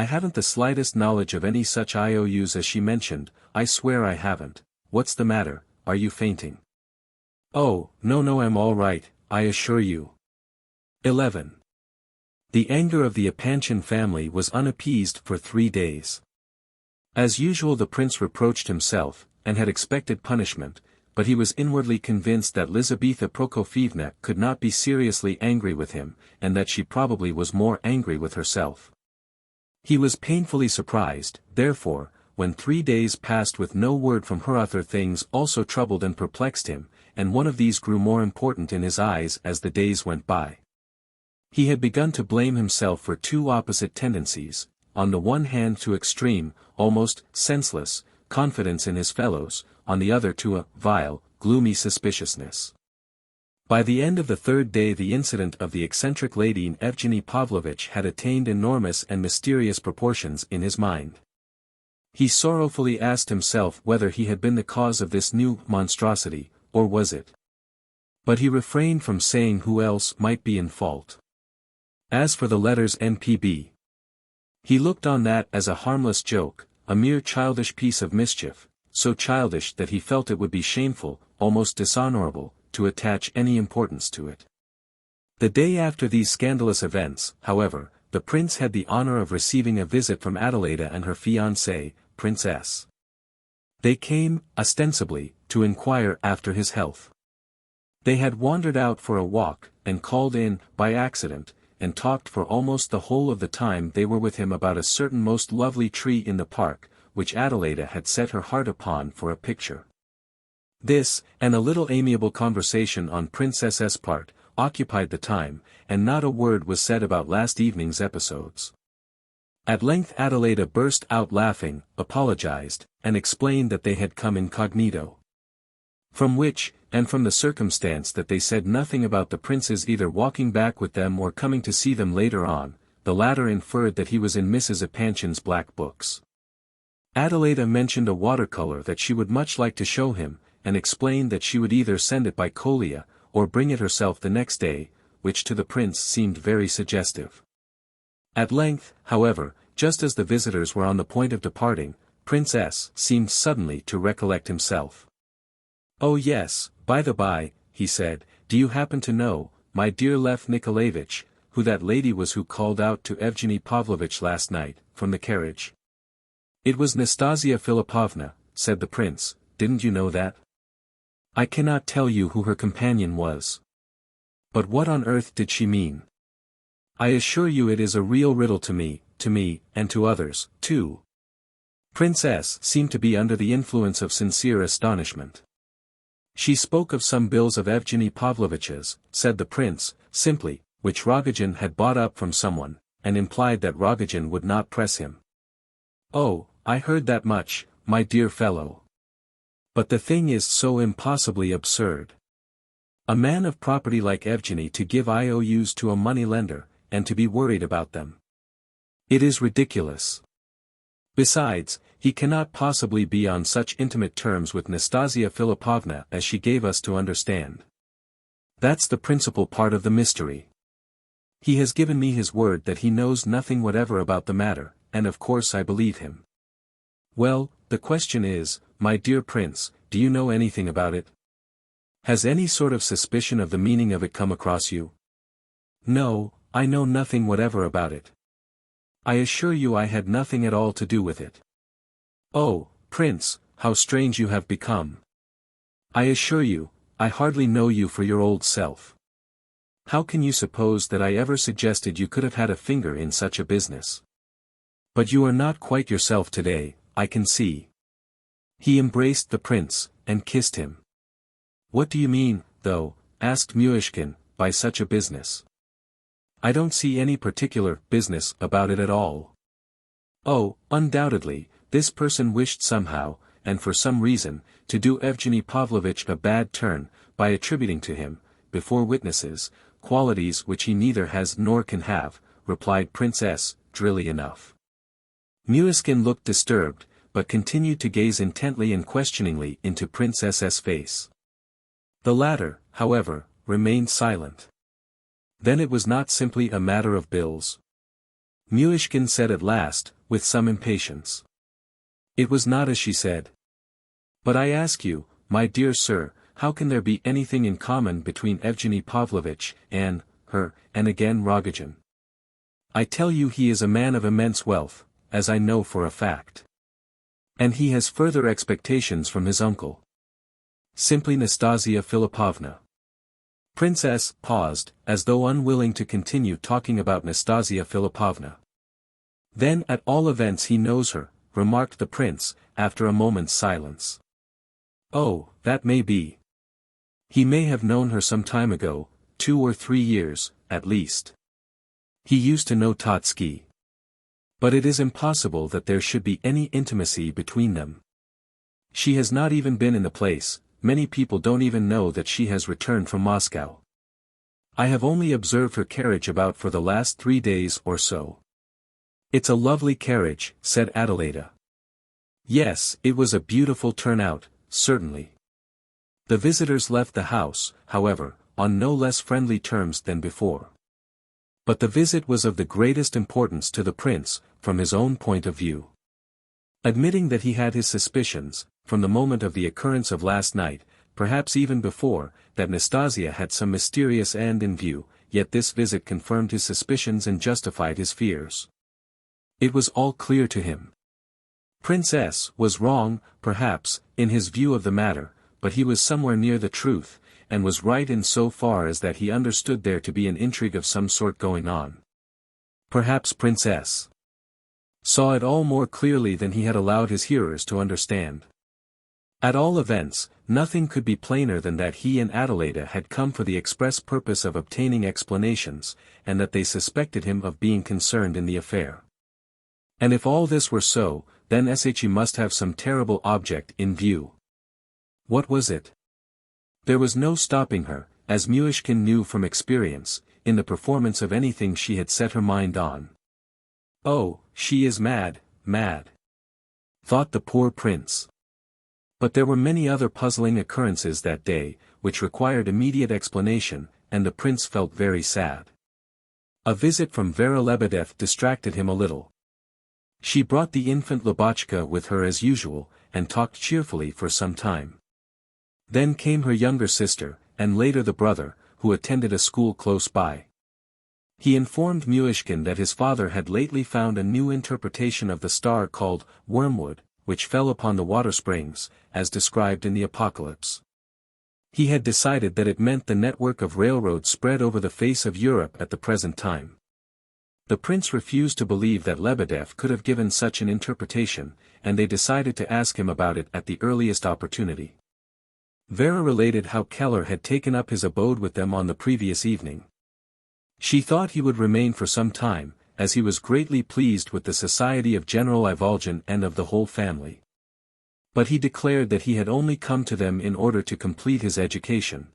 I haven't the slightest knowledge of any such IOUs as she mentioned. I swear I haven't. What's the matter, are you fainting? Oh, no, I'm all right, I assure you. 11. The anger of the Epanchin family was unappeased for 3 days. As usual the prince reproached himself, and had expected punishment, but he was inwardly convinced that Lizaveta Prokofievna could not be seriously angry with him, and that she probably was more angry with herself. He was painfully surprised, therefore, when 3 days passed with no word from her. Other things also troubled and perplexed him, and one of these grew more important in his eyes as the days went by. He had begun to blame himself for two opposite tendencies, on the one hand to extreme, almost senseless, confidence in his fellows, on the other to a vile, gloomy suspiciousness. By the end of the 3rd day the incident of the eccentric lady Evgeny Pavlovitch had attained enormous and mysterious proportions in his mind. He sorrowfully asked himself whether he had been the cause of this new monstrosity, or was it? But he refrained from saying who else might be in fault. As for the letters NPB, he looked on that as a harmless joke, a mere childish piece of mischief, so childish that he felt it would be shameful, almost dishonorable, to attach any importance to it. The day after these scandalous events, however, the prince had the honor of receiving a visit from Adelaida and her fiancée, Princess. They came, ostensibly, to inquire after his health. They had wandered out for a walk, and called in, by accident, and talked for almost the whole of the time they were with him about a certain most lovely tree in the park, which Adelaida had set her heart upon for a picture. This, and a little amiable conversation on Princess's part, occupied the time, and not a word was said about last evening's episodes. At length Adelaida burst out laughing, apologized, and explained that they had come incognito. From which, and from the circumstance that they said nothing about the prince's either walking back with them or coming to see them later on, the latter inferred that he was in Mrs. Epanchin's black books. Adelaida mentioned a watercolor that she would much like to show him, and explained that she would either send it by Kolia, or bring it herself the next day, which to the prince seemed very suggestive. At length, however, just as the visitors were on the point of departing, Prince S. seemed suddenly to recollect himself. "Oh yes, by the by," he said, "do you happen to know, my dear Lev Nikolayevich, who that lady was who called out to Evgeny Pavlovitch last night, from the carriage?" "It was Nastassya Filippovna," said the prince. "Didn't you know that?" "I cannot tell you who her companion was. But what on earth did she mean? I assure you it is a real riddle to me, and to others, too." Prince S. seemed to be under the influence of sincere astonishment. "She spoke of some bills of Evgeny Pavlovitch's," said the prince, simply, "which Rogozhin had bought up from someone, and implied that Rogozhin would not press him." "Oh, I heard that much, my dear fellow. But the thing is so impossibly absurd. A man of property like Evgeny to give IOUs to a money-lender, and to be worried about them. It is ridiculous. Besides, he cannot possibly be on such intimate terms with Nastassya Filippovna as she gave us to understand. That's the principal part of the mystery. He has given me his word that he knows nothing whatever about the matter, and of course I believe him. Well, the question is, my dear prince, do you know anything about it? Has any sort of suspicion of the meaning of it come across you?" "No, I know nothing whatever about it. I assure you I had nothing at all to do with it." "Oh, prince, how strange you have become. I assure you, I hardly know you for your old self. How can you suppose that I ever suggested you could have had a finger in such a business? But you are not quite yourself today, I can see." He embraced the prince, and kissed him. "What do you mean, though," asked Myshkin, "by such a business? I don't see any particular business about it at all." "Oh, undoubtedly, this person wished somehow, and for some reason, to do Evgeny Pavlovitch a bad turn, by attributing to him, before witnesses, qualities which he neither has nor can have," replied Prince S., drily enough. Myshkin looked disturbed, but continued to gaze intently and questioningly into Prince S.'s face. The latter, however, remained silent. "Then it was not simply a matter of bills?" Myshkin said at last, with some impatience. It was not as she said. But I ask you, my dear sir, how can there be anything in common between Evgeny Pavlovitch, and her, and again Rogozhin? I tell you he is a man of immense wealth, as I know for a fact. And he has further expectations from his uncle. Simply Nastassya Filippovna. Princess paused, as though unwilling to continue talking about Nastassya Filippovna. Then at all events he knows her, remarked the prince, after a moment's silence. Oh, that may be. He may have known her some time ago, 2 or 3 years, at least. He used to know Totsky. But it is impossible that there should be any intimacy between them. She has not even been in the place, many people don't even know that she has returned from Moscow. I have only observed her carriage about for the last 3 days or so. It's a lovely carriage, said Adelaida. Yes, it was a beautiful turnout, certainly. The visitors left the house, however, on no less friendly terms than before. But the visit was of the greatest importance to the prince, from his own point of view. Admitting that he had his suspicions, from the moment of the occurrence of last night, perhaps even before, that Nastassya had some mysterious end in view, yet this visit confirmed his suspicions and justified his fears. It was all clear to him. Prince S. was wrong, perhaps, in his view of the matter, but he was somewhere near the truth, and was right in so far as that he understood there to be an intrigue of some sort going on. Perhaps Prince S. saw it all more clearly than he had allowed his hearers to understand. At all events, nothing could be plainer than that he and Adelaida had come for the express purpose of obtaining explanations, and that they suspected him of being concerned in the affair. And if all this were so, then she must have some terrible object in view. What was it? There was no stopping her, as Myshkin knew from experience, in the performance of anything she had set her mind on. Oh, she is mad, mad, thought the poor prince. But there were many other puzzling occurrences that day, which required immediate explanation, and the prince felt very sad. A visit from Vera Lebedev distracted him a little. She brought the infant Lubotchka with her as usual, and talked cheerfully for some time. Then came her younger sister, and later the brother, who attended a school close by. He informed Myshkin that his father had lately found a new interpretation of the star called Wormwood, which fell upon the water springs, as described in the Apocalypse. He had decided that it meant the network of railroads spread over the face of Europe at the present time. The prince refused to believe that Lebedev could have given such an interpretation, and they decided to ask him about it at the earliest opportunity. Vera related how Keller had taken up his abode with them on the previous evening. She thought he would remain for some time, as he was greatly pleased with the society of General Ivolgin and of the whole family. But he declared that he had only come to them in order to complete his education.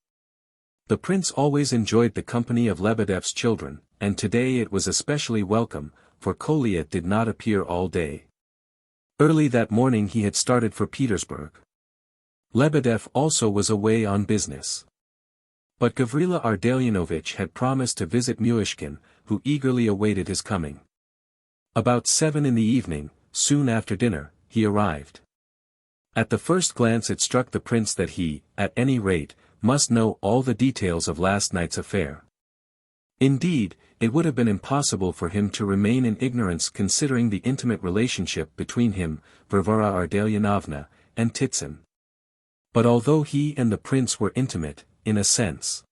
The prince always enjoyed the company of Lebedev's children, and today it was especially welcome, for Kolya did not appear all day. Early that morning he had started for Petersburg. Lebedev also was away on business. But Gavrila Ardalionovitch had promised to visit Myshkin, who eagerly awaited his coming. About 7 in the evening, soon after dinner, he arrived. At the first glance it struck the prince that he, at any rate, must know all the details of last night's affair. Indeed, it would have been impossible for him to remain in ignorance considering the intimate relationship between him, Varvara Ardalionovna, and Titsin. But although he and the prince were intimate, in a sense,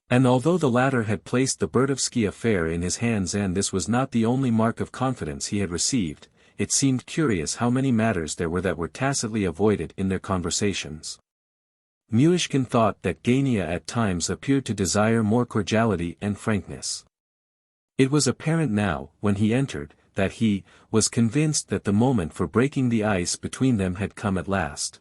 and although the latter had placed the Burdovsky affair in his hands and this was not the only mark of confidence he had received, it seemed curious how many matters there were that were tacitly avoided in their conversations. Myshkin thought that Gania at times appeared to desire more cordiality and frankness. It was apparent now, when he entered, that he was convinced that the moment for breaking the ice between them had come at last.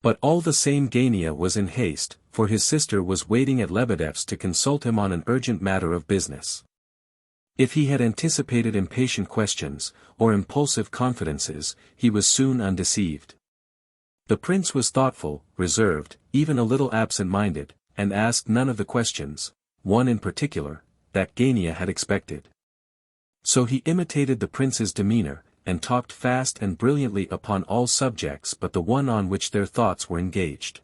But all the same Gania was in haste, for his sister was waiting at Lebedev's to consult him on an urgent matter of business. If he had anticipated impatient questions, or impulsive confidences, he was soon undeceived. The prince was thoughtful, reserved, even a little absent-minded, and asked none of the questions, one in particular, that Gania had expected. So he imitated the prince's demeanor, and talked fast and brilliantly upon all subjects but the one on which their thoughts were engaged.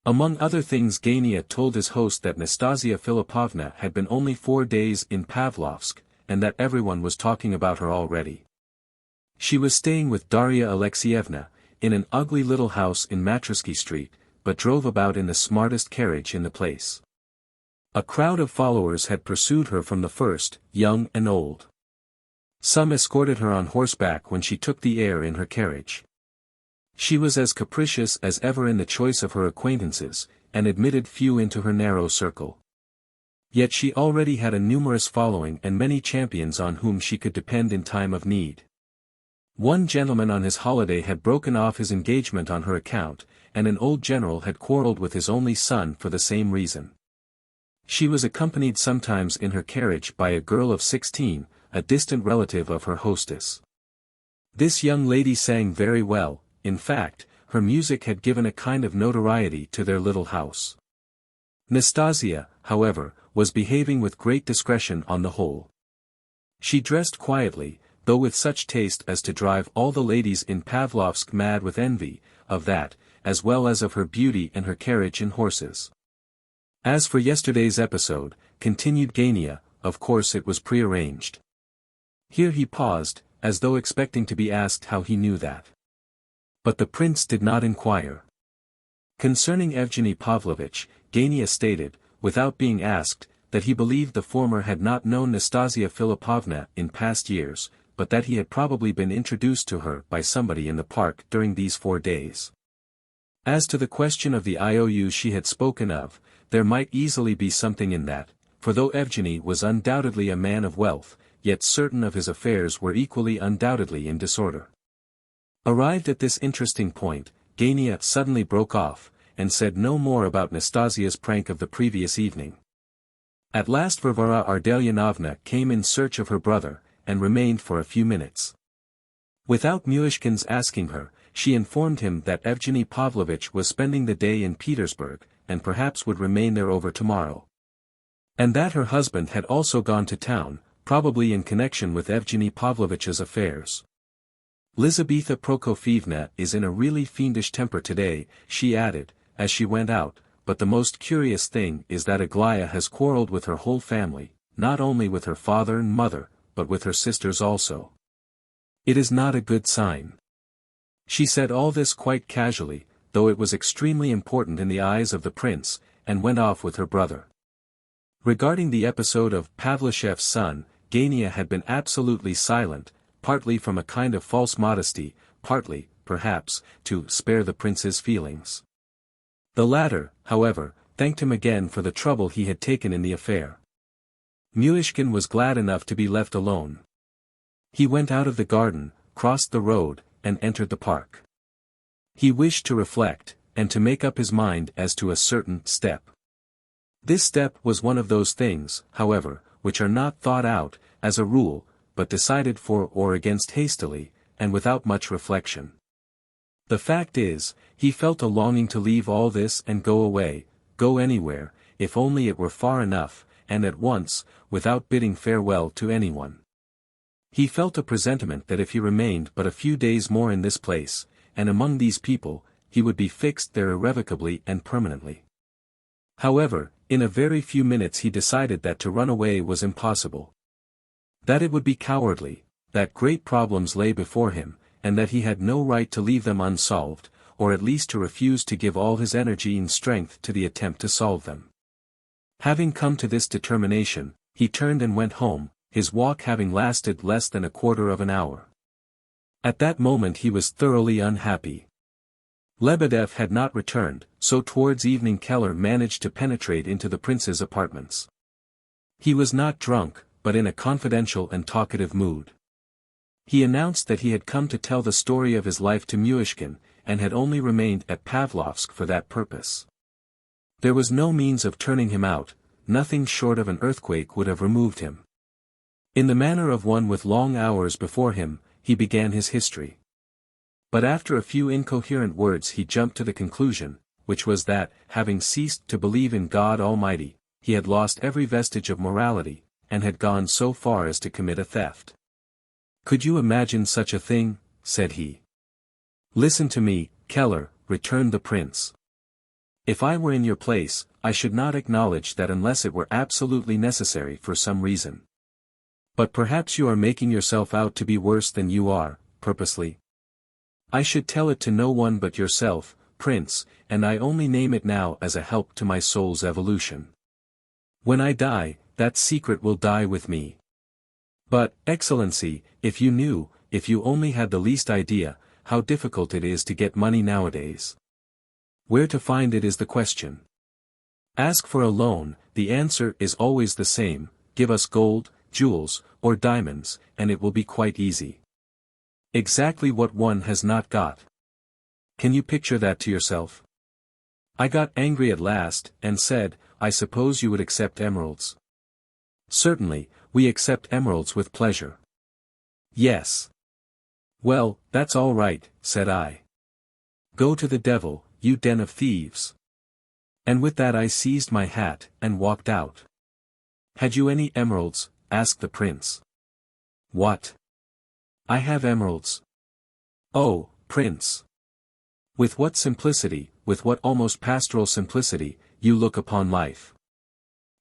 Among other things, Gania told his host that Nastassya Filippovna had been only 4 days in Pavlovsk, and that everyone was talking about her already. She was staying with Darya Alexeyevna, in an ugly little house in Matrosky Street, but drove about in the smartest carriage in the place. A crowd of followers had pursued her from the first, young and old. Some escorted her on horseback when she took the air in her carriage. She was as capricious as ever in the choice of her acquaintances, and admitted few into her narrow circle. Yet she already had a numerous following and many champions on whom she could depend in time of need. One gentleman on his holiday had broken off his engagement on her account, and an old general had quarrelled with his only son for the same reason. She was accompanied sometimes in her carriage by a girl of 16, a distant relative of her hostess. This young lady sang very well. In fact, her music had given a kind of notoriety to their little house. Nastassya, however, was behaving with great discretion on the whole. She dressed quietly, though with such taste as to drive all the ladies in Pavlovsk mad with envy, of that, as well as of her beauty and her carriage and horses. As for yesterday's episode, continued Gania, of course it was prearranged. Here he paused, as though expecting to be asked how he knew that. But the prince did not inquire. Concerning Evgeny Pavlovitch, Gania stated, without being asked, that he believed the former had not known Nastassya Filippovna in past years, but that he had probably been introduced to her by somebody in the park during these 4 days. As to the question of the IOUs she had spoken of, there might easily be something in that, for though Evgeny was undoubtedly a man of wealth, yet certain of his affairs were equally undoubtedly in disorder. Arrived at this interesting point, Gania suddenly broke off, and said no more about Nastasya's prank of the previous evening. At last Varvara Ardalyonovna came in search of her brother, and remained for a few minutes. Without Myshkin's asking her, she informed him that Evgeny Pavlovitch was spending the day in Petersburg, and perhaps would remain there over tomorrow. And that her husband had also gone to town, probably in connection with Evgeny Pavlovitch's affairs. Lizaveta Prokofievna is in a really fiendish temper today, she added, as she went out, but the most curious thing is that Aglaya has quarrelled with her whole family, not only with her father and mother, but with her sisters also. It is not a good sign. She said all this quite casually, though it was extremely important in the eyes of the prince, and went off with her brother. Regarding the episode of Pavlicheff's son, Gania had been absolutely silent, partly from a kind of false modesty, partly, perhaps, to spare the prince's feelings. The latter, however, thanked him again for the trouble he had taken in the affair. Myshkin was glad enough to be left alone. He went out of the garden, crossed the road, and entered the park. He wished to reflect, and to make up his mind as to a certain step. This step was one of those things, however, which are not thought out, as a rule, but decided for or against hastily, and without much reflection. The fact is, he felt a longing to leave all this and go away, go anywhere, if only it were far enough, and at once, without bidding farewell to anyone. He felt a presentiment that if he remained but a few days more in this place, and among these people, he would be fixed there irrevocably and permanently. However, in a very few minutes he decided that to run away was impossible. That it would be cowardly, that great problems lay before him, and that he had no right to leave them unsolved, or at least to refuse to give all his energy and strength to the attempt to solve them. Having come to this determination, he turned and went home, his walk having lasted less than a quarter of an hour. At that moment he was thoroughly unhappy. Lebedev had not returned, so towards evening Keller managed to penetrate into the prince's apartments. He was not drunk, but in a confidential and talkative mood. He announced that he had come to tell the story of his life to Myshkin, and had only remained at Pavlovsk for that purpose. There was no means of turning him out, nothing short of an earthquake would have removed him. In the manner of one with long hours before him, he began his history. But after a few incoherent words he jumped to the conclusion, which was that, having ceased to believe in God Almighty, he had lost every vestige of morality, and had gone so far as to commit a theft. "Could you imagine such a thing?" said he. "Listen to me, Keller," returned the prince. "If I were in your place, I should not acknowledge that unless it were absolutely necessary for some reason. But perhaps you are making yourself out to be worse than you are, purposely. I should tell it to no one but yourself, Prince, and I only name it now as a help to my soul's evolution. When I die, that secret will die with me. But, Excellency, if you knew, if you only had the least idea, how difficult it is to get money nowadays. Where to find it is the question. Ask for a loan, the answer is always the same: give us gold, jewels, or diamonds, and it will be quite easy. Exactly what one has not got. Can you picture that to yourself? I got angry at last, and said, I suppose you would accept emeralds. Certainly, we accept emeralds with pleasure. Yes. Well, that's all right, said I. Go to the devil, you den of thieves. And with that I seized my hat, and walked out. Had you any emeralds? Asked the prince. What? I have emeralds. Oh, Prince. With what simplicity, with what almost pastoral simplicity, you look upon life.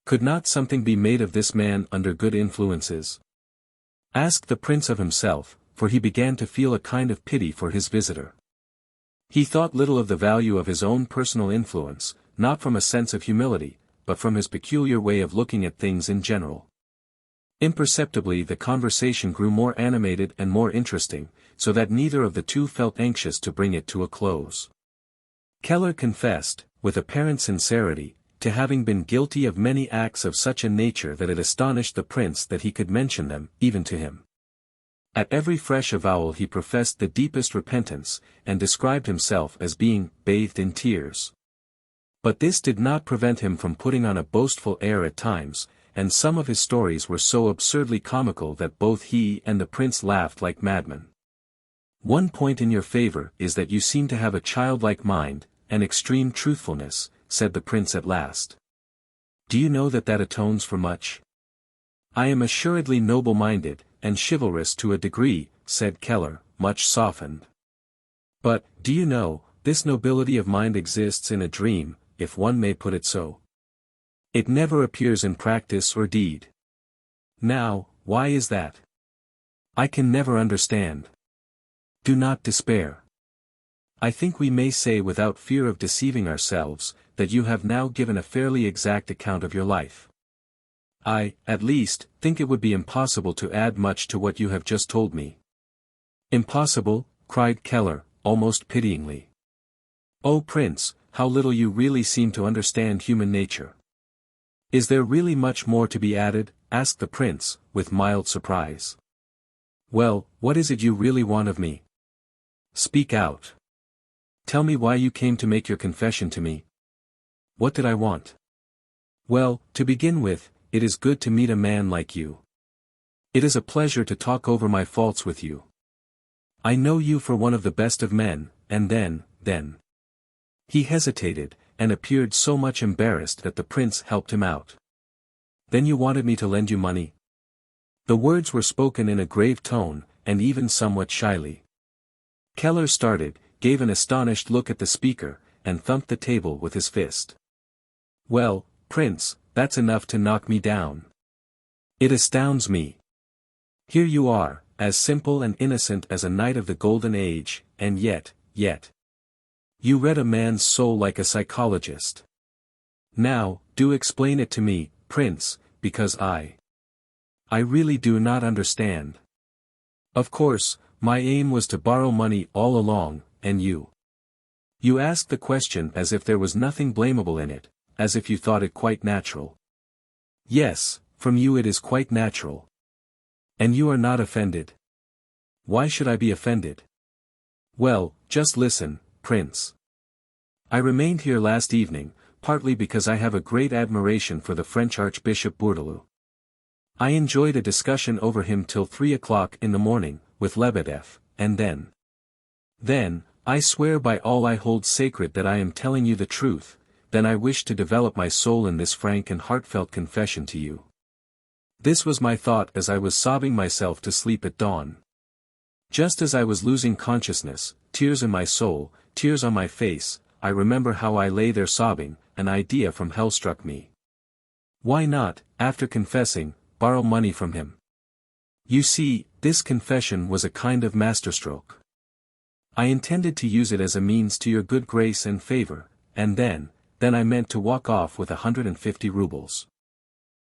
Could not something be made of this man under good influences? Asked the prince of himself, for he began to feel a kind of pity for his visitor. He thought little of the value of his own personal influence, not from a sense of humility, but from his peculiar way of looking at things in general. Imperceptibly the conversation grew more animated and more interesting, so that neither of the two felt anxious to bring it to a close. Keller confessed, with apparent sincerity, to having been guilty of many acts of such a nature that it astonished the prince that he could mention them, even to him. At every fresh avowal he professed the deepest repentance, and described himself as being bathed in tears. But this did not prevent him from putting on a boastful air at times, and some of his stories were so absurdly comical that both he and the prince laughed like madmen. One point in your favor is that you seem to have a childlike mind, and extreme truthfulness, said the prince at last. Do you know that atones for much? I am assuredly noble-minded, and chivalrous to a degree, said Keller, much softened. But, do you know, this nobility of mind exists in a dream, if one may put it so. It never appears in practice or deed. Now, why is that? I can never understand. Do not despair. I think we may say without fear of deceiving ourselves, that you have now given a fairly exact account of your life. I, at least, think it would be impossible to add much to what you have just told me. Impossible? Cried Keller, almost pityingly. Oh Prince, how little you really seem to understand human nature. Is there really much more to be added? Asked the prince, with mild surprise. Well, what is it you really want of me? Speak out. Tell me why you came to make your confession to me. What did I want? Well, to begin with, it is good to meet a man like you. It is a pleasure to talk over my faults with you. I know you for one of the best of men, and then. He hesitated, and appeared so much embarrassed that the prince helped him out. Then you wanted me to lend you money? The words were spoken in a grave tone, and even somewhat shyly. Keller started, gave an astonished look at the speaker, and thumped the table with his fist. Well, Prince, that's enough to knock me down. It astounds me. Here you are, as simple and innocent as a knight of the golden age, and yet. You read a man's soul like a psychologist. Now, do explain it to me, Prince, because I really do not understand. Of course, my aim was to borrow money all along, and you asked the question as if there was nothing blamable in it, as if you thought it quite natural. Yes, from you it is quite natural. And you are not offended? Why should I be offended? Well, just listen, Prince. I remained here last evening, partly because I have a great admiration for the French Archbishop Bourdelot. I enjoyed a discussion over him till 3 o'clock in the morning, with Lebedeff, and then, I swear by all I hold sacred that I am telling you the truth, then I wish to develop my soul in this frank and heartfelt confession to you. This was my thought as I was sobbing myself to sleep at dawn. Just as I was losing consciousness, tears in my soul, tears on my face, I remember how I lay there sobbing, an idea from hell struck me. Why not, after confessing, borrow money from him? You see, this confession was a kind of masterstroke. I intended to use it as a means to your good grace and favor, and then I meant to walk off with 150 rubles.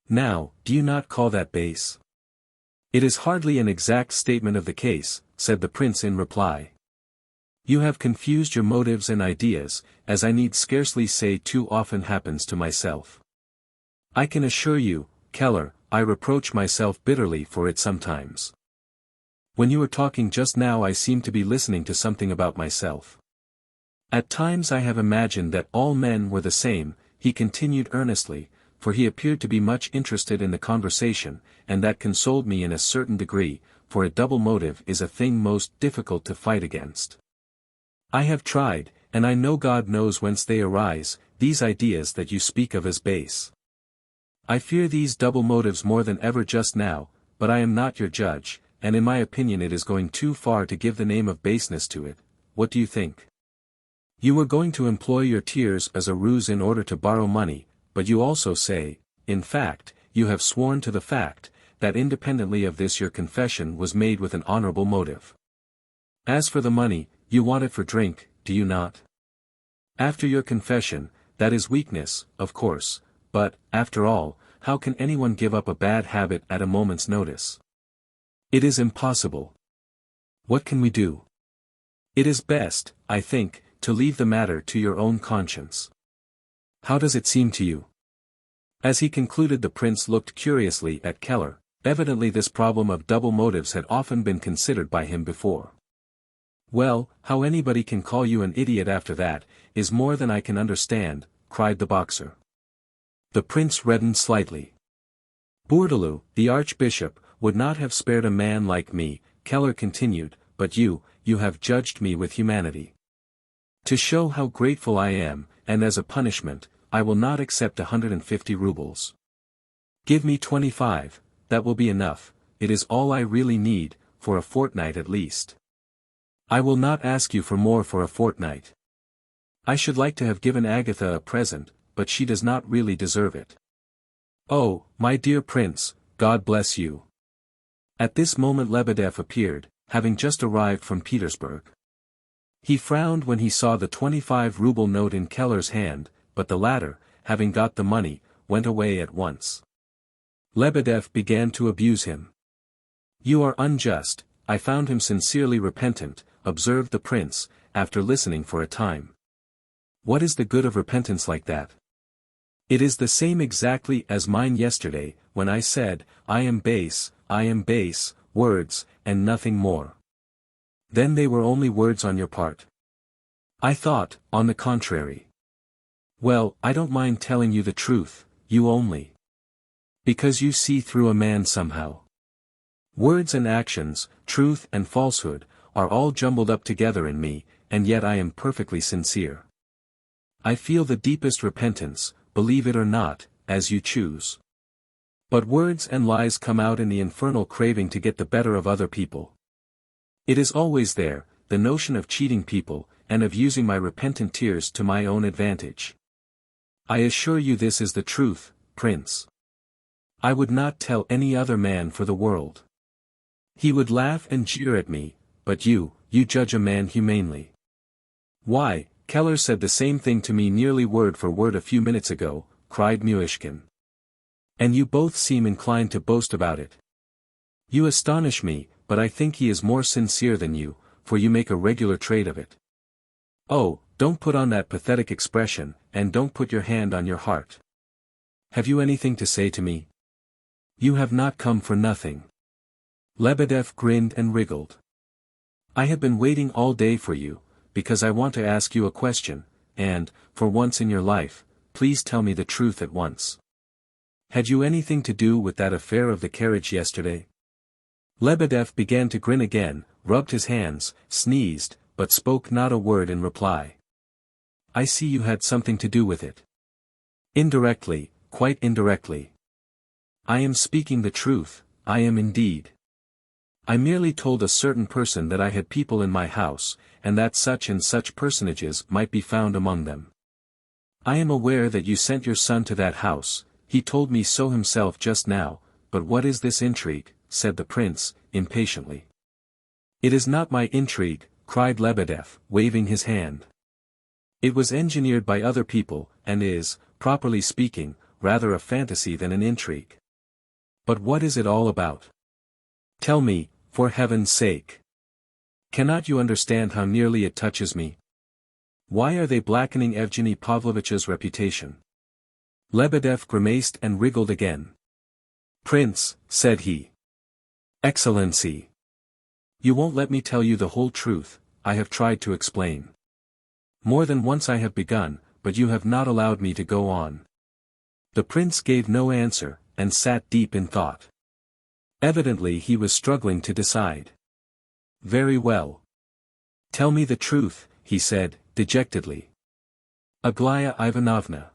Now, do you not call that base? It is hardly an exact statement of the case, said the prince in reply. You have confused your motives and ideas, as I need scarcely say too often happens to myself. I can assure you, Keller, I reproach myself bitterly for it sometimes. When you were talking just now I seemed to be listening to something about myself. At times I have imagined that all men were the same, he continued earnestly, for he appeared to be much interested in the conversation, and that consoled me in a certain degree, for a double motive is a thing most difficult to fight against. I have tried, and I know God knows whence they arise, these ideas that you speak of as base. I fear these double motives more than ever just now, but I am not your judge, and in my opinion it is going too far to give the name of baseness to it. What do you think? You were going to employ your tears as a ruse in order to borrow money, but you also say, in fact, you have sworn to the fact, that independently of this your confession was made with an honorable motive. As for the money, you want it for drink, do you not? After your confession, that is weakness, of course, but, after all, how can anyone give up a bad habit at a moment's notice? It is impossible. What can we do? It is best, I think, to leave the matter to your own conscience. How does it seem to you? As he concluded the prince looked curiously at Keller. Evidently this problem of double motives had often been considered by him before. Well, how anybody can call you an idiot after that, is more than I can understand, cried the boxer. The prince reddened slightly. Bourdaloue, the archbishop, would not have spared a man like me, Keller continued, but you have judged me with humanity. To show how grateful I am, and as a punishment, I will not accept 150 rubles. Give me 25, that will be enough, it is all I really need, for a fortnight at least. I will not ask you for more for a fortnight. I should like to have given Agatha a present, but she does not really deserve it. Oh, my dear prince, God bless you. At this moment Lebedev appeared, having just arrived from Petersburg. He frowned when he saw the 25-ruble note in Keller's hand, but the latter, having got the money, went away at once. Lebedev began to abuse him. You are unjust, I found him sincerely repentant, observed the prince, after listening for a time. What is the good of repentance like that? It is the same exactly as mine yesterday, when I said, I am base, words, and nothing more. Then they were only words on your part. I thought, on the contrary. Well, I don't mind telling you the truth, you only. Because you see through a man somehow. Words and actions, truth and falsehood, are all jumbled up together in me, and yet I am perfectly sincere. I feel the deepest repentance, believe it or not, as you choose. But words and lies come out in the infernal craving to get the better of other people. It is always there, the notion of cheating people, and of using my repentant tears to my own advantage. I assure you this is the truth, Prince. I would not tell any other man for the world. He would laugh and jeer at me, but you judge a man humanely. Why, Keller said the same thing to me nearly word for word a few minutes ago, cried Myshkin. And you both seem inclined to boast about it. You astonish me, but I think he is more sincere than you, for you make a regular trade of it. Oh, don't put on that pathetic expression, and don't put your hand on your heart. Have you anything to say to me? You have not come for nothing. Lebedev grinned and wriggled. I have been waiting all day for you, because I want to ask you a question, and, for once in your life, please tell me the truth at once. Had you anything to do with that affair of the carriage yesterday? Lebedev began to grin again, rubbed his hands, sneezed, but spoke not a word in reply. I see you had something to do with it. Indirectly, quite indirectly. I am speaking the truth, I am indeed. I merely told a certain person that I had people in my house, and that such and such personages might be found among them. I am aware that you sent your son to that house, he told me so himself just now, but what is this intrigue, said the prince, impatiently. It is not my intrigue, cried Lebedev, waving his hand. It was engineered by other people, and is, properly speaking, rather a fantasy than an intrigue. But what is it all about? Tell me, for heaven's sake. Cannot you understand how nearly it touches me? Why are they blackening Evgeny Pavlovich's reputation? Lebedev grimaced and wriggled again. Prince, said he. Excellency. You won't let me tell you the whole truth, I have tried to explain. More than once I have begun, but you have not allowed me to go on. The prince gave no answer, and sat deep in thought. Evidently he was struggling to decide. Very well. Tell me the truth, he said, dejectedly. Aglaya Ivanovna.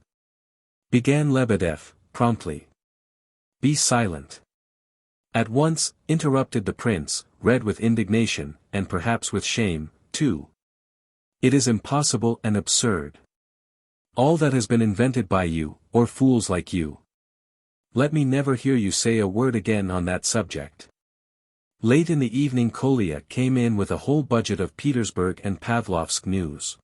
Began Lebedev, promptly. Be silent. At once, interrupted the prince, red with indignation, and perhaps with shame, too. It is impossible and absurd. All that has been invented by you, or fools like you. Let me never hear you say a word again on that subject. Late in the evening Kolya came in with a whole budget of Petersburg and Pavlovsk news.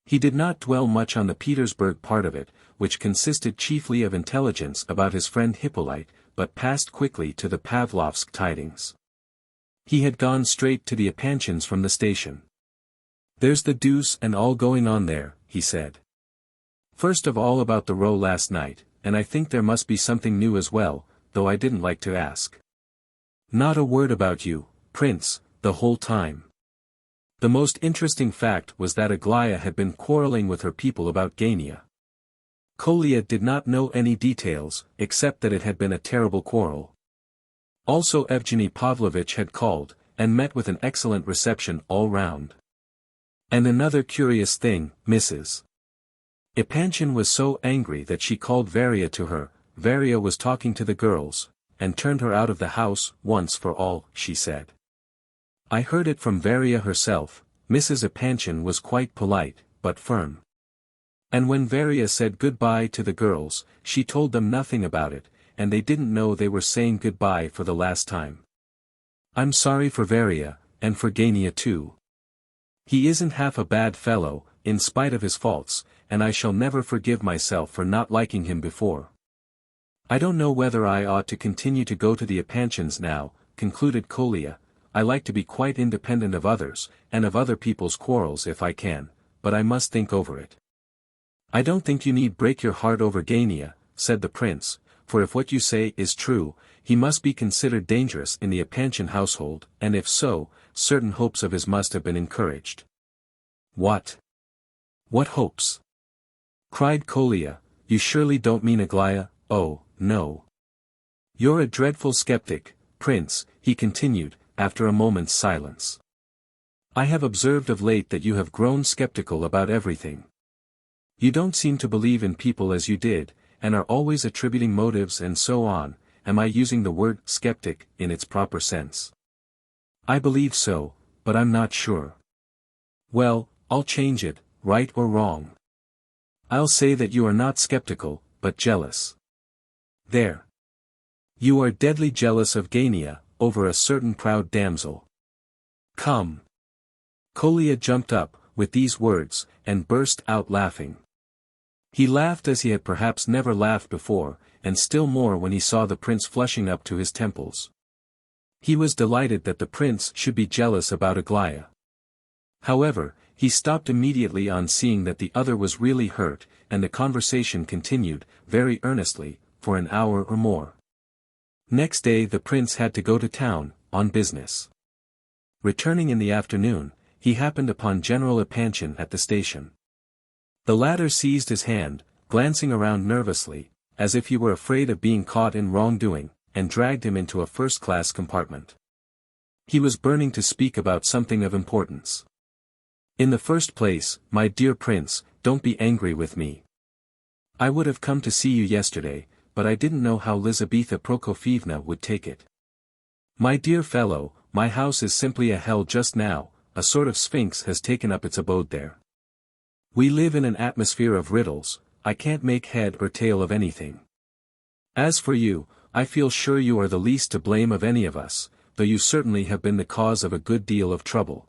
He did not dwell much on the Petersburg part of it, which consisted chiefly of intelligence about his friend Hippolyte, but passed quickly to the Pavlovsk tidings. He had gone straight to the Epanchins from the station. There's the deuce and all going on there, he said. First of all about the row last night, and I think there must be something new as well, though I didn't like to ask. Not a word about you, Prince, the whole time. The most interesting fact was that Aglaya had been quarreling with her people about Gania. Kolya did not know any details, except that it had been a terrible quarrel. Also Evgeny Pavlovich had called, and met with an excellent reception all round. And another curious thing, Mrs. Epanchin was so angry that she called Varya to her. Varya was talking to the girls, and turned her out of the house, once for all, she said. I heard it from Varya herself. Mrs. Epanchin was quite polite, but firm. And when Varya said goodbye to the girls, she told them nothing about it, and they didn't know they were saying goodbye for the last time. I'm sorry for Varya, and for Gania too. He isn't half a bad fellow, in spite of his faults, and I shall never forgive myself for not liking him before. I don't know whether I ought to continue to go to the Epanchins now, concluded Kolya. I like to be quite independent of others, and of other people's quarrels if I can, but I must think over it. I don't think you need break your heart over Gania, said the prince, for if what you say is true, he must be considered dangerous in the Epanchin household, and if so, certain hopes of his must have been encouraged. What? What hopes? Cried Kolya, you surely don't mean Aglaya? Oh, no. You're a dreadful skeptic, Prince, he continued, after a moment's silence. I have observed of late that you have grown skeptical about everything. You don't seem to believe in people as you did, and are always attributing motives and so on. Am I using the word skeptic in its proper sense? I believe so, but I'm not sure. Well, I'll change it, right or wrong. I'll say that you are not skeptical, but jealous. There. You are deadly jealous of Gania, over a certain proud damsel. Come. Kolya jumped up, with these words, and burst out laughing. He laughed as he had perhaps never laughed before, and still more when he saw the prince flushing up to his temples. He was delighted that the prince should be jealous about Aglaya. However, he stopped immediately on seeing that the other was really hurt, and the conversation continued, very earnestly, for an hour or more. Next day the prince had to go to town, on business. Returning in the afternoon, he happened upon General Epanchin at the station. The latter seized his hand, glancing around nervously, as if he were afraid of being caught in wrongdoing, and dragged him into a first-class compartment. He was burning to speak about something of importance. In the first place, my dear prince, don't be angry with me. I would have come to see you yesterday, but I didn't know how Lizaveta Prokofievna would take it. My dear fellow, my house is simply a hell just now, a sort of sphinx has taken up its abode there. We live in an atmosphere of riddles, I can't make head or tail of anything. As for you, I feel sure you are the least to blame of any of us, though you certainly have been the cause of a good deal of trouble.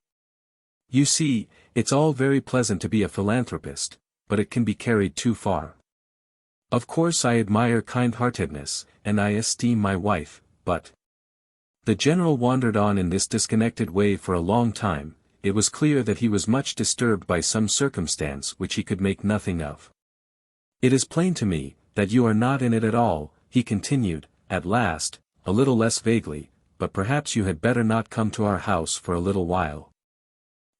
You see, it's all very pleasant to be a philanthropist, but it can be carried too far. Of course I admire kind-heartedness, and I esteem my wife, but... The general wandered on in this disconnected way for a long time. It was clear that he was much disturbed by some circumstance which he could make nothing of. It is plain to me, that you are not in it at all, he continued, at last, a little less vaguely, but perhaps you had better not come to our house for a little while.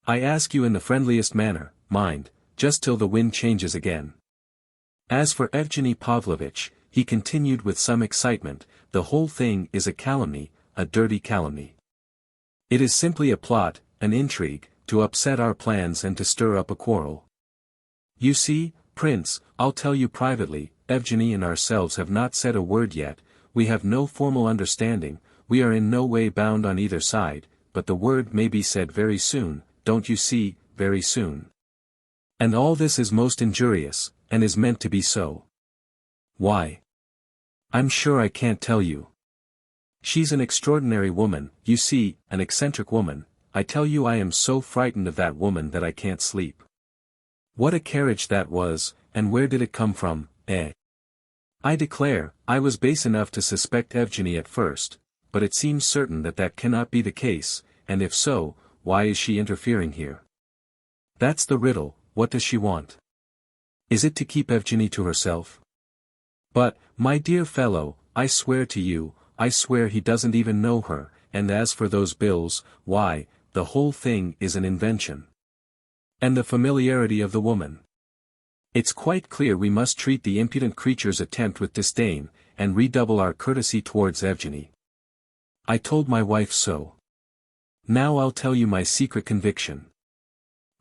I ask you in the friendliest manner, mind, just till the wind changes again. As for Evgeny Pavlovitch, he continued with some excitement, the whole thing is a calumny, a dirty calumny. It is simply a plot, an intrigue, to upset our plans and to stir up a quarrel. You see, Prince, I'll tell you privately, Evgeny and ourselves have not said a word yet, we have no formal understanding, we are in no way bound on either side, but the word may be said very soon, don't you see, very soon. And all this is most injurious, and is meant to be so. Why? I'm sure I can't tell you. She's an extraordinary woman, you see, an eccentric woman. I tell you I am so frightened of that woman that I can't sleep. What a carriage that was, and where did it come from, eh? I declare, I was base enough to suspect Evgeny at first, but it seems certain that that cannot be the case, and if so, why is she interfering here? That's the riddle, what does she want? Is it to keep Evgeny to herself? But, my dear fellow, I swear to you, I swear he doesn't even know her, and as for those bills, why, the whole thing is an invention. And the familiarity of the woman. It's quite clear we must treat the impudent creature's attempt with disdain, and redouble our courtesy towards Evgeny. I told my wife so. Now I'll tell you my secret conviction.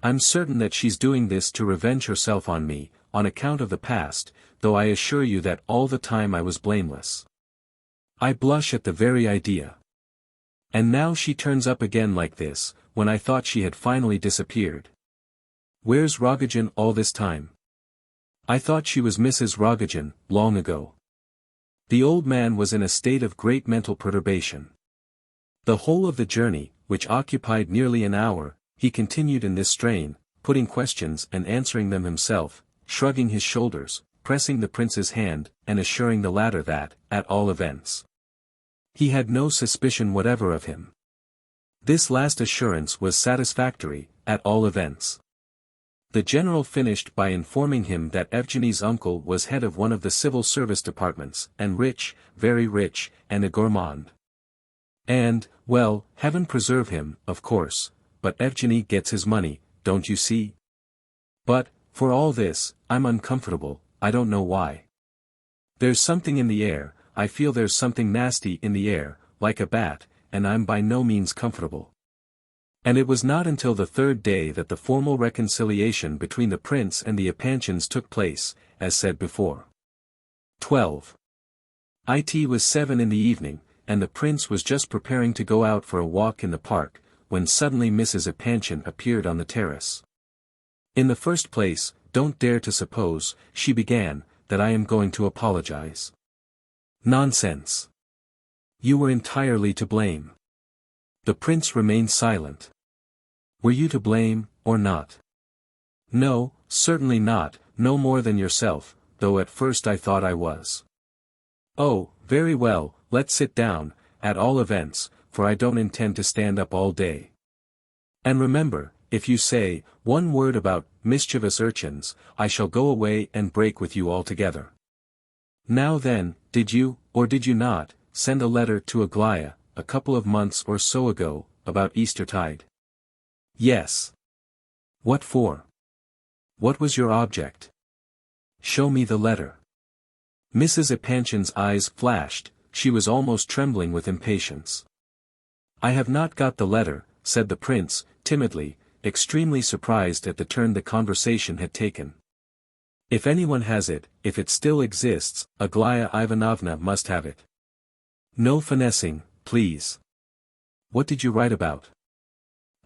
I'm certain that she's doing this to revenge herself on me, on account of the past, though I assure you that all the time I was blameless. I blush at the very idea. And now she turns up again like this, when I thought she had finally disappeared. Where's Rogozhin all this time? I thought she was Mrs. Rogozhin, long ago. The old man was in a state of great mental perturbation. The whole of the journey, which occupied nearly an hour, he continued in this strain, putting questions and answering them himself, shrugging his shoulders, pressing the prince's hand, and assuring the latter that, at all events, he had no suspicion whatever of him. This last assurance was satisfactory, at all events. The general finished by informing him that Evgeny's uncle was head of one of the civil service departments, and rich, very rich, and a gourmand. And, well, heaven preserve him, of course, but Evgeny gets his money, don't you see? But, for all this, I'm uncomfortable, I don't know why. There's something in the air, I feel there's something nasty in the air, like a bat, and I'm by no means comfortable. And it was not until the third day that the formal reconciliation between the prince and the Epanchins took place, as said before. 12. It was 7 in the evening, and the prince was just preparing to go out for a walk in the park, when suddenly Mrs. Epanchin appeared on the terrace. In the first place, don't dare to suppose, she began, that I am going to apologize. Nonsense. You were entirely to blame. The prince remained silent. Were you to blame, or not? No, certainly not, no more than yourself, though at first I thought I was. Oh, very well, let's sit down, at all events, for I don't intend to stand up all day. And remember, if you say one word about mischievous urchins, I shall go away and break with you altogether. Now then, did you, or did you not, send a letter to Aglaya, a couple of months or so ago, about Eastertide? Yes. What for? What was your object? Show me the letter. Mrs. Epanchin's eyes flashed, she was almost trembling with impatience. I have not got the letter, said the prince, timidly, extremely surprised at the turn the conversation had taken. If anyone has it, if it still exists, Aglaya Ivanovna must have it. No finessing, please. What did you write about?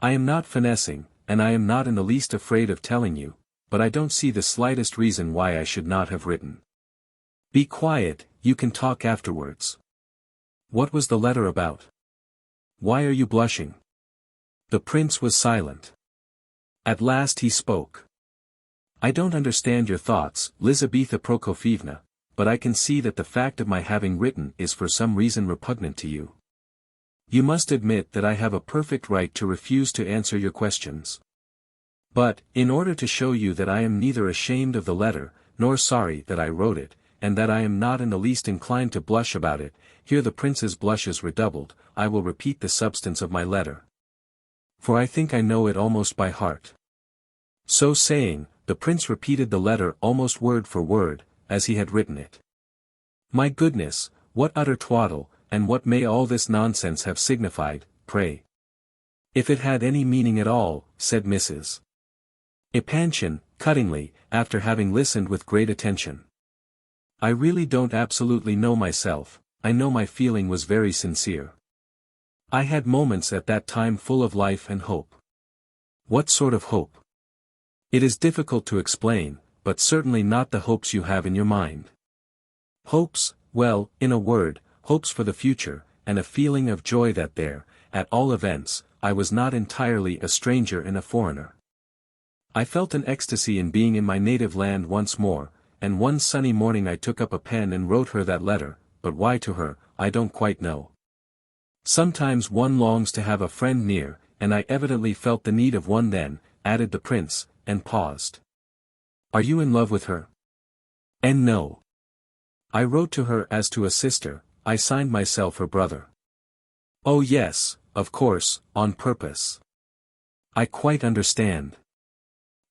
I am not finessing, and I am not in the least afraid of telling you, but I don't see the slightest reason why I should not have written. Be quiet, you can talk afterwards. What was the letter about? Why are you blushing? The prince was silent. At last he spoke. I don't understand your thoughts, Lizaveta Prokofievna, but I can see that the fact of my having written is for some reason repugnant to you. You must admit that I have a perfect right to refuse to answer your questions. But, in order to show you that I am neither ashamed of the letter, nor sorry that I wrote it, and that I am not in the least inclined to blush about it, here the prince's blushes redoubled, I will repeat the substance of my letter. For I think I know it almost by heart. So saying, the prince repeated the letter almost word for word, as he had written it. My goodness, what utter twaddle, and what may all this nonsense have signified, pray? If it had any meaning at all, said Mrs. Epanchin, cuttingly, after having listened with great attention. I really don't absolutely know myself, I know my feeling was very sincere. I had moments at that time full of life and hope. What sort of hope? It is difficult to explain, but certainly not the hopes you have in your mind. Hopes, well, in a word, hopes for the future, and a feeling of joy that there, at all events, I was not entirely a stranger and a foreigner. I felt an ecstasy in being in my native land once more, and one sunny morning I took up a pen and wrote her that letter, but why to her, I don't quite know. Sometimes one longs to have a friend near, and I evidently felt the need of one then, added the prince, and paused. Are you in love with her? And no. I wrote to her as to a sister, I signed myself her brother. Oh yes, of course, on purpose. I quite understand.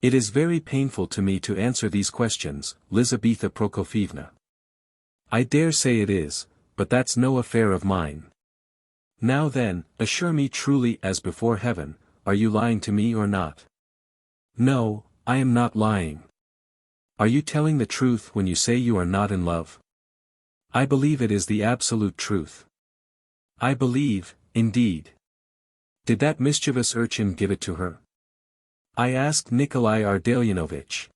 It is very painful to me to answer these questions, Lizaveta Prokofievna. I dare say it is, but that's no affair of mine. Now then, assure me truly as before heaven, are you lying to me or not? No, I am not lying. Are you telling the truth when you say you are not in love? I believe it is the absolute truth. I believe, indeed. Did that mischievous urchin give it to her? I asked Nikolai Ardalionovitch.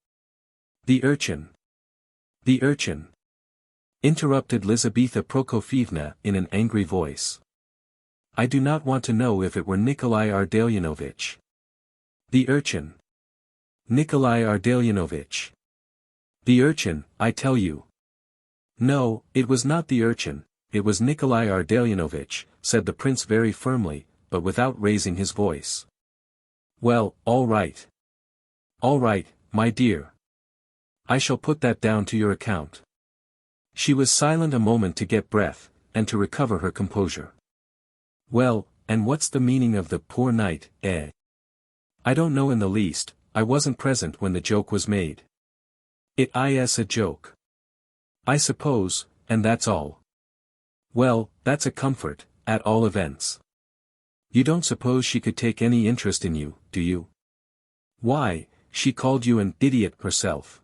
The urchin. The urchin. Interrupted Lizaveta Prokofievna in an angry voice. I do not want to know if it were Nikolai Ardalionovitch. The urchin. Nikolai Ardalionovitch. The urchin, I tell you. No, it was not the urchin, it was Nikolai Ardalionovitch, said the prince very firmly, but without raising his voice. Well, all right. All right, my dear. I shall put that down to your account. She was silent a moment to get breath, and to recover her composure. Well, and what's the meaning of the poor knight, eh? I don't know in the least, I wasn't present when the joke was made. It is a joke. I suppose, and that's all. Well, that's a comfort, at all events. You don't suppose she could take any interest in you, do you? Why, she called you an idiot herself.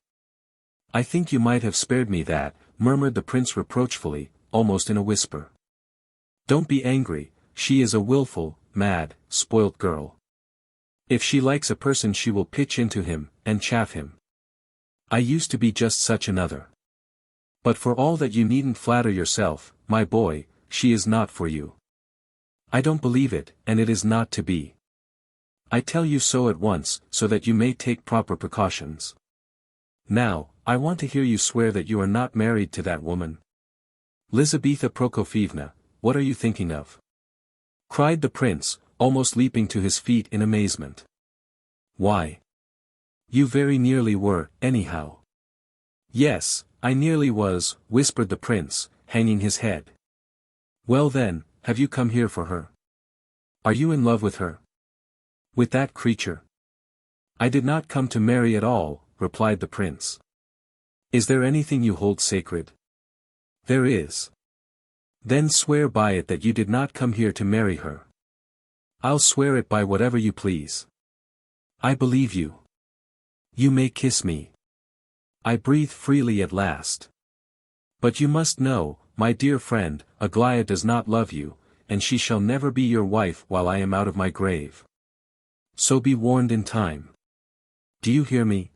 I think you might have spared me that, murmured the prince reproachfully, almost in a whisper. Don't be angry, she is a willful, mad, spoilt girl. If she likes a person she will pitch into him, and chaff him. I used to be just such another. But for all that you needn't flatter yourself, my boy, she is not for you. I don't believe it, and it is not to be. I tell you so at once, so that you may take proper precautions. Now, I want to hear you swear that you are not married to that woman. Lizaveta Prokofievna, what are you thinking of? Cried the prince, almost leaping to his feet in amazement. Why? You very nearly were, anyhow. Yes, I nearly was, whispered the prince, hanging his head. Well then, have you come here for her? Are you in love with her? With that creature? I did not come to marry at all, replied the prince. Is there anything you hold sacred? There is. Then swear by it that you did not come here to marry her. I'll swear it by whatever you please. I believe you. You may kiss me. I breathe freely at last. But you must know, my dear friend, Aglaya does not love you, and she shall never be your wife while I am out of my grave. So be warned in time. Do you hear me?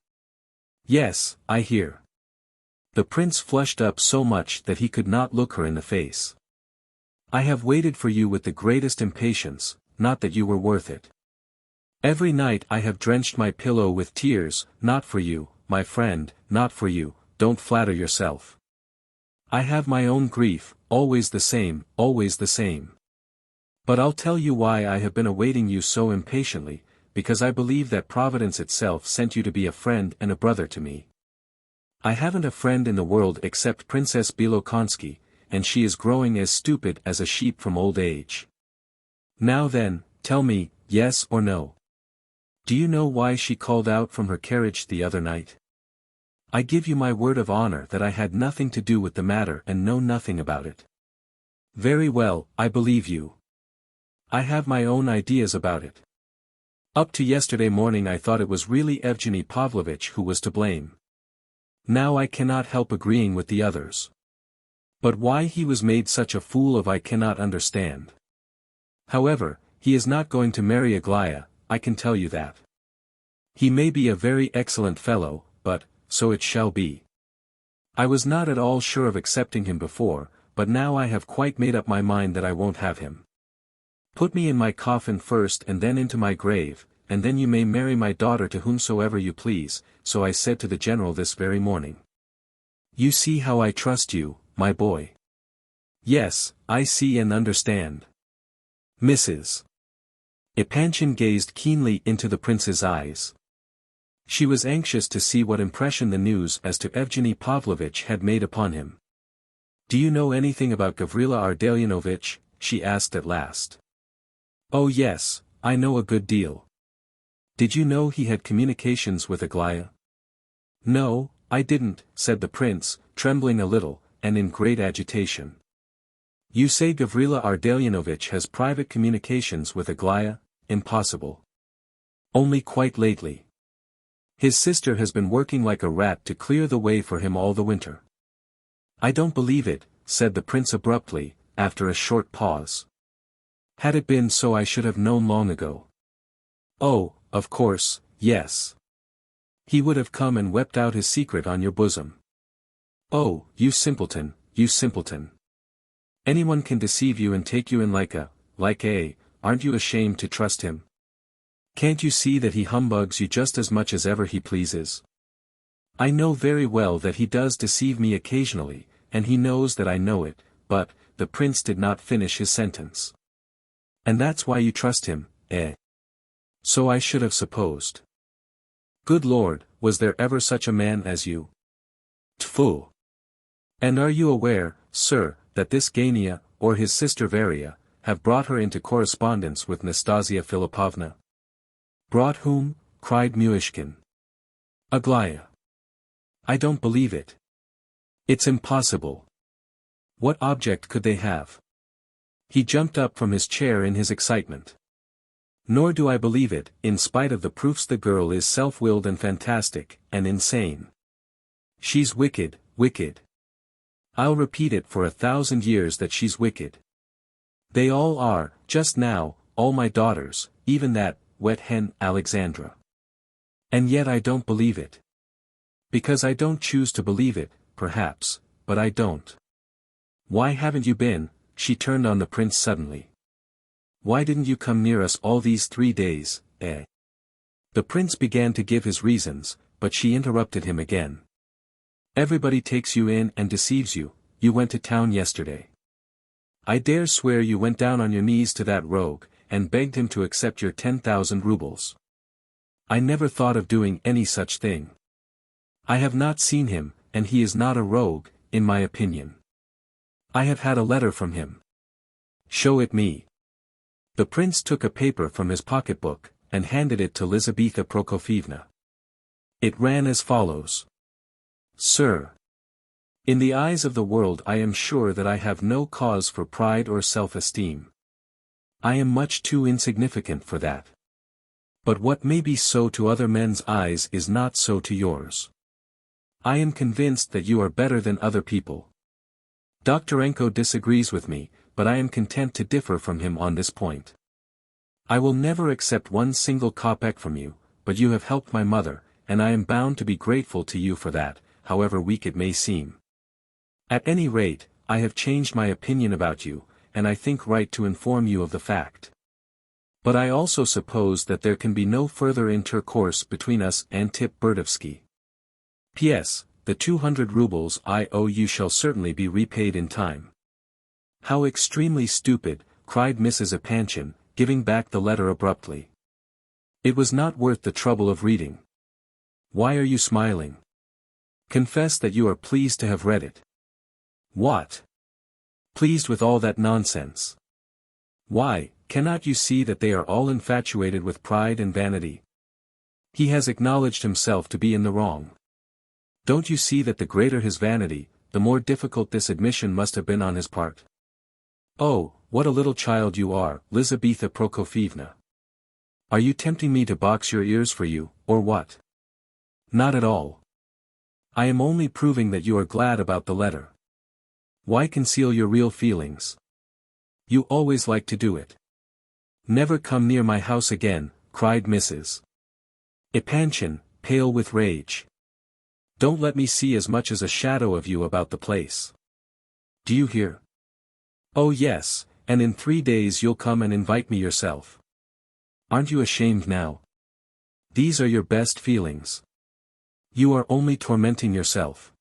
Yes, I hear. The prince flushed up so much that he could not look her in the face. I have waited for you with the greatest impatience, not that you were worth it. Every night I have drenched my pillow with tears, not for you, my friend, not for you, don't flatter yourself. I have my own grief, always the same, always the same. But I'll tell you why I have been awaiting you so impatiently, because I believe that Providence itself sent you to be a friend and a brother to me. I haven't a friend in the world except Princess Bilokonsky, and she is growing as stupid as a sheep from old age. Now then, tell me, yes or no. Do you know why she called out from her carriage the other night? I give you my word of honor that I had nothing to do with the matter and know nothing about it. Very well, I believe you. I have my own ideas about it. Up to yesterday morning I thought it was really Evgeny Pavlovitch who was to blame. Now I cannot help agreeing with the others. But why he was made such a fool of I cannot understand. However, he is not going to marry Aglaya, I can tell you that. He may be a very excellent fellow, but, so it shall be. I was not at all sure of accepting him before, but now I have quite made up my mind that I won't have him. Put me in my coffin first and then into my grave, and then you may marry my daughter to whomsoever you please, so I said to the general this very morning. You see how I trust you, my boy. Yes, I see and understand. Mrs. Epanchin gazed keenly into the prince's eyes. She was anxious to see what impression the news as to Evgeny Pavlovitch had made upon him. Do you know anything about Gavrila Ardalionovitch? She asked at last. Oh yes, I know a good deal. Did you know he had communications with Aglaya? No, I didn't, said the prince, trembling a little, and in great agitation. You say Gavrila Ardalionovitch has private communications with Aglaya? Impossible. Only quite lately. His sister has been working like a rat to clear the way for him all the winter. I don't believe it, said the prince abruptly, after a short pause. Had it been so I should have known long ago. Oh, of course, yes. He would have come and wept out his secret on your bosom. Oh, you simpleton, you simpleton. Anyone can deceive you and take you in like aren't you ashamed to trust him? Can't you see that he humbugs you just as much as ever he pleases? I know very well that he does deceive me occasionally, and he knows that I know it, but, the prince did not finish his sentence. And that's why you trust him, eh? So I should have supposed. Good Lord, was there ever such a man as you? Tfu! And are you aware, sir, that this Gania, or his sister Varia, have brought her into correspondence with Nastassya Filippovna? Brought whom? Cried Myshkin. Aglaya. I don't believe it. It's impossible. What object could they have? He jumped up from his chair in his excitement. Nor do I believe it, in spite of the proofs the girl is self-willed and fantastic, and insane. She's wicked, wicked. I'll repeat it for 1,000 years that she's wicked. They all are, just now, all my daughters, even that, wet hen, Alexandra. And yet I don't believe it. Because I don't choose to believe it, perhaps, but I don't. Why haven't you been? She turned on the prince suddenly. Why didn't you come near us all these 3 days, eh? The prince began to give his reasons, but she interrupted him again. Everybody takes you in and deceives you. You went to town yesterday. I dare swear you went down on your knees to that rogue, and begged him to accept your 10,000 rubles. I never thought of doing any such thing. I have not seen him, and he is not a rogue, in my opinion. I have had a letter from him. Show it me. The prince took a paper from his pocketbook, and handed it to Lizaveta Prokofievna. It ran as follows. Sir. In the eyes of the world I am sure that I have no cause for pride or self-esteem. I am much too insignificant for that. But what may be so to other men's eyes is not so to yours. I am convinced that you are better than other people. Doktorenko disagrees with me, but I am content to differ from him on this point. I will never accept one single kopeck from you, but you have helped my mother, and I am bound to be grateful to you for that, however weak it may seem. At any rate, I have changed my opinion about you, and I think right to inform you of the fact. But I also suppose that there can be no further intercourse between us and Tip Berdovsky. P.S. The 200 rubles I owe you shall certainly be repaid in time. How extremely stupid, cried Mrs. Epanchin, giving back the letter abruptly. It was not worth the trouble of reading. Why are you smiling? Confess that you are pleased to have read it. What? Pleased with all that nonsense? Why, cannot you see that they are all infatuated with pride and vanity? He has acknowledged himself to be in the wrong. Don't you see that the greater his vanity, the more difficult this admission must have been on his part? Oh, what a little child you are, Lizaveta Prokofyevna. Are you tempting me to box your ears for you, or what? Not at all. I am only proving that you are glad about the letter. Why conceal your real feelings? You always like to do it. Never come near my house again, cried Mrs. Epanchin, pale with rage. Don't let me see as much as a shadow of you about the place. Do you hear? Oh yes, and in 3 days you'll come and invite me yourself. Aren't you ashamed now? These are your best feelings. You are only tormenting yourself.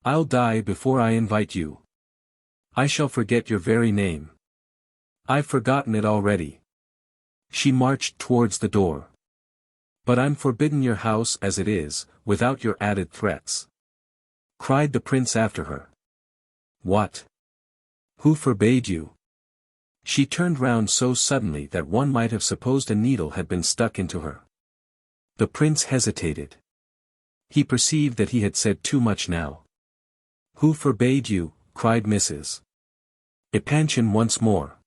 I'll die before I invite you. I shall forget your very name. I've forgotten it already. She marched towards the door. But I'm forbidden your house as it is, without your added threats. Cried the prince after her. What? Who forbade you? She turned round so suddenly that one might have supposed a needle had been stuck into her. The prince hesitated. He perceived that he had said too much now. Who forbade you? Cried Mrs. Epanchin once more.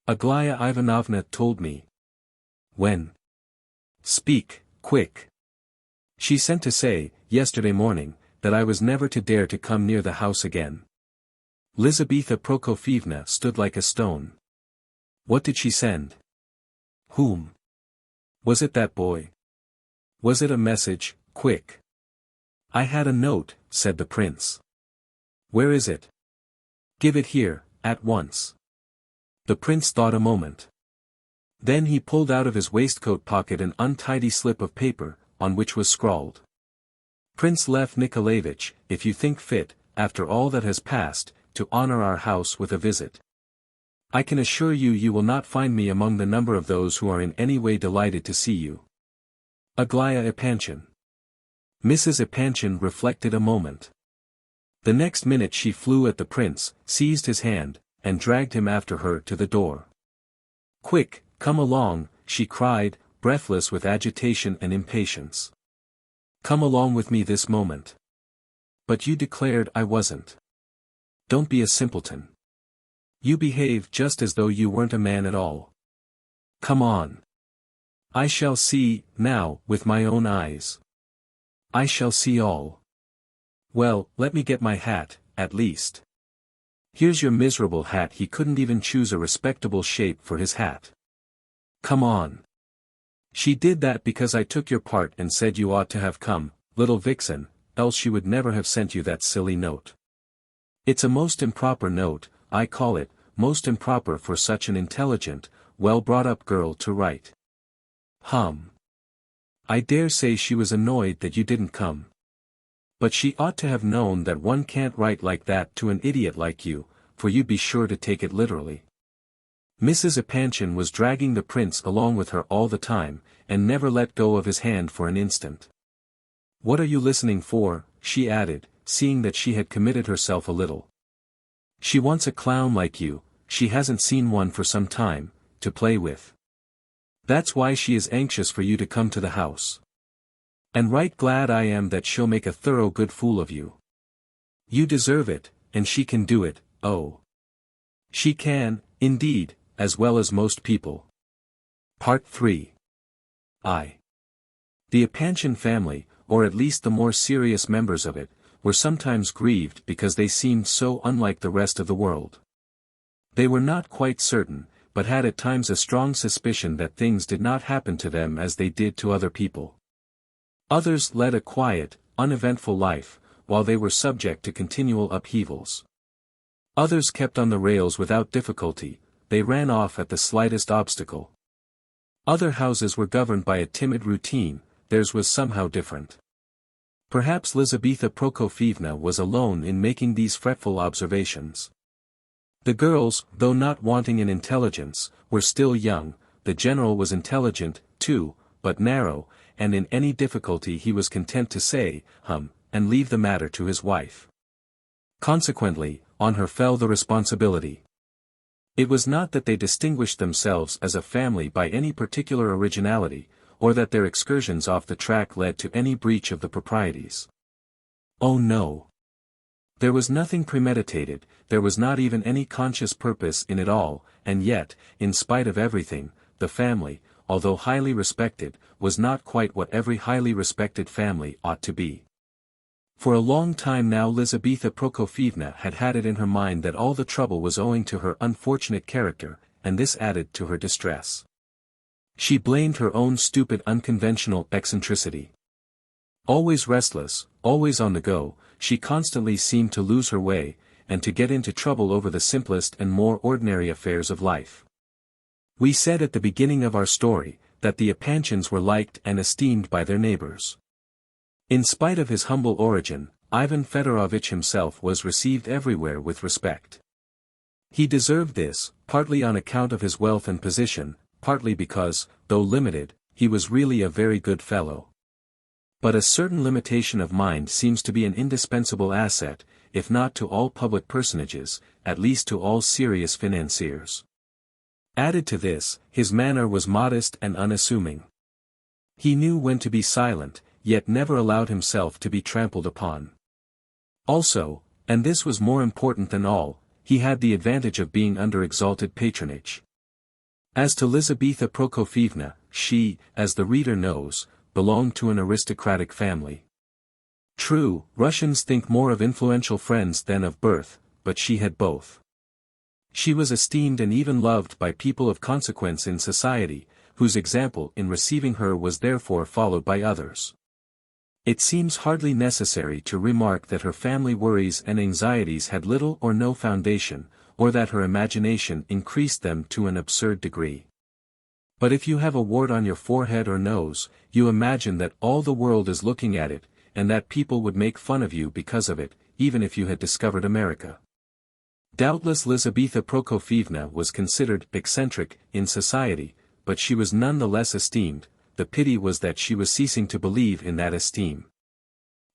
Aglaya Ivanovna told me. When? Speak, quick. She sent to say, yesterday morning, that I was never to dare to come near the house again. Lizaveta Prokofyevna stood like a stone. What did she send? Whom? Was it that boy? Was it a message, quick? I had a note, said the prince. Where is it? Give it here, at once. The prince thought a moment. Then he pulled out of his waistcoat pocket an untidy slip of paper, on which was scrawled. Prince Lev Nikolayevich, if you think fit, after all that has passed, to honor our house with a visit. I can assure you you will not find me among the number of those who are in any way delighted to see you. Aglaya Epanchin. Mrs. Epanchin reflected a moment. The next minute she flew at the prince, seized his hand, and dragged him after her to the door. Quick, come along, she cried, breathless with agitation and impatience. Come along with me this moment. But you declared I wasn't. Don't be a simpleton. You behave just as though you weren't a man at all. Come on. I shall see, now, with my own eyes. I shall see all. Well, let me get my hat, at least. Here's your miserable hat. He couldn't even choose a respectable shape for his hat. Come on. She did that because I took your part and said you ought to have come, little vixen, else she would never have sent you that silly note. It's a most improper note, I call it, most improper for such an intelligent, well-brought-up girl to write. I dare say she was annoyed that you didn't come. But she ought to have known that one can't write like that to an idiot like you, for you'd be sure to take it literally. Mrs. Epanchin was dragging the prince along with her all the time, and never let go of his hand for an instant. What are you listening for? She added, seeing that she had committed herself a little. She wants a clown like you, she hasn't seen one for some time, to play with. That's why she is anxious for you to come to the house. And right glad I am that she'll make a thorough good fool of you. You deserve it, and she can do it, oh. She can, indeed, as well as most people. Part 3. The Epanchin family, or at least the more serious members of it, were sometimes grieved because they seemed so unlike the rest of the world. They were not quite certain, but had at times a strong suspicion that things did not happen to them as they did to other people. Others led a quiet, uneventful life, while they were subject to continual upheavals. Others kept on the rails without difficulty, they ran off at the slightest obstacle. Other houses were governed by a timid routine, theirs was somehow different. Perhaps Lizaveta Prokofievna was alone in making these fretful observations. The girls, though not wanting in intelligence, were still young. The general was intelligent, too, but narrow, and in any difficulty he was content to say, and leave the matter to his wife. Consequently, on her fell the responsibility. It was not that they distinguished themselves as a family by any particular originality, or that their excursions off the track led to any breach of the proprieties. Oh no! There was nothing premeditated, there was not even any conscious purpose in it all, and yet, in spite of everything, the family, although highly respected, was not quite what every highly respected family ought to be. For a long time now Lizaveta Prokofievna had had it in her mind that all the trouble was owing to her unfortunate character, and this added to her distress. She blamed her own stupid unconventional eccentricity. Always restless, always on the go, she constantly seemed to lose her way, and to get into trouble over the simplest and more ordinary affairs of life. We said at the beginning of our story, that the Epanchins were liked and esteemed by their neighbors. In spite of his humble origin, Ivan Fedorovitch himself was received everywhere with respect. He deserved this, partly on account of his wealth and position, partly because, though limited, he was really a very good fellow. But a certain limitation of mind seems to be an indispensable asset, if not to all public personages, at least to all serious financiers. Added to this, his manner was modest and unassuming. He knew when to be silent, yet never allowed himself to be trampled upon. Also, and this was more important than all, he had the advantage of being under exalted patronage. As to Lizaveta Prokofievna, she, as the reader knows, belonged to an aristocratic family. True, Russians think more of influential friends than of birth, but she had both. She was esteemed and even loved by people of consequence in society, whose example in receiving her was therefore followed by others. It seems hardly necessary to remark that her family worries and anxieties had little or no foundation, or that her imagination increased them to an absurd degree. But if you have a wart on your forehead or nose, you imagine that all the world is looking at it, and that people would make fun of you because of it, even if you had discovered America. Doubtless Lizaveta Prokofievna was considered eccentric in society, but she was none the less esteemed. The pity was that she was ceasing to believe in that esteem.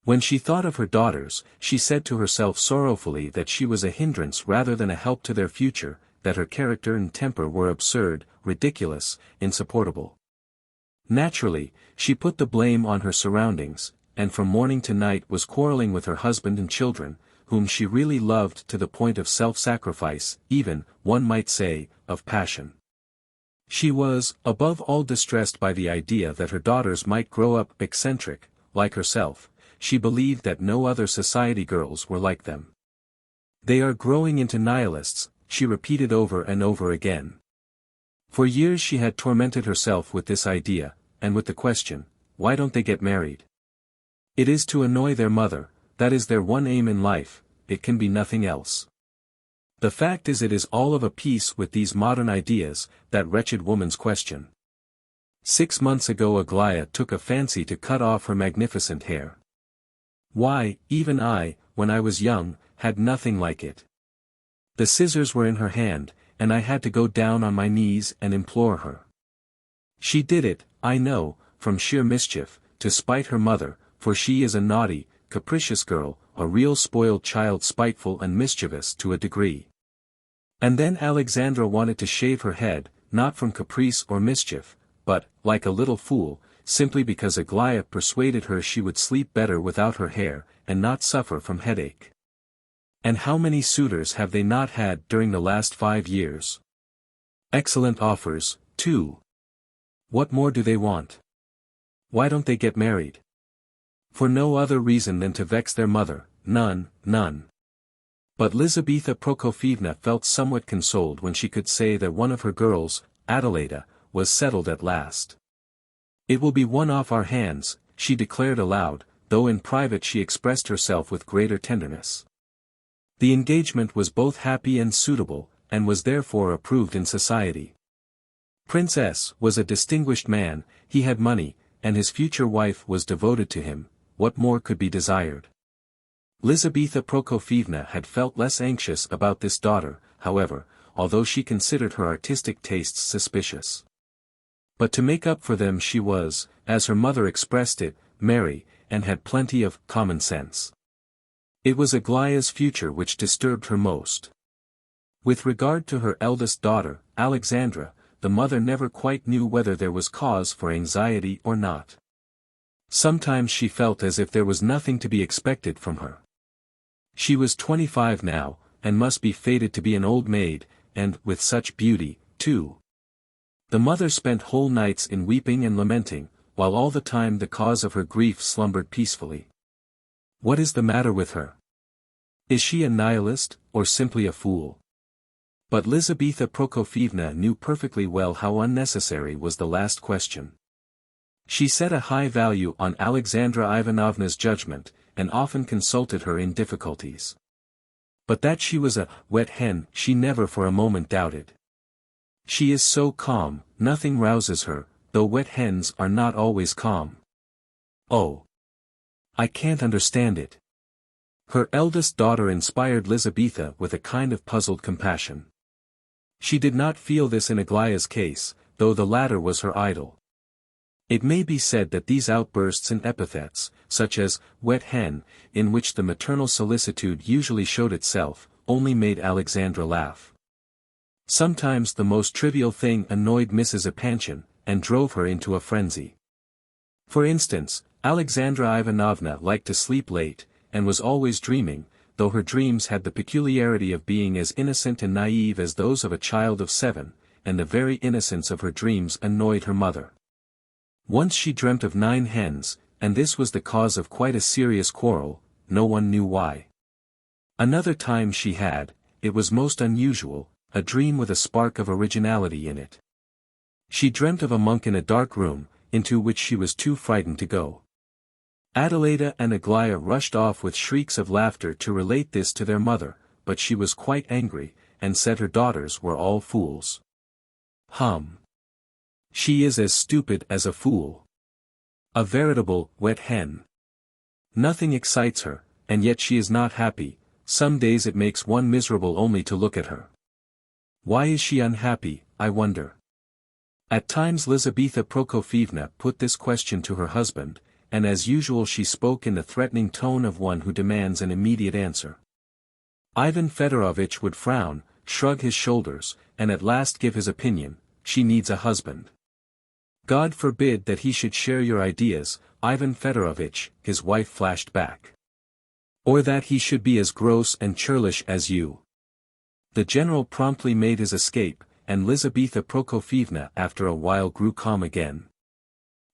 When she thought of her daughters, she said to herself sorrowfully that she was a hindrance rather than a help to their future, that her character and temper were absurd, ridiculous, insupportable. Naturally, she put the blame on her surroundings, and from morning to night was quarreling with her husband and children, whom she really loved to the point of self-sacrifice, even, one might say, of passion. She was, above all, distressed by the idea that her daughters might grow up eccentric, like herself. She believed that no other society girls were like them. They are growing into nihilists, she repeated over and over again. For years she had tormented herself with this idea, and with the question, why don't they get married? It is to annoy their mother, that is their one aim in life, it can be nothing else. The fact is it is all of a piece with these modern ideas, that wretched woman's question. 6 months ago Aglaya took a fancy to cut off her magnificent hair. Why, even I, when I was young, had nothing like it. The scissors were in her hand, and I had to go down on my knees and implore her. She did it, I know, from sheer mischief, to spite her mother, for she is a naughty, capricious girl, a real spoiled child, spiteful and mischievous to a degree. And then Alexandra wanted to shave her head, not from caprice or mischief, but, like a little fool, simply because Aglaya persuaded her she would sleep better without her hair, and not suffer from headache. And how many suitors have they not had during the last 5 years? Excellent offers, too. What more do they want? Why don't they get married? For no other reason than to vex their mother, none. But Lizaveta Prokofyevna felt somewhat consoled when she could say that one of her girls, Adelaida, was settled at last. It will be one off our hands, she declared aloud, though in private she expressed herself with greater tenderness. The engagement was both happy and suitable, and was therefore approved in society. Prince S. was a distinguished man, he had money, and his future wife was devoted to him. What more could be desired? Lizaveta Prokofyevna had felt less anxious about this daughter, however, although she considered her artistic tastes suspicious. But to make up for them she was, as her mother expressed it, merry, and had plenty of common sense. It was Aglaya's future which disturbed her most. With regard to her eldest daughter, Alexandra, the mother never quite knew whether there was cause for anxiety or not. Sometimes she felt as if there was nothing to be expected from her. She was 25 now, and must be fated to be an old maid, and with such beauty, too. The mother spent whole nights in weeping and lamenting, while all the time the cause of her grief slumbered peacefully. What is the matter with her? Is she a nihilist, or simply a fool? But Lizaveta Prokofyevna knew perfectly well how unnecessary was the last question. She set a high value on Alexandra Ivanovna's judgment, and often consulted her in difficulties. But that she was a wet hen she never for a moment doubted. She is so calm, nothing rouses her, though wet hens are not always calm. Oh! I can't understand it. Her eldest daughter inspired Lizaveta with a kind of puzzled compassion. She did not feel this in Aglaya's case, though the latter was her idol. It may be said that these outbursts and epithets, such as wet hen, in which the maternal solicitude usually showed itself, only made Alexandra laugh. Sometimes the most trivial thing annoyed Mrs. Epanchin, and drove her into a frenzy. For instance, Alexandra Ivanovna liked to sleep late, and was always dreaming, though her dreams had the peculiarity of being as innocent and naive as those of a child of 7, and the very innocence of her dreams annoyed her mother. Once she dreamt of 9 hens, and this was the cause of quite a serious quarrel, no one knew why. Another time she had, it was most unusual, a dream with a spark of originality in it. She dreamt of a monk in a dark room, into which she was too frightened to go. Adelaida and Aglaya rushed off with shrieks of laughter to relate this to their mother, but she was quite angry, and said her daughters were all fools. She is as stupid as a fool. A veritable wet hen. Nothing excites her, and yet she is not happy. Some days it makes one miserable only to look at her. Why is she unhappy, I wonder? At times Lizaveta Prokofyevna put this question to her husband, and as usual she spoke in the threatening tone of one who demands an immediate answer. Ivan Fedorovitch would frown, shrug his shoulders, and at last give his opinion: she needs a husband. God forbid that he should share your ideas, Ivan Fedorovitch, his wife flashed back. Or that he should be as gross and churlish as you. The general promptly made his escape, and Lizaveta Prokofyevna after a while grew calm again.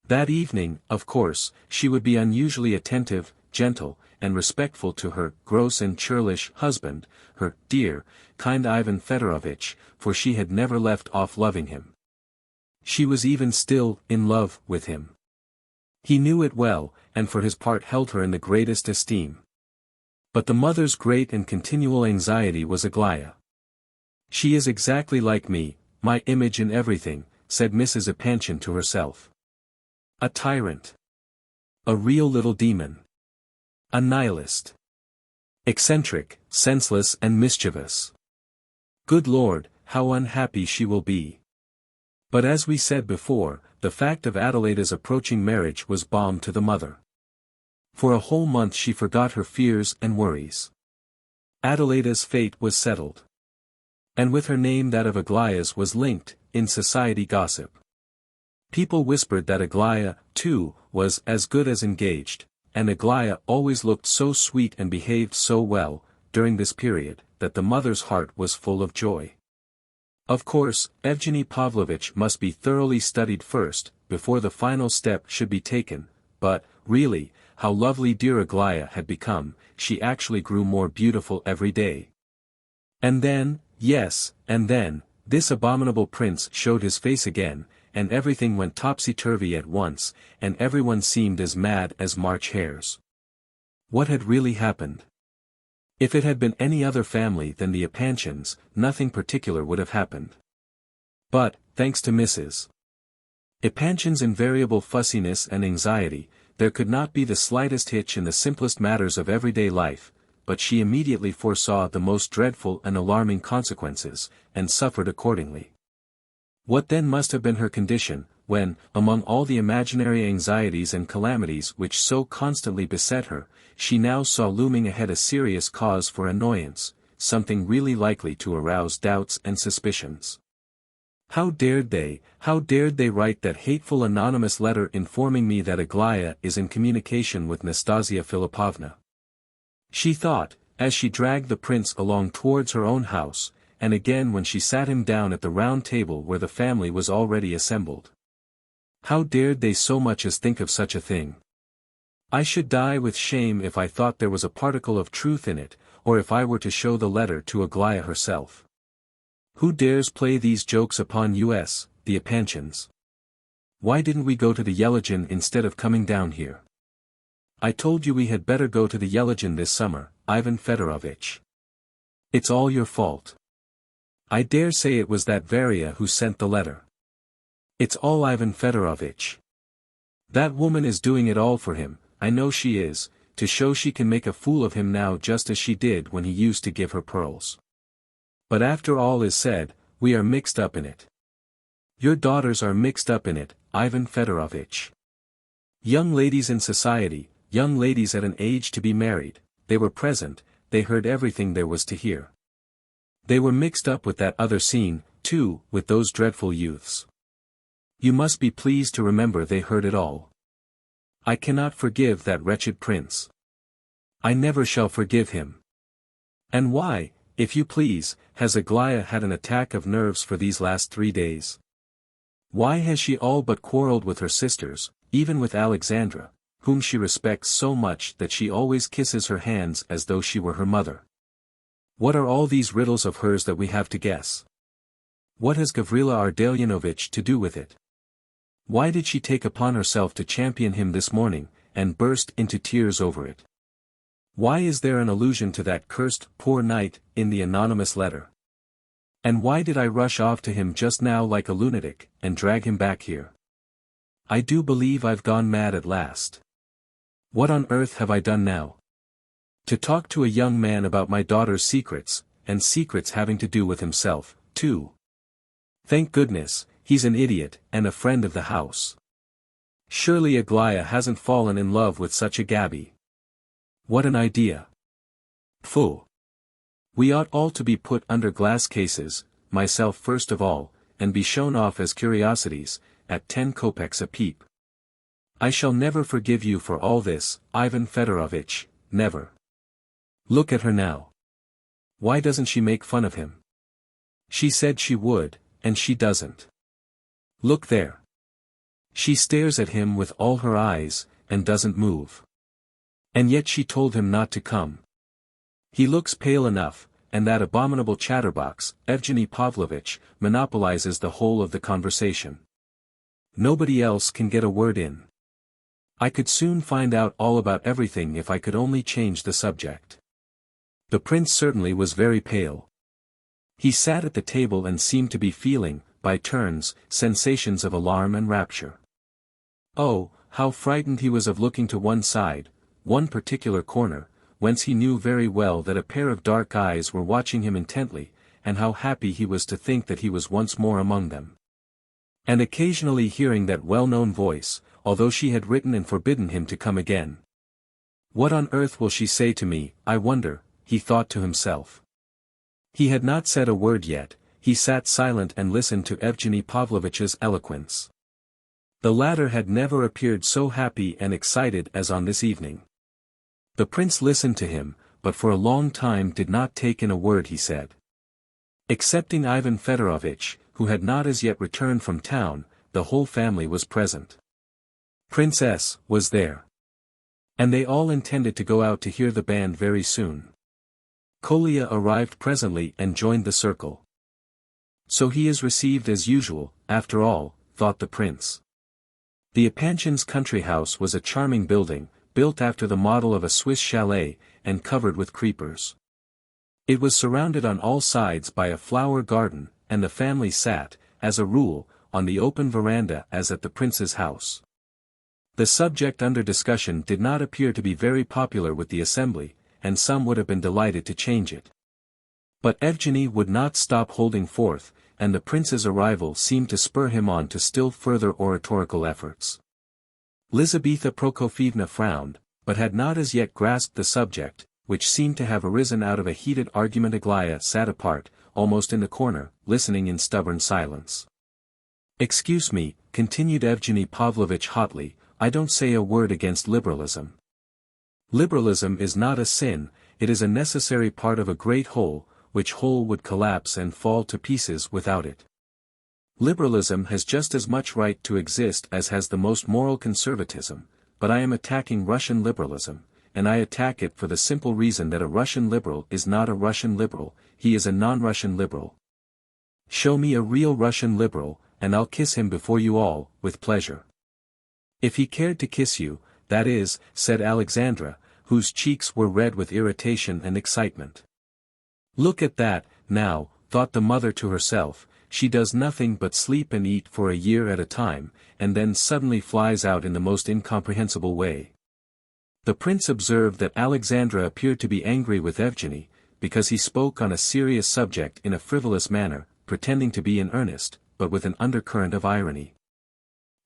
That evening, of course, she would be unusually attentive, gentle, and respectful to her gross and churlish husband, her dear, kind Ivan Fedorovitch, for she had never left off loving him. She was even still in love with him. He knew it well, and for his part held her in the greatest esteem. But the mother's great and continual anxiety was Aglaya. She is exactly like me, my image in everything, said Mrs. Epanchin to herself. A tyrant. A real little demon. A nihilist. Eccentric, senseless and mischievous. Good Lord, how unhappy she will be. But as we said before, the fact of Adelaida's approaching marriage was balm to the mother. For a whole month she forgot her fears and worries. Adelaida's fate was settled. And with her name that of Aglaya's was linked, in society gossip. People whispered that Aglaya, too, was as good as engaged, and Aglaya always looked so sweet and behaved so well, during this period, that the mother's heart was full of joy. Of course, Evgeny Pavlovitch must be thoroughly studied first, before the final step should be taken, but, really, how lovely dear Aglaya had become, she actually grew more beautiful every day. And then, yes, and then, this abominable prince showed his face again, and everything went topsy-turvy at once, and everyone seemed as mad as March hares. What had really happened? If it had been any other family than the Epanchins, nothing particular would have happened. But, thanks to Mrs. Epanchin's invariable fussiness and anxiety, there could not be the slightest hitch in the simplest matters of everyday life, but she immediately foresaw the most dreadful and alarming consequences, and suffered accordingly. What then must have been her condition, when, among all the imaginary anxieties and calamities which so constantly beset her, she now saw looming ahead a serious cause for annoyance, something really likely to arouse doubts and suspicions. How dared they write that hateful anonymous letter informing me that Aglaya is in communication with Nastassya Filippovna? She thought, as she dragged the prince along towards her own house, and again when she sat him down at the round table where the family was already assembled. How dared they so much as think of such a thing? I should die with shame if I thought there was a particle of truth in it, or if I were to show the letter to Aglaya herself. Who dares play these jokes upon us, the Epanchins? Why didn't we go to the Yelagin instead of coming down here? I told you we had better go to the Yelagin this summer, Ivan Fedorovitch. It's all your fault. I dare say it was that Varia who sent the letter. It's all Ivan Fedorovitch. That woman is doing it all for him, I know she is, to show she can make a fool of him now just as she did when he used to give her pearls. But after all is said, we are mixed up in it. Your daughters are mixed up in it, Ivan Fedorovitch. Young ladies in society, young ladies at an age to be married, they were present, they heard everything there was to hear. They were mixed up with that other scene, too, with those dreadful youths. You must be pleased to remember they heard it all. I cannot forgive that wretched prince. I never shall forgive him. And why, if you please, has Aglaya had an attack of nerves for these last 3 days? Why has she all but quarreled with her sisters, even with Alexandra, whom she respects so much that she always kisses her hands as though she were her mother? What are all these riddles of hers that we have to guess? What has Gavrila Ardalionovitch to do with it? Why did she take upon herself to champion him this morning, and burst into tears over it? Why is there an allusion to that cursed poor knight in the anonymous letter? And why did I rush off to him just now like a lunatic, and drag him back here? I do believe I've gone mad at last. What on earth have I done now? To talk to a young man about my daughter's secrets, and secrets having to do with himself, too. Thank goodness, he's an idiot, and a friend of the house. Surely Aglaya hasn't fallen in love with such a gaby. What an idea. Pfoo. We ought all to be put under glass cases, myself first of all, and be shown off as curiosities, at 10 kopecks a peep. I shall never forgive you for all this, Ivan Fedorovitch, never. Look at her now. Why doesn't she make fun of him? She said she would, and she doesn't. Look there. She stares at him with all her eyes, and doesn't move. And yet she told him not to come. He looks pale enough, and that abominable chatterbox, Evgeny Pavlovitch, monopolizes the whole of the conversation. Nobody else can get a word in. I could soon find out all about everything if I could only change the subject. The prince certainly was very pale. He sat at the table and seemed to be feeling, by turns, sensations of alarm and rapture. Oh, how frightened he was of looking to one side, one particular corner, whence he knew very well that a pair of dark eyes were watching him intently, and how happy he was to think that he was once more among them. And occasionally hearing that well-known voice, although she had written and forbidden him to come again. What on earth will she say to me, I wonder, he thought to himself. He had not said a word yet, he sat silent and listened to Evgeny Pavlovitch's eloquence. The latter had never appeared so happy and excited as on this evening. The prince listened to him, but for a long time did not take in a word he said. Excepting Ivan Fedorovitch, who had not as yet returned from town, the whole family was present. Princess was there. And they all intended to go out to hear the band very soon. Kolya arrived presently and joined the circle. So he is received as usual, after all, thought the prince. The Epanchin's country house was a charming building, built after the model of a Swiss chalet, and covered with creepers. It was surrounded on all sides by a flower garden, and the family sat, as a rule, on the open veranda as at the prince's house. The subject under discussion did not appear to be very popular with the assembly, and some would have been delighted to change it. But Evgeny would not stop holding forth, and the prince's arrival seemed to spur him on to still further oratorical efforts. Lizaveta Prokofievna frowned, but had not as yet grasped the subject, which seemed to have arisen out of a heated argument. Aglaya sat apart, almost in the corner, listening in stubborn silence. "Excuse me," continued Evgeny Pavlovitch hotly, "I don't say a word against liberalism. Liberalism is not a sin, it is a necessary part of a great whole, which whole would collapse and fall to pieces without it. Liberalism has just as much right to exist as has the most moral conservatism, but I am attacking Russian liberalism, and I attack it for the simple reason that a Russian liberal is not a Russian liberal, he is a non-Russian liberal. Show me a real Russian liberal, and I'll kiss him before you all, with pleasure." "If he cared to kiss you, that is," said Alexandra, whose cheeks were red with irritation and excitement. "Look at that, now," thought the mother to herself, "she does nothing but sleep and eat for a year at a time, and then suddenly flies out in the most incomprehensible way." The prince observed that Alexandra appeared to be angry with Evgeny, because he spoke on a serious subject in a frivolous manner, pretending to be in earnest, but with an undercurrent of irony.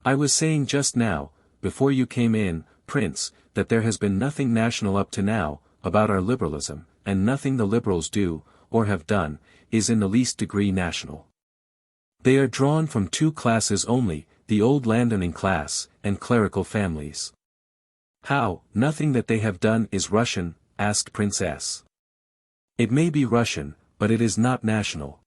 "I was saying just now, before you came in, Prince, that there has been nothing national up to now, about our liberalism, and nothing the liberals do, or have done, is in the least degree national. They are drawn from two classes only, the old landowning class, and clerical families." "How, nothing that they have done is Russian?" asked Princess. "It may be Russian, but it is not national.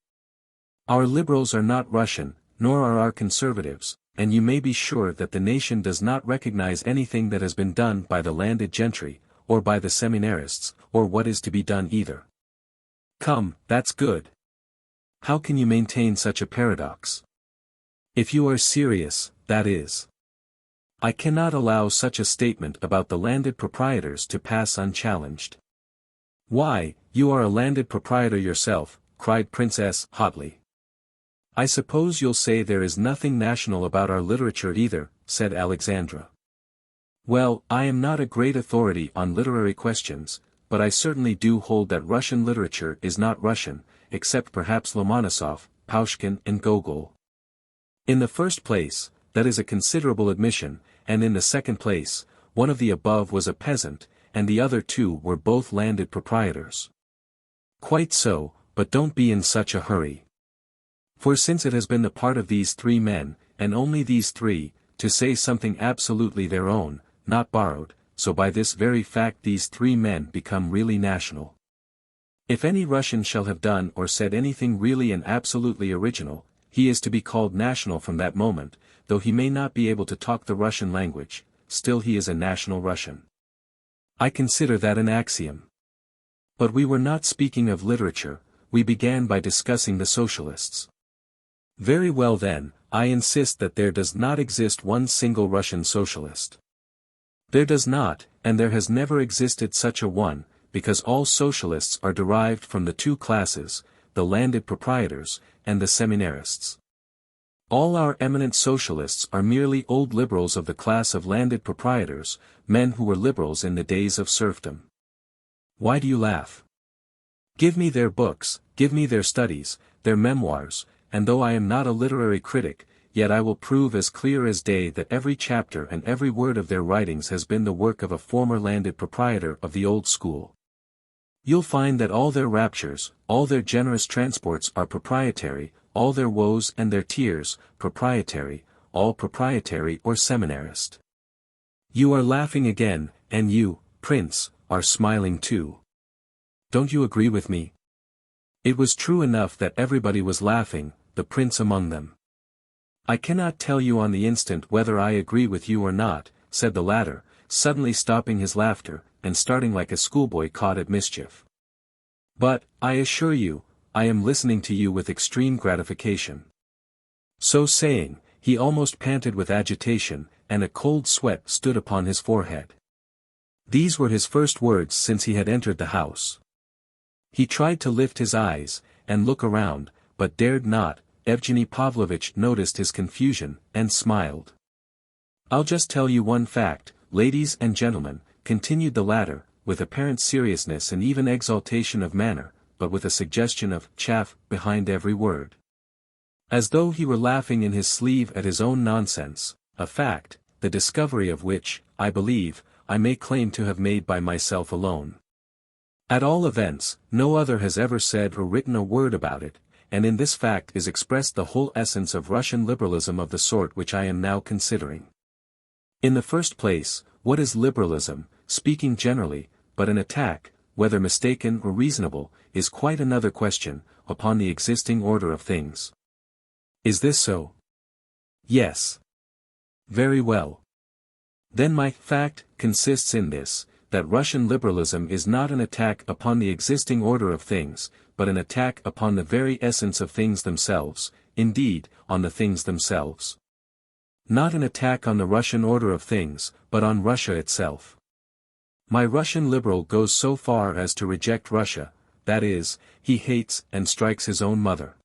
Our liberals are not Russian, nor are our conservatives, and you may be sure that the nation does not recognize anything that has been done by the landed gentry, or by the seminarists, or what is to be done either." "Come, that's good. How can you maintain such a paradox? If you are serious, that is. I cannot allow such a statement about the landed proprietors to pass unchallenged." "Why, you are a landed proprietor yourself," cried Princess hotly. "I suppose you'll say there is nothing national about our literature either," said Alexandra. "Well, I am not a great authority on literary questions, but I certainly do hold that Russian literature is not Russian, except perhaps Lomonosov, Pushkin and Gogol. In the first place, that is a considerable admission, and in the second place, one of the above was a peasant, and the other two were both landed proprietors." "Quite so, but don't be in such a hurry. For since it has been the part of these three men, and only these three, to say something absolutely their own, not borrowed, so by this very fact these three men become really national. If any Russian shall have done or said anything really and absolutely original, he is to be called national from that moment, though he may not be able to talk the Russian language, still he is a national Russian. I consider that an axiom. But we were not speaking of literature, we began by discussing the socialists. Very well then, I insist that there does not exist one single Russian socialist. There does not, and there has never existed such a one, because all socialists are derived from the two classes, the landed proprietors, and the seminarists. All our eminent socialists are merely old liberals of the class of landed proprietors, men who were liberals in the days of serfdom. Why do you laugh? Give me their books, give me their studies, their memoirs, and though I am not a literary critic, yet I will prove as clear as day that every chapter and every word of their writings has been the work of a former landed proprietor of the old school. You'll find that all their raptures, all their generous transports are proprietary, all their woes and their tears, proprietary, all proprietary or seminarist. You are laughing again, and you, Prince, are smiling too. Don't you agree with me? It was true enough that everybody was laughing, the prince among them. I cannot tell you on the instant whether I agree with you or not, said the latter, suddenly stopping his laughter, and starting like a schoolboy caught at mischief. But, I assure you, I am listening to you with extreme gratification. So saying, he almost panted with agitation, and a cold sweat stood upon his forehead. These were his first words since he had entered the house. He tried to lift his eyes, and look around, but dared not. Evgeny Pavlovitch noticed his confusion, and smiled. "I'll just tell you one fact, ladies and gentlemen," continued the latter, with apparent seriousness and even exaltation of manner, but with a suggestion of chaff behind every word. As though he were laughing in his sleeve at his own nonsense, a fact, the discovery of which, I believe, I may claim to have made by myself alone. At all events, no other has ever said or written a word about it, and in this fact is expressed the whole essence of Russian liberalism of the sort which I am now considering. In the first place, what is liberalism, speaking generally, but an attack, whether mistaken or reasonable, is quite another question, upon the existing order of things. Is this so? Yes. Very well. Then my fact consists in this, that Russian liberalism is not an attack upon the existing order of things, but an attack upon the very essence of things themselves, indeed, on the things themselves. Not an attack on the Russian order of things, but on Russia itself. My Russian liberal goes so far as to reject Russia, that is, he hates and strikes his own mother.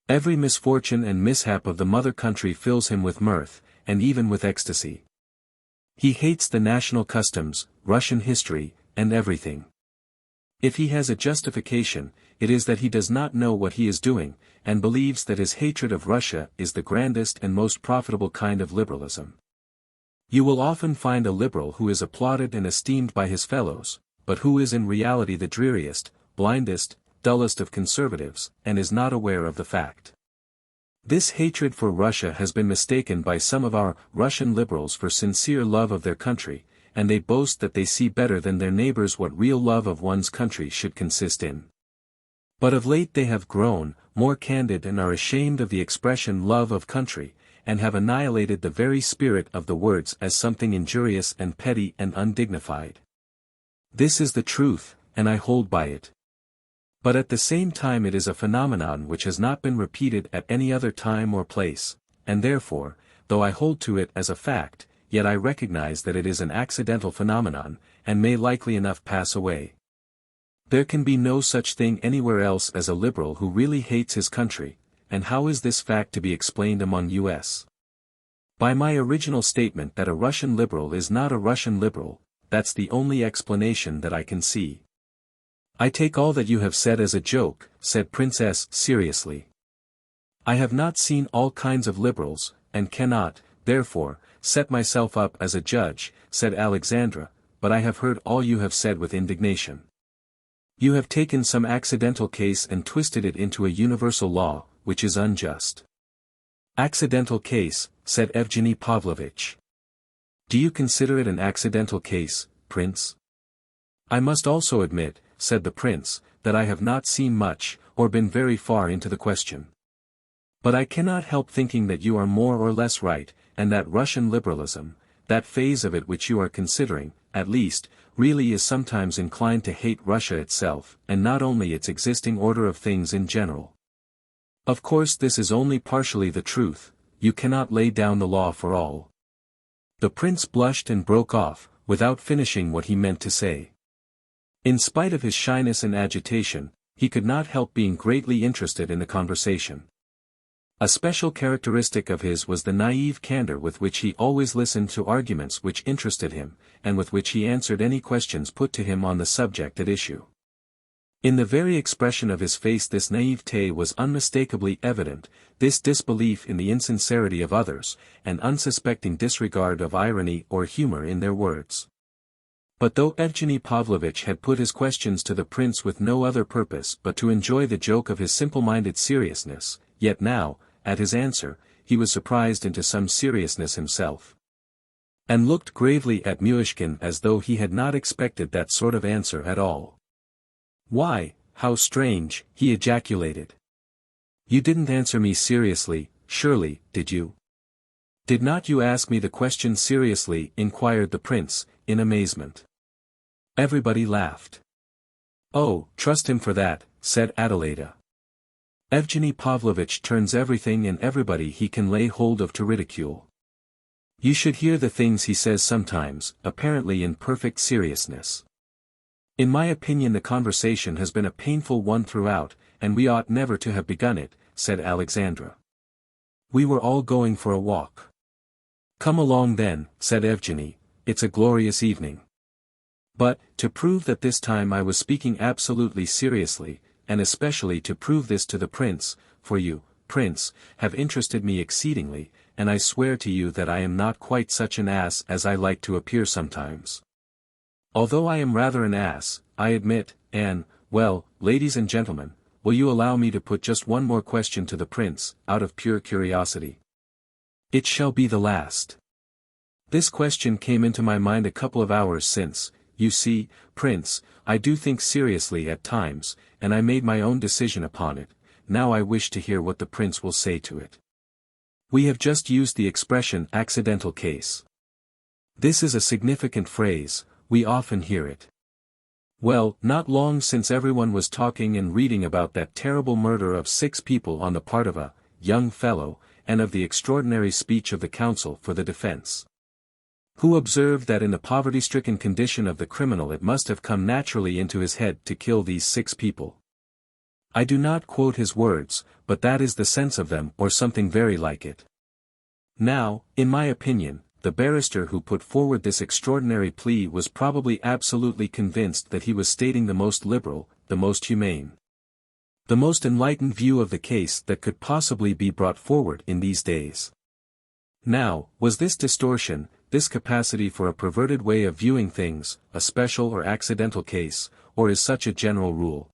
Every misfortune and mishap of the mother country fills him with mirth, and even with ecstasy. He hates the national customs, Russian history, and everything. If he has a justification, it is that he does not know what he is doing, and believes that his hatred of Russia is the grandest and most profitable kind of liberalism. You will often find a liberal who is applauded and esteemed by his fellows, but who is in reality the dreariest, blindest, dullest of conservatives, and is not aware of the fact. This hatred for Russia has been mistaken by some of our Russian liberals for sincere love of their country, and they boast that they see better than their neighbors what real love of one's country should consist in. But of late they have grown more candid and are ashamed of the expression love of country, and have annihilated the very spirit of the words as something injurious and petty and undignified. This is the truth, and I hold by it. But at the same time it is a phenomenon which has not been repeated at any other time or place, and therefore, though I hold to it as a fact, yet I recognize that it is an accidental phenomenon, and may likely enough pass away. There can be no such thing anywhere else as a liberal who really hates his country, and how is this fact to be explained among us? By my original statement that a Russian liberal is not a Russian liberal, that's the only explanation that I can see. I take all that you have said as a joke, said Princess seriously. I have not seen all kinds of liberals, and cannot, therefore, set myself up as a judge, said Alexandra, but I have heard all you have said with indignation. You have taken some accidental case and twisted it into a universal law, which is unjust. Accidental case, said Evgeny Pavlovitch. Do you consider it an accidental case, Prince? I must also admit, said the prince, that I have not seen much, or been very far into the question. But I cannot help thinking that you are more or less right, and that Russian liberalism, that phase of it which you are considering, at least, really is sometimes inclined to hate Russia itself, and not only its existing order of things in general. Of course this is only partially the truth, you cannot lay down the law for all. The prince blushed and broke off, without finishing what he meant to say. In spite of his shyness and agitation, he could not help being greatly interested in the conversation. A special characteristic of his was the naive candor with which he always listened to arguments which interested him, and with which he answered any questions put to him on the subject at issue. In the very expression of his face this naivete was unmistakably evident, this disbelief in the insincerity of others, and unsuspecting disregard of irony or humor in their words. But though Evgeny Pavlovitch had put his questions to the prince with no other purpose but to enjoy the joke of his simple-minded seriousness, yet now, at his answer, he was surprised into some seriousness himself. And looked gravely at Myshkin as though he had not expected that sort of answer at all. "Why, how strange," he ejaculated. "You didn't answer me seriously, surely, did you? Did not you ask me the question seriously? Inquired the prince, in amazement. Everybody laughed. Oh, trust him for that, said Adelaida. Evgeny Pavlovitch turns everything and everybody he can lay hold of to ridicule. You should hear the things he says sometimes, apparently in perfect seriousness. In my opinion the conversation has been a painful one throughout, and we ought never to have begun it, said Alexandra. We were all going for a walk. Come along then, said Evgeny, it's a glorious evening. But, to prove that this time I was speaking absolutely seriously, and especially to prove this to the prince, for you, prince, have interested me exceedingly, and I swear to you that I am not quite such an ass as I like to appear sometimes. Although I am rather an ass, I admit, and, well, ladies and gentlemen, will you allow me to put just one more question to the prince, out of pure curiosity? It shall be the last. This question came into my mind a couple of hours since. You see, prince, I do think seriously at times, and I made my own decision upon it. Now I wish to hear what the prince will say to it. We have just used the expression accidental case. This is a significant phrase, we often hear it. Well, not long since everyone was talking and reading about that terrible murder of 6 people on the part of a young fellow, and of the extraordinary speech of the counsel for the defense, who observed that in the poverty-stricken condition of the criminal it must have come naturally into his head to kill these 6 people. I do not quote his words, but that is the sense of them or something very like it. Now, in my opinion, the barrister who put forward this extraordinary plea was probably absolutely convinced that he was stating the most liberal, the most humane, the most enlightened view of the case that could possibly be brought forward in these days. Now, was this distortion, this capacity for a perverted way of viewing things, a special or accidental case, or is such a general rule?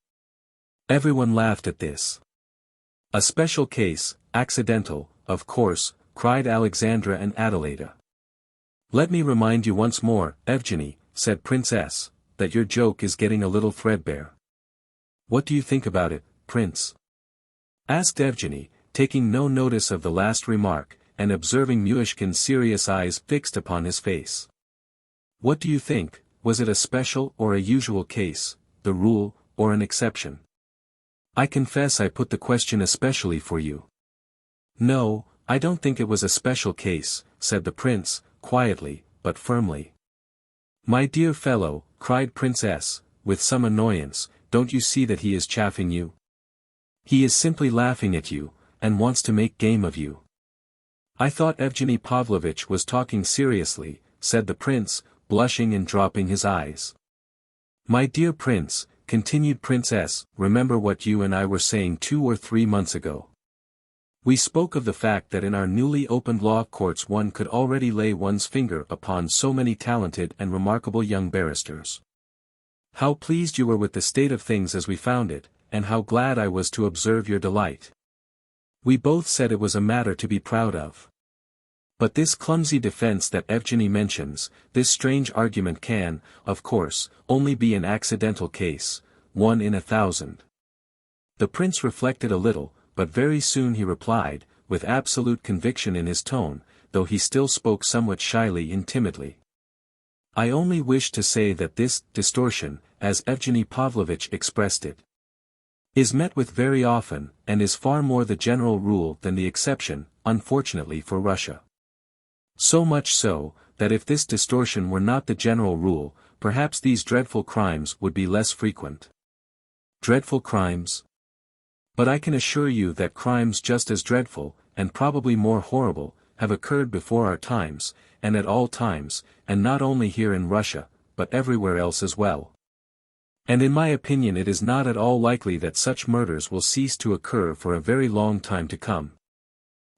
Everyone laughed at this. A special case, accidental, of course, cried Alexandra and Adelaida. Let me remind you once more, Evgeny, said Princess, that your joke is getting a little threadbare. What do you think about it, Prince? Asked Evgeny, taking no notice of the last remark, and observing Myshkin's serious eyes fixed upon his face. What do you think, was it a special or a usual case, the rule, or an exception? I confess I put the question especially for you. No, I don't think it was a special case, said the prince, quietly, but firmly. My dear fellow, cried Princess, with some annoyance, don't you see that he is chaffing you? He is simply laughing at you, and wants to make game of you. I thought Evgeny Pavlovitch was talking seriously, said the prince, blushing and dropping his eyes. My dear prince, continued Princess, remember what you and I were saying 2 or 3 months ago. We spoke of the fact that in our newly opened law courts one could already lay one's finger upon so many talented and remarkable young barristers. How pleased you were with the state of things as we found it, and how glad I was to observe your delight. We both said it was a matter to be proud of. But this clumsy defense that Evgeny mentions, this strange argument can, of course, only be an accidental case, 1 in 1,000. The prince reflected a little, but very soon he replied, with absolute conviction in his tone, though he still spoke somewhat shyly and timidly. I only wish to say that this distortion, as Evgeny Pavlovitch expressed it, is met with very often, and is far more the general rule than the exception, unfortunately for Russia. So much so, that if this distortion were not the general rule, perhaps these dreadful crimes would be less frequent. Dreadful crimes? But I can assure you that crimes just as dreadful, and probably more horrible, have occurred before our times, and at all times, and not only here in Russia, but everywhere else as well. And in my opinion it is not at all likely that such murders will cease to occur for a very long time to come.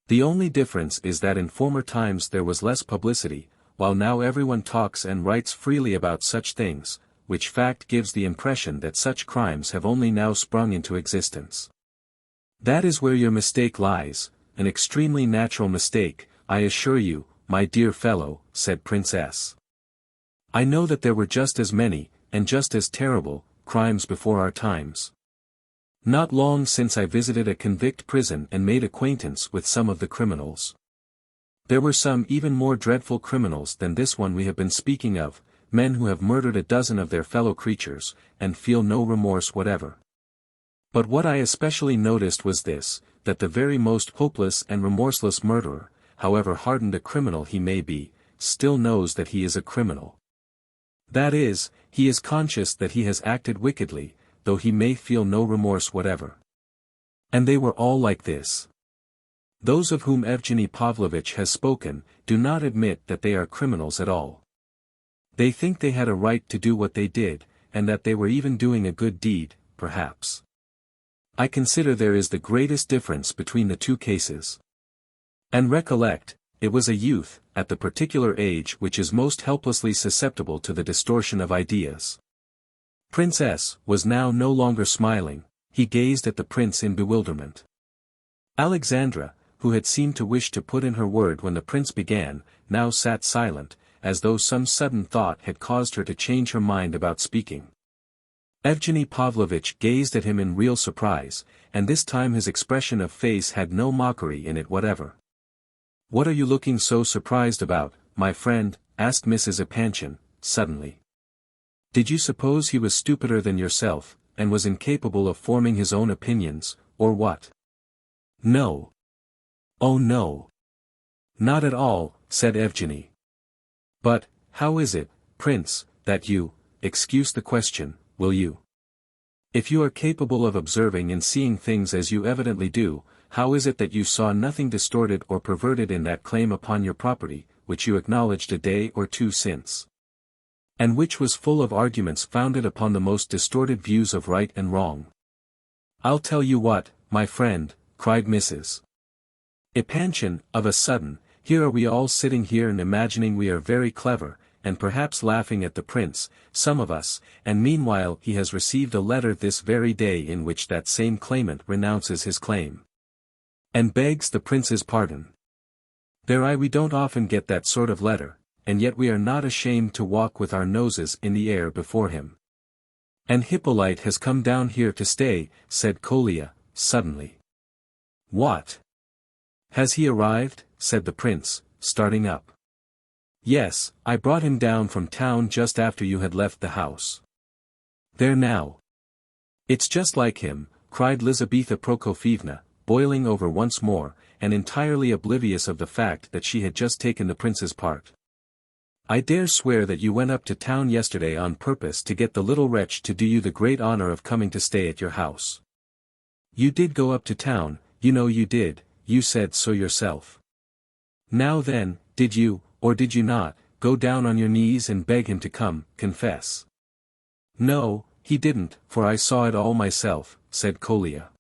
The only difference is that in former times there was less publicity, while now everyone talks and writes freely about such things, which fact gives the impression that such crimes have only now sprung into existence. That is where your mistake lies, an extremely natural mistake, I assure you, my dear fellow, said Princess. I know that there were just as many, and just as terrible, crimes before our times. Not long since I visited a convict prison and made acquaintance with some of the criminals. There were some even more dreadful criminals than this one we have been speaking of, men who have murdered a dozen of their fellow creatures, and feel no remorse whatever. But what I especially noticed was this, that the very most hopeless and remorseless murderer, however hardened a criminal he may be, still knows that he is a criminal. That is, he is conscious that he has acted wickedly, though he may feel no remorse whatever. And they were all like this. Those of whom Evgeny Pavlovitch has spoken, do not admit that they are criminals at all. They think they had a right to do what they did, and that they were even doing a good deed, perhaps. I consider there is the greatest difference between the two cases. And recollect, it was a youth, at the particular age which is most helplessly susceptible to the distortion of ideas. Prince S. was now no longer smiling, he gazed at the prince in bewilderment. Alexandra, who had seemed to wish to put in her word when the prince began, now sat silent, as though some sudden thought had caused her to change her mind about speaking. Evgeny Pavlovitch gazed at him in real surprise, and this time his expression of face had no mockery in it whatever. "What are you looking so surprised about, my friend?" asked Mrs. Epanchin, suddenly. "Did you suppose he was stupider than yourself, and was incapable of forming his own opinions, or what?" "No. Oh no. Not at all," said Evgeny. "But, how is it, Prince, that you, excuse the question, will you? If you are capable of observing and seeing things as you evidently do, how is it that you saw nothing distorted or perverted in that claim upon your property, which you acknowledged a day or two since? And which was full of arguments founded upon the most distorted views of right and wrong?" "I'll tell you what, my friend," cried Mrs. Epanchin, of a sudden, "here are we all sitting here and imagining we are very clever, and perhaps laughing at the prince, some of us, and meanwhile he has received a letter this very day in which that same claimant renounces his claim. And begs the prince's pardon. We don't often get that sort of letter, and yet we are not ashamed to walk with our noses in the air before him. And Hippolyte has come down here to stay," said Kolya, suddenly. "What? Has he arrived?" said the prince, starting up. "Yes, I brought him down from town just after you had left the house." "There now. It's just like him," cried Lizaveta Prokofievna, boiling over once more, and entirely oblivious of the fact that she had just taken the prince's part. "I dare swear that you went up to town yesterday on purpose to get the little wretch to do you the great honor of coming to stay at your house. You did go up to town, you know you did, you said so yourself. Now then, did you, or did you not, go down on your knees and beg him to come, confess?" "No, he didn't, for I saw it all myself," said Kolya.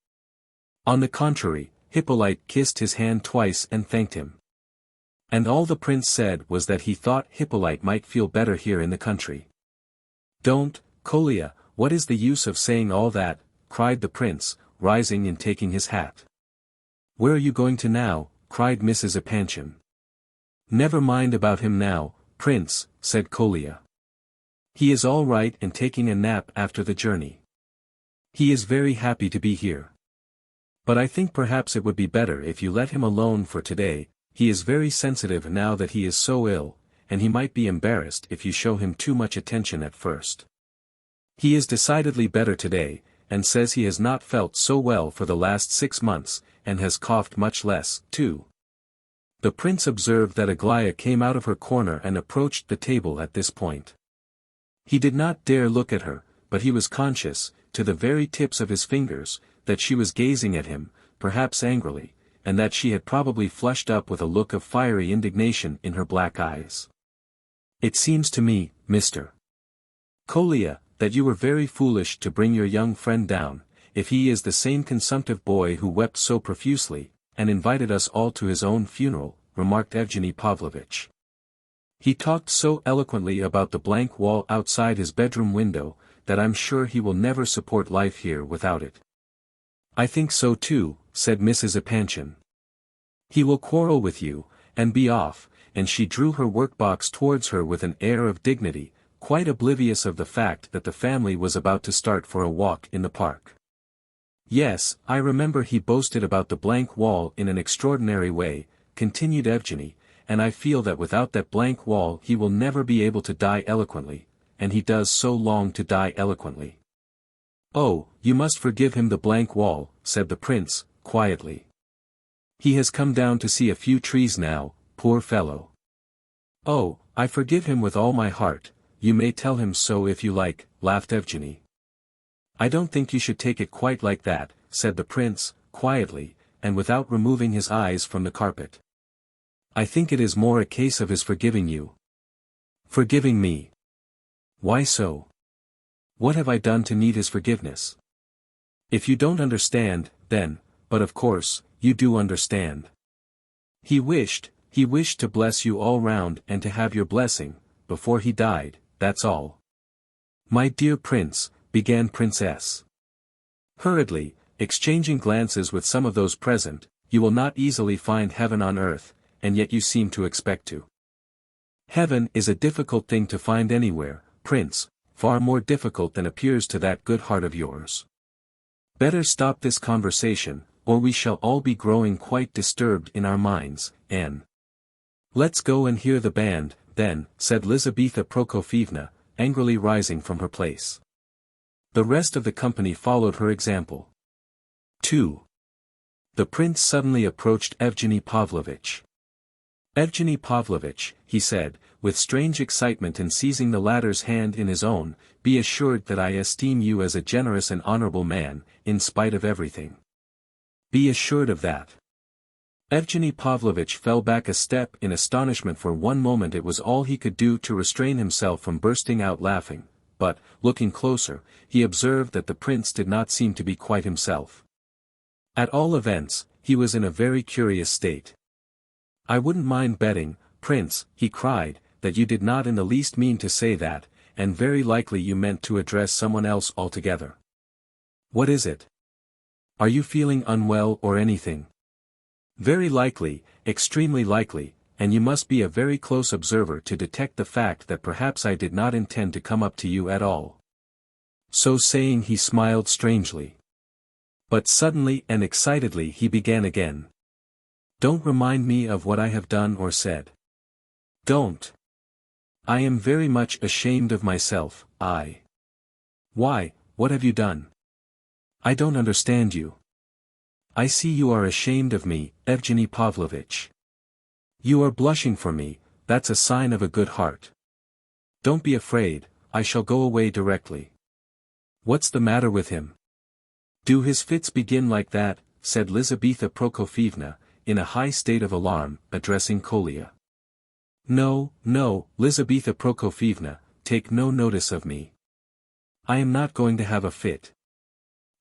"On the contrary, Hippolyte kissed his hand twice and thanked him. And all the prince said was that he thought Hippolyte might feel better here in the country." "Don't, Kolya, what is the use of saying all that?" cried the prince, rising and taking his hat. "Where are you going to now?" cried Mrs. Epanchin. "Never mind about him now, Prince," said Kolya. "He is all right and taking a nap after the journey. He is very happy to be here. But I think perhaps it would be better if you let him alone for today. He is very sensitive now that he is so ill, and he might be embarrassed if you show him too much attention at first. He is decidedly better today, and says he has not felt so well for the last 6 months, and has coughed much less, too." The prince observed that Aglaya came out of her corner and approached the table at this point. He did not dare look at her, but he was conscious, to the very tips of his fingers, that she was gazing at him, perhaps angrily, and that she had probably flushed up with a look of fiery indignation in her black eyes. "It seems to me, Mr. Kolya, that you were very foolish to bring your young friend down, if he is the same consumptive boy who wept so profusely, and invited us all to his own funeral," remarked Evgeny Pavlovitch. "He talked so eloquently about the blank wall outside his bedroom window, that I'm sure he will never support life here without it." "I think so too," said Mrs. Epanchin. "He will quarrel with you, and be off," and she drew her workbox towards her with an air of dignity, quite oblivious of the fact that the family was about to start for a walk in the park. Yes, I remember he boasted about the blank wall in an extraordinary way, continued Evgeny, and I feel that without that blank wall he will never be able to die eloquently, and he does so long to die eloquently. Oh, you must forgive him the blank wall, said the prince, quietly. He has come down to see a few trees now, poor fellow. Oh, I forgive him with all my heart, you may tell him so if you like, laughed Evgeny. I don't think you should take it quite like that, said the prince, quietly, and without removing his eyes from the carpet. I think it is more a case of his forgiving you. Forgiving me. Why so? What have I done to need his forgiveness? If you don't understand, then, but of course, you do understand. He wished to bless you all round and to have your blessing, before he died, that's all. My dear prince, began Princess. Hurriedly, exchanging glances with some of those present, you will not easily find heaven on earth, and yet you seem to expect to. Heaven is a difficult thing to find anywhere, prince, far more difficult than appears to that good heart of yours. Better stop this conversation, or we shall all be growing quite disturbed in our minds, and let's go and hear the band, then, said Lizaveta Prokofievna, angrily rising from her place. The rest of the company followed her example. 2. The prince suddenly approached Evgeny Pavlovitch. Evgeny Pavlovitch, he said, with strange excitement and seizing the latter's hand in his own, be assured that I esteem you as a generous and honorable man, in spite of everything. Be assured of that. Evgeny Pavlovitch fell back a step in astonishment. For one moment it was all he could do to restrain himself from bursting out laughing, but, looking closer, he observed that the prince did not seem to be quite himself. At all events, he was in a very curious state. I wouldn't mind betting, prince, he cried, that you did not in the least mean to say that, and very likely you meant to address someone else altogether. What is it? Are you feeling unwell or anything? Very likely, extremely likely, and you must be a very close observer to detect the fact that perhaps I did not intend to come up to you at all. So saying he smiled strangely. But suddenly and excitedly he began again. Don't remind me of what I have done or said. Don't. I am very much ashamed of myself, I. Why, what have you done? I don't understand you. I see you are ashamed of me, Evgeny Pavlovitch. You are blushing for me, that's a sign of a good heart. Don't be afraid, I shall go away directly. What's the matter with him? Do his fits begin like that, said Lizaveta Prokofievna, in a high state of alarm, addressing Kolya. No, no, Lizaveta Prokofievna, take no notice of me. I am not going to have a fit.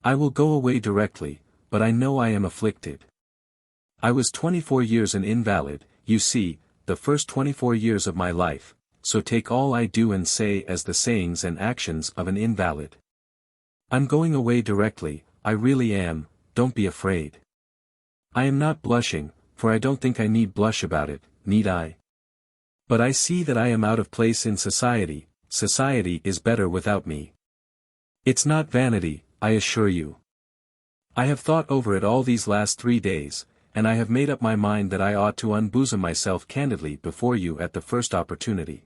I will go away directly, but I know I am afflicted. I was 24 years an invalid, you see, the first 24 years of my life, so take all I do and say as the sayings and actions of an invalid. I'm going away directly, I really am, don't be afraid. I am not blushing, for I don't think I need blush about it, need I? But I see that I am out of place in society, society is better without me. It's not vanity, I assure you. I have thought over it all these last 3 days, and I have made up my mind that I ought to unbosom myself candidly before you at the first opportunity.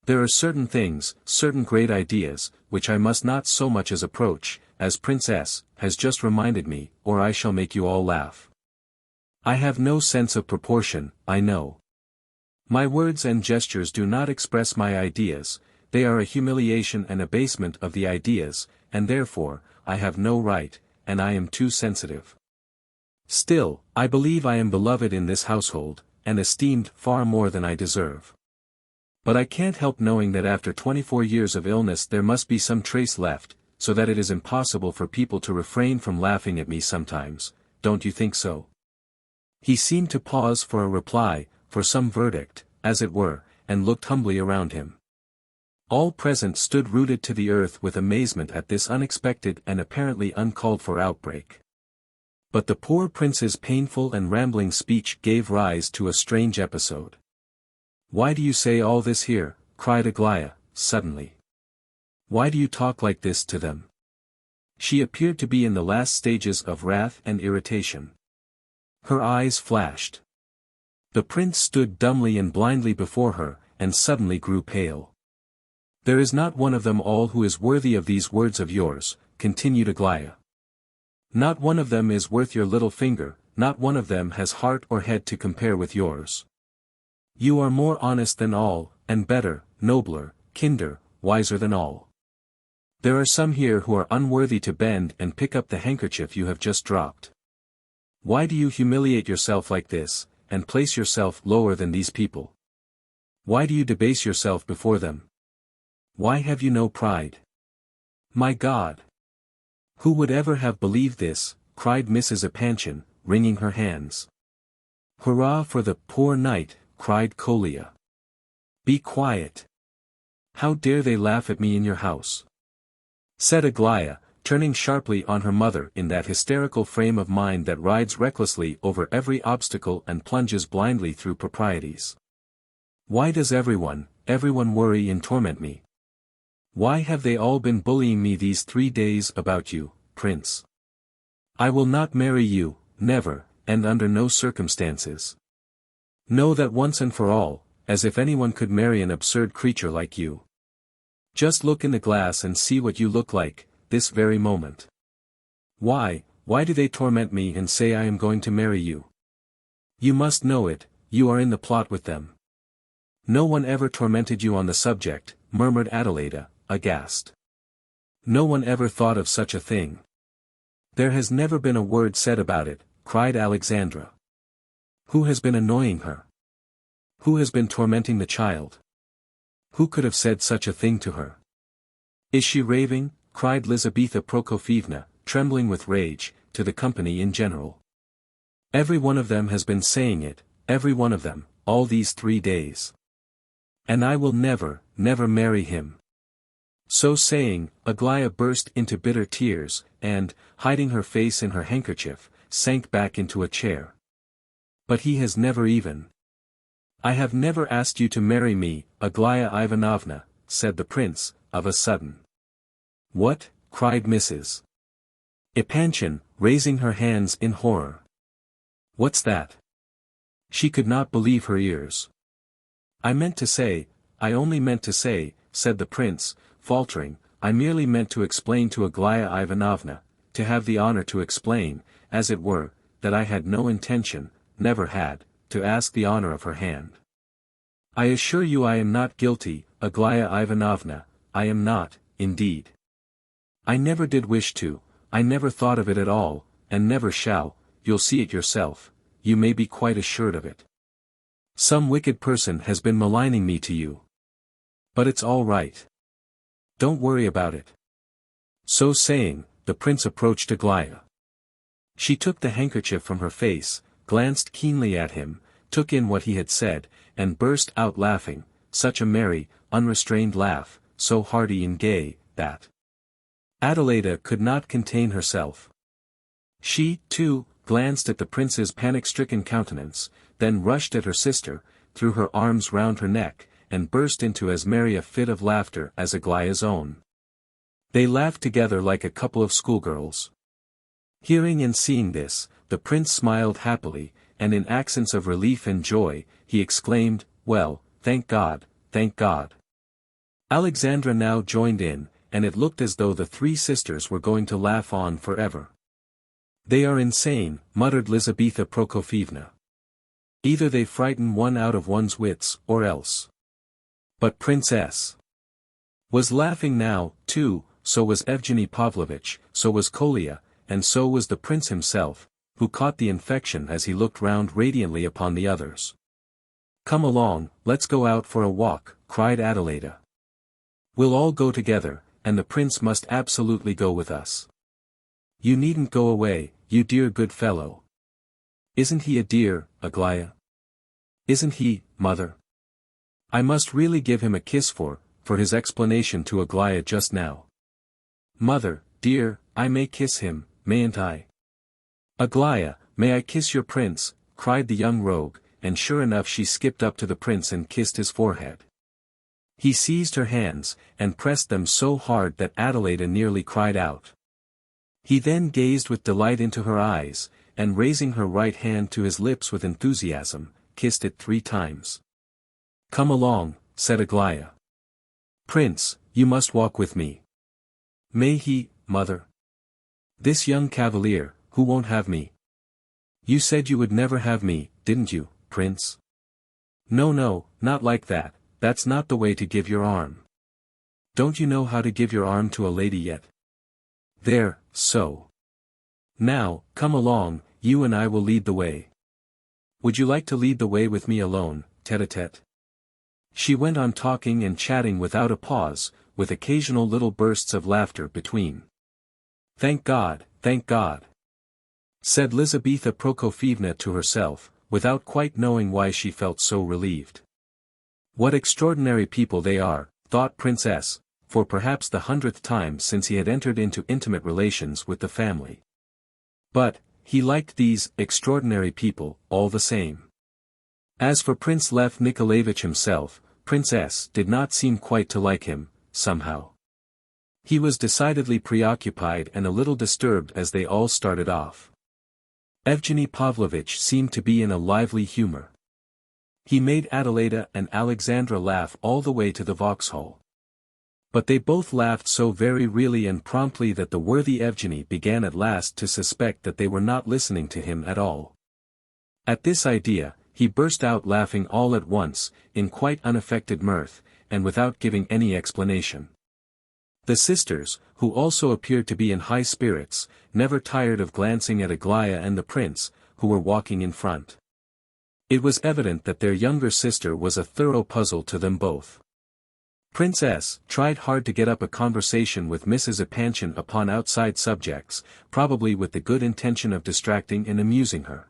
There are certain things, certain great ideas, which I must not so much as approach, as Princess has just reminded me, or I shall make you all laugh. I have no sense of proportion, I know. My words and gestures do not express my ideas, they are a humiliation and abasement of the ideas, and therefore, I have no right, and I am too sensitive. Still, I believe I am beloved in this household, and esteemed far more than I deserve. But I can't help knowing that after 24 years of illness there must be some trace left, so that it is impossible for people to refrain from laughing at me sometimes, don't you think so? He seemed to pause for a reply, for some verdict, as it were, and looked humbly around him. All present stood rooted to the earth with amazement at this unexpected and apparently uncalled for outbreak. But the poor prince's painful and rambling speech gave rise to a strange episode. Why do you say all this here? Cried Aglaya, suddenly. Why do you talk like this to them? She appeared to be in the last stages of wrath and irritation. Her eyes flashed. The prince stood dumbly and blindly before her, and suddenly grew pale. "There is not one of them all who is worthy of these words of yours," continued Aglaya. "Not one of them is worth your little finger, not one of them has heart or head to compare with yours. You are more honest than all, and better, nobler, kinder, wiser than all. There are some here who are unworthy to bend and pick up the handkerchief you have just dropped. Why do you humiliate yourself like this, and place yourself lower than these people? Why do you debase yourself before them? Why have you no pride? My God! Who would ever have believed this?" cried Mrs. Epanchin, wringing her hands. "Hurrah for the poor knight," cried Kolya. "Be quiet. How dare they laugh at me in your house?" said Aglaya, turning sharply on her mother in that hysterical frame of mind that rides recklessly over every obstacle and plunges blindly through proprieties. "Why does everyone worry and torment me? Why have they all been bullying me these 3 days about you, Prince? I will not marry you, never, and under no circumstances. Know that once and for all, as if anyone could marry an absurd creature like you. Just look in the glass and see what you look like, this very moment. Why do they torment me and say I am going to marry you? You must know it, you are in the plot with them." "No one ever tormented you on the subject," murmured Adelaida, aghast. "No one ever thought of such a thing." "There has never been a word said about it," cried Alexandra. "Who has been annoying her? Who has been tormenting the child? Who could have said such a thing to her? Is she raving?" cried Lizaveta Prokofievna, trembling with rage, to the company in general. "Every one of them has been saying it, every one of them, all these 3 days. And I will never marry him." So saying, Aglaya burst into bitter tears, and, hiding her face in her handkerchief, sank back into a chair. "But he has never even—" "I have never asked you to marry me, Aglaya Ivanovna," said the prince, of a sudden. "What?" cried Mrs. Epanchin, raising her hands in horror. "What's that?" She could not believe her ears. I only meant to say, said the prince, faltering, "I merely meant to explain to Aglaya Ivanovna, to have the honor to explain, as it were, that I had no intention, never had, to ask the honor of her hand. I assure you I am not guilty, Aglaya Ivanovna, I am not, indeed. I never did wish to, I never thought of it at all, and never shall, you'll see it yourself, you may be quite assured of it. Some wicked person has been maligning me to you. But it's all right. Don't worry about it." So saying, the prince approached Aglaya. She took the handkerchief from her face, glanced keenly at him, took in what he had said, and burst out laughing, such a merry, unrestrained laugh, so hearty and gay, that Adelaida could not contain herself. She, too, glanced at the prince's panic-stricken countenance, then rushed at her sister, threw her arms round her neck, and burst into as merry a fit of laughter as Aglaya's own. They laughed together like a couple of schoolgirls. Hearing and seeing this, the prince smiled happily, and in accents of relief and joy, he exclaimed, "Well, thank God, thank God." Alexandra now joined in, and it looked as though the 3 sisters were going to laugh on forever. "They are insane," muttered Lizaveta Prokofievna. "Either they frighten one out of one's wits, or else." But Princess was laughing now, too, so was Evgeny Pavlovitch, so was Kolya, and so was the prince himself, who caught the infection as he looked round radiantly upon the others. "Come along, let's go out for a walk," cried Adelaida. "We'll all go together, and the prince must absolutely go with us. You needn't go away, you dear good fellow. Isn't he a dear, Aglaya? Isn't he, mother? I must really give him a kiss for his explanation to Aglaya just now. Mother, dear, I may kiss him, mayn't I?" "Aglaya, may I kiss your prince?" cried the young rogue, and sure enough she skipped up to the prince and kissed his forehead. He seized her hands, and pressed them so hard that Adelaida nearly cried out. He then gazed with delight into her eyes, and raising her right hand to his lips with enthusiasm, kissed it 3 times. "Come along," said Aglaya. "Prince, you must walk with me." "May he, mother?" "This young cavalier, who won't have me?" "You said you would never have me, didn't you, Prince?" No, not like that, that's not the way to give your arm." "Don't you know how to give your arm to a lady yet?" "There, so. Now, come along, you and I will lead the way." "Would you like to lead the way with me alone, tête-à-tête?" She went on talking and chatting without a pause, with occasional little bursts of laughter between. Thank God," said Lizaveta Prokofievna to herself, without quite knowing why she felt so relieved. "What extraordinary people they are," thought Prince S., for perhaps the 100th time since he had entered into intimate relations with the family. But, he liked these extraordinary people, all the same. As for Prince Lev Nikolayevich himself, Prince S. did not seem quite to like him, somehow. He was decidedly preoccupied and a little disturbed as they all started off. Evgeny Pavlovitch seemed to be in a lively humor. He made Adelaida and Alexandra laugh all the way to the Vauxhall. But they both laughed so very really and promptly that the worthy Evgeny began at last to suspect that they were not listening to him at all. At this idea, he burst out laughing all at once, in quite unaffected mirth, and without giving any explanation. The sisters, who also appeared to be in high spirits, never tired of glancing at Aglaya and the prince, who were walking in front. It was evident that their younger sister was a thorough puzzle to them both. Prince S. tried hard to get up a conversation with Mrs. Epanchin upon outside subjects, probably with the good intention of distracting and amusing her.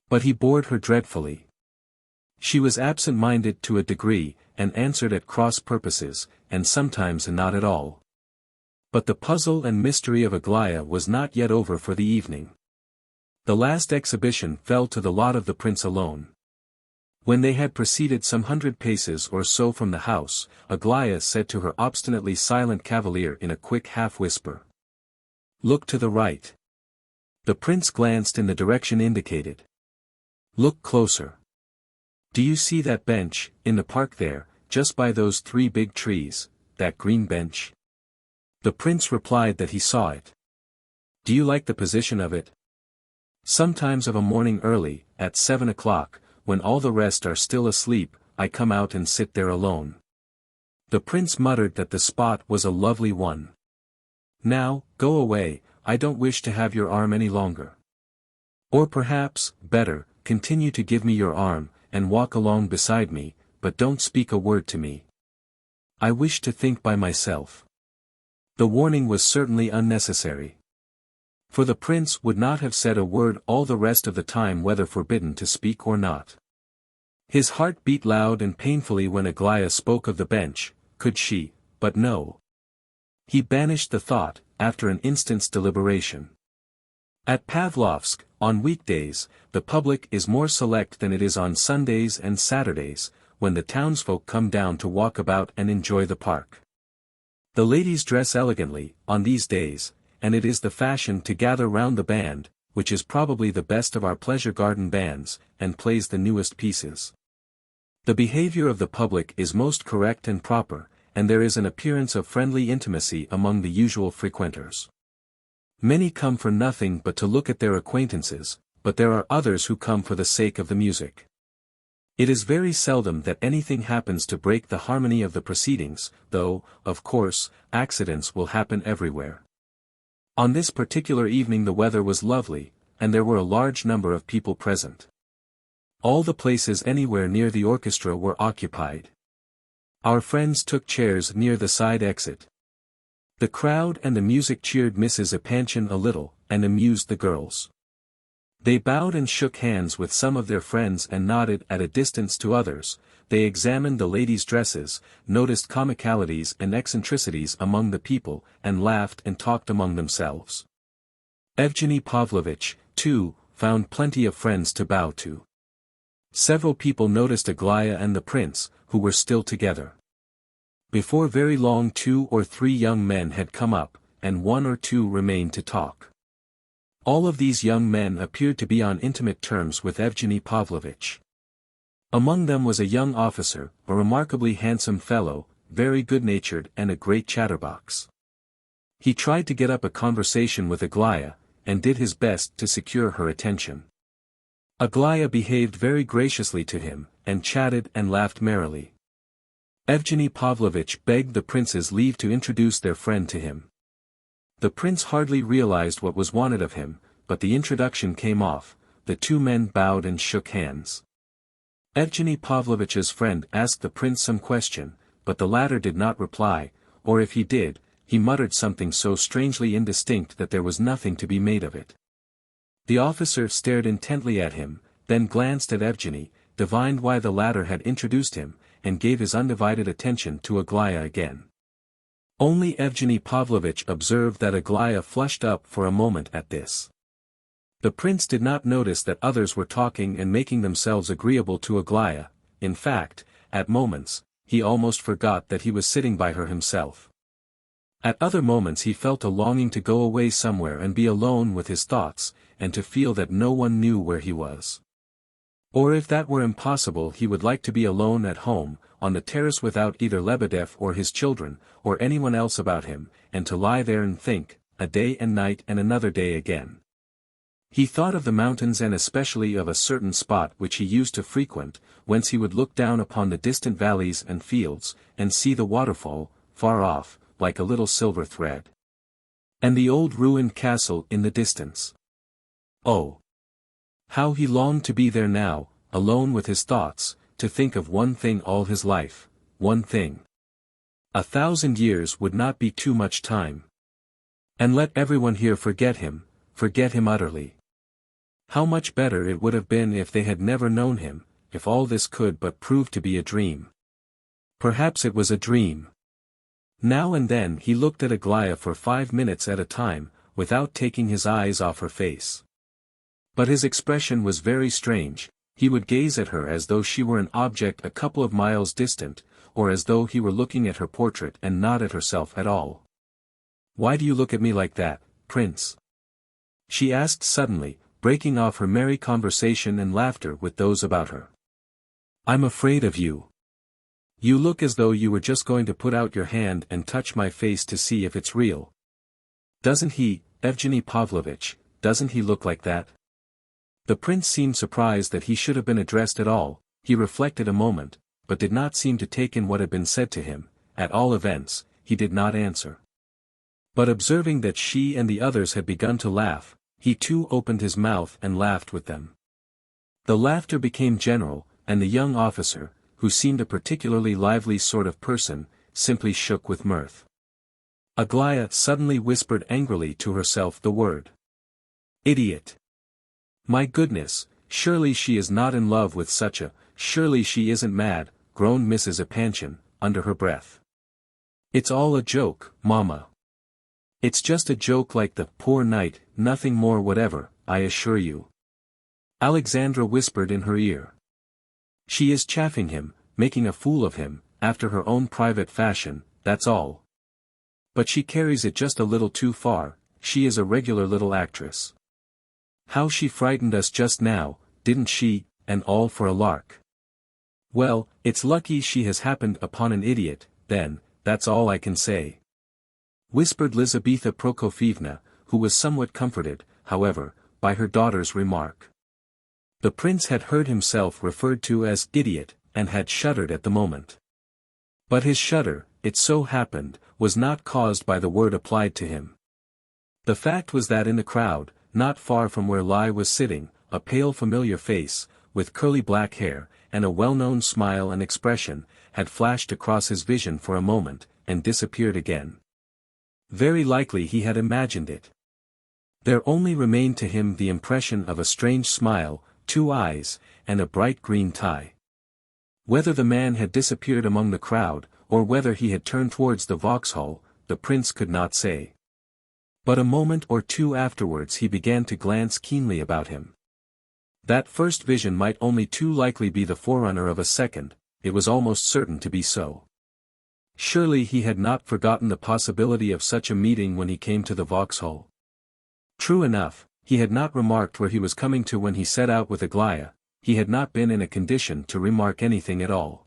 But he bored her dreadfully. She was absent-minded to a degree, and answered at cross purposes, and sometimes not at all. But the puzzle and mystery of Aglaya was not yet over for the evening. The last exhibition fell to the lot of the prince alone. When they had proceeded some 100 paces or so from the house, Aglaya said to her obstinately silent cavalier in a quick half-whisper, "Look to the right." The prince glanced in the direction indicated. "Look closer. Do you see that bench, in the park there, just by those 3 big trees, that green bench?" The prince replied that he saw it. "Do you like the position of it? Sometimes of a morning early, at 7 o'clock, when all the rest are still asleep, I come out and sit there alone." The prince muttered that the spot was a lovely one. "Now, go away, I don't wish to have your arm any longer. Or perhaps, better, continue to give me your arm, and walk along beside me, but don't speak a word to me. I wish to think by myself." The warning was certainly unnecessary. For the prince would not have said a word all the rest of the time whether forbidden to speak or not. His heart beat loud and painfully when Aglaya spoke of the bench, could she, but no. He banished the thought, after an instant's deliberation. At Pavlovsk, on weekdays, the public is more select than it is on Sundays and Saturdays, when the townsfolk come down to walk about and enjoy the park. The ladies dress elegantly, on these days, and it is the fashion to gather round the band, which is probably the best of our pleasure garden bands, and plays the newest pieces. The behavior of the public is most correct and proper, and there is an appearance of friendly intimacy among the usual frequenters. Many come for nothing but to look at their acquaintances, but there are others who come for the sake of the music. It is very seldom that anything happens to break the harmony of the proceedings, though, of course, accidents will happen everywhere. On this particular evening the weather was lovely, and there were a large number of people present. All the places anywhere near the orchestra were occupied. Our friends took chairs near the side exit. The crowd and the music cheered Mrs. Epanchin a little, and amused the girls. They bowed and shook hands with some of their friends and nodded at a distance to others. They examined the ladies' dresses, noticed comicalities and eccentricities among the people, and laughed and talked among themselves. Evgeny Pavlovitch, too, found plenty of friends to bow to. Several people noticed Aglaya and the prince, who were still together. Before very long 2 or 3 young men had come up, and one or two remained to talk. All of these young men appeared to be on intimate terms with Evgeny Pavlovitch. Among them was a young officer, a remarkably handsome fellow, very good-natured and a great chatterbox. He tried to get up a conversation with Aglaya, and did his best to secure her attention. Aglaya behaved very graciously to him, and chatted and laughed merrily. Evgeny Pavlovitch begged the prince's leave to introduce their friend to him. The prince hardly realized what was wanted of him, but the introduction came off, the two men bowed and shook hands. Evgeny Pavlovitch's friend asked the prince some question, but the latter did not reply, or if he did, he muttered something so strangely indistinct that there was nothing to be made of it. The officer stared intently at him, then glanced at Evgeny, divined why the latter had introduced him, and gave his undivided attention to Aglaya again. Only Evgeny Pavlovitch observed that Aglaya flushed up for a moment at this. The prince did not notice that others were talking and making themselves agreeable to Aglaya. In fact, at moments, he almost forgot that he was sitting by her himself. At other moments he felt a longing to go away somewhere and be alone with his thoughts, and to feel that no one knew where he was. Or if that were impossible, he would like to be alone at home, on the terrace without either Lebedev or his children, or anyone else about him, and to lie there and think, a day and night and another day again. He thought of the mountains and especially of a certain spot which he used to frequent, whence he would look down upon the distant valleys and fields, and see the waterfall, far off, like a little silver thread. And the old ruined castle in the distance. Oh! How he longed to be there now, alone with his thoughts, to think of one thing all his life, one thing. 1,000 years would not be too much time. And let everyone here forget him utterly. How much better it would have been if they had never known him, if all this could but prove to be a dream. Perhaps it was a dream. Now and then he looked at Aglaya for 5 minutes at a time, without taking his eyes off her face. But his expression was very strange. He would gaze at her as though she were an object a couple of miles distant, or as though he were looking at her portrait and not at herself at all. "Why do you look at me like that, Prince?" she asked suddenly, breaking off her merry conversation and laughter with those about her. "I'm afraid of you. You look as though you were just going to put out your hand and touch my face to see if it's real. Doesn't he, Evgeny Pavlovitch, doesn't he look like that?" The prince seemed surprised that he should have been addressed at all. He reflected a moment, but did not seem to take in what had been said to him. At all events, he did not answer. But observing that she and the others had begun to laugh, he too opened his mouth and laughed with them. The laughter became general, and the young officer, who seemed a particularly lively sort of person, simply shook with mirth. Aglaya suddenly whispered angrily to herself the word "idiot." "My goodness, surely she is not in love with such a, surely she isn't mad," groaned Mrs. Epanchin, under her breath. "It's all a joke, Mama. It's just a joke like the poor knight, nothing more whatever, I assure you." Alexandra whispered in her ear. "She is chaffing him, making a fool of him, after her own private fashion, that's all. But she carries it just a little too far, she is a regular little actress. How she frightened us just now, didn't she, and all for a lark. Well, it's lucky she has happened upon an idiot, then, that's all I can say," whispered Lizaveta Prokofievna, who was somewhat comforted, however, by her daughter's remark. The prince had heard himself referred to as idiot, and had shuddered at the moment. But his shudder, it so happened, was not caused by the word applied to him. The fact was that in the crowd, not far from where Lai was sitting, a pale familiar face, with curly black hair, and a well-known smile and expression, had flashed across his vision for a moment, and disappeared again. Very likely he had imagined it. There only remained to him the impression of a strange smile, 2 eyes, and a bright green tie. Whether the man had disappeared among the crowd, or whether he had turned towards the Vauxhall, the prince could not say. But a moment or two afterwards he began to glance keenly about him. That first vision might only too likely be the forerunner of a second, it was almost certain to be so. Surely he had not forgotten the possibility of such a meeting when he came to the Vauxhall. True enough, he had not remarked where he was coming to when he set out with Aglaya. He had not been in a condition to remark anything at all.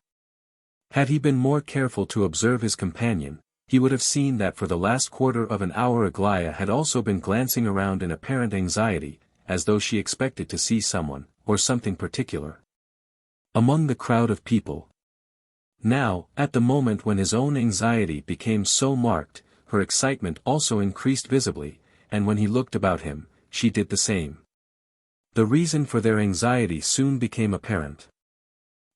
Had he been more careful to observe his companion, he would have seen that for the last quarter of an hour Aglaya had also been glancing around in apparent anxiety, as though she expected to see someone, or something particular, among the crowd of people. Now, at the moment when his own anxiety became so marked, her excitement also increased visibly, and when he looked about him, she did the same. The reason for their anxiety soon became apparent.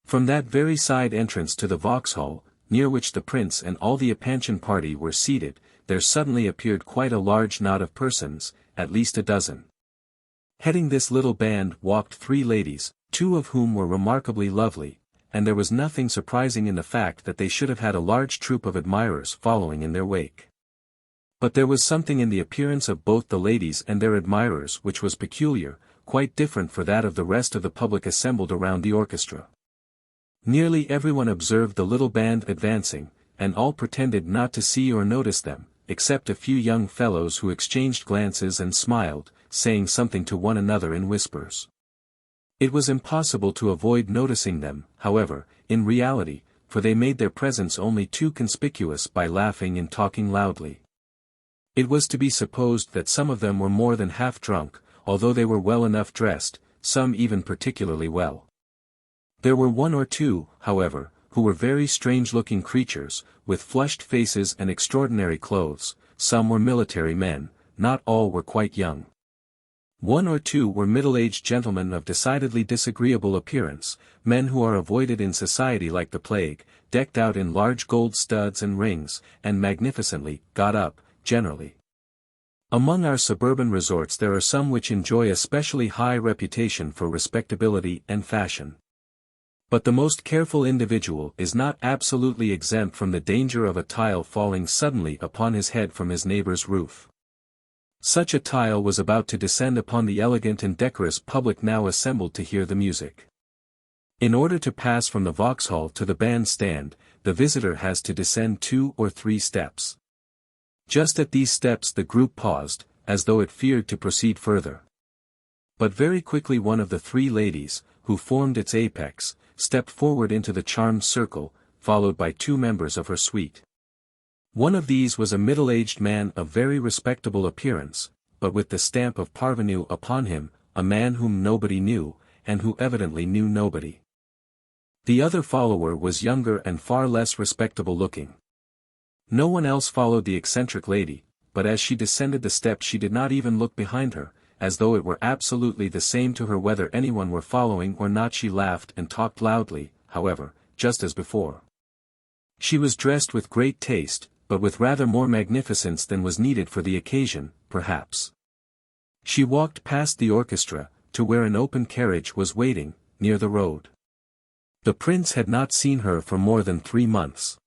From that very side entrance to the Vauxhall, near which the prince and all the Epanchin party were seated, there suddenly appeared quite a large knot of persons, at least a dozen. Heading this little band walked 3 ladies, 2 of whom were remarkably lovely, and there was nothing surprising in the fact that they should have had a large troop of admirers following in their wake. But there was something in the appearance of both the ladies and their admirers which was peculiar, quite different from that of the rest of the public assembled around the orchestra. Nearly everyone observed the little band advancing, and all pretended not to see or notice them, except a few young fellows who exchanged glances and smiled, saying something to one another in whispers. It was impossible to avoid noticing them, however, in reality, for they made their presence only too conspicuous by laughing and talking loudly. It was to be supposed that some of them were more than half drunk, although they were well enough dressed, some even particularly well. There were 1 or 2, however, who were very strange-looking creatures, with flushed faces and extraordinary clothes. Some were military men, not all were quite young. 1 or 2 were middle-aged gentlemen of decidedly disagreeable appearance, men who are avoided in society like the plague, decked out in large gold studs and rings, and magnificently got up, generally. Among our suburban resorts there are some which enjoy a specially high reputation for respectability and fashion. But the most careful individual is not absolutely exempt from the danger of a tile falling suddenly upon his head from his neighbor's roof. Such a tile was about to descend upon the elegant and decorous public now assembled to hear the music. In order to pass from the Vauxhall to the band-stand, the visitor has to descend 2 or 3 steps. Just at these steps the group paused, as though it feared to proceed further. But very quickly one of the 3 ladies, who formed its apex, stepped forward into the charmed circle, followed by 2 members of her suite. One of these was a middle-aged man of very respectable appearance, but with the stamp of parvenu upon him, a man whom nobody knew, and who evidently knew nobody. The other follower was younger and far less respectable-looking. No one else followed the eccentric lady, but as she descended the steps she did not even look behind her, as though it were absolutely the same to her whether anyone were following or not. She laughed and talked loudly, however, just as before. She was dressed with great taste, but with rather more magnificence than was needed for the occasion, perhaps. She walked past the orchestra, to where an open carriage was waiting, near the road. The prince had not seen her for more than 3 months.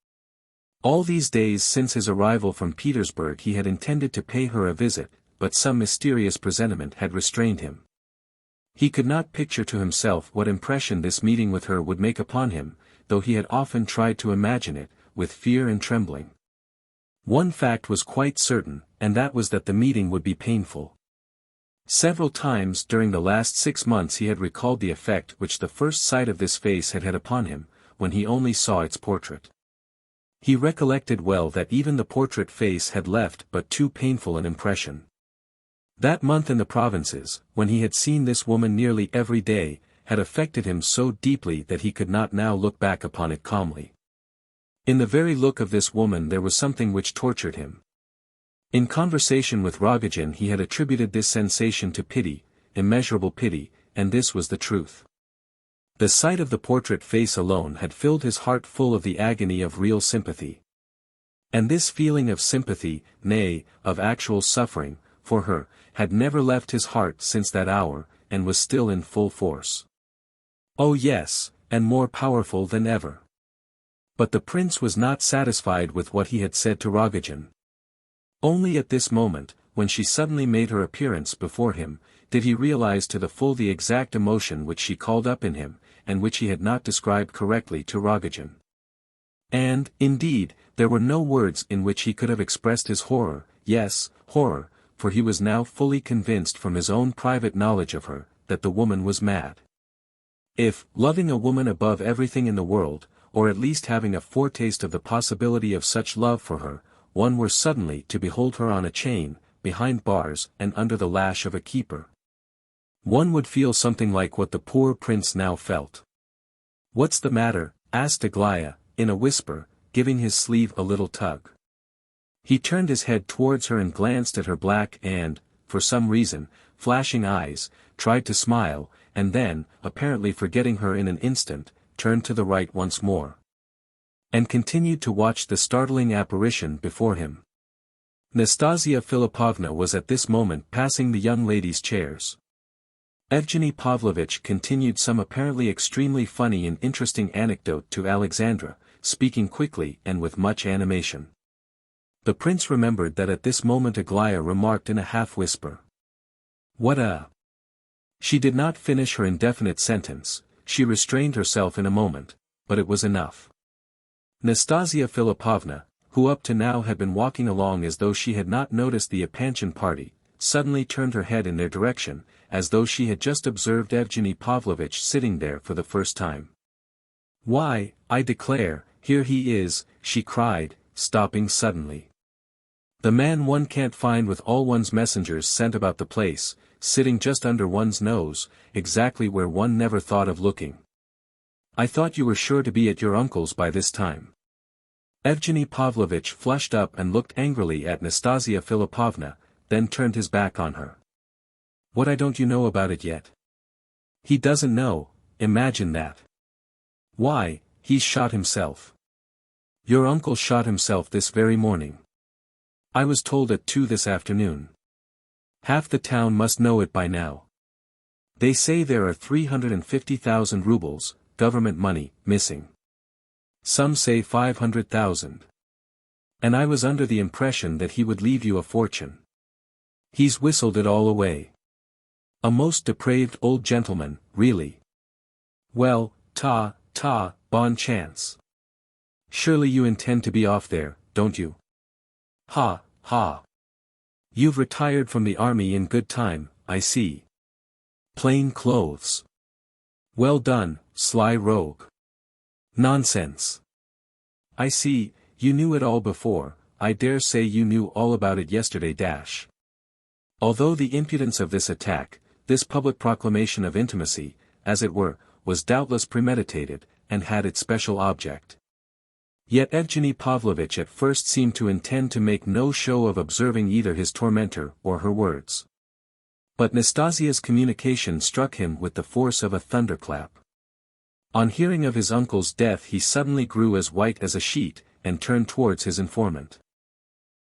All these days since his arrival from Petersburg he had intended to pay her a visit, but some mysterious presentiment had restrained him. He could not picture to himself what impression this meeting with her would make upon him, though he had often tried to imagine it, with fear and trembling. One fact was quite certain, and that was that the meeting would be painful. Several times during the last 6 months he had recalled the effect which the first sight of this face had had upon him, when he only saw its portrait. He recollected well that even the portrait face had left but too painful an impression. That month in the provinces, when he had seen this woman nearly every day, had affected him so deeply that he could not now look back upon it calmly. In the very look of this woman there was something which tortured him. In conversation with Rogozhin he had attributed this sensation to pity, immeasurable pity, and this was the truth. The sight of the portrait face alone had filled his heart full of the agony of real sympathy. And this feeling of sympathy, nay, of actual suffering, for her, had never left his heart since that hour, and was still in full force. Oh yes, and more powerful than ever. But the prince was not satisfied with what he had said to Rogozhin. Only at this moment, when she suddenly made her appearance before him, did he realize to the full the exact emotion which she called up in him, and which he had not described correctly to Rogozhin. And, indeed, there were no words in which he could have expressed his horror, yes, horror, for he was now fully convinced from his own private knowledge of her, that the woman was mad. If, loving a woman above everything in the world, or at least having a foretaste of the possibility of such love for her, one were suddenly to behold her on a chain, behind bars and under the lash of a keeper, one would feel something like what the poor prince now felt. "What's the matter?" asked Aglaya, in a whisper, giving his sleeve a little tug. He turned his head towards her and glanced at her black and, for some reason, flashing eyes, tried to smile, and then, apparently forgetting her in an instant, turned to the right once more, and continued to watch the startling apparition before him. Nastassya Filippovna was at this moment passing the young ladies' chairs. Evgeny Pavlovitch continued some apparently extremely funny and interesting anecdote to Alexandra, speaking quickly and with much animation. The prince remembered that at this moment Aglaya remarked in a half-whisper, "What a—" She did not finish her indefinite sentence, she restrained herself in a moment, but it was enough. Nastassya Filippovna, who up to now had been walking along as though she had not noticed the Epanchin party, suddenly turned her head in their direction, as though she had just observed Evgeny Pavlovitch sitting there for the first time. "Why, I declare, here he is," she cried, stopping suddenly. "The man one can't find with all one's messengers sent about the place, sitting just under one's nose, exactly where one never thought of looking. I thought you were sure to be at your uncle's by this time." Evgeny Pavlovitch flushed up and looked angrily at Nastassya Filippovna, then turned his back on her. "What don't you know about it yet?" "He doesn't know, imagine that." "Why, he's shot himself." "Your uncle shot himself this very morning. I was told at 2 this afternoon. Half the town must know it by now. They say there are 350,000 rubles, government money, missing. Some say 500,000. And I was under the impression that he would leave you a fortune. He's whistled it all away. A most depraved old gentleman, really. Well, bon chance. Surely you intend to be off there, don't you? Ha, ha. You've retired from the army in good time, I see. Plain clothes. Well done, sly rogue. Nonsense. I see, you knew it all before, I dare say you knew all about it yesterday. Although the impudence of this attack, this public proclamation of intimacy, as it were, was doubtless premeditated, and had its special object. Yet Evgeny Pavlovitch at first seemed to intend to make no show of observing either his tormentor or her words. But Nastasya's communication struck him with the force of a thunderclap. On hearing of his uncle's death he suddenly grew as white as a sheet, and turned towards his informant.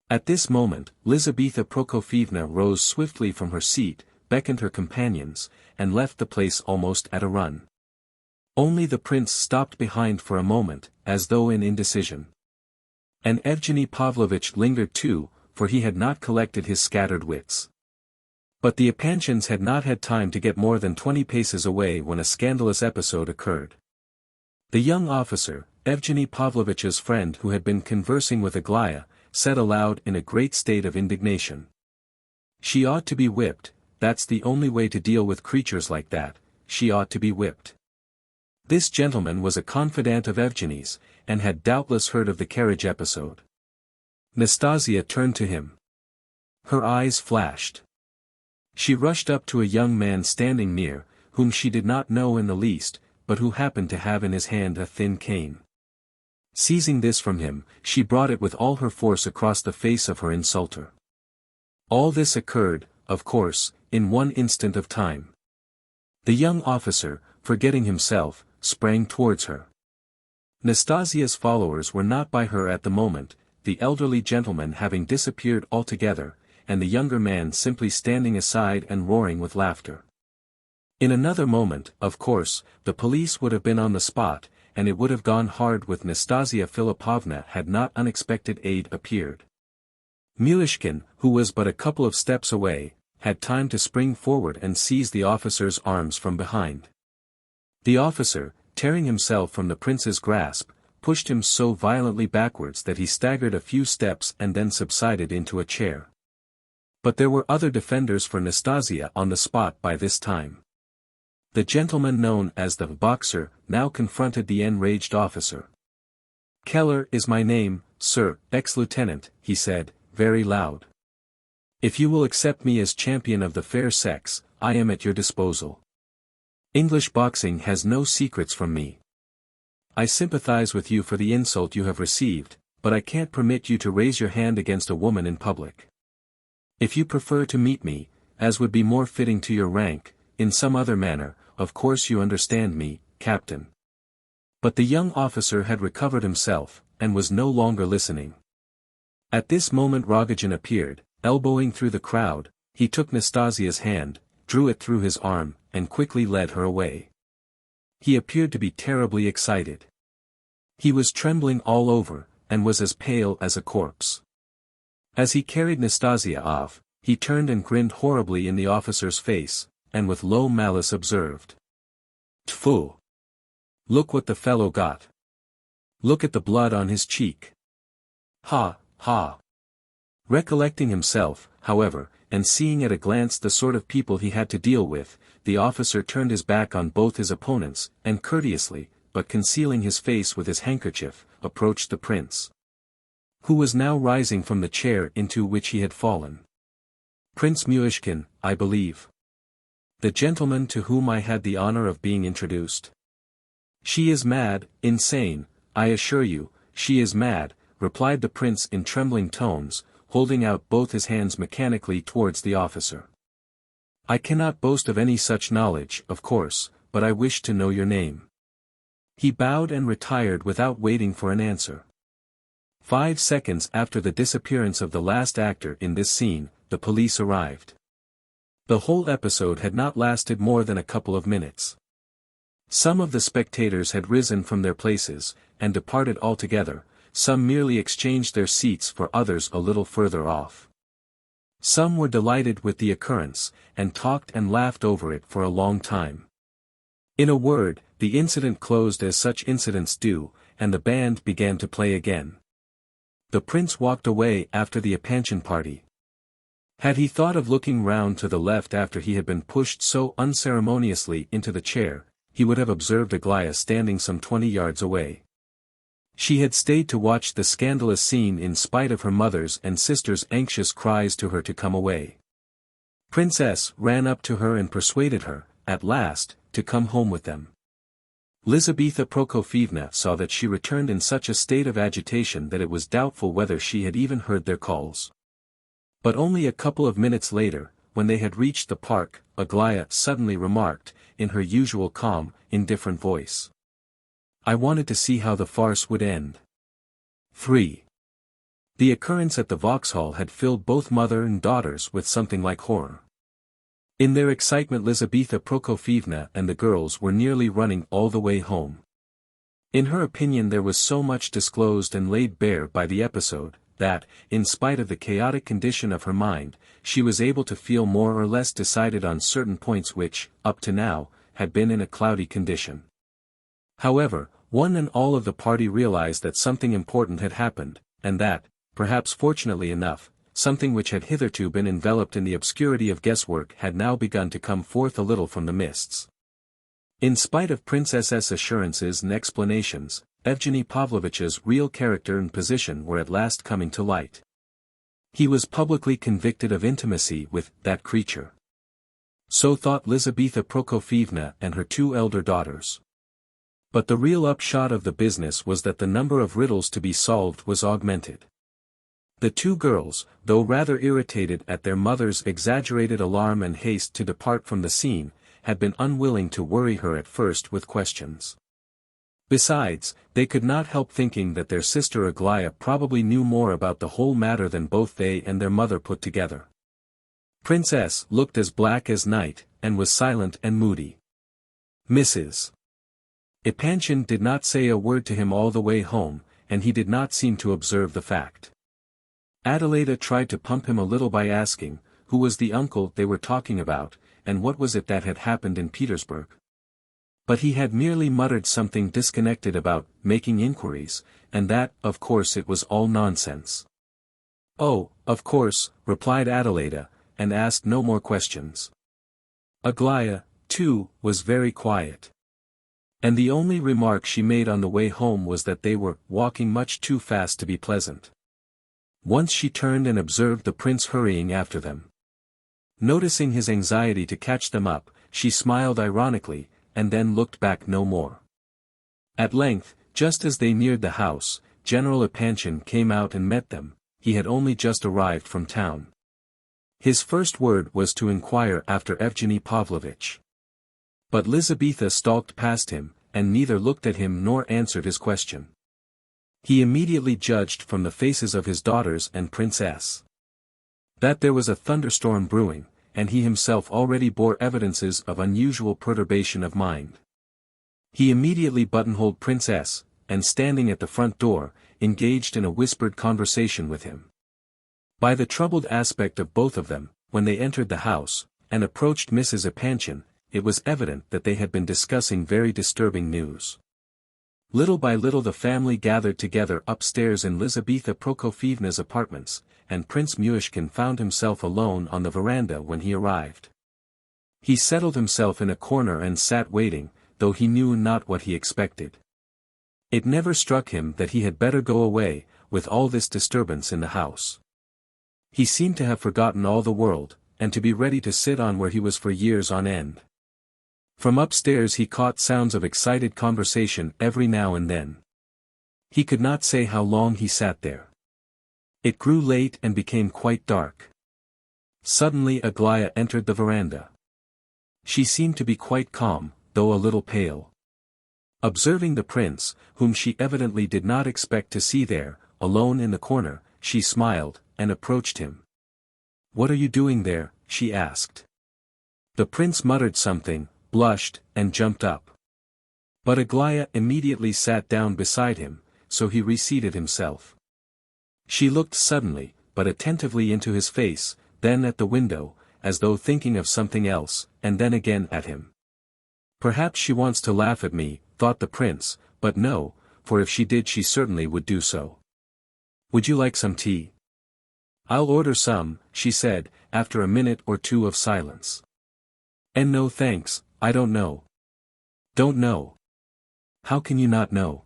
At this moment, Lizaveta Prokofievna rose swiftly from her seat, beckoned her companions, and left the place almost at a run. Only the prince stopped behind for a moment, as though in indecision. And Evgeny Pavlovitch lingered too, for he had not collected his scattered wits. But the Epanchins had not had time to get more than 20 paces away when a scandalous episode occurred. The young officer, Evgeny Pavlovitch's friend who had been conversing with Aglaya, said aloud in a great state of indignation. "She ought to be whipped, that's the only way to deal with creatures like that, she ought to be whipped." This gentleman was a confidant of Evgeny's, and had doubtless heard of the carriage episode. Nastassya turned to him. Her eyes flashed. She rushed up to a young man standing near, whom she did not know in the least, but who happened to have in his hand a thin cane. Seizing this from him, she brought it with all her force across the face of her insulter. All this occurred, of course, in one instant of time. The young officer, forgetting himself, sprang towards her. Nastasya's followers were not by her at the moment, the elderly gentleman having disappeared altogether, and the younger man simply standing aside and roaring with laughter. In another moment, of course, the police would have been on the spot, and it would have gone hard with Nastassya Filippovna had not unexpected aid appeared. Myshkin, who was but a couple of steps away, had time to spring forward and seize the officer's arms from behind. The officer, tearing himself from the prince's grasp, pushed him so violently backwards that he staggered a few steps and then subsided into a chair. But there were other defenders for Nastassya on the spot by this time. The gentleman known as the boxer now confronted the enraged officer. "Keller is my name, sir, ex-lieutenant," he said, very loud. "If you will accept me as champion of the fair sex, I am at your disposal. English boxing has no secrets from me. I sympathize with you for the insult you have received, but I can't permit you to raise your hand against a woman in public. If you prefer to meet me, as would be more fitting to your rank, in some other manner, of course you understand me, Captain." But the young officer had recovered himself, and was no longer listening. At this moment Rogozhin appeared, elbowing through the crowd. He took Nastasya's hand, drew it through his arm, and quickly led her away. He appeared to be terribly excited. He was trembling all over, and was as pale as a corpse. As he carried Nastassya off, he turned and grinned horribly in the officer's face, and with low malice observed, "Tfu! Look what the fellow got. Look at the blood on his cheek. Ha, ha." Recollecting himself, however, and seeing at a glance the sort of people he had to deal with, the officer turned his back on both his opponents, and courteously, but concealing his face with his handkerchief, approached the prince, who was now rising from the chair into which he had fallen. "Prince Myshkin, I believe. The gentleman to whom I had the honor of being introduced." "She is mad, insane, I assure you, she is mad," replied the prince in trembling tones, holding out both his hands mechanically towards the officer. "I cannot boast of any such knowledge, of course, but I wish to know your name." He bowed and retired without waiting for an answer. 5 seconds after the disappearance of the last actor in this scene, the police arrived. The whole episode had not lasted more than a couple of minutes. Some of the spectators had risen from their places, and departed altogether, some merely exchanged their seats for others a little further off. Some were delighted with the occurrence, and talked and laughed over it for a long time. In a word, the incident closed as such incidents do, and the band began to play again. The prince walked away after the Epanchine party. Had he thought of looking round to the left after he had been pushed so unceremoniously into the chair, he would have observed Aglaya standing some 20 yards away. She had stayed to watch the scandalous scene in spite of her mother's and sister's anxious cries to her to come away. Princess ran up to her and persuaded her, at last, to come home with them. Lizaveta Prokofievna saw that she returned in such a state of agitation that it was doubtful whether she had even heard their calls. But only a couple of minutes later, when they had reached the park, Aglaya suddenly remarked, in her usual calm, indifferent voice, "I wanted to see how the farce would end." 3. The occurrence at the Vauxhall had filled both mother and daughters with something like horror. In their excitement Lizaveta Prokofievna and the girls were nearly running all the way home. In her opinion there was so much disclosed and laid bare by the episode, that, in spite of the chaotic condition of her mind, she was able to feel more or less decided on certain points which, up to now, had been in a cloudy condition. However, one and all of the party realized that something important had happened, and that, perhaps fortunately enough, something which had hitherto been enveloped in the obscurity of guesswork had now begun to come forth a little from the mists. In spite of Princess's assurances and explanations, Evgeny Pavlovich's real character and position were at last coming to light. He was publicly convicted of intimacy with that creature. So thought Lizaveta Prokofievna and her 2 elder daughters. But the real upshot of the business was that the number of riddles to be solved was augmented. The 2 girls, though rather irritated at their mother's exaggerated alarm and haste to depart from the scene, had been unwilling to worry her at first with questions. Besides, they could not help thinking that their sister Aglaya probably knew more about the whole matter than both they and their mother put together. Princess looked as black as night, and was silent and moody. Mrs. Epanchin did not say a word to him all the way home, and he did not seem to observe the fact. Adelaida tried to pump him a little by asking, who was the uncle they were talking about, and what was it that had happened in Petersburg. But he had merely muttered something disconnected about making inquiries, and that, of course, it was all nonsense. "Oh, of course," replied Adelaida, and asked no more questions. Aglaya, too, was very quiet. And the only remark she made on the way home was that they were walking much too fast to be pleasant. Once she turned and observed the prince hurrying after them. Noticing his anxiety to catch them up, she smiled ironically, and then looked back no more. At length, just as they neared the house, General Epanchin came out and met them. He had only just arrived from town. His first word was to inquire after Evgeny Pavlovitch. But Lizabetha stalked past him, and neither looked at him nor answered his question. He immediately judged from the faces of his daughters and princess that there was a thunderstorm brewing, and he himself already bore evidences of unusual perturbation of mind. He immediately buttonholed Princess, and standing at the front door, engaged in a whispered conversation with him. By the troubled aspect of both of them, when they entered the house, and approached Mrs. Epanchin, it was evident that they had been discussing very disturbing news. Little by little the family gathered together upstairs in Lizabetha Prokofievna's apartments, and Prince Myshkin found himself alone on the veranda when he arrived. He settled himself in a corner and sat waiting, though he knew not what he expected. It never struck him that he had better go away, with all this disturbance in the house. He seemed to have forgotten all the world, and to be ready to sit on where he was for years on end. From upstairs he caught sounds of excited conversation every now and then. He could not say how long he sat there. It grew late and became quite dark. Suddenly Aglaya entered the veranda. She seemed to be quite calm, though a little pale. Observing the prince, whom she evidently did not expect to see there, alone in the corner, she smiled, and approached him. "What are you doing there?" she asked. The prince muttered something, blushed, and jumped up. But Aglaya immediately sat down beside him, so he reseated himself. She looked suddenly, but attentively into his face, then at the window, as though thinking of something else, and then again at him. "Perhaps she wants to laugh at me," thought the prince, but no, for if she did she certainly would do so. "Would you like some tea?" "I'll order some," she said, after a minute or two of silence. "And no thanks, I don't know." "Don't know? How can you not know?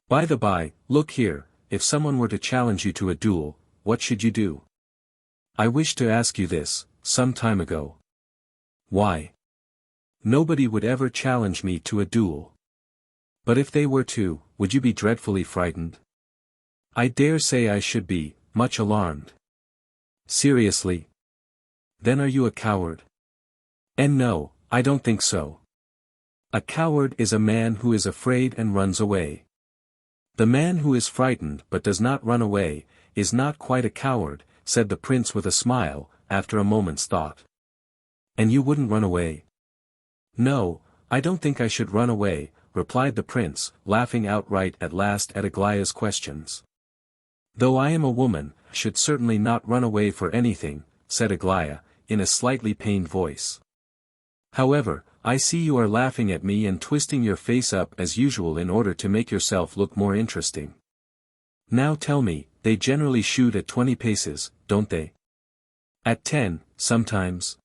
By the by, look here, if someone were to challenge you to a duel, what should you do?" "I wished to ask you this, some time ago." "Why?" "Nobody would ever challenge me to a duel." "But if they were to, would you be dreadfully frightened?" "I dare say I should be, much alarmed." "Seriously? Then are you a coward?" "And no, I don't think so. A coward is a man who is afraid and runs away. The man who is frightened but does not run away, is not quite a coward," said the prince with a smile, after a moment's thought. "And you wouldn't run away?" "No, I don't think I should run away," replied the prince, laughing outright at last at Aglaya's questions. "Though I am a woman, I should certainly not run away for anything," said Aglaya, in a slightly pained voice. "However, I see you are laughing at me and twisting your face up as usual in order to make yourself look more interesting. Now tell me, they generally shoot at 20 paces, don't they?" "At 10, sometimes."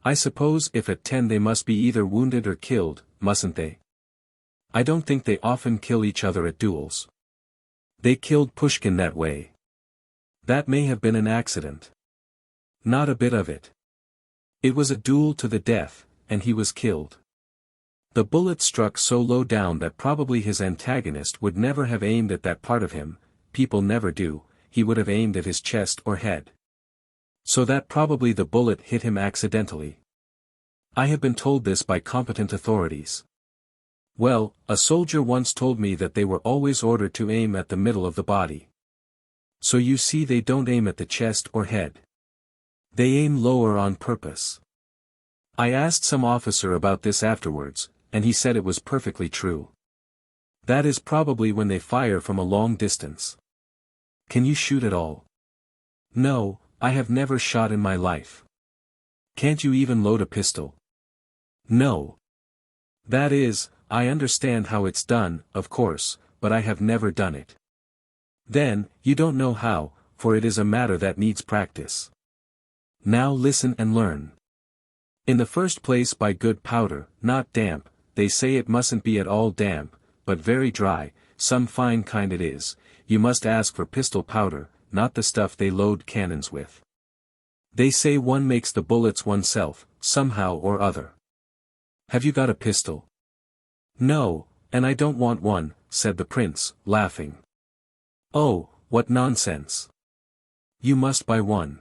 "I suppose if at 10 they must be either wounded or killed, mustn't they?" "I don't think they often kill each other at duels. They killed Pushkin that way." "That may have been an accident." "Not a bit of it. It was a duel to the death, and he was killed. The bullet struck so low down that probably his antagonist would never have aimed at that part of him, people never do, he would have aimed at his chest or head. So that probably the bullet hit him accidentally. I have been told this by competent authorities. Well, a soldier once told me that they were always ordered to aim at the middle of the body. So you see they don't aim at the chest or head. They aim lower on purpose. I asked some officer about this afterwards, and he said it was perfectly true. That is probably when they fire from a long distance. Can you shoot at all?" "No, I have never shot in my life." "Can't you even load a pistol?" "No." That is, I understand how it's done, of course, but I have never done it. Then, you don't know how, for it is a matter that needs practice. Now listen and learn. In the first place, buy good powder, not damp. They say it mustn't be at all damp, but very dry, some fine kind it is. You must ask for pistol powder, not the stuff they load cannons with. They say one makes the bullets oneself, somehow or other. Have you got a pistol? No, and I don't want one, said the prince, laughing. Oh, what nonsense. You must buy one.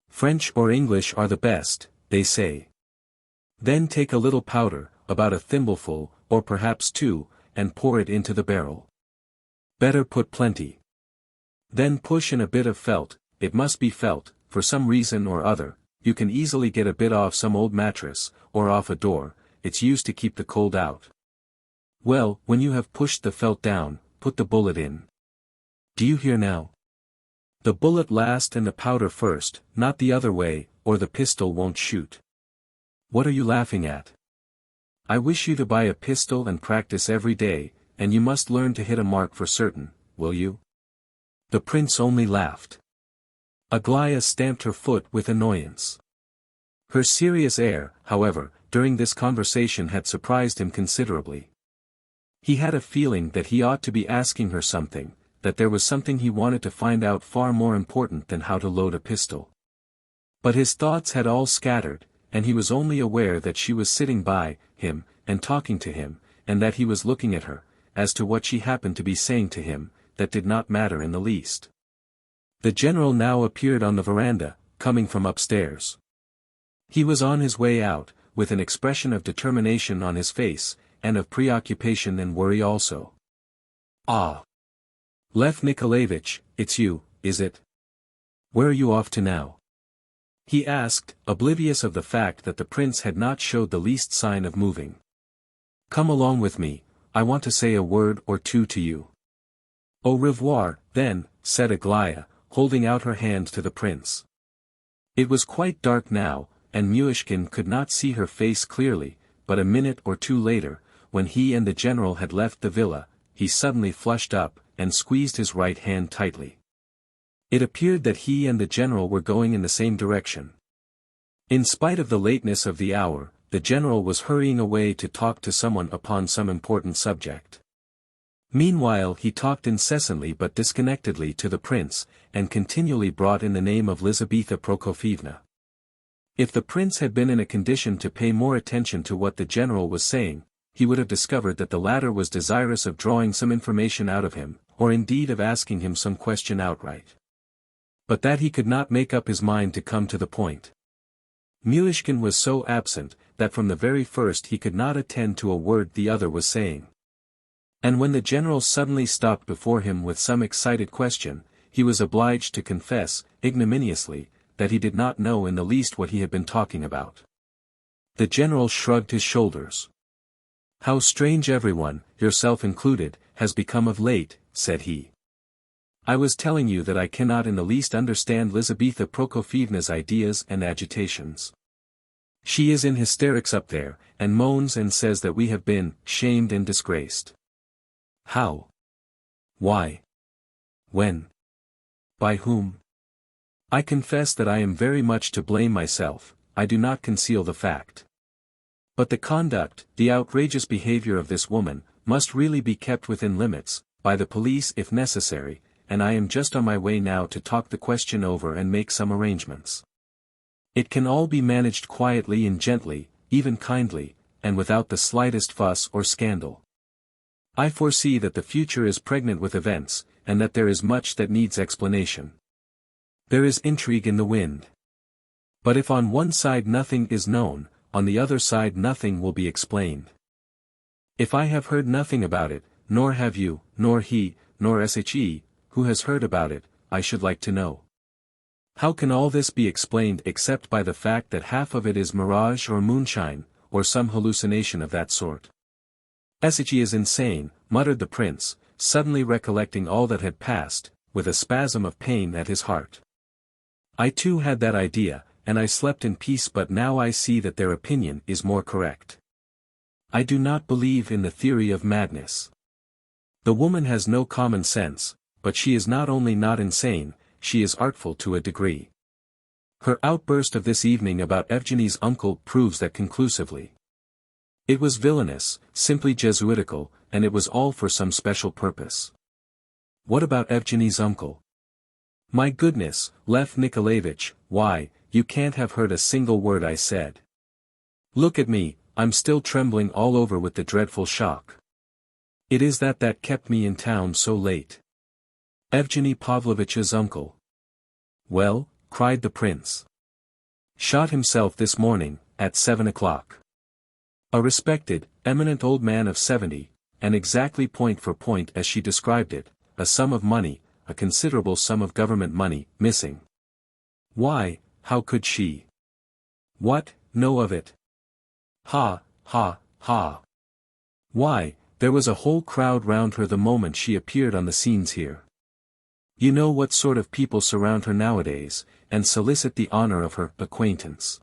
French or English are the best, they say. Then take a little powder, about a thimbleful, or perhaps two, and pour it into the barrel. Better put plenty. Then push in a bit of felt, it must be felt, for some reason or other. You can easily get a bit off some old mattress, or off a door, it's used to keep the cold out. Well, when you have pushed the felt down, put the bullet in. Do you hear now? The bullet last and the powder first, not the other way, or the pistol won't shoot. What are you laughing at? I wish you to buy a pistol and practice every day, and you must learn to hit a mark for certain, will you? The prince only laughed. Aglaya stamped her foot with annoyance. Her serious air, however, during this conversation had surprised him considerably. He had a feeling that he ought to be asking her something, that there was something he wanted to find out far more important than how to load a pistol. But his thoughts had all scattered, and he was only aware that she was sitting by him, and talking to him, and that he was looking at her. As to what she happened to be saying to him, that did not matter in the least. The general now appeared on the veranda, coming from upstairs. He was on his way out, with an expression of determination on his face, and of preoccupation and worry also. Ah! Lev Nikolayevich, it's you, is it? Where are you off to now? He asked, oblivious of the fact that the prince had not showed the least sign of moving. Come along with me, I want to say a word or two to you. Au revoir, then, said Aglaya, holding out her hand to the prince. It was quite dark now, and Myshkin could not see her face clearly, but a minute or two later, when he and the general had left the villa, he suddenly flushed up, and squeezed his right hand tightly. It appeared that he and the general were going in the same direction. In spite of the lateness of the hour, the general was hurrying away to talk to someone upon some important subject. Meanwhile he talked incessantly but disconnectedly to the prince, and continually brought in the name of Lizaveta Prokofievna. If the prince had been in a condition to pay more attention to what the general was saying, he would have discovered that the latter was desirous of drawing some information out of him, or indeed of asking him some question outright. But that he could not make up his mind to come to the point. Myshkin was so absent, that from the very first he could not attend to a word the other was saying. And when the general suddenly stopped before him with some excited question, he was obliged to confess, ignominiously, that he did not know in the least what he had been talking about. The general shrugged his shoulders. How strange everyone, yourself included, has become of late, said he. I was telling you that I cannot in the least understand Lizaveta Prokofievna's ideas and agitations. She is in hysterics up there, and moans and says that we have been shamed and disgraced. How? Why? When? By whom? I confess that I am very much to blame myself, I do not conceal the fact. But the conduct, the outrageous behavior of this woman, must really be kept within limits, by the police if necessary, and I am just on my way now to talk the question over and make some arrangements. It can all be managed quietly and gently, even kindly, and without the slightest fuss or scandal. I foresee that the future is pregnant with events, and that there is much that needs explanation. There is intrigue in the wind. But if on one side nothing is known, on the other side nothing will be explained. If I have heard nothing about it, nor have you, nor he, nor SHE, who has heard about it, I should like to know. How can all this be explained except by the fact that half of it is mirage or moonshine, or some hallucination of that sort? SHE is insane, muttered the prince, suddenly recollecting all that had passed, with a spasm of pain at his heart. I too had that idea, and I slept in peace, but now I see that their opinion is more correct. I do not believe in the theory of madness. The woman has no common sense, but she is not only not insane, she is artful to a degree. Her outburst of this evening about Evgeny's uncle proves that conclusively. It was villainous, simply Jesuitical, and it was all for some special purpose. What about Evgeny's uncle? My goodness, Lev Nikolayevich, why, you can't have heard a single word I said. Look at me, I'm still trembling all over with the dreadful shock. It is that kept me in town so late. Evgeny Pavlovich's uncle. Well, cried the prince. Shot himself this morning, at 7 o'clock. A respected, eminent old man of 70, and exactly point for point as she described it, a sum of money, a considerable sum of government money, missing. Why, how could she? What, know of it? Ha, ha, ha. Why, there was a whole crowd round her the moment she appeared on the scenes here. You know what sort of people surround her nowadays, and solicit the honor of her acquaintance.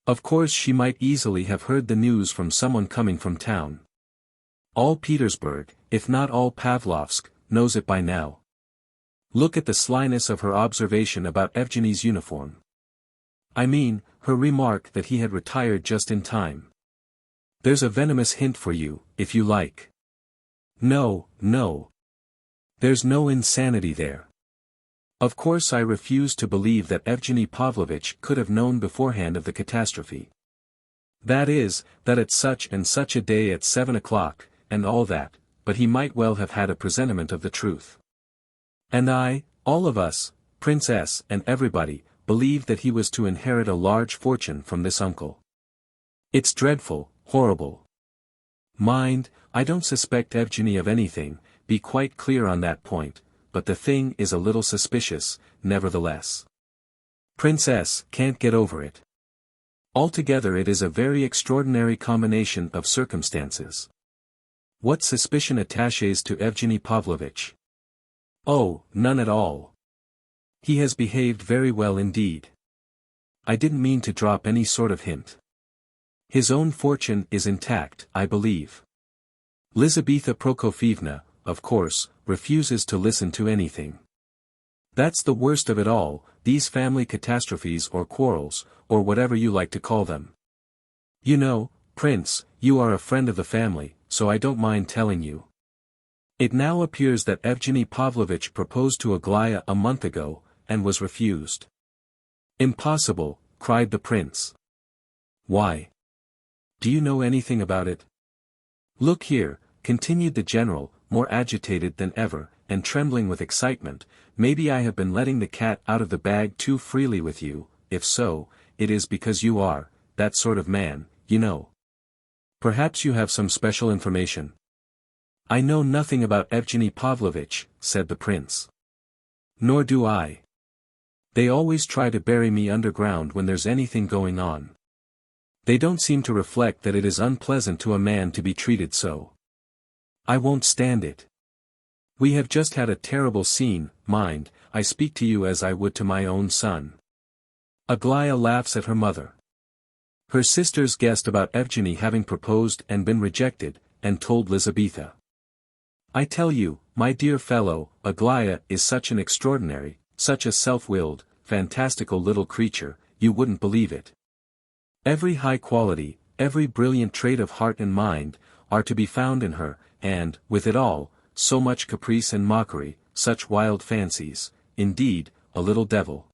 Of course she might easily have heard the news from someone coming from town. All Petersburg, if not all Pavlovsk, knows it by now. Look at the slyness of her observation about Evgeny's uniform. I mean, her remark that he had retired just in time. There's a venomous hint for you, if you like. No, no. There's no insanity there. Of course I refuse to believe that Evgeny Pavlovich could have known beforehand of the catastrophe. That is, that at such and such a day at 7 o'clock, and all that, but he might well have had a presentiment of the truth. And I, all of us, Princess and everybody, believed that he was to inherit a large fortune from this uncle. It's dreadful, horrible. Mind, I don't suspect Evgeny of anything, be quite clear on that point, but the thing is a little suspicious, nevertheless. Princess can't get over it. Altogether it is a very extraordinary combination of circumstances. What suspicion attaches to Evgeny Pavlovich? Oh, none at all. He has behaved very well indeed. I didn't mean to drop any sort of hint. His own fortune is intact, I believe. Lizaveta Prokofievna, of course, refuses to listen to anything. That's the worst of it all, these family catastrophes or quarrels, or whatever you like to call them. You know, Prince, you are a friend of the family, so I don't mind telling you. It now appears that Evgeny Pavlovich proposed to Aglaya a month ago, and was refused. Impossible, cried the prince. Why? Do you know anything about it? Look here, continued the general, more agitated than ever, and trembling with excitement, maybe I have been letting the cat out of the bag too freely with you, if so, it is because you are, that sort of man, you know. Perhaps you have some special information. I know nothing about Evgeny Pavlovich, said the prince. Nor do I. They always try to bury me underground when there's anything going on. They don't seem to reflect that it is unpleasant to a man to be treated so. I won't stand it. We have just had a terrible scene, mind, I speak to you as I would to my own son. Aglaya laughs at her mother. Her sisters guessed about Evgeny having proposed and been rejected, and told Lizaveta. I tell you, my dear fellow, Aglaya is such an extraordinary, such a self-willed, fantastical little creature, you wouldn't believe it. Every high quality, every brilliant trait of heart and mind, are to be found in her, and, with it all, so much caprice and mockery, such wild fancies, indeed, a little devil.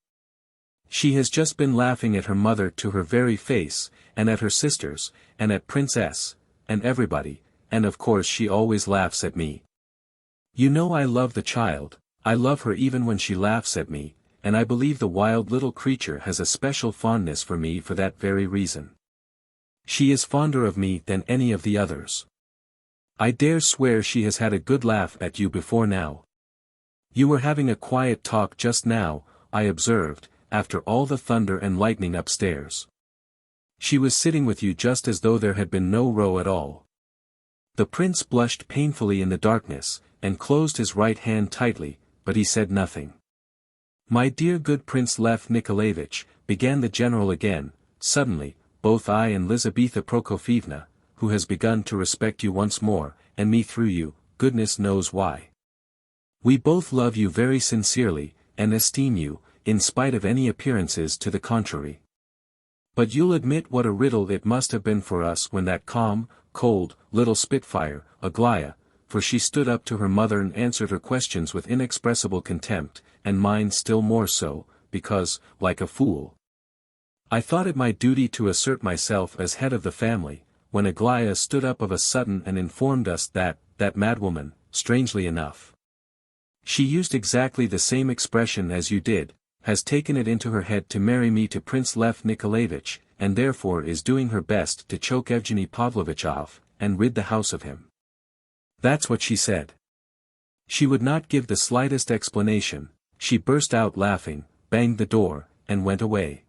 She has just been laughing at her mother to her very face, and at her sisters, and at Princess, and everybody, and of course she always laughs at me. You know I love the child, I love her even when she laughs at me, and I believe the wild little creature has a special fondness for me for that very reason. She is fonder of me than any of the others. I dare swear she has had a good laugh at you before now. You were having a quiet talk just now, I observed, after all the thunder and lightning upstairs. She was sitting with you just as though there had been no row at all. The prince blushed painfully in the darkness, and closed his right hand tightly, but he said nothing. My dear good Prince Lev Nikolayevich, began the general again, suddenly, both I and Lizaveta Prokofievna, who has begun to respect you once more, and me through you, goodness knows why. We both love you very sincerely, and esteem you, in spite of any appearances to the contrary. But you'll admit what a riddle it must have been for us when that calm, cold, little spitfire, Aglaya, for she stood up to her mother and answered her questions with inexpressible contempt, and mine still more so, because, like a fool, I thought it my duty to assert myself as head of the family, when Aglaya stood up of a sudden and informed us that madwoman, strangely enough, she used exactly the same expression as you did, has taken it into her head to marry me to Prince Lev Nikolayevich, and therefore is doing her best to choke Evgeny Pavlovitch off, and rid the house of him. That's what she said. She would not give the slightest explanation, she burst out laughing, banged the door, and went away.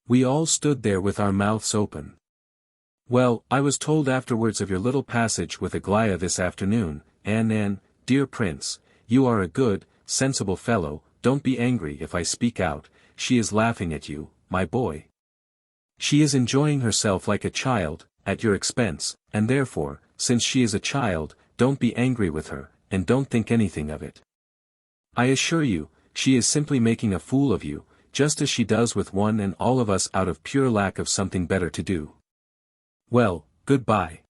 We all stood there with our mouths open. Well, I was told afterwards of your little passage with Aglaya this afternoon, and, dear prince, you are a good, sensible fellow, don't be angry if I speak out, she is laughing at you, my boy. She is enjoying herself like a child, at your expense, and therefore, since she is a child, don't be angry with her, and don't think anything of it. I assure you, she is simply making a fool of you, just as she does with one and all of us out of pure lack of something better to do. Well, goodbye.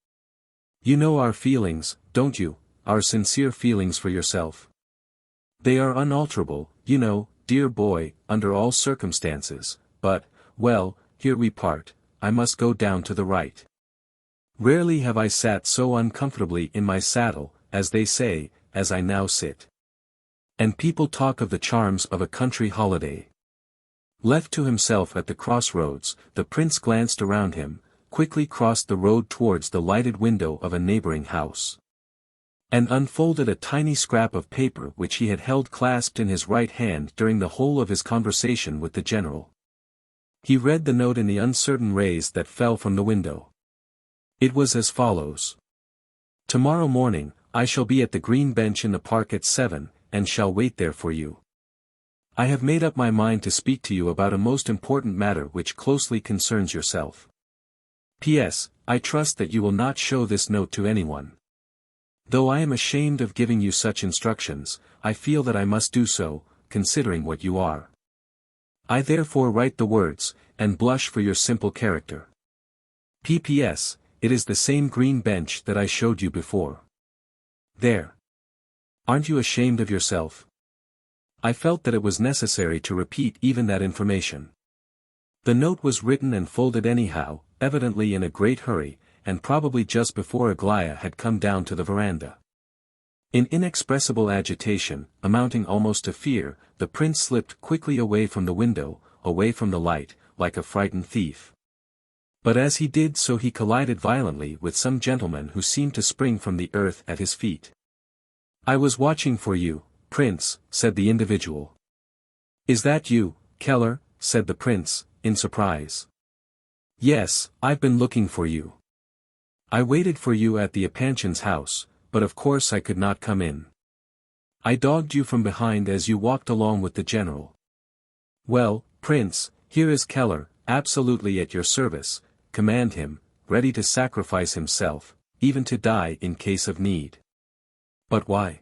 You know our feelings, don't you, our sincere feelings for yourself? They are unalterable, you know, dear boy, under all circumstances, but, well, here we part, I must go down to the right. Rarely have I sat so uncomfortably in my saddle, as they say, as I now sit. And people talk of the charms of a country holiday. Left to himself at the crossroads, the prince glanced around him, quickly crossed the road towards the lighted window of a neighboring house, and unfolded a tiny scrap of paper which he had held clasped in his right hand during the whole of his conversation with the general. He read the note in the uncertain rays that fell from the window. It was as follows. Tomorrow morning, I shall be at the green bench in the park at 7, and shall wait there for you. I have made up my mind to speak to you about a most important matter which closely concerns yourself. P.S. I trust that you will not show this note to anyone. Though I am ashamed of giving you such instructions, I feel that I must do so, considering what you are. I therefore write the words, and blush for your simple character. P.P.S. It is the same green bench that I showed you before. There. Aren't you ashamed of yourself? I felt that it was necessary to repeat even that information. The note was written and folded anyhow, evidently in a great hurry, and probably just before Aglaya had come down to the veranda. In inexpressible agitation, amounting almost to fear, the prince slipped quickly away from the window, away from the light, like a frightened thief. But as he did so he collided violently with some gentleman who seemed to spring from the earth at his feet. I was watching for you, prince, said the individual. Is that you, Keller? Said the prince, in surprise. Yes, I've been looking for you. I waited for you at the Epanchin's house, but of course I could not come in. I dogged you from behind as you walked along with the general. Well, prince, here is Keller, absolutely at your service, command him, ready to sacrifice himself, even to die in case of need. But why?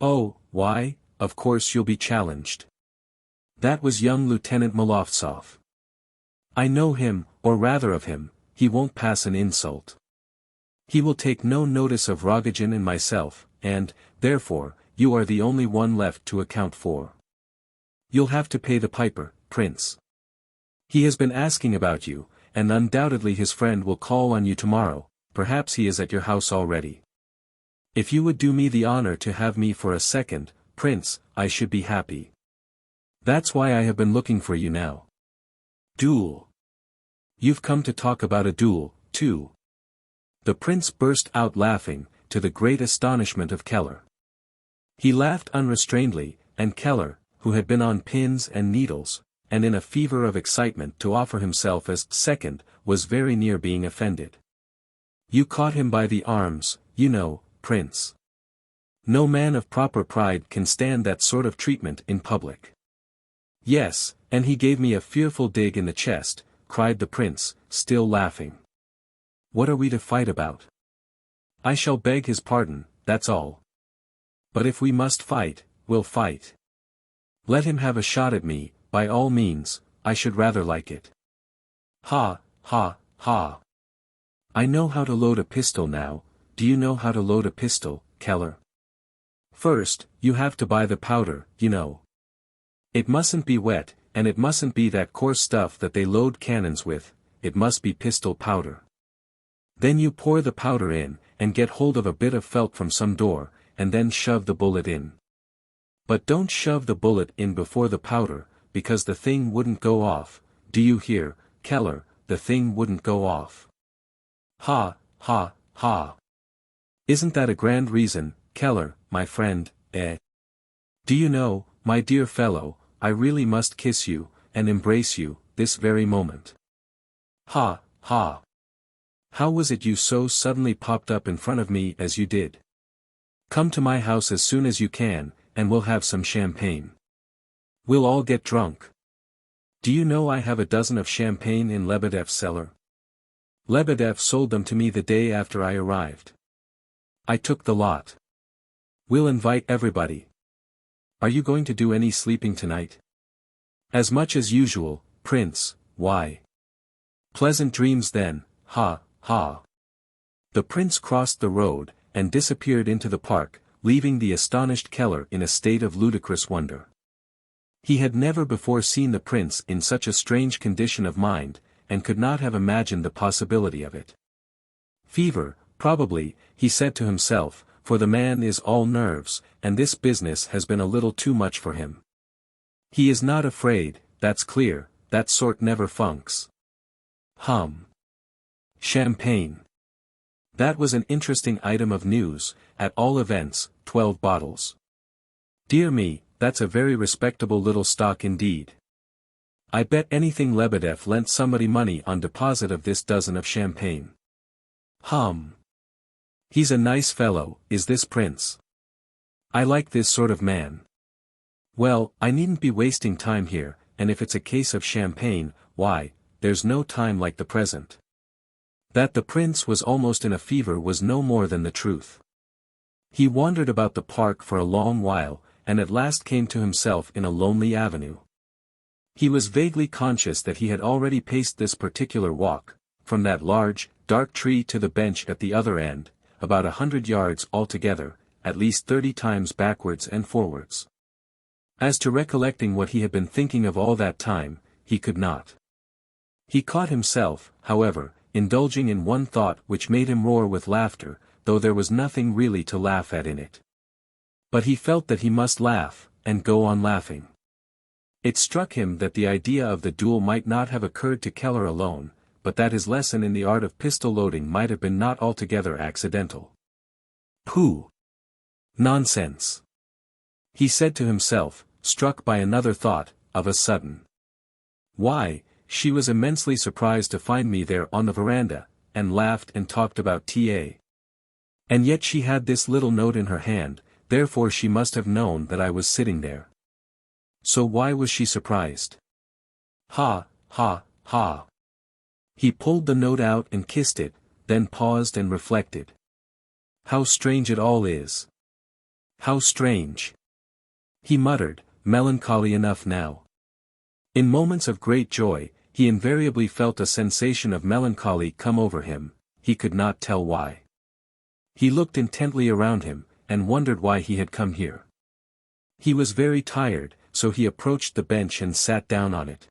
Oh, why, of course you'll be challenged. That was young Lieutenant Molovtsov. I know him, or rather of him, he won't pass an insult. He will take no notice of Rogozhin and myself, and, therefore, you are the only one left to account for. You'll have to pay the piper, prince. He has been asking about you, and undoubtedly his friend will call on you tomorrow, perhaps he is at your house already. If you would do me the honor to have me for a second, prince, I should be happy. That's why I have been looking for you now. Duel. You've come to talk about a duel, too. The prince burst out laughing, to the great astonishment of Keller. He laughed unrestrainedly, and Keller, who had been on pins and needles, and in a fever of excitement to offer himself as second, was very near being offended. You caught him by the arms, you know, prince. No man of proper pride can stand that sort of treatment in public. Yes, and he gave me a fearful dig in the chest, cried the prince, still laughing. What are we to fight about? I shall beg his pardon, that's all. But if we must fight, we'll fight. Let him have a shot at me, by all means, I should rather like it. Ha, ha, ha. I know how to load a pistol now. Do you know how to load a pistol, Keller? First, you have to buy the powder, you know. It mustn't be wet, and it mustn't be that coarse stuff that they load cannons with, it must be pistol powder. Then you pour the powder in, and get hold of a bit of felt from some door, and then shove the bullet in. But don't shove the bullet in before the powder, because the thing wouldn't go off, do you hear, Keller, the thing wouldn't go off. Ha, ha, ha. Isn't that a grand reason, Keller, my friend, eh? Do you know, my dear fellow, I really must kiss you, and embrace you, this very moment. Ha, ha. How was it you so suddenly popped up in front of me as you did? Come to my house as soon as you can, and we'll have some champagne. We'll all get drunk. Do you know I have a dozen of champagne in Lebedev's cellar? Lebedev sold them to me the day after I arrived. I took the lot. We'll invite everybody. Are you going to do any sleeping tonight? As much as usual, Prince, why? Pleasant dreams then, ha, ha. The prince crossed the road, and disappeared into the park, leaving the astonished Keller in a state of ludicrous wonder. He had never before seen the prince in such a strange condition of mind, and could not have imagined the possibility of it. Fever, probably, he said to himself, for the man is all nerves, and this business has been a little too much for him. He is not afraid, that's clear, that sort never funks. Champagne. That was an interesting item of news, at all events, 12 bottles. Dear me, that's a very respectable little stock indeed. I bet anything Lebedev lent somebody money on deposit of this dozen of champagne. He's a nice fellow, is this prince. I like this sort of man. Well, I needn't be wasting time here, and if it's a case of champagne, why, there's no time like the present. That the prince was almost in a fever was no more than the truth. He wandered about the park for a long while, and at last came to himself in a lonely avenue. He was vaguely conscious that he had already paced this particular walk, from that large, dark tree to the bench at the other end, about 100 yards altogether, at least 30 times backwards and forwards. As to recollecting what he had been thinking of all that time, he could not. He caught himself, however, indulging in one thought which made him roar with laughter, though there was nothing really to laugh at in it. But he felt that he must laugh, and go on laughing. It struck him that the idea of the duel might not have occurred to Keller alone, but that his lesson in the art of pistol loading might have been not altogether accidental. Pooh! Nonsense! He said to himself, struck by another thought, of a sudden. Why, she was immensely surprised to find me there on the veranda, and laughed and talked about T.A. And yet she had this little note in her hand, therefore she must have known that I was sitting there. So why was she surprised? Ha, ha, ha. He pulled the note out and kissed it, then paused and reflected. How strange it all is. How strange. He muttered, melancholy enough now. In moments of great joy, he invariably felt a sensation of melancholy come over him, he could not tell why. He looked intently around him, and wondered why he had come here. He was very tired, so he approached the bench and sat down on it.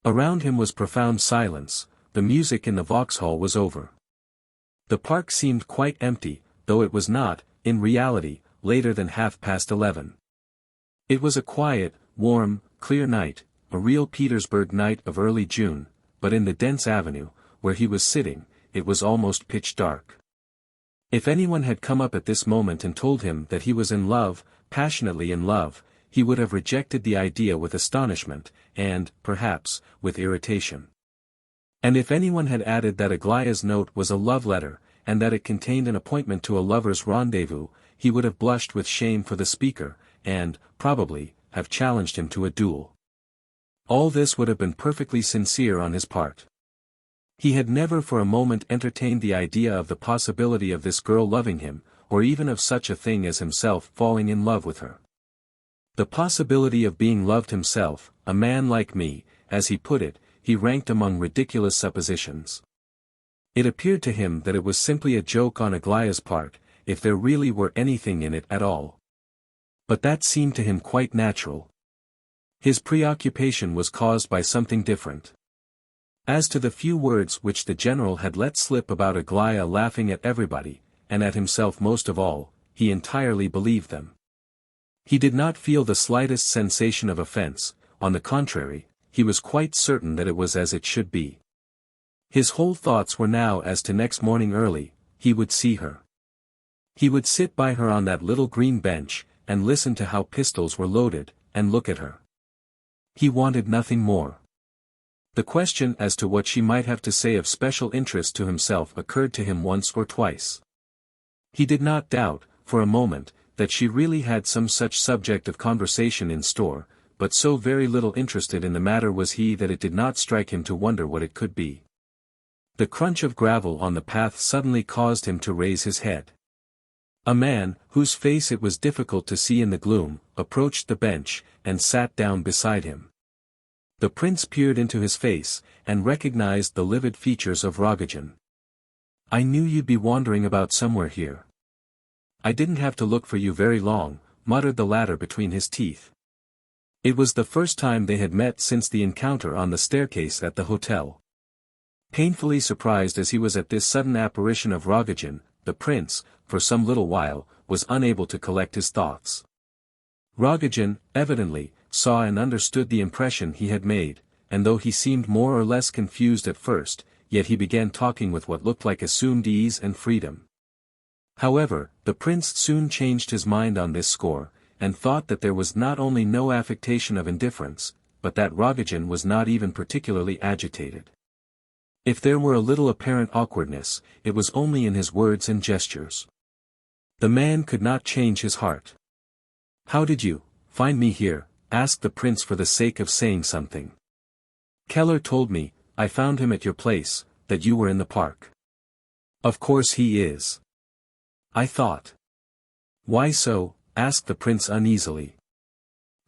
Around him was profound silence, the music in the Vauxhall was over. The park seemed quite empty, though it was not, in reality, later than 11:30. It was a quiet, warm, clear night, a real Petersburg night of early June, but in the dense avenue, where he was sitting, it was almost pitch dark. If anyone had come up at this moment and told him that he was in love, passionately in love, he would have rejected the idea with astonishment, and, perhaps, with irritation. And if anyone had added that Aglaya's note was a love letter, and that it contained an appointment to a lover's rendezvous, he would have blushed with shame for the speaker, and, probably, have challenged him to a duel. All this would have been perfectly sincere on his part. He had never for a moment entertained the idea of the possibility of this girl loving him, or even of such a thing as himself falling in love with her. The possibility of being loved himself, a man like me, as he put it, he ranked among ridiculous suppositions. It appeared to him that it was simply a joke on Aglaya's part, if there really were anything in it at all. But that seemed to him quite natural. His preoccupation was caused by something different. As to the few words which the general had let slip about Aglaya laughing at everybody, and at himself most of all, he entirely believed them. He did not feel the slightest sensation of offense, on the contrary, he was quite certain that it was as it should be. His whole thoughts were now as to next morning early, he would see her. He would sit by her on that little green bench, and listen to how pistols were loaded, and look at her. He wanted nothing more. The question as to what she might have to say of special interest to himself occurred to him once or twice. He did not doubt, for a moment, that she really had some such subject of conversation in store, but so very little interested in the matter was he that it did not strike him to wonder what it could be. The crunch of gravel on the path suddenly caused him to raise his head. A man, whose face it was difficult to see in the gloom, approached the bench, and sat down beside him. The prince peered into his face, and recognized the livid features of Rogozhin. "I knew you'd be wandering about somewhere here. I didn't have to look for you very long," muttered the latter between his teeth. It was the first time they had met since the encounter on the staircase at the hotel. Painfully surprised as he was at this sudden apparition of Rogozhin, the prince, for some little while, was unable to collect his thoughts. Rogozhin, evidently, saw and understood the impression he had made, and though he seemed more or less confused at first, yet he began talking with what looked like assumed ease and freedom. However, the prince soon changed his mind on this score, and thought that there was not only no affectation of indifference, but that Rogozhin was not even particularly agitated. If there were a little apparent awkwardness, it was only in his words and gestures. The man could not change his heart. "How did you find me here?" asked the prince for the sake of saying something. "Keller told me, I found him at your place, that you were in the park." "Of course he is. I thought." "Why so?" asked the prince uneasily.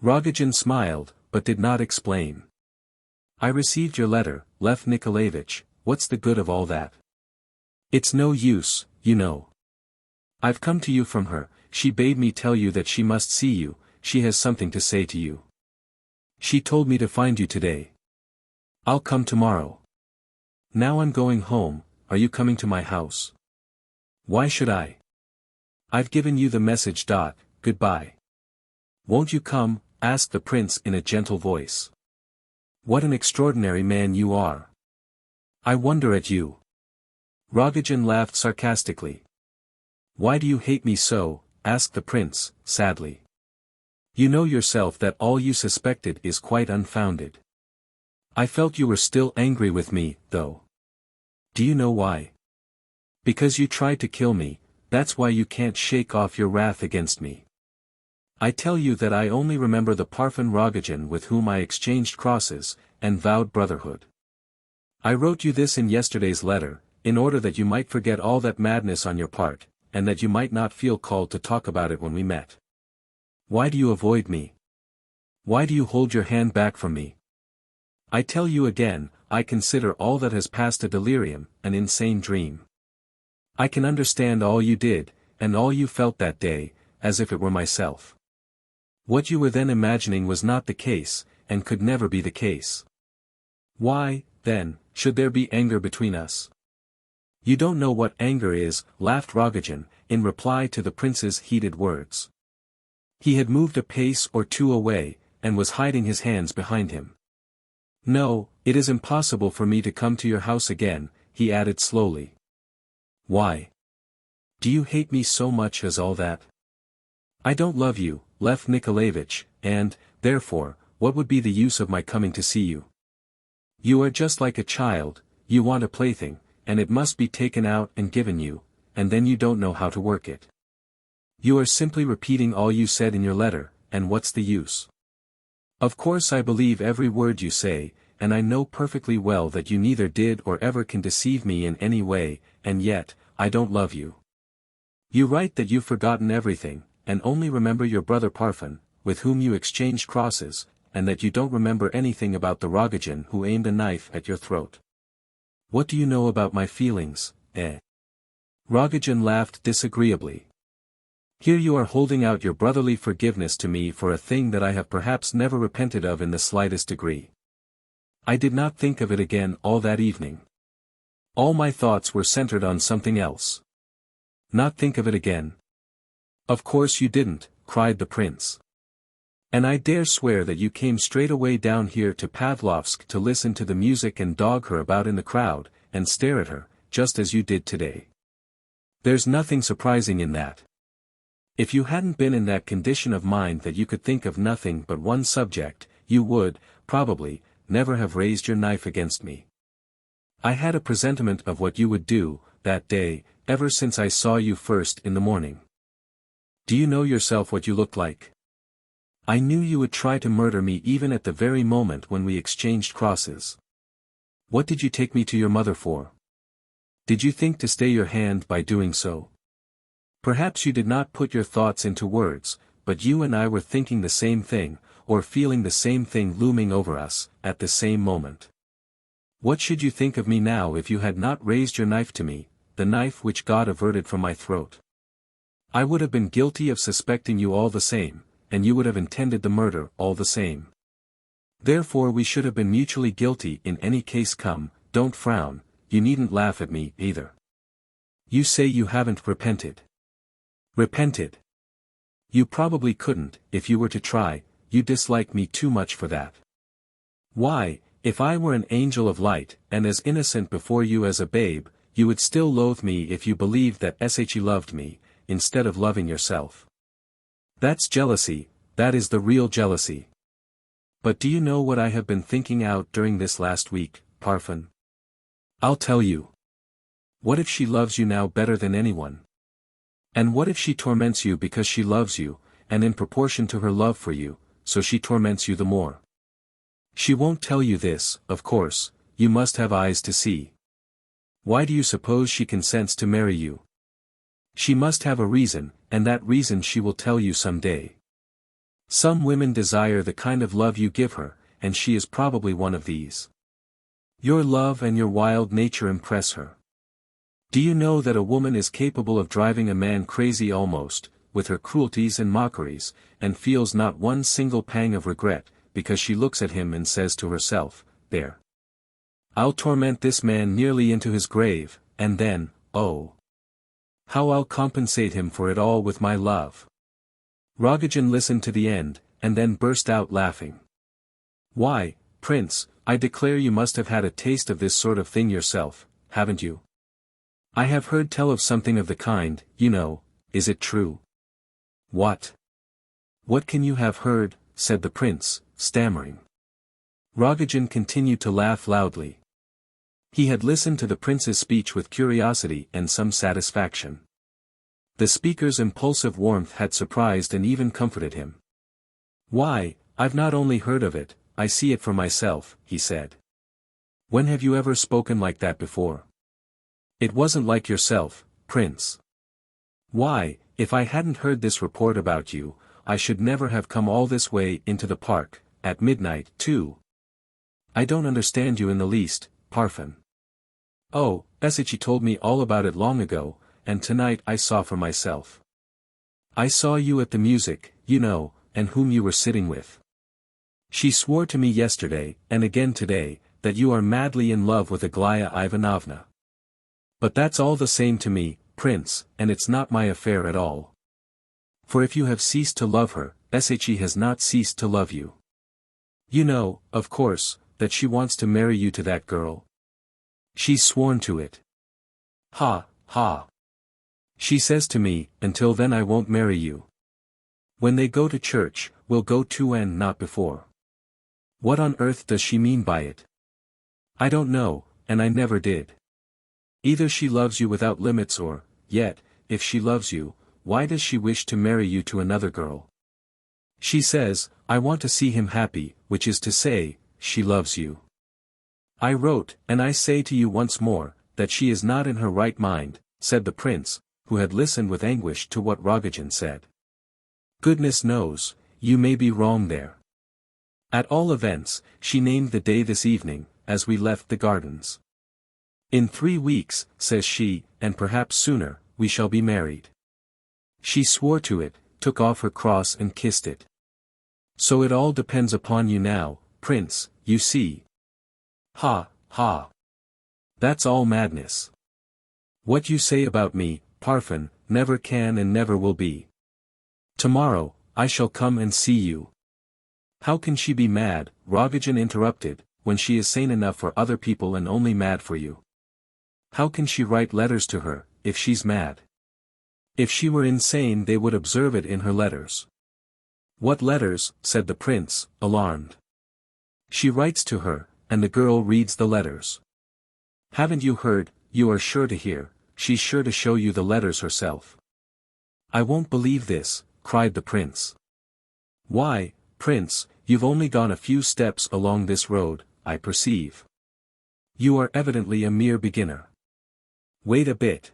Rogozhin smiled, but did not explain. "I received your letter, Lev Nikolayevich, what's the good of all that? It's no use, you know. I've come to you from her, she bade me tell you that she must see you, she has something to say to you. She told me to find you today. I'll come tomorrow. Now I'm going home, are you coming to my house?" "Why should I? I've given you the message. Goodbye." "Won't you come?" asked the prince in a gentle voice. "What an extraordinary man you are. I wonder at you." Rogozhin laughed sarcastically. "Why do you hate me so?" asked the prince, sadly. "You know yourself that all you suspected is quite unfounded. I felt you were still angry with me, though. Do you know why? Because you tried to kill me, that's why you can't shake off your wrath against me. I tell you that I only remember the Parfen Rogozhin with whom I exchanged crosses, and vowed brotherhood. I wrote you this in yesterday's letter, in order that you might forget all that madness on your part, and that you might not feel called to talk about it when we met. Why do you avoid me? Why do you hold your hand back from me? I tell you again, I consider all that has passed a delirium, an insane dream. I can understand all you did, and all you felt that day, as if it were myself. What you were then imagining was not the case, and could never be the case. Why, then, should there be anger between us? You don't know what anger is," laughed Rogozhin, in reply to the prince's heated words. He had moved a pace or two away, and was hiding his hands behind him. "No, it is impossible for me to come to your house again," he added slowly. "Why? Do you hate me so much as all that?" "I don't love you, Lev Nikolayevich, and, therefore, what would be the use of my coming to see you? You are just like a child, you want a plaything, and it must be taken out and given you, and then you don't know how to work it. You are simply repeating all you said in your letter, and what's the use? Of course I believe every word you say, and I know perfectly well that you neither did or ever can deceive me in any way, and yet, I don't love you. You write that you've forgotten everything, and only remember your brother Parfen, with whom you exchanged crosses, and that you don't remember anything about the Rogozhin who aimed a knife at your throat. What do you know about my feelings, eh? Rogozhin laughed disagreeably. Here you are holding out your brotherly forgiveness to me for a thing that I have perhaps never repented of in the slightest degree. I did not think of it again all that evening. All my thoughts were centered on something else. Not think of it again. Of course you didn't, cried the prince. And I dare swear that you came straight away down here to Pavlovsk to listen to the music and dog her about in the crowd, and stare at her, just as you did today. There's nothing surprising in that. If you hadn't been in that condition of mind that you could think of nothing but one subject, you would, probably, never have raised your knife against me. I had a presentiment of what you would do, that day, ever since I saw you first in the morning. Do you know yourself what you looked like? I knew you would try to murder me even at the very moment when we exchanged crosses. What did you take me to your mother for? Did you think to stay your hand by doing so? Perhaps you did not put your thoughts into words, but you and I were thinking the same thing, or feeling the same thing looming over us, at the same moment. What should you think of me now if you had not raised your knife to me, the knife which God averted from my throat? I would have been guilty of suspecting you all the same, and you would have intended the murder all the same. Therefore we should have been mutually guilty in any case. Come, don't frown, you needn't laugh at me, either. You say you haven't repented. Repented? You probably couldn't, if you were to try, you dislike me too much for that. Why, if I were an angel of light, and as innocent before you as a babe, you would still loathe me if you believed that She loved me, instead of loving yourself. That's jealousy, that is the real jealousy. But do you know what I have been thinking out during this last week, Parfen? I'll tell you. What if she loves you now better than anyone? And what if she torments you because she loves you, and in proportion to her love for you, so she torments you the more? She won't tell you this, of course, you must have eyes to see. Why do you suppose she consents to marry you? She must have a reason, and that reason she will tell you some day. Some women desire the kind of love you give her, and she is probably one of these. Your love and your wild nature impress her. Do you know that a woman is capable of driving a man crazy almost, with her cruelties and mockeries, and feels not one single pang of regret, because she looks at him and says to herself, "There. I'll torment this man nearly into his grave, and then, oh, how I'll compensate him for it all with my love." Rogozhin listened to the end, and then burst out laughing. Why, Prince, I declare you must have had a taste of this sort of thing yourself, haven't you? I have heard tell of something of the kind, you know, is it true? What? What can you have heard, said the prince, stammering. Rogozhin continued to laugh loudly. He had listened to the prince's speech with curiosity and some satisfaction. The speaker's impulsive warmth had surprised and even comforted him. Why, I've not only heard of it, I see it for myself, he said. When have you ever spoken like that before? It wasn't like yourself, Prince. Why, if I hadn't heard this report about you, I should never have come all this way into the park, at midnight, too. I don't understand you in the least, Parfen. Oh, She told me all about it long ago, and tonight I saw for myself. I saw you at the music, you know, and whom you were sitting with. She swore to me yesterday, and again today, that you are madly in love with Aglaya Ivanovna. But that's all the same to me, Prince, and it's not my affair at all. For if you have ceased to love her, She has not ceased to love you. You know, of course, that she wants to marry you to that girl. She's sworn to it. Ha, ha. She says to me, until then I won't marry you. When they go to church, we'll go to and not before. What on earth does she mean by it? I don't know, and I never did. Either she loves you without limits or, yet, if she loves you, why does she wish to marry you to another girl? She says, I want to see him happy, which is to say, she loves you. I wrote, and I say to you once more, that she is not in her right mind, said the prince, who had listened with anguish to what Rogozhin said. Goodness knows, you may be wrong there. At all events, she named the day this evening, as we left the gardens. In 3 weeks, says she, and perhaps sooner, we shall be married. She swore to it, took off her cross and kissed it. So it all depends upon you now, prince, you see. Ha, ha. That's all madness. What you say about me, Parfen, never can and never will be. Tomorrow, I shall come and see you. How can she be mad, Rogozhin interrupted, when she is sane enough for other people and only mad for you? How can she write letters to her, if she's mad? If she were insane they would observe it in her letters. What letters, said the prince, alarmed. She writes to her, and the girl reads the letters. Haven't you heard? You are sure to hear, she's sure to show you the letters herself. I won't believe this, cried the prince. Why, prince, you've only gone a few steps along this road, I perceive. You are evidently a mere beginner. Wait a bit.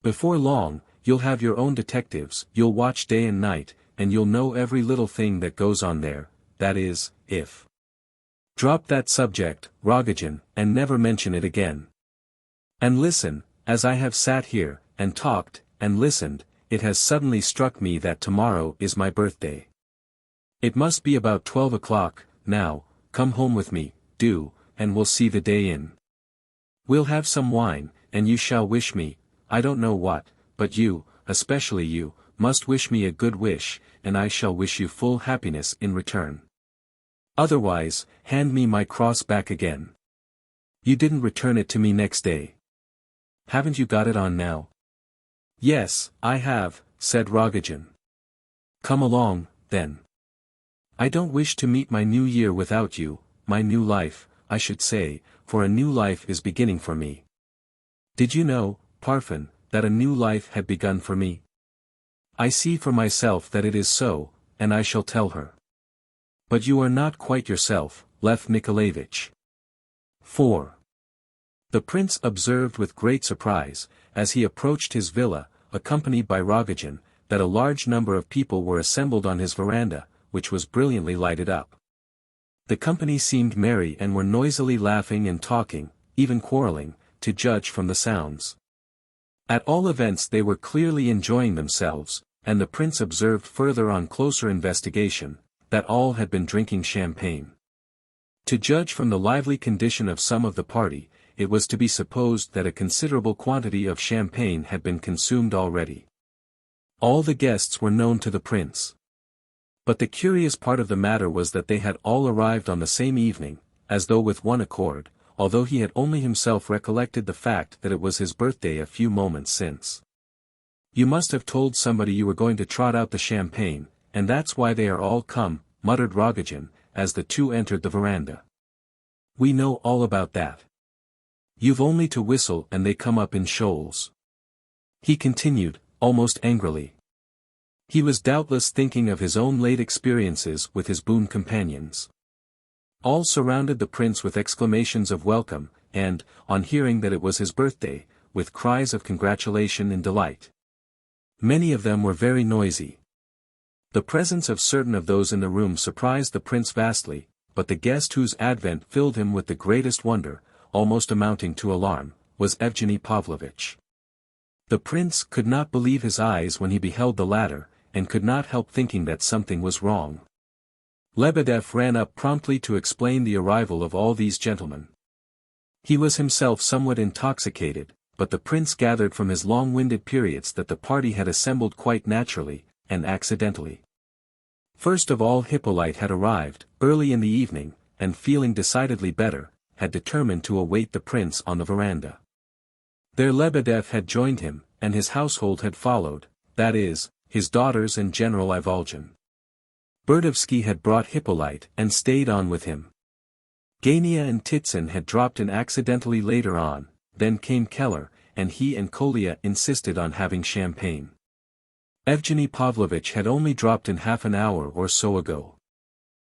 Before long, you'll have your own detectives, you'll watch day and night, and you'll know every little thing that goes on there, that is, if. Drop that subject, Rogozhin, and never mention it again. And listen, as I have sat here, and talked, and listened, it has suddenly struck me that tomorrow is my birthday. It must be about 12 o'clock, now, come home with me, do, and we'll see the day in. We'll have some wine, and you shall wish me, I don't know what, but you, especially you, must wish me a good wish, and I shall wish you full happiness in return. Otherwise, hand me my cross back again. You didn't return it to me next day. Haven't you got it on now? Yes, I have, said Rogozhin. Come along, then. I don't wish to meet my new year without you, my new life, I should say, for a new life is beginning for me. Did you know, Parfen, that a new life had begun for me? I see for myself that it is so, and I shall tell her. But you are not quite yourself, Lev Nikolayevich. 4. The prince observed with great surprise, as he approached his villa, accompanied by Rogozhin, that a large number of people were assembled on his veranda, which was brilliantly lighted up. The company seemed merry and were noisily laughing and talking, even quarreling, to judge from the sounds. At all events they were clearly enjoying themselves, and the prince observed further on closer investigation, that all had been drinking champagne. To judge from the lively condition of some of the party, it was to be supposed that a considerable quantity of champagne had been consumed already. All the guests were known to the prince. But the curious part of the matter was that they had all arrived on the same evening, as though with one accord, although he had only himself recollected the fact that it was his birthday a few moments since. You must have told somebody you were going to trot out the champagne, and that's why they are all come, muttered Rogozhin, as the two entered the veranda. We know all about that. You've only to whistle and they come up in shoals. He continued, almost angrily. He was doubtless thinking of his own late experiences with his boon companions. All surrounded the prince with exclamations of welcome, and, on hearing that it was his birthday, with cries of congratulation and delight. Many of them were very noisy. The presence of certain of those in the room surprised the prince vastly, but the guest whose advent filled him with the greatest wonder, almost amounting to alarm, was Evgeny Pavlovitch. The prince could not believe his eyes when he beheld the latter, and could not help thinking that something was wrong. Lebedev ran up promptly to explain the arrival of all these gentlemen. He was himself somewhat intoxicated, but the prince gathered from his long-winded periods that the party had assembled quite naturally, and accidentally. First of all Hippolyte had arrived, early in the evening, and feeling decidedly better, had determined to await the prince on the veranda. There Lebedev had joined him, and his household had followed, that is, his daughters and General Ivolgin. Burdovsky had brought Hippolyte and stayed on with him. Gania and Titsin had dropped in accidentally later on, then came Keller, and he and Kolya insisted on having champagne. Evgeny Pavlovitch had only dropped in half an hour or so ago.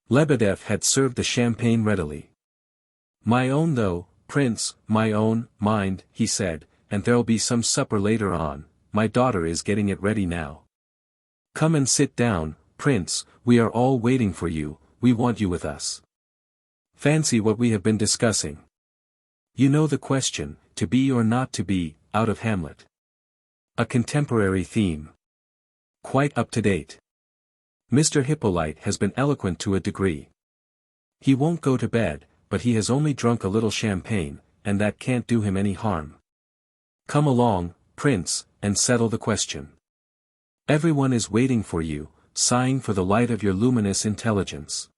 Lebedev had served the champagne readily. My own though, Prince, my own, mind, he said, and there'll be some supper later on, my daughter is getting it ready now. Come and sit down, Prince, we are all waiting for you, we want you with us. Fancy what we have been discussing. You know the question, to be or not to be, out of Hamlet. A contemporary theme. Quite up to date. Mr. Hippolyte has been eloquent to a degree. He won't go to bed, but he has only drunk a little champagne, and that can't do him any harm. Come along, Prince, and settle the question. Everyone is waiting for you, sighing for the light of your luminous intelligence.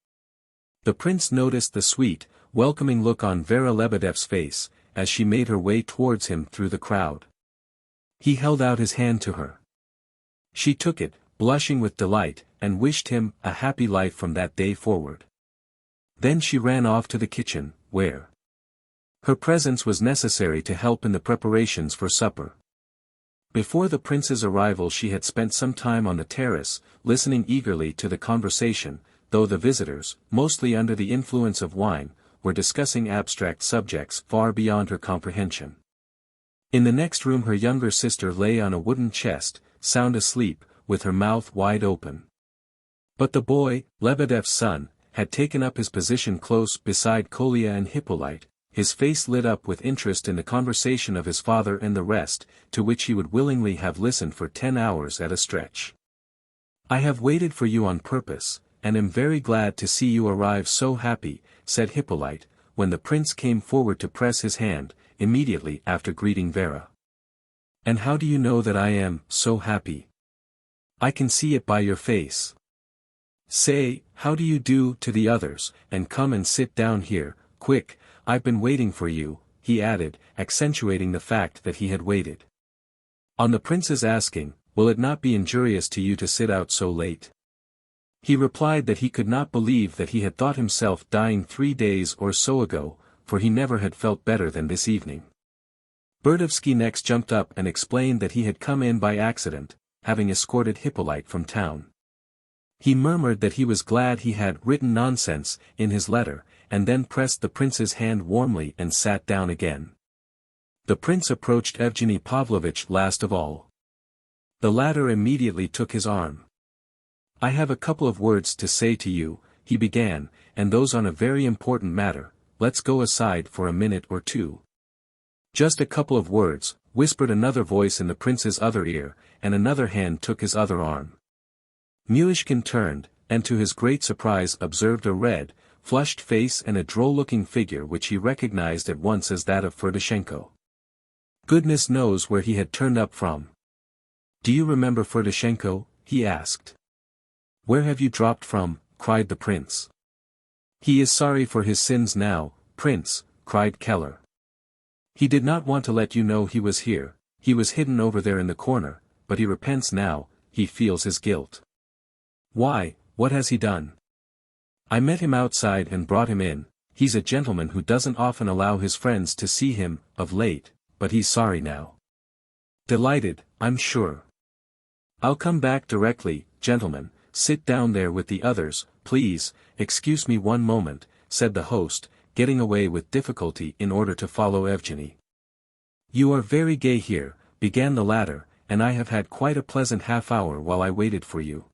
The prince noticed the sweet, welcoming look on Vera Lebedev's face, as she made her way towards him through the crowd. He held out his hand to her. She took it, blushing with delight, and wished him a happy life from that day forward. Then she ran off to the kitchen, where her presence was necessary to help in the preparations for supper. Before the prince's arrival she had spent some time on the terrace, listening eagerly to the conversation, though the visitors, mostly under the influence of wine, were discussing abstract subjects far beyond her comprehension. In the next room her younger sister lay on a wooden chest, sound asleep, with her mouth wide open. But the boy, Lebedev's son, had taken up his position close beside Kolya and Hippolyte, his face lit up with interest in the conversation of his father and the rest, to which he would willingly have listened for 10 hours at a stretch. I have waited for you on purpose, and am very glad to see you arrive so happy, said Hippolyte, when the prince came forward to press his hand, immediately after greeting Vera. And how do you know that I am so happy? I can see it by your face. Say, how do you do to the others, and come and sit down here, quick, I've been waiting for you, he added, accentuating the fact that he had waited. On the prince's asking, will it not be injurious to you to sit out so late? He replied that he could not believe that he had thought himself dying 3 days or so ago, for he never had felt better than this evening. Burdovsky next jumped up and explained that he had come in by accident, having escorted Hippolyte from town. He murmured that he was glad he had written nonsense in his letter, and then pressed the prince's hand warmly and sat down again. The prince approached Evgeny Pavlovitch last of all. The latter immediately took his arm. I have a couple of words to say to you, he began, and those on a very important matter, let's go aside for a minute or two. Just a couple of words, whispered another voice in the prince's other ear, and another hand took his other arm. Myshkin turned, and to his great surprise observed a red, flushed face and a droll-looking figure which he recognized at once as that of Ferdishenko. Goodness knows where he had turned up from. Do you remember Ferdishenko? He asked. Where have you dropped from? Cried the prince. He is sorry for his sins now, prince, cried Keller. He did not want to let you know he was here, he was hidden over there in the corner, but he repents now, he feels his guilt. Why, what has he done? I met him outside and brought him in, he's a gentleman who doesn't often allow his friends to see him, of late, but he's sorry now. Delighted, I'm sure. I'll come back directly, gentlemen, sit down there with the others, please, excuse me one moment, said the host, getting away with difficulty in order to follow Evgeny. You are very gay here, began the latter, and I have had quite a pleasant half-hour while I waited for you.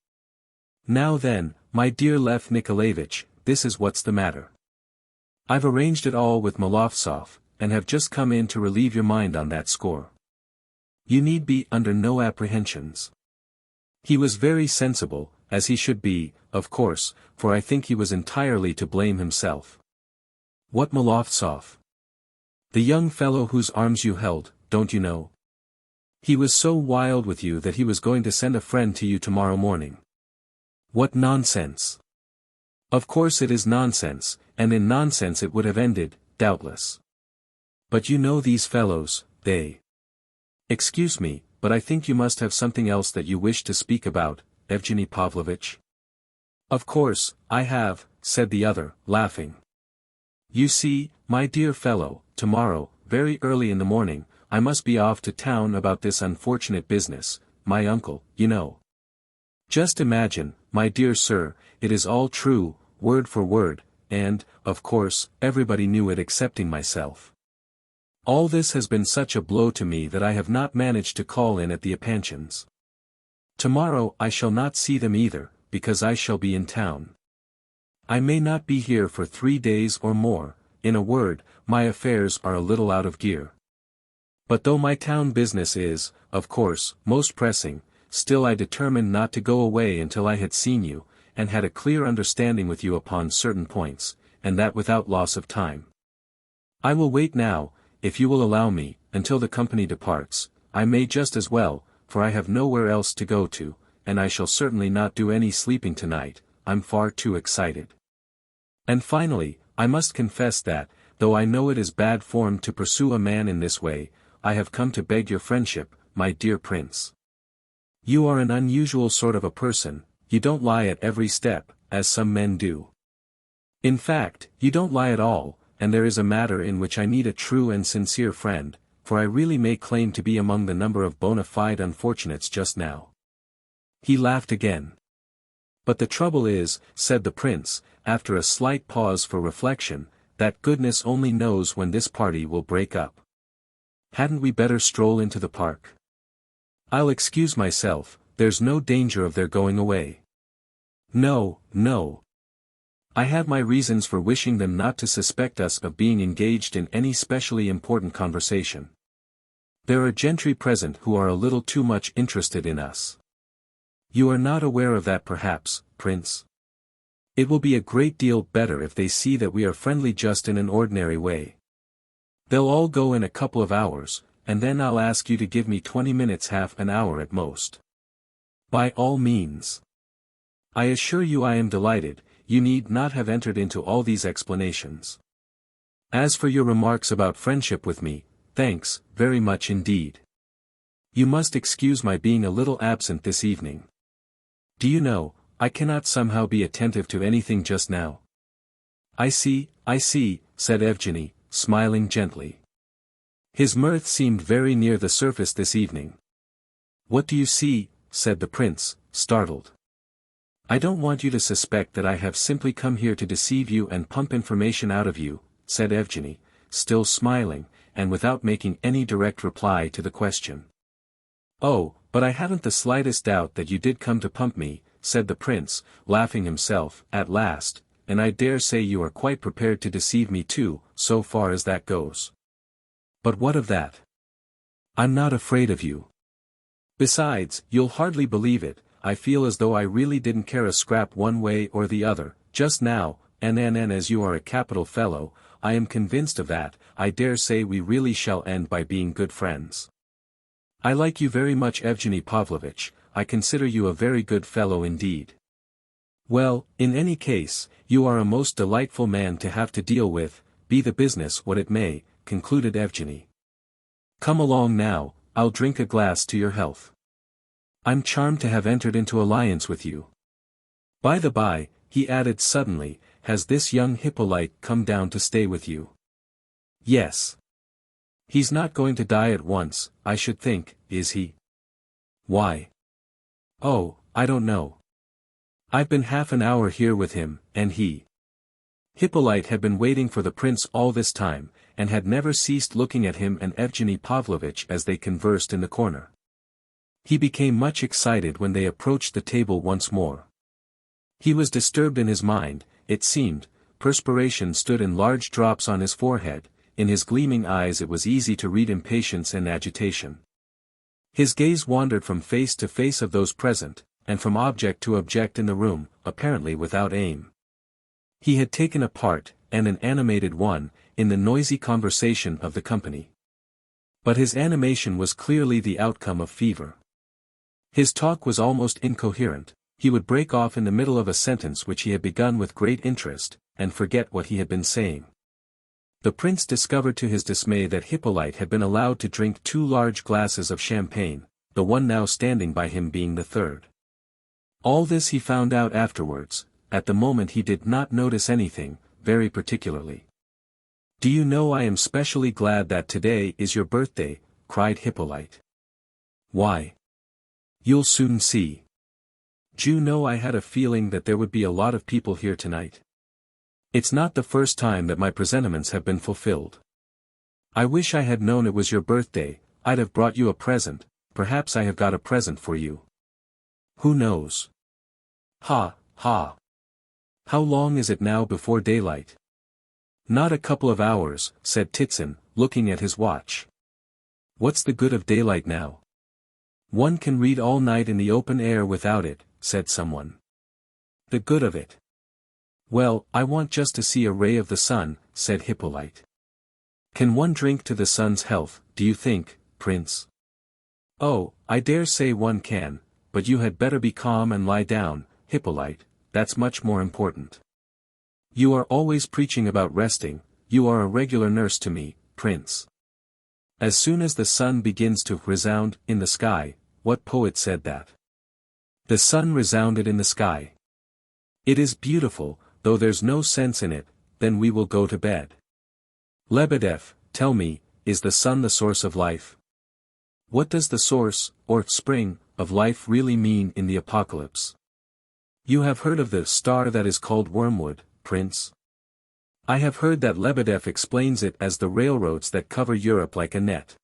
Now then, my dear Lev Nikolayevich, this is what's the matter. I've arranged it all with Molovtsov, and have just come in to relieve your mind on that score. You need be under no apprehensions. He was very sensible, as he should be, of course, for I think he was entirely to blame himself. What Molovtsov? The young fellow whose arms you held, don't you know? He was so wild with you that he was going to send a friend to you tomorrow morning. What nonsense! Of course it is nonsense, and in nonsense it would have ended, doubtless. But you know these fellows, they. Excuse me, but I think you must have something else that you wish to speak about, Evgeny Pavlovitch. Of course, I have, said the other, laughing. You see, my dear fellow, tomorrow, very early in the morning, I must be off to town about this unfortunate business, my uncle, you know. Just imagine, my dear sir, it is all true, word for word, and, of course, everybody knew it excepting myself. All this has been such a blow to me that I have not managed to call in at the Epanchins. Tomorrow I shall not see them either, because I shall be in town. I may not be here for 3 days or more. In a word, my affairs are a little out of gear. But though my town business is, of course, most pressing, still I determined not to go away until I had seen you, and had a clear understanding with you upon certain points, and that without loss of time. I will wait now, if you will allow me, until the company departs. I may just as well, for I have nowhere else to go to, and I shall certainly not do any sleeping tonight. I'm far too excited. And finally, I must confess that, though I know it is bad form to pursue a man in this way, I have come to beg your friendship, my dear prince. You are an unusual sort of a person, you don't lie at every step, as some men do. In fact, you don't lie at all, and there is a matter in which I need a true and sincere friend, for I really may claim to be among the number of bona fide unfortunates just now. He laughed again. But the trouble is, said the prince, after a slight pause for reflection, that goodness only knows when this party will break up. Hadn't we better stroll into the park? I'll excuse myself, there's no danger of their going away. No, no. I have my reasons for wishing them not to suspect us of being engaged in any specially important conversation. There are gentry present who are a little too much interested in us. You are not aware of that perhaps, Prince? It will be a great deal better if they see that we are friendly just in an ordinary way. They'll all go in a couple of hours, and then I'll ask you to give me 20 minutes, half an hour at most. By all means. I assure you I am delighted, you need not have entered into all these explanations. As for your remarks about friendship with me, thanks, very much indeed. You must excuse my being a little absent this evening. Do you know, I cannot somehow be attentive to anything just now. I see, said Evgeny, smiling gently. His mirth seemed very near the surface this evening. What do you see? Said the prince, startled. I don't want you to suspect that I have simply come here to deceive you and pump information out of you, said Evgeny, still smiling, and without making any direct reply to the question. Oh, but I haven't the slightest doubt that you did come to pump me, said the prince, laughing himself, at last, and I dare say you are quite prepared to deceive me too, so far as that goes. But what of that? I'm not afraid of you. Besides, you'll hardly believe it, I feel as though I really didn't care a scrap one way or the other, just now, and as you are a capital fellow, I am convinced of that, I dare say we really shall end by being good friends. I like you very much, Evgeny Pavlovitch, I consider you a very good fellow indeed. Well, in any case, you are a most delightful man to have to deal with, be the business what it may, concluded Evgeny. Come along now, I'll drink a glass to your health. I'm charmed to have entered into alliance with you. By the by, he added suddenly, has this young Hippolyte come down to stay with you? Yes. He's not going to die at once, I should think, is he? Why? Oh, I don't know. I've been half an hour here with him, and he. Hippolyte had been waiting for the prince all this time, and had never ceased looking at him and Evgeny Pavlovitch as they conversed in the corner. He became much excited when they approached the table once more. He was disturbed in his mind, it seemed, perspiration stood in large drops on his forehead, in his gleaming eyes it was easy to read impatience and agitation. His gaze wandered from face to face of those present, and from object to object in the room, apparently without aim. He had taken a part, and an animated one, in the noisy conversation of the company. But his animation was clearly the outcome of fever. His talk was almost incoherent, he would break off in the middle of a sentence which he had begun with great interest, and forget what he had been saying. The prince discovered to his dismay that Hippolyte had been allowed to drink 2 large glasses of champagne, the one now standing by him being the third. All this he found out afterwards, at the moment he did not notice anything, very particularly. Do you know I am specially glad that today is your birthday, cried Hippolyte. Why? You'll soon see. Do you know I had a feeling that there would be a lot of people here tonight? It's not the first time that my presentiments have been fulfilled. I wish I had known it was your birthday, I'd have brought you a present, perhaps I have got a present for you. Who knows? Ha, ha. How long is it now before daylight? Not a couple of hours, said Titsin, looking at his watch. What's the good of daylight now? One can read all night in the open air without it, said someone. The good of it? Well, I want just to see a ray of the sun, said Hippolyte. Can one drink to the sun's health, do you think, Prince? Oh, I dare say one can, but you had better be calm and lie down, Hippolyte, that's much more important. You are always preaching about resting, you are a regular nurse to me, Prince. As soon as the sun begins to resound in the sky, what poet said that? The sun resounded in the sky. It is beautiful, though there's no sense in it, then we will go to bed. Lebedev, tell me, is the sun the source of life? What does the source, or spring, of life really mean in the apocalypse? You have heard of the star that is called wormwood, Prince? I have heard that Lebedev explains it as the railroads that cover Europe like a net.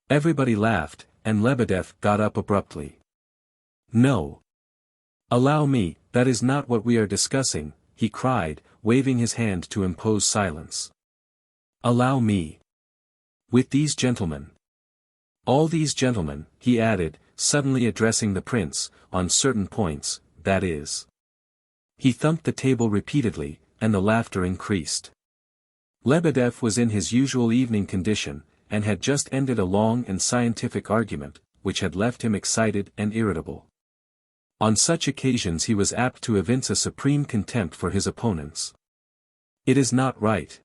Everybody laughed, and Lebedev got up abruptly. No. Allow me, that is not what we are discussing, he cried, waving his hand to impose silence. Allow me. With these gentlemen. All these gentlemen, he added, suddenly addressing the prince, on certain points, that is. He thumped the table repeatedly, and the laughter increased. Lebedev was in his usual evening condition, and had just ended a long and scientific argument, which had left him excited and irritable. On such occasions he was apt to evince a supreme contempt for his opponents. It is not right.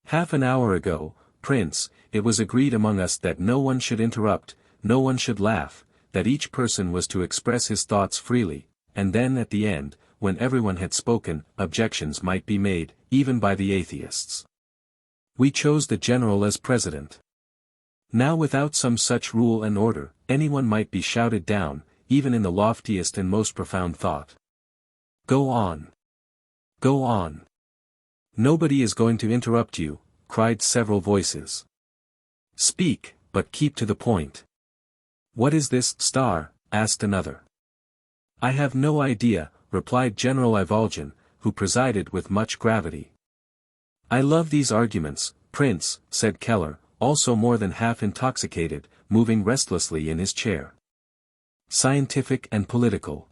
Half an hour ago, Prince, it was agreed among us that no one should interrupt, no one should laugh, that each person was to express his thoughts freely, and then at the end, when everyone had spoken, objections might be made, even by the atheists. We chose the general as president. Now without some such rule and order, anyone might be shouted down, even in the loftiest and most profound thought. Go on. Go on. Nobody is going to interrupt you, cried several voices. Speak, but keep to the point. What is this star? Asked another. I have no idea, replied General Ivolgin, who presided with much gravity. I love these arguments, Prince, said Keller, also more than half intoxicated, moving restlessly in his chair. Scientific and political.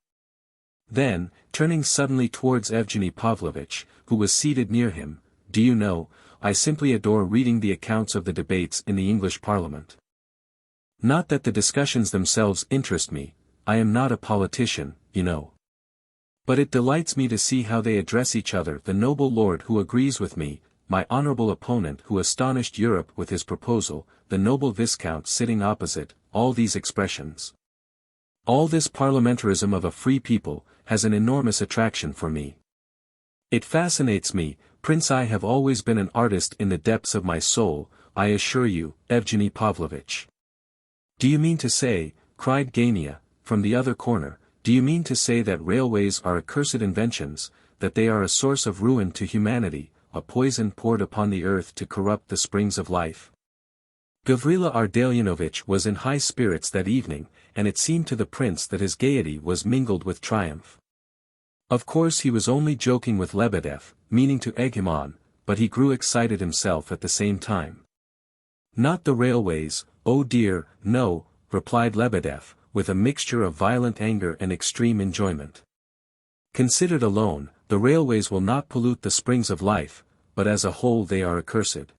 Then, turning suddenly towards Evgeny Pavlovitch, who was seated near him, do you know, I simply adore reading the accounts of the debates in the English Parliament. Not that the discussions themselves interest me, I am not a politician, you know. But it delights me to see how they address each other, the noble lord who agrees with me, my honorable opponent who astonished Europe with his proposal, the noble viscount sitting opposite, all these expressions. All this parliamentarism of a free people, has an enormous attraction for me. It fascinates me, Prince. I have always been an artist in the depths of my soul, I assure you, Evgeny Pavlovitch. Do you mean to say, cried Gania, from the other corner, do you mean to say that railways are accursed inventions, that they are a source of ruin to humanity, a poison poured upon the earth to corrupt the springs of life? Gavrila Ardalionovitch was in high spirits that evening, and it seemed to the prince that his gaiety was mingled with triumph. Of course he was only joking with Lebedev, meaning to egg him on, but he grew excited himself at the same time. Not the railways, oh dear, no, replied Lebedev, with a mixture of violent anger and extreme enjoyment. Considered alone, the railways will not pollute the springs of life, but as a whole they are accursed.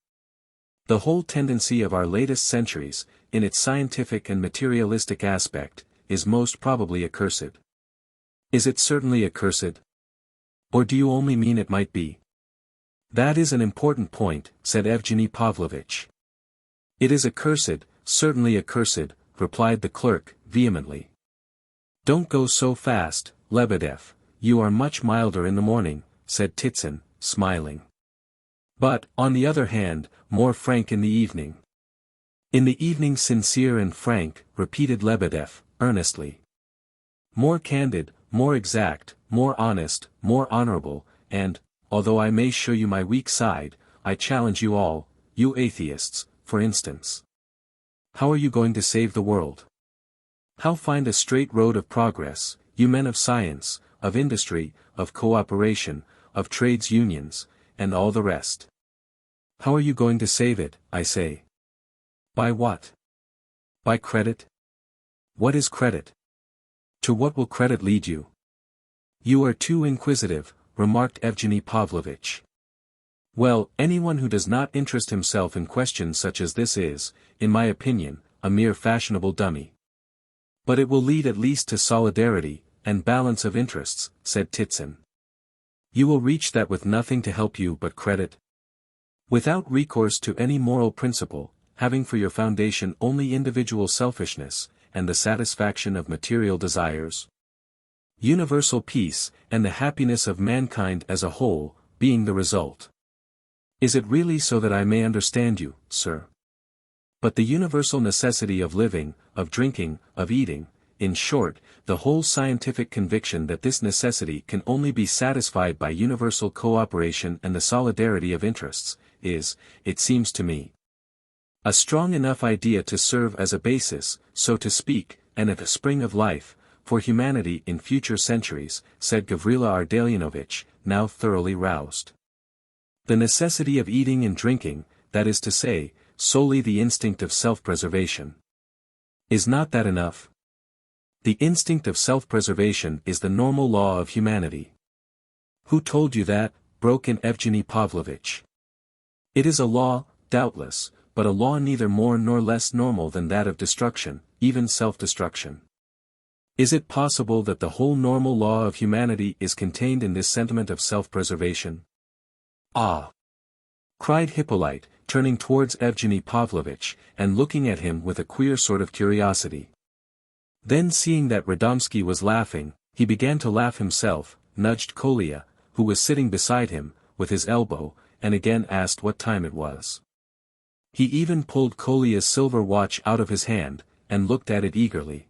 The whole tendency of our latest centuries, in its scientific and materialistic aspect, is most probably accursed. Is it certainly accursed? Or do you only mean it might be? That is an important point, said Evgeny Pavlovitch. It is accursed, certainly accursed, replied the clerk, vehemently. Don't go so fast, Lebedev, you are much milder in the morning, said Titsin, smiling. But, on the other hand, more frank in the evening. In the evening sincere and frank, repeated Lebedev, earnestly. More candid, more exact, more honest, more honorable, and, although I may show you my weak side, I challenge you all, you atheists, for instance. How are you going to save the world? How find a straight road of progress, you men of science, of industry, of cooperation, of trades unions, and all the rest? How are you going to save it, I say? By what? By credit? What is credit? To what will credit lead you? You are too inquisitive, remarked Evgeny Pavlovitch. Well, anyone who does not interest himself in questions such as this is, in my opinion, a mere fashionable dummy. But it will lead at least to solidarity, and balance of interests, said Titson. You will reach that with nothing to help you but credit? Without recourse to any moral principle, having for your foundation only individual selfishness, and the satisfaction of material desires? Universal peace, and the happiness of mankind as a whole, being the result. Is it really so that I may understand you, sir? But the universal necessity of living, of drinking, of eating, in short, the whole scientific conviction that this necessity can only be satisfied by universal cooperation and the solidarity of interests, is, it seems to me, a strong enough idea to serve as a basis, so to speak, and a spring of life, for humanity in future centuries, said Gavrila Ardalionovitch, now thoroughly roused. The necessity of eating and drinking, that is to say, solely the instinct of self-preservation. Is not that enough? The instinct of self-preservation is the normal law of humanity. Who told you that? Broke in Evgeny Pavlovitch. It is a law, doubtless, but a law neither more nor less normal than that of destruction, even self-destruction. Is it possible that the whole normal law of humanity is contained in this sentiment of self-preservation? Ah! Cried Hippolyte, turning towards Evgeny Pavlovitch, and looking at him with a queer sort of curiosity. Then seeing that Radomsky was laughing, he began to laugh himself, nudged Kolya, who was sitting beside him, with his elbow, and again asked what time it was. He even pulled Kolya's silver watch out of his hand, and looked at it eagerly.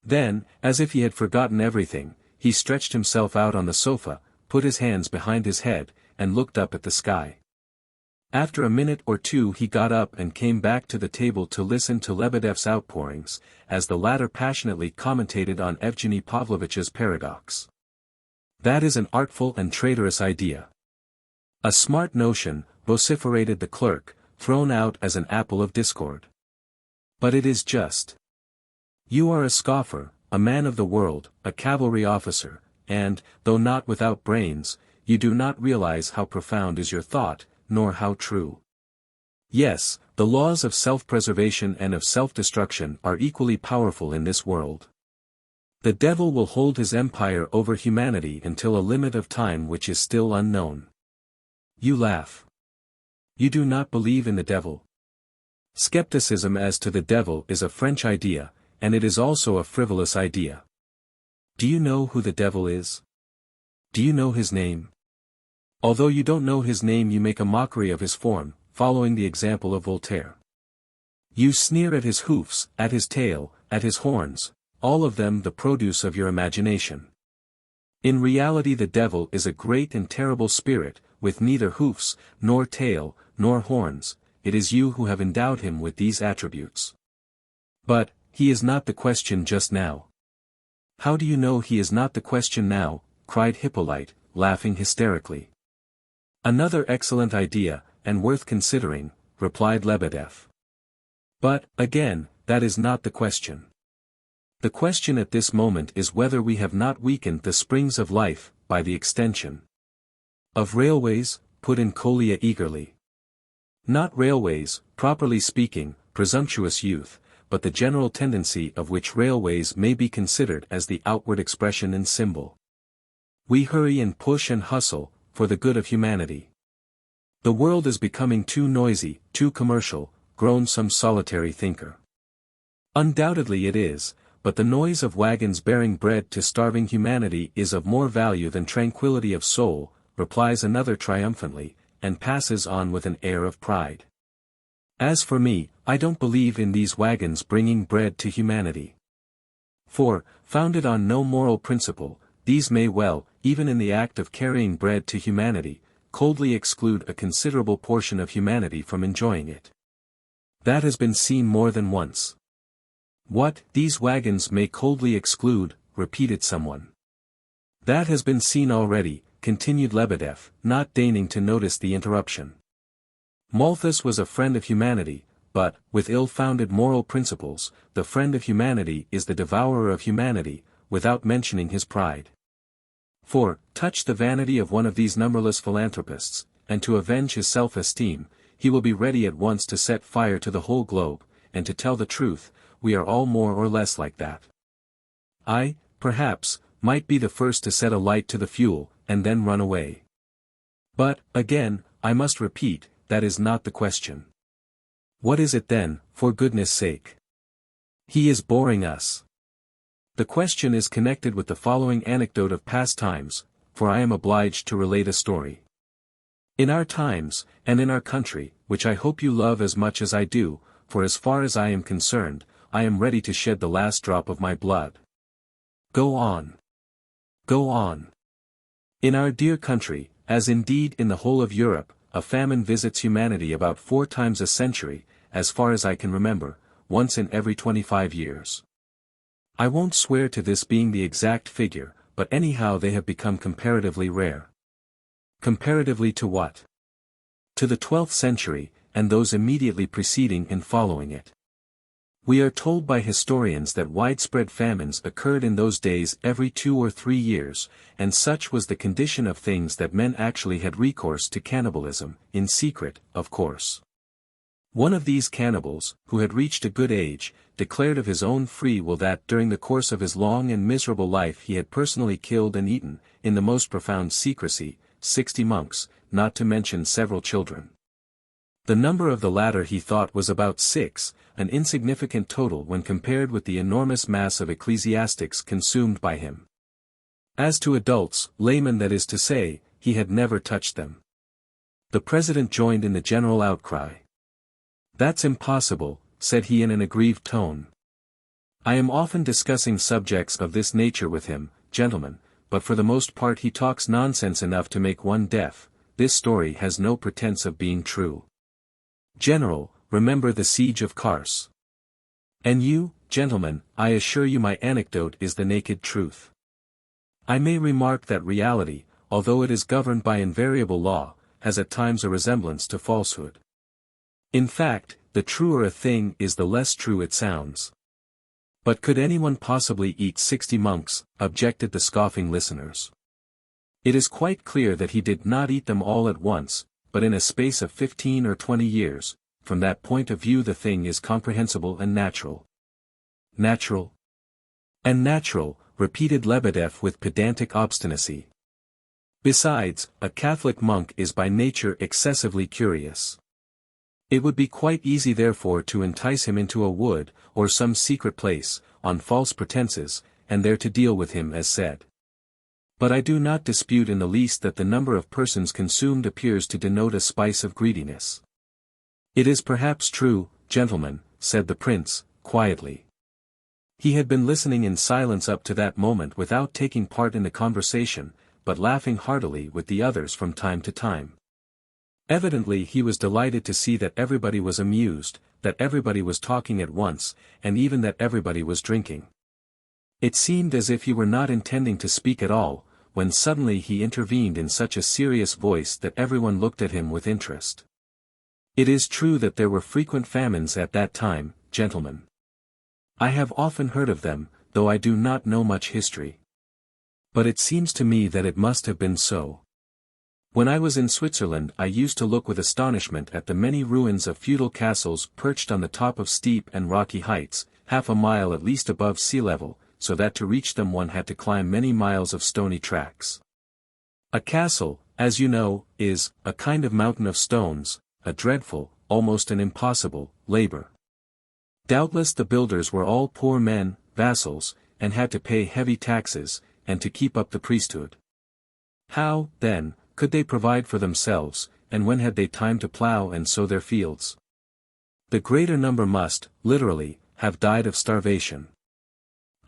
Then, as if he had forgotten everything, he stretched himself out on the sofa, put his hands behind his head, and looked up at the sky. After a minute or two he got up and came back to the table to listen to Lebedev's outpourings, as the latter passionately commentated on Evgeny Pavlovitch's paradox. That is an artful and traitorous idea. A smart notion, vociferated the clerk, thrown out as an apple of discord. But it is just. You are a scoffer, a man of the world, a cavalry officer, and, though not without brains, you do not realize how profound is your thought, nor how true. Yes, the laws of self-preservation and of self-destruction are equally powerful in this world. The devil will hold his empire over humanity until a limit of time which is still unknown. You laugh. You do not believe in the devil. Skepticism as to the devil is a French idea, and it is also a frivolous idea. Do you know who the devil is? Do you know his name? Although you don't know his name, you make a mockery of his form, following the example of Voltaire. You sneer at his hoofs, at his tail, at his horns, all of them the produce of your imagination. In reality the devil is a great and terrible spirit, with neither hoofs, nor tail, nor horns. It is you who have endowed him with these attributes. But, he is not the question just now. How do you know he is not the question now? Cried Hippolyte, laughing hysterically. Another excellent idea, and worth considering, replied Lebedev. But, again, that is not the question. The question at this moment is whether we have not weakened the springs of life, by the extension of railways, put in Kolya eagerly. Not railways, properly speaking, presumptuous youth, but the general tendency of which railways may be considered as the outward expression and symbol. We hurry and push and hustle, for the good of humanity. The world is becoming too noisy, too commercial, groaned some solitary thinker. Undoubtedly it is, but the noise of wagons bearing bread to starving humanity is of more value than tranquility of soul, replies another triumphantly, and passes on with an air of pride. As for me, I don't believe in these wagons bringing bread to humanity. For, founded on no moral principle, these may well, even in the act of carrying bread to humanity, coldly exclude a considerable portion of humanity from enjoying it. That has been seen more than once. What, these wagons may coldly exclude, repeated someone. That has been seen already, continued Lebedev, not deigning to notice the interruption. Malthus was a friend of humanity, but, with ill-founded moral principles, the friend of humanity is the devourer of humanity, without mentioning his pride. For, touch the vanity of one of these numberless philanthropists, and to avenge his self-esteem, he will be ready at once to set fire to the whole globe, and to tell the truth, we are all more or less like that. I, perhaps, might be the first to set a light to the fuel, and then run away. But, again, I must repeat, that is not the question. What is it then, for goodness sake? He is boring us. The question is connected with the following anecdote of past times, for I am obliged to relate a story. In our times, and in our country, which I hope you love as much as I do, for as far as I am concerned, I am ready to shed the last drop of my blood. Go on. Go on. In our dear country, as indeed in the whole of Europe, a famine visits humanity about 4 times a century, as far as I can remember, once in every 25 years. I won't swear to this being the exact figure, but anyhow they have become comparatively rare. Comparatively to what? To the 12th century, and those immediately preceding and following it. We are told by historians that widespread famines occurred in those days every 2 or 3 years, and such was the condition of things that men actually had recourse to cannibalism, in secret, of course. One of these cannibals, who had reached a good age, declared of his own free will that during the course of his long and miserable life he had personally killed and eaten, in the most profound secrecy, 60 monks, not to mention several children. The number of the latter he thought was about 6, an insignificant total when compared with the enormous mass of ecclesiastics consumed by him. As to adults, laymen that is to say, he had never touched them. The president joined in the general outcry. That's impossible, said he in an aggrieved tone. I am often discussing subjects of this nature with him, gentlemen, but for the most part he talks nonsense enough to make one deaf. This story has no pretense of being true. General, remember the siege of Kars. And you, gentlemen, I assure you my anecdote is the naked truth. I may remark that reality, although it is governed by invariable law, has at times a resemblance to falsehood. In fact, the truer a thing is the less true it sounds. But could anyone possibly eat 60 monks, objected the scoffing listeners. It is quite clear that he did not eat them all at once, but in a space of 15 or 20 years, from that point of view the thing is comprehensible and natural. Natural? And natural, repeated Lebedev with pedantic obstinacy. Besides, a Catholic monk is by nature excessively curious. It would be quite easy therefore to entice him into a wood, or some secret place, on false pretenses, and there to deal with him as said. But I do not dispute in the least that the number of persons consumed appears to denote a spice of greediness. It is perhaps true, gentlemen, said the prince, quietly. He had been listening in silence up to that moment without taking part in the conversation, but laughing heartily with the others from time to time. Evidently he was delighted to see that everybody was amused, that everybody was talking at once, and even that everybody was drinking. It seemed as if he were not intending to speak at all, when suddenly he intervened in such a serious voice that everyone looked at him with interest. It is true that there were frequent famines at that time, gentlemen. I have often heard of them, though I do not know much history. But it seems to me that it must have been so. When I was in Switzerland I used to look with astonishment at the many ruins of feudal castles perched on the top of steep and rocky heights, half a mile at least above sea level, so that to reach them one had to climb many miles of stony tracks. A castle, as you know, is a kind of mountain of stones, a dreadful, almost an impossible, labor. Doubtless the builders were all poor men, vassals, and had to pay heavy taxes, and to keep up the priesthood. How, then, could they provide for themselves, and when had they time to plough and sow their fields? The greater number must, literally, have died of starvation.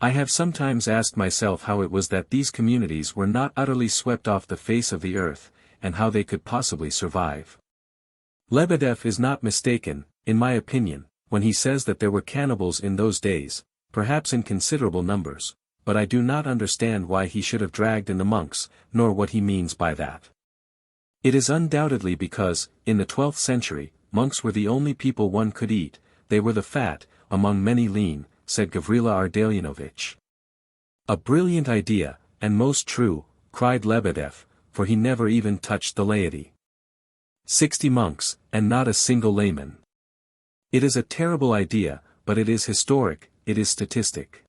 I have sometimes asked myself how it was that these communities were not utterly swept off the face of the earth, and how they could possibly survive. Lebedev is not mistaken, in my opinion, when he says that there were cannibals in those days, perhaps in considerable numbers, but I do not understand why he should have dragged in the monks, nor what he means by that. It is undoubtedly because, in the 12th century, monks were the only people one could eat, they were the fat, among many lean, said Gavrila Ardalionovich. A brilliant idea, and most true, cried Lebedev, for he never even touched the laity. 60 monks, and not a single layman. It is a terrible idea, but it is historic, it is statistic.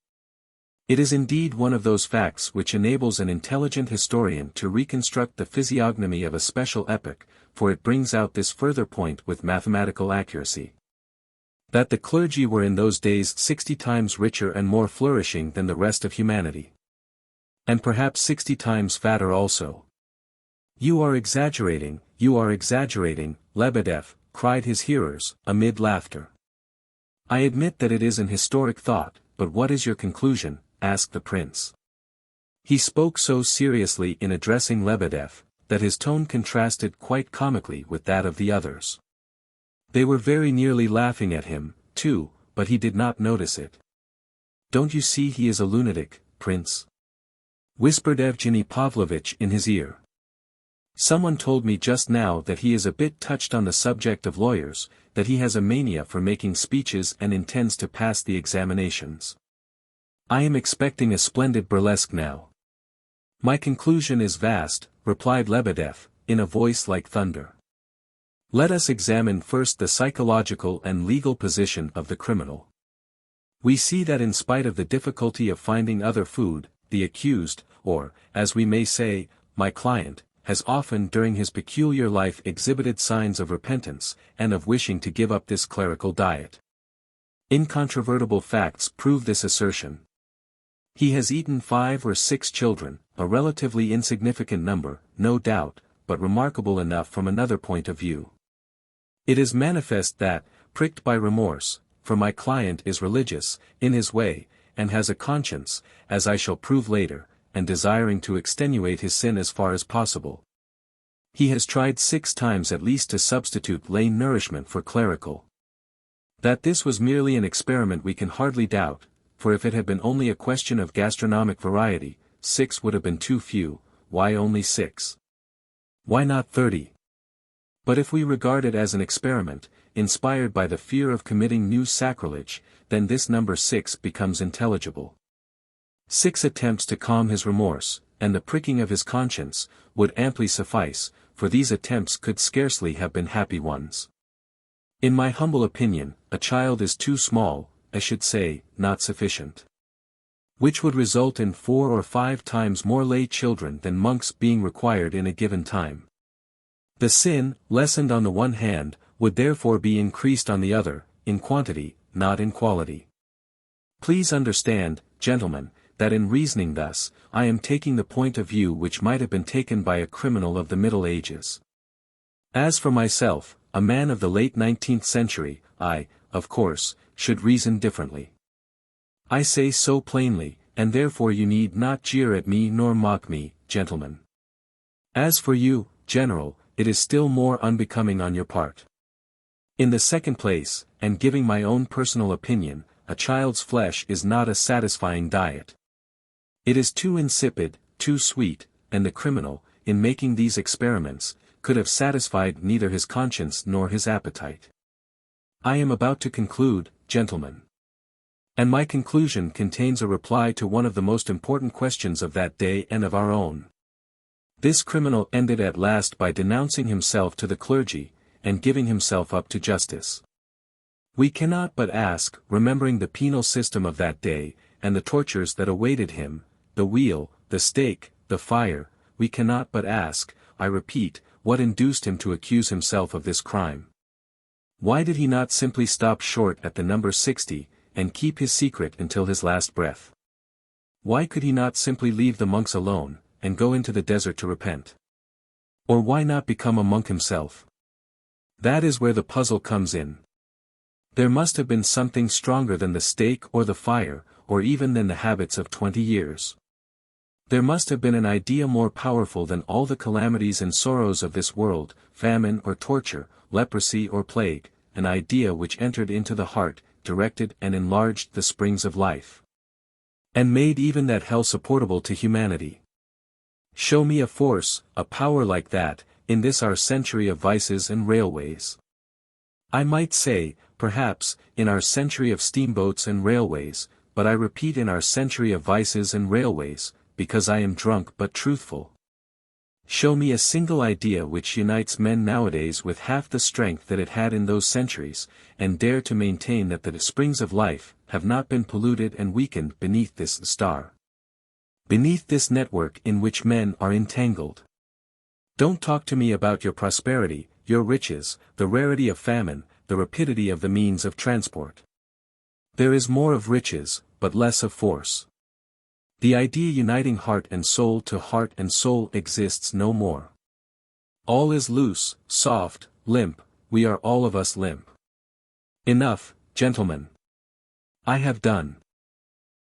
It is indeed one of those facts which enables an intelligent historian to reconstruct the physiognomy of a special epoch, for it brings out this further point with mathematical accuracy. That the clergy were in those days 60 times richer and more flourishing than the rest of humanity. And perhaps 60 times fatter also. You are exaggerating, Lebedev, cried his hearers, amid laughter. I admit that it is an historic thought, but what is your conclusion? Asked the prince. He spoke so seriously in addressing Lebedev, that his tone contrasted quite comically with that of the others. They were very nearly laughing at him, too, but he did not notice it. Don't you see he is a lunatic, prince? Whispered Evgeny Pavlovitch in his ear. Someone told me just now that he is a bit touched on the subject of lawyers, that he has a mania for making speeches and intends to pass the examinations. I am expecting a splendid burlesque now. My conclusion is vast, replied Lebedev, in a voice like thunder. Let us examine first the psychological and legal position of the criminal. We see that in spite of the difficulty of finding other food, the accused, or, as we may say, my client, has often during his peculiar life exhibited signs of repentance, and of wishing to give up this clerical diet. Incontrovertible facts prove this assertion. He has eaten 5 or 6 children, a relatively insignificant number, no doubt, but remarkable enough from another point of view. It is manifest that, pricked by remorse, for my client is religious, in his way, and has a conscience, as I shall prove later, and desiring to extenuate his sin as far as possible. He has tried 6 times at least to substitute lay nourishment for clerical. That this was merely an experiment we can hardly doubt, for if it had been only a question of gastronomic variety, 6 would have been too few. Why only 6? Why not 30? But if we regard it as an experiment, inspired by the fear of committing new sacrilege, then this number 6 becomes intelligible. 6 attempts to calm his remorse, and the pricking of his conscience, would amply suffice, for these attempts could scarcely have been happy ones. In my humble opinion, a child is too small, I should say, not sufficient. Which would result in 4 or 5 times more lay children than monks being required in a given time. The sin, lessened on the one hand, would therefore be increased on the other, in quantity, not in quality. Please understand, gentlemen, that in reasoning thus, I am taking the point of view which might have been taken by a criminal of the Middle Ages. As for myself, a man of the late 19th century, I, of course, should reason differently. I say so plainly, and therefore you need not jeer at me nor mock me, gentlemen. As for you, general, it is still more unbecoming on your part. In the second place, and giving my own personal opinion, a child's flesh is not a satisfying diet. It is too insipid, too sweet, and the criminal, in making these experiments, could have satisfied neither his conscience nor his appetite. I am about to conclude, gentlemen. And my conclusion contains a reply to one of the most important questions of that day and of our own. This criminal ended at last by denouncing himself to the clergy, and giving himself up to justice. We cannot but ask, remembering the penal system of that day, and the tortures that awaited him, the wheel, the stake, the fire, we cannot but ask, I repeat, what induced him to accuse himself of this crime? Why did he not simply stop short at the number 60, and keep his secret until his last breath? Why could he not simply leave the monks alone, and go into the desert to repent? Or why not become a monk himself? That is where the puzzle comes in. There must have been something stronger than the stake or the fire, or even than the habits of 20 years. There must have been an idea more powerful than all the calamities and sorrows of this world, famine or torture, leprosy or plague, an idea which entered into the heart, directed and enlarged the springs of life, and made even that hell supportable to humanity. Show me a force, a power like that, in this our century of vices and railways. I might say, perhaps, in our century of steamboats and railways, but I repeat in our century of vices and railways, because I am drunk but truthful. Show me a single idea which unites men nowadays with half the strength that it had in those centuries, and dare to maintain that the springs of life have not been polluted and weakened beneath this star, beneath this network in which men are entangled. Don't talk to me about your prosperity, your riches, the rarity of famine, the rapidity of the means of transport. There is more of riches, but less of force. The idea uniting heart and soul to heart and soul exists no more. All is loose, soft, limp, we are all of us limp. Enough, gentlemen. I have done.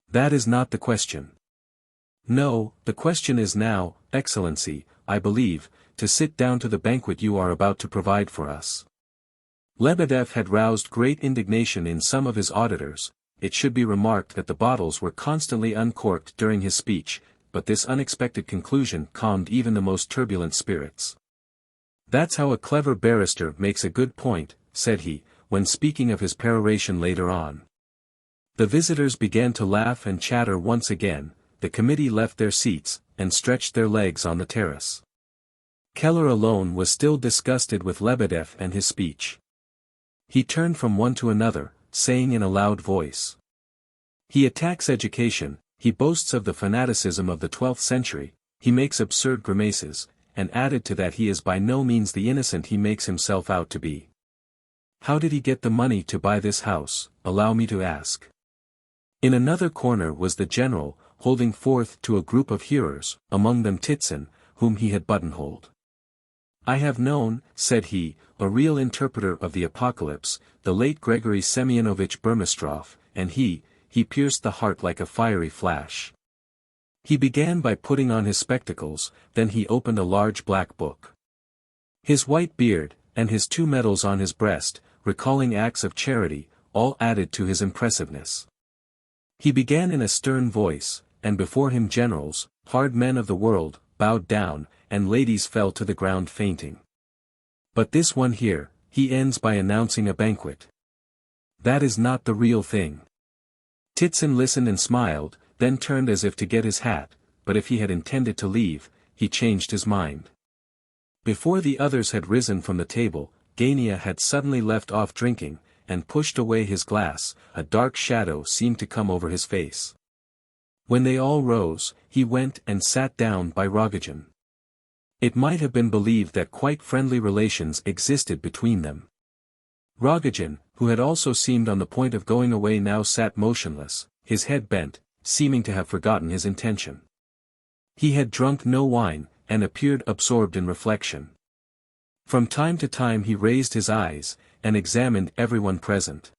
That is not the question. No, the question is now, Excellency, I believe, to sit down to the banquet you are about to provide for us. Lebedev had roused great indignation in some of his auditors. It should be remarked that the bottles were constantly uncorked during his speech, but this unexpected conclusion calmed even the most turbulent spirits. That's how a clever barrister makes a good point, said he, when speaking of his peroration later on. The visitors began to laugh and chatter once again, the committee left their seats, and stretched their legs on the terrace. Keller alone was still disgusted with Lebedev and his speech. He turned from one to another, saying in a loud voice, "He attacks education, he boasts of the fanaticism of the 12th century, he makes absurd grimaces, and added to that he is by no means the innocent he makes himself out to be. How did he get the money to buy this house, allow me to ask?" In another corner was the general, holding forth to a group of hearers, among them Titson, whom he had buttonholed. "I have known," said he, "a real interpreter of the apocalypse, the late Gregory Semyonovich Burmistrov, and he pierced the heart like a fiery flash. He began by putting on his spectacles, then he opened a large black book. His white beard, and his 2 medals on his breast, recalling acts of charity, all added to his impressiveness. He began in a stern voice, and before him generals, hard men of the world, bowed down, and ladies fell to the ground fainting. But this one here, he ends by announcing a banquet. That is not the real thing." Titson listened and smiled, then turned as if to get his hat, but if he had intended to leave, he changed his mind. Before the others had risen from the table, Gania had suddenly left off drinking, and pushed away his glass. A dark shadow seemed to come over his face. When they all rose, he went and sat down by Rogozhin. It might have been believed that quite friendly relations existed between them. Rogozhin, who had also seemed on the point of going away, now sat motionless, his head bent, seeming to have forgotten his intention. He had drunk no wine, and appeared absorbed in reflection. From time to time he raised his eyes, and examined everyone present.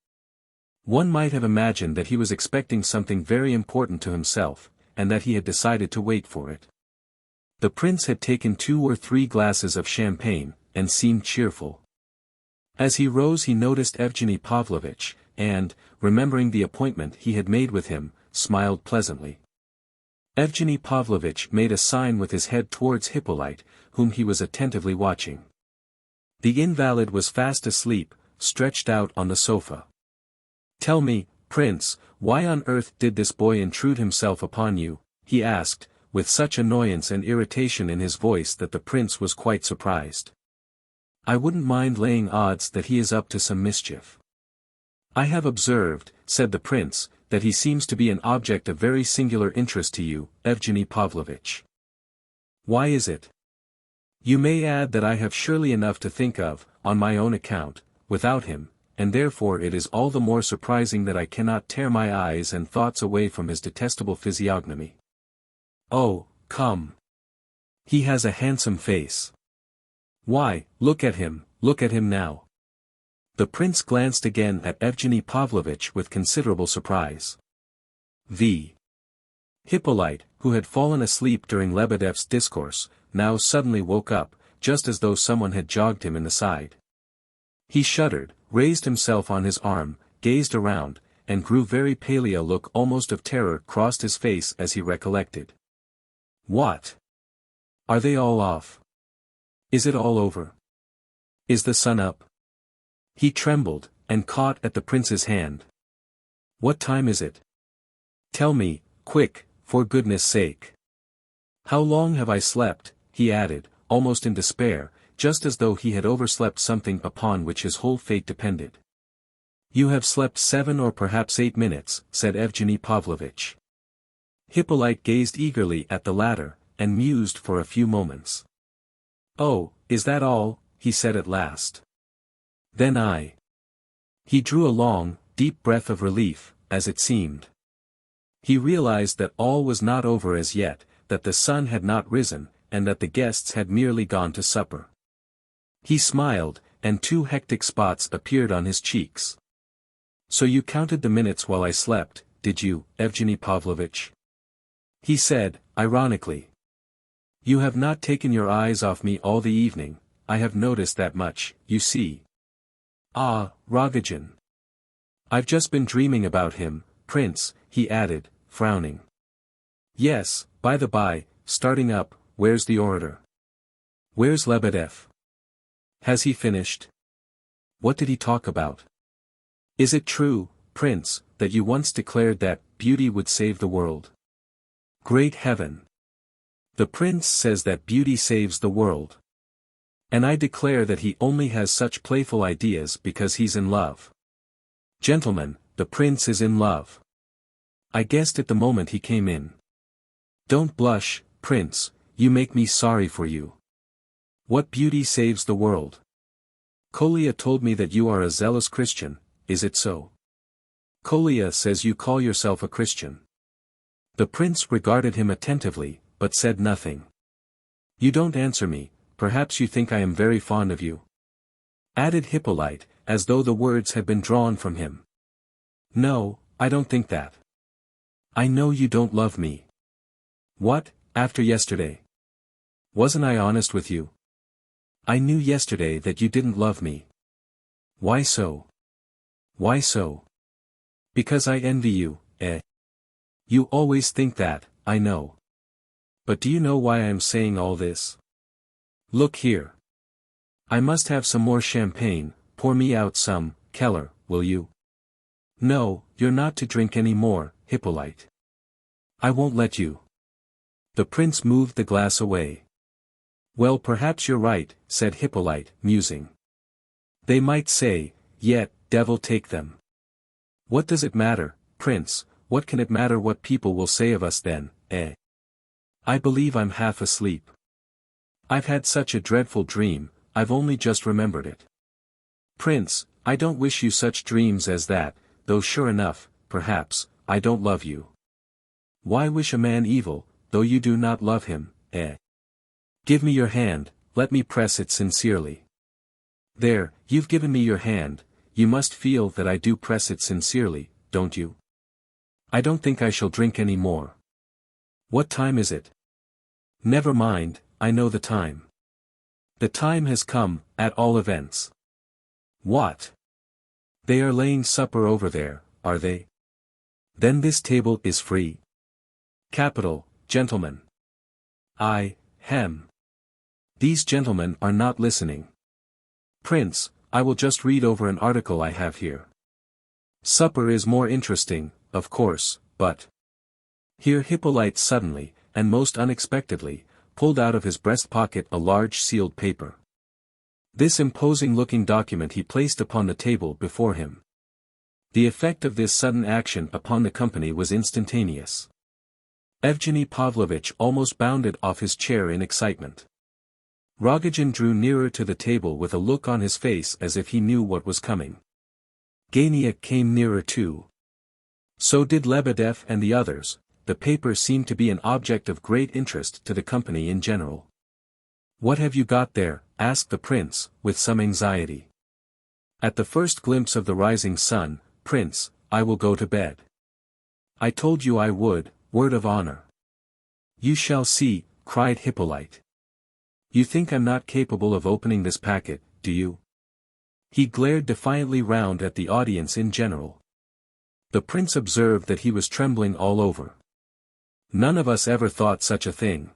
One might have imagined that he was expecting something very important to himself, and that he had decided to wait for it. The prince had taken 2 or 3 glasses of champagne, and seemed cheerful. As he rose he noticed Evgeny Pavlovitch, and, remembering the appointment he had made with him, smiled pleasantly. Evgeny Pavlovitch made a sign with his head towards Hippolyte, whom he was attentively watching. The invalid was fast asleep, stretched out on the sofa. "Tell me, Prince, why on earth did this boy intrude himself upon you?" he asked, with such annoyance and irritation in his voice that the prince was quite surprised. "I wouldn't mind laying odds that he is up to some mischief." "I have observed," said the prince, "that he seems to be an object of very singular interest to you, Evgeny Pavlovitch. Why is it? You may add that I have surely enough to think of, on my own account, without him, and therefore it is all the more surprising that I cannot tear my eyes and thoughts away from his detestable physiognomy. Oh, come. He has a handsome face. Why, look at him now." The prince glanced again at Evgeny Pavlovitch with considerable surprise. V. Hippolyte, who had fallen asleep during Lebedev's discourse, now suddenly woke up, just as though someone had jogged him in the side. He shuddered, raised himself on his arm, gazed around, and grew very pale. A look almost of terror crossed his face as he recollected. What? Are they all off? Is it all over? Is the sun up? He trembled, and caught at the prince's hand. What time is it? Tell me, quick, for goodness sake. How long have I slept? He added, almost in despair, just as though he had overslept something upon which his whole fate depended. You have slept 7 or perhaps 8 minutes, said Evgeny Pavlovitch. Hippolyte gazed eagerly at the latter, and mused for a few moments. Oh, is that all? He said at last. Then I. He drew a long, deep breath of relief, as it seemed. He realized that all was not over as yet, that the sun had not risen, and that the guests had merely gone to supper. He smiled, and 2 hectic spots appeared on his cheeks. So you counted the minutes while I slept, did you, Evgeny Pavlovitch? He said, ironically. You have not taken your eyes off me all the evening, I have noticed that much, you see. Ah, Rogozhin. I've just been dreaming about him, Prince, he added, frowning. Yes, by the by, starting up, where's the orator? Where's Lebedev? Has he finished? What did he talk about? Is it true, Prince, that you once declared that beauty would save the world? Great heaven! The prince says that beauty saves the world. And I declare that he only has such playful ideas because he's in love. Gentlemen, the prince is in love. I guessed it the moment he came in. Don't blush, Prince, you make me sorry for you. What beauty saves the world? Kolya told me that you are a zealous Christian, is it so? Kolya says you call yourself a Christian. The prince regarded him attentively, but said nothing. You don't answer me, perhaps you think I am very fond of you? Added Hippolyte, as though the words had been drawn from him. No, I don't think that. I know you don't love me. What, after yesterday? Wasn't I honest with you? I knew yesterday that you didn't love me. Why so? Why so? Because I envy you, eh? You always think that, I know. But do you know why I am saying all this? Look here. I must have some more champagne, pour me out some, Keller, will you? No, you're not to drink any more, Hippolyte. I won't let you. The prince moved the glass away. Well, perhaps you're right, said Hippolyte, musing. They might say, yet, devil take them. What does it matter, Prince, what can it matter what people will say of us then, eh? I believe I'm half asleep. I've had such a dreadful dream, I've only just remembered it. Prince, I don't wish you such dreams as that, though sure enough, perhaps, I don't love you. Why wish a man evil, though you do not love him, eh? Give me your hand, let me press it sincerely. There, you've given me your hand, you must feel that I do press it sincerely, don't you? I don't think I shall drink any more. What time is it? Never mind, I know the time. The time has come, at all events. What? They are laying supper over there, are they? Then this table is free. Capital, gentlemen. These gentlemen are not listening. Prince, I will just read over an article I have here. Supper is more interesting, of course, but... Here Hippolyte suddenly, and most unexpectedly, pulled out of his breast pocket a large sealed paper. This imposing-looking document he placed upon the table before him. The effect of this sudden action upon the company was instantaneous. Evgeny Pavlovitch almost bounded off his chair in excitement. Rogozhin drew nearer to the table with a look on his face as if he knew what was coming. Gania came nearer too. So did Lebedev and the others. The paper seemed to be an object of great interest to the company in general. What have you got there? Asked the prince, with some anxiety. At the first glimpse of the rising sun, Prince, I will go to bed. I told you I would, word of honor. You shall see, cried Hippolyte. You think I'm not capable of opening this packet, do you? He glared defiantly round at the audience in general. The prince observed that he was trembling all over. None of us ever thought such a thing.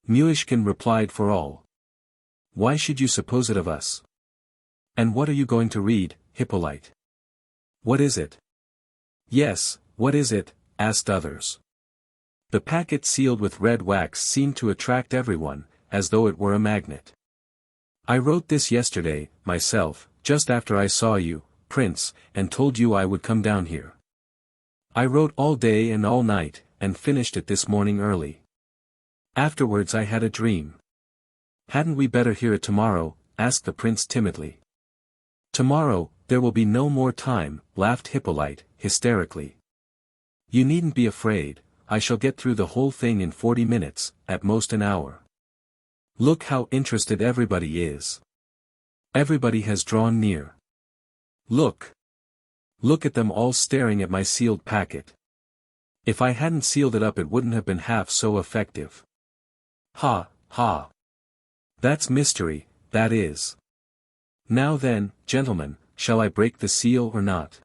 Myshkin replied for all. Why should you suppose it of us? And what are you going to read, Hippolyte? What is it? Yes, what is it? Asked others. The packet sealed with red wax seemed to attract everyone, as though it were a magnet. I wrote this yesterday, myself, just after I saw you, Prince, and told you I would come down here. I wrote all day and all night, and finished it this morning early. Afterwards I had a dream. Hadn't we better hear it tomorrow? Asked the prince timidly. Tomorrow, there will be no more time, laughed Hippolyte, hysterically. You needn't be afraid, I shall get through the whole thing in 40 minutes, at most an hour. Look how interested everybody is. Everybody has drawn near. Look. Look at them all staring at my sealed packet. If I hadn't sealed it up it wouldn't have been half so effective. Ha, ha. That's mystery, that is. Now then, gentlemen, shall I break the seal or not?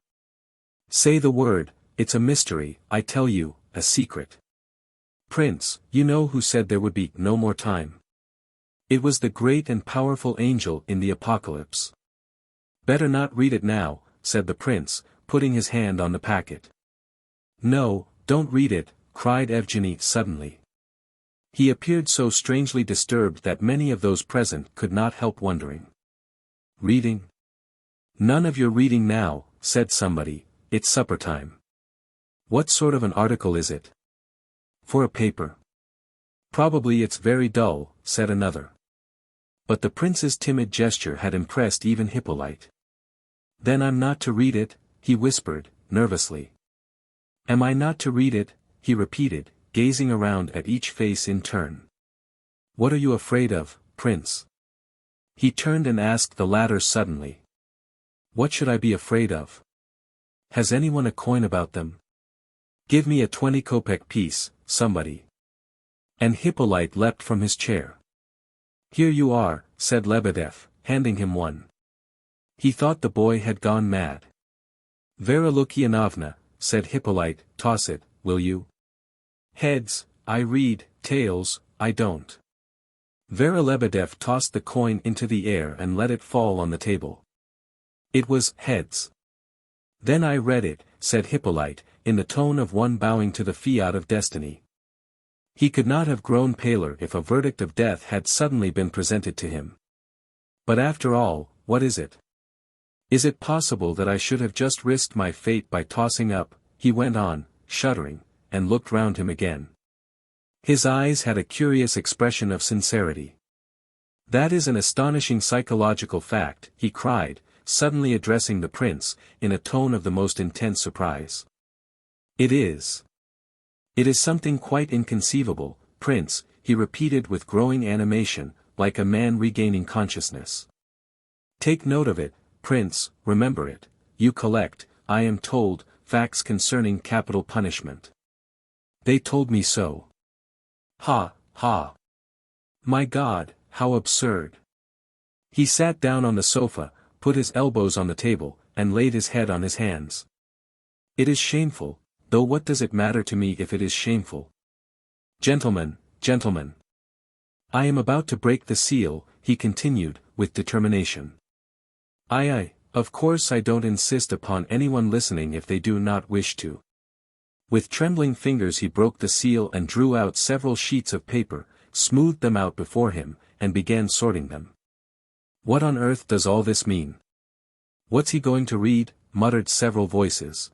Say the word, it's a mystery, I tell you, a secret. Prince, you know who said there would be no more time? It was the great and powerful angel in the Apocalypse. Better not read it now, said the prince, putting his hand on the packet. No, don't read it, cried Evgeny suddenly. He appeared so strangely disturbed that many of those present could not help wondering. Reading? None of your reading now, said somebody, it's supper time. What sort of an article is it? For a paper. Probably it's very dull, said another. But the prince's timid gesture had impressed even Hippolyte. Then I'm not to read it, he whispered, nervously. Am I not to read it? He repeated, gazing around at each face in turn. What are you afraid of, Prince? He turned and asked the latter suddenly. What should I be afraid of? Has anyone a coin about them? Give me a 20-kopeck piece, somebody. And Hippolyte leapt from his chair. Here you are, said Lebedeff, handing him one. He thought the boy had gone mad. Vera Lukianovna, said Hippolyte, toss it, will you? Heads, I read, tails, I don't. Vera Lebedeff tossed the coin into the air and let it fall on the table. It was heads. Then I read it, said Hippolyte, in the tone of one bowing to the fiat of destiny. He could not have grown paler if a verdict of death had suddenly been presented to him. But after all, what is it? Is it possible that I should have just risked my fate by tossing up, he went on, shuddering, and looked round him again. His eyes had a curious expression of sincerity. That is an astonishing psychological fact, he cried, suddenly addressing the prince, in a tone of the most intense surprise. It is. It is something quite inconceivable, Prince, he repeated with growing animation, like a man regaining consciousness. Take note of it, Prince, remember it, you collect, I am told, facts concerning capital punishment. They told me so. Ha, ha. My God, how absurd. He sat down on the sofa, put his elbows on the table, and laid his head on his hands. It is shameful, though what does it matter to me if it is shameful? Gentlemen, gentlemen. I am about to break the seal, he continued, with determination. Of course I don't insist upon anyone listening if they do not wish to. With trembling fingers he broke the seal and drew out several sheets of paper, smoothed them out before him, and began sorting them. What on earth does all this mean? What's he going to read? Muttered several voices.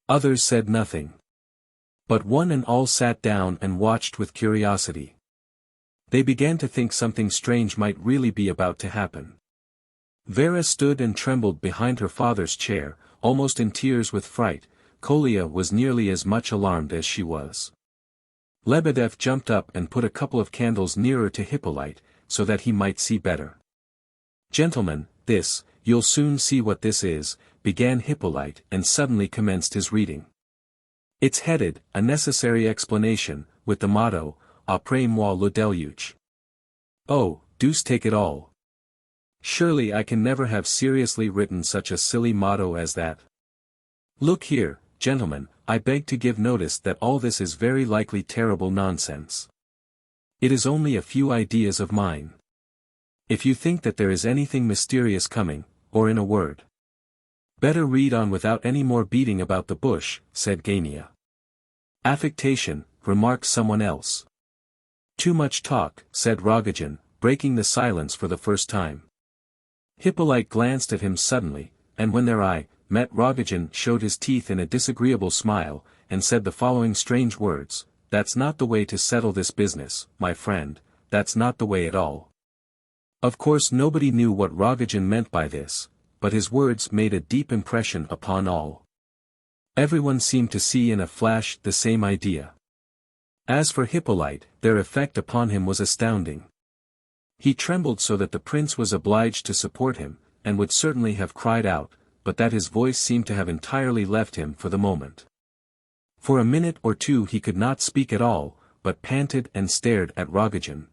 Others said nothing. But one and all sat down and watched with curiosity. They began to think something strange might really be about to happen. Vera stood and trembled behind her father's chair, almost in tears with fright. Kolya was nearly as much alarmed as she was. Lebedeff jumped up and put a couple of candles nearer to Hippolyte, so that he might see better. Gentlemen, you'll soon see what this is, began Hippolyte and suddenly commenced his reading. It's headed, A Necessary Explanation, with the motto, Après moi le déluge. Oh, deuce take it all. Surely I can never have seriously written such a silly motto as that. Look here, gentlemen, I beg to give notice that all this is very likely terrible nonsense. It is only a few ideas of mine. If you think that there is anything mysterious coming, or in a word, better read on without any more beating about the bush, said Gania. Affectation, remarked someone else. Too much talk, said Rogozhin, breaking the silence for the first time. Hippolyte glanced at him suddenly, and when their eye met Rogozhin showed his teeth in a disagreeable smile, and said the following strange words, That's not the way to settle this business, my friend, that's not the way at all. Of course nobody knew what Rogozhin meant by this, but his words made a deep impression upon all. Everyone seemed to see in a flash the same idea. As for Hippolyte, their effect upon him was astounding. He trembled so that the prince was obliged to support him, and would certainly have cried out, but that his voice seemed to have entirely left him for the moment. For a minute or two he could not speak at all, but panted and stared at Rogozhin.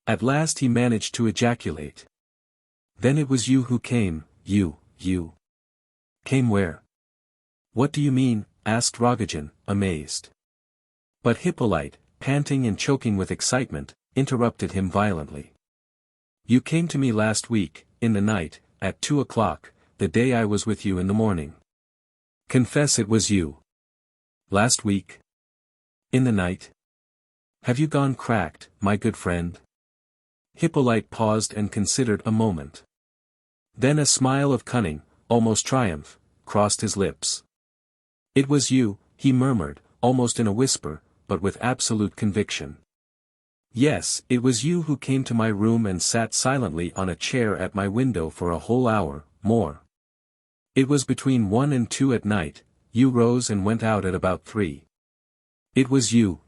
At last he managed to ejaculate. Then it was you who came, you. Came where? What do you mean? Asked Rogozhin, amazed. But Hippolyte, panting and choking with excitement, interrupted him violently. You came to me last week, in the night, at 2 o'clock, the day I was with you in the morning. Confess it was you. Last week? In the night? Have you gone cracked, my good friend? Hippolyte paused and considered a moment. Then a smile of cunning, almost triumph, crossed his lips. It was you, he murmured, almost in a whisper, but with absolute conviction. Yes, it was you who came to my room and sat silently on a chair at my window for a whole hour, more. It was between 1 and 2 at night, you rose and went out at about 3. It was you.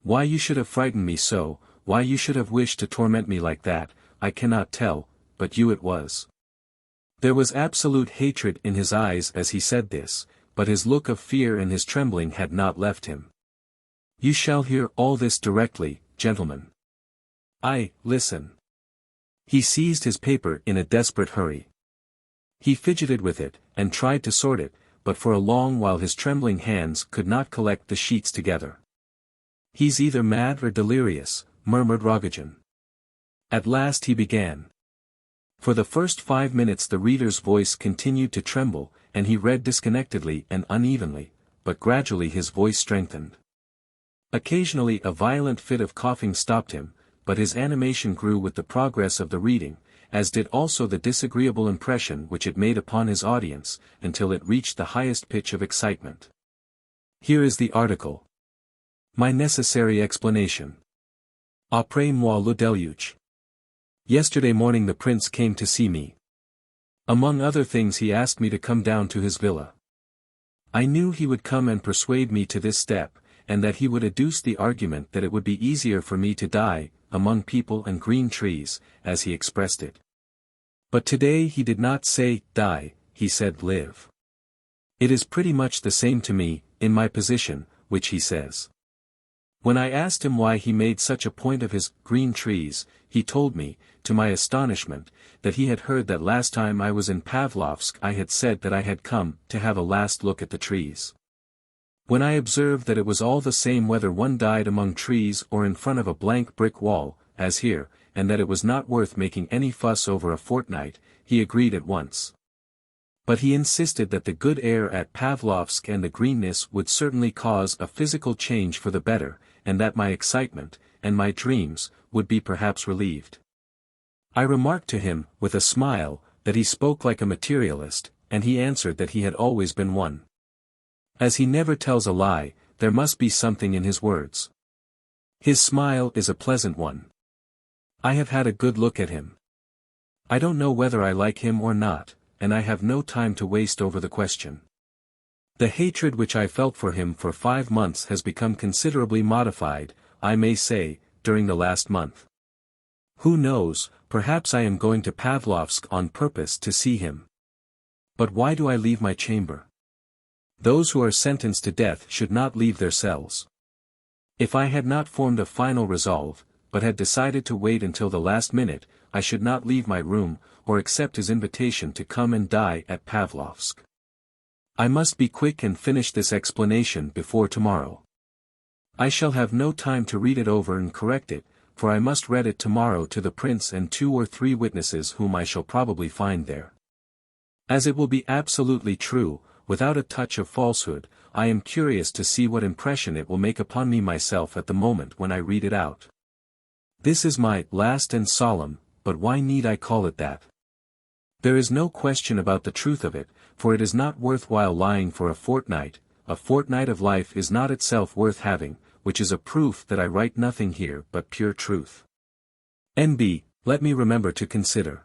Why you should have frightened me so, why you should have wished to torment me like that, I cannot tell, but you it was. There was absolute hatred in his eyes as he said this, but his look of fear and his trembling had not left him. You shall hear all this directly, gentlemen. Listen. He seized his paper in a desperate hurry. He fidgeted with it, and tried to sort it, but for a long while his trembling hands could not collect the sheets together. He's either mad or delirious, murmured Rogozhin. At last he began. For the first 5 minutes the reader's voice continued to tremble, and he read disconnectedly and unevenly, but gradually his voice strengthened. Occasionally a violent fit of coughing stopped him, but his animation grew with the progress of the reading, as did also the disagreeable impression which it made upon his audience, until it reached the highest pitch of excitement. Here is the article. My necessary explanation. Après moi le déluge. Yesterday morning the prince came to see me. Among other things he asked me to come down to his villa. I knew he would come and persuade me to this step, and that he would adduce the argument that it would be easier for me to die, among people and green trees, as he expressed it. But today he did not say, die, he said live. It is pretty much the same to me, in my position, which he says. When I asked him why he made such a point of his green trees, he told me, to my astonishment, that he had heard that last time I was in Pavlovsk I had said that I had come to have a last look at the trees. When I observed that it was all the same whether one died among trees or in front of a blank brick wall, as here, and that it was not worth making any fuss over a fortnight, he agreed at once. But he insisted that the good air at Pavlovsk and the greenness would certainly cause a physical change for the better, and that my excitement, and my dreams, would be perhaps relieved. I remarked to him, with a smile, that he spoke like a materialist, and he answered that he had always been one. As he never tells a lie, there must be something in his words. His smile is a pleasant one. I have had a good look at him. I don't know whether I like him or not, and I have no time to waste over the question. The hatred which I felt for him for 5 months has become considerably modified, I may say, during the last month. Who knows, perhaps I am going to Pavlovsk on purpose to see him. But why do I leave my chamber? Those who are sentenced to death should not leave their cells. If I had not formed a final resolve, but had decided to wait until the last minute, I should not leave my room, or accept his invitation to come and die at Pavlovsk. I must be quick and finish this explanation before tomorrow. I shall have no time to read it over and correct it, for I must read it tomorrow to the prince and 2 or 3 witnesses whom I shall probably find there. As it will be absolutely true, without a touch of falsehood, I am curious to see what impression it will make upon me myself at the moment when I read it out. This is my last and solemn, but why need I call it that? There is no question about the truth of it, for it is not worthwhile lying for a fortnight of life is not itself worth having, which is a proof that I write nothing here but pure truth. N.B. Let me remember to consider.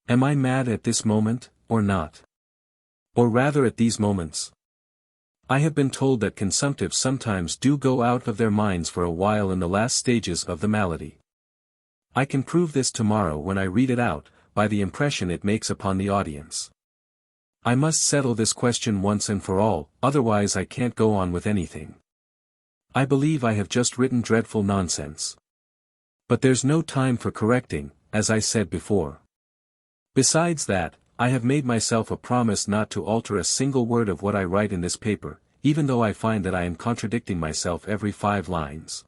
Am I mad at this moment, or not? Or rather at these moments? I have been told that consumptives sometimes do go out of their minds for a while in the last stages of the malady. I can prove this tomorrow when I read it out, by the impression it makes upon the audience. I must settle this question once and for all, otherwise I can't go on with anything. I believe I have just written dreadful nonsense. But there's no time for correcting, as I said before. Besides that, I have made myself a promise not to alter a single word of what I write in this paper, even though I find that I am contradicting myself every 5 lines.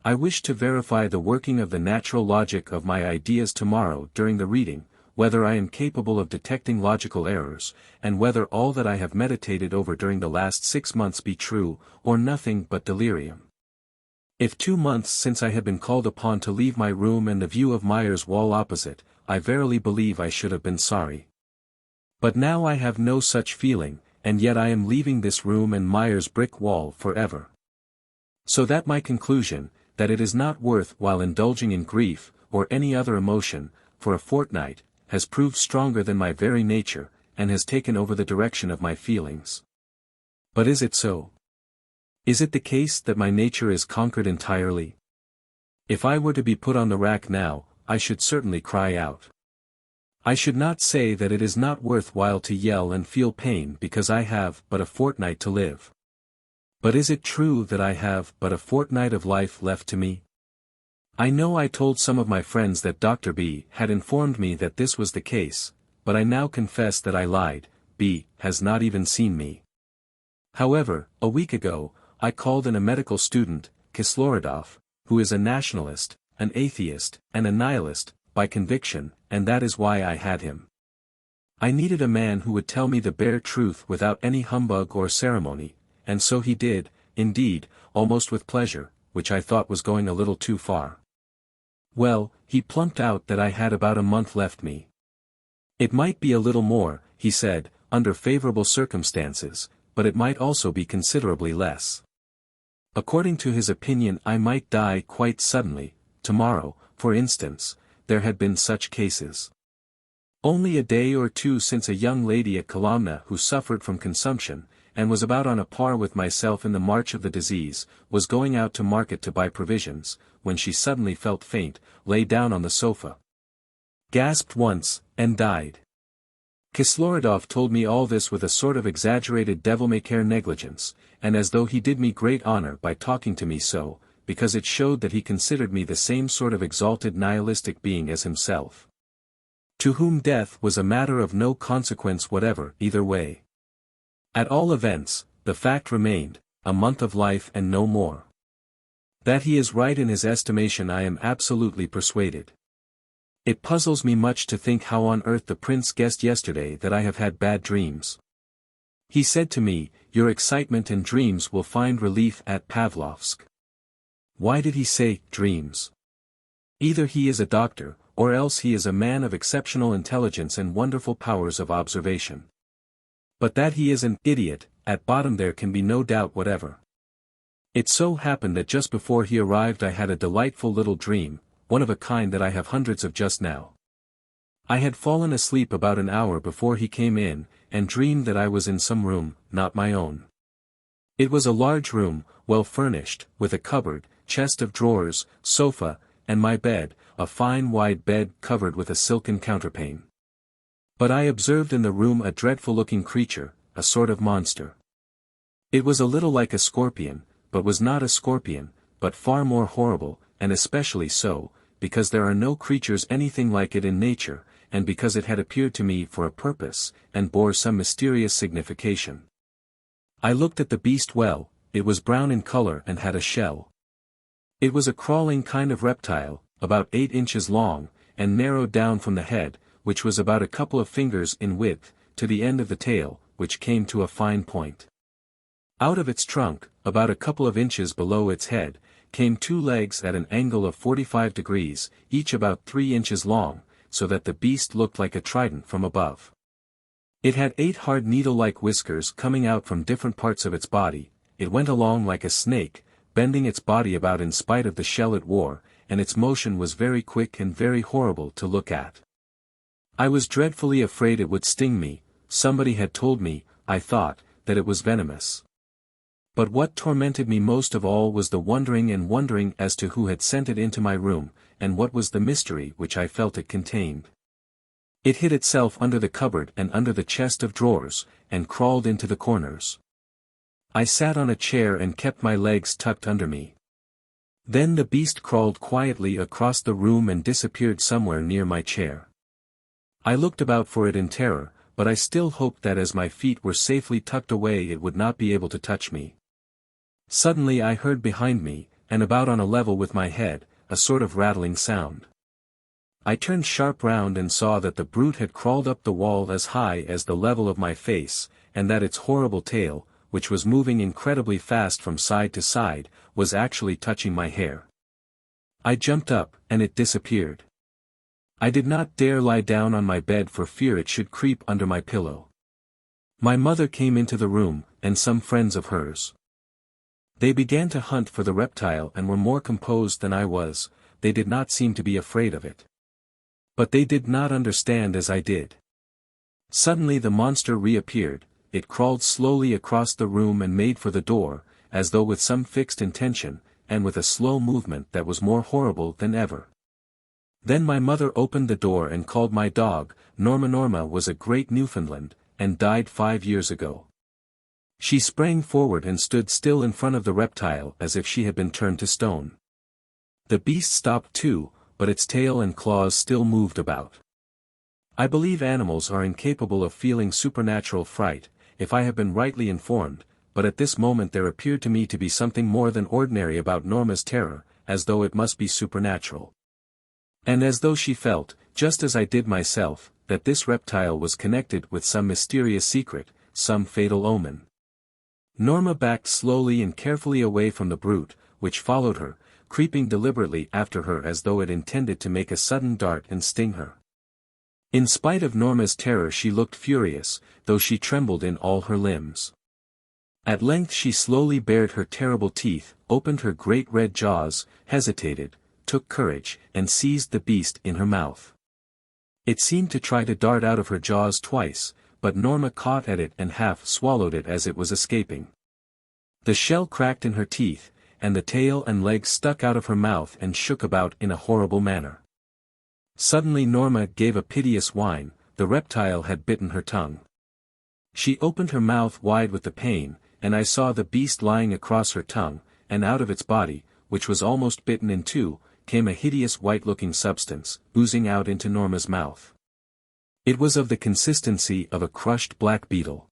I wish to verify the working of the natural logic of my ideas tomorrow during the reading, whether I am capable of detecting logical errors, and whether all that I have meditated over during the last 6 months be true, or nothing but delirium. If 2 months since I had been called upon to leave my room and the view of Meyer's wall opposite, I verily believe I should have been sorry. But now I have no such feeling, and yet I am leaving this room and Meyer's brick wall forever. So that my conclusion, that it is not worth while indulging in grief, or any other emotion, for a fortnight, has proved stronger than my very nature, and has taken over the direction of my feelings. But is it so? Is it the case that my nature is conquered entirely? If I were to be put on the rack now, I should certainly cry out. I should not say that it is not worth while to yell and feel pain because I have but a fortnight to live. But is it true that I have but a fortnight of life left to me? I know I told some of my friends that Dr. B. had informed me that this was the case, but I now confess that I lied. B. has not even seen me. However, a week ago, I called in a medical student, Kislorodov, who is a nationalist, an atheist, and a nihilist, by conviction, and that is why I had him. I needed a man who would tell me the bare truth without any humbug or ceremony, and so he did, indeed, almost with pleasure, which I thought was going a little too far. Well, he plumped out that I had about a month left me. It might be a little more, he said, under favorable circumstances, but it might also be considerably less. According to his opinion I might die quite suddenly, tomorrow, for instance. There had been such cases. Only a day or 2 since a young lady at Kolomna who suffered from consumption, and was about on a par with myself in the march of the disease, was going out to market to buy provisions, when she suddenly felt faint, lay down on the sofa, gasped once, and died. Kislorodov told me all this with a sort of exaggerated devil-may-care negligence, and as though he did me great honor by talking to me so, because it showed that he considered me the same sort of exalted nihilistic being as himself, to whom death was a matter of no consequence whatever either way. At all events, the fact remained, a month of life and no more. That he is right in his estimation I am absolutely persuaded. It puzzles me much to think how on earth the prince guessed yesterday that I have had bad dreams. He said to me, "Your excitement and dreams will find relief at Pavlovsk." Why did he say, dreams? Either he is a doctor, or else he is a man of exceptional intelligence and wonderful powers of observation. But that he is an idiot, at bottom there can be no doubt whatever. It so happened that just before he arrived I had a delightful little dream, one of a kind that I have hundreds of just now. I had fallen asleep about an hour before he came in, and dreamed that I was in some room, not my own. It was a large room, well furnished, with a cupboard, chest of drawers, sofa, and my bed, a fine wide bed covered with a silken counterpane. But I observed in the room a dreadful-looking creature, a sort of monster. It was a little like a scorpion, but was not a scorpion, but far more horrible, and especially so, because there are no creatures anything like it in nature, and because it had appeared to me for a purpose, and bore some mysterious signification. I looked at the beast well. It was brown in color and had a shell. It was a crawling kind of reptile, about 8 inches long, and narrowed down from the head, which was about a couple of fingers in width, to the end of the tail, which came to a fine point. Out of its trunk, about a couple of inches below its head, came 2 legs at an angle of 45 degrees, each about 3 inches long, so that the beast looked like a trident from above. It had 8 hard needle-like whiskers coming out from different parts of its body. It went along like a snake, bending its body about in spite of the shell it wore, and its motion was very quick and very horrible to look at. I was dreadfully afraid it would sting me. Somebody had told me, I thought, that it was venomous. But what tormented me most of all was the wondering as to who had sent it into my room, and what was the mystery which I felt it contained. It hid itself under the cupboard and under the chest of drawers, and crawled into the corners. I sat on a chair and kept my legs tucked under me. Then the beast crawled quietly across the room and disappeared somewhere near my chair. I looked about for it in terror, but I still hoped that as my feet were safely tucked away it would not be able to touch me. Suddenly I heard behind me, and about on a level with my head, a sort of rattling sound. I turned sharp round and saw that the brute had crawled up the wall as high as the level of my face, and that its horrible tail, which was moving incredibly fast from side to side, was actually touching my hair. I jumped up, and it disappeared. I did not dare lie down on my bed for fear it should creep under my pillow. My mother came into the room, and some friends of hers. They began to hunt for the reptile and were more composed than I was. They did not seem to be afraid of it. But they did not understand as I did. Suddenly the monster reappeared. It crawled slowly across the room and made for the door, as though with some fixed intention, and with a slow movement that was more horrible than ever. Then my mother opened the door and called my dog. Norma was a great Newfoundland, and died 5 years ago. She sprang forward and stood still in front of the reptile as if she had been turned to stone. The beast stopped too, but its tail and claws still moved about. I believe animals are incapable of feeling supernatural fright, if I have been rightly informed, but at this moment there appeared to me to be something more than ordinary about Norma's terror, as though it must be supernatural. And as though she felt, just as I did myself, that this reptile was connected with some mysterious secret, some fatal omen. Norma backed slowly and carefully away from the brute, which followed her, creeping deliberately after her as though it intended to make a sudden dart and sting her. In spite of Norma's terror she looked furious, though she trembled in all her limbs. At length she slowly bared her terrible teeth, opened her great red jaws, hesitated, took courage, and seized the beast in her mouth. It seemed to try to dart out of her jaws twice, but Norma caught at it and half swallowed it as it was escaping. The shell cracked in her teeth, and the tail and legs stuck out of her mouth and shook about in a horrible manner. Suddenly Norma gave a piteous whine. The reptile had bitten her tongue. She opened her mouth wide with the pain, and I saw the beast lying across her tongue, and out of its body, which was almost bitten in two, came a hideous white-looking substance, oozing out into Norma's mouth. It was of the consistency of a crushed black beetle.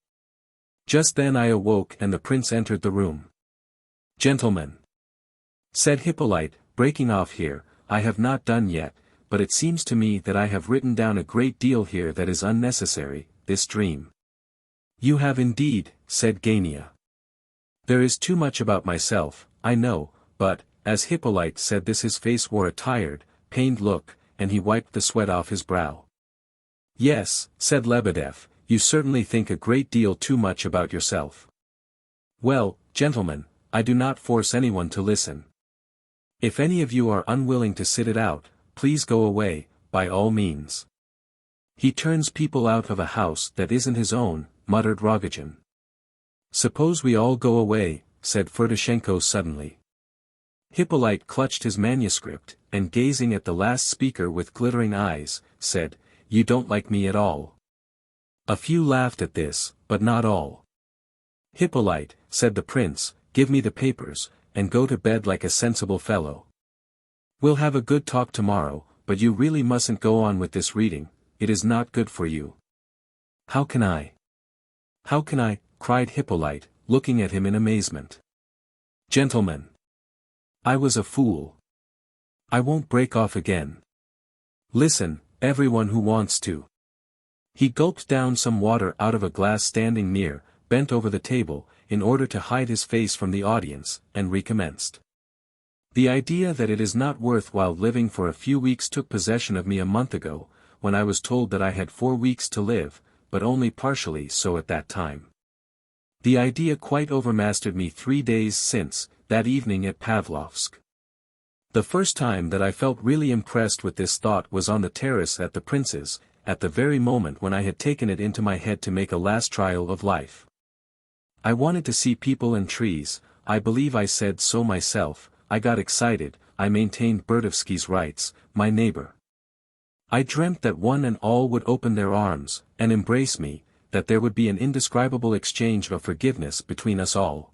Just then I awoke and the prince entered the room. "Gentlemen," said Hippolyte, breaking off here, "I have not done yet, but it seems to me that I have written down a great deal here that is unnecessary, this dream." "You have indeed," said Gania. "There is too much about myself, I know, but," as Hippolyte said this his face wore a tired, pained look, and he wiped the sweat off his brow. "Yes," said Lebedeff, "you certainly think a great deal too much about yourself." "Well, gentlemen, I do not force anyone to listen. If any of you are unwilling to sit it out, please go away, by all means." "He turns people out of a house that isn't his own," muttered Rogozhin. "Suppose we all go away," said Ferdishenko suddenly. Hippolyte clutched his manuscript, and gazing at the last speaker with glittering eyes, said, "You don't like me at all." A few laughed at this, but not all. "Hippolyte," said the prince, "give me the papers, and go to bed like a sensible fellow. We'll have a good talk tomorrow, but you really mustn't go on with this reading, it is not good for you." "How can I? How can I?" cried Hippolyte, looking at him in amazement. "Gentlemen, I was a fool. I won't break off again. Listen, everyone who wants to." He gulped down some water out of a glass standing near, bent over the table, in order to hide his face from the audience, and recommenced. "The idea that it is not worth while living for a few weeks took possession of me a month ago, when I was told that I had 4 weeks to live, but only partially so at that time. The idea quite overmastered me 3 days since, that evening at Pavlovsk. The first time that I felt really impressed with this thought was on the terrace at the prince's, at the very moment when I had taken it into my head to make a last trial of life. I wanted to see people and trees, I believe I said so myself, I got excited, I maintained Burdovsky's rights, my neighbor. I dreamt that one and all would open their arms, and embrace me, that there would be an indescribable exchange of forgiveness between us all.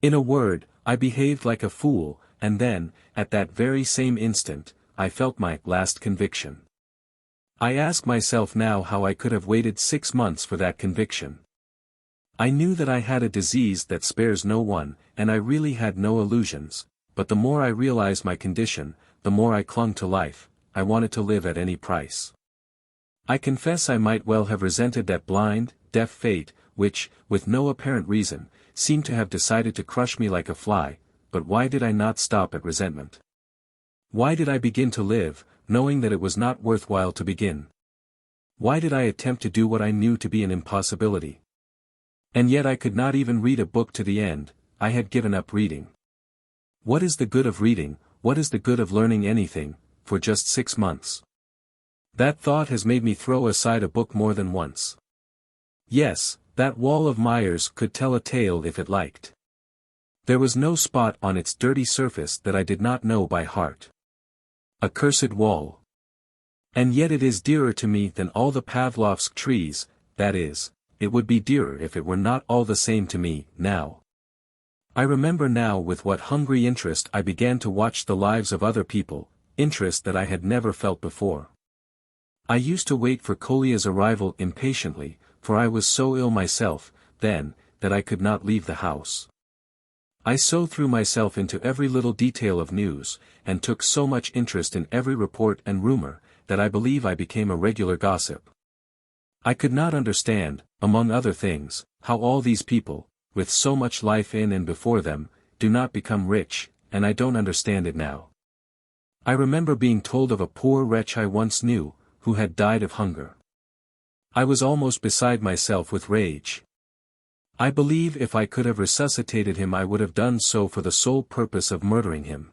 In a word, I behaved like a fool, and then, at that very same instant, I felt my last conviction. I ask myself now how I could have waited 6 months for that conviction. I knew that I had a disease that spares no one, and I really had no illusions, but the more I realized my condition, the more I clung to life, I wanted to live at any price. I confess I might well have resented that blind, deaf fate, which, with no apparent reason, seemed to have decided to crush me like a fly, but why did I not stop at resentment? Why did I begin to live, knowing that it was not worthwhile to begin? Why did I attempt to do what I knew to be an impossibility? And yet I could not even read a book to the end, I had given up reading. What is the good of reading, what is the good of learning anything, for just 6 months? That thought has made me throw aside a book more than once. Yes, that wall of Myers could tell a tale if it liked. There was no spot on its dirty surface that I did not know by heart. Accursed wall. And yet it is dearer to me than all the Pavlovsk trees, that is, it would be dearer if it were not all the same to me, now. I remember now with what hungry interest I began to watch the lives of other people, interest that I had never felt before. I used to wait for Kolya's arrival impatiently, for I was so ill myself, then, that I could not leave the house. I so threw myself into every little detail of news, and took so much interest in every report and rumor, that I believe I became a regular gossip. I could not understand, among other things, how all these people, with so much life in and before them, do not become rich, and I don't understand it now. I remember being told of a poor wretch I once knew, who had died of hunger. I was almost beside myself with rage. I believe if I could have resuscitated him I would have done so for the sole purpose of murdering him.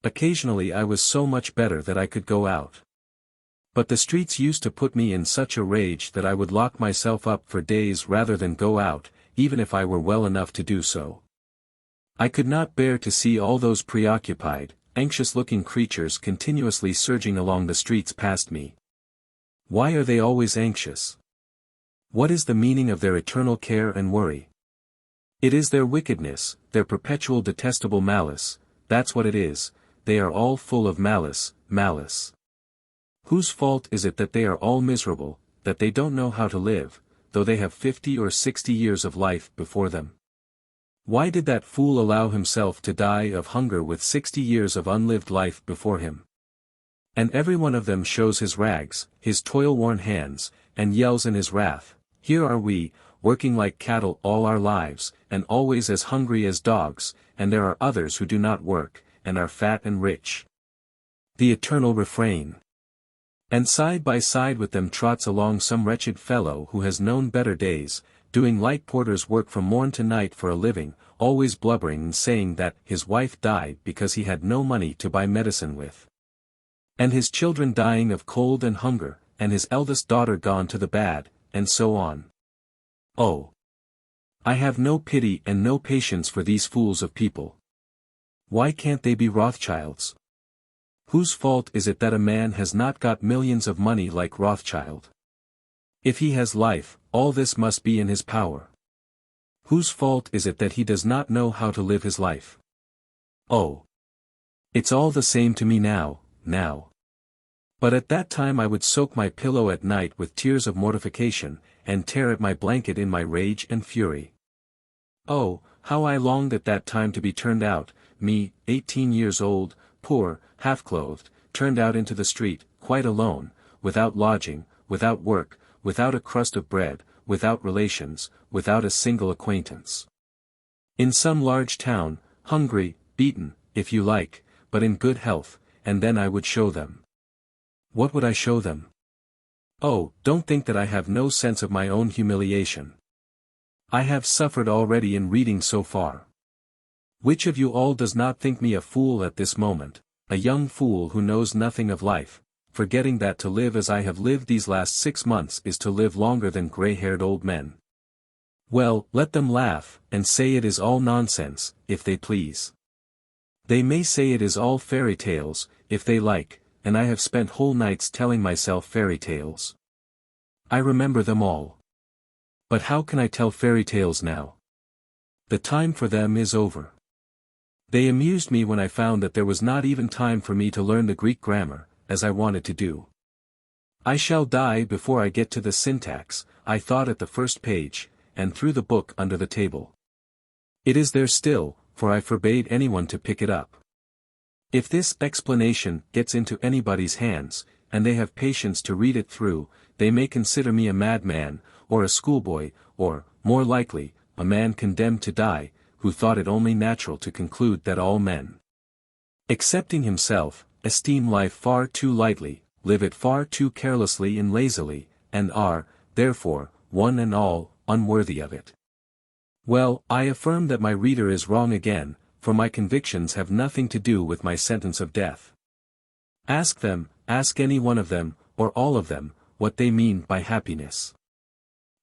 Occasionally I was so much better that I could go out. But the streets used to put me in such a rage that I would lock myself up for days rather than go out, even if I were well enough to do so. I could not bear to see all those preoccupied, anxious-looking creatures continuously surging along the streets past me. Why are they always anxious? What is the meaning of their eternal care and worry? It is their wickedness, their perpetual detestable malice, that's what it is, they are all full of malice, malice. Whose fault is it that they are all miserable, that they don't know how to live, though they have 50 or 60 years of life before them? Why did that fool allow himself to die of hunger with 60 years of unlived life before him? And every one of them shows his rags, his toil-worn hands, and yells in his wrath, "Here are we, working like cattle all our lives, and always as hungry as dogs, and there are others who do not work, and are fat and rich." The eternal refrain. And side by side with them trots along some wretched fellow who has known better days, doing light porter's work from morn to night for a living, always blubbering and saying that his wife died because he had no money to buy medicine with. And his children dying of cold and hunger, and his eldest daughter gone to the bad, and so on. Oh! I have no pity and no patience for these fools of people. Why can't they be Rothschilds? Whose fault is it that a man has not got millions of money like Rothschild? If he has life, all this must be in his power. Whose fault is it that he does not know how to live his life? Oh! It's all the same to me now. But at that time I would soak my pillow at night with tears of mortification, and tear at my blanket in my rage and fury. Oh, how I longed at that time to be turned out, me, 18 years old, poor, half-clothed, turned out into the street, quite alone, without lodging, without work, without a crust of bread, without relations, without a single acquaintance. In some large town, hungry, beaten, if you like, but in good health, and then I would show them. What would I show them? Oh, don't think that I have no sense of my own humiliation. I have suffered already in reading so far. Which of you all does not think me a fool at this moment, a young fool who knows nothing of life, forgetting that to live as I have lived these last 6 months is to live longer than gray-haired old men? Well, let them laugh, and say it is all nonsense, if they please. They may say it is all fairy tales, if they like, and I have spent whole nights telling myself fairy tales. I remember them all. But how can I tell fairy tales now? The time for them is over. They amused me when I found that there was not even time for me to learn the Greek grammar, as I wanted to do. I shall die before I get to the syntax, I thought at the first page, and threw the book under the table. It is there still, for I forbade anyone to pick it up. If this explanation gets into anybody's hands, and they have patience to read it through, they may consider me a madman, or a schoolboy, or, more likely, a man condemned to die, who thought it only natural to conclude that all men, excepting himself, esteem life far too lightly, live it far too carelessly and lazily, and are, therefore, one and all, unworthy of it. Well, I affirm that my reader is wrong again, for my convictions have nothing to do with my sentence of death. Ask them, ask any one of them, or all of them, what they mean by happiness.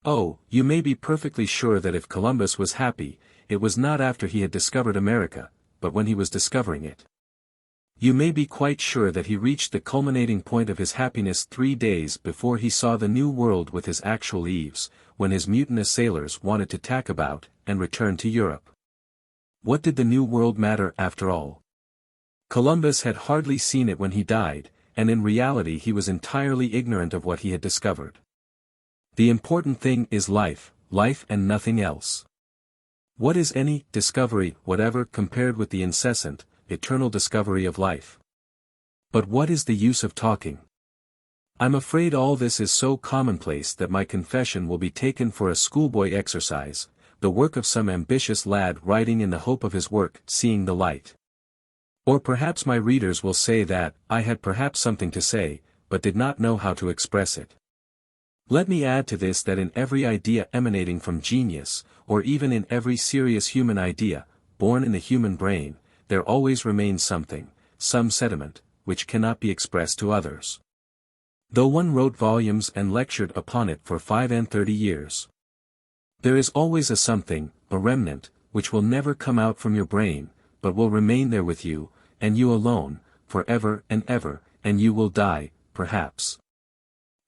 Oh, you may be perfectly sure that if Columbus was happy, it was not after he had discovered America, but when he was discovering it. You may be quite sure that he reached the culminating point of his happiness 3 days before he saw the New World with his actual eaves, when his mutinous sailors wanted to tack about, and return to Europe. What did the New World matter after all? Columbus had hardly seen it when he died, and in reality he was entirely ignorant of what he had discovered. The important thing is life and nothing else. What is any discovery whatever compared with the incessant, eternal discovery of life? But what is the use of talking? I'm afraid all this is so commonplace that my confession will be taken for a schoolboy exercise, the work of some ambitious lad writing in the hope of his work seeing the light. Or perhaps my readers will say that I had perhaps something to say, but did not know how to express it. Let me add to this that in every idea emanating from genius, or even in every serious human idea, born in the human brain, there always remains something, some sediment, which cannot be expressed to others. Though one wrote volumes and lectured upon it for 35 years. There is always a something, a remnant, which will never come out from your brain, but will remain there with you, and you alone, for ever, and you will die, perhaps,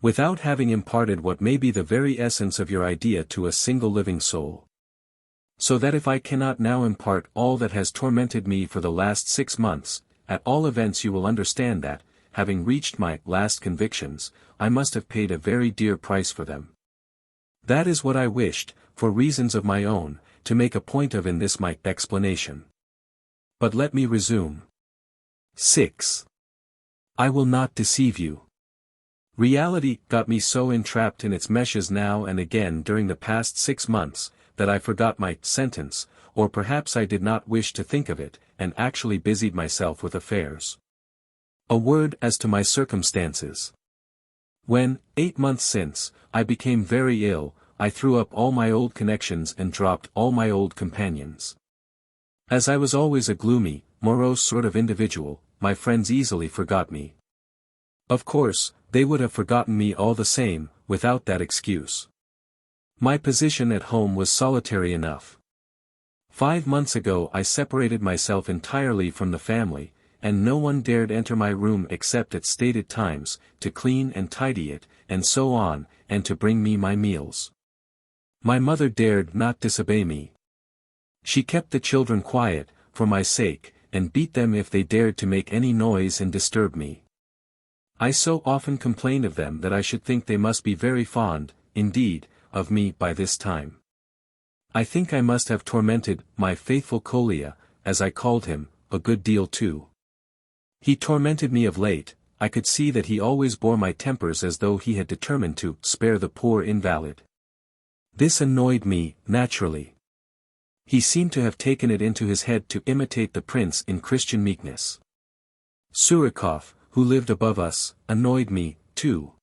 without having imparted what may be the very essence of your idea to a single living soul. So that if I cannot now impart all that has tormented me for the last 6 months, at all events you will understand that, having reached my last convictions, I must have paid a very dear price for them. That is what I wished, for reasons of my own, to make a point of in this my explanation. But let me resume. 6. I will not deceive you. Reality got me so entrapped in its meshes now and again during the past 6 months, that I forgot my sentence, or perhaps I did not wish to think of it, and actually busied myself with affairs. A word as to my circumstances. When, 8 months since, I became very ill, I threw up all my old connections and dropped all my old companions. As I was always a gloomy, morose sort of individual, my friends easily forgot me. Of course, they would have forgotten me all the same, without that excuse. My position at home was solitary enough. 5 months ago I separated myself entirely from the family, and no one dared enter my room except at stated times, to clean and tidy it, and so on, and to bring me my meals. My mother dared not disobey me. She kept the children quiet, for my sake, and beat them if they dared to make any noise and disturb me. I so often complained of them that I should think they must be very fond, indeed, of me by this time. I think I must have tormented my faithful Kolya, as I called him, a good deal too. He tormented me of late. I could see that he always bore my tempers as though he had determined to spare the poor invalid. This annoyed me, naturally. He seemed to have taken it into his head to imitate the prince in Christian meekness. Surikov, who lived above us, annoyed me, too.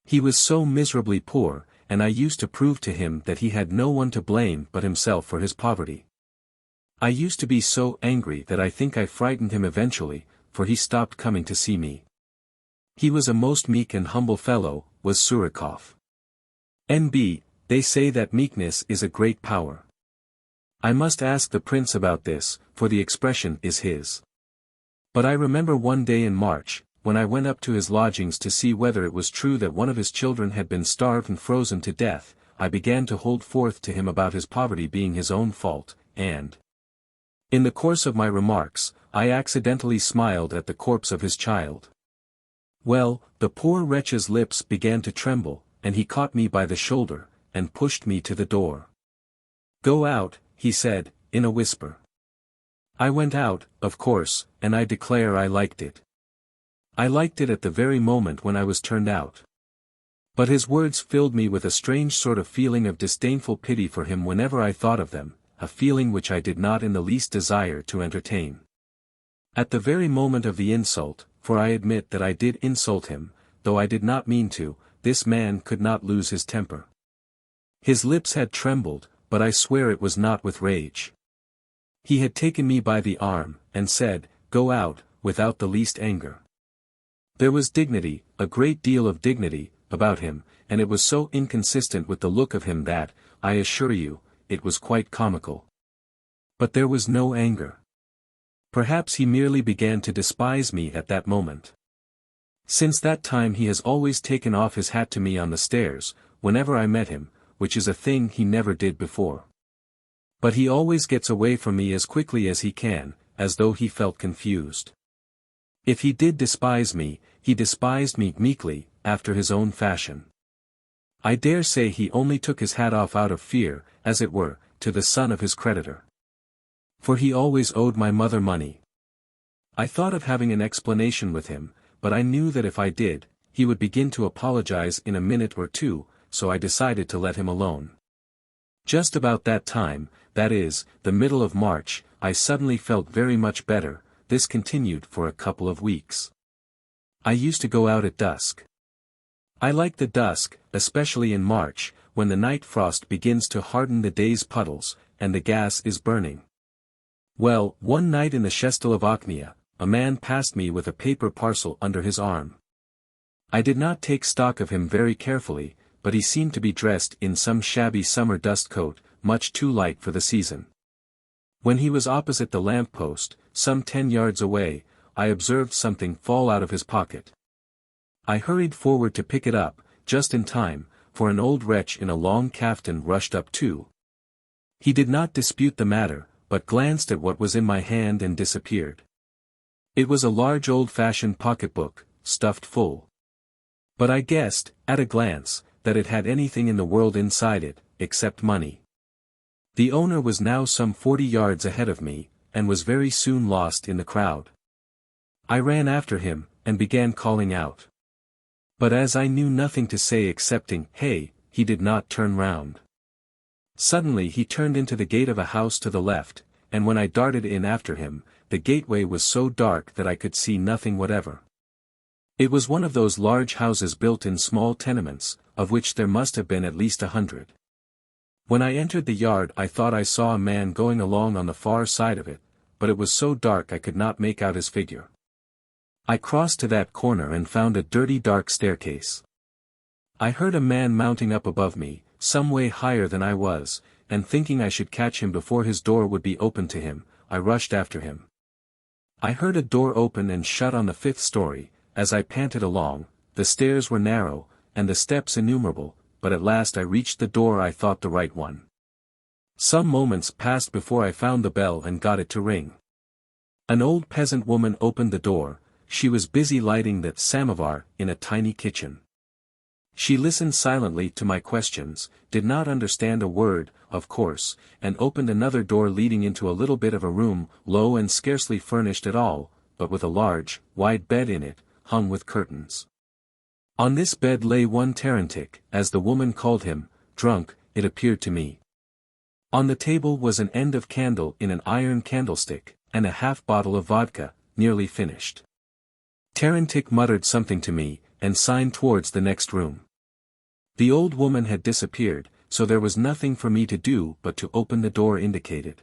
He was so miserably poor, and I used to prove to him that he had no one to blame but himself for his poverty. I used to be so angry that I think I frightened him eventually, for he stopped coming to see me. He was a most meek and humble fellow, was Surikov. N.B. They say that meekness is a great power. I must ask the prince about this, for the expression is his. But I remember one day in March, when I went up to his lodgings to see whether it was true that one of his children had been starved and frozen to death, I began to hold forth to him about his poverty being his own fault, and in the course of my remarks, I accidentally smiled at the corpse of his child. Well, the poor wretch's lips began to tremble, and he caught me by the shoulder, and pushed me to the door. "Go out," he said, in a whisper. I went out, of course, and I declare I liked it. I liked it at the very moment when I was turned out. But his words filled me with a strange sort of feeling of disdainful pity for him whenever I thought of them, a feeling which I did not in the least desire to entertain. At the very moment of the insult, for I admit that I did insult him, though I did not mean to, this man could not lose his temper. His lips had trembled, but I swear it was not with rage. He had taken me by the arm, and said, "Go out," without the least anger. There was dignity, a great deal of dignity, about him, and it was so inconsistent with the look of him that, I assure you, it was quite comical. But there was no anger. Perhaps he merely began to despise me at that moment. Since that time he has always taken off his hat to me on the stairs, whenever I met him, which is a thing he never did before. But he always gets away from me as quickly as he can, as though he felt confused. If he did despise me, he despised me meekly, after his own fashion. I dare say he only took his hat off out of fear, as it were, to the son of his creditor. For he always owed my mother money. I thought of having an explanation with him, but I knew that if I did, he would begin to apologize in a minute or two, so I decided to let him alone. Just about that time, that is, the middle of March, I suddenly felt very much better. This continued for a couple of weeks. I used to go out at dusk. I like the dusk, especially in March, when the night frost begins to harden the day's puddles, and the gas is burning. Well, one night in the Shestolovokhnaya, a man passed me with a paper parcel under his arm. I did not take stock of him very carefully, but he seemed to be dressed in some shabby summer dust coat, much too light for the season. When he was opposite the lamp-post, some 10 yards away, I observed something fall out of his pocket. I hurried forward to pick it up, just in time, for an old wretch in a long kaftan rushed up too. He did not dispute the matter, but glanced at what was in my hand and disappeared. It was a large old-fashioned pocketbook, stuffed full. But I guessed, at a glance, that it had anything in the world inside it, except money. The owner was now some 40 yards ahead of me, and was very soon lost in the crowd. I ran after him, and began calling out. But as I knew nothing to say excepting, "Hey," he did not turn round. Suddenly he turned into the gate of a house to the left, and when I darted in after him, the gateway was so dark that I could see nothing whatever. It was one of those large houses built in small tenements, of which there must have been at least 100. When I entered the yard I thought I saw a man going along on the far side of it, but it was so dark I could not make out his figure. I crossed to that corner and found a dirty dark staircase. I heard a man mounting up above me, some way higher than I was, and thinking I should catch him before his door would be opened to him, I rushed after him. I heard a door open and shut on the 5th story. As I panted along, the stairs were narrow, and the steps innumerable, but at last I reached the door I thought the right one. Some moments passed before I found the bell and got it to ring. An old peasant woman opened the door. She was busy lighting the samovar in a tiny kitchen. She listened silently to my questions, did not understand a word, of course, and opened another door leading into a little bit of a room, low and scarcely furnished at all, but with a large, wide bed in it, hung with curtains. On this bed lay one tarantic, as the woman called him, drunk, it appeared to me. On the table was an end of candle in an iron candlestick, and a half bottle of vodka, nearly finished. Tarantic muttered something to me, and signed towards the next room. The old woman had disappeared, so there was nothing for me to do but to open the door indicated.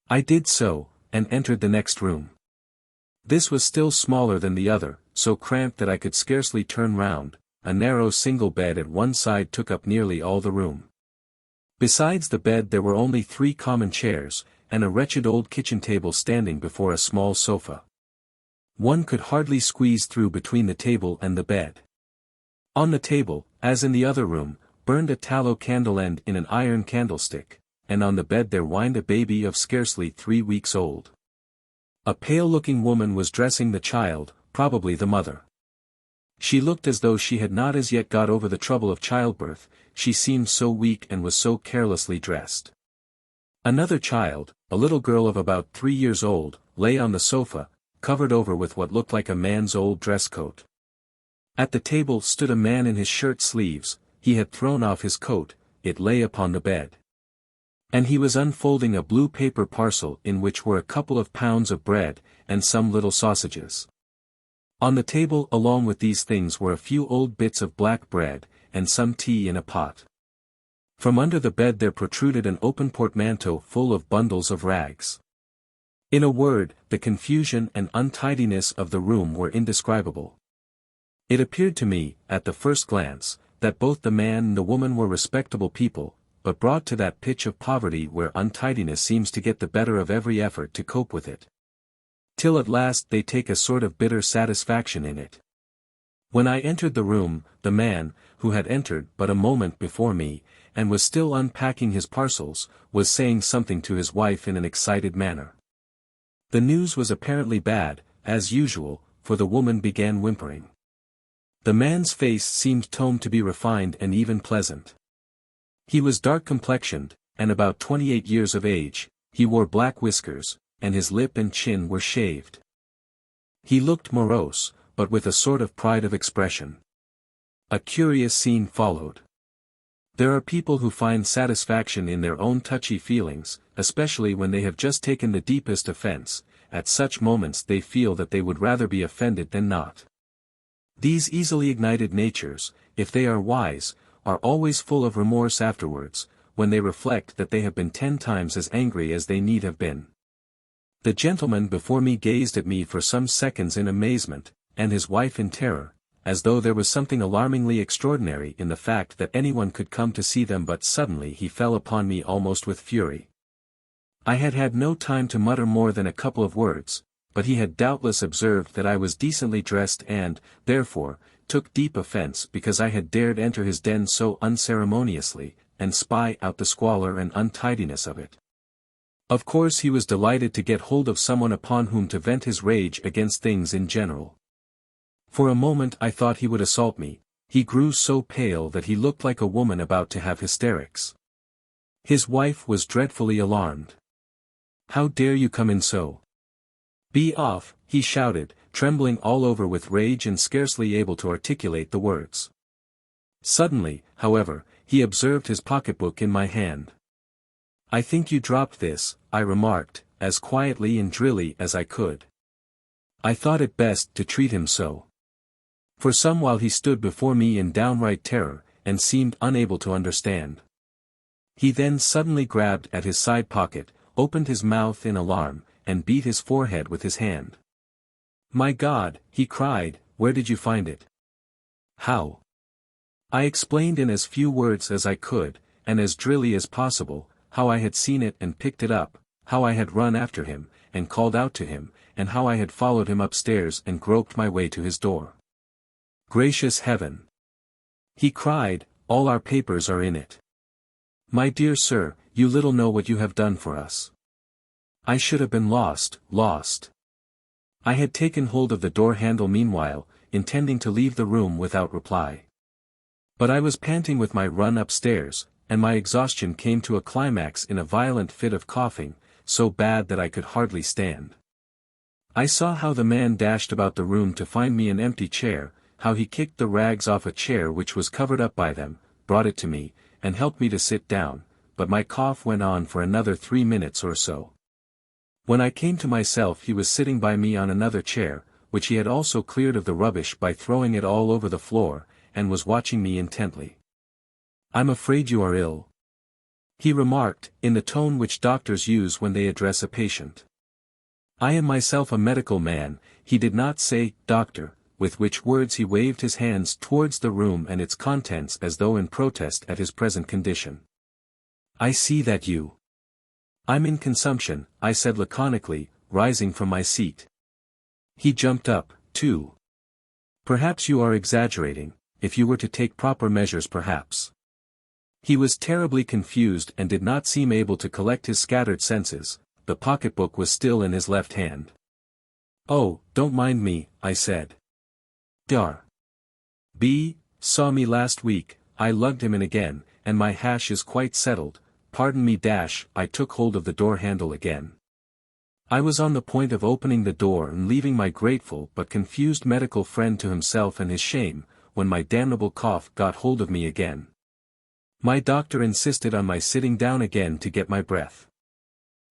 I did so, and entered the next room. This was still smaller than the other, so cramped that I could scarcely turn round. A narrow single bed at one side took up nearly all the room. Besides the bed there were only 3 common chairs, and a wretched old kitchen table standing before a small sofa. One could hardly squeeze through between the table and the bed. On the table, as in the other room, burned a tallow candle end in an iron candlestick, and on the bed there whined a baby of scarcely 3 weeks old. A pale-looking woman was dressing the child, probably the mother. She looked as though she had not as yet got over the trouble of childbirth, she seemed so weak and was so carelessly dressed. Another child, a little girl of about 3 years old, lay on the sofa, covered over with what looked like a man's old dress coat. At the table stood a man in his shirt sleeves, he had thrown off his coat, it lay upon the bed. And he was unfolding a blue paper parcel in which were a couple of pounds of bread, and some little sausages. On the table along with these things were a few old bits of black bread, and some tea in a pot. From under the bed there protruded an open portmanteau full of bundles of rags. In a word, the confusion and untidiness of the room were indescribable. It appeared to me, at the first glance, that both the man and the woman were respectable people, but brought to that pitch of poverty where untidiness seems to get the better of every effort to cope with it. Till at last they take a sort of bitter satisfaction in it. When I entered the room, the man, who had entered but a moment before me, and was still unpacking his parcels, was saying something to his wife in an excited manner. The news was apparently bad, as usual, for the woman began whimpering. The man's face seemed toned to be refined and even pleasant. He was dark-complexioned, and about 28 years of age, he wore black whiskers, and his lip and chin were shaved. He looked morose, but with a sort of pride of expression. A curious scene followed. There are people who find satisfaction in their own touchy feelings, especially when they have just taken the deepest offense. At such moments they feel that they would rather be offended than not. These easily ignited natures, if they are wise, are always full of remorse afterwards, when they reflect that they have been 10 times as angry as they need have been. The gentleman before me gazed at me for some seconds in amazement, and his wife in terror, as though there was something alarmingly extraordinary in the fact that anyone could come to see them, but suddenly he fell upon me almost with fury. I had had no time to mutter more than a couple of words, but he had doubtless observed that I was decently dressed and, therefore, took deep offense because I had dared enter his den so unceremoniously, and spy out the squalor and untidiness of it. Of course he was delighted to get hold of someone upon whom to vent his rage against things in general. For a moment I thought he would assault me, he grew so pale that he looked like a woman about to have hysterics. His wife was dreadfully alarmed. "How dare you come in so? Be off," he shouted, trembling all over with rage and scarcely able to articulate the words. Suddenly, however, he observed his pocketbook in my hand. "I think you dropped this," I remarked, as quietly and drily as I could. I thought it best to treat him so. For some while he stood before me in downright terror, and seemed unable to understand. He then suddenly grabbed at his side pocket, opened his mouth in alarm, and beat his forehead with his hand. "My God," he cried, "where did you find it? How?" I explained in as few words as I could, and as drily as possible, how I had seen it and picked it up, how I had run after him, and called out to him, and how I had followed him upstairs and groped my way to his door. Gracious heaven! He cried, "All our papers are in it. My dear sir, you little know what you have done for us. I should have been lost. I had taken hold of the door handle meanwhile, intending to leave the room without reply. But I was panting with my run upstairs, and my exhaustion came to a climax in a violent fit of coughing, so bad that I could hardly stand. I saw how the man dashed about the room to find me an empty chair, how he kicked the rags off a chair which was covered up by them, brought it to me, and helped me to sit down, but my cough went on for another 3 minutes or so. When I came to myself he was sitting by me on another chair, which he had also cleared of the rubbish by throwing it all over the floor, and was watching me intently. "I'm afraid you are ill," he remarked, in the tone which doctors use when they address a patient. I am myself a medical man, he did not say, "Doctor," with which words he waved his hands towards the room and its contents as though in protest at his present condition. "I see that you." "I'm in consumption," I said laconically, rising from my seat. He jumped up, too. "Perhaps you are exaggerating, if you were to take proper measures perhaps." He was terribly confused and did not seem able to collect his scattered senses. The pocketbook was still in his left hand. "Oh, don't mind me," I said. Dar. B. saw me last week, I lugged him in again, and my hash is quite settled, pardon me dash. I took hold of the door handle again. I was on the point of opening the door and leaving my grateful but confused medical friend to himself and his shame, when my damnable cough got hold of me again. My doctor insisted on my sitting down again to get my breath.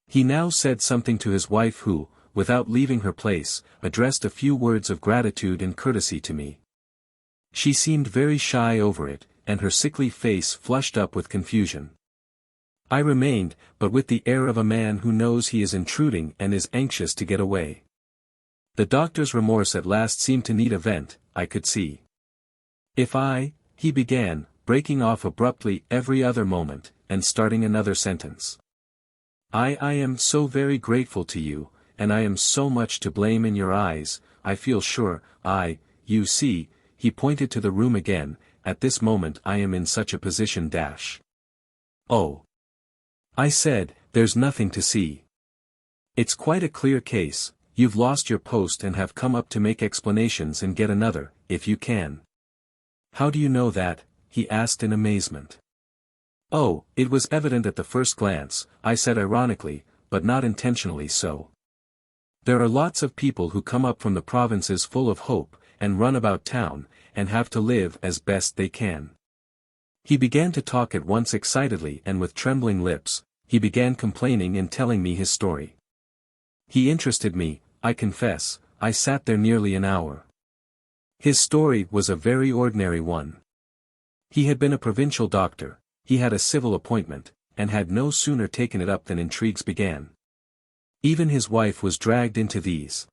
He now said something to his wife who, without leaving her place, addressed a few words of gratitude and courtesy to me. She seemed very shy over it, and her sickly face flushed up with confusion. I remained, but with the air of a man who knows he is intruding and is anxious to get away. The doctor's remorse at last seemed to need a vent, I could see. He began, breaking off abruptly every other moment, and starting another sentence. I am so very grateful to you, and I am so much to blame in your eyes, I feel sure. You see, he pointed to the room again, at this moment I am in such a position dash. Oh, I said, there's nothing to see. It's quite a clear case, you've lost your post and have come up to make explanations and get another, if you can. How do you know that? He asked in amazement. Oh, it was evident at the first glance, I said ironically, but not intentionally so. There are lots of people who come up from the provinces full of hope, and run about town, and have to live as best they can. He began to talk at once excitedly and with trembling lips, he began complaining and telling me his story. He interested me, I confess. I sat there nearly an hour. His story was a very ordinary one. He had been a provincial doctor, he had a civil appointment, and had no sooner taken it up than intrigues began. Even his wife was dragged into these.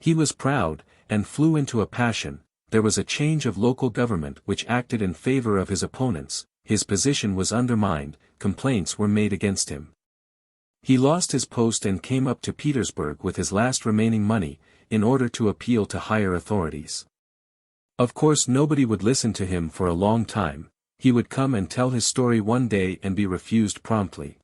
He was proud, and flew into a passion. There was a change of local government which acted in favor of his opponents, his position was undermined, complaints were made against him. He lost his post and came up to Petersburg with his last remaining money, in order to appeal to higher authorities. Of course nobody would listen to him for a long time. He would come and tell his story one day and be refused promptly.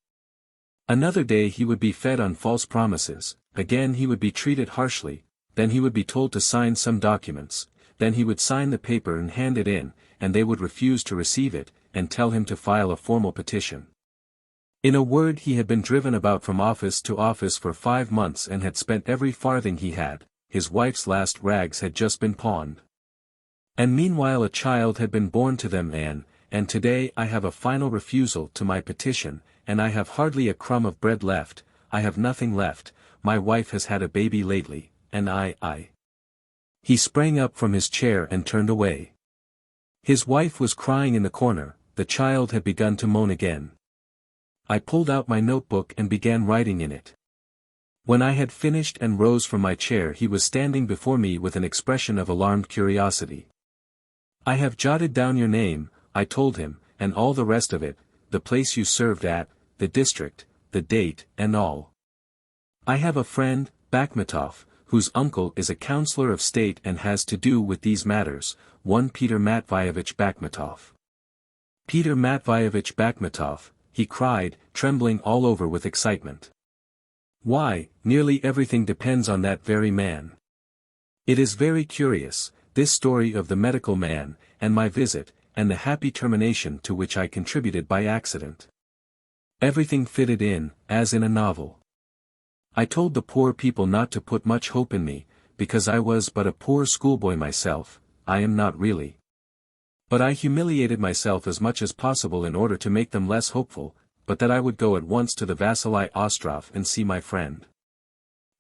Another day he would be fed on false promises, again he would be treated harshly, then he would be told to sign some documents, then he would sign the paper and hand it in, and they would refuse to receive it, and tell him to file a formal petition. In a word, he had been driven about from office to office for 5 months and had spent every farthing he had. His wife's last rags had just been pawned. And meanwhile a child had been born to them, and today I have a final refusal to my petition, and I have hardly a crumb of bread left. I have nothing left. My wife has had a baby lately, and I. He sprang up from his chair and turned away. His wife was crying in the corner, the child had begun to moan again. I pulled out my notebook and began writing in it. When I had finished and rose from my chair, he was standing before me with an expression of alarmed curiosity. I have jotted down your name, I told him, and all the rest of it, the place you served at, the district, the date, and all. I have a friend, Bakhmetov, whose uncle is a counselor of state and has to do with these matters, one Peter Matveyevich Bakhmatov. Peter Matveyevich Bakhmatov, he cried, trembling all over with excitement. Why, nearly everything depends on that very man. It is very curious, this story of the medical man, and my visit, and the happy termination to which I contributed by accident. Everything fitted in, as in a novel. I told the poor people not to put much hope in me, because I was but a poor schoolboy myself. I am not really. But I humiliated myself as much as possible in order to make them less hopeful, but that I would go at once to the Vasily Ostrov and see my friend.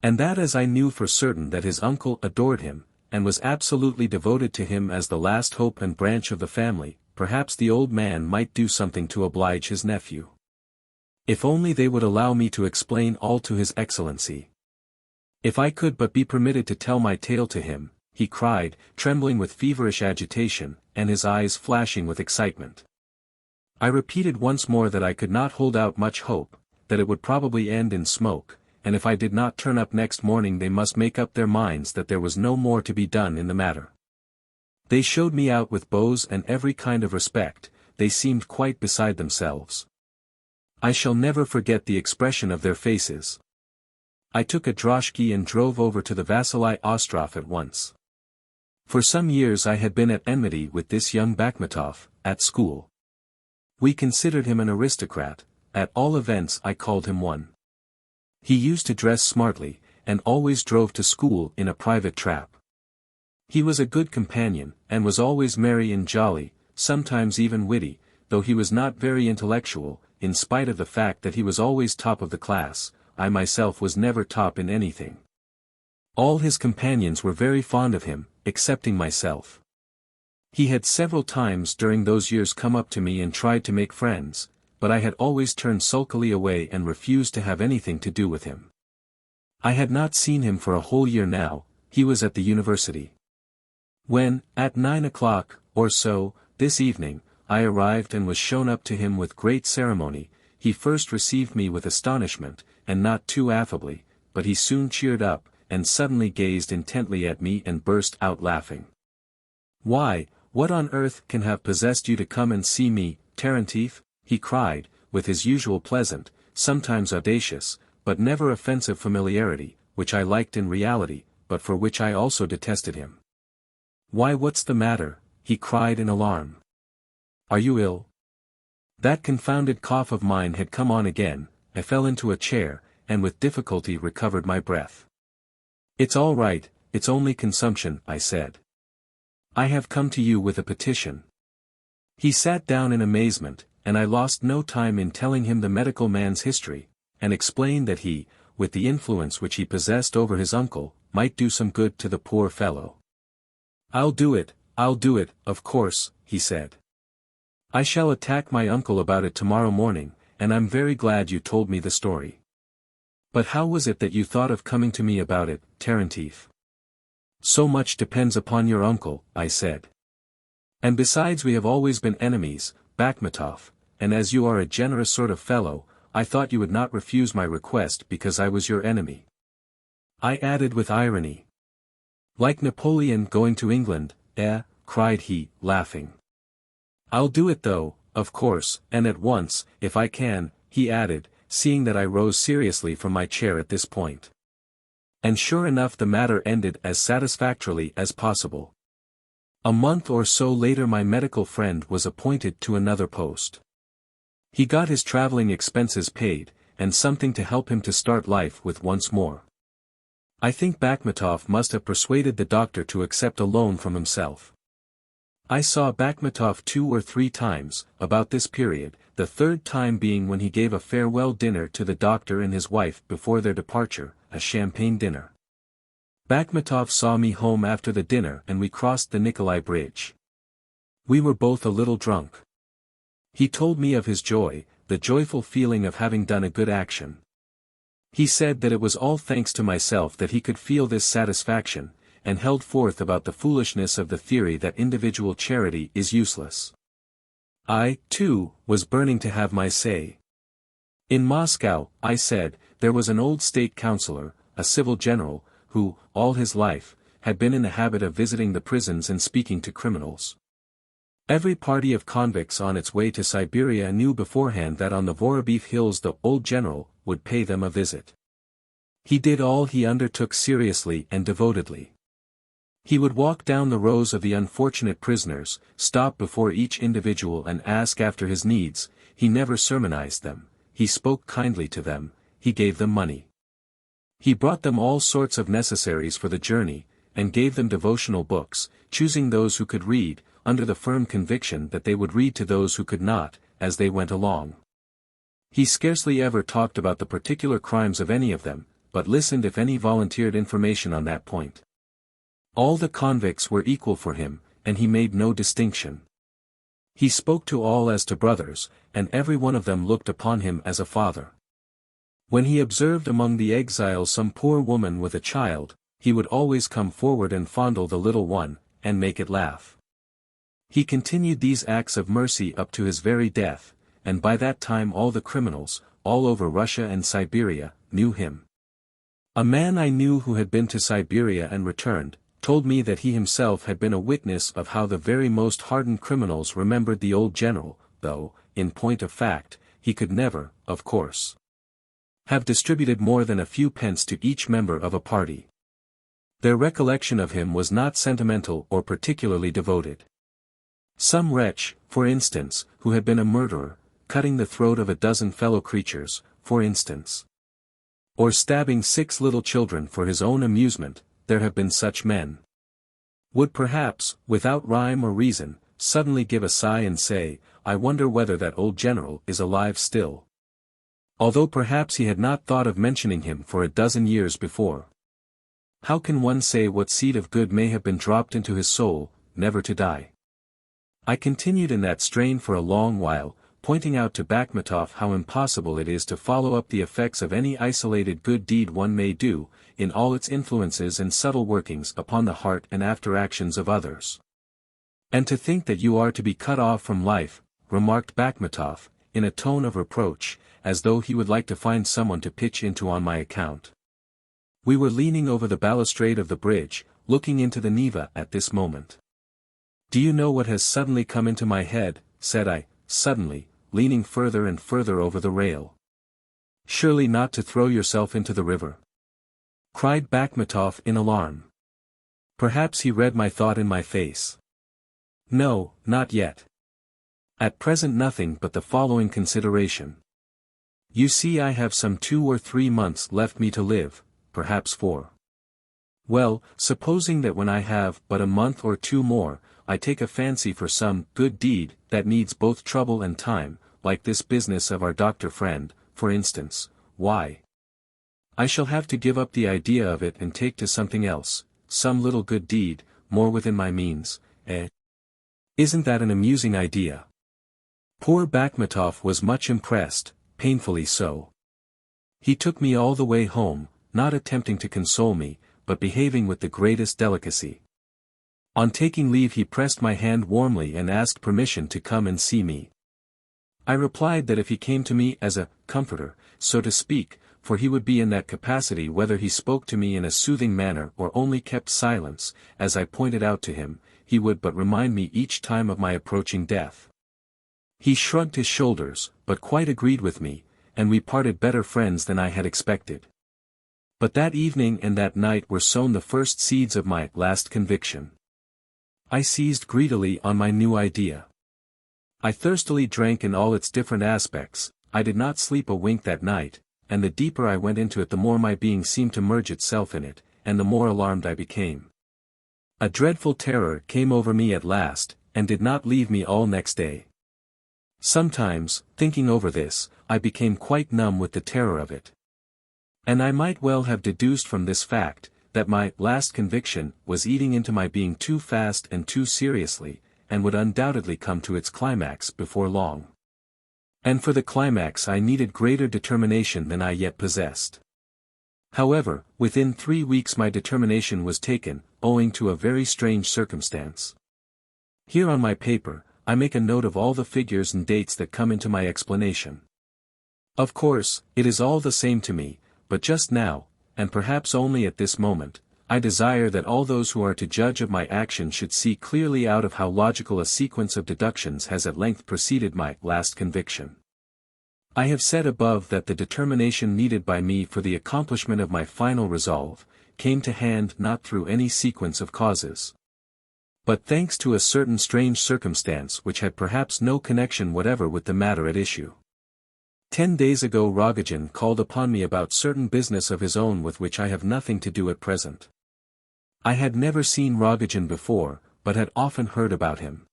And that as I knew for certain that his uncle adored him, and was absolutely devoted to him as the last hope and branch of the family, perhaps the old man might do something to oblige his nephew. If only they would allow me to explain all to his excellency. If I could but be permitted to tell my tale to him, he cried, trembling with feverish agitation, and his eyes flashing with excitement. I repeated once more that I could not hold out much hope, that it would probably end in smoke, and if I did not turn up next morning they must make up their minds that there was no more to be done in the matter. They showed me out with bows and every kind of respect, they seemed quite beside themselves. I shall never forget the expression of their faces. I took a droshky and drove over to the Vasily Ostrov at once. For some years I had been at enmity with this young Bakhmatov, at school. We considered him an aristocrat, at all events I called him one. He used to dress smartly, and always drove to school in a private trap. He was a good companion, and was always merry and jolly, sometimes even witty, though he was not very intellectual. In spite of the fact that he was always top of the class, I myself was never top in anything. All his companions were very fond of him, excepting myself. He had several times during those years come up to me and tried to make friends, but I had always turned sulkily away and refused to have anything to do with him. I had not seen him for a whole year now. He was at the university. When, at 9 o'clock, or so, this evening, I arrived and was shown up to him with great ceremony, he first received me with astonishment, and not too affably, but he soon cheered up, and suddenly gazed intently at me and burst out laughing. "Why, what on earth can have possessed you to come and see me, Terentieff?" he cried, with his usual pleasant, sometimes audacious, but never offensive familiarity, which I liked in reality, but for which I also detested him. "Why, what's the matter?" he cried in alarm. "Are you ill?" That confounded cough of mine had come on again. I fell into a chair, and with difficulty recovered my breath. "It's all right, it's only consumption," I said. "I have come to you with a petition." He sat down in amazement, and I lost no time in telling him the medical man's history, and explained that he, with the influence which he possessed over his uncle, might do some good to the poor fellow. I'll do it, of course," he said. "I shall attack my uncle about it tomorrow morning, and I'm very glad you told me the story. But how was it that you thought of coming to me about it, Terentieff?" "So much depends upon your uncle," I said. "And besides we have always been enemies, Bakhmatov, and as you are a generous sort of fellow, I thought you would not refuse my request because I was your enemy." I added with irony. "Like Napoleon going to England, eh?" cried he, laughing. "I'll do it though, of course, and at once, if I can," he added, seeing that I rose seriously from my chair at this point. And sure enough the matter ended as satisfactorily as possible. A month or so later my medical friend was appointed to another post. He got his traveling expenses paid, and something to help him to start life with once more. I think Bakhmatov must have persuaded the doctor to accept a loan from himself. I saw Bakhmatov 2 or 3 times, about this period, the third time being when he gave a farewell dinner to the doctor and his wife before their departure, a champagne dinner. Bakhmatov saw me home after the dinner and we crossed the Nikolai Bridge. We were both a little drunk. He told me of his joy, the joyful feeling of having done a good action. He said that it was all thanks to myself that he could feel this satisfaction, and held forth about the foolishness of the theory that individual charity is useless. I, too, was burning to have my say. "In Moscow," I said, "there was an old state councillor, a civil general, who, all his life, had been in the habit of visiting the prisons and speaking to criminals. Every party of convicts on its way to Siberia knew beforehand that on the Vorobiev Hills the old general would pay them a visit. He did all he undertook seriously and devotedly. He would walk down the rows of the unfortunate prisoners, stop before each individual and ask after his needs. He never sermonized them, he spoke kindly to them, he gave them money. He brought them all sorts of necessaries for the journey, and gave them devotional books, choosing those who could read, under the firm conviction that they would read to those who could not, as they went along. He scarcely ever talked about the particular crimes of any of them, but listened if any volunteered information on that point. All the convicts were equal for him, and he made no distinction. He spoke to all as to brothers, and every one of them looked upon him as a father. When he observed among the exiles some poor woman with a child, he would always come forward and fondle the little one, and make it laugh. He continued these acts of mercy up to his very death, and by that time all the criminals, all over Russia and Siberia, knew him. A man I knew who had been to Siberia and returned, told me that he himself had been a witness of how the very most hardened criminals remembered the old general, though, in point of fact, he could never, of course, have distributed more than a few pence to each member of a party. Their recollection of him was not sentimental or particularly devoted. Some wretch, for instance, who had been a murderer, cutting the throat of a dozen fellow creatures, for instance, or stabbing 6 little children for his own amusement, there have been such men, would perhaps, without rhyme or reason, suddenly give a sigh and say, "I wonder whether that old general is alive still," although perhaps he had not thought of mentioning him for a dozen years before. How can one say what seed of good may have been dropped into his soul, never to die? I continued in that strain for a long while, pointing out to Bakhmatov how impossible it is to follow up the effects of any isolated good deed one may do, in all its influences and subtle workings upon the heart and after-actions of others. "And to think that you are to be cut off from life," remarked Bakhmatov, in a tone of reproach, as though he would like to find someone to pitch into on my account. We were leaning over the balustrade of the bridge, looking into the Neva at this moment. "Do you know what has suddenly come into my head?" said I, suddenly, leaning further and further over the rail. "Surely not to throw yourself into the river?" cried Bakhmatov in alarm. Perhaps he read my thought in my face. "No, not yet. At present nothing but the following consideration. You see, I have some 2 or 3 months left me to live, perhaps 4. Well, supposing that when I have but a month or 2 more, I take a fancy for some good deed that needs both trouble and time, like this business of our doctor friend, for instance, why, I shall have to give up the idea of it and take to something else, some little good deed, more within my means, eh? Isn't that an amusing idea?" Poor Bakhmatov was much impressed, painfully so. He took me all the way home, not attempting to console me, but behaving with the greatest delicacy. On taking leave he pressed my hand warmly and asked permission to come and see me. I replied that if he came to me as a comforter, so to speak, for he would be in that capacity whether he spoke to me in a soothing manner or only kept silence, as I pointed out to him, he would but remind me each time of my approaching death. He shrugged his shoulders, but quite agreed with me, and we parted better friends than I had expected. But that evening and that night were sown the first seeds of my last conviction. I seized greedily on my new idea. I thirstily drank in all its different aspects. I did not sleep a wink that night, and the deeper I went into it the more my being seemed to merge itself in it, and the more alarmed I became. A dreadful terror came over me at last, and did not leave me all next day. Sometimes, thinking over this, I became quite numb with the terror of it. And I might well have deduced from this fact, that my last conviction was eating into my being too fast and too seriously, and would undoubtedly come to its climax before long. And for the climax I needed greater determination than I yet possessed. However, within 3 weeks my determination was taken, owing to a very strange circumstance. Here on my paper, I make a note of all the figures and dates that come into my explanation. Of course, it is all the same to me, but just now, and perhaps only at this moment, I desire that all those who are to judge of my action should see clearly out of how logical a sequence of deductions has at length preceded my last conviction. I have said above that the determination needed by me for the accomplishment of my final resolve, came to hand not through any sequence of causes, but thanks to a certain strange circumstance which had perhaps no connection whatever with the matter at issue. 10 days ago Rogozhin called upon me about certain business of his own with which I have nothing to do at present. I had never seen Rogozhin before, but had often heard about him.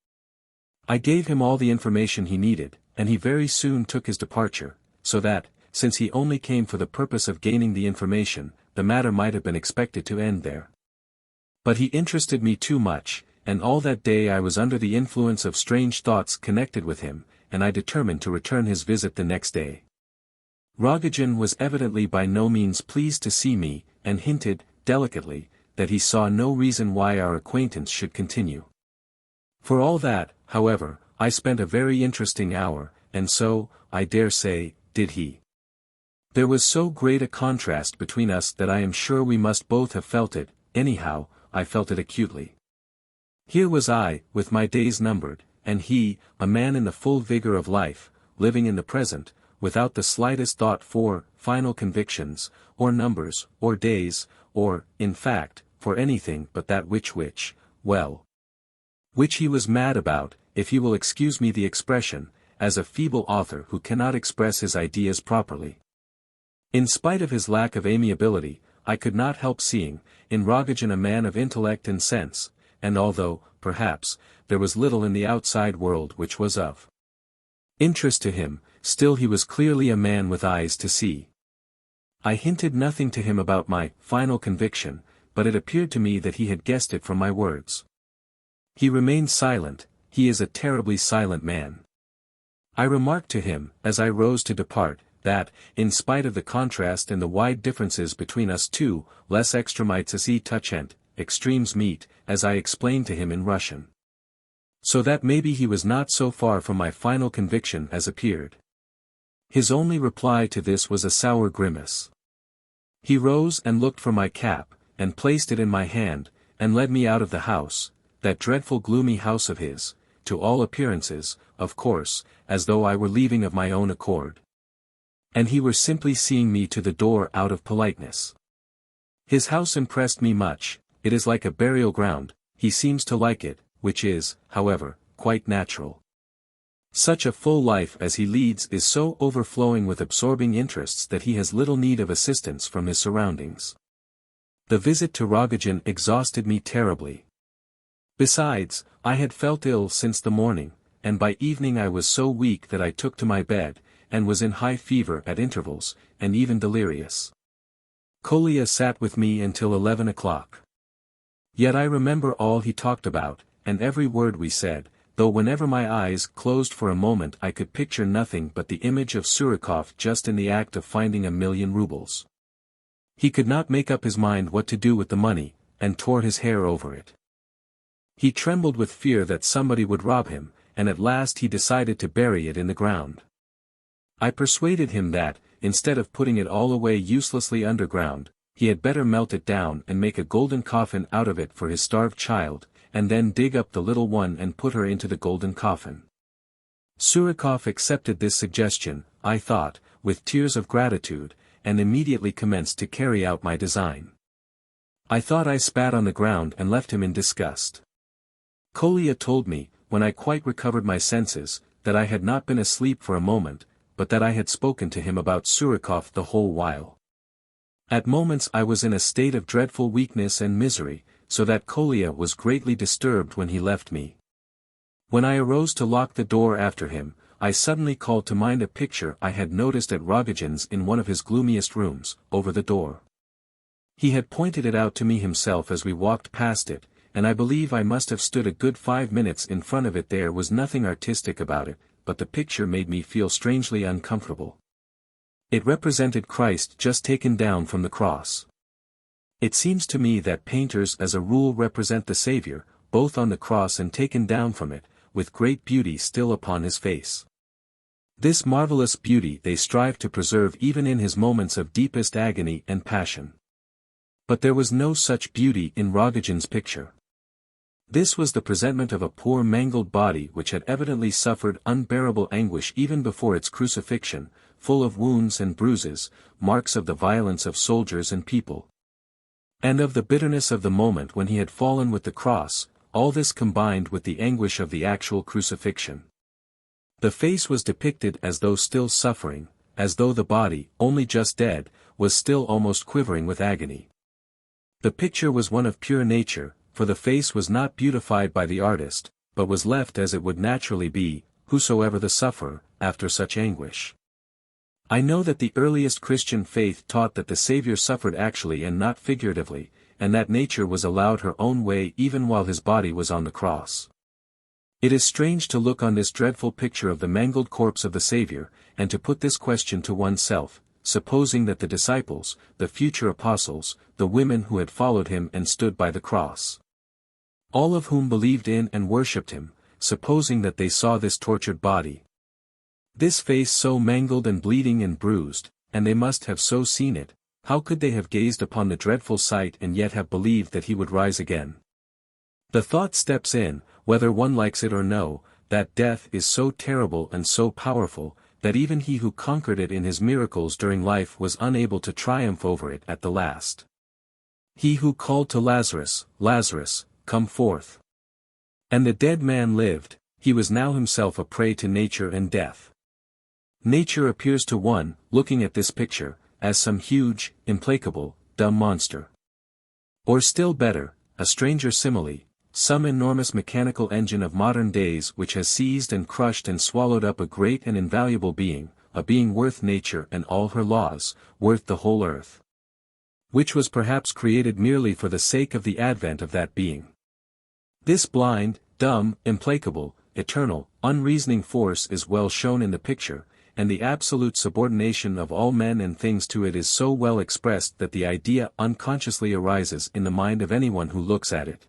I gave him all the information he needed, and he very soon took his departure, so that, since he only came for the purpose of gaining the information, the matter might have been expected to end there. But he interested me too much, and all that day I was under the influence of strange thoughts connected with him, and I determined to return his visit the next day. Rogozhin was evidently by no means pleased to see me, and hinted, delicately, that he saw no reason why our acquaintance should continue. For all that, however, I spent a very interesting hour, and so, I dare say, did he. There was so great a contrast between us that I am sure we must both have felt it. Anyhow, I felt it acutely. Here was I, with my days numbered, and he, a man in the full vigor of life, living in the present, without the slightest thought for final convictions, or numbers, or days, or, in fact, for anything but that which he was mad about, if you will excuse me the expression, as a feeble author who cannot express his ideas properly. In spite of his lack of amiability, I could not help seeing, in Rogozhin a man of intellect and sense, and although, perhaps, there was little in the outside world which was of interest to him, still he was clearly a man with eyes to see. I hinted nothing to him about my final conviction, but it appeared to me that he had guessed it from my words. He remained silent. He is a terribly silent man. I remarked to him, as I rose to depart, that, in spite of the contrast and the wide differences between us two, les extremites ici touchent, extremes meet, as I explained to him in Russian. So that maybe he was not so far from my final conviction as appeared. His only reply to this was a sour grimace. He rose and looked for my cap, and placed it in my hand, and led me out of the house, that dreadful gloomy house of his, to all appearances, of course, as though I were leaving of my own accord. And he were simply seeing me to the door out of politeness. His house impressed me much. It is like a burial ground, he seems to like it, which is, however, quite natural. Such a full life as he leads is so overflowing with absorbing interests that he has little need of assistance from his surroundings. The visit to Rogozhin exhausted me terribly. Besides, I had felt ill since the morning, and by evening I was so weak that I took to my bed, and was in high fever at intervals, and even delirious. Kolya sat with me until 11 o'clock. Yet I remember all he talked about, and every word we said, though whenever my eyes closed for a moment I could picture nothing but the image of Surikov just in the act of finding 1,000,000 rubles. He could not make up his mind what to do with the money, and tore his hair over it. He trembled with fear that somebody would rob him, and at last he decided to bury it in the ground. I persuaded him that, instead of putting it all away uselessly underground, he had better melt it down and make a golden coffin out of it for his starved child, and then dig up the little one and put her into the golden coffin. Surikov accepted this suggestion, I thought, with tears of gratitude, and immediately commenced to carry out my design. I thought I spat on the ground and left him in disgust. Kolya told me, when I quite recovered my senses, that I had not been asleep for a moment, but that I had spoken to him about Surikov the whole while. At moments I was in a state of dreadful weakness and misery, so that Kolya was greatly disturbed when he left me. When I arose to lock the door after him, I suddenly called to mind a picture I had noticed at Rogozhin's in one of his gloomiest rooms, over the door. He had pointed it out to me himself as we walked past it, and I believe I must have stood a good 5 minutes in front of it. There was nothing artistic about it, but the picture made me feel strangely uncomfortable. It represented Christ just taken down from the cross. It seems to me that painters as a rule represent the Savior, both on the cross and taken down from it, with great beauty still upon his face. This marvelous beauty they strive to preserve even in his moments of deepest agony and passion. But there was no such beauty in Rogozhin's picture. This was the presentment of a poor mangled body which had evidently suffered unbearable anguish even before its crucifixion, full of wounds and bruises, marks of the violence of soldiers and people. And of the bitterness of the moment when he had fallen with the cross, all this combined with the anguish of the actual crucifixion. The face was depicted as though still suffering, as though the body, only just dead, was still almost quivering with agony. The picture was one of pure nature, for the face was not beautified by the artist, but was left as it would naturally be, whosoever the sufferer, after such anguish. I know that the earliest Christian faith taught that the Saviour suffered actually and not figuratively, and that nature was allowed her own way even while his body was on the cross. It is strange to look on this dreadful picture of the mangled corpse of the Saviour, and to put this question to oneself, supposing that the disciples, the future apostles, the women who had followed him and stood by the cross, all of whom believed in and worshipped him, supposing that they saw this tortured body, this face so mangled and bleeding and bruised, and they must have so seen it, how could they have gazed upon the dreadful sight and yet have believed that he would rise again? The thought steps in, whether one likes it or no, that death is so terrible and so powerful, that even he who conquered it in his miracles during life was unable to triumph over it at the last. He who called to Lazarus, "Lazarus, come forth." And the dead man lived, he was now himself a prey to nature and death. Nature appears to one, looking at this picture, as some huge, implacable, dumb monster. Or still better, a stranger simile, some enormous mechanical engine of modern days which has seized and crushed and swallowed up a great and invaluable being, a being worth nature and all her laws, worth the whole earth, which was perhaps created merely for the sake of the advent of that being. This blind, dumb, implacable, eternal, unreasoning force is well shown in the picture, and the absolute subordination of all men and things to it is so well expressed that the idea unconsciously arises in the mind of anyone who looks at it.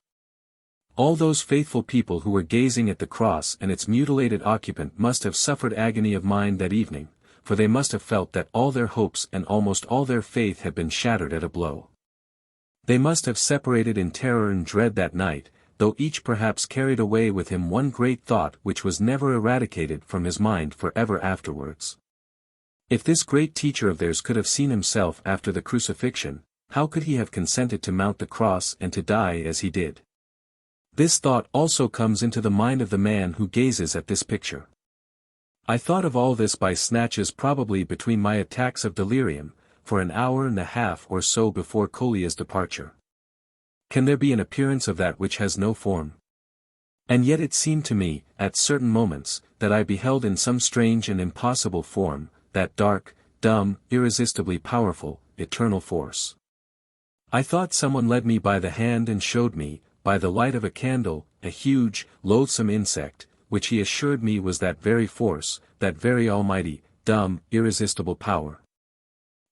All those faithful people who were gazing at the cross and its mutilated occupant must have suffered agony of mind that evening, for they must have felt that all their hopes and almost all their faith had been shattered at a blow. They must have separated in terror and dread that night, though each perhaps carried away with him one great thought which was never eradicated from his mind forever afterwards. If this great teacher of theirs could have seen himself after the crucifixion, how could he have consented to mount the cross and to die as he did? This thought also comes into the mind of the man who gazes at this picture. I thought of all this by snatches probably between my attacks of delirium, for an hour and a half or so before Kolya's departure. Can there be an appearance of that which has no form? And yet it seemed to me, at certain moments, that I beheld in some strange and impossible form, that dark, dumb, irresistibly powerful, eternal force. I thought someone led me by the hand and showed me, by the light of a candle, a huge, loathsome insect, which he assured me was that very force, that very almighty, dumb, irresistible power.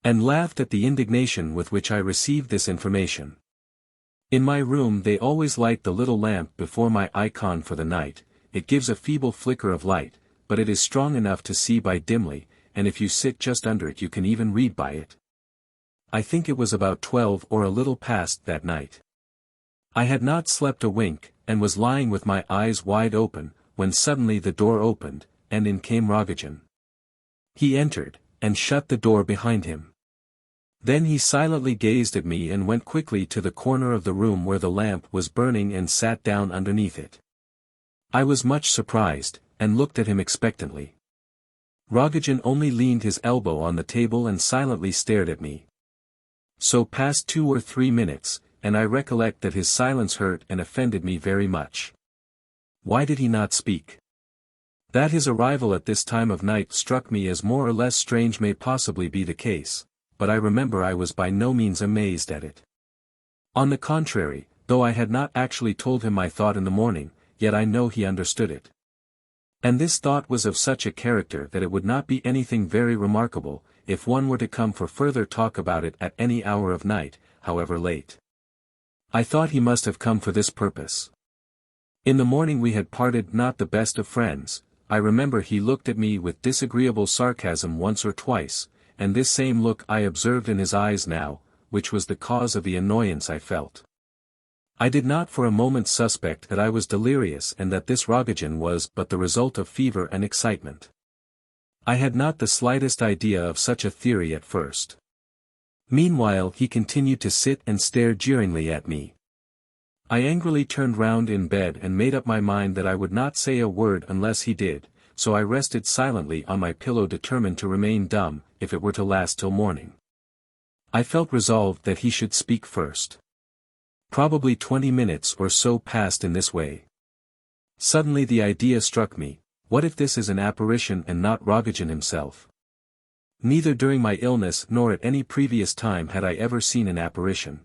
And laughed at the indignation with which I received this information. In my room they always light the little lamp before my icon for the night. It gives a feeble flicker of light, but it is strong enough to see by dimly, and if you sit just under it you can even read by it. I think it was about 12 or a little past that night. I had not slept a wink, and was lying with my eyes wide open, when suddenly the door opened, and in came Rogozhin. He entered, and shut the door behind him. Then he silently gazed at me and went quickly to the corner of the room where the lamp was burning and sat down underneath it. I was much surprised, and looked at him expectantly. Rogozhin only leaned his elbow on the table and silently stared at me. So passed 2 or 3 minutes, and I recollect that his silence hurt and offended me very much. Why did he not speak? That his arrival at this time of night struck me as more or less strange may possibly be the case, but I remember I was by no means amazed at it. On the contrary, though I had not actually told him my thought in the morning, yet I know he understood it. And this thought was of such a character that it would not be anything very remarkable, if one were to come for further talk about it at any hour of night, however late. I thought he must have come for this purpose. In the morning we had parted not the best of friends. I remember he looked at me with disagreeable sarcasm once or twice, and this same look I observed in his eyes now, which was the cause of the annoyance I felt. I did not for a moment suspect that I was delirious and that this Rogozhin was but the result of fever and excitement. I had not the slightest idea of such a theory at first. Meanwhile he continued to sit and stare jeeringly at me. I angrily turned round in bed and made up my mind that I would not say a word unless he did, so I rested silently on my pillow determined to remain dumb, if it were to last till morning. I felt resolved that he should speak first. Probably 20 minutes or so passed in this way. Suddenly the idea struck me, what if this is an apparition and not Rogozhin himself? Neither during my illness nor at any previous time had I ever seen an apparition.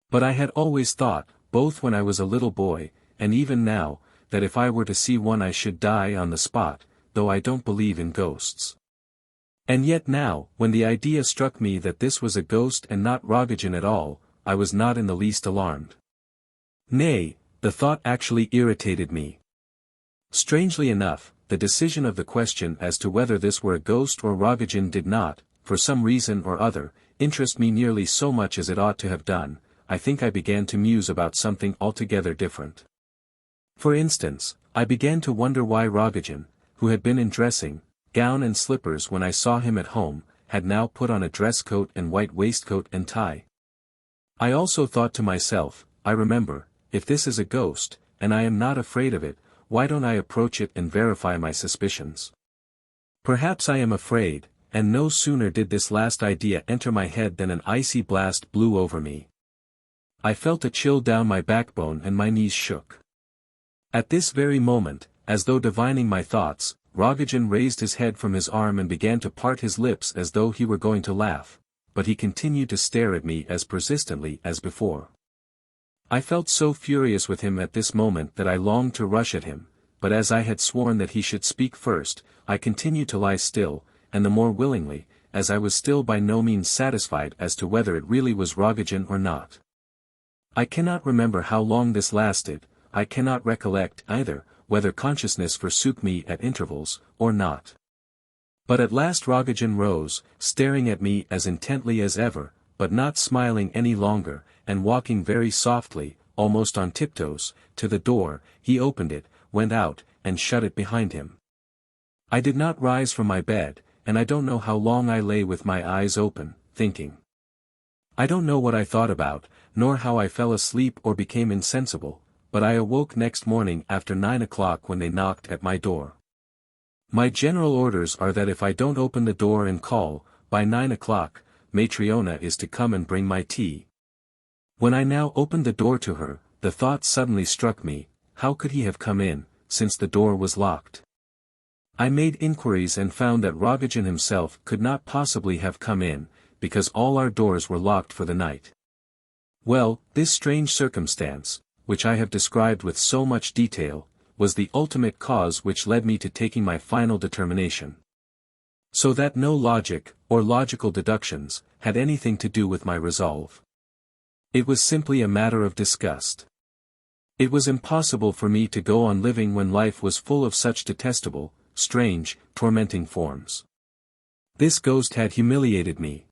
But I had always thought, both when I was a little boy, and even now, that if I were to see one I should die on the spot, though I don't believe in ghosts. And yet now, when the idea struck me that this was a ghost and not Rogozhin at all, I was not in the least alarmed. Nay, the thought actually irritated me. Strangely enough, the decision of the question as to whether this were a ghost or Rogozhin did not, for some reason or other, interest me nearly so much as it ought to have done. I think I began to muse about something altogether different. For instance, I began to wonder why Rogozhin, who had been in dressing gown and slippers when I saw him at home, had now put on a dress coat and white waistcoat and tie. I also thought to myself, I remember, if this is a ghost, and I am not afraid of it, why don't I approach it and verify my suspicions? Perhaps I am afraid, and no sooner did this last idea enter my head than an icy blast blew over me. I felt a chill down my backbone and my knees shook. At this very moment, as though divining my thoughts, Rogozhin raised his head from his arm and began to part his lips as though he were going to laugh, but he continued to stare at me as persistently as before. I felt so furious with him at this moment that I longed to rush at him, but as I had sworn that he should speak first, I continued to lie still, and the more willingly, as I was still by no means satisfied as to whether it really was Rogozhin or not. I cannot remember how long this lasted, I cannot recollect either, whether consciousness forsook me at intervals, or not. But at last Rogozhin rose, staring at me as intently as ever, but not smiling any longer, and walking very softly, almost on tiptoes, to the door. He opened it, went out, and shut it behind him. I did not rise from my bed, and I don't know how long I lay with my eyes open, thinking. I don't know what I thought about, nor how I fell asleep or became insensible, but I awoke next morning after 9 o'clock when they knocked at my door. My general orders are that if I don't open the door and call, by 9 o'clock, Matryona is to come and bring my tea. When I now opened the door to her, the thought suddenly struck me, how could he have come in, since the door was locked? I made inquiries and found that Rogozhin himself could not possibly have come in, because all our doors were locked for the night. Well, this strange circumstance, which I have described with so much detail, was the ultimate cause which led me to taking my final determination. So that no logic, or logical deductions, had anything to do with my resolve. It was simply a matter of disgust. It was impossible for me to go on living when life was full of such detestable, strange, tormenting forms. This ghost had humiliated me.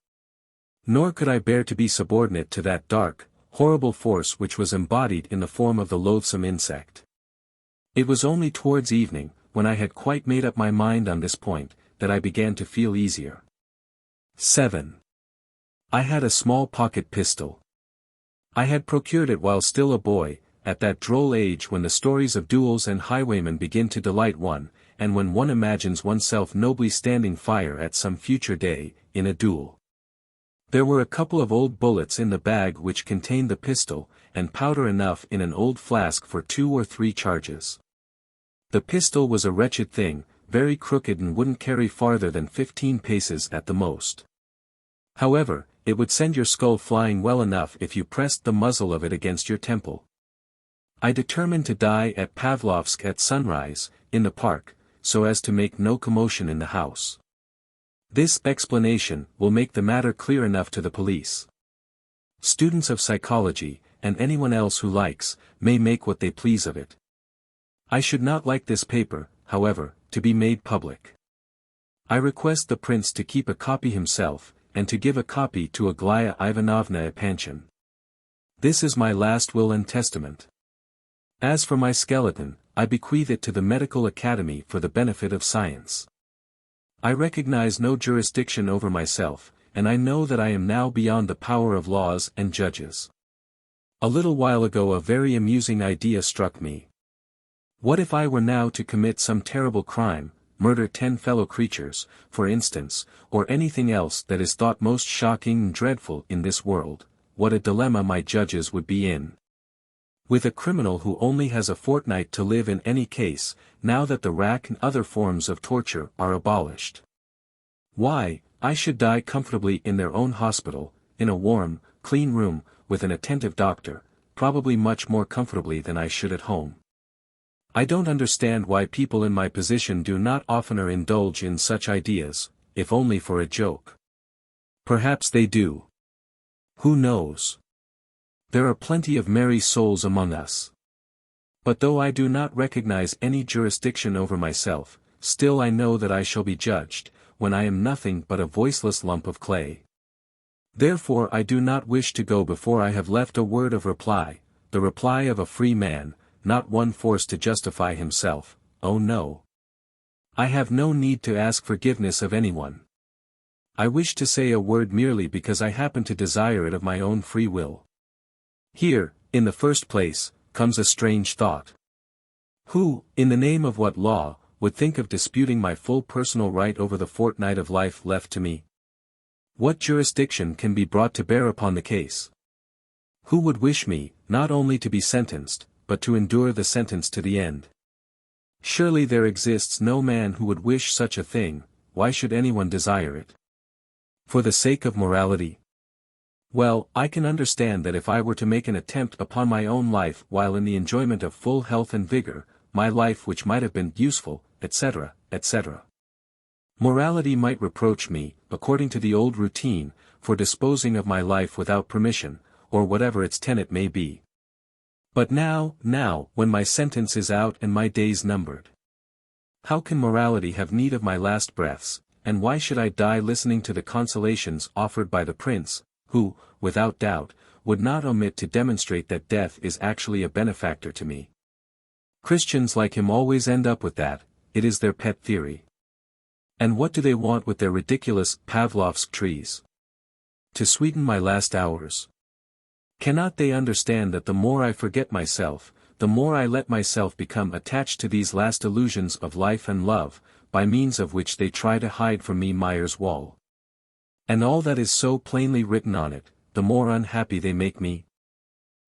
Nor could I bear to be subordinate to that dark, horrible force which was embodied in the form of the loathsome insect. It was only towards evening, when I had quite made up my mind on this point, that I began to feel easier. 7. I had a small pocket pistol. I had procured it while still a boy, at that droll age when the stories of duels and highwaymen begin to delight one, and when one imagines oneself nobly standing fire at some future day, in a duel. There were a couple of old bullets in the bag which contained the pistol, and powder enough in an old flask for 2 or 3 charges. The pistol was a wretched thing, very crooked and wouldn't carry farther than 15 paces at the most. However, it would send your skull flying well enough if you pressed the muzzle of it against your temple. I determined to die at Pavlovsk at sunrise, in the park, so as to make no commotion in the house. This explanation will make the matter clear enough to the police. Students of psychology, and anyone else who likes, may make what they please of it. I should not like this paper, however, to be made public. I request the prince to keep a copy himself, and to give a copy to Aglaya Ivanovna Epanchin. This is my last will and testament. As for my skeleton, I bequeath it to the Medical Academy for the benefit of science. I recognize no jurisdiction over myself, and I know that I am now beyond the power of laws and judges. A little while ago a very amusing idea struck me. What if I were now to commit some terrible crime, murder 10 fellow creatures, for instance, or anything else that is thought most shocking and dreadful in this world? What a dilemma my judges would be in. With a criminal who only has a fortnight to live in any case, now that the rack and other forms of torture are abolished. Why, I should die comfortably in their own hospital, in a warm, clean room, with an attentive doctor, probably much more comfortably than I should at home. I don't understand why people in my position do not oftener indulge in such ideas, if only for a joke. Perhaps they do. Who knows? There are plenty of merry souls among us. But though I do not recognize any jurisdiction over myself, still I know that I shall be judged, when I am nothing but a voiceless lump of clay. Therefore I do not wish to go before I have left a word of reply, the reply of a free man, not one forced to justify himself. Oh no. I have no need to ask forgiveness of anyone. I wish to say a word merely because I happen to desire it of my own free will. Here, in the first place, comes a strange thought. Who, in the name of what law, would think of disputing my full personal right over the fortnight of life left to me? What jurisdiction can be brought to bear upon the case? Who would wish me, not only to be sentenced, but to endure the sentence to the end? Surely there exists no man who would wish such a thing. Why should anyone desire it? For the sake of morality? Well, I can understand that if I were to make an attempt upon my own life while in the enjoyment of full health and vigor, my life which might have been useful, etc., etc. Morality might reproach me, according to the old routine, for disposing of my life without permission, or whatever its tenet may be. But now, when my sentence is out and my days numbered, how can morality have need of my last breaths, and why should I die listening to the consolations offered by the prince, who, without doubt, would not omit to demonstrate that death is actually a benefactor to me? Christians like him always end up with that, it is their pet theory. And what do they want with their ridiculous Pavlovsk trees? To sweeten my last hours. Cannot they understand that the more I forget myself, the more I let myself become attached to these last illusions of life and love, by means of which they try to hide from me Meyer's wall? And all that is so plainly written on it, the more unhappy they make me.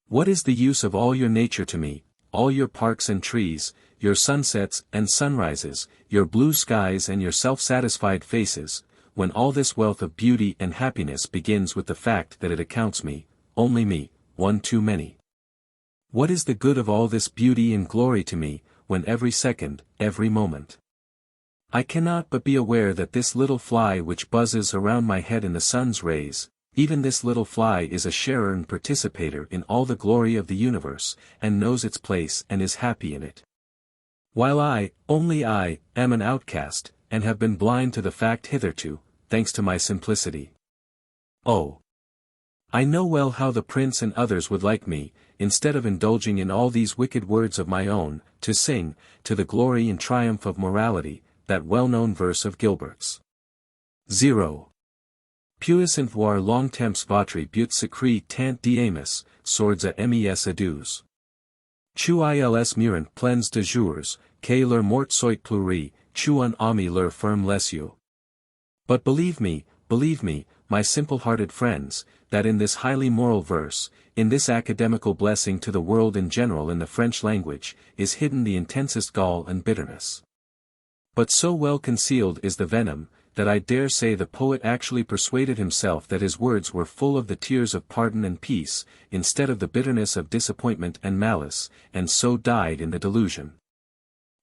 What is the use of all your nature to me, all your parks and trees, your sunsets and sunrises, your blue skies and your self-satisfied faces, when all this wealth of beauty and happiness begins with the fact that it accounts me, only me, one too many? What is the good of all this beauty and glory to me, when every second, every moment, I cannot but be aware that this little fly which buzzes around my head in the sun's rays, even this little fly is a sharer and participator in all the glory of the universe, and knows its place and is happy in it? While I, only I, am an outcast, and have been blind to the fact hitherto, thanks to my simplicity. Oh! I know well how the prince and others would like me, instead of indulging in all these wicked words of my own, to sing, to the glory and triumph of morality, that well-known verse of Gilbert's. 0. Puissant voir longtemps votre but secret tant d'aimes, sords à mes adieux. Tu ils murent plens de jours, que leur mort soit pleurie, tu en ami leur ferme les yeux. But believe me, my simple-hearted friends, that in this highly moral verse, in this academical blessing to the world in general in the French language, is hidden the intensest gall and bitterness. But so well concealed is the venom, that I dare say the poet actually persuaded himself that his words were full of the tears of pardon and peace, instead of the bitterness of disappointment and malice, and so died in the delusion.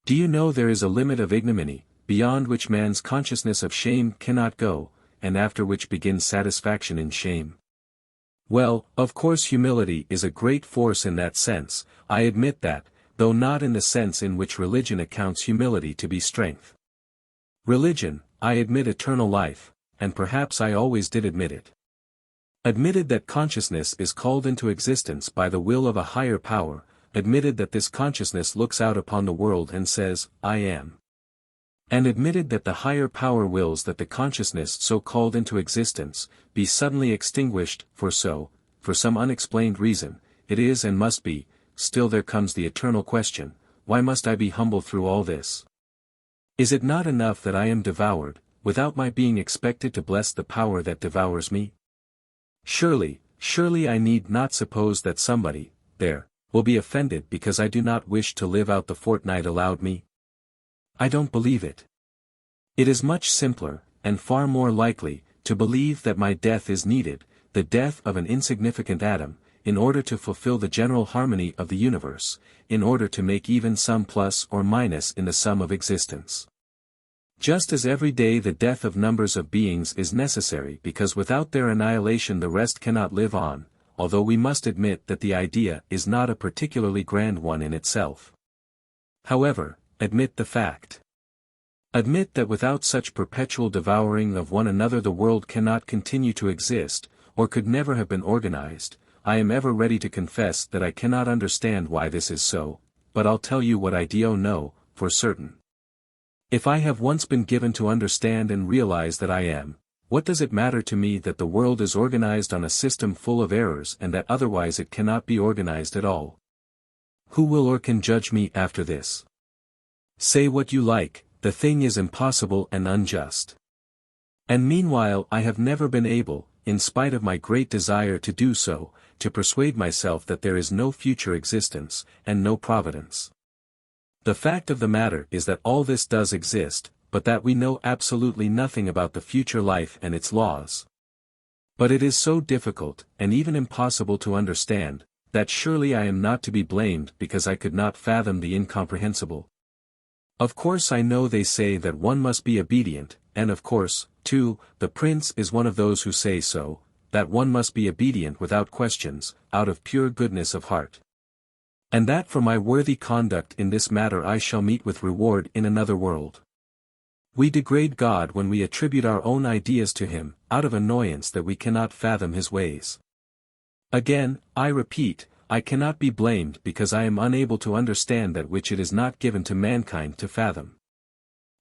Do you know there is a limit of ignominy, beyond which man's consciousness of shame cannot go, and after which begins satisfaction in shame? Well, of course humility is a great force in that sense, I admit that, though not in the sense in which religion accounts humility to be strength. Religion, I admit eternal life, and perhaps I always did admit it. Admitted that consciousness is called into existence by the will of a higher power, admitted that this consciousness looks out upon the world and says, I am. And admitted that the higher power wills that the consciousness so called into existence, be suddenly extinguished, for some unexplained reason, it is and must be. Still there comes the eternal question, why must I be humble through all this? Is it not enough that I am devoured, without my being expected to bless the power that devours me? Surely I need not suppose that somebody, there, will be offended because I do not wish to live out the fortnight allowed me? I don't believe it. It is much simpler, and far more likely, to believe that my death is needed, the death of an insignificant atom, in order to fulfill the general harmony of the universe, in order to make even some plus or minus in the sum of existence. Just as every day the death of numbers of beings is necessary because without their annihilation the rest cannot live on, although we must admit that the idea is not a particularly grand one in itself. However, admit the fact. Admit that without such perpetual devouring of one another the world cannot continue to exist, or could never have been organized. I am ever ready to confess that I cannot understand why this is so, but I'll tell you what I do know, for certain. If I have once been given to understand and realize that I am, what does it matter to me that the world is organized on a system full of errors and that otherwise it cannot be organized at all? Who will or can judge me after this? Say what you like, the thing is impossible and unjust. And meanwhile I have never been able, in spite of my great desire to do so, to persuade myself that there is no future existence, and no providence. The fact of the matter is that all this does exist, but that we know absolutely nothing about the future life and its laws. But it is so difficult, and even impossible to understand, that surely I am not to be blamed because I could not fathom the incomprehensible. Of course I know they say that one must be obedient, and of course, too, the prince is one of those who say so, that one must be obedient without questions, out of pure goodness of heart. And that for my worthy conduct in this matter I shall meet with reward in another world. We degrade God when we attribute our own ideas to him, out of annoyance that we cannot fathom his ways. Again, I repeat, I cannot be blamed because I am unable to understand that which it is not given to mankind to fathom.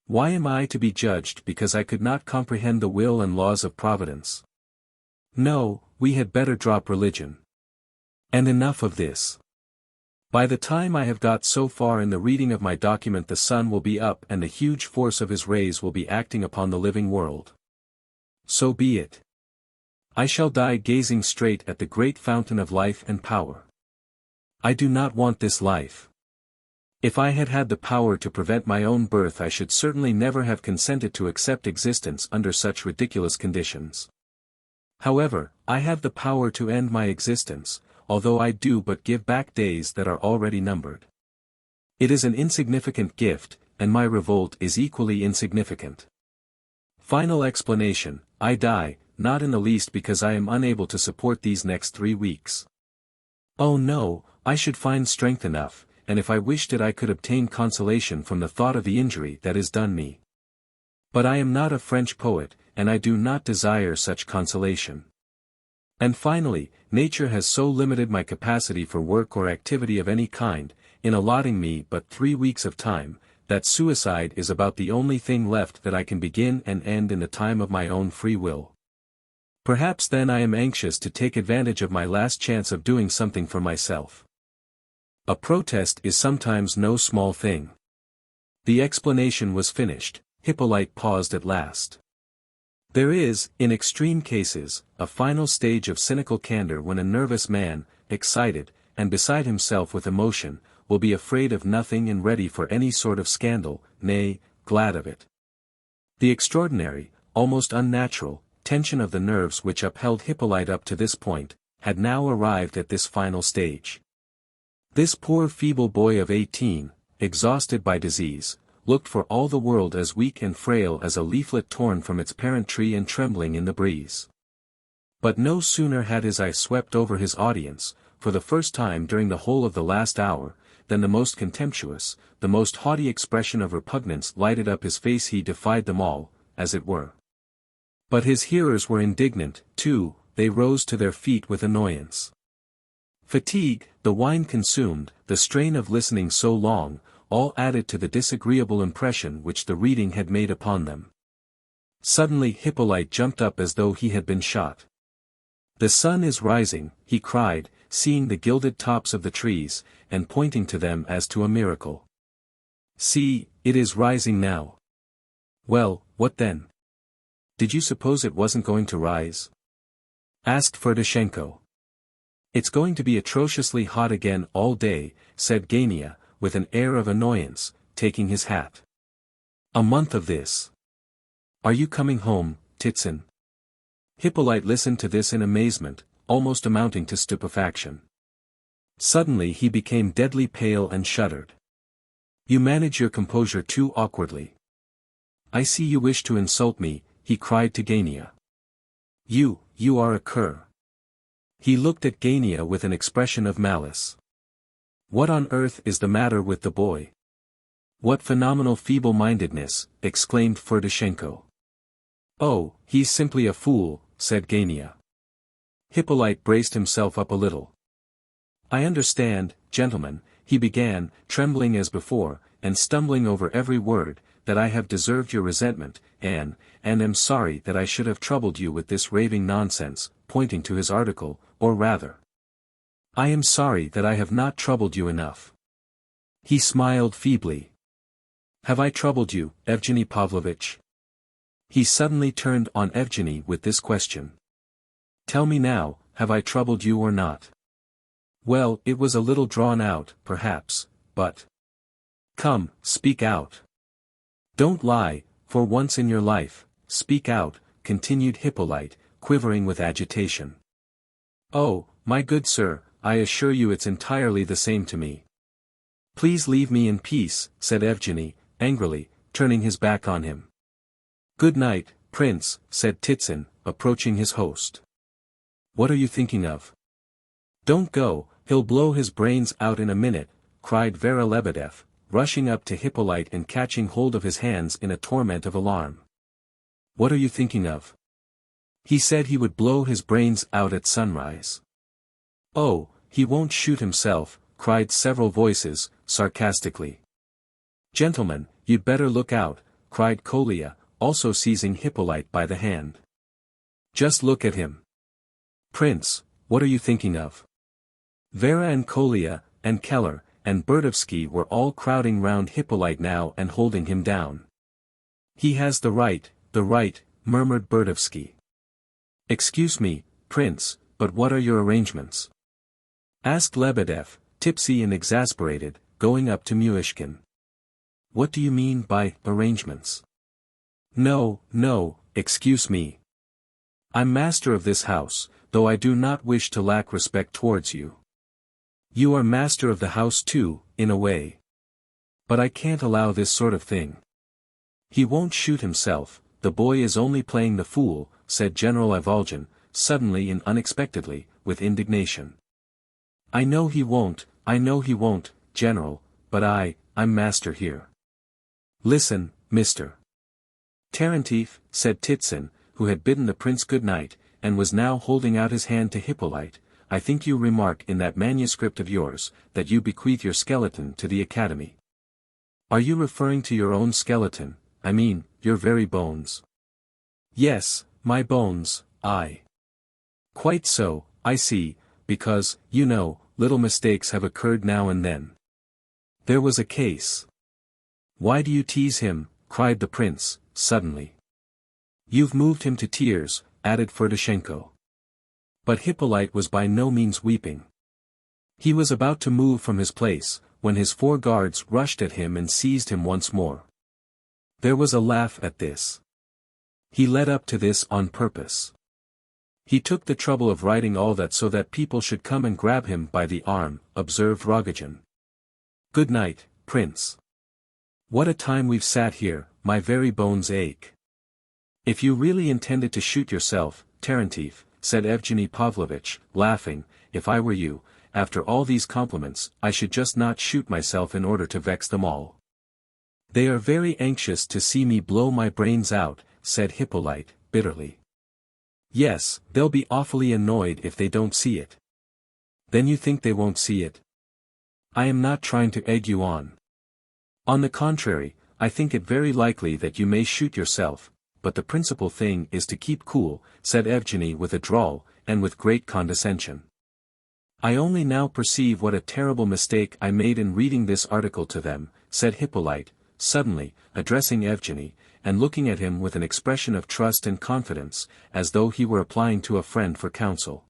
Why am I to be judged because I could not comprehend the will and laws of providence? No, we had better drop religion. And enough of this. By the time I have got so far in the reading of my document the sun will be up and the huge force of his rays will be acting upon the living world. So be it. I shall die gazing straight at the great fountain of life and power. I do not want this life. If I had had the power to prevent my own birth I should certainly never have consented to accept existence under such ridiculous conditions. However, I have the power to end my existence, although I do but give back days that are already numbered. It is an insignificant gift, and my revolt is equally insignificant. Final explanation, I die, not in the least because I am unable to support these next 3 weeks. Oh no, I should find strength enough, and if I wished it I could obtain consolation from the thought of the injury that is done me. But I am not a French poet, and I do not desire such consolation. And finally, nature has so limited my capacity for work or activity of any kind, in allotting me but 3 weeks of time, that suicide is about the only thing left that I can begin and end in the time of my own free will. Perhaps then I am anxious to take advantage of my last chance of doing something for myself. A protest is sometimes no small thing. The explanation was finished. Hippolyte paused at last. There is, in extreme cases, a final stage of cynical candor when a nervous man, excited, and beside himself with emotion, will be afraid of nothing and ready for any sort of scandal, nay, glad of it. The extraordinary, almost unnatural, tension of the nerves which upheld Hippolyte up to this point, had now arrived at this final stage. This poor feeble boy of 18, exhausted by disease, looked for all the world as weak and frail as a leaflet torn from its parent tree and trembling in the breeze. But no sooner had his eye swept over his audience, for the first time during the whole of the last hour, than the most contemptuous, the most haughty expression of repugnance lighted up his face. He defied them all, as it were. But his hearers were indignant, too. They rose to their feet with annoyance. Fatigue, the wine consumed, the strain of listening so long, all added to the disagreeable impression which the reading had made upon them. Suddenly Hippolyte jumped up as though he had been shot. "The sun is rising," he cried, seeing the gilded tops of the trees, and pointing to them as to a miracle. "See, it is rising now." "Well, what then? Did you suppose it wasn't going to rise?" asked Ferdishenko. "It's going to be atrociously hot again all day," said Gania, with an air of annoyance, taking his hat. "A month of this. Are you coming home, Titsin?" Hippolyte listened to this in amazement, almost amounting to stupefaction. Suddenly he became deadly pale and shuddered. "You manage your composure too awkwardly. I see you wish to insult me," he cried to Gania. You are a cur." He looked at Gania with an expression of malice. "What on earth is the matter with the boy? What phenomenal feeble-mindedness," exclaimed Ferdishenko. "Oh, he's simply a fool," said Gania. Hippolyte braced himself up a little. "I understand, gentlemen," he began, trembling as before, and stumbling over every word, "that I have deserved your resentment, and am sorry that I should have troubled you with this raving nonsense," pointing to his article, "or rather, I am sorry that I have not troubled you enough." He smiled feebly. "Have I troubled you, Evgeny Pavlovitch?" He suddenly turned on Evgeny with this question. "Tell me now, have I troubled you or not?" "Well, it was a little drawn out, perhaps, but—" "Come, speak out. Don't lie, for once in your life, speak out," continued Hippolyte, quivering with agitation. "Oh, my good sir, I assure you it's entirely the same to me." "Please leave me in peace," said Evgeny, angrily, turning his back on him. "Good night, Prince," said Titsin, approaching his host. "What are you thinking of?" "Don't go, he'll blow his brains out in a minute," cried Vera Lebedeff, rushing up to Hippolyte and catching hold of his hands in a torment of alarm. "What are you thinking of?" "He said he would blow his brains out at sunrise." "Oh, he won't shoot himself," cried several voices, sarcastically. "Gentlemen, you'd better look out," cried Kolya, also seizing Hippolyte by the hand. "Just look at him." "Prince, what are you thinking of?" Vera and Kolya, and Keller, and Burdovsky were all crowding round Hippolyte now and holding him down. "He has the right," murmured Burdovsky. "Excuse me, Prince, but what are your arrangements?" asked Lebedeff, tipsy and exasperated, going up to Myshkin. "What do you mean by arrangements?" No, excuse me. I'm master of this house, though I do not wish to lack respect towards you. You are master of the house too, in a way. But I can't allow this sort of thing. He won't shoot himself, the boy is only playing the fool," said General Rogozhin, suddenly and unexpectedly, with indignation. I know he won't, General, but I'm master here. Listen, Mr. Tarantief, said Titsin, who had bidden the prince good night, and was now holding out his hand to Hippolyte, I think you remark in that manuscript of yours, that you bequeath your skeleton to the academy. Are you referring to your own skeleton, I mean, your very bones? Yes, my bones, Quite so, I see, because, you know, little mistakes have occurred now and then. There was a case. Why do you tease him, cried the prince, suddenly. You've moved him to tears, added Ferdishenko. But Hippolyte was by no means weeping. He was about to move from his place, when his 4 guards rushed at him and seized him once more. There was a laugh at this. He led up to this on purpose. He took the trouble of writing all that so that people should come and grab him by the arm, observed Rogozhin. Good night, Prince. What a time we've sat here, my very bones ache. If you really intended to shoot yourself, Tarantief, said Evgeny Pavlovitch, laughing, if I were you, after all these compliments, I should just not shoot myself in order to vex them all. They are very anxious to see me blow my brains out, said Hippolyte, bitterly. Yes, they'll be awfully annoyed if they don't see it. Then you think they won't see it? I am not trying to egg you on. On the contrary, I think it very likely that you may shoot yourself, but the principal thing is to keep cool, said Evgeny with a drawl, and with great condescension. I only now perceive what a terrible mistake I made in reading this article to them, said Hippolyte, suddenly, addressing Evgeny, and looking at him with an expression of trust and confidence, as though he were applying to a friend for counsel.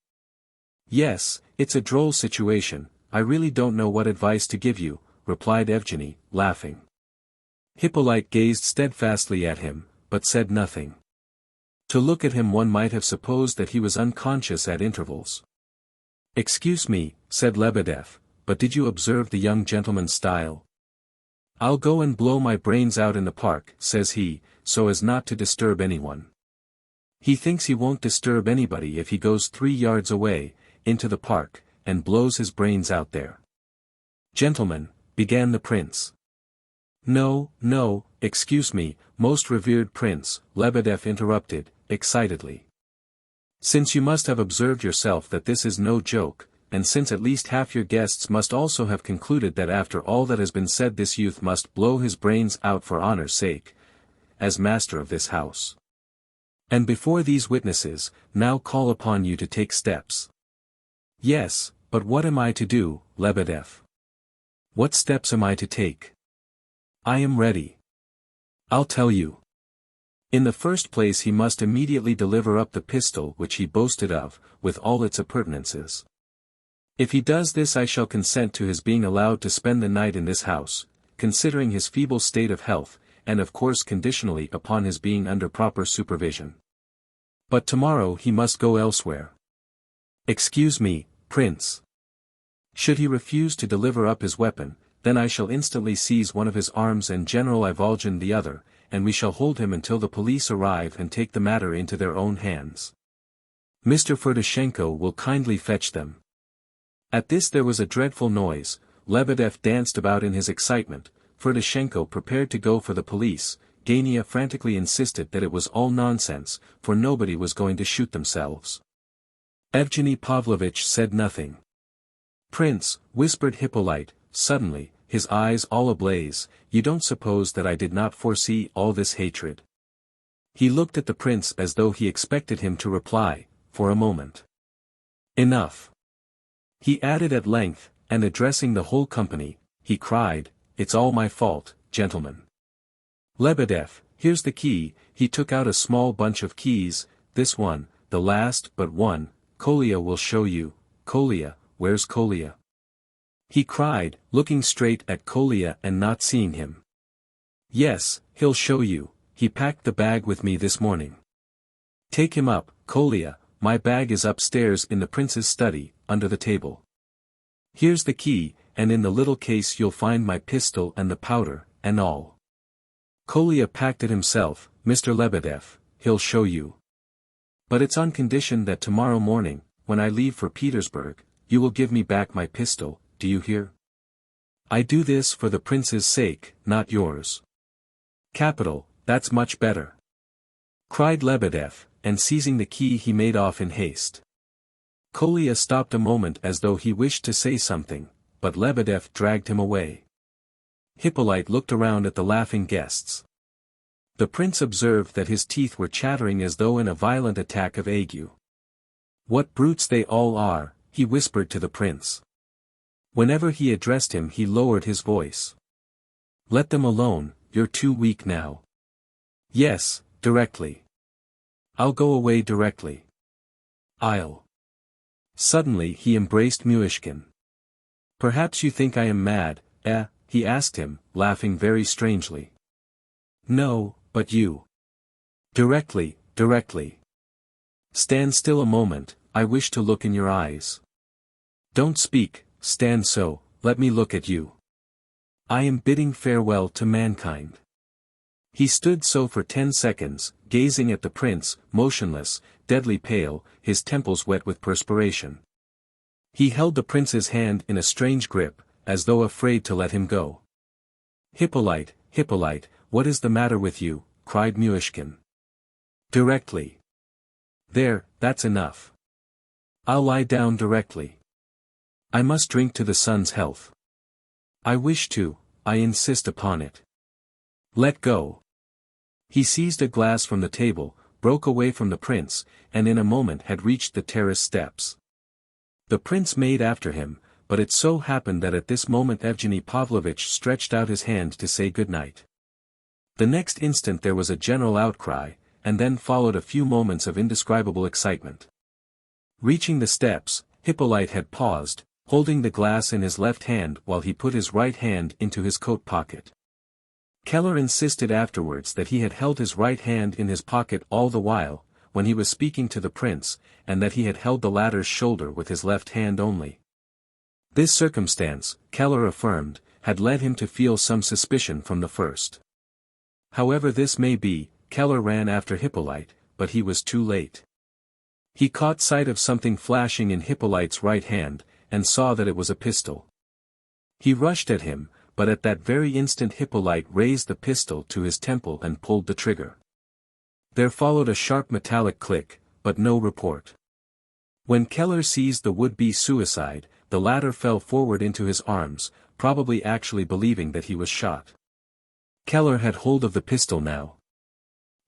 Yes, it's a droll situation, I really don't know what advice to give you, replied Evgeny, laughing. Hippolyte gazed steadfastly at him, but said nothing. To look at him one might have supposed that he was unconscious at intervals. Excuse me, said Lebedev, but did you observe the young gentleman's style? I'll go and blow my brains out in the park, says he, so as not to disturb anyone. He thinks he won't disturb anybody if he goes 3 yards away, into the park, and blows his brains out there. Gentlemen, began the prince. No, no, excuse me, most revered prince, Lebedev interrupted, excitedly. Since you must have observed yourself that this is no joke, and since at least half your guests must also have concluded that after all that has been said this youth must blow his brains out for honor's sake, as master of this house. And before these witnesses, now call upon you to take steps. Yes, but what am I to do, Lebedev? What steps am I to take? I am ready. I'll tell you. In the first place he must immediately deliver up the pistol which he boasted of, with all its appurtenances. If he does this I shall consent to his being allowed to spend the night in this house, considering his feeble state of health, and of course conditionally upon his being under proper supervision. But tomorrow he must go elsewhere. Excuse me, Prince. Should he refuse to deliver up his weapon, then I shall instantly seize one of his arms and General Ivolgin the other, and we shall hold him until the police arrive and take the matter into their own hands. Mr. Ferdishenko will kindly fetch them. At this there was a dreadful noise, Lebedev danced about in his excitement, Ferdishenko prepared to go for the police, Gania frantically insisted that it was all nonsense, for nobody was going to shoot themselves. Evgeny Pavlovitch said nothing. Prince, whispered Hippolyte, suddenly, his eyes all ablaze, you don't suppose that I did not foresee all this hatred? He looked at the prince as though he expected him to reply, for a moment. Enough. He added at length, and addressing the whole company, he cried, it's all my fault, gentlemen. Lebedev, here's the key, he took out a small bunch of keys, this one, the last but one, Kolya will show you, Kolya, where's Kolya? He cried, looking straight at Kolya and not seeing him. Yes, he'll show you, he packed the bag with me this morning. Take him up, Kolya, my bag is upstairs in the prince's study, under the table. Here's the key, and in the little case you'll find my pistol and the powder, and all. Kolya packed it himself, Mr. Lebedev, he'll show you. But it's on condition that tomorrow morning, when I leave for Petersburg, you will give me back my pistol, do you hear? I do this for the prince's sake, not yours. Capital, that's much better. Cried Lebedev, and seizing the key he made off in haste. Kolya stopped a moment as though he wished to say something, but Lebedev dragged him away. Hippolyte looked around at the laughing guests. The prince observed that his teeth were chattering as though in a violent attack of ague. What brutes they all are, he whispered to the prince. Whenever he addressed him he lowered his voice. Let them alone, you're too weak now. Yes, directly. I'll go away directly. I'll. Suddenly he embraced Myshkin. Perhaps you think I am mad, eh? He asked him, laughing very strangely. No, but you. Directly, directly. Stand still a moment, I wish to look in your eyes. Don't speak, stand so, let me look at you. I am bidding farewell to mankind. He stood so for 10 seconds, gazing at the prince, motionless, deadly pale, his temples wet with perspiration. He held the prince's hand in a strange grip, as though afraid to let him go. Hippolyte, Hippolyte, what is the matter with you? Cried Myshkin. Directly. There, that's enough. I'll lie down directly. I must drink to the son's health. I wish to, I insist upon it. Let go. He seized a glass from the table, broke away from the prince, and in a moment had reached the terrace steps. The prince made after him, but it so happened that at this moment Evgeny Pavlovitch stretched out his hand to say good night. The next instant there was a general outcry, and then followed a few moments of indescribable excitement. Reaching the steps, Hippolyte had paused, holding the glass in his left hand while he put his right hand into his coat pocket. Keller insisted afterwards that he had held his right hand in his pocket all the while, when he was speaking to the prince, and that he had held the latter's shoulder with his left hand only. This circumstance, Keller affirmed, had led him to feel some suspicion from the first. However this may be, Keller ran after Hippolyte, but he was too late. He caught sight of something flashing in Hippolyte's right hand, and saw that it was a pistol. He rushed at him, but at that very instant Hippolyte raised the pistol to his temple and pulled the trigger. There followed a sharp metallic click, but no report. When Keller seized the would-be suicide, the latter fell forward into his arms, probably actually believing that he was shot. Keller had hold of the pistol now.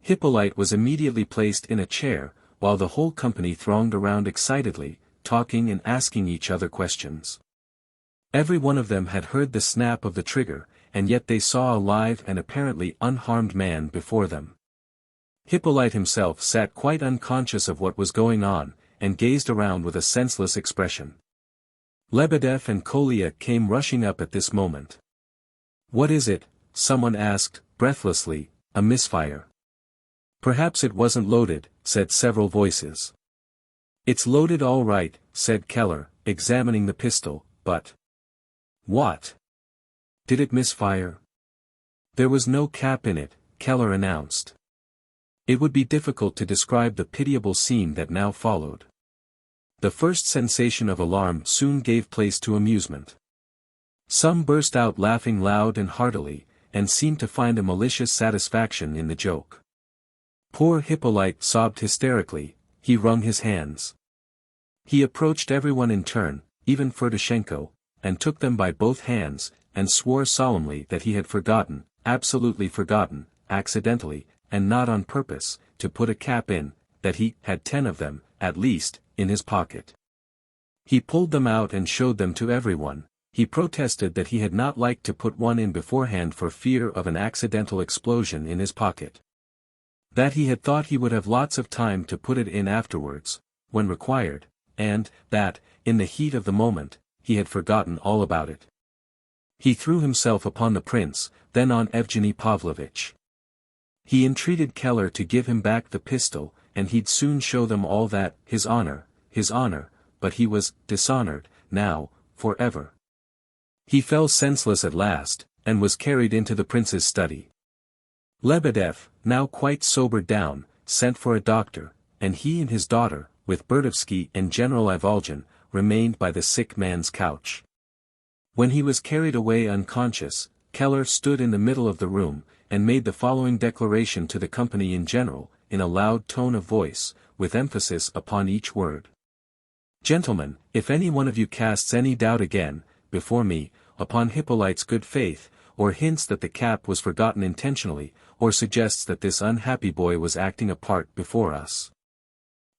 Hippolyte was immediately placed in a chair, while the whole company thronged around excitedly, talking and asking each other questions. Every one of them had heard the snap of the trigger, and yet they saw a live and apparently unharmed man before them. Hippolyte himself sat quite unconscious of what was going on, and gazed around with a senseless expression. Lebedev and Kolya came rushing up at this moment. "What is it?" someone asked, breathlessly. "A misfire." "Perhaps it wasn't loaded," said several voices. "It's loaded all right," said Keller, examining the pistol, "but..." "What? Did it misfire?" "There was no cap in it," Keller announced. It would be difficult to describe the pitiable scene that now followed. The first sensation of alarm soon gave place to amusement. Some burst out laughing loud and heartily, and seemed to find a malicious satisfaction in the joke. Poor Hippolyte sobbed hysterically, he wrung his hands. He approached everyone in turn, even Ferdishenko, and took them by both hands, and swore solemnly that he had forgotten, absolutely forgotten, accidentally, and not on purpose, to put a cap in, that he had 10 of them, at least, in his pocket. He pulled them out and showed them to everyone. He protested that he had not liked to put one in beforehand for fear of an accidental explosion in his pocket. That he had thought he would have lots of time to put it in afterwards, when required, and, that, in the heat of the moment, he had forgotten all about it. He threw himself upon the prince, then on Evgeny Pavlovitch. He entreated Keller to give him back the pistol, and he'd soon show them all that, his honor, but he was dishonored, now, forever. He fell senseless at last, and was carried into the prince's study. Lebedev, now quite sobered down, sent for a doctor, and he and his daughter, with Burdovsky and General Ivolgin, remained by the sick man's couch. When he was carried away unconscious, Keller stood in the middle of the room, and made the following declaration to the company in general, in a loud tone of voice, with emphasis upon each word. "Gentlemen, if any one of you casts any doubt again, before me, upon Hippolyte's good faith, or hints that the cap was forgotten intentionally, or suggests that this unhappy boy was acting a part before us,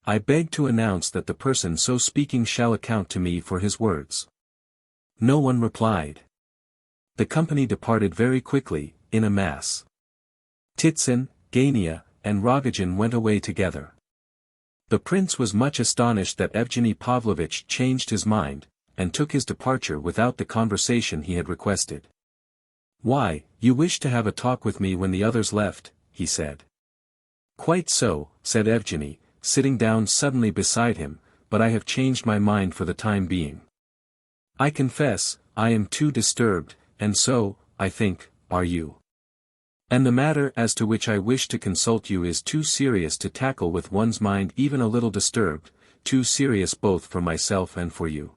I beg to announce that the person so speaking shall account to me for his words." No one replied. The company departed very quickly, in a mass. Titsin, Gania, and Rogozhin went away together. The prince was much astonished that Evgeny Pavlovitch changed his mind, and took his departure without the conversation he had requested. "Why, you wished to have a talk with me when the others left," he said. "Quite so," said Evgeny, sitting down suddenly beside him, "but I have changed my mind for the time being. I confess, I am too disturbed, and so, I think, are you. And the matter as to which I wish to consult you is too serious to tackle with one's mind even a little disturbed, too serious both for myself and for you.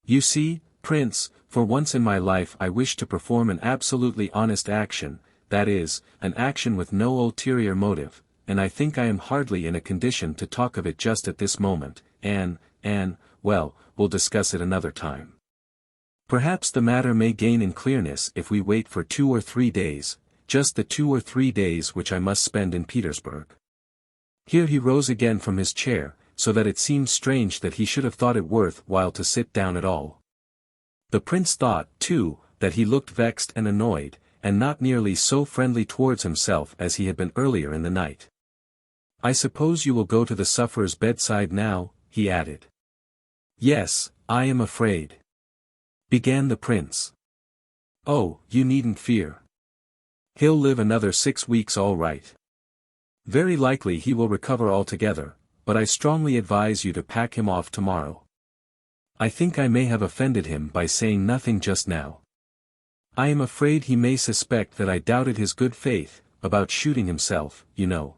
You see, Prince, for once in my life I wish to perform an absolutely honest action, that is, an action with no ulterior motive, and I think I am hardly in a condition to talk of it just at this moment, well, we'll discuss it another time. Perhaps the matter may gain in clearness if we wait for 2 or 3 days, just the 2 or 3 days which I must spend in Petersburg. Here he rose again from his chair, so that it seemed strange that he should have thought it worth while to sit down at all. The prince thought, too, that he looked vexed and annoyed, and not nearly so friendly towards himself as he had been earlier in the night. "I suppose you will go to the sufferer's bedside now," he added. "Yes, I am afraid," began the prince. "Oh, you needn't fear. He'll live another 6 weeks all right. Very likely he will recover altogether, but I strongly advise you to pack him off tomorrow. I think I may have offended him by saying nothing just now. I am afraid he may suspect that I doubted his good faith, about shooting himself, you know.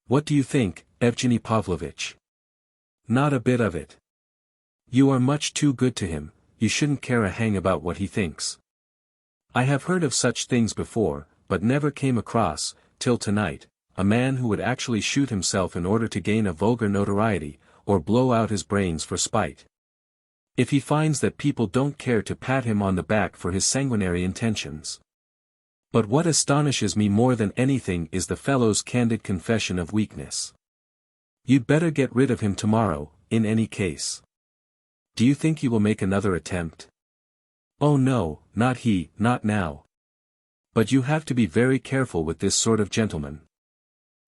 What do you think, Evgeny Pavlovitch? Not a bit of it. You are much too good to him, you shouldn't care a hang about what he thinks. I have heard of such things before, but never came across, till tonight, a man who would actually shoot himself in order to gain a vulgar notoriety, or blow out his brains for spite. If he finds that people don't care to pat him on the back for his sanguinary intentions. But what astonishes me more than anything is the fellow's candid confession of weakness. You'd better get rid of him tomorrow, in any case. Do you think he will make another attempt? Oh no, not he, not now. But you have to be very careful with this sort of gentleman.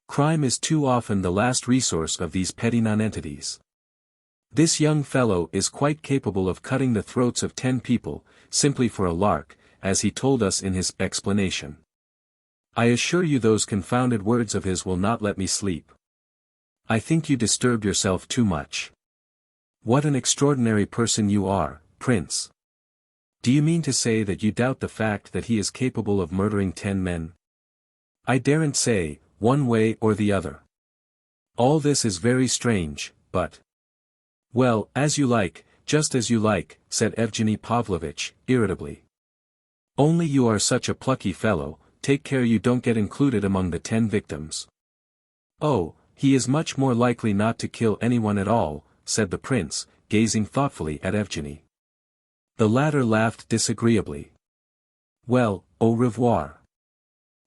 Crime is too often the last resource of these petty nonentities. This young fellow is quite capable of cutting the throats of 10 people, simply for a lark, as he told us in his explanation. I assure you those confounded words of his will not let me sleep. I think you disturbed yourself too much. What an extraordinary person you are, Prince. Do you mean to say that you doubt the fact that he is capable of murdering 10 men? I daren't say, one way or the other. All this is very strange, but... Well, as you like, just as you like, said Evgeny Pavlovitch, irritably. Only you are such a plucky fellow, take care you don't get included among the 10 victims. Oh, he is much more likely not to kill anyone at all, said the prince, gazing thoughtfully at Evgeny. The latter laughed disagreeably. Well, au revoir.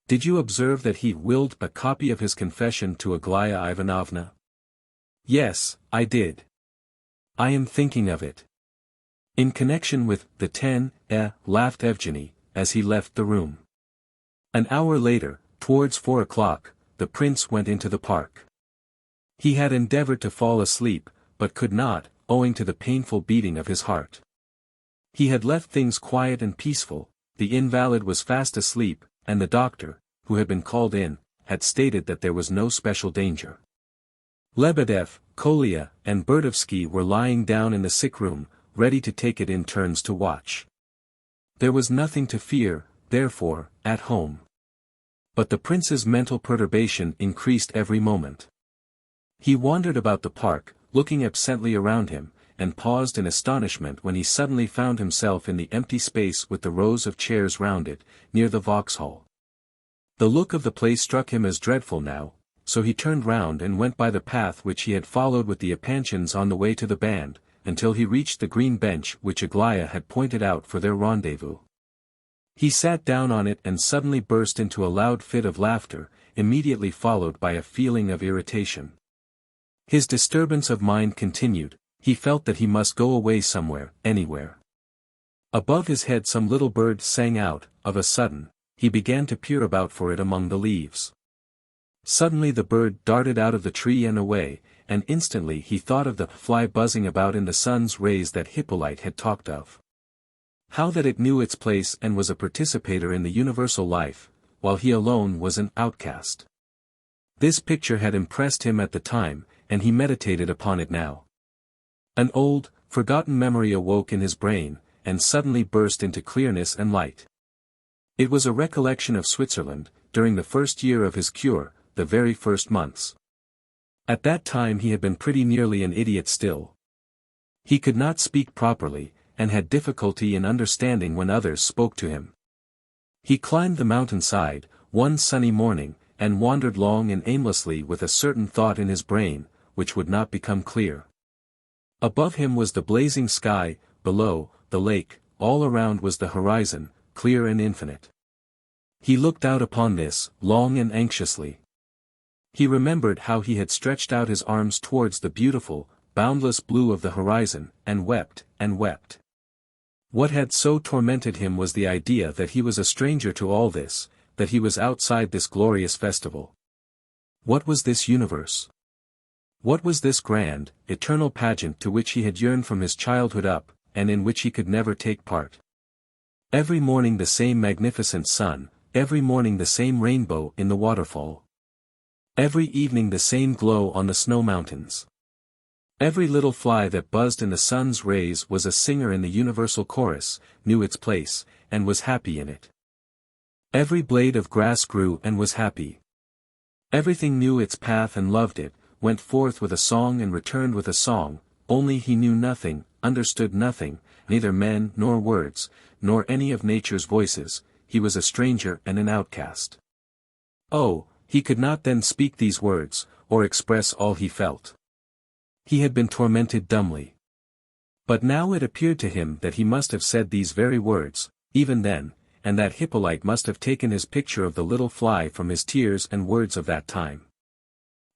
Did you observe that he willed a copy of his confession to Aglaya Ivanovna? Yes, I did. I am thinking of it. In connection with the 10, laughed Evgeny, as he left the room. An hour later, towards 4 o'clock, the prince went into the park. He had endeavored to fall asleep, but could not, owing to the painful beating of his heart. He had left things quiet and peaceful, the invalid was fast asleep, and the doctor, who had been called in, had stated that there was no special danger. Lebedev, Kolya, and Burdovsky were lying down in the sick room, ready to take it in turns to watch. There was nothing to fear, therefore, at home. But the prince's mental perturbation increased every moment. He wandered about the park, looking absently around him, and paused in astonishment when he suddenly found himself in the empty space with the rows of chairs round it, near the Vauxhall. The look of the place struck him as dreadful now, so he turned round and went by the path which he had followed with the Epanchins on the way to the band, until he reached the green bench which Aglaya had pointed out for their rendezvous. He sat down on it and suddenly burst into a loud fit of laughter, immediately followed by a feeling of irritation. His disturbance of mind continued, he felt that he must go away somewhere, anywhere. Above his head some little bird sang out, of a sudden, he began to peer about for it among the leaves. Suddenly the bird darted out of the tree and away, and instantly he thought of the fly buzzing about in the sun's rays that Hippolyte had talked of. How that it knew its place and was a participator in the universal life, while he alone was an outcast. This picture had impressed him at the time, and he meditated upon it now. An old, forgotten memory awoke in his brain, and suddenly burst into clearness and light. It was a recollection of Switzerland, during the first year of his cure, the very first months. At that time he had been pretty nearly an idiot still. He could not speak properly, and had difficulty in understanding when others spoke to him. He climbed the mountainside, one sunny morning, and wandered long and aimlessly with a certain thought in his brain, which would not become clear. Above him was the blazing sky, below, the lake, all around was the horizon, clear and infinite. He looked out upon this, long and anxiously. He remembered how he had stretched out his arms towards the beautiful, boundless blue of the horizon, and wept, and wept. What had so tormented him was the idea that he was a stranger to all this, that he was outside this glorious festival. What was this universe? What was this grand, eternal pageant to which he had yearned from his childhood up, and in which he could never take part? Every morning the same magnificent sun, every morning the same rainbow in the waterfall. Every evening the same glow on the snow mountains. Every little fly that buzzed in the sun's rays was a singer in the universal chorus, knew its place, and was happy in it. Every blade of grass grew and was happy. Everything knew its path and loved it, went forth with a song and returned with a song, only he knew nothing, understood nothing, neither men nor words, nor any of nature's voices, he was a stranger and an outcast. Oh, he could not then speak these words, or express all he felt. He had been tormented dumbly. But now it appeared to him that he must have said these very words, even then, and that Hippolyte must have taken his picture of the little fly from his tears and words of that time.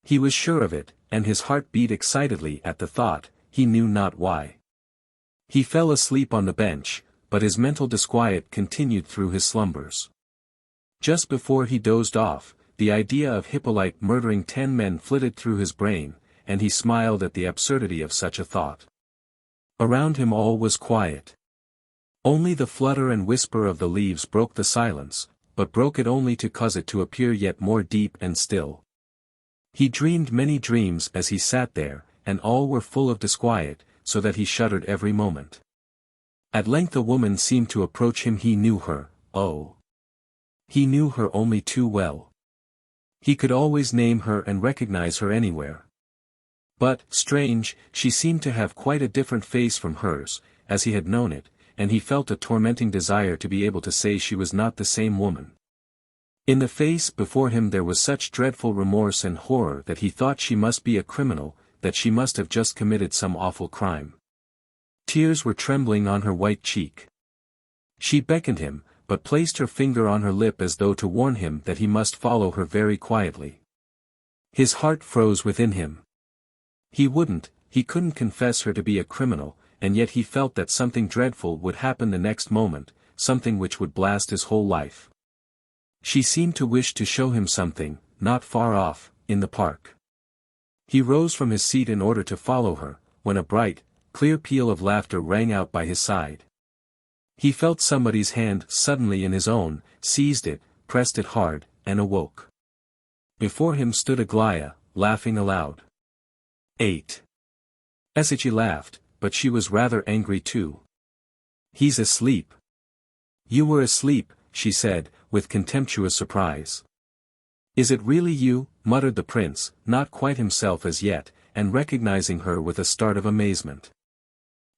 He was sure of it, and his heart beat excitedly at the thought, he knew not why. He fell asleep on the bench, but his mental disquiet continued through his slumbers. Just before he dozed off, the idea of Hippolyte murdering 10 men flitted through his brain, and he smiled at the absurdity of such a thought. Around him all was quiet. Only the flutter and whisper of the leaves broke the silence, but broke it only to cause it to appear yet more deep and still. He dreamed many dreams as he sat there, and all were full of disquiet, so that he shuddered every moment. At length a woman seemed to approach him. He knew her, oh! He knew her only too well. He could always name her and recognize her anywhere. But, strange, she seemed to have quite a different face from hers, as he had known it, and he felt a tormenting desire to be able to say she was not the same woman. In the face before him there was such dreadful remorse and horror that he thought she must be a criminal, that she must have just committed some awful crime. Tears were trembling on her white cheek. She beckoned him, but placed her finger on her lip as though to warn him that he must follow her very quietly. His heart froze within him. He couldn't confess her to be a criminal, and yet he felt that something dreadful would happen the next moment, something which would blast his whole life. She seemed to wish to show him something, not far off, in the park. He rose from his seat in order to follow her, when a bright, clear peal of laughter rang out by his side. He felt somebody's hand suddenly in his own, seized it, pressed it hard, and awoke. Before him stood Aglaya, laughing aloud. 8. Esichi laughed, but she was rather angry too. He's asleep. You were asleep, she said, with contemptuous surprise. Is it really you? Muttered the prince, not quite himself as yet, and recognizing her with a start of amazement.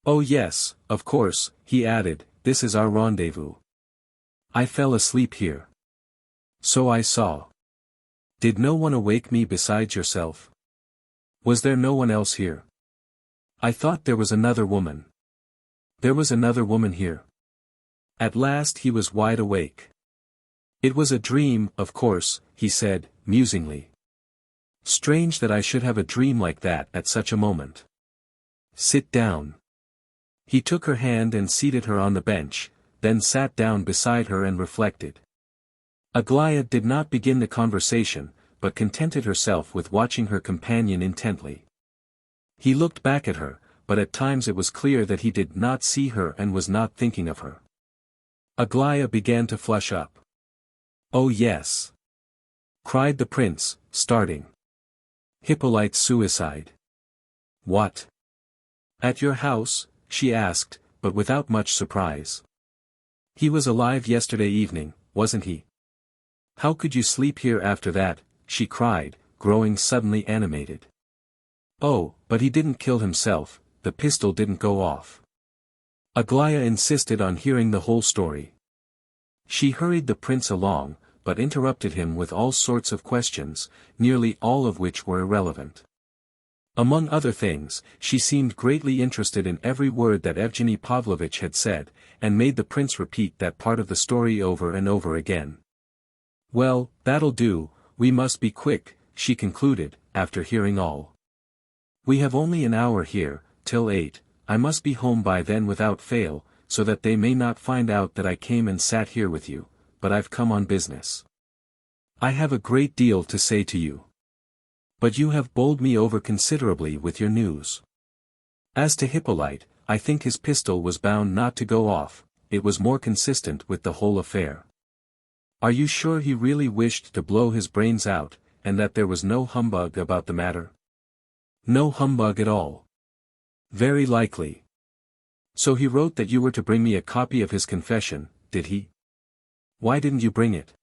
Oh yes, of course, he added, this is our rendezvous. I fell asleep here. So I saw. Did no one awake me besides yourself? Was there no one else here? I thought there was another woman. There was another woman here. At last he was wide awake. It was a dream, of course, he said, musingly. Strange that I should have a dream like that at such a moment. Sit down. He took her hand and seated her on the bench, then sat down beside her and reflected. Aglaya did not begin the conversation, but contented herself with watching her companion intently. He looked back at her, but at times it was clear that he did not see her and was not thinking of her. Aglaya began to flush up. Oh yes! Cried the prince, starting. Hippolyte's suicide. What? At your house? She asked, but without much surprise. He was alive yesterday evening, wasn't he? How could you sleep here after that? She cried, growing suddenly animated. Oh, but he didn't kill himself, the pistol didn't go off. Aglaya insisted on hearing the whole story. She hurried the prince along, but interrupted him with all sorts of questions, nearly all of which were irrelevant. Among other things, she seemed greatly interested in every word that Evgeny Pavlovitch had said, and made the prince repeat that part of the story over and over again. "Well, that'll do, we must be quick," she concluded, after hearing all. "We have only an hour here, till 8, I must be home by then without fail, so that they may not find out that I came and sat here with you, but I've come on business. I have a great deal to say to you. But you have bowled me over considerably with your news. As to Hippolyte, I think his pistol was bound not to go off, it was more consistent with the whole affair. Are you sure he really wished to blow his brains out, and that there was no humbug about the matter?" "No humbug at all." "Very likely. So he wrote that you were to bring me a copy of his confession, did he? Why didn't you bring it?"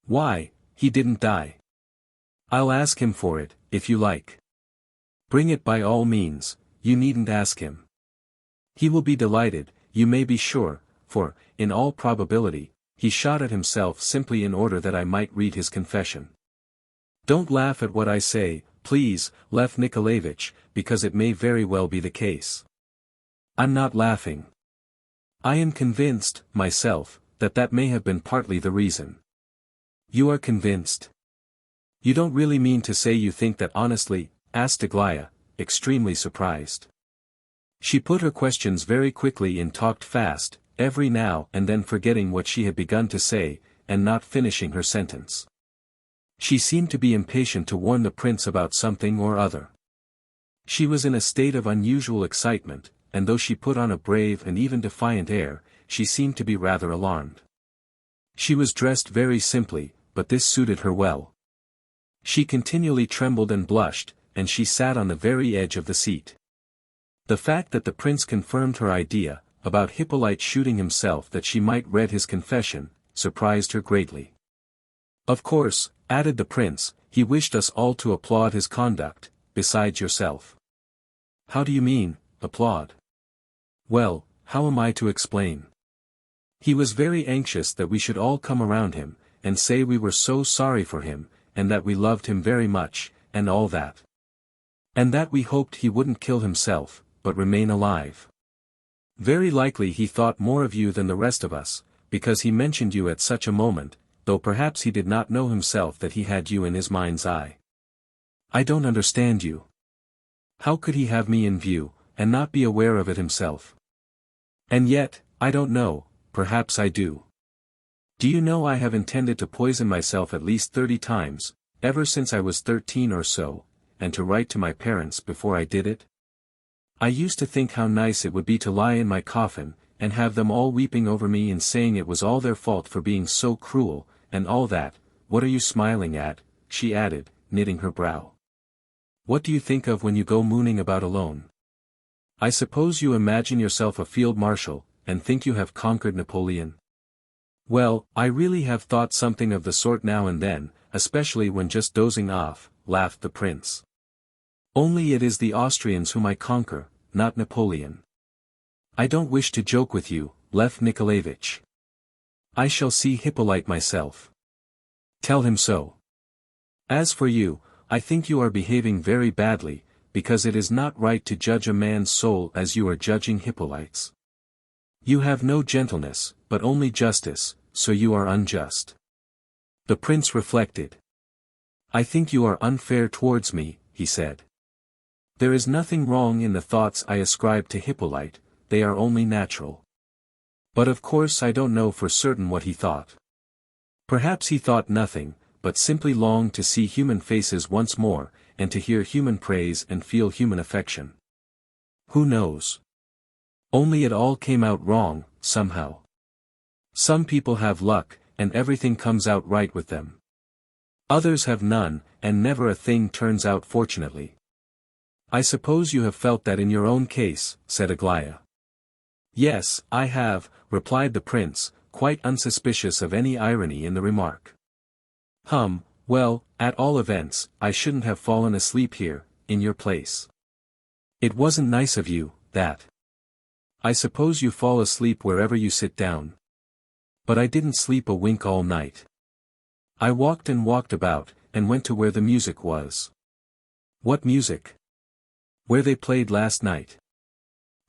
"Why, he didn't die." "I'll ask him for it, if you like." "Bring it by all means, you needn't ask him. He will be delighted, you may be sure, for, in all probability, he shot at himself simply in order that I might read his confession. Don't laugh at what I say, please, Lev Nikolayevich, because it may very well be the case. I'm not laughing. I am convinced, myself, that may have been partly the reason." "You are convinced? You don't really mean to say you think that honestly?" asked Aglaya, extremely surprised. She put her questions very quickly and talked fast, every now and then forgetting what she had begun to say, and not finishing her sentence. She seemed to be impatient to warn the prince about something or other. She was in a state of unusual excitement, and though she put on a brave and even defiant air, she seemed to be rather alarmed. She was dressed very simply, but this suited her well. She continually trembled and blushed, and she sat on the very edge of the seat. The fact that the prince confirmed her idea, about Hippolyte shooting himself that she might read his confession, surprised her greatly. "Of course," added the prince, "he wished us all to applaud his conduct, besides yourself." "How do you mean, applaud?" "Well, how am I to explain? He was very anxious that we should all come around him, and say we were so sorry for him, and that we loved him very much, and all that. And that we hoped he wouldn't kill himself, but remain alive. Very likely he thought more of you than the rest of us, because he mentioned you at such a moment, though perhaps he did not know himself that he had you in his mind's eye." "I don't understand you. How could he have me in view, and not be aware of it himself? And yet, I don't know, perhaps I do. Do you know I have intended to poison myself at least 30 times, ever since I was 13 or so, and to write to my parents before I did it? I used to think how nice it would be to lie in my coffin, and have them all weeping over me and saying it was all their fault for being so cruel, and all that. What are you smiling at?" she added, knitting her brow. "What do you think of when you go mooning about alone? I suppose you imagine yourself a field marshal, and think you have conquered Napoleon?" "Well, I really have thought something of the sort now and then, especially when just dozing off," laughed the prince. "Only it is the Austrians whom I conquer, not Napoleon. I don't wish to joke with you, Lev Nikolayevich. I shall see Hippolyte myself. Tell him so. As for you, I think you are behaving very badly, because it is not right to judge a man's soul as you are judging Hippolyte's. You have no gentleness, but only justice, so you are unjust." The prince reflected. "I think you are unfair towards me," he said. "There is nothing wrong in the thoughts I ascribe to Hippolyte, they are only natural. But of course I don't know for certain what he thought. Perhaps he thought nothing, but simply longed to see human faces once more, and to hear human praise and feel human affection. Who knows? Only it all came out wrong, somehow. Some people have luck, and everything comes out right with them. Others have none, and never a thing turns out fortunately. I suppose you have felt that in your own case," said Aglaya. "Yes, I have," replied the prince, quite unsuspicious of any irony in the remark. Well, at all events, I shouldn't have fallen asleep here, in your place. It wasn't nice of you, that. I suppose you fall asleep wherever you sit down. But I didn't sleep a wink all night. I walked and walked about, and went to where the music was. What music? Where they played last night.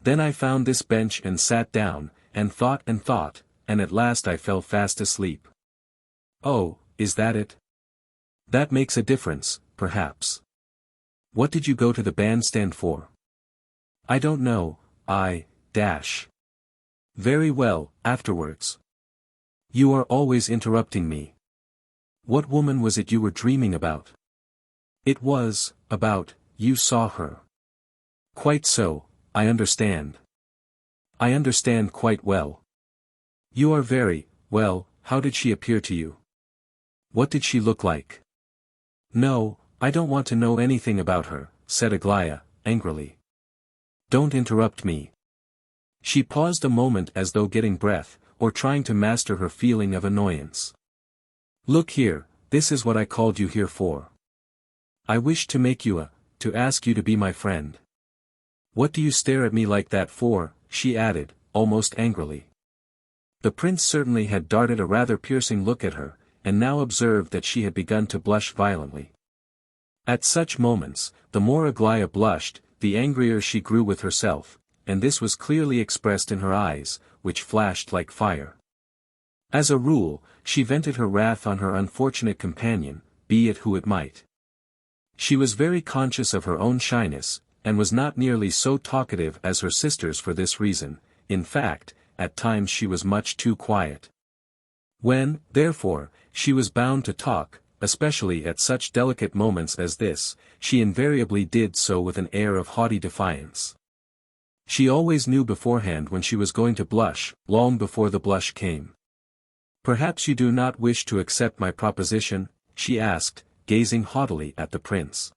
Then I found this bench and sat down, and thought, and at last I fell fast asleep. Oh, is that it? That makes a difference, perhaps. What did you go to the bandstand for? I don't know, Very well, afterwards. You are always interrupting me. What woman was it you were dreaming about? It was, about, you saw her. Quite so, I understand. I understand quite well. You are very, well, how did she appear to you? What did she look like? No, I don't want to know anything about her, said Aglaya, angrily. Don't interrupt me. She paused a moment as though getting breath, or trying to master her feeling of annoyance. Look here, this is what I called you here for. I wish to make you to ask you to be my friend. What do you stare at me like that for? She added, almost angrily. The prince certainly had darted a rather piercing look at her, and now observed that she had begun to blush violently. At such moments, the more Aglaya blushed, the angrier she grew with herself, and this was clearly expressed in her eyes, which flashed like fire. As a rule, she vented her wrath on her unfortunate companion, be it who it might. She was very conscious of her own shyness, and was not nearly so talkative as her sisters for this reason. In fact, at times she was much too quiet. When, therefore, she was bound to talk, especially at such delicate moments as this, she invariably did so with an air of haughty defiance. She always knew beforehand when she was going to blush, long before the blush came. Perhaps you do not wish to accept my proposition? She asked, gazing haughtily at the prince.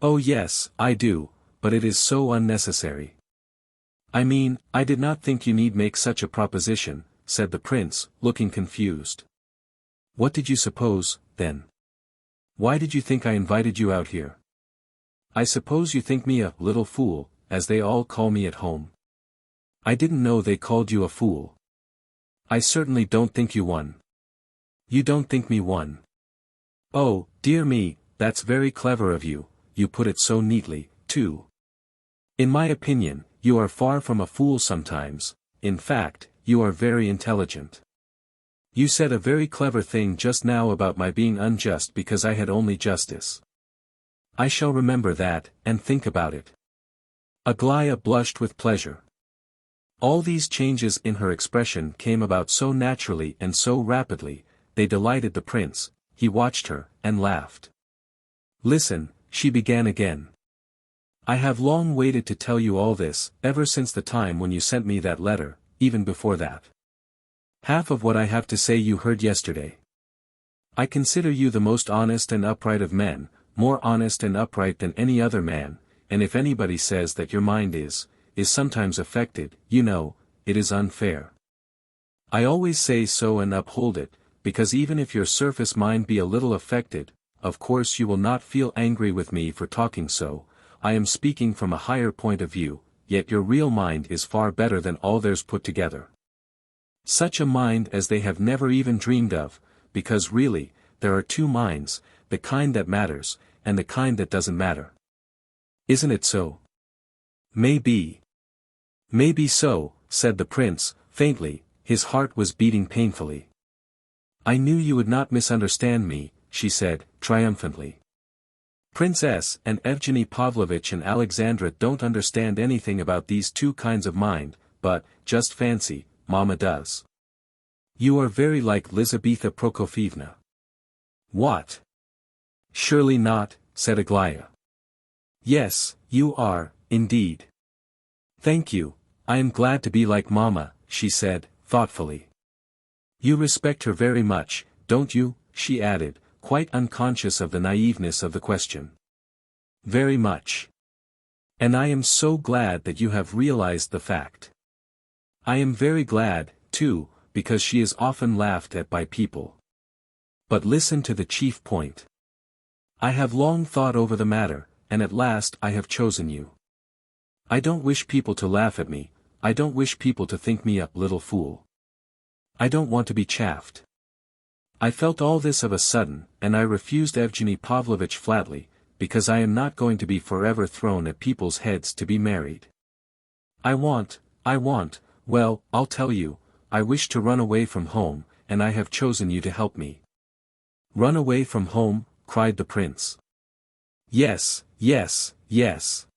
Oh yes, I do, but it is so unnecessary. I mean, I did not think you need make such a proposition, said the prince, looking confused. What did you suppose, then? Why did you think I invited you out here? I suppose you think me a little fool, as they all call me at home. I didn't know they called you a fool. I certainly don't think you one. You don't think me one. Oh, dear me, that's very clever of you, you put it so neatly, too. In my opinion, you are far from a fool sometimes, in fact, you are very intelligent. You said a very clever thing just now about my being unjust because I had only justice. I shall remember that, and think about it. Aglaya blushed with pleasure. All these changes in her expression came about so naturally and so rapidly, they delighted the prince. He watched her, and laughed. Listen, she began again. I have long waited to tell you all this, ever since the time when you sent me that letter, even before that. Half of what I have to say you heard yesterday. I consider you the most honest and upright of men, more honest and upright than any other man, and if anybody says that your mind is sometimes affected, you know, it is unfair. I always say so and uphold it, because even if your surface mind be a little affected, of course you will not feel angry with me for talking so. I am speaking from a higher point of view, yet your real mind is far better than all theirs put together. Such a mind as they have never even dreamed of, because really, there are two minds, the kind that matters, and the kind that doesn't matter. Isn't it so? Maybe. Maybe so, said the prince, faintly, his heart was beating painfully. I knew you would not misunderstand me, she said, triumphantly. Princess and Evgeny Pavlovitch and Alexandra don't understand anything about these two kinds of mind, but, just fancy, Mama does. You are very like Lizaveta Prokofievna. What? Surely not, said Aglaya. Yes, you are, indeed. Thank you, I am glad to be like Mama, she said, thoughtfully. You respect her very much, don't you? She added, quite unconscious of the naiveness of the question. Very much. And I am so glad that you have realized the fact. I am very glad, too, because she is often laughed at by people. But listen to the chief point. I have long thought over the matter, and at last I have chosen you. I don't wish people to laugh at me, I don't wish people to think me a little fool. I don't want to be chaffed. I felt all this of a sudden, and I refused Evgeny Pavlovitch flatly, because I am not going to be forever thrown at people's heads to be married. I want, well, I'll tell you, I wish to run away from home, and I have chosen you to help me. Run away from home, cried the prince. Yes, yes, yes.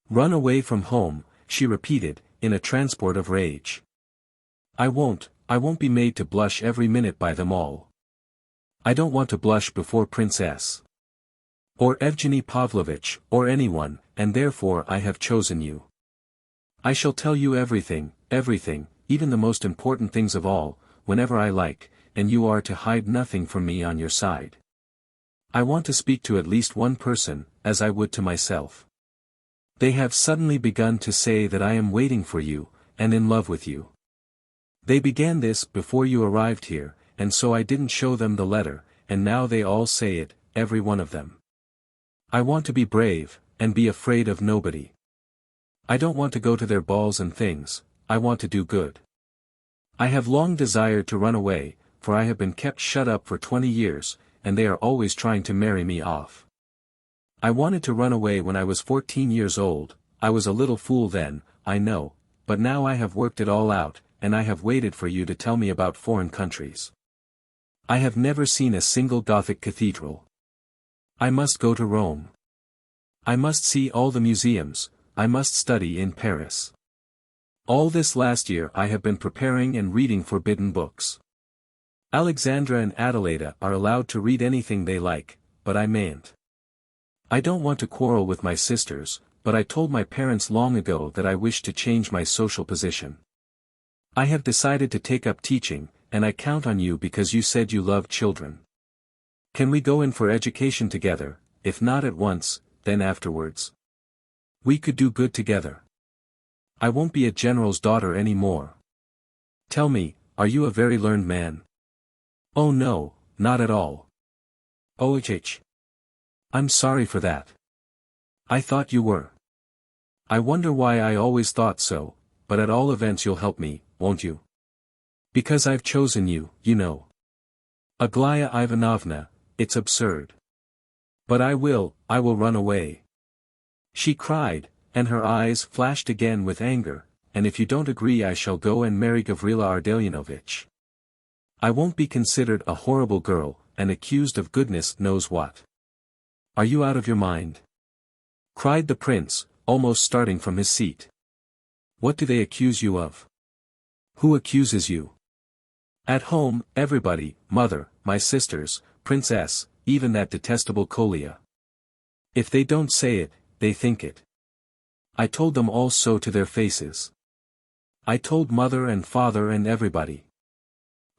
Run away from home, she repeated, in a transport of rage. I won't be made to blush every minute by them all. I don't want to blush before Princess. Or Evgeny Pavlovitch, or anyone, and therefore I have chosen you. I shall tell you everything, even the most important things of all, whenever I like, and you are to hide nothing from me on your side. I want to speak to at least one person, as I would to myself. They have suddenly begun to say that I am waiting for you, and in love with you. They began this before you arrived here, and so I didn't show them the letter, and now they all say it, every one of them. I want to be brave, and be afraid of nobody. I don't want to go to their balls and things, I want to do good. I have long desired to run away, for I have been kept shut up for 20 years, and they are always trying to marry me off. I wanted to run away when I was 14 years old, I was a little fool then, I know, but now I have worked it all out, and I have waited for you to tell me about foreign countries. I have never seen a single Gothic cathedral. I must go to Rome. I must see all the museums, I must study in Paris. All this last year I have been preparing and reading forbidden books. Alexandra and Adelaida are allowed to read anything they like, but I mayn't. I don't want to quarrel with my sisters, but I told my parents long ago that I wish to change my social position. I have decided to take up teaching, and I count on you because you said you love children. Can we go in for education together, if not at once, then afterwards? We could do good together. I won't be a general's daughter any more. Tell me, are you a very learned man? Oh no, not at all. Oh I'm sorry for that. I thought you were. I wonder why I always thought so, but at all events you'll help me, won't you? Because I've chosen you, you know. Aglaya Ivanovna, it's absurd. But I will run away. She cried, and her eyes flashed again with anger, and if you don't agree I shall go and marry Gavrila Ardalionovitch. I won't be considered a horrible girl, and accused of goodness knows what. Are you out of your mind? Cried the prince, almost starting from his seat. What do they accuse you of? Who accuses you? At home, everybody, mother, my sisters, princess, even that detestable Kolya. If they don't say it, they think it. I told them all so to their faces. I told mother and father and everybody.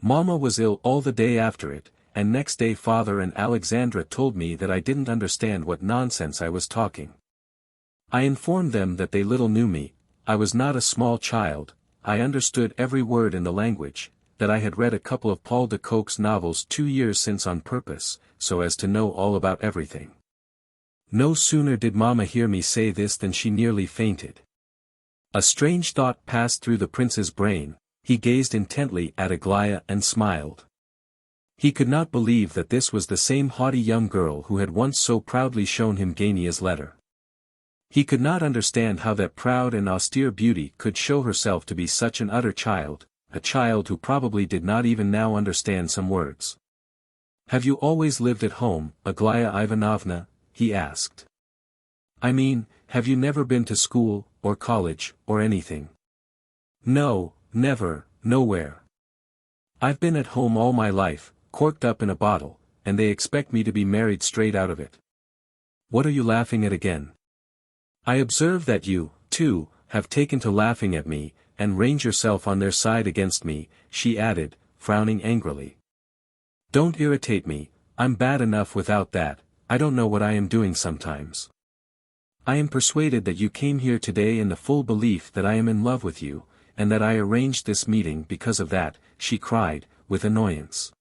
Mama was ill all the day after it, and next day father and Alexandra told me that I didn't understand what nonsense I was talking. I informed them that they little knew me, I was not a small child, I understood every word in the language, that I had read a couple of Paul de Kock's novels 2 years since on purpose, so as to know all about everything. No sooner did Mama hear me say this than she nearly fainted. A strange thought passed through the prince's brain, he gazed intently at Aglaya and smiled. He could not believe that this was the same haughty young girl who had once so proudly shown him Gania's letter. He could not understand how that proud and austere beauty could show herself to be such an utter child, a child who probably did not even now understand some words. Have you always lived at home, Aglaya Ivanovna? He asked. I mean, have you never been to school, or college, or anything? No, never, nowhere. I've been at home all my life, corked up in a bottle, and they expect me to be married straight out of it. What are you laughing at again? I observe that you, too, have taken to laughing at me, and range yourself on their side against me, she added, frowning angrily. Don't irritate me, I'm bad enough without that, I don't know what I am doing sometimes. I am persuaded that you came here today in the full belief that I am in love with you, and that I arranged this meeting because of that, she cried, with annoyance.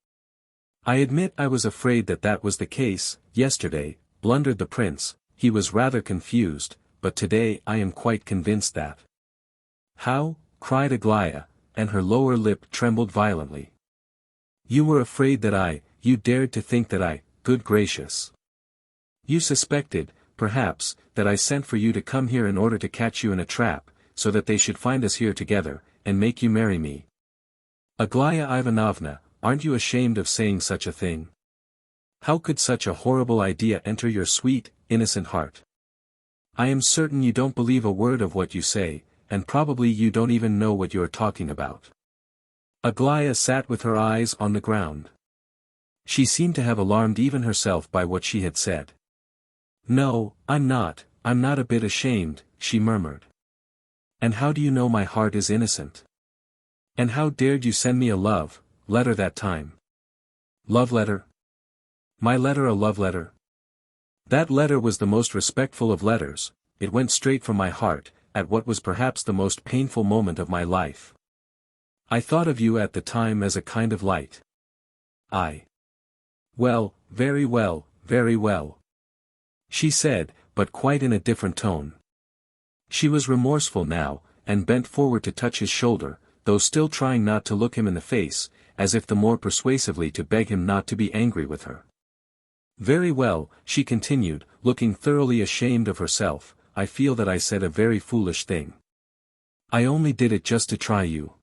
I admit I was afraid that that was the case, yesterday, blundered the prince, he was rather confused, but today I am quite convinced that. How? Cried Aglaya, and her lower lip trembled violently. You were afraid that you dared to think that good gracious. You suspected, perhaps, that I sent for you to come here in order to catch you in a trap, so that they should find us here together, and make you marry me. Aglaya Ivanovna, aren't you ashamed of saying such a thing? How could such a horrible idea enter your sweet, innocent heart? I am certain you don't believe a word of what you say, and probably you don't even know what you are talking about. Aglaya sat with her eyes on the ground. She seemed to have alarmed even herself by what she had said. No, I'm not a bit ashamed, she murmured. And how do you know my heart is innocent? And how dared you send me a love letter that time? Love letter? My letter a love letter? That letter was the most respectful of letters, it went straight from my heart, at what was perhaps the most painful moment of my life. I thought of you at the time as a kind of light. Well, very well, very well. She said, but quite in a different tone. She was remorseful now, and bent forward to touch his shoulder, though still trying not to look him in the face, as if the more persuasively to beg him not to be angry with her. Very well, she continued, looking thoroughly ashamed of herself, I feel that I said a very foolish thing. I only did it just to try you.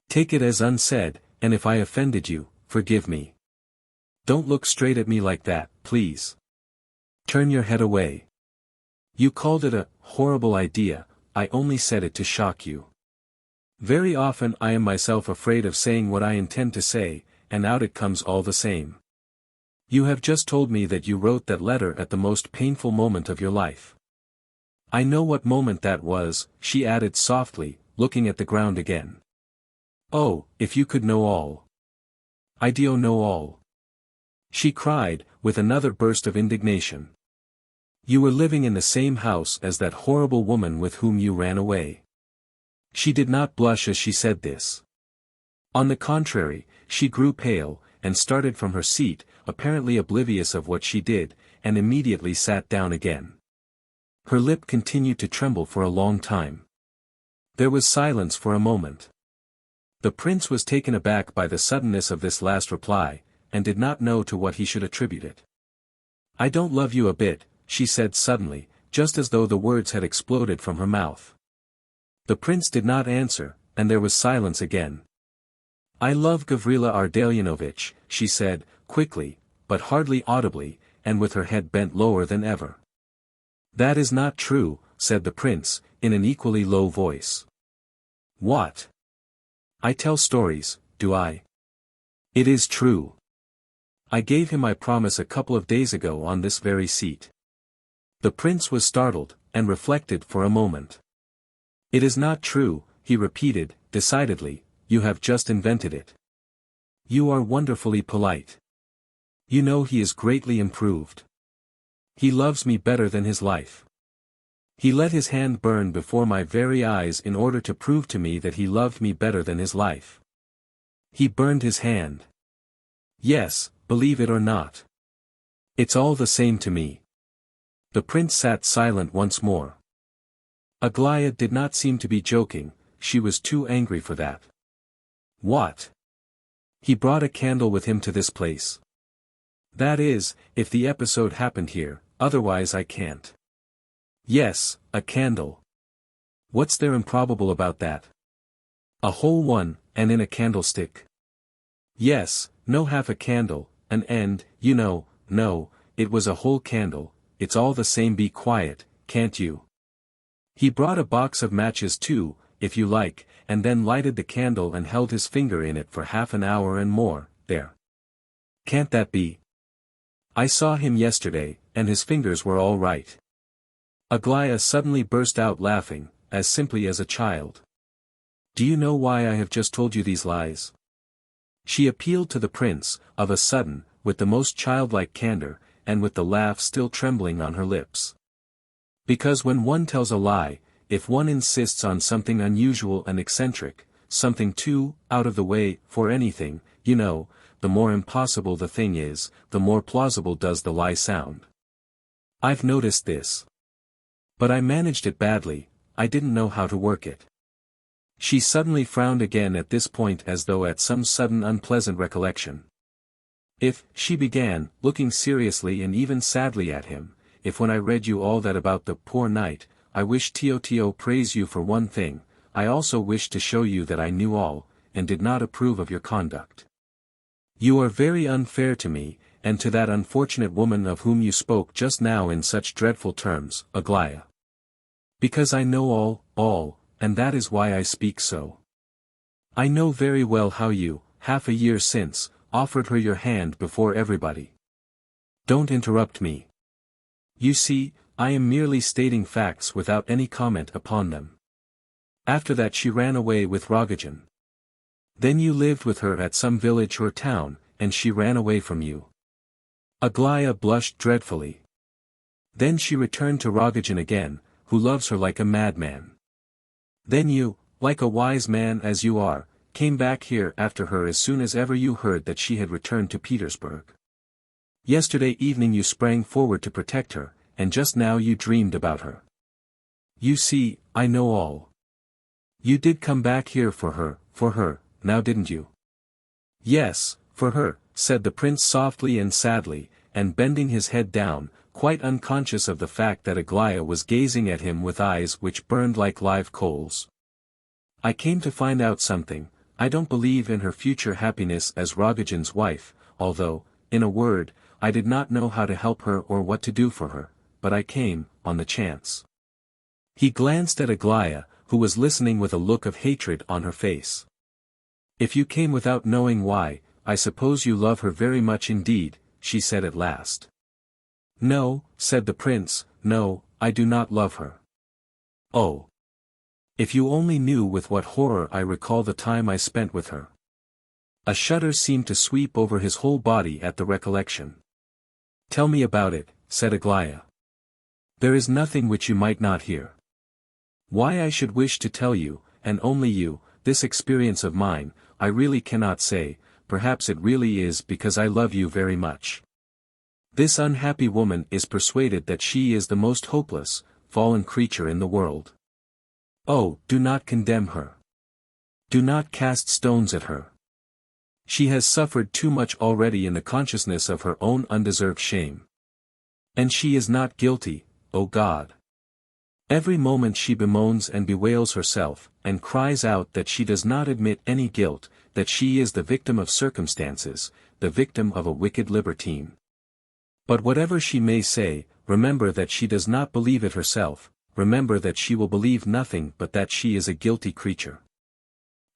Take it as unsaid, and if I offended you, forgive me. Don't look straight at me like that, please. Turn your head away. You called it a horrible idea, I only said it to shock you. Very often I am myself afraid of saying what I intend to say, and out it comes all the same. You have just told me that you wrote that letter at the most painful moment of your life. I know what moment that was, she added softly, looking at the ground again. Oh, if you could know all. I do know all. She cried, with another burst of indignation. You were living in the same house as that horrible woman with whom you ran away. She did not blush as she said this. On the contrary, she grew pale, and started from her seat, apparently oblivious of what she did, and immediately sat down again. Her lip continued to tremble for a long time. There was silence for a moment. The prince was taken aback by the suddenness of this last reply, and did not know to what he should attribute it. I don't love you a bit, she said suddenly, just as though the words had exploded from her mouth. The prince did not answer, and there was silence again. I love Gavrila Ardalionovitch, she said, quickly, but hardly audibly, and with her head bent lower than ever. That is not true, said the prince, in an equally low voice. What? I tell stories, do I? It is true. I gave him my promise a couple of days ago on this very seat. The prince was startled, and reflected for a moment. It is not true, he repeated, decidedly, you have just invented it. You are wonderfully polite. You know he is greatly improved. He loves me better than his life. He let his hand burn before my very eyes in order to prove to me that he loved me better than his life. He burned his hand. Yes, believe it or not. It's all the same to me. The prince sat silent once more. Aglaya did not seem to be joking, she was too angry for that. What? He brought a candle with him to this place. That is, if the episode happened here, otherwise I can't. Yes, a candle. What's there improbable about that? A whole one, and in a candlestick. Yes, no half a candle, an end, you know, no, it was a whole candle, it's all the same, be quiet, can't you? He brought a box of matches too, if you like, and then lighted the candle and held his finger in it for half an hour and more, there. Can't that be? I saw him yesterday, and his fingers were all right. Aglaya suddenly burst out laughing, as simply as a child. Do you know why I have just told you these lies? She appealed to the prince, of a sudden, with the most childlike candor, and with the laugh still trembling on her lips. Because when one tells a lie, if one insists on something unusual and eccentric, something too out of the way for anything, you know, the more impossible the thing is, the more plausible does the lie sound. I've noticed this. But I managed it badly, I didn't know how to work it. She suddenly frowned again at this point as though at some sudden unpleasant recollection. If, she began, looking seriously and even sadly at him, if when I read you all that about the poor knight, I wish to praise you for one thing, I also wished to show you that I knew all, and did not approve of your conduct. You are very unfair to me, and to that unfortunate woman of whom you spoke just now in such dreadful terms, Aglaya. Because I know all, and that is why I speak so. I know very well how you, half a year since, offered her your hand before everybody. Don't interrupt me. You see, I am merely stating facts without any comment upon them. After that she ran away with Rogozhin. Then you lived with her at some village or town, and she ran away from you. Aglaya blushed dreadfully. Then she returned to Rogozhin again, who loves her like a madman. Then you, like a wise man as you are, came back here after her as soon as ever you heard that she had returned to Petersburg. Yesterday evening you sprang forward to protect her, and just now you dreamed about her. You see, I know all. You did come back here for her, now didn't you? Yes, for her, said the prince softly and sadly, and bending his head down, quite unconscious of the fact that Aglaya was gazing at him with eyes which burned like live coals. I came to find out something. I don't believe in her future happiness as Rogozhin's wife, although, in a word, I did not know how to help her or what to do for her, but I came, on the chance. He glanced at Aglaya, who was listening with a look of hatred on her face. If you came without knowing why, I suppose you love her very much indeed, she said at last. No, said the prince, no, I do not love her. Oh. If you only knew with what horror I recall the time I spent with her. A shudder seemed to sweep over his whole body at the recollection. Tell me about it, said Aglaya. There is nothing which you might not hear. Why I should wish to tell you, and only you, this experience of mine, I really cannot say, perhaps it really is because I love you very much. This unhappy woman is persuaded that she is the most hopeless, fallen creature in the world. Oh, do not condemn her. Do not cast stones at her. She has suffered too much already in the consciousness of her own undeserved shame. And she is not guilty, O God. Every moment she bemoans and bewails herself, and cries out that she does not admit any guilt, that she is the victim of circumstances, the victim of a wicked libertine. But whatever she may say, remember that she does not believe it herself, remember that she will believe nothing but that she is a guilty creature.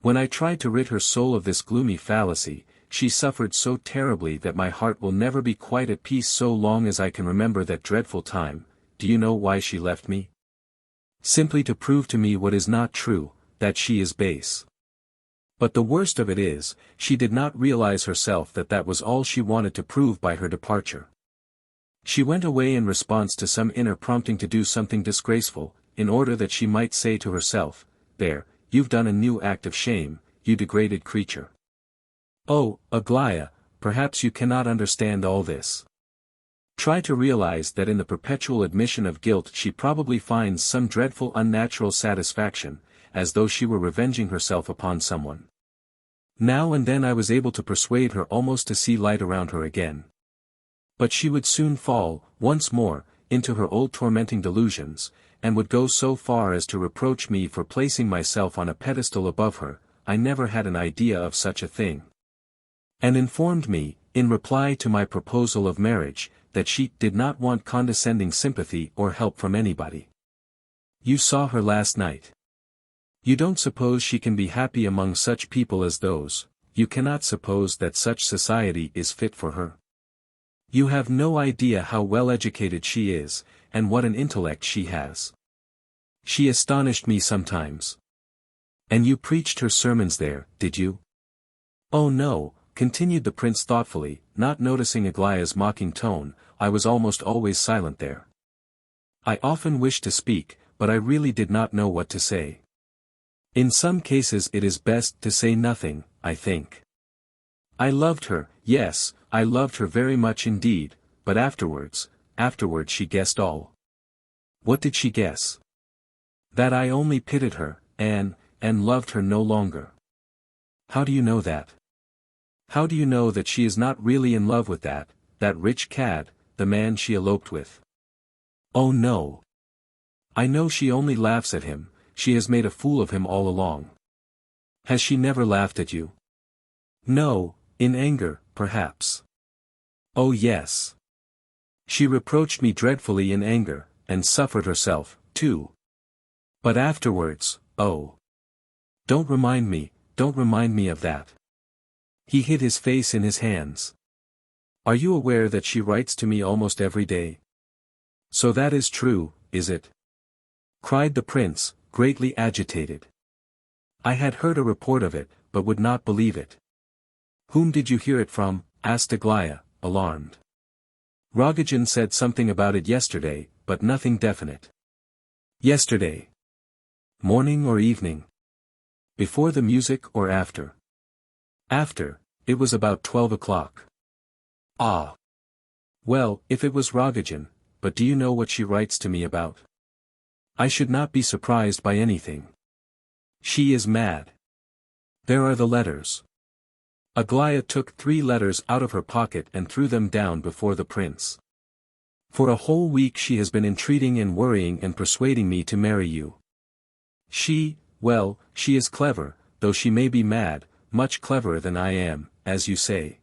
When I tried to rid her soul of this gloomy fallacy, she suffered so terribly that my heart will never be quite at peace so long as I can remember that dreadful time. Do you know why she left me? Simply to prove to me what is not true, that she is base. But the worst of it is, she did not realize herself that that was all she wanted to prove by her departure. She went away in response to some inner prompting to do something disgraceful, in order that she might say to herself, there, you've done a new act of shame, you degraded creature. Oh, Aglaya, perhaps you cannot understand all this. Try to realize that in the perpetual admission of guilt she probably finds some dreadful unnatural satisfaction, as though she were revenging herself upon someone. Now and then I was able to persuade her almost to see light around her again. But she would soon fall, once more, into her old tormenting delusions, and would go so far as to reproach me for placing myself on a pedestal above her. I never had an idea of such a thing. And informed me, in reply to my proposal of marriage, that she did not want condescending sympathy or help from anybody. You saw her last night. You don't suppose she can be happy among such people as those, you cannot suppose that such society is fit for her. You have no idea how well educated she is, and what an intellect she has. She astonished me sometimes. And you preached her sermons there, did you? Oh no, continued the prince thoughtfully, not noticing Aglaya's mocking tone, I was almost always silent there. I often wished to speak, but I really did not know what to say. In some cases it is best to say nothing, I think. I loved her, yes, I loved her very much indeed, but afterwards she guessed all. What did she guess? That I only pitied her, and, and loved her no longer. How do you know that? How do you know that she is not really in love with that rich cad, the man she eloped with? Oh no. I know she only laughs at him, she has made a fool of him all along. Has she never laughed at you? No, in anger, perhaps. Oh yes. She reproached me dreadfully in anger, and suffered herself, too. But afterwards, oh. Don't remind me of that. He hid his face in his hands. Are you aware that she writes to me almost every day? So that is true, is it? Cried the prince, greatly agitated. I had heard a report of it, but would not believe it. Whom did you hear it from? Asked Aglaya, alarmed. Rogozhin said something about it yesterday, but nothing definite. Yesterday. Morning or evening? Before the music or after? After, it was about 12 o'clock. Ah. Well, if it was Rogozhin, but do you know what she writes to me about? I should not be surprised by anything. She is mad. There are the letters. Aglaya took 3 letters out of her pocket and threw them down before the prince. For a whole week she has been entreating and worrying and persuading me to marry you. Well, she is clever, though she may be mad, much cleverer than I am, as you say.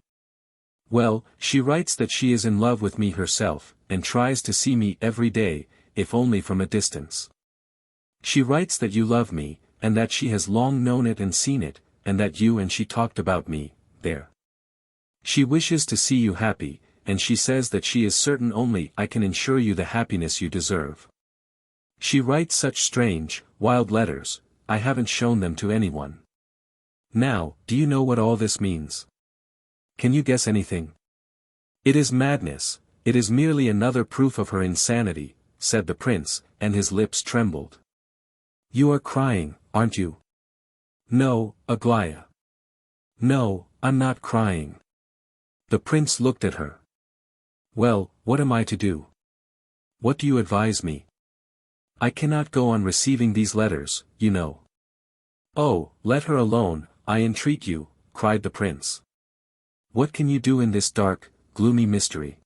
Well, she writes that she is in love with me herself, and tries to see me every day, if only from a distance. She writes that you love me, and that she has long known it and seen it, and that you and she talked about me, there. She wishes to see you happy, and she says that she is certain only I can ensure you the happiness you deserve. She writes such strange, wild letters, I haven't shown them to anyone. Now, do you know what all this means? Can you guess anything? It is madness, it is merely another proof of her insanity, said the prince, and his lips trembled. You are crying, aren't you? No, Aglaya. No, I'm not crying. The prince looked at her. Well, what am I to do? What do you advise me? I cannot go on receiving these letters, you know. Oh, let her alone, I entreat you, cried the prince. What can you do in this dark, gloomy mystery?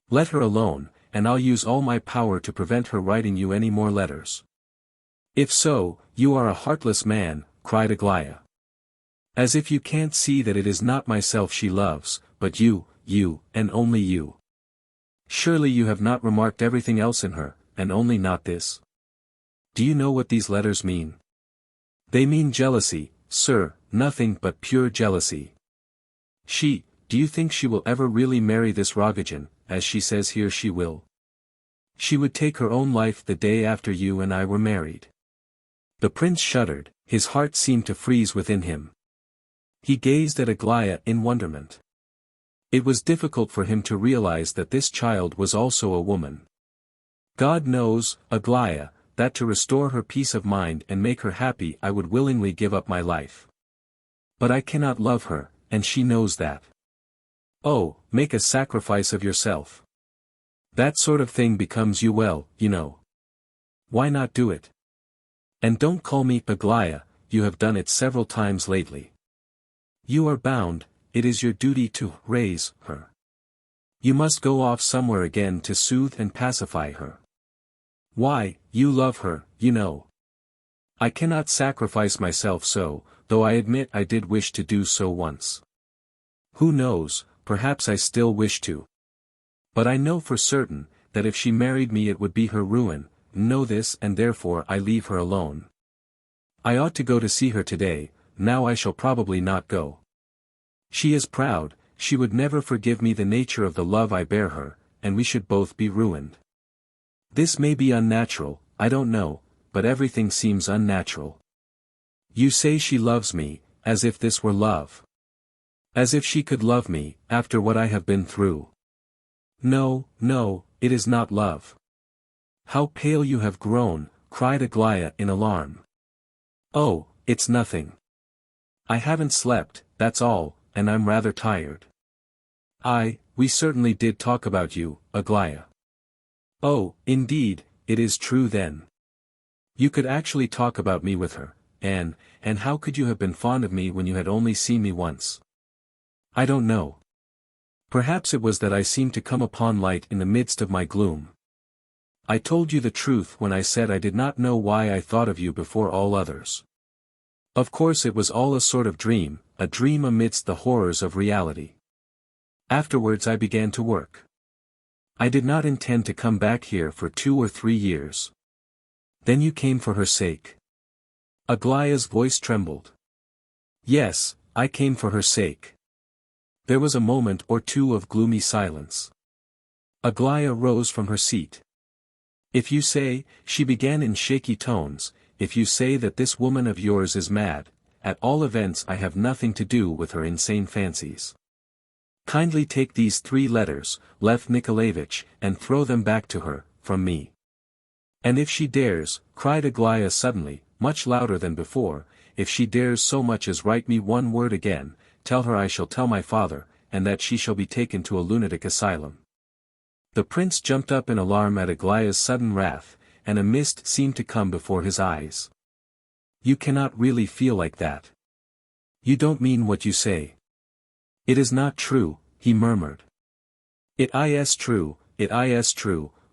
Let her alone, and I'll use all my power to prevent her writing you any more letters. If so, you are a heartless man, cried Aglaya. As if you can't see that it is not myself she loves, but you, and only you. Surely you have not remarked everything else in her, and only not this. Do you know what these letters mean? They mean jealousy, sir, nothing but pure jealousy. Do you think she will ever really marry this Rogozhin, as she says here she will? She would take her own life the day after you and I were married. The prince shuddered, his heart seemed to freeze within him. He gazed at Aglaya in wonderment. It was difficult for him to realize that this child was also a woman. God knows, Aglaya, that to restore her peace of mind and make her happy I would willingly give up my life. But I cannot love her, and she knows that. Oh, make a sacrifice of yourself. That sort of thing becomes you well, you know. Why not do it? And don't call me Aglaya, you have done it several times lately. You are bound, it is your duty to raise her. You must go off somewhere again to soothe and pacify her. Why, you love her, you know. I cannot sacrifice myself so, though I admit I did wish to do so once. Who knows, perhaps I still wish to. But I know for certain, that if she married me it would be her ruin, know this and therefore I leave her alone. I ought to go to see her today, now I shall probably not go. She is proud, she would never forgive me the nature of the love I bear her, and we should both be ruined. This may be unnatural, I don't know, but everything seems unnatural. You say she loves me, as if this were love. As if she could love me, after what I have been through. No, it is not love. How pale you have grown, cried Aglaya in alarm. Oh, it's nothing. I haven't slept, that's all, and I'm rather tired. We certainly did talk about you, Aglaya. Oh, indeed, it is true then. You could actually talk about me with her, and how could you have been fond of me when you had only seen me once? I don't know. Perhaps it was that I seemed to come upon light in the midst of my gloom. I told you the truth when I said I did not know why I thought of you before all others. Of course it was all a sort of dream, a dream amidst the horrors of reality. Afterwards I began to work. I did not intend to come back here for 2 or 3 years. Then you came for her sake. Aglaya's voice trembled. Yes, I came for her sake. There was a moment or two of gloomy silence. Aglaya rose from her seat. If you say, she began in shaky tones, if you say that this woman of yours is mad, at all events I have nothing to do with her insane fancies. Kindly take these 3 letters, Lev Nikolayevich, and throw them back to her, from me. And if she dares, cried Aglaya suddenly, much louder than before, if she dares so much as write me 1 word again, tell her I shall tell my father, and that she shall be taken to a lunatic asylum. The prince jumped up in alarm at Aglaya's sudden wrath, and a mist seemed to come before his eyes. You cannot really feel like that. You don't mean what you say. It is not true, he murmured. It is true,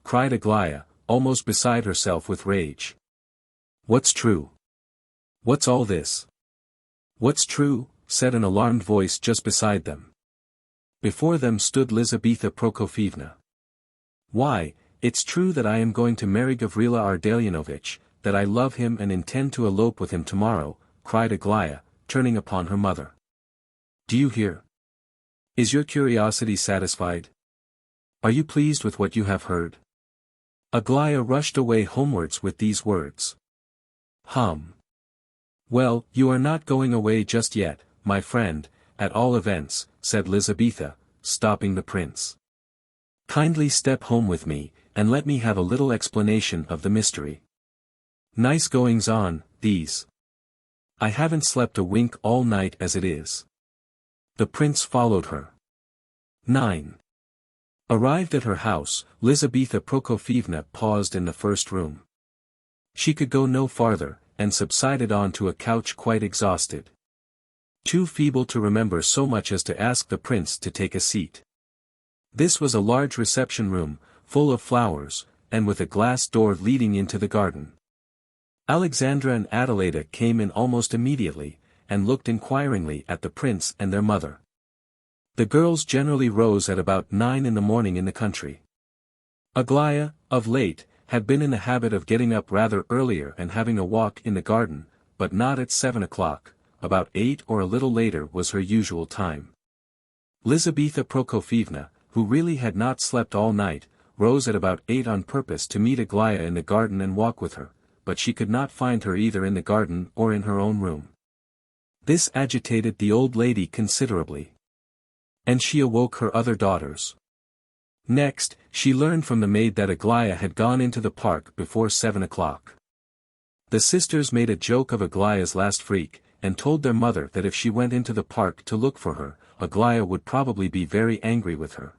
cried Aglaya, almost beside herself with rage. What's true? What's all this? What's true? Said an alarmed voice just beside them. Before them stood Lizaveta Prokofievna. Why, it's true that I am going to marry Gavrila Ardalionovich, that I love him and intend to elope with him tomorrow, cried Aglaya, turning upon her mother. Do you hear? Is your curiosity satisfied? Are you pleased with what you have heard? Aglaya rushed away homewards with these words. Well, you are not going away just yet, my friend, at all events, said Lizaveta, stopping the prince. Kindly step home with me, and let me have a little explanation of the mystery. Nice goings on, these. I haven't slept a wink all night as it is. The prince followed her. 9. Arrived at her house, Lizaveta Prokofievna paused in the first room. She could go no farther, and subsided on to a couch quite exhausted. Too feeble to remember so much as to ask the prince to take a seat. This was a large reception room, full of flowers, and with a glass door leading into the garden. Alexandra and Adelaida came in almost immediately, and looked inquiringly at the prince and their mother. The girls generally rose at about 9 in the morning in the country. Aglaya, of late, had been in the habit of getting up rather earlier and having a walk in the garden, but not at 7 o'clock, about 8 or a little later was her usual time. Lizaveta Prokofievna, who really had not slept all night, rose at about 8 on purpose to meet Aglaya in the garden and walk with her, but she could not find her either in the garden or in her own room. This agitated the old lady considerably. And she awoke her other daughters. Next, she learned from the maid that Aglaya had gone into the park before 7 o'clock. The sisters made a joke of Aglaya's last freak, and told their mother that if she went into the park to look for her, Aglaya would probably be very angry with her.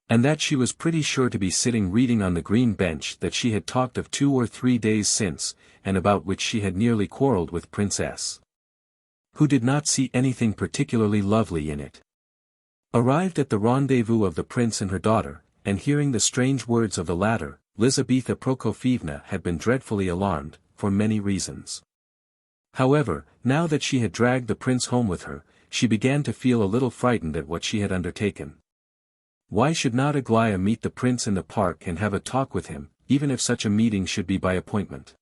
And that she was pretty sure to be sitting reading on the green bench that she had talked of 2 or 3 days since, and about which she had nearly quarrelled with Princess, who did not see anything particularly lovely in it. Arrived at the rendezvous of the prince and her daughter, and hearing the strange words of the latter, Lizaveta Prokofievna had been dreadfully alarmed, for many reasons. However, now that she had dragged the prince home with her, she began to feel a little frightened at what she had undertaken. Why should not Aglaya meet the prince in the park and have a talk with him, even if such a meeting should be by appointment?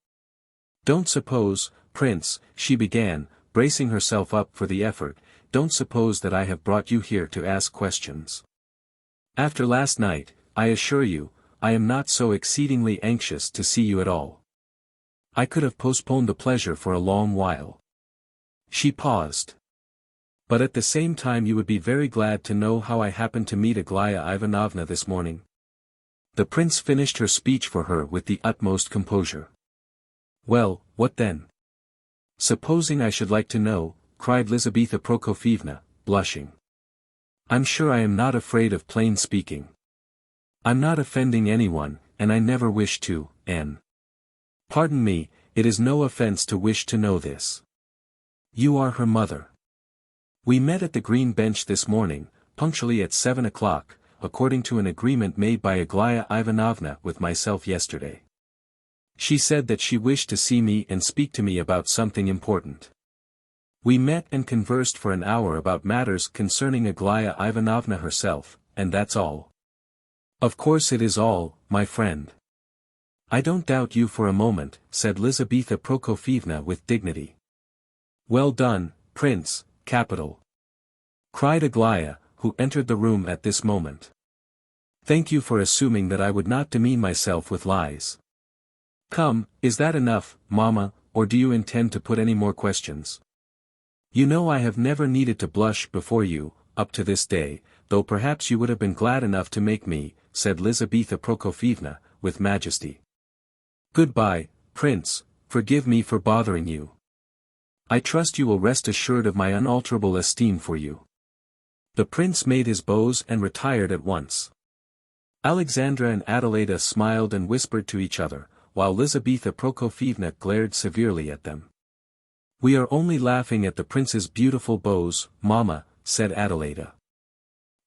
Don't suppose, prince, she began, bracing herself up for the effort, don't suppose that I have brought you here to ask questions. After last night, I assure you, I am not so exceedingly anxious to see you at all. I could have postponed the pleasure for a long while. She paused. But at the same time you would be very glad to know how I happened to meet Aglaya Ivanovna this morning. The prince finished her speech for her with the utmost composure. Well, what then? Supposing I should like to know, cried Lizaveta Prokofievna, blushing. I'm sure I am not afraid of plain speaking. I'm not offending anyone, and I never wish to, N. Pardon me, it is no offense to wish to know this. You are her mother. We met at the green bench this morning, punctually at 7 o'clock, according to an agreement made by Aglaya Ivanovna with myself yesterday. She said that she wished to see me and speak to me about something important. We met and conversed for an hour about matters concerning Aglaya Ivanovna herself, and that's all. Of course it is all, my friend. I don't doubt you for a moment, said Lizaveta Prokofievna with dignity. Well done, Prince, capital. Cried Aglaya, who entered the room at this moment. Thank you for assuming that I would not demean myself with lies. Come, is that enough, Mamma, or do you intend to put any more questions? You know I have never needed to blush before you, up to this day, though perhaps you would have been glad enough to make me, said Lizaveta Prokofievna, with majesty. Goodbye, Prince, forgive me for bothering you. I trust you will rest assured of my unalterable esteem for you. The prince made his bows and retired at once. Alexandra and Adelaida smiled and whispered to each other, while Lizaveta Prokofievna glared severely at them. We are only laughing at the prince's beautiful bows, Mamma, said Adelaida.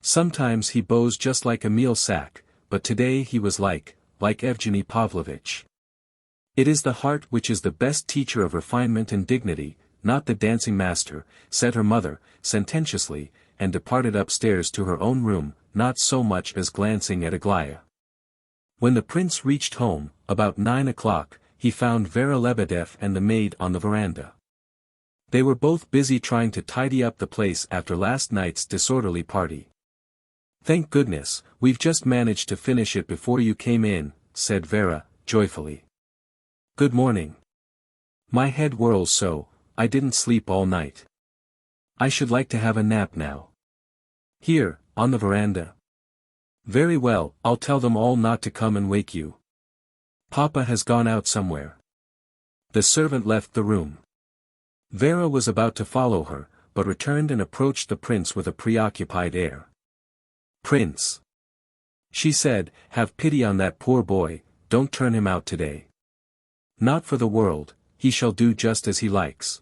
Sometimes he bows just like a meal sack, but today he was like Evgeny Pavlovitch. It is the heart which is the best teacher of refinement and dignity, not the dancing master, said her mother, sententiously, and departed upstairs to her own room, not so much as glancing at Aglaya. When the prince reached home, about 9 o'clock, he found Vera Lebedev and the maid on the veranda. They were both busy trying to tidy up the place after last night's disorderly party. Thank goodness, we've just managed to finish it before you came in, said Vera, joyfully. Good morning. My head whirls so, I didn't sleep all night. I should like to have a nap now. Here, on the veranda. Very well, I'll tell them all not to come and wake you. Papa has gone out somewhere. The servant left the room. Vera was about to follow her, but returned and approached the prince with a preoccupied air. Prince, she said, have pity on that poor boy, don't turn him out today. Not for the world, he shall do just as he likes.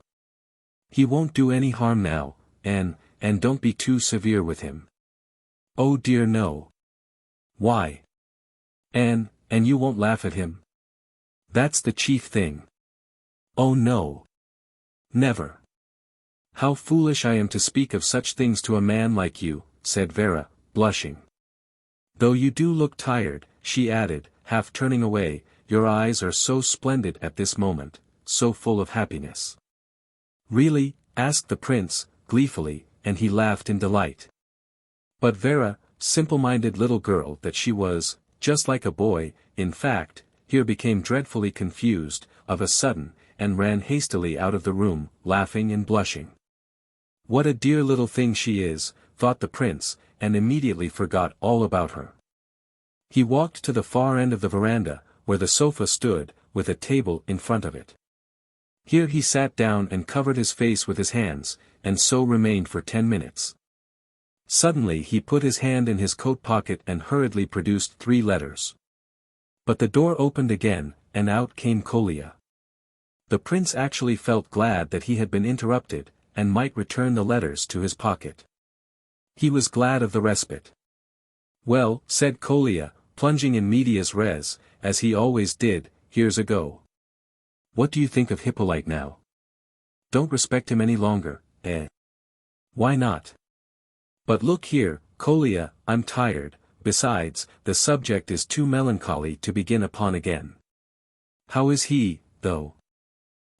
He won't do any harm now, and don't be too severe with him. Oh dear no. Why? And you won't laugh at him? That's the chief thing. Oh no. Never. How foolish I am to speak of such things to a man like you, said Vera, blushing. Though you do look tired, she added, half turning away, your eyes are so splendid at this moment, so full of happiness. Really? Asked the prince, gleefully, and he laughed in delight. But Vera, simple-minded little girl that she was, just like a boy, in fact, here became dreadfully confused, of a sudden, and ran hastily out of the room, laughing and blushing. What a dear little thing she is, thought the prince, and immediately forgot all about her. He walked to the far end of the veranda, where the sofa stood, with a table in front of it. Here he sat down and covered his face with his hands, and so remained for 10 minutes. Suddenly he put his hand in his coat pocket and hurriedly produced 3 letters. But the door opened again, and out came Kolya. The prince actually felt glad that he had been interrupted, and might return the letters to his pocket. He was glad of the respite. Well, said Kolya, plunging in medias res, as he always did, here's a go. What do you think of Hippolyte now? Don't respect him any longer, eh? Why not? But look here, Kolya, I'm tired, besides, the subject is too melancholy to begin upon again. How is he, though?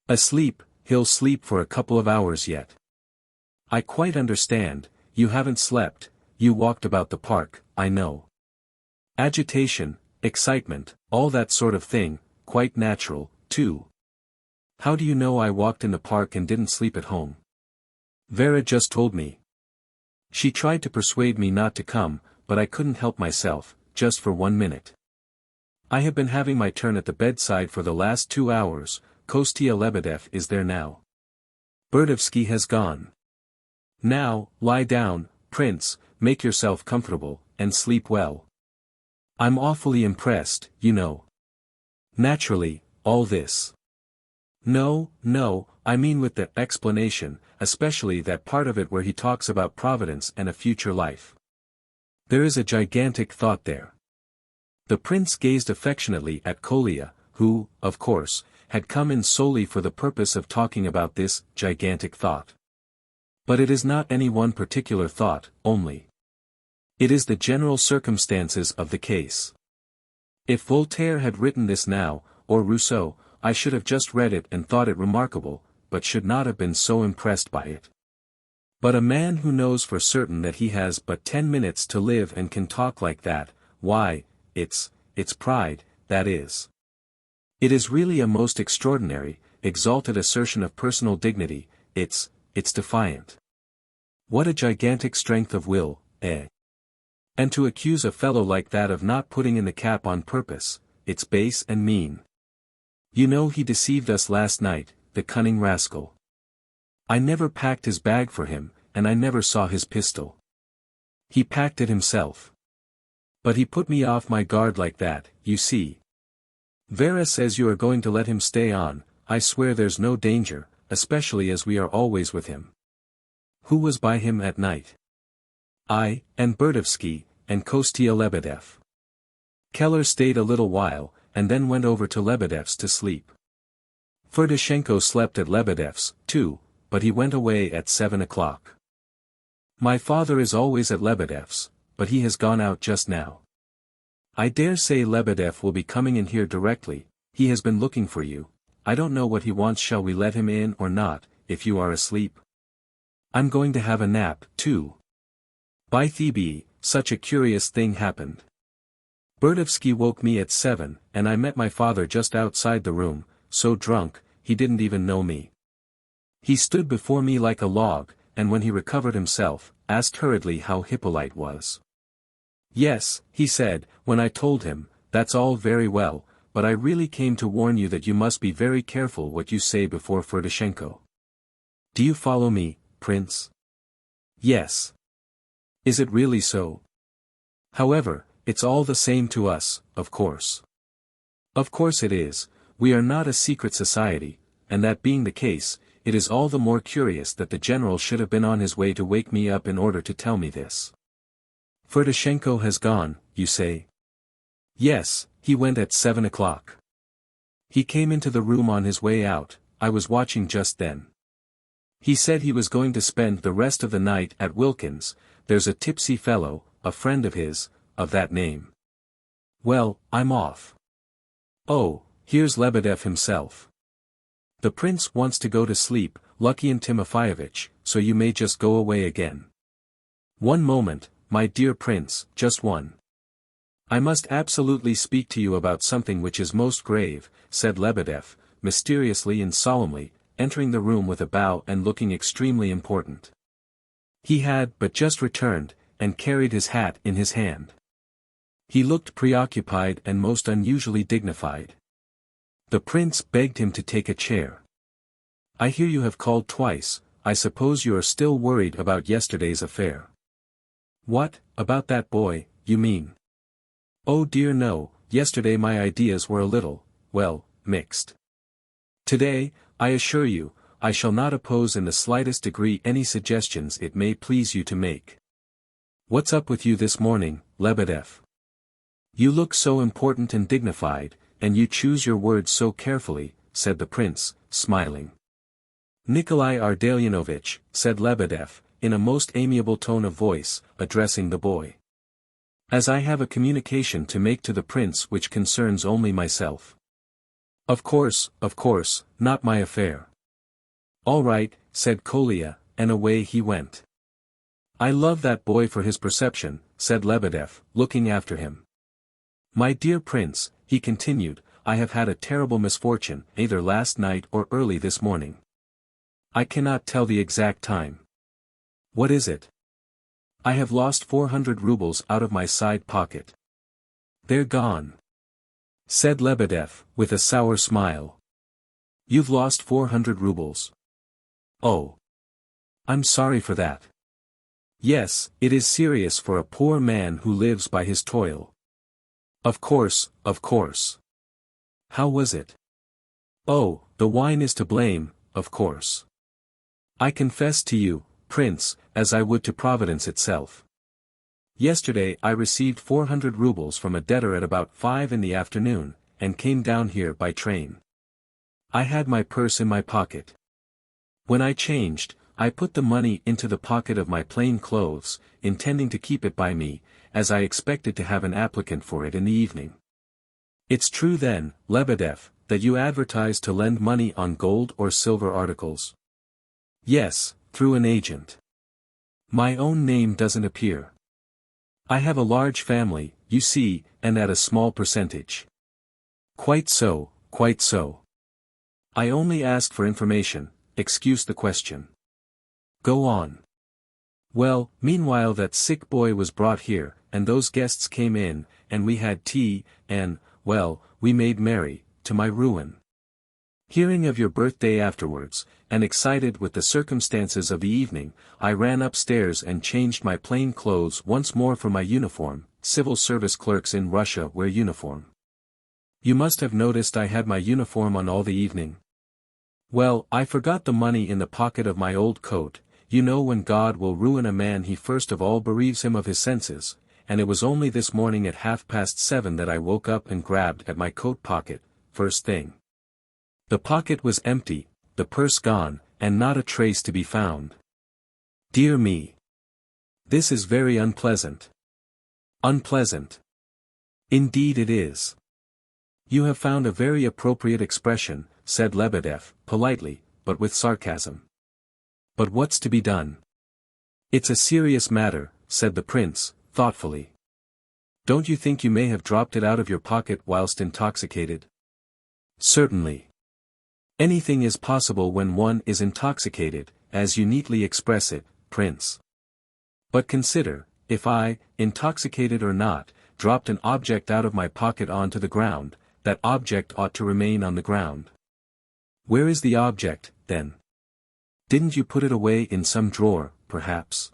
Asleep, he'll sleep for a couple of hours yet. I quite understand, you haven't slept, you walked about the park, I know. Agitation, excitement, all that sort of thing, quite natural, too. How do you know I walked in the park and didn't sleep at home? Vera just told me. She tried to persuade me not to come, but I couldn't help myself, just for 1 minute. I have been having my turn at the bedside for the last 2 hours, Kostya Lebedev is there now. Burdovsky has gone. Now, lie down, Prince, make yourself comfortable, and sleep well. I'm awfully impressed, you know. Naturally, all this. No, no, I mean with the explanation, especially that part of it where he talks about providence and a future life. There is a gigantic thought there. The prince gazed affectionately at Kolya, who, of course, had come in solely for the purpose of talking about this gigantic thought. But it is not any one particular thought, only. It is the general circumstances of the case. If Voltaire had written this now, or Rousseau, I should have just read it and thought it remarkable, but should not have been so impressed by it. But a man who knows for certain that he has but 10 minutes to live and can talk like that, why, it's pride, that is. It is really a most extraordinary, exalted assertion of personal dignity, it's defiant. What a gigantic strength of will, eh? And to accuse a fellow like that of not putting in the cap on purpose, it's base and mean. You know he deceived us last night, the cunning rascal. I never packed his bag for him, and I never saw his pistol. He packed it himself. But he put me off my guard like that, you see. Vera says you are going to let him stay on, I swear there's no danger, especially as we are always with him. Who was by him at night? I, and Berdovsky, and Kostya Lebedev. Keller stayed a little while, and then went over to Lebedev's to sleep. Ferdishenko slept at Lebedev's, too, but he went away at 7 o'clock. My father is always at Lebedev's, but he has gone out just now. I dare say Lebedev will be coming in here directly, he has been looking for you, I don't know what he wants. Shall we let him in or not, if you are asleep? I'm going to have a nap, too. By Thebe, such a curious thing happened. Berdovsky woke me at 7, and I met my father just outside the room, so drunk, he didn't even know me. He stood before me like a log, and when he recovered himself, asked hurriedly how Hippolyte was. Yes, he said, when I told him, that's all very well, but I really came to warn you that you must be very careful what you say before Ferdishenko. Do you follow me, Prince? Yes. Is it really so? However, it's all the same to us, of course. Of course it is, we are not a secret society, and that being the case, it is all the more curious that the general should have been on his way to wake me up in order to tell me this. Ferdishenko has gone, you say? Yes, he went at 7 o'clock. He came into the room on his way out, I was watching just then. He said he was going to spend the rest of the night at Wilkins, there's a tipsy fellow, a friend of his, of that name. Well, I'm off. Oh, here's Lebedev himself. The prince wants to go to sleep, Lukian Timofeyevich, so you may just go away again. One moment, my dear prince, just one. I must absolutely speak to you about something which is most grave, said Lebedev, mysteriously and solemnly, entering the room with a bow and looking extremely important. He had but just returned, and carried his hat in his hand. He looked preoccupied and most unusually dignified. The prince begged him to take a chair. I hear you have called twice, I suppose you are still worried about yesterday's affair. What, about that boy, you mean? Oh dear no, yesterday my ideas were a little, well, mixed. Today, I assure you, I shall not oppose in the slightest degree any suggestions it may please you to make. What's up with you this morning, Lebedev? You look so important and dignified, and you choose your words so carefully, said the prince, smiling. Nikolai Ardelyanovich, said Lebedev, in a most amiable tone of voice, addressing the boy. As I have a communication to make to the prince which concerns only myself. Of course, not my affair. All right, said Kolya, and away he went. I love that boy for his perception, said Lebedev, looking after him. My dear prince, he continued, I have had a terrible misfortune, either last night or early this morning. I cannot tell the exact time. What is it? I have lost 400 rubles out of my side pocket. They're gone, said Lebedev, with a sour smile. You've lost 400 rubles. Oh. I'm sorry for that. Yes, it is serious for a poor man who lives by his toil. Of course. How was it? Oh, the wine is to blame, of course. I confess to you, Prince, as I would to Providence itself. Yesterday I received 400 rubles from a debtor at about 5 in the afternoon, and came down here by train. I had my purse in my pocket. When I changed, I put the money into the pocket of my plain clothes, intending to keep it by me, as I expected to have an applicant for it in the evening. It's true then, Lebedev, that you advertise to lend money on gold or silver articles? Yes, through an agent. My own name doesn't appear. I have a large family, you see, and at a small percentage. Quite so, quite so. I only asked for information, excuse the question. Go on. Well, meanwhile that sick boy was brought here, and those guests came in, and we had tea, and, well, we made merry, to my ruin. Hearing of your birthday afterwards, and excited with the circumstances of the evening, I ran upstairs and changed my plain clothes once more for my uniform. Civil service clerks in Russia wear uniform. You must have noticed I had my uniform on all the evening. Well, I forgot the money in the pocket of my old coat. You know when God will ruin a man he first of all bereaves him of his senses, and it was only this morning at 7:30 that I woke up and grabbed at my coat pocket, first thing. The pocket was empty, the purse gone, and not a trace to be found. Dear me! This is very unpleasant. Unpleasant. Indeed it is. You have found a very appropriate expression, said Lebedev, politely, but with sarcasm. But what's to be done? It's a serious matter, said the prince, thoughtfully. Don't you think you may have dropped it out of your pocket whilst intoxicated? Certainly. Anything is possible when one is intoxicated, as you neatly express it, Prince. But consider, if I, intoxicated or not, dropped an object out of my pocket onto the ground, that object ought to remain on the ground. Where is the object, then? Didn't you put it away in some drawer, perhaps?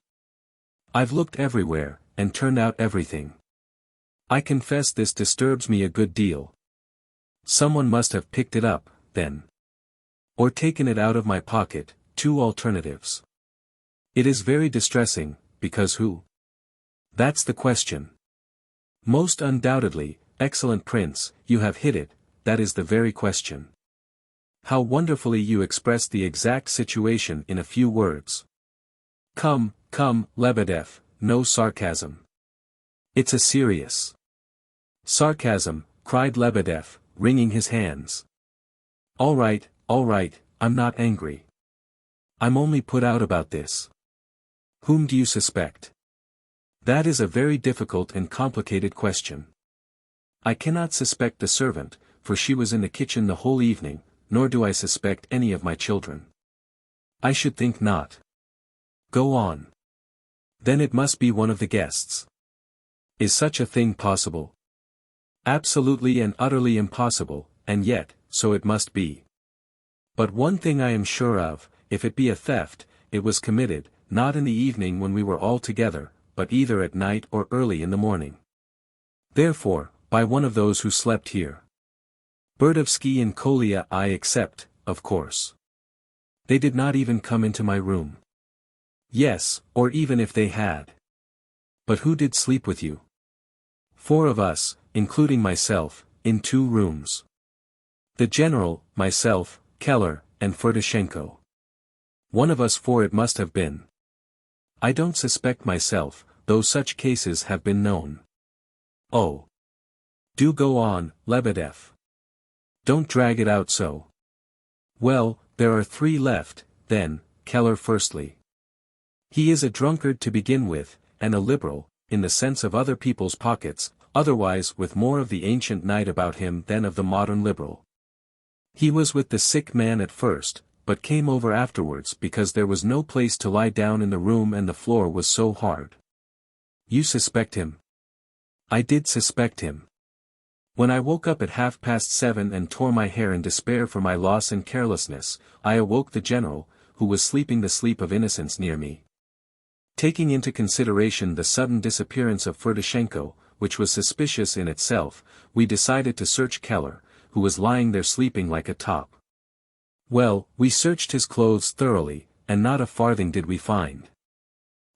I've looked everywhere, and turned out everything. I confess this disturbs me a good deal. Someone must have picked it up, then. Or taken it out of my pocket, two alternatives. It is very distressing, because who? That's the question. Most undoubtedly, excellent prince, you have hit it, that is the very question. How wonderfully you express the exact situation in a few words. Come, come, Lebedev, no sarcasm. It's a serious sarcasm, cried Lebedev, wringing his hands. All right, I'm not angry. I'm only put out about this. Whom do you suspect? That is a very difficult and complicated question. I cannot suspect the servant, for she was in the kitchen the whole evening, nor do I suspect any of my children. I should think not. Go on. Then it must be one of the guests. Is such a thing possible? Absolutely and utterly impossible, and yet, so it must be. But one thing I am sure of, if it be a theft, it was committed, not in the evening when we were all together, but either at night or early in the morning. Therefore, by one of those who slept here. Burdovsky and Kolya I accept, of course. They did not even come into my room. Yes, or even if they had. But who did sleep with you? 4 of us, including myself, in 2 rooms. The general, myself, Keller, and Ferdishenko. One of us 4 it must have been. I don't suspect myself, though such cases have been known. Oh. Do go on, Lebedev. Don't drag it out so. Well, there are 3 left, then, Keller firstly. He is a drunkard to begin with, and a liberal, in the sense of other people's pockets, otherwise with more of the ancient knight about him than of the modern liberal. He was with the sick man at first, but came over afterwards because there was no place to lie down in the room and the floor was so hard. You suspect him? I did suspect him. When I woke up at 7:30 and tore my hair in despair for my loss and carelessness, I awoke the general, who was sleeping the sleep of innocence near me. Taking into consideration the sudden disappearance of Ferdishenko, which was suspicious in itself, we decided to search Keller, who was lying there sleeping like a top. Well, we searched his clothes thoroughly, and not a farthing did we find.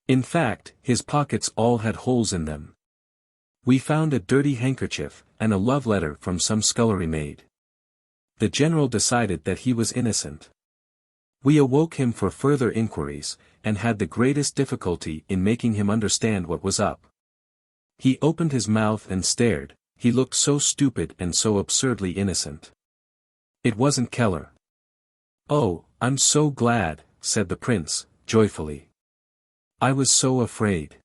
In fact, his pockets all had holes in them. We found a dirty handkerchief, and a love letter from some scullery maid. The general decided that he was innocent. We awoke him for further inquiries, and had the greatest difficulty in making him understand what was up. He opened his mouth and stared, he looked so stupid and so absurdly innocent. It wasn't Keller. "Oh, I'm so glad," said the prince, joyfully. "I was so afraid."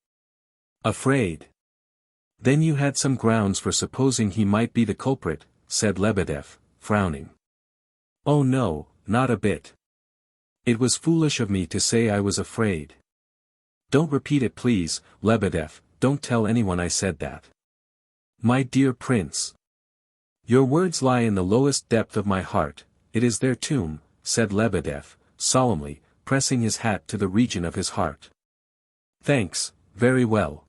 "Afraid? Then you had some grounds for supposing he might be the culprit," said Lebedeff, frowning. "Oh no, not a bit. It was foolish of me to say I was afraid. Don't repeat it please, Lebedeff, don't tell anyone I said that." "My dear prince. Your words lie in the lowest depth of my heart, it is their tomb," said Lebedeff, solemnly, pressing his hat to the region of his heart. "Thanks, very well.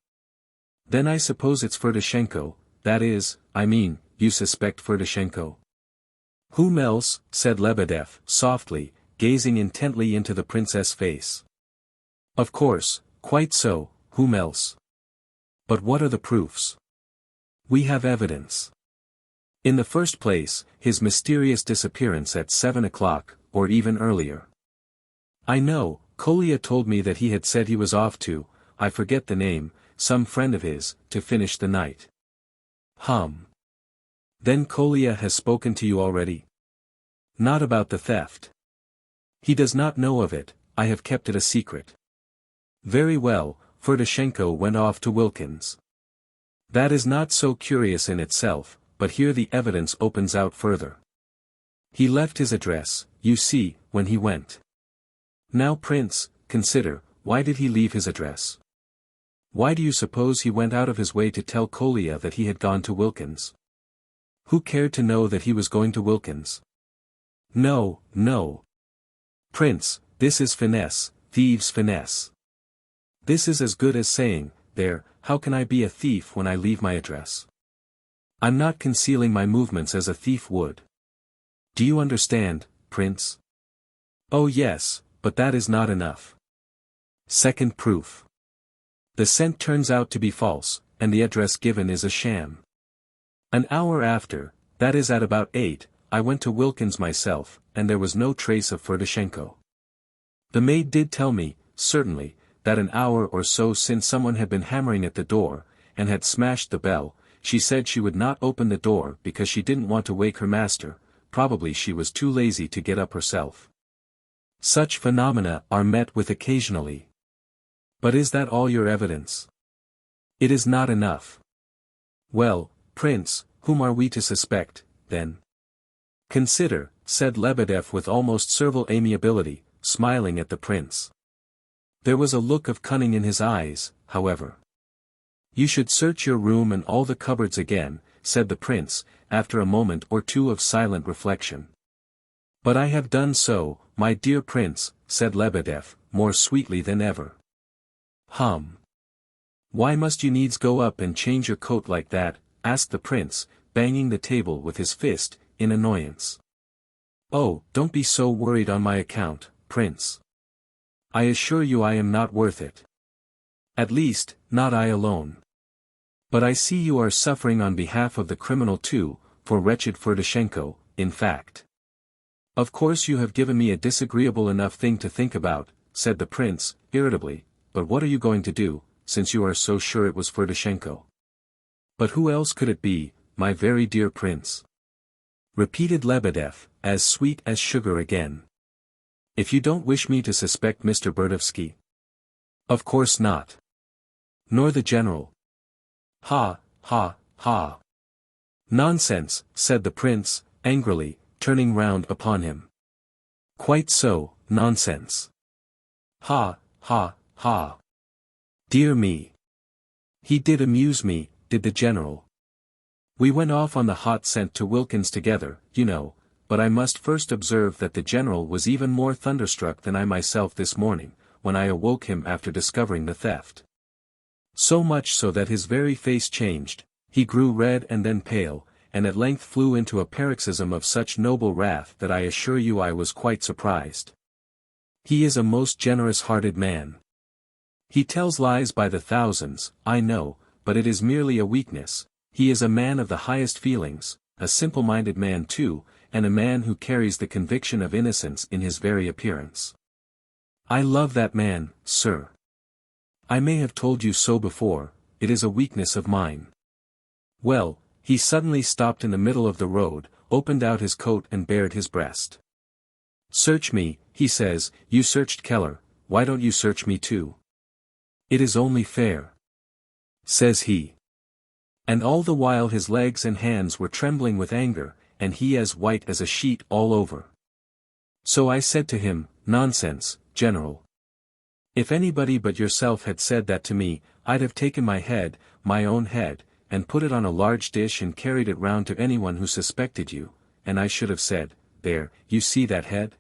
Then I suppose it's Ferdishenko, that is, I mean, you suspect Ferdishenko?" "Whom else?" said Lebedeff, softly, gazing intently into the princess' face. "Of course, quite so, whom else? But what are the proofs? We have evidence. In the first place, his mysterious disappearance at 7 o'clock, or even earlier. I know, Kolya told me that he had said he was off to, I forget the name, some friend of his, to finish the night." "Then Kolya has spoken to you already?" "Not about the theft. He does not know of it, I have kept it a secret." "Very well, Ferdishenko went off to Wilkins. That is not so curious in itself, but here the evidence opens out further. He left his address, you see, when he went. Now prince, consider, why did he leave his address? Why do you suppose he went out of his way to tell Kolya that he had gone to Wilkins? Who cared to know that he was going to Wilkins? No, no. Prince, this is finesse, thieves' finesse. This is as good as saying, there, how can I be a thief when I leave my address? I'm not concealing my movements as a thief would. Do you understand, prince? Oh yes, but that is not enough. Second proof. The scent turns out to be false, and the address given is a sham. An hour after, that is at about 8, I went to Wilkins myself, and there was no trace of Ferdishenko. The maid did tell me, certainly, that an hour or so since someone had been hammering at the door, and had smashed the bell. She said she would not open the door because she didn't want to wake her master, probably she was too lazy to get up herself. Such phenomena are met with occasionally. But is that all your evidence? It is not enough. Well, prince, whom are we to suspect, then? Consider, said Lebedeff with almost servile amiability, smiling at the prince. There was a look of cunning in his eyes, however. You should search your room and all the cupboards again, said the prince, after a moment or two of silent reflection. But I have done so, my dear prince, said Lebedeff, more sweetly than ever. Why must you needs go up and change your coat like that? Asked the prince, banging the table with his fist, in annoyance. Oh, don't be so worried on my account, prince. I assure you I am not worth it. At least, not I alone. But I see you are suffering on behalf of the criminal too, for wretched Ferdishenko, in fact. Of course you have given me a disagreeable enough thing to think about, said the prince, irritably, but what are you going to do, since you are so sure it was Ferdishenko? But who else could it be, my very dear prince? Repeated Lebedeff, as sweet as sugar again. If you don't wish me to suspect Mr. Burdovsky? Of course not. Nor the general. Ha, ha, ha. Nonsense, said the prince, angrily, turning round upon him. Quite so, nonsense. Ha, ha, ha. Dear me. He did amuse me, did the general. We went off on the hot scent to Wilkins together, you know, but I must first observe that the general was even more thunderstruck than I myself this morning, when I awoke him after discovering the theft. So much so that his very face changed, he grew red and then pale, and at length flew into a paroxysm of such noble wrath that I assure you I was quite surprised. He is a most generous-hearted man. He tells lies by the thousands, I know, but it is merely a weakness. He is a man of the highest feelings, a simple-minded man too, and a man who carries the conviction of innocence in his very appearance. I love that man, sir. I may have told you so before, it is a weakness of mine. Well, he suddenly stopped in the middle of the road, opened out his coat and bared his breast. Search me, he says, you searched Keller, why don't you search me too? It is only fair. Says he. And all the while his legs and hands were trembling with anger, and he as white as a sheet all over. So I said to him, nonsense, General. If anybody but yourself had said that to me, I'd have taken my head, my own head, and put it on a large dish and carried it round to anyone who suspected you, and I should have said, there, you see that head?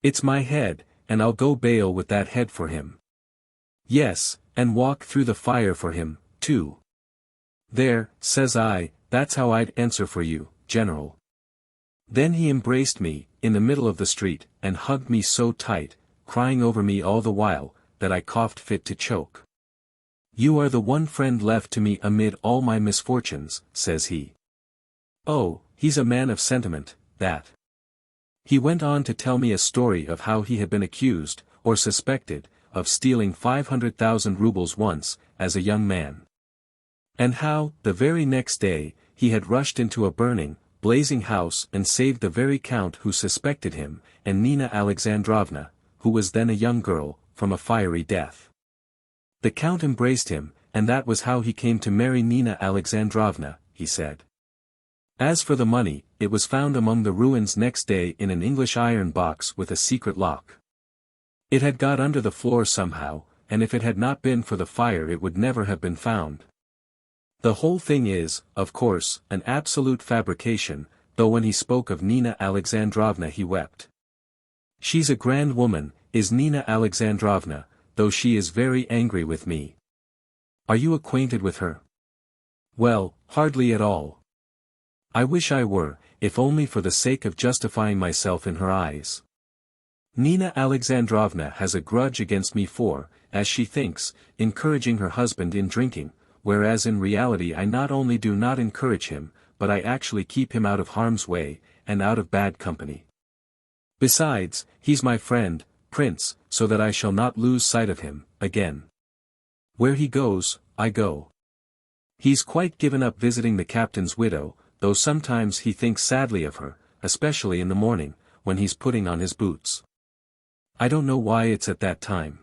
It's my head, and I'll go bail with that head for him. Yes, and walk through the fire for him, too. There, says I, that's how I'd answer for you, General. Then he embraced me, in the middle of the street, and hugged me so tight, crying over me all the while, that I coughed fit to choke. You are the one friend left to me amid all my misfortunes, says he. Oh, he's a man of sentiment, that. He went on to tell me a story of how he had been accused, or suspected, of stealing 500,000 rubles once, as a young man. And how, the very next day, he had rushed into a burning, blazing house and saved the very count who suspected him, and Nina Alexandrovna, who was then a young girl, from a fiery death. The count embraced him, and that was how he came to marry Nina Alexandrovna, he said. As for the money, it was found among the ruins next day in an English iron box with a secret lock. It had got under the floor somehow, and if it had not been for the fire it would never have been found. The whole thing is, of course, an absolute fabrication, though when he spoke of Nina Alexandrovna he wept. She's a grand woman, is Nina Alexandrovna, though she is very angry with me. Are you acquainted with her? Well, hardly at all. I wish I were, if only for the sake of justifying myself in her eyes. Nina Alexandrovna has a grudge against me for, as she thinks, encouraging her husband in drinking, whereas in reality I not only do not encourage him, but I actually keep him out of harm's way, and out of bad company. Besides, he's my friend, Prince, so that I shall not lose sight of him, again. Where he goes, I go. He's quite given up visiting the captain's widow, though sometimes he thinks sadly of her, especially in the morning, when he's putting on his boots. I don't know why it's at that time.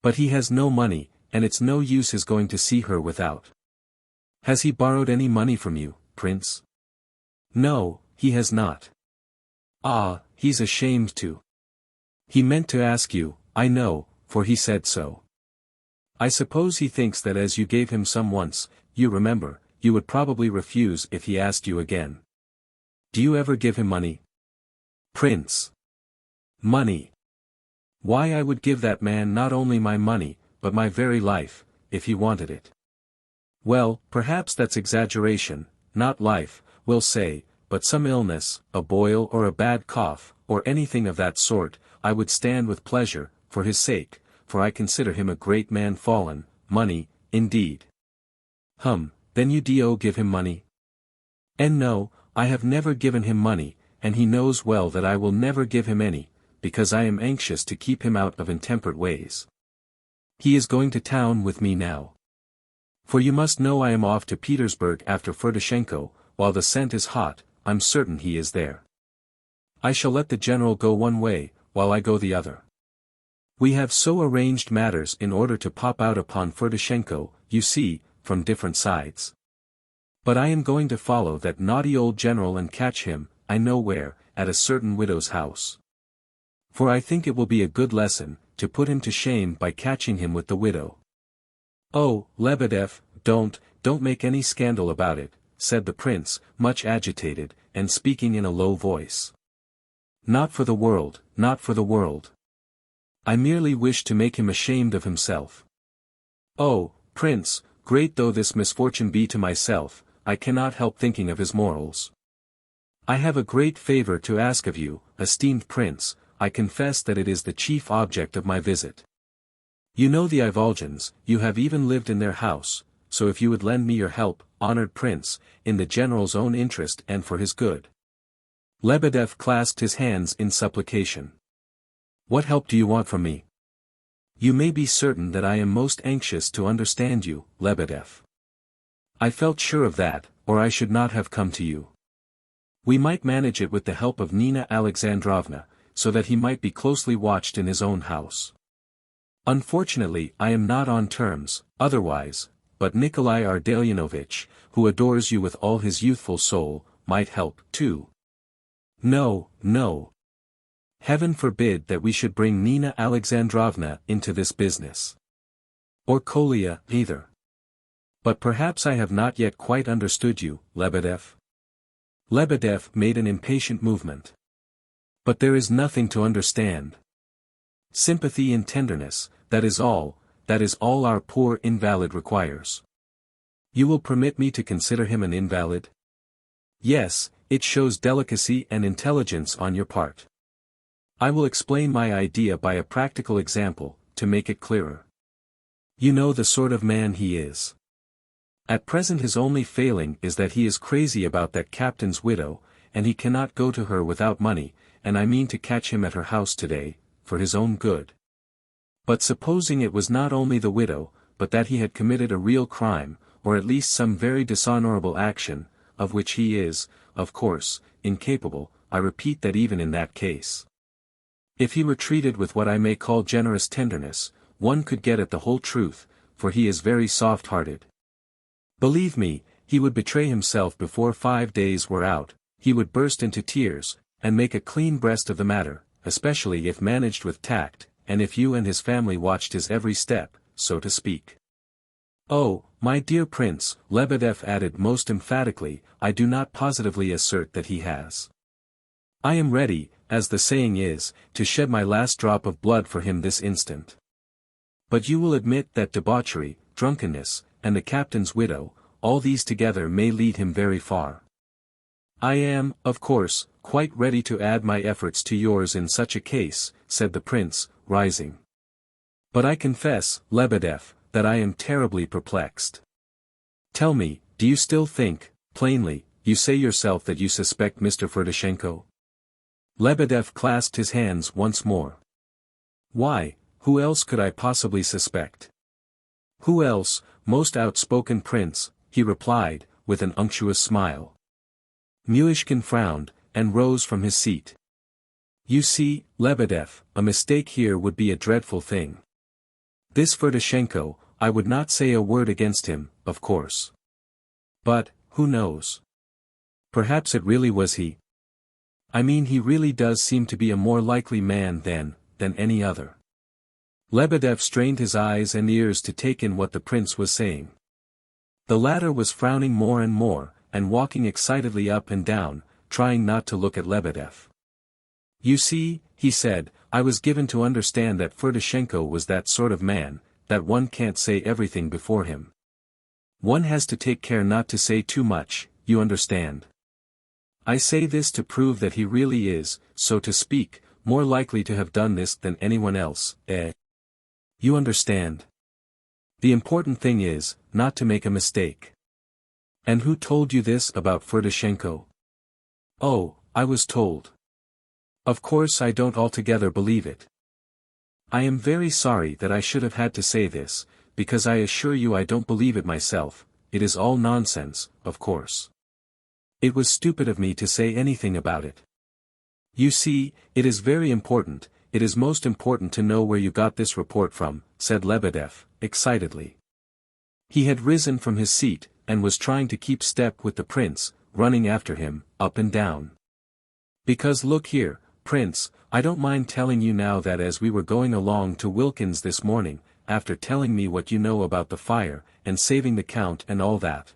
But he has no money, and it's no use his going to see her without. Has he borrowed any money from you, Prince? No, he has not. Ah, he's ashamed to. He meant to ask you, I know, for he said so. I suppose he thinks that as you gave him some once, you remember, you would probably refuse if he asked you again. Do you ever give him money? Prince. Money. Why, I would give that man not only my money, but my very life, if he wanted it. Well, perhaps that's exaggeration, not life, we'll say, but some illness, a boil or a bad cough, or anything of that sort, I would stand with pleasure, for his sake, for I consider him a great man fallen. Money, indeed. Then you do give him money? And no, I have never given him money, and he knows well that I will never give him any, because I am anxious to keep him out of intemperate ways. He is going to town with me now. For you must know I am off to Petersburg after Ferdishenko, while the scent is hot, I'm certain he is there. I shall let the general go one way, while I go the other. We have so arranged matters in order to pop out upon Ferdishenko, you see, from different sides. But I am going to follow that naughty old general and catch him, I know where, at a certain widow's house. For I think it will be a good lesson, to put him to shame by catching him with the widow. Oh, Lebedev, don't make any scandal about it, said the prince, much agitated, and speaking in a low voice. Not for the world, not for the world. I merely wish to make him ashamed of himself. Oh, Prince, great though this misfortune be to myself, I cannot help thinking of his morals. I have a great favor to ask of you, esteemed prince. I confess that it is the chief object of my visit. You know the Ivolgins, you have even lived in their house, so if you would lend me your help, honored prince, in the general's own interest and for his good. Lebedev clasped his hands in supplication. What help do you want from me? You may be certain that I am most anxious to understand you, Lebedev. I felt sure of that, or I should not have come to you. We might manage it with the help of Nina Alexandrovna, so that he might be closely watched in his own house. Unfortunately I am not on terms, otherwise, but Nikolai Ardalionovich, who adores you with all his youthful soul, might help, too. No, no. Heaven forbid that we should bring Nina Alexandrovna into this business. Or Kolya, either. But perhaps I have not yet quite understood you, Lebedev. Lebedev made an impatient movement. But there is nothing to understand. Sympathy and tenderness, that is all our poor invalid requires. You will permit me to consider him an invalid? Yes, it shows delicacy and intelligence on your part. I will explain my idea by a practical example, to make it clearer. You know the sort of man he is. At present his only failing is that he is crazy about that captain's widow, and he cannot go to her without money, and I mean to catch him at her house today, for his own good. But supposing it was not only the widow, but that he had committed a real crime, or at least some very dishonorable action, of which he is, of course, incapable, I repeat that even in that case. If he were treated with what I may call generous tenderness, one could get at the whole truth, for he is very soft-hearted. Believe me, he would betray himself before 5 days were out, he would burst into tears, and make a clean breast of the matter, especially if managed with tact, and if you and his family watched his every step, so to speak. Oh, my dear prince, Lebedev added most emphatically, I do not positively assert that he has. I am ready, as the saying is, to shed my last drop of blood for him this instant. But you will admit that debauchery, drunkenness, and the captain's widow, all these together may lead him very far. I am, of course, quite ready to add my efforts to yours in such a case, said the prince, rising. But I confess, Lebedev, that I am terribly perplexed. Tell me, do you still think, plainly, you say yourself that you suspect Mr. Ferdishenko? Lebedev clasped his hands once more. Why, who else could I possibly suspect? Who else, most outspoken prince, he replied, with an unctuous smile. Myshkin frowned, and rose from his seat. You see, Lebedev, a mistake here would be a dreadful thing. This Ferdishenko, I would not say a word against him, of course. But, who knows? Perhaps it really was he. I mean he really does seem to be a more likely man than any other. Lebedev strained his eyes and ears to take in what the prince was saying. The latter was frowning more and more, and walking excitedly up and down, trying not to look at Lebedev. You see, he said, I was given to understand that Ferdishenko was that sort of man, that one can't say everything before him. One has to take care not to say too much, you understand. I say this to prove that he really is, so to speak, more likely to have done this than anyone else, You understand. The important thing is, not to make a mistake. And who told you this about Ferdishenko? Oh, I was told. Of course I don't altogether believe it. I am very sorry that I should have had to say this, because I assure you I don't believe it myself, it is all nonsense, of course. It was stupid of me to say anything about it. You see, it is very important, it is most important to know where you got this report from, said Lebedev, excitedly. He had risen from his seat, and was trying to keep step with the prince, running after him, up and down. Because look here, prince, I don't mind telling you now that as we were going along to Wilkins this morning, after telling me what you know about the fire, and saving the count and all that.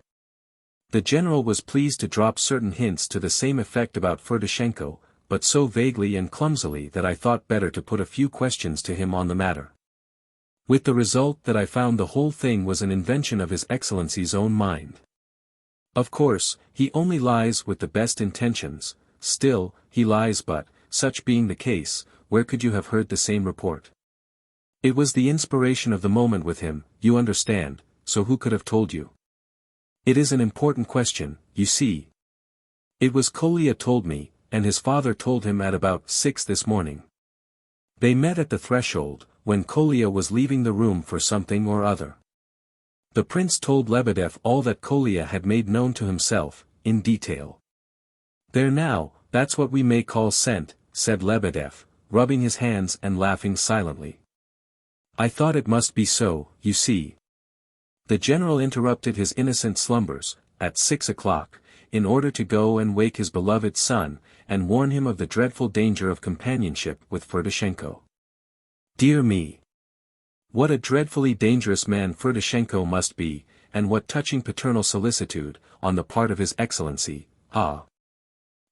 The general was pleased to drop certain hints to the same effect about Ferdishenko, but so vaguely and clumsily that I thought better to put a few questions to him on the matter. With the result that I found the whole thing was an invention of His Excellency's own mind. Of course, he only lies with the best intentions, still, he lies but, such being the case, where could you have heard the same report? It was the inspiration of the moment with him, you understand, so who could have told you? It is an important question, you see. It was Kolya told me, and his father told him at about 6 this morning. They met at the threshold, when Kolya was leaving the room for something or other. The prince told Lebedev all that Kolya had made known to himself, in detail. There now, that's what we may call scent, said Lebedev, rubbing his hands and laughing silently. I thought it must be so, you see. The general interrupted his innocent slumbers, at 6 o'clock, in order to go and wake his beloved son, and warn him of the dreadful danger of companionship with Ferdishenko. Dear me! What a dreadfully dangerous man Ferdishenko must be, and what touching paternal solicitude, on the part of his excellency, ha!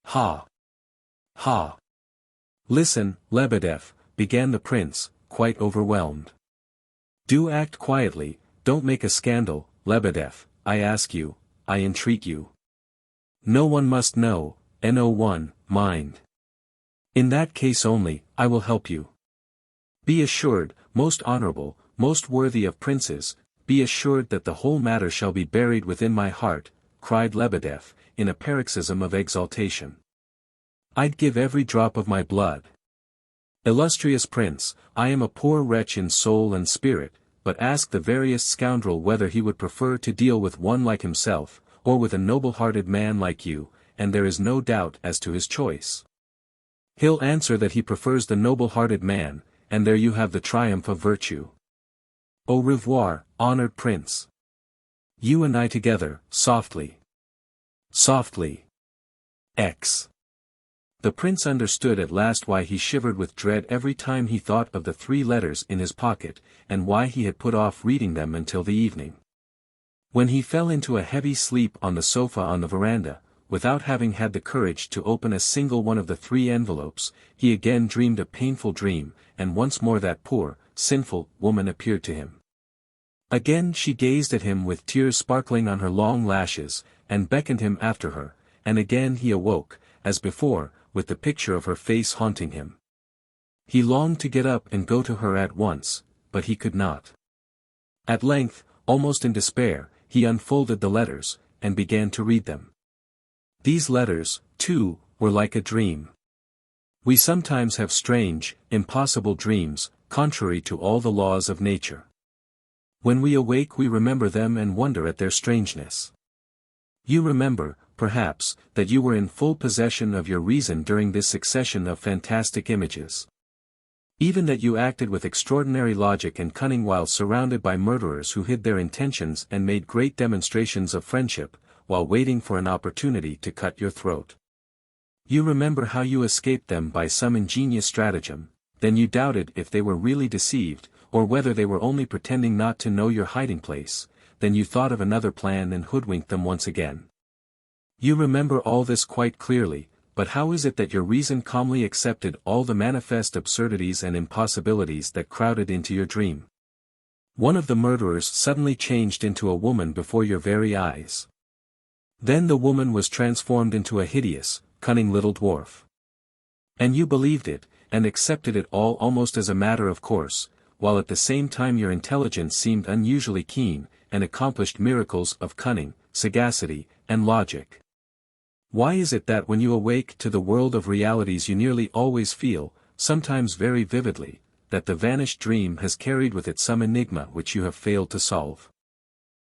Ha! Ha! Listen, Lebedev, began the prince, quite overwhelmed. Do act quietly, don't make a scandal, Lebedev, I ask you, I entreat you. No one must know, no one, mind. In that case only, I will help you. Be assured, most honorable, most worthy of princes, be assured that the whole matter shall be buried within my heart, cried Lebedev, in a paroxysm of exaltation. I'd give every drop of my blood. Illustrious prince, I am a poor wretch in soul and spirit, but ask the veriest scoundrel whether he would prefer to deal with one like himself, or with a noble-hearted man like you, and there is no doubt as to his choice. He'll answer that he prefers the noble-hearted man, and there you have the triumph of virtue. Au revoir, honored prince. You and I together, softly. Softly. X. The prince understood at last why he shivered with dread every time he thought of the 3 letters in his pocket, and why he had put off reading them until the evening. When he fell into a heavy sleep on the sofa on the veranda, without having had the courage to open a single one of the 3 envelopes, he again dreamed a painful dream, and once more that poor, sinful, woman appeared to him. Again she gazed at him with tears sparkling on her long lashes, and beckoned him after her, and again he awoke, as before, with the picture of her face haunting him. He longed to get up and go to her at once, but he could not. At length, almost in despair, he unfolded the letters, and began to read them. These letters, too, were like a dream. We sometimes have strange, impossible dreams, contrary to all the laws of nature. When we awake we remember them and wonder at their strangeness. You remember, perhaps, that you were in full possession of your reason during this succession of fantastic images. Even that you acted with extraordinary logic and cunning while surrounded by murderers who hid their intentions and made great demonstrations of friendship, while waiting for an opportunity to cut your throat. You remember how you escaped them by some ingenious stratagem, then you doubted if they were really deceived, or whether they were only pretending not to know your hiding place, then you thought of another plan and hoodwinked them once again. You remember all this quite clearly, but how is it that your reason calmly accepted all the manifest absurdities and impossibilities that crowded into your dream? One of the murderers suddenly changed into a woman before your very eyes. Then the woman was transformed into a hideous, cunning little dwarf. And you believed it, and accepted it all almost as a matter of course, while at the same time your intelligence seemed unusually keen, and accomplished miracles of cunning, sagacity, and logic. Why is it that when you awake to the world of realities you nearly always feel, sometimes very vividly, that the vanished dream has carried with it some enigma which you have failed to solve?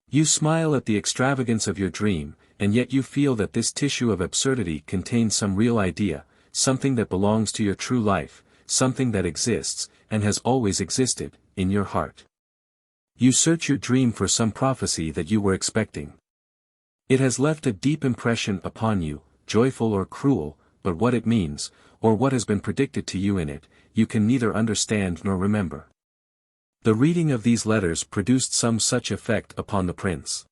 You smile at the extravagance of your dream, and yet you feel that this tissue of absurdity contains some real idea, something that belongs to your true life, something that exists, and has always existed, in your heart. You search your dream for some prophecy that you were expecting. It has left a deep impression upon you, joyful or cruel, but what it means, or what has been predicted to you in it, you can neither understand nor remember. The reading of these letters produced some such effect upon the prince.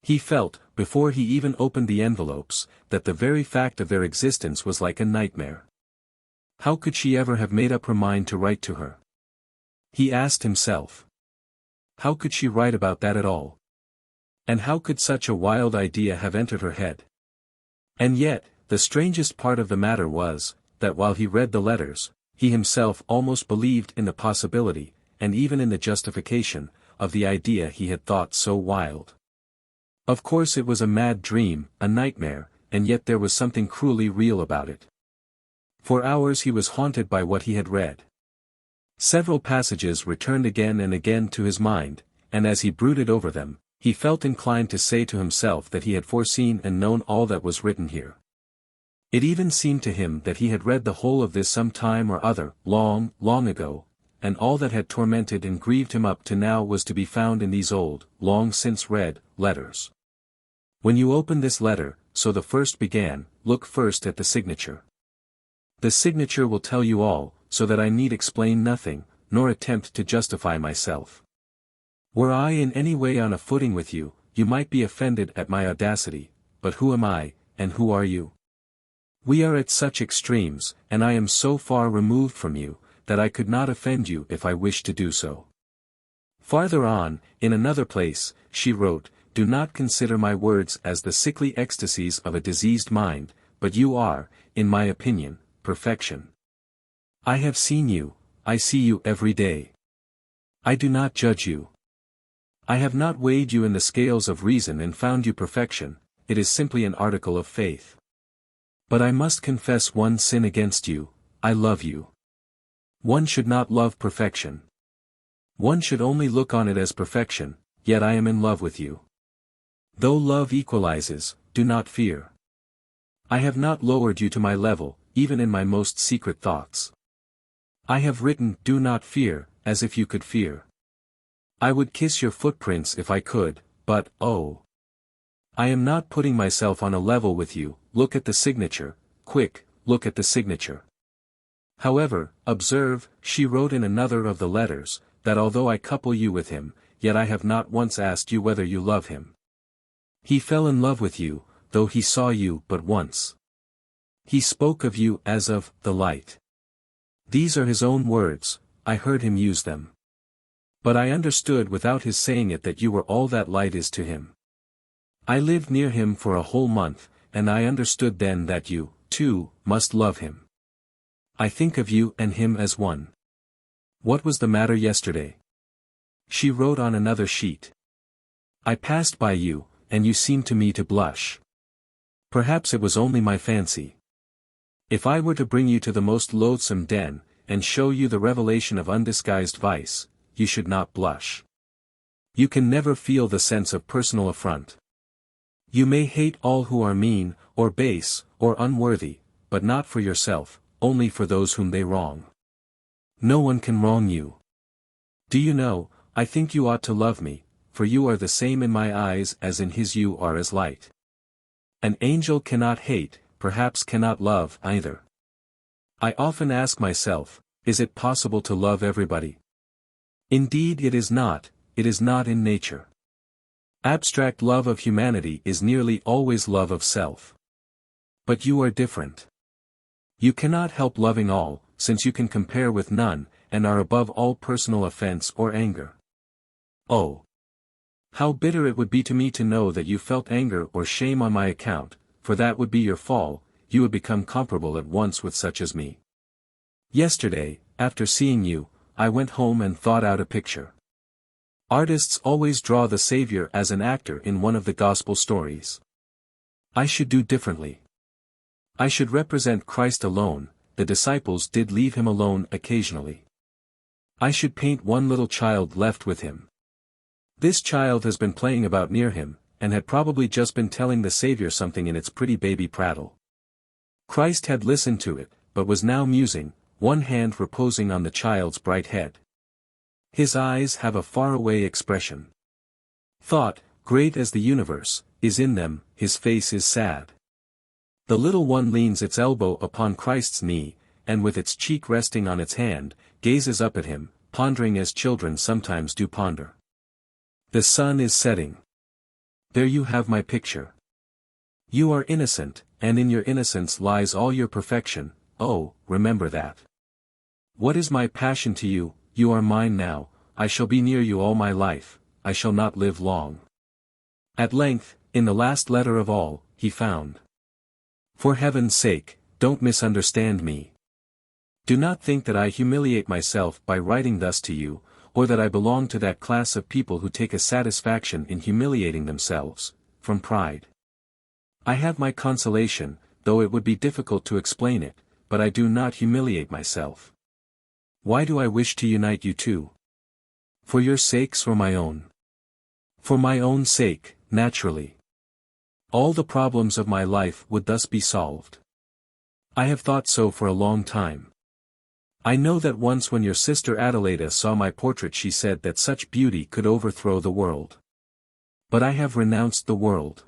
He felt, before he even opened the envelopes, that the very fact of their existence was like a nightmare. How could she ever have made up her mind to write to her? He asked himself. How could she write about that at all? And how could such a wild idea have entered her head? And yet, the strangest part of the matter was, that while he read the letters, he himself almost believed in the possibility, and even in the justification, of the idea he had thought so wild. Of course it was a mad dream, a nightmare, and yet there was something cruelly real about it. For hours he was haunted by what he had read. Several passages returned again and again to his mind, and as he brooded over them, he felt inclined to say to himself that he had foreseen and known all that was written here. It even seemed to him that he had read the whole of this some time or other, long, long ago, and all that had tormented and grieved him up to now was to be found in these old, long since read, letters. When you open this letter, so the first began, look first at the signature. The signature will tell you all, so that I need explain nothing, nor attempt to justify myself. Were I in any way on a footing with you, you might be offended at my audacity, but who am I, and who are you? We are at such extremes, and I am so far removed from you, that I could not offend you if I wished to do so. Farther on, in another place, she wrote, do not consider my words as the sickly ecstasies of a diseased mind, but you are, in my opinion, perfection. I have seen you, I see you every day. I do not judge you. I have not weighed you in the scales of reason and found you perfection, it is simply an article of faith. But I must confess one sin against you, I love you. One should not love perfection. One should only look on it as perfection, yet I am in love with you. Though love equalizes, do not fear. I have not lowered you to my level, even in my most secret thoughts. I have written, do not fear, as if you could fear. I would kiss your footprints if I could, but, oh. I am not putting myself on a level with you, look at the signature, quick, look at the signature. However, observe, she wrote in another of the letters, that although I couple you with him, yet I have not once asked you whether you love him. He fell in love with you, though he saw you but once. He spoke of you as of the light. These are his own words, I heard him use them. But I understood without his saying it that you were all that light is to him. I lived near him for a whole month, and I understood then that you, too, must love him. I think of you and him as one. What was the matter yesterday? She wrote on another sheet. I passed by you, and you seemed to me to blush. Perhaps it was only my fancy. If I were to bring you to the most loathsome den, and show you the revelation of undisguised vice, you should not blush. You can never feel the sense of personal affront. You may hate all who are mean, or base, or unworthy, but not for yourself, only for those whom they wrong. No one can wrong you. Do you know, I think you ought to love me, for you are the same in my eyes as in his you are as light. An angel cannot hate, perhaps cannot love either. I often ask myself, is it possible to love everybody? Indeed it is not in nature. Abstract love of humanity is nearly always love of self. But you are different. You cannot help loving all, since you can compare with none, and are above all personal offense or anger. Oh! How bitter it would be to me to know that you felt anger or shame on my account, for that would be your fall, you would become comparable at once with such as me. Yesterday, after seeing you, I went home and thought out a picture. Artists always draw the Savior as an actor in one of the Gospel stories. I should do differently. I should represent Christ alone, the disciples did leave him alone occasionally. I should paint one little child left with him. This child has been playing about near him, and had probably just been telling the Savior something in its pretty baby prattle. Christ had listened to it, but was now musing, one hand reposing on the child's bright head. His eyes have a faraway expression. Thought, great as the universe, is in them, his face is sad. The little one leans its elbow upon Christ's knee, and with its cheek resting on its hand, gazes up at him, pondering as children sometimes do ponder. The sun is setting. There you have my picture. You are innocent, and in your innocence lies all your perfection, oh, remember that. What is my passion to you? You are mine now, I shall be near you all my life, I shall not live long. At length, in the last letter of all, he found. For heaven's sake, don't misunderstand me. Do not think that I humiliate myself by writing thus to you, or that I belong to that class of people who take a satisfaction in humiliating themselves, from pride. I have my consolation, though it would be difficult to explain it, but I do not humiliate myself. Why do I wish to unite you two? For your sakes or my own? For my own sake, naturally. All the problems of my life would thus be solved. I have thought so for a long time. I know that once when your sister Adelaida saw my portrait she said that such beauty could overthrow the world. But I have renounced the world.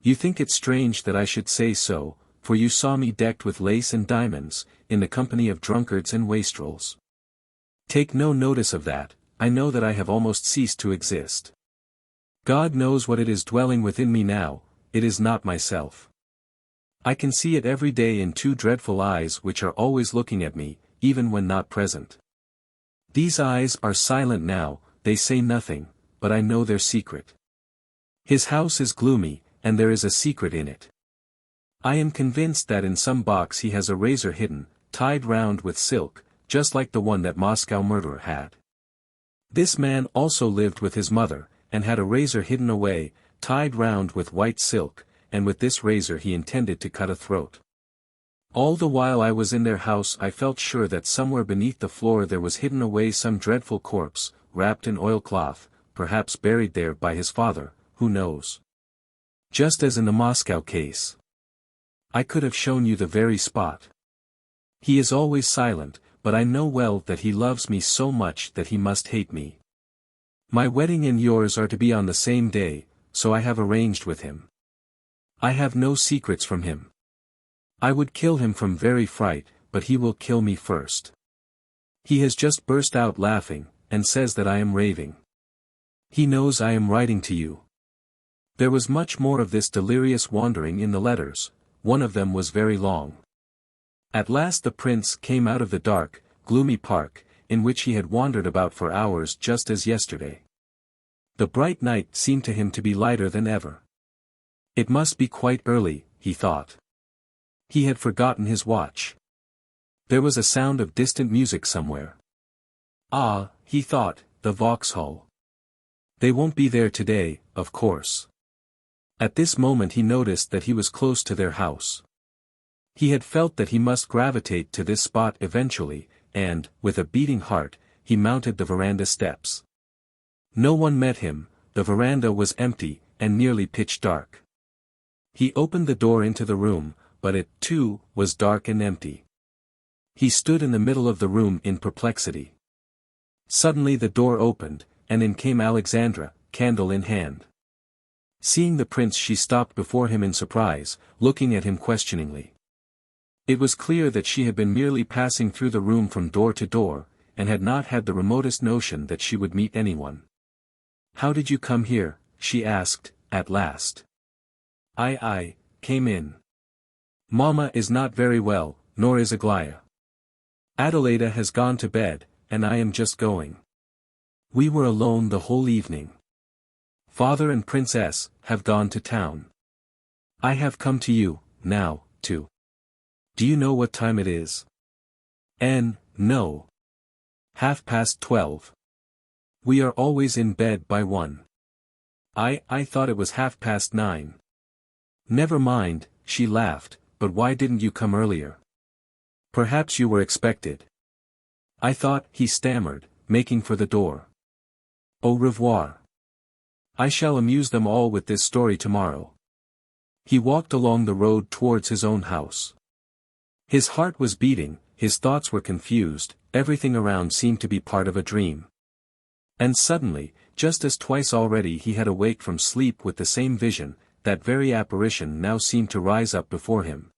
You think it strange that I should say so, for you saw me decked with lace and diamonds, in the company of drunkards and wastrels. Take no notice of that, I know that I have almost ceased to exist. God knows what it is dwelling within me now, it is not myself. I can see it every day in two dreadful eyes which are always looking at me, even when not present. These eyes are silent now, they say nothing, but I know their secret. His house is gloomy, and there is a secret in it. I am convinced that in some box he has a razor hidden, tied round with silk, just like the one that Moscow murderer had. This man also lived with his mother, and had a razor hidden away, tied round with white silk, and with this razor he intended to cut a throat. All the while I was in their house I felt sure that somewhere beneath the floor there was hidden away some dreadful corpse, wrapped in oilcloth, perhaps buried there by his father, who knows? Just as in the Moscow case. I could have shown you the very spot. He is always silent, but I know well that he loves me so much that he must hate me. My wedding and yours are to be on the same day, so I have arranged with him. I have no secrets from him. I would kill him from very fright, but he will kill me first. He has just burst out laughing, and says that I am raving. He knows I am writing to you. There was much more of this delirious wandering in the letters, one of them was very long. At last the prince came out of the dark, gloomy park, in which he had wandered about for hours just as yesterday. The bright night seemed to him to be lighter than ever. It must be quite early, he thought. He had forgotten his watch. There was a sound of distant music somewhere. Ah, he thought, the Vauxhall. They won't be there today, of course. At this moment he noticed that he was close to their house. He had felt that he must gravitate to this spot eventually, and, with a beating heart, he mounted the veranda steps. No one met him, the veranda was empty, and nearly pitch dark. He opened the door into the room, but it, too, was dark and empty. He stood in the middle of the room in perplexity. Suddenly the door opened, and in came Alexandra, candle in hand. Seeing the prince she stopped before him in surprise, looking at him questioningly. It was clear that she had been merely passing through the room from door to door, and had not had the remotest notion that she would meet anyone. "How did you come here?" she asked, at last. I came in. Mamma is not very well, nor is Aglaya. Adelaida has gone to bed, and I am just going. We were alone the whole evening. Father and Princess have gone to town. I have come to you, now, too. Do you know what time it is? No. 12:30. We are always in bed by 1. I thought it was 9:30. Never mind, she laughed, but why didn't you come earlier? Perhaps you were expected. I thought, he stammered, making for the door. Au revoir. I shall amuse them all with this story tomorrow. He walked along the road towards his own house. His heart was beating, his thoughts were confused, everything around seemed to be part of a dream. And suddenly, just as twice already he had awaked from sleep with the same vision, that very apparition now seemed to rise up before him.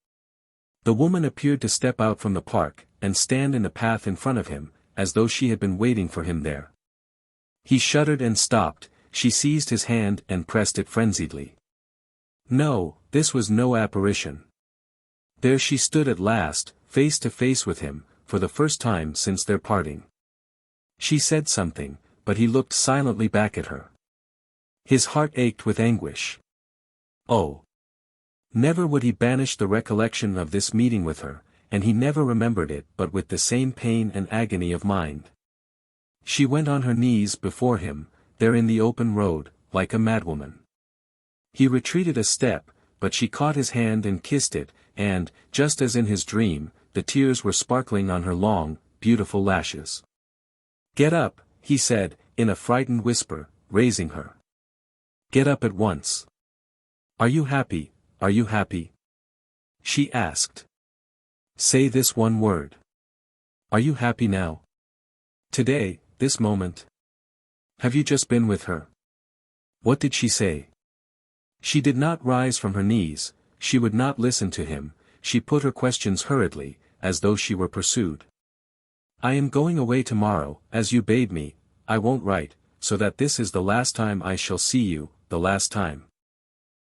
The woman appeared to step out from the park, and stand in the path in front of him, as though she had been waiting for him there. He shuddered and stopped, she seized his hand and pressed it frenziedly. No, this was no apparition. There she stood at last, face to face with him, for the first time since their parting. She said something, but he looked silently back at her. His heart ached with anguish. Oh! Never would he banish the recollection of this meeting with her, and he never remembered it but with the same pain and agony of mind. She went on her knees before him, there in the open road, like a madwoman. He retreated a step, but she caught his hand and kissed it, and, just as in his dream, the tears were sparkling on her long, beautiful lashes. "Get up," he said, in a frightened whisper, raising her. "Get up at once. Are you happy, are you happy?" she asked. "Say this one word. Are you happy now? Today, this moment? Have you just been with her? What did she say?" She did not rise from her knees, she would not listen to him, she put her questions hurriedly, as though she were pursued. "I am going away tomorrow, as you bade me. I won't write, so that this is the last time I shall see you, the last time.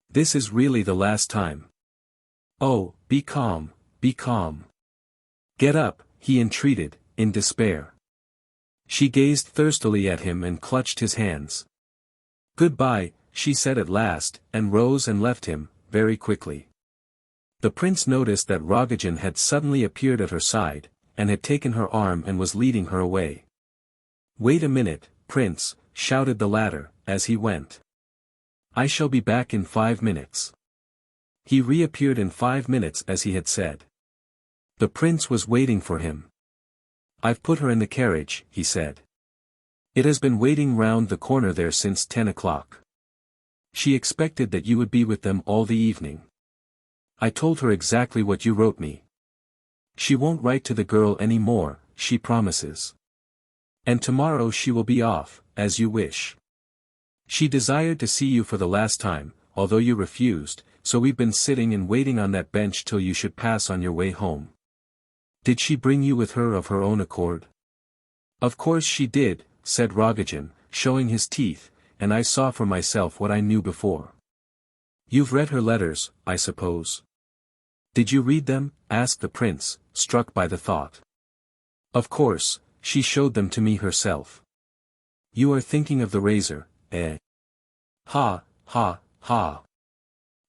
This is really the last time. Oh, be calm, be calm. Get up," he entreated, in despair. She gazed thirstily at him and clutched his hands. "Goodbye," she said at last, and rose and left him, very quickly. The prince noticed that Rogozhin had suddenly appeared at her side, and had taken her arm and was leading her away. "Wait a minute, prince," shouted the latter, as he went. "I shall be back in 5 minutes." He reappeared in 5 minutes as he had said. The prince was waiting for him. "I've put her in the carriage," he said. "It has been waiting round the corner there since 10 o'clock. She expected that you would be with them all the evening. I told her exactly what you wrote me. She won't write to the girl any more, she promises. And tomorrow she will be off, as you wish. She desired to see you for the last time, although you refused, so we've been sitting and waiting on that bench till you should pass on your way home. Did she bring you with her of her own accord?" "Of course she did," said Rogozhin, showing his teeth, "and I saw for myself what I knew before." "You've read her letters, I suppose?" "Did you read them?" asked the prince, struck by the thought. "Of course, she showed them to me herself." "You are thinking of the razor, eh?" "Ha, ha, ha.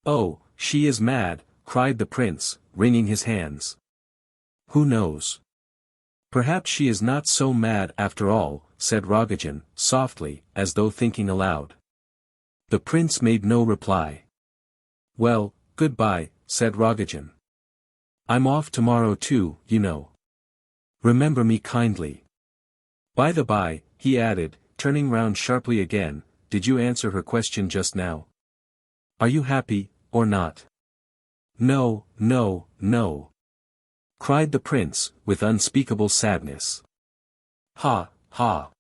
Oh, she is mad," cried the prince, wringing his hands. "Who knows? Perhaps she is not so mad after all," said Rogozhin, softly, as though thinking aloud. The prince made no reply. "Well, goodbye," said Rogozhin. "I'm off tomorrow too, you know. Remember me kindly. By the by," he added, turning round sharply again, "did you answer her question just now? Are you happy, or not?" "No, no, no," cried the prince, with unspeakable sadness. "Ha, ha.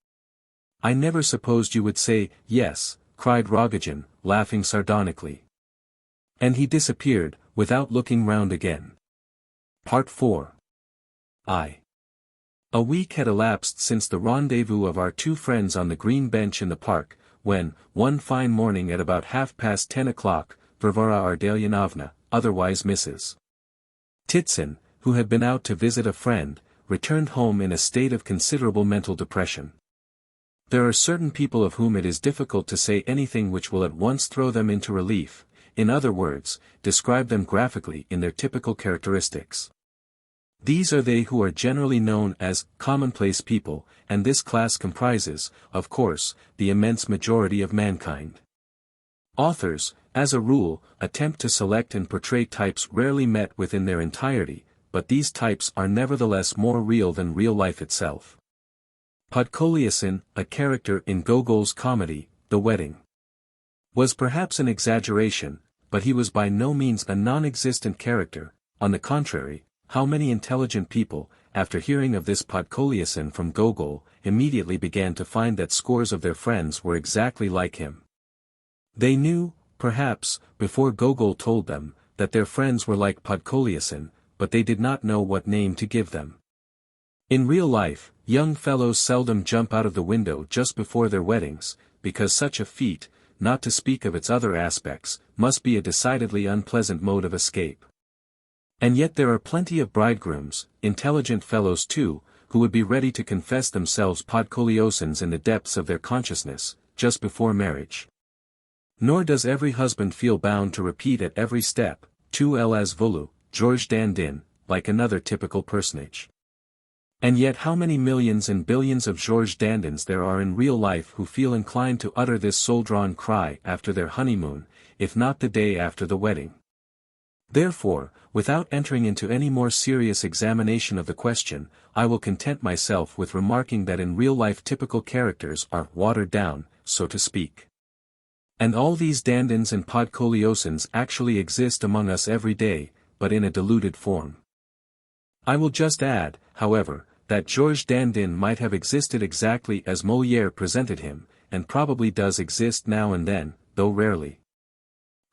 I never supposed you would say, yes," cried Rogozhin, laughing sardonically. And he disappeared, without looking round again. Part 4. A week had elapsed since the rendezvous of our two friends on the green bench in the park, when, one fine morning at about 10:30 o'clock, Varvara Ardalyonovna, otherwise Mrs. Titson, who had been out to visit a friend, returned home in a state of considerable mental depression. There are certain people of whom it is difficult to say anything which will at once throw them into relief, in other words, describe them graphically in their typical characteristics. These are they who are generally known as commonplace people, and this class comprises, of course, the immense majority of mankind. Authors, as a rule, attempt to select and portray types rarely met with in their entirety, but these types are nevertheless more real than real life itself. Podkolesin, a character in Gogol's comedy, The Wedding, was perhaps an exaggeration, but he was by no means a non-existent character. On the contrary, how many intelligent people, after hearing of this Podkolesin from Gogol, immediately began to find that scores of their friends were exactly like him. They knew, perhaps, before Gogol told them, that their friends were like Podkolesin, but they did not know what name to give them. In real life, young fellows seldom jump out of the window just before their weddings, because such a feat, not to speak of its other aspects, must be a decidedly unpleasant mode of escape. And yet there are plenty of bridegrooms, intelligent fellows too, who would be ready to confess themselves Podkoleosins in the depths of their consciousness, just before marriage. Nor does every husband feel bound to repeat at every step, tu elas volu, Georges Dandin, like another typical personage. And yet how many millions and billions of Georges Dandins there are in real life who feel inclined to utter this soul-drawn cry after their honeymoon, if not the day after the wedding. Therefore, without entering into any more serious examination of the question, I will content myself with remarking that in real life typical characters are watered down, so to speak. And all these Dandins and Podkoleosins actually exist among us every day, but in a diluted form. I will just add, however, that Georges Dandin might have existed exactly as Molière presented him, and probably does exist now and then, though rarely.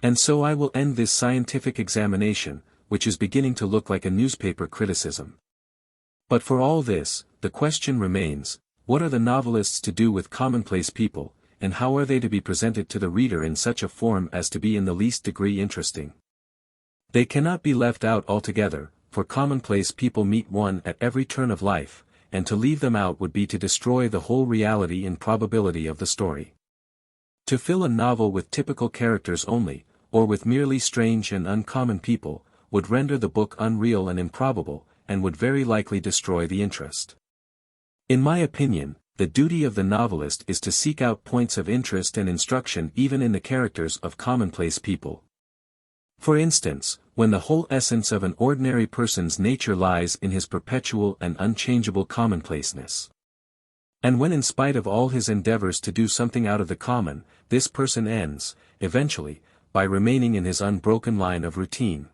And so I will end this scientific examination, which is beginning to look like a newspaper criticism. But for all this, the question remains, what are the novelists to do with commonplace people, and how are they to be presented to the reader in such a form as to be in the least degree interesting? They cannot be left out altogether, for commonplace people meet one at every turn of life, and to leave them out would be to destroy the whole reality and probability of the story. To fill a novel with typical characters only, or with merely strange and uncommon people, would render the book unreal and improbable, and would very likely destroy the interest. In my opinion, the duty of the novelist is to seek out points of interest and instruction even in the characters of commonplace people. For instance, when the whole essence of an ordinary person's nature lies in his perpetual and unchangeable commonplaceness. And when in spite of all his endeavors to do something out of the common, this person ends, eventually, by remaining in his unbroken line of routine.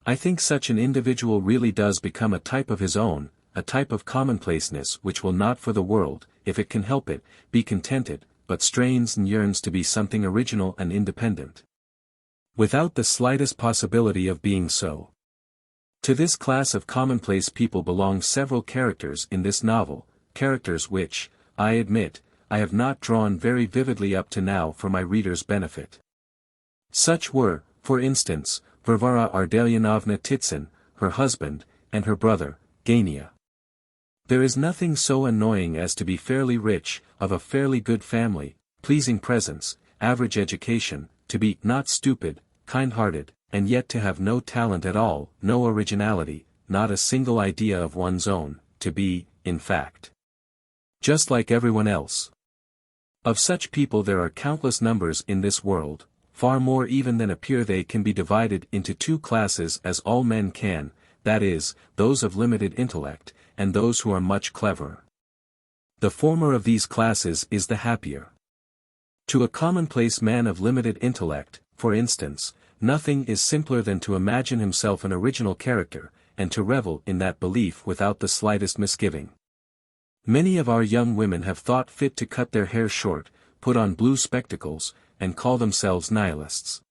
I think such an individual really does become a type of his own, a type of commonplaceness which will not for the world, if it can help it, be contented, but strains and yearns to be something original and independent, without the slightest possibility of being so. To this class of commonplace people belong several characters in this novel, characters which, I admit, I have not drawn very vividly up to now for my reader's benefit. Such were, for instance, Varvara Ardalionovna Titsin, her husband, and her brother, Gania. There is nothing so annoying as to be fairly rich, of a fairly good family, pleasing presence, average education, to be not stupid, kind-hearted, and yet to have no talent at all, no originality, not a single idea of one's own, to be, in fact, just like everyone else. Of such people there are countless numbers in this world, far more even than appear. They can be divided into two classes as all men can, that is, those of limited intellect, and those who are much cleverer. The former of these classes is the happier. To a commonplace man of limited intellect, for instance, nothing is simpler than to imagine himself an original character, and to revel in that belief without the slightest misgiving. Many of our young women have thought fit to cut their hair short, put on blue spectacles, and call themselves nihilists.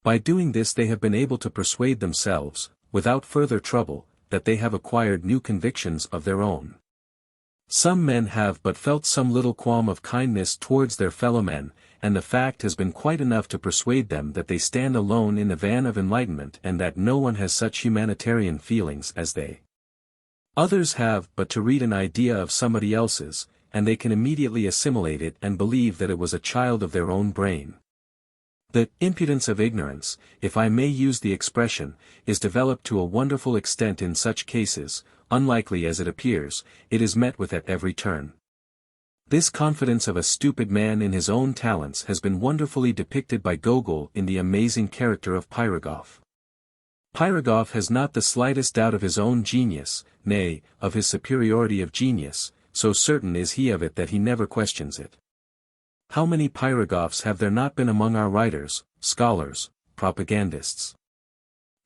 By doing this they have been able to persuade themselves, without further trouble, that they have acquired new convictions of their own. Some men have but felt some little qualm of kindness towards their fellow men, and the fact has been quite enough to persuade them that they stand alone in the van of enlightenment and that no one has such humanitarian feelings as they. Others have but to read an idea of somebody else's, and they can immediately assimilate it and believe that it was a child of their own brain. The impudence of ignorance, if I may use the expression, is developed to a wonderful extent in such cases. Unlikely as it appears, it is met with at every turn. This confidence of a stupid man in his own talents has been wonderfully depicted by Gogol in the amazing character of Pirogov. Pirogov has not the slightest doubt of his own genius, nay, of his superiority of genius, so certain is he of it that he never questions it. How many Pirogovs have there not been among our writers, scholars, propagandists?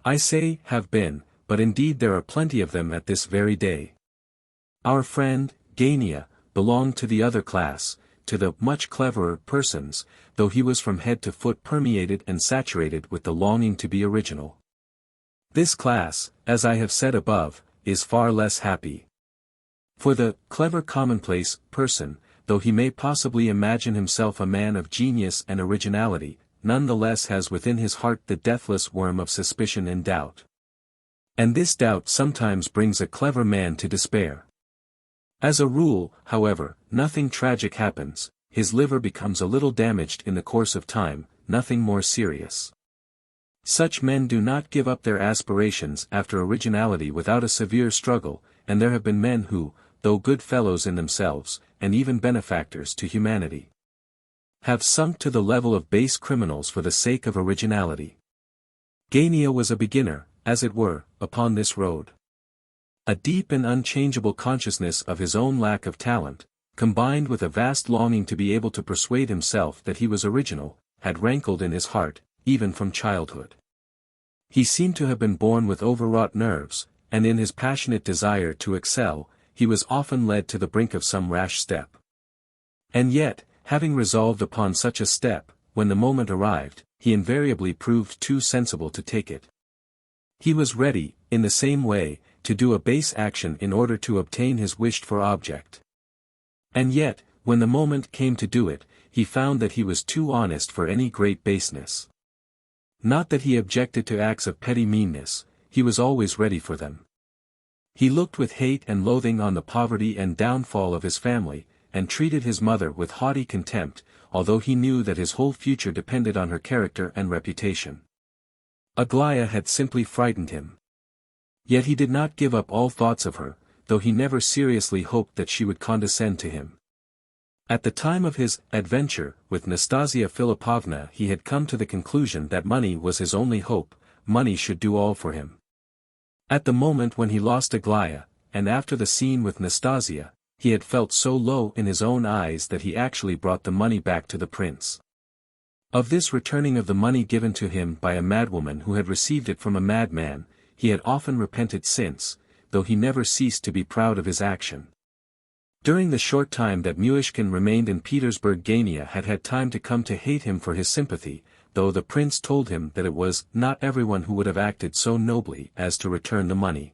I say, have been, but indeed there are plenty of them at this very day. Our friend, Gania, belonged to the other class, to the much cleverer persons, though he was from head to foot permeated and saturated with the longing to be original. This class, as I have said above, is far less happy. For the clever commonplace person, though he may possibly imagine himself a man of genius and originality, none the less has within his heart the deathless worm of suspicion and doubt. And this doubt sometimes brings a clever man to despair. As a rule, however, nothing tragic happens, his liver becomes a little damaged in the course of time, nothing more serious. Such men do not give up their aspirations after originality without a severe struggle, and there have been men who, though good fellows in themselves, and even benefactors to humanity, have sunk to the level of base criminals for the sake of originality. Gania was a beginner, as it were, upon this road. A deep and unchangeable consciousness of his own lack of talent, combined with a vast longing to be able to persuade himself that he was original, had rankled in his heart, even from childhood. He seemed to have been born with overwrought nerves, and in his passionate desire to excel, he was often led to the brink of some rash step. And yet, having resolved upon such a step, when the moment arrived, he invariably proved too sensible to take it. He was ready, in the same way, to do a base action in order to obtain his wished-for object. And yet, when the moment came to do it, he found that he was too honest for any great baseness. Not that he objected to acts of petty meanness, he was always ready for them. He looked with hate and loathing on the poverty and downfall of his family, and treated his mother with haughty contempt, although he knew that his whole future depended on her character and reputation. Aglaya had simply frightened him. Yet he did not give up all thoughts of her, though he never seriously hoped that she would condescend to him. At the time of his adventure with Nastassya Filippovna he had come to the conclusion that money was his only hope, money should do all for him. At the moment when he lost Aglaya, and after the scene with Nastassya, he had felt so low in his own eyes that he actually brought the money back to the prince. Of this returning of the money given to him by a madwoman who had received it from a madman, he had often repented since, though he never ceased to be proud of his action. During the short time that Myshkin remained in Petersburg Gania had had time to come to hate him for his sympathy, though the prince told him that it was not everyone who would have acted so nobly as to return the money.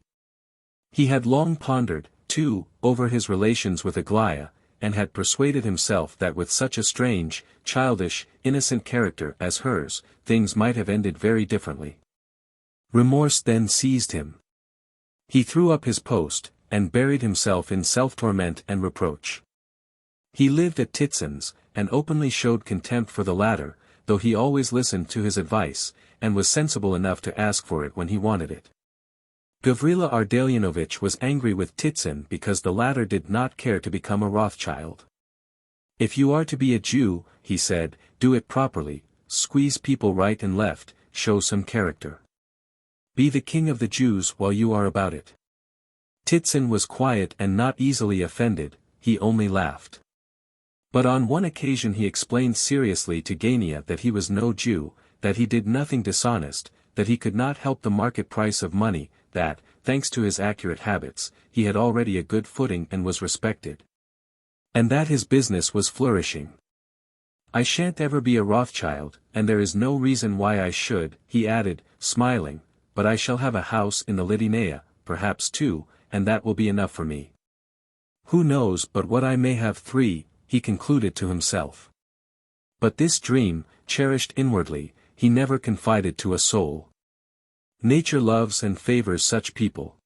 He had long pondered, too, over his relations with Aglaya, and had persuaded himself that with such a strange, childish, innocent character as hers, things might have ended very differently. Remorse then seized him. He threw up his post, and buried himself in self-torment and reproach. He lived at Titson's, and openly showed contempt for the latter, though he always listened to his advice, and was sensible enough to ask for it when he wanted it. Gavrila Ardalionovitch was angry with Titson because the latter did not care to become a Rothschild. "If you are to be a Jew," he said, "do it properly, squeeze people right and left, show some character. Be the king of the Jews while you are about it." Titson was quiet and not easily offended, he only laughed. But on one occasion he explained seriously to Gania that he was no Jew, that he did nothing dishonest, that he could not help the market price of money, that, thanks to his accurate habits, he had already a good footing and was respected. And that his business was flourishing. "I shan't ever be a Rothschild, and there is no reason why I should," he added, smiling, "but I shall have a house in the Lidinea, perhaps two, and that will be enough for me. Who knows but what I may have three," he concluded to himself. But this dream, cherished inwardly, he never confided to a soul. Nature loves and favors such people.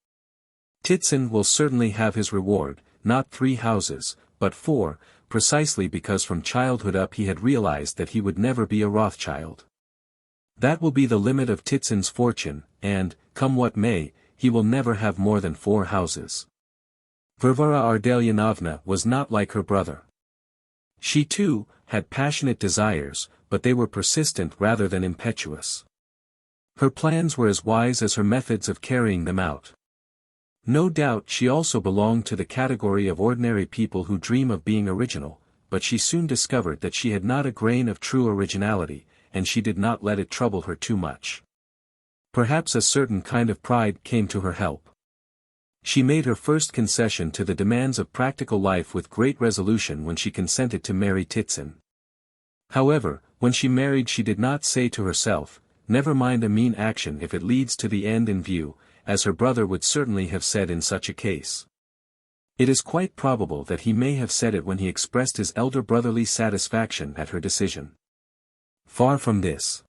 Titson will certainly have his reward, not 3 houses, but 4, precisely because from childhood up he had realized that he would never be a Rothschild. That will be the limit of Titson's fortune, and, come what may, he will never have more than 4 houses. Varvara Ardalionovna was not like her brother. She too, had passionate desires, but they were persistent rather than impetuous. Her plans were as wise as her methods of carrying them out. No doubt she also belonged to the category of ordinary people who dream of being original, but she soon discovered that she had not a grain of true originality, and she did not let it trouble her too much. Perhaps a certain kind of pride came to her help. She made her first concession to the demands of practical life with great resolution when she consented to marry Titson. However, when she married she did not say to herself, "Never mind a mean action if it leads to the end in view," as her brother would certainly have said in such a case. It is quite probable that he may have said it when he expressed his elder brotherly satisfaction at her decision. Far from this.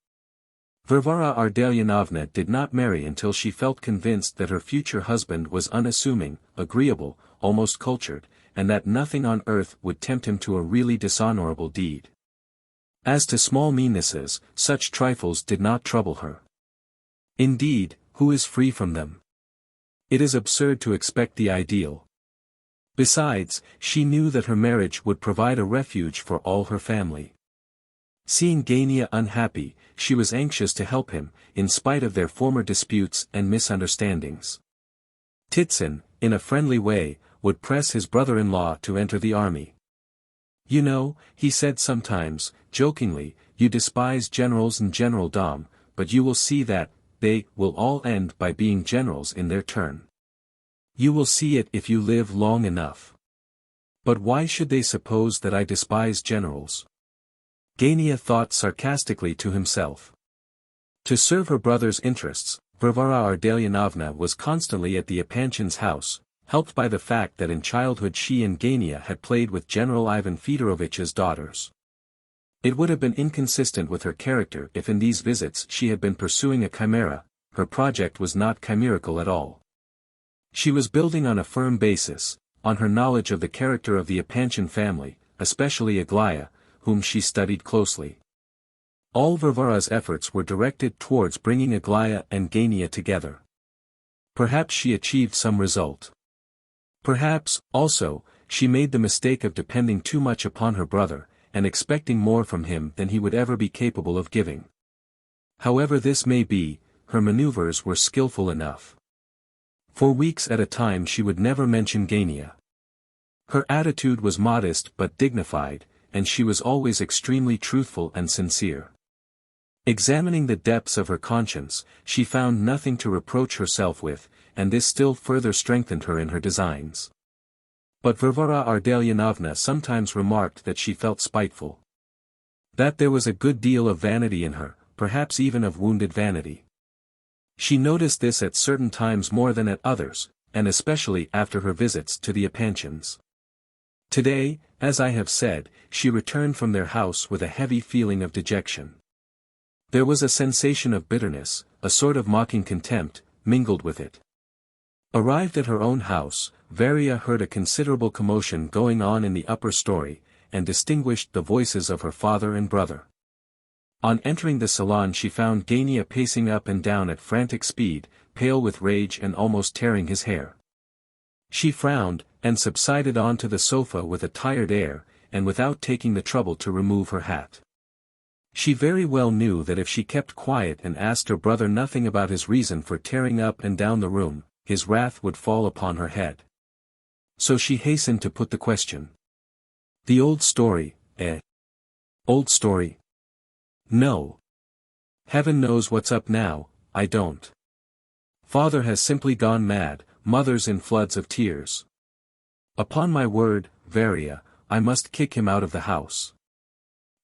Varvara Ardalionovna did not marry until she felt convinced that her future husband was unassuming, agreeable, almost cultured, and that nothing on earth would tempt him to a really dishonorable deed. As to small meannesses, such trifles did not trouble her. Indeed, who is free from them? It is absurd to expect the ideal. Besides, she knew that her marriage would provide a refuge for all her family. Seeing Gania unhappy, she was anxious to help him, in spite of their former disputes and misunderstandings. Titsin, in a friendly way, would press his brother-in-law to enter the army. You know, he said sometimes, jokingly, you despise generals and generaldom, but you will see that, they will all end by being generals in their turn. You will see it if you live long enough. But why should they suppose that I despise generals? Gania thought sarcastically to himself. To serve her brother's interests, Varvara Ardalyonovna was constantly at the Epanchin's house, helped by the fact that in childhood she and Gania had played with General Ivan Fyodorovitch's daughters. It would have been inconsistent with her character if in these visits she had been pursuing a chimera. Her project was not chimerical at all. She was building on a firm basis, on her knowledge of the character of the Epanchin family, especially Aglaya, whom she studied closely. All Varvara's efforts were directed towards bringing Aglaya and Gania together. Perhaps she achieved some result. Perhaps, also, she made the mistake of depending too much upon her brother, and expecting more from him than he would ever be capable of giving. However this may be, her maneuvers were skillful enough. For weeks at a time she would never mention Gania. Her attitude was modest but dignified, and she was always extremely truthful and sincere. Examining the depths of her conscience, she found nothing to reproach herself with, and this still further strengthened her in her designs. But Varvara Ardalyonovna sometimes remarked that she felt spiteful. That there was a good deal of vanity in her, perhaps even of wounded vanity. She noticed this at certain times more than at others, and especially after her visits to the Epanchins. Today, as I have said, she returned from their house with a heavy feeling of dejection. There was a sensation of bitterness, a sort of mocking contempt, mingled with it. Arrived at her own house, Varia heard a considerable commotion going on in the upper story, and distinguished the voices of her father and brother. On entering the salon she found Gania pacing up and down at frantic speed, pale with rage and almost tearing his hair. She frowned, and subsided onto the sofa with a tired air, and without taking the trouble to remove her hat. She very well knew that if she kept quiet and asked her brother nothing about his reason for tearing up and down the room, his wrath would fall upon her head. So she hastened to put the question. The old story, eh? Old story? No. Heaven knows what's up now, I don't. Father has simply gone mad, mother's in floods of tears. Upon my word, Varia, I must kick him out of the house.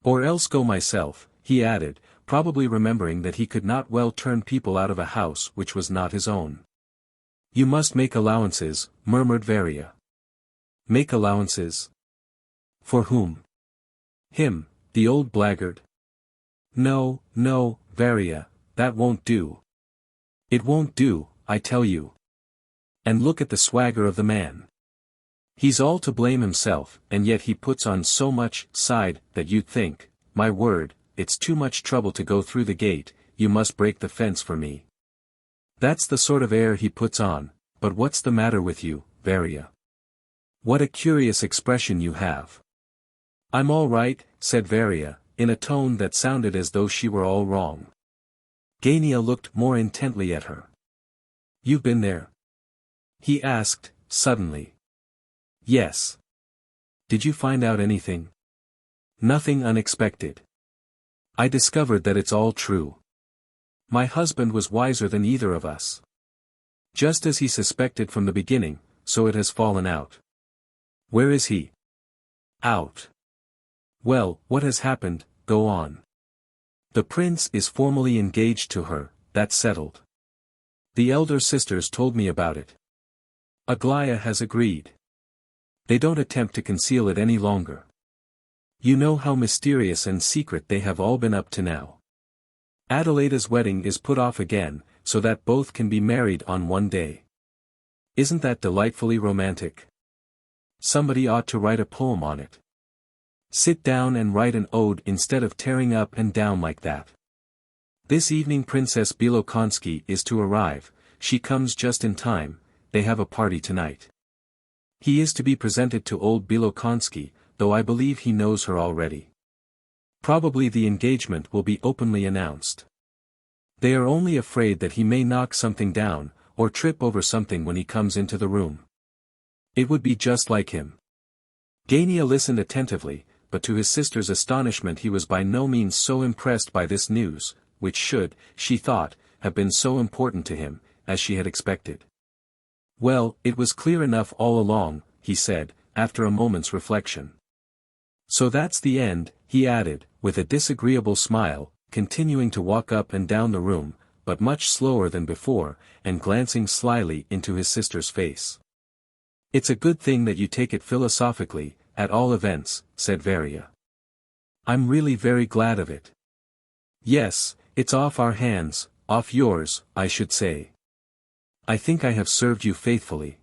Or else go myself, he added, probably remembering that he could not well turn people out of a house which was not his own. You must make allowances, murmured Varia. Make allowances? For whom? Him, the old blackguard. No, no, Varia, that won't do. It won't do, I tell you. And look at the swagger of the man. He's all to blame himself, and yet he puts on so much side that you'd think, my word, it's too much trouble to go through the gate, you must break the fence for me. That's the sort of air he puts on, but what's the matter with you, Varia? What a curious expression you have. I'm all right, said Varia, in a tone that sounded as though she were all wrong. Gania looked more intently at her. You've been there? He asked, suddenly. Yes. Did you find out anything? Nothing unexpected. I discovered that it's all true. My husband was wiser than either of us. Just as he suspected from the beginning, so it has fallen out. Where is he? Out. Well, what has happened? Go on. The prince is formally engaged to her, that's settled. The elder sisters told me about it. Aglaya has agreed. They don't attempt to conceal it any longer. You know how mysterious and secret they have all been up to now. Adelaida's wedding is put off again, so that both can be married on one day. Isn't that delightfully romantic? Somebody ought to write a poem on it. Sit down and write an ode instead of tearing up and down like that. This evening Princess Bilokonsky is to arrive, she comes just in time, they have a party tonight. He is to be presented to old Bilokonsky, though I believe he knows her already. Probably the engagement will be openly announced. They are only afraid that he may knock something down, or trip over something when he comes into the room. It would be just like him. Gania listened attentively, but to his sister's astonishment he was by no means so impressed by this news, which should, she thought, have been so important to him, as she had expected. Well, it was clear enough all along, he said, after a moment's reflection. So that's the end, he added, with a disagreeable smile, continuing to walk up and down the room, but much slower than before, and glancing slyly into his sister's face. It's a good thing that you take it philosophically, at all events, said Varya. I'm really very glad of it. Yes, it's off our hands, off yours, I should say. I think I have served you faithfully.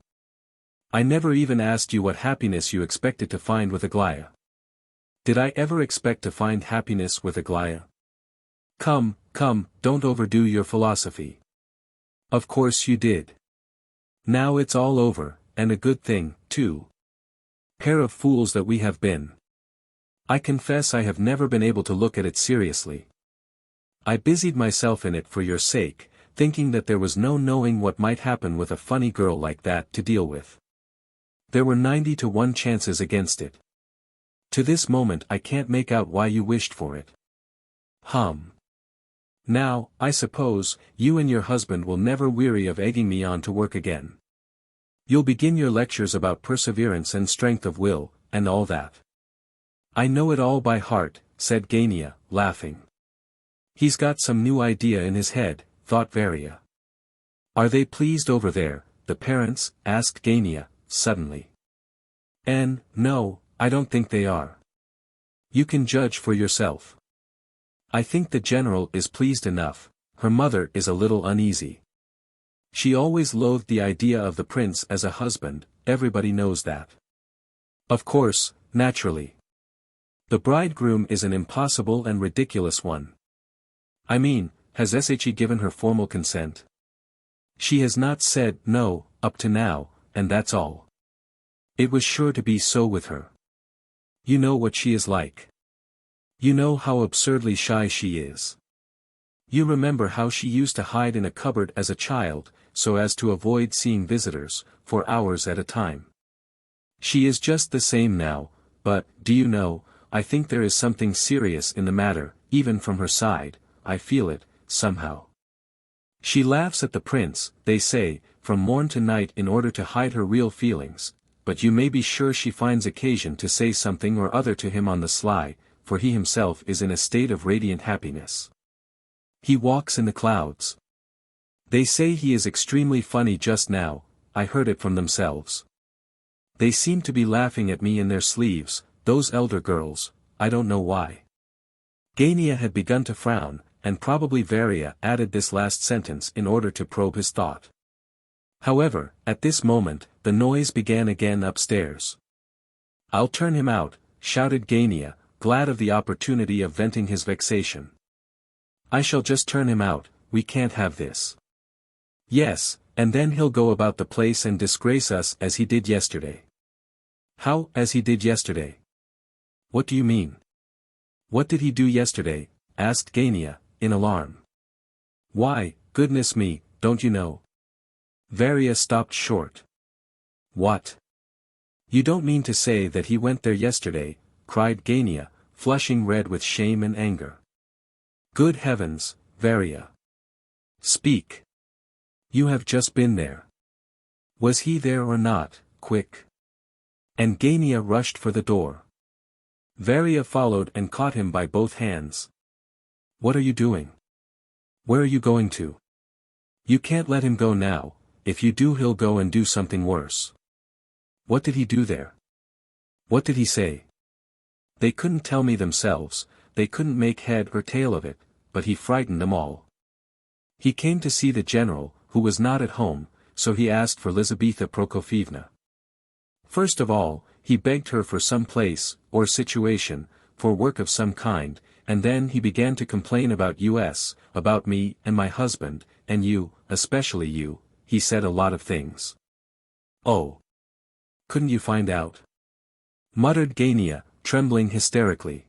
I never even asked you what happiness you expected to find with Aglaya. Did I ever expect to find happiness with Aglaya? Come, don't overdo your philosophy. Of course you did. Now it's all over, and a good thing, too. Pair of fools that we have been. I confess I have never been able to look at it seriously. I busied myself in it for your sake, thinking that there was no knowing what might happen with a funny girl like that to deal with. There were 90 to 1 chances against it. To this moment I can't make out why you wished for it. Now, I suppose, you and your husband will never weary of egging me on to work again. You'll begin your lectures about perseverance and strength of will, and all that. I know it all by heart, said Gania, laughing. He's got some new idea in his head, thought Varya. Are they pleased over there, the parents? Asked Gania, suddenly. No, I don't think they are. You can judge for yourself. I think the general is pleased enough, her mother is a little uneasy. She always loathed the idea of the prince as a husband, everybody knows that. Of course, naturally. The bridegroom is an impossible and ridiculous one. I mean, has Sh given her formal consent? She has not said no, up to now, and that's all. It was sure to be so with her. You know what she is like. You know how absurdly shy she is. You remember how she used to hide in a cupboard as a child, so as to avoid seeing visitors, for hours at a time. She is just the same now, but, do you know, I think there is something serious in the matter, even from her side, I feel it, somehow. She laughs at the prince, they say, from morn to night in order to hide her real feelings, but you may be sure she finds occasion to say something or other to him on the sly, for he himself is in a state of radiant happiness. He walks in the clouds. They say he is extremely funny just now, I heard it from themselves. They seem to be laughing at me in their sleeves, those elder girls, I don't know why. Gania had begun to frown, and probably Varya added this last sentence in order to probe his thought. However, at this moment, the noise began again upstairs. I'll turn him out, shouted Gania, glad of the opportunity of venting his vexation. I shall just turn him out, we can't have this. Yes, and then he'll go about the place and disgrace us as he did yesterday. How, as he did yesterday? What do you mean? What did he do yesterday? Asked Gania, in alarm. Why, goodness me, don't you know? Varya stopped short. What? You don't mean to say that he went there yesterday, cried Gania, flushing red with shame and anger. Good heavens, Varya. Speak. You have just been there. Was he there or not, quick? And Gania rushed for the door. Varya followed and caught him by both hands. What are you doing? Where are you going to? You can't let him go now, if you do he'll go and do something worse. What did he do there? What did he say? They couldn't tell me themselves, they couldn't make head or tail of it, but he frightened them all. He came to see the general, who was not at home, so he asked for Lizaveta Prokofievna. First of all, he begged her for some place, or situation, for work of some kind, and then he began to complain about us, about me and my husband, and you, especially you, he said a lot of things. Oh. Couldn't you find out? Muttered Gania, trembling hysterically.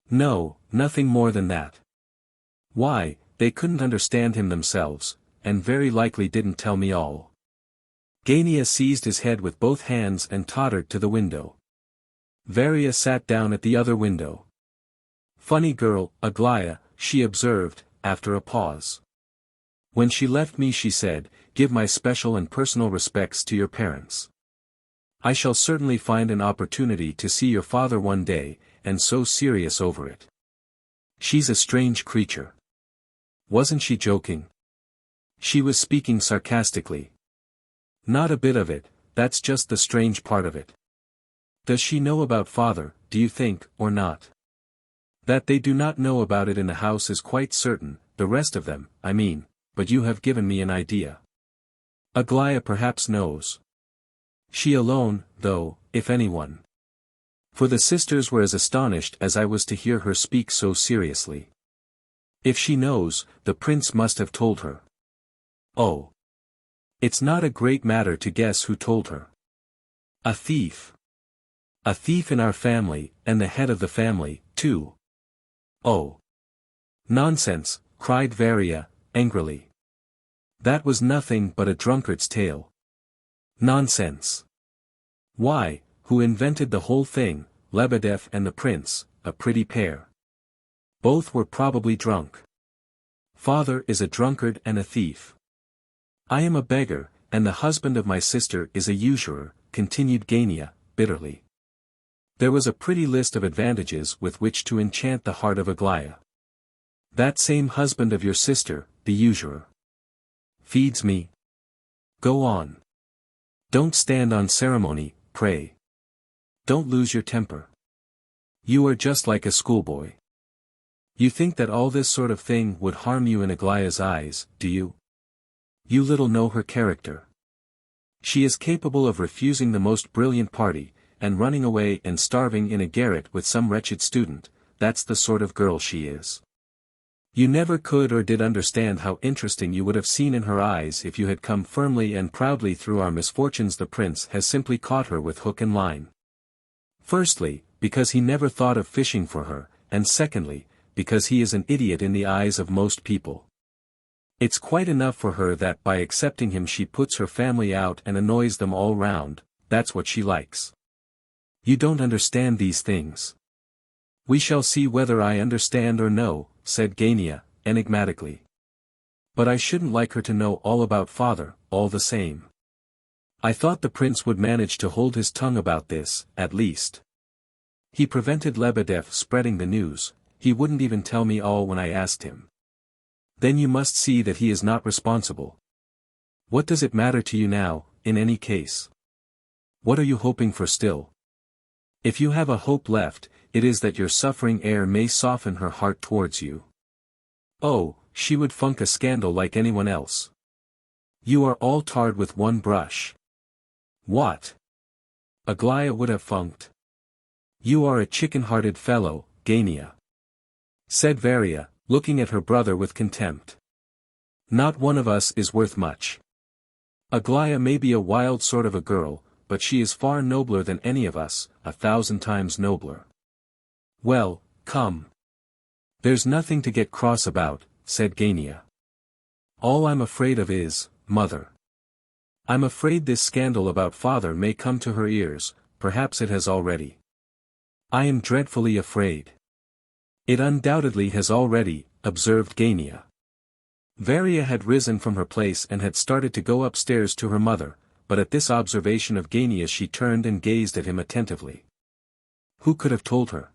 No, nothing more than that. Why, they couldn't understand him themselves, and very likely didn't tell me all. Gania seized his head with both hands and tottered to the window. Varia sat down at the other window. Funny girl, Aglaya, she observed, after a pause. When she left me she said, give my special and personal respects to your parents. I shall certainly find an opportunity to see your father one day, and so serious over it. She's a strange creature. Wasn't she joking? She was speaking sarcastically. Not a bit of it, that's just the strange part of it. Does she know about father, do you think, or not? That they do not know about it in the house is quite certain, the rest of them, I mean, but you have given me an idea. Aglaya perhaps knows. She alone, though, if anyone. For the sisters were as astonished as I was to hear her speak so seriously. If she knows, the prince must have told her. Oh. It's not a great matter to guess who told her. A thief. A thief in our family, and the head of the family, too. Oh. Nonsense, cried Varia, angrily. That was nothing but a drunkard's tale. Nonsense. Why, who invented the whole thing, Lebedev and the prince, a pretty pair. Both were probably drunk. Father is a drunkard and a thief. I am a beggar, and the husband of my sister is a usurer, continued Gania, bitterly. There was a pretty list of advantages with which to enchant the heart of Aglaya. That same husband of your sister, the usurer. Feeds me. Go on. Don't stand on ceremony, pray. Don't lose your temper. You are just like a schoolboy. You think that all this sort of thing would harm you in Aglaya's eyes, do you? You little know her character. She is capable of refusing the most brilliant party, and running away and starving in a garret with some wretched student, that's the sort of girl she is. You never could or did understand how interesting you would have seen in her eyes if you had come firmly and proudly through our misfortunes. The prince has simply caught her with hook and line. Firstly, because he never thought of fishing for her, and secondly, because he is an idiot in the eyes of most people. It's quite enough for her that by accepting him she puts her family out and annoys them all round, that's what she likes. You don't understand these things. We shall see whether I understand or no, said Gania, enigmatically. But I shouldn't like her to know all about father, all the same. I thought the prince would manage to hold his tongue about this, at least. He prevented Lebedev spreading the news, he wouldn't even tell me all when I asked him. Then you must see that he is not responsible. What does it matter to you now, in any case? What are you hoping for still? If you have a hope left, it is that your suffering heir may soften her heart towards you. Oh, she would funk a scandal like anyone else. You are all tarred with one brush. What? Aglaya would have funked. You are a chicken-hearted fellow, Gania. Said Varia, looking at her brother with contempt. Not one of us is worth much. Aglaya may be a wild sort of a girl, but she is far nobler than any of us, 1,000 times nobler. Well, come. There's nothing to get cross about, said Gania. All I'm afraid of is, mother. I'm afraid this scandal about father may come to her ears, perhaps it has already. I am dreadfully afraid. It undoubtedly has already, observed Gania. Varia had risen from her place and had started to go upstairs to her mother, but at this observation of Gania's she turned and gazed at him attentively. Who could have told her?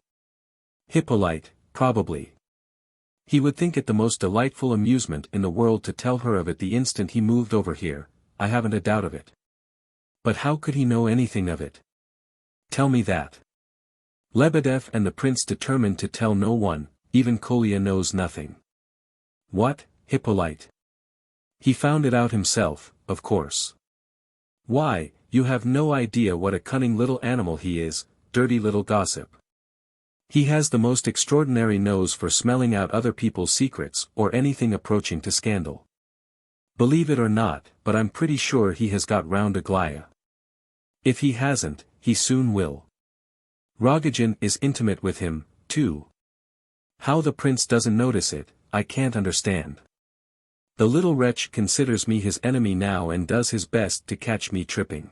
Hippolyte, probably. He would think it the most delightful amusement in the world to tell her of it the instant he moved over here, I haven't a doubt of it. But how could he know anything of it? Tell me that. Lebedev and the prince determined to tell no one, even Kolya knows nothing. What, Hippolyte? He found it out himself, of course. Why, you have no idea what a cunning little animal he is, dirty little gossip. He has the most extraordinary nose for smelling out other people's secrets or anything approaching to scandal. Believe it or not, but I'm pretty sure he has got round Aglaya. If he hasn't, he soon will. Rogozhin is intimate with him, too. How the prince doesn't notice it, I can't understand. The little wretch considers me his enemy now and does his best to catch me tripping.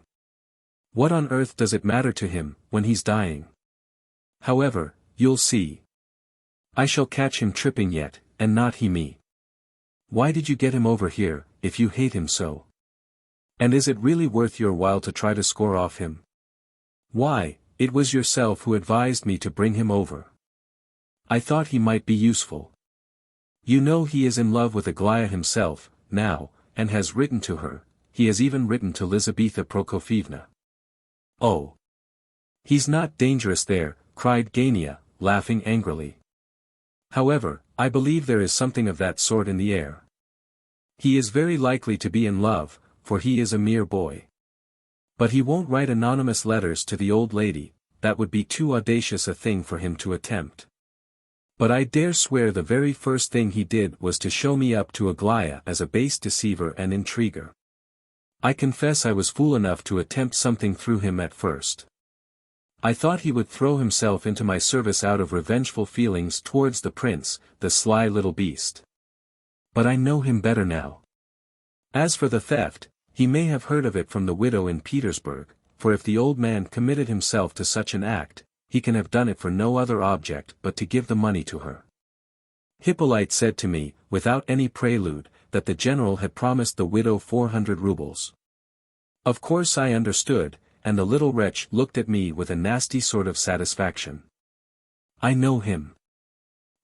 What on earth does it matter to him, when he's dying? However, you'll see. I shall catch him tripping yet, and not he me. Why did you get him over here, if you hate him so? And is it really worth your while to try to score off him? Why, it was yourself who advised me to bring him over. I thought he might be useful. You know he is in love with Aglaya himself, now, and has written to her, he has even written to Lizaveta Prokofievna. Oh! He's not dangerous there, cried Gania, laughing angrily. However, I believe there is something of that sort in the air. He is very likely to be in love, for he is a mere boy. But he won't write anonymous letters to the old lady, that would be too audacious a thing for him to attempt. But I dare swear the very first thing he did was to show me up to Aglaya as a base deceiver and intriguer. I confess I was fool enough to attempt something through him at first. I thought he would throw himself into my service out of revengeful feelings towards the prince, the sly little beast. But I know him better now. As for the theft, he may have heard of it from the widow in Petersburg, for if the old man committed himself to such an act, he can have done it for no other object but to give the money to her. Hippolyte said to me, without any prelude, that the general had promised the widow 400 rubles. Of course I understood, and the little wretch looked at me with a nasty sort of satisfaction. I know him.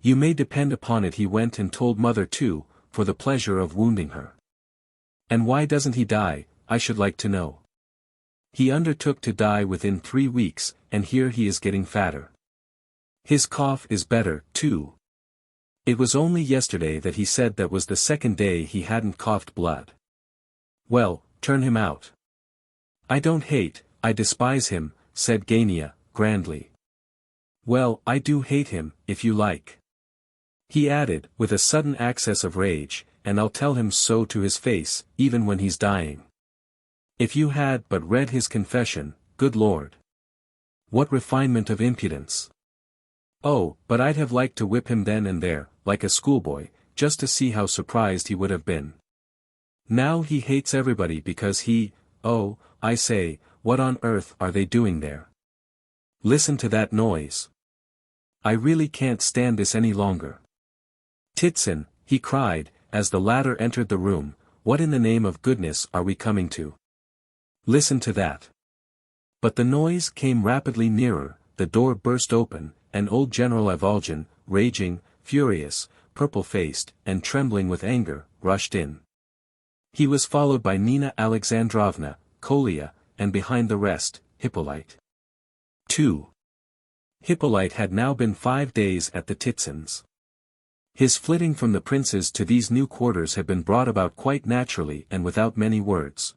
You may depend upon it he went and told mother too, for the pleasure of wounding her. And why doesn't he die, I should like to know. He undertook to die within 3 weeks, and here he is getting fatter. His cough is better, too. It was only yesterday that he said that was the second day he hadn't coughed blood. Well, turn him out. I don't hate, I despise him, said Gania, grandly. Well, I do hate him, if you like. He added, with a sudden access of rage, and I'll tell him so to his face, even when he's dying. If you had but read his confession, good Lord! What refinement of impudence! Oh, but I'd have liked to whip him then and there, like a schoolboy, just to see how surprised he would have been. Now he hates everybody because oh, I say, what on earth are they doing there? Listen to that noise. I really can't stand this any longer. Titsin, he cried, as the latter entered the room, what in the name of goodness are we coming to? Listen to that. But the noise came rapidly nearer, the door burst open, and old General Rogozhin, raging, furious, purple-faced, and trembling with anger, rushed in. He was followed by Nina Alexandrovna, Kolya, and behind the rest, Hippolyte. 2. Hippolyte had now been 5 days at the Titsins. His flitting from the prince's to these new quarters had been brought about quite naturally and without many words.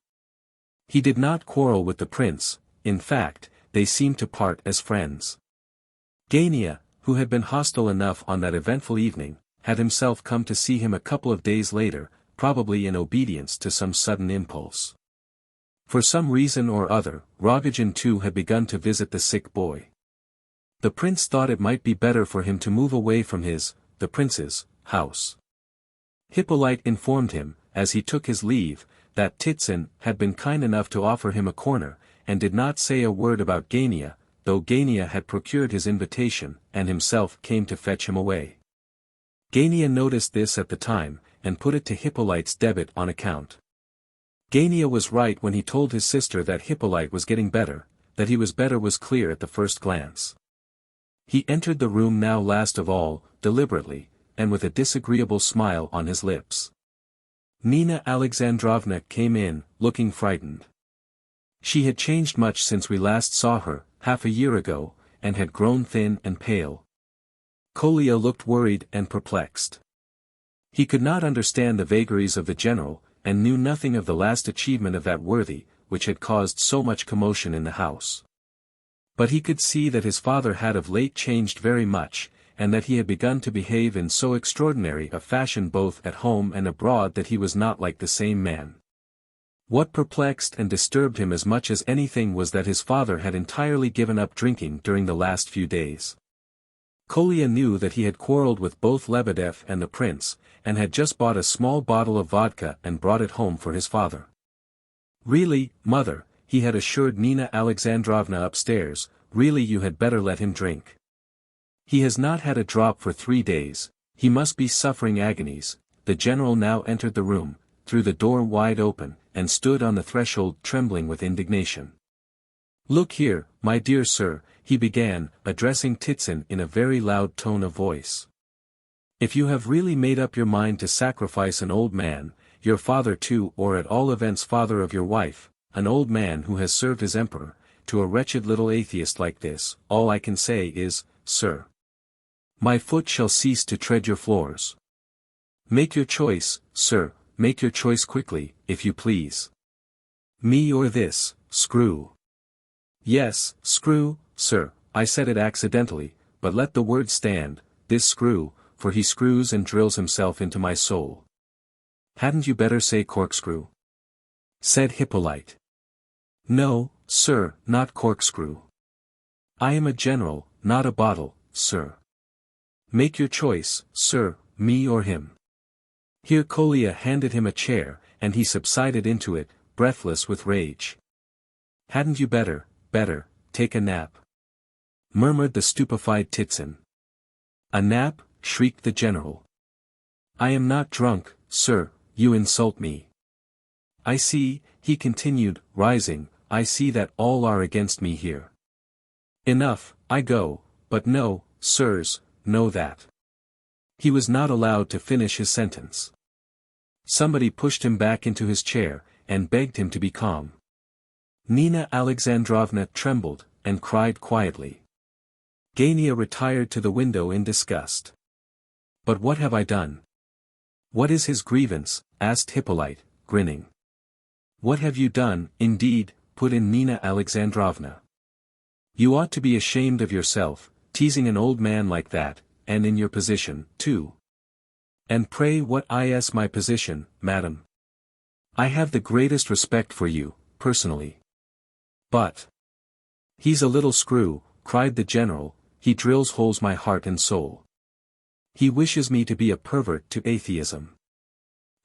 He did not quarrel with the prince, in fact, they seemed to part as friends. Gania, who had been hostile enough on that eventful evening, had himself come to see him a couple of days later, probably in obedience to some sudden impulse. For some reason or other, Rogozhin too had begun to visit the sick boy. The prince thought it might be better for him to move away from the prince's, house. Hippolyte informed him, as he took his leave, that Titsin had been kind enough to offer him a corner, and did not say a word about Gania, though Gania had procured his invitation, and himself came to fetch him away. Gania noticed this at the time, and put it to Hippolyte's debit on account. Gania was right when he told his sister that Hippolyte was getting better, that he was better was clear at the first glance. He entered the room now last of all, deliberately, and with a disagreeable smile on his lips. Nina Alexandrovna came in, looking frightened. She had changed much since we last saw her, half a year ago, and had grown thin and pale. Kolya looked worried and perplexed. He could not understand the vagaries of the general, and knew nothing of the last achievement of that worthy, which had caused so much commotion in the house. But he could see that his father had of late changed very much, and that he had begun to behave in so extraordinary a fashion both at home and abroad that he was not like the same man. What perplexed and disturbed him as much as anything was that his father had entirely given up drinking during the last few days. Kolya knew that he had quarreled with both Lebedev and the prince, and had just bought a small bottle of vodka and brought it home for his father. "Really, mother," he had assured Nina Alexandrovna upstairs, "really you had better let him drink. He has not had a drop for 3 days, he must be suffering agonies." The general now entered the room, threw the door wide open, and stood on the threshold trembling with indignation. "Look here, my dear sir," he began, addressing Titsin in a very loud tone of voice. "If you have really made up your mind to sacrifice an old man, your father too, or at all events father of your wife, an old man who has served his emperor, to a wretched little atheist like this, all I can say is, sir, my foot shall cease to tread your floors. Make your choice, sir, make your choice quickly, if you please. Me or this, screw. Yes, screw, sir, I said it accidentally, but let the word stand, this screw, for he screws and drills himself into my soul." "Hadn't you better say corkscrew?" said Hippolyte. "No, sir, not corkscrew. I am a general, not a bottle, sir. Make your choice, sir, me or him." Here Kolya handed him a chair, and he subsided into it, breathless with rage. "Hadn't you better, take a nap?" murmured the stupefied Titsin. "A nap?" shrieked the general. "I am not drunk, sir, you insult me. I see," he continued, rising, "I see that all are against me here. Enough, I go, but no, sirs, know that." He was not allowed to finish his sentence. Somebody pushed him back into his chair, and begged him to be calm. Nina Alexandrovna trembled, and cried quietly. Gania retired to the window in disgust. "But what have I done?" "What is his grievance?" asked Hippolyte, grinning. "What have you done, indeed?" put in Nina Alexandrovna. "You ought to be ashamed of yourself, teasing an old man like that, and in your position, too." "And pray what is my position, madam? I have the greatest respect for you, personally. But he's a little screw," cried the general, "he drills holes my heart and soul. He wishes me to be a pervert to atheism.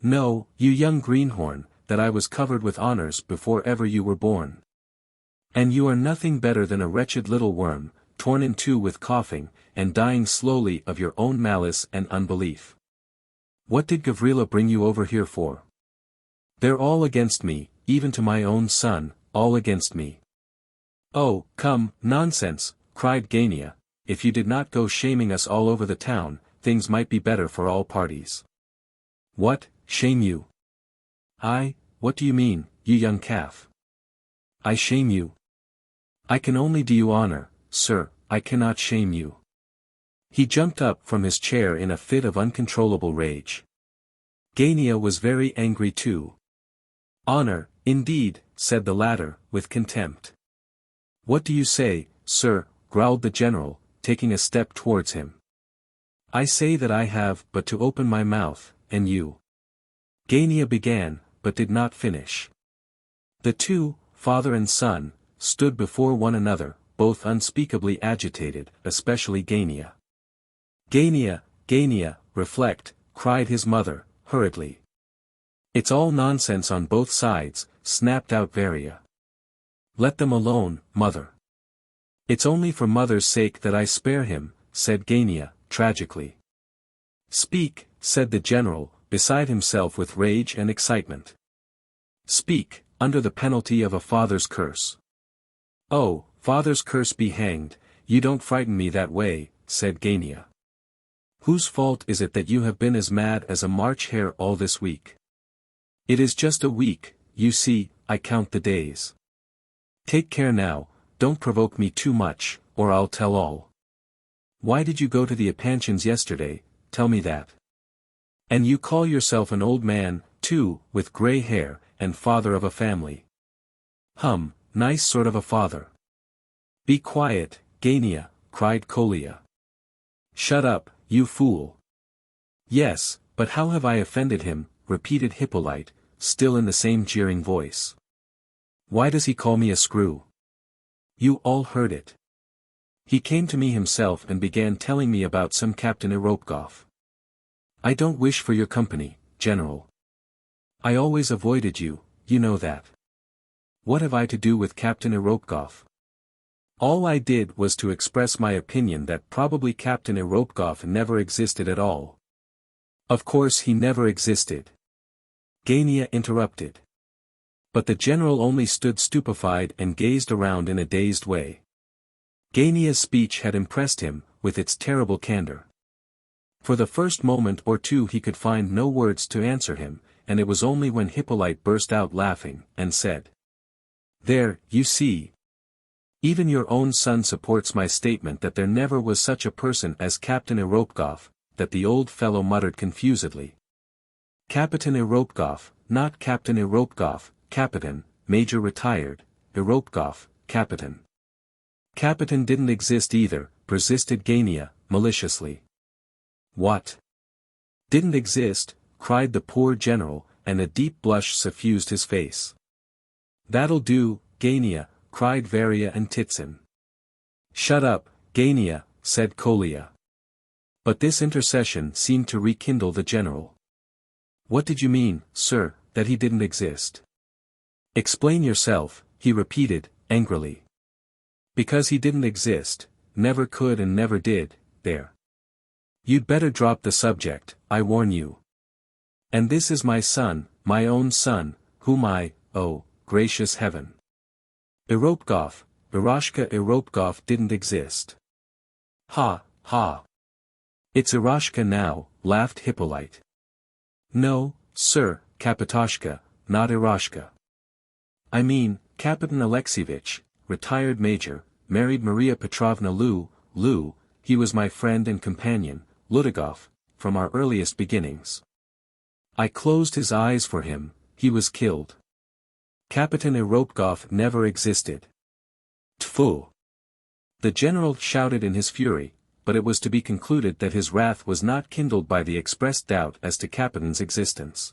Know, you young greenhorn, that I was covered with honors before ever you were born. And you are nothing better than a wretched little worm, torn in two with coughing, and dying slowly of your own malice and unbelief. What did Gavrila bring you over here for? They're all against me, even to my own son, all against me." "Oh, come, nonsense," cried Gania, "if you did not go shaming us all over the town, things might be better for all parties." "What, shame you?" What do you mean, you young calf?" "I shame you? I can only do you honor, sir, I cannot shame you." He jumped up from his chair in a fit of uncontrollable rage. Gania was very angry too. "Honor, indeed," said the latter, with contempt. "What do you say, sir?" growled the general, taking a step towards him. "I say that I have but to open my mouth, and you—" Gania began, but did not finish. The two, father and son, stood before one another, both unspeakably agitated, especially Gania. Gania, reflect," cried his mother, hurriedly. "It's all nonsense on both sides," snapped out Varia. "Let them alone, mother. It's only for mother's sake that I spare him," said Gania, tragically. "Speak," said the general, beside himself with rage and excitement. "Speak, under the penalty of a father's curse." "Oh, father's curse be hanged, you don't frighten me that way," said Gania. "Whose fault is it that you have been as mad as a March hare all this week? It is just a week, you see, I count the days. Take care now, don't provoke me too much, or I'll tell all. Why did you go to the Epanchins yesterday, tell me that? And you call yourself an old man, too, with grey hair, and father of a family. Nice sort of a father. Be quiet, Gania, cried Kolya. Shut up, you fool. Yes, but how have I offended him, repeated Hippolyte, still in the same jeering voice. Why does he call me a screw? You all heard it. He came to me himself and began telling me about some Captain Eropkov. I don't wish for your company, General. I always avoided you, you know that. What have I to do with Captain Eropkov? All I did was to express my opinion that probably Captain Eropkov never existed at all. Of course he never existed. Gania interrupted. But the general only stood stupefied and gazed around in a dazed way. Gania's speech had impressed him, with its terrible candor. For the first moment or two he could find no words to answer him, and it was only when Hippolyte burst out laughing, and said, There, you see. Even your own son supports my statement that there never was such a person as Captain Eropkov, that the old fellow muttered confusedly. Captain Eropkov, not Captain Eropkov, Captain, Major retired, Eropkov, Captain. Captain didn't exist either, persisted Gania, maliciously. What? Didn't exist, cried the poor general, and a deep blush suffused his face. That'll do, Gania, cried Varia and Titsin. Shut up, Gania, said Kolya. But this intercession seemed to rekindle the general. What did you mean, sir, that he didn't exist? Explain yourself, he repeated, angrily. Because he didn't exist, never could and never did, there. You'd better drop the subject, I warn you. And this is my son, my own son, whom oh, gracious heaven. Eropkov, Eroshka Eropkov didn't exist. Ha, ha. It's Eroshka now, laughed Hippolyte. No, sir, Kapitoshka, not Eroshka. I mean, Kapitan Alexievich, retired major, married Maria Petrovna Lou, he was my friend and companion, Ludogov, from our earliest beginnings. I closed his eyes for him, he was killed. Kapitan Eropkov never existed. Tfu! The general shouted in his fury, but it was to be concluded that his wrath was not kindled by the expressed doubt as to Kapitan's existence.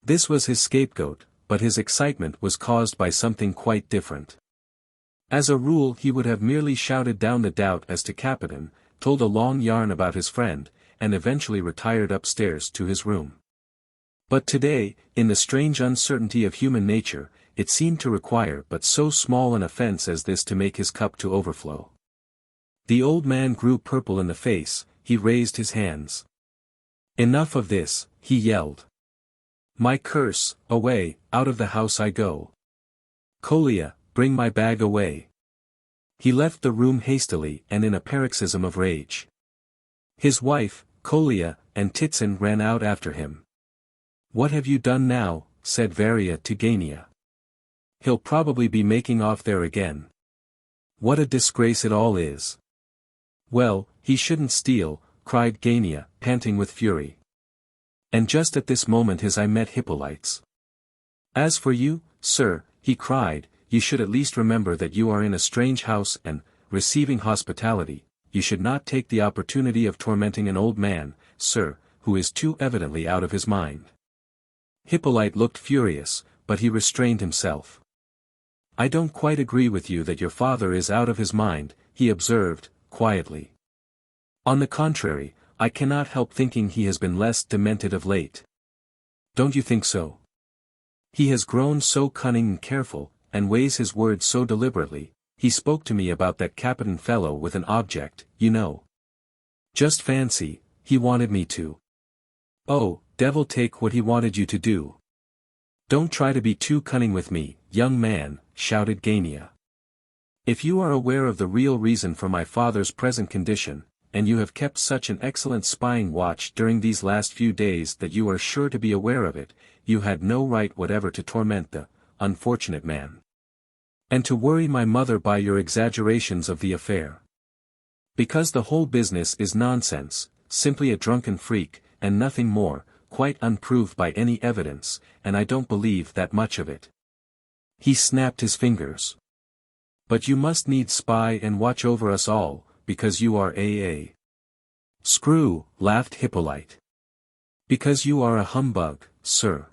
This was his scapegoat, but his excitement was caused by something quite different. As a rule he would have merely shouted down the doubt as to Kapitan, told a long yarn about his friend, and eventually retired upstairs to his room. But today, in the strange uncertainty of human nature, it seemed to require but so small an offense as this to make his cup to overflow. The old man grew purple in the face, he raised his hands. Enough of this, he yelled. My curse, away, out of the house I go. Kolya, bring my bag away. He left the room hastily and in a paroxysm of rage. His wife, Kolya, and Titsin ran out after him. What have you done now? Said Varia to Gania. He'll probably be making off there again. What a disgrace it all is. Well, he shouldn't steal, cried Gania, panting with fury. And just at this moment his eye met Hippolyte's. As for you, sir, he cried, you should at least remember that you are in a strange house and, receiving hospitality, you should not take the opportunity of tormenting an old man, sir, who is too evidently out of his mind. Hippolyte looked furious, but he restrained himself. I don't quite agree with you that your father is out of his mind, he observed, quietly. On the contrary, I cannot help thinking he has been less demented of late. Don't you think so? He has grown so cunning and careful, and weighs his words so deliberately. He spoke to me about that Capitan fellow with an object, you know. Just fancy, he wanted me to. Oh, devil take what he wanted you to do. Don't try to be too cunning with me, young man, shouted Gania. If you are aware of the real reason for my father's present condition, and you have kept such an excellent spying watch during these last few days that you are sure to be aware of it, you had no right whatever to torment the unfortunate man. And to worry my mother by your exaggerations of the affair. Because the whole business is nonsense, simply a drunken freak, and nothing more, quite unproved by any evidence, and I don't believe that much of it. He snapped his fingers. But you must needs spy and watch over us all, because you are a screw, laughed Hippolyte. Because you are a humbug, sir.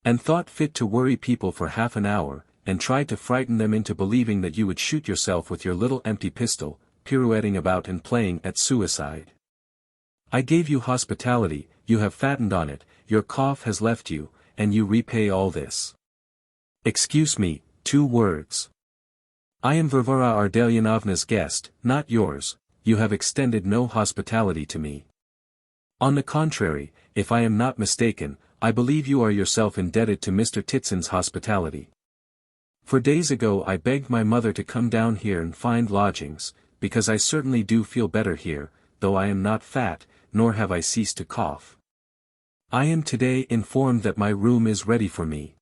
And thought fit to worry people for half an hour, and tried to frighten them into believing that you would shoot yourself with your little empty pistol, pirouetting about and playing at suicide. I gave you hospitality, you have fattened on it, your cough has left you, and you repay all this. Excuse me, 2 words. I am Varvara Ardalyonovna's guest, not yours, you have extended no hospitality to me. On the contrary, if I am not mistaken, I believe you are yourself indebted to Mr. Titson's hospitality. For days ago I begged my mother to come down here and find lodgings, because I certainly do feel better here, though I am not fat, nor have I ceased to cough. I am today informed that my room is ready for me.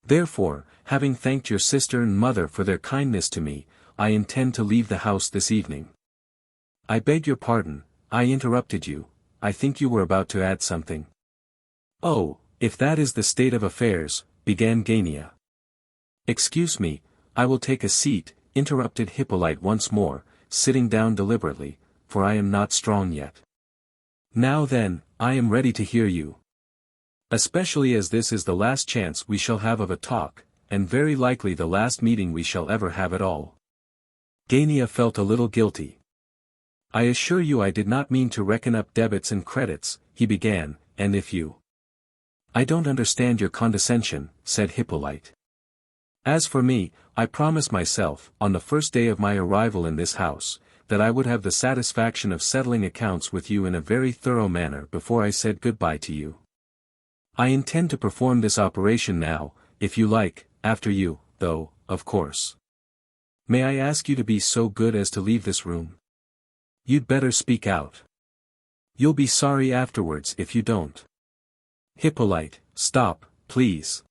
Therefore, having thanked your sister and mother for their kindness to me, I intend to leave the house this evening. I beg your pardon, I interrupted you, I think you were about to add something. Oh, if that is the state of affairs, began Gania. Excuse me, I will take a seat, interrupted Hippolyte once more, sitting down deliberately, for I am not strong yet. Now then, I am ready to hear you. Especially as this is the last chance we shall have of a talk, and very likely the last meeting we shall ever have at all. Gania felt a little guilty. I assure you I did not mean to reckon up debits and credits, he began, and if you... I don't understand your condescension, said Hippolyte. As for me, I promised myself, on the first day of my arrival in this house, that I would have the satisfaction of settling accounts with you in a very thorough manner before I said goodbye to you. I intend to perform this operation now, if you like, after you, though, of course. May I ask you to be so good as to leave this room? You'd better speak out. You'll be sorry afterwards if you don't. Hippolyte, stop, please.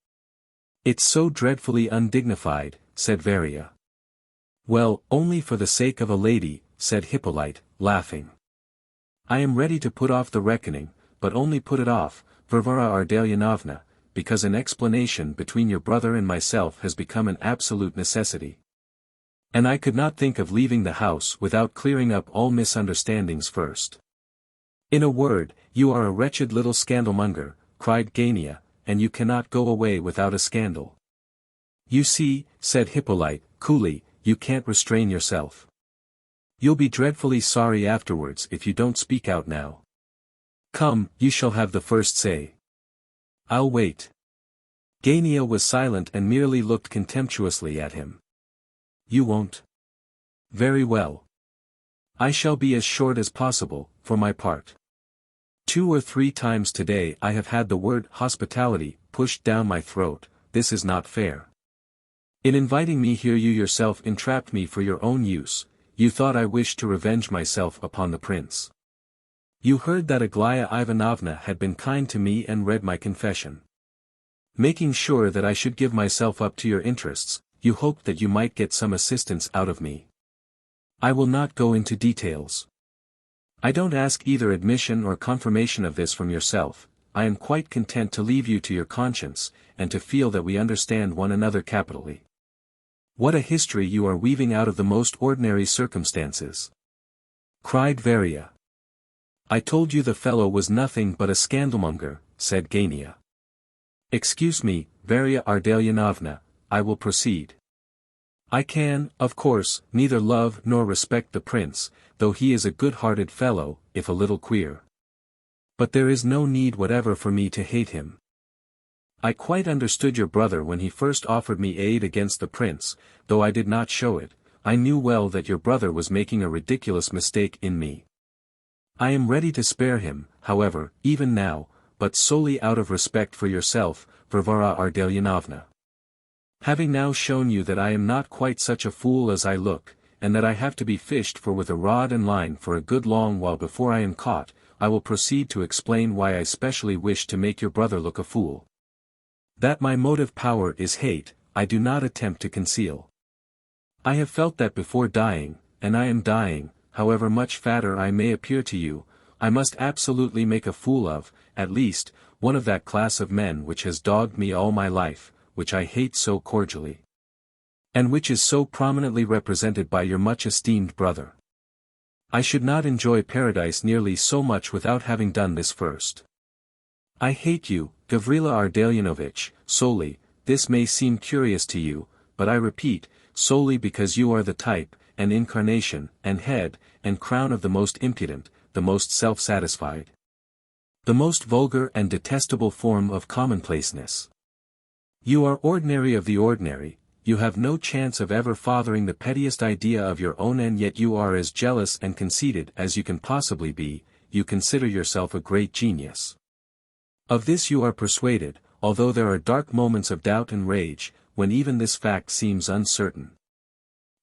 It's so dreadfully undignified, said Varia. Well, only for the sake of a lady, said Hippolyte, laughing. I am ready to put off the reckoning, but only put it off, Varvara Ardalyonovna, because an explanation between your brother and myself has become an absolute necessity. And I could not think of leaving the house without clearing up all misunderstandings first. In a word, you are a wretched little scandalmonger, cried Gania, and you cannot go away without a scandal. You see, said Hippolyte, coolly, you can't restrain yourself. You'll be dreadfully sorry afterwards if you don't speak out now. Come, you shall have the first say. I'll wait. Gania was silent and merely looked contemptuously at him. You won't? Very well. I shall be as short as possible, for my part. 2 or 3 times today I have had the word hospitality pushed down my throat. This is not fair. In inviting me here you yourself entrapped me for your own use, you thought I wished to revenge myself upon the prince. You heard that Aglaya Ivanovna had been kind to me and read my confession. Making sure that I should give myself up to your interests, you hoped that you might get some assistance out of me. I will not go into details. I don't ask either admission or confirmation of this from yourself, I am quite content to leave you to your conscience, and to feel that we understand one another capitally. What a history you are weaving out of the most ordinary circumstances! Cried Varia. I told you the fellow was nothing but a scandalmonger, said Gania. Excuse me, Varia Ardalyonovna, I will proceed. I can, of course, neither love nor respect the prince, though he is a good-hearted fellow, if a little queer. But there is no need whatever for me to hate him. I quite understood your brother when he first offered me aid against the prince, though I did not show it. I knew well that your brother was making a ridiculous mistake in me. I am ready to spare him, however, even now, but solely out of respect for yourself, Varvara Ardalyonovna. Having now shown you that I am not quite such a fool as I look, and that I have to be fished for with a rod and line for a good long while before I am caught, I will proceed to explain why I specially wish to make your brother look a fool. That my motive power is hate, I do not attempt to conceal. I have felt that before dying, and I am dying, however much fatter I may appear to you, I must absolutely make a fool of, at least, one of that class of men which has dogged me all my life, which I hate so cordially. And which is so prominently represented by your much-esteemed brother. I should not enjoy paradise nearly so much without having done this first. I hate you, Gavrila Ardalionovitch, solely, this may seem curious to you, but I repeat, solely because you are the type, and incarnation, and head, and crown of the most impudent, the most self-satisfied, the most vulgar and detestable form of commonplaceness. You are ordinary of the ordinary, you have no chance of ever fathering the pettiest idea of your own, and yet you are as jealous and conceited as you can possibly be, you consider yourself a great genius. Of this you are persuaded, although there are dark moments of doubt and rage, when even this fact seems uncertain.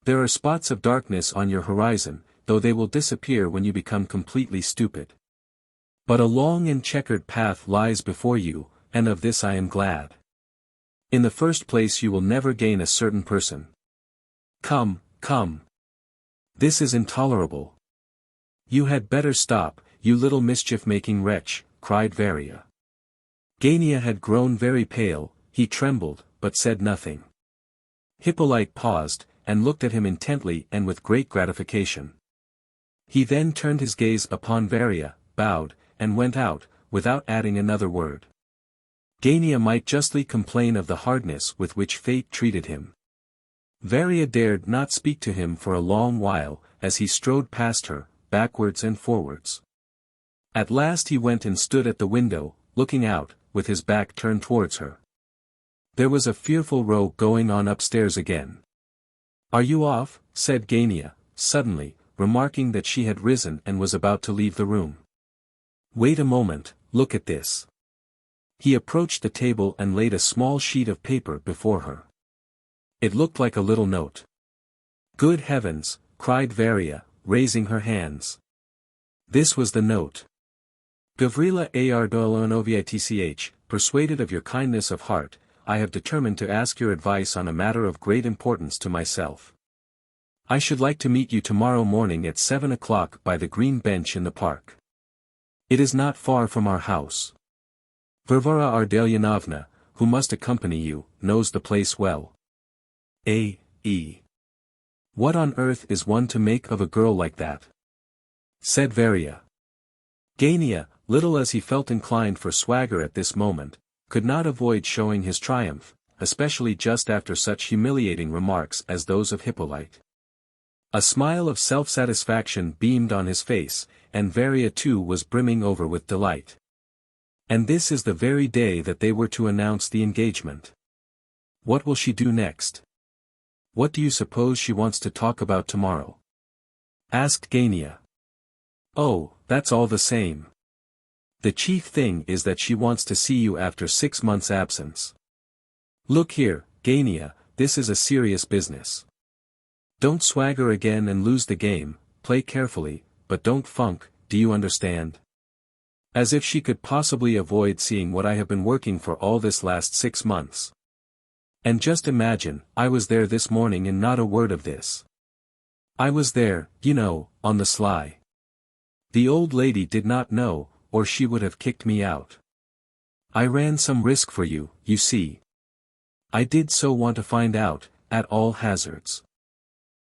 There are spots of darkness on your horizon, though they will disappear when you become completely stupid. But a long and checkered path lies before you, and of this I am glad. In the first place, you will never gain a certain person. Come, come. This is intolerable. You had better stop, you little mischief-making wretch, cried Varia. Gania had grown very pale, he trembled, but said nothing. Hippolyte paused, and looked at him intently and with great gratification. He then turned his gaze upon Varia, bowed, and went out, without adding another word. Gania might justly complain of the hardness with which fate treated him. Varia dared not speak to him for a long while, as he strode past her, backwards and forwards. At last he went and stood at the window, looking out, with his back turned towards her. There was a fearful row going on upstairs again. "Are you off?" said Gania, suddenly, remarking that she had risen and was about to leave the room. "Wait a moment, look at this." He approached the table and laid a small sheet of paper before her. It looked like a little note. "Good heavens," cried Varia, raising her hands. This was the note. "Gavrila Ardalionovitch, persuaded of your kindness of heart, I have determined to ask your advice on a matter of great importance to myself. I should like to meet you tomorrow morning at 7 o'clock by the green bench in the park. It is not far from our house. Varvara Ardalionovna, who must accompany you, knows the place well. A.E. What on earth is one to make of a girl like that?" said Varia. Gania, little as he felt inclined for swagger at this moment, could not avoid showing his triumph, especially just after such humiliating remarks as those of Hippolyte. A smile of self-satisfaction beamed on his face, and Varia too was brimming over with delight. And this is the very day that they were to announce the engagement. What will she do next? What do you suppose she wants to talk about tomorrow? Asked Gania. Oh, that's all the same. The chief thing is that she wants to see you after 6 months' absence. Look here, Gania, this is a serious business. Don't swagger again and lose the game, play carefully, but don't funk, do you understand? As if she could possibly avoid seeing what I have been working for all this last 6 months. And just imagine, I was there this morning and not a word of this. I was there, you know, on the sly. The old lady did not know, or she would have kicked me out. I ran some risk for you, you see. I did so want to find out, at all hazards."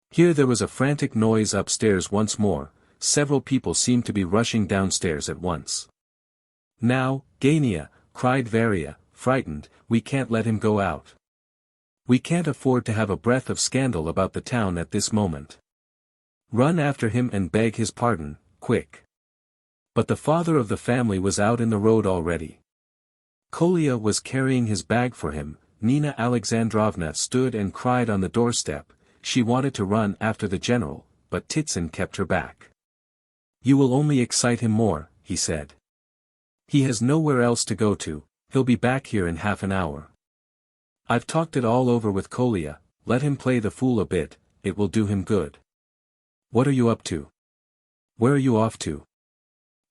Here there was a frantic noise upstairs once more, several people seemed to be rushing downstairs at once. "Now, Gania," cried Varia, frightened, "we can't let him go out. We can't afford to have a breath of scandal about the town at this moment. Run after him and beg his pardon, quick." But the father of the family was out in the road already. Kolya was carrying his bag for him, Nina Alexandrovna stood and cried on the doorstep, she wanted to run after the general, but Titsin kept her back. "You will only excite him more," he said. "He has nowhere else to go to, he'll be back here in half an hour. I've talked it all over with Kolya, let him play the fool a bit, it will do him good." "What are you up to? Where are you off to?"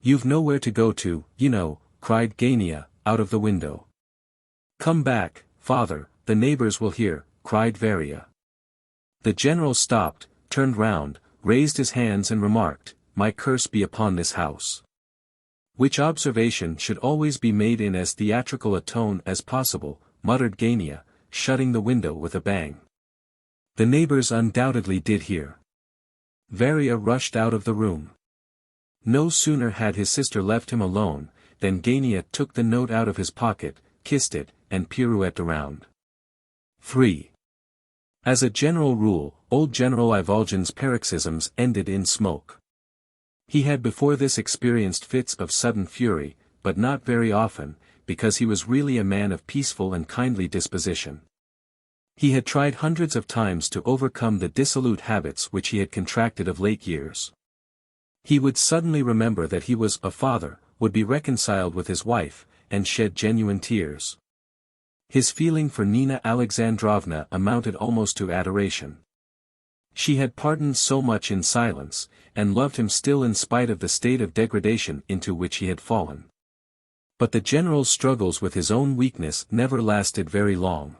"You've nowhere to go to, you know," cried Gania, out of the window. "Come back, father, the neighbors will hear," cried Varia. The general stopped, turned round, raised his hands and remarked, "My curse be upon this house." Which observation should always be made in as theatrical a tone as possible, muttered Gania, shutting the window with a bang. The neighbors undoubtedly did hear. Varya rushed out of the room. No sooner had his sister left him alone, than Gania took the note out of his pocket, kissed it, and pirouetted around. 3. As a general rule, old General Ivolgin's paroxysms ended in smoke. He had before this experienced fits of sudden fury, but not very often, because he was really a man of peaceful and kindly disposition. He had tried hundreds of times to overcome the dissolute habits which he had contracted of late years. He would suddenly remember that he was a father, would be reconciled with his wife, and shed genuine tears. His feeling for Nina Alexandrovna amounted almost to adoration. She had pardoned so much in silence, and loved him still in spite of the state of degradation into which he had fallen. But the general's struggles with his own weakness never lasted very long.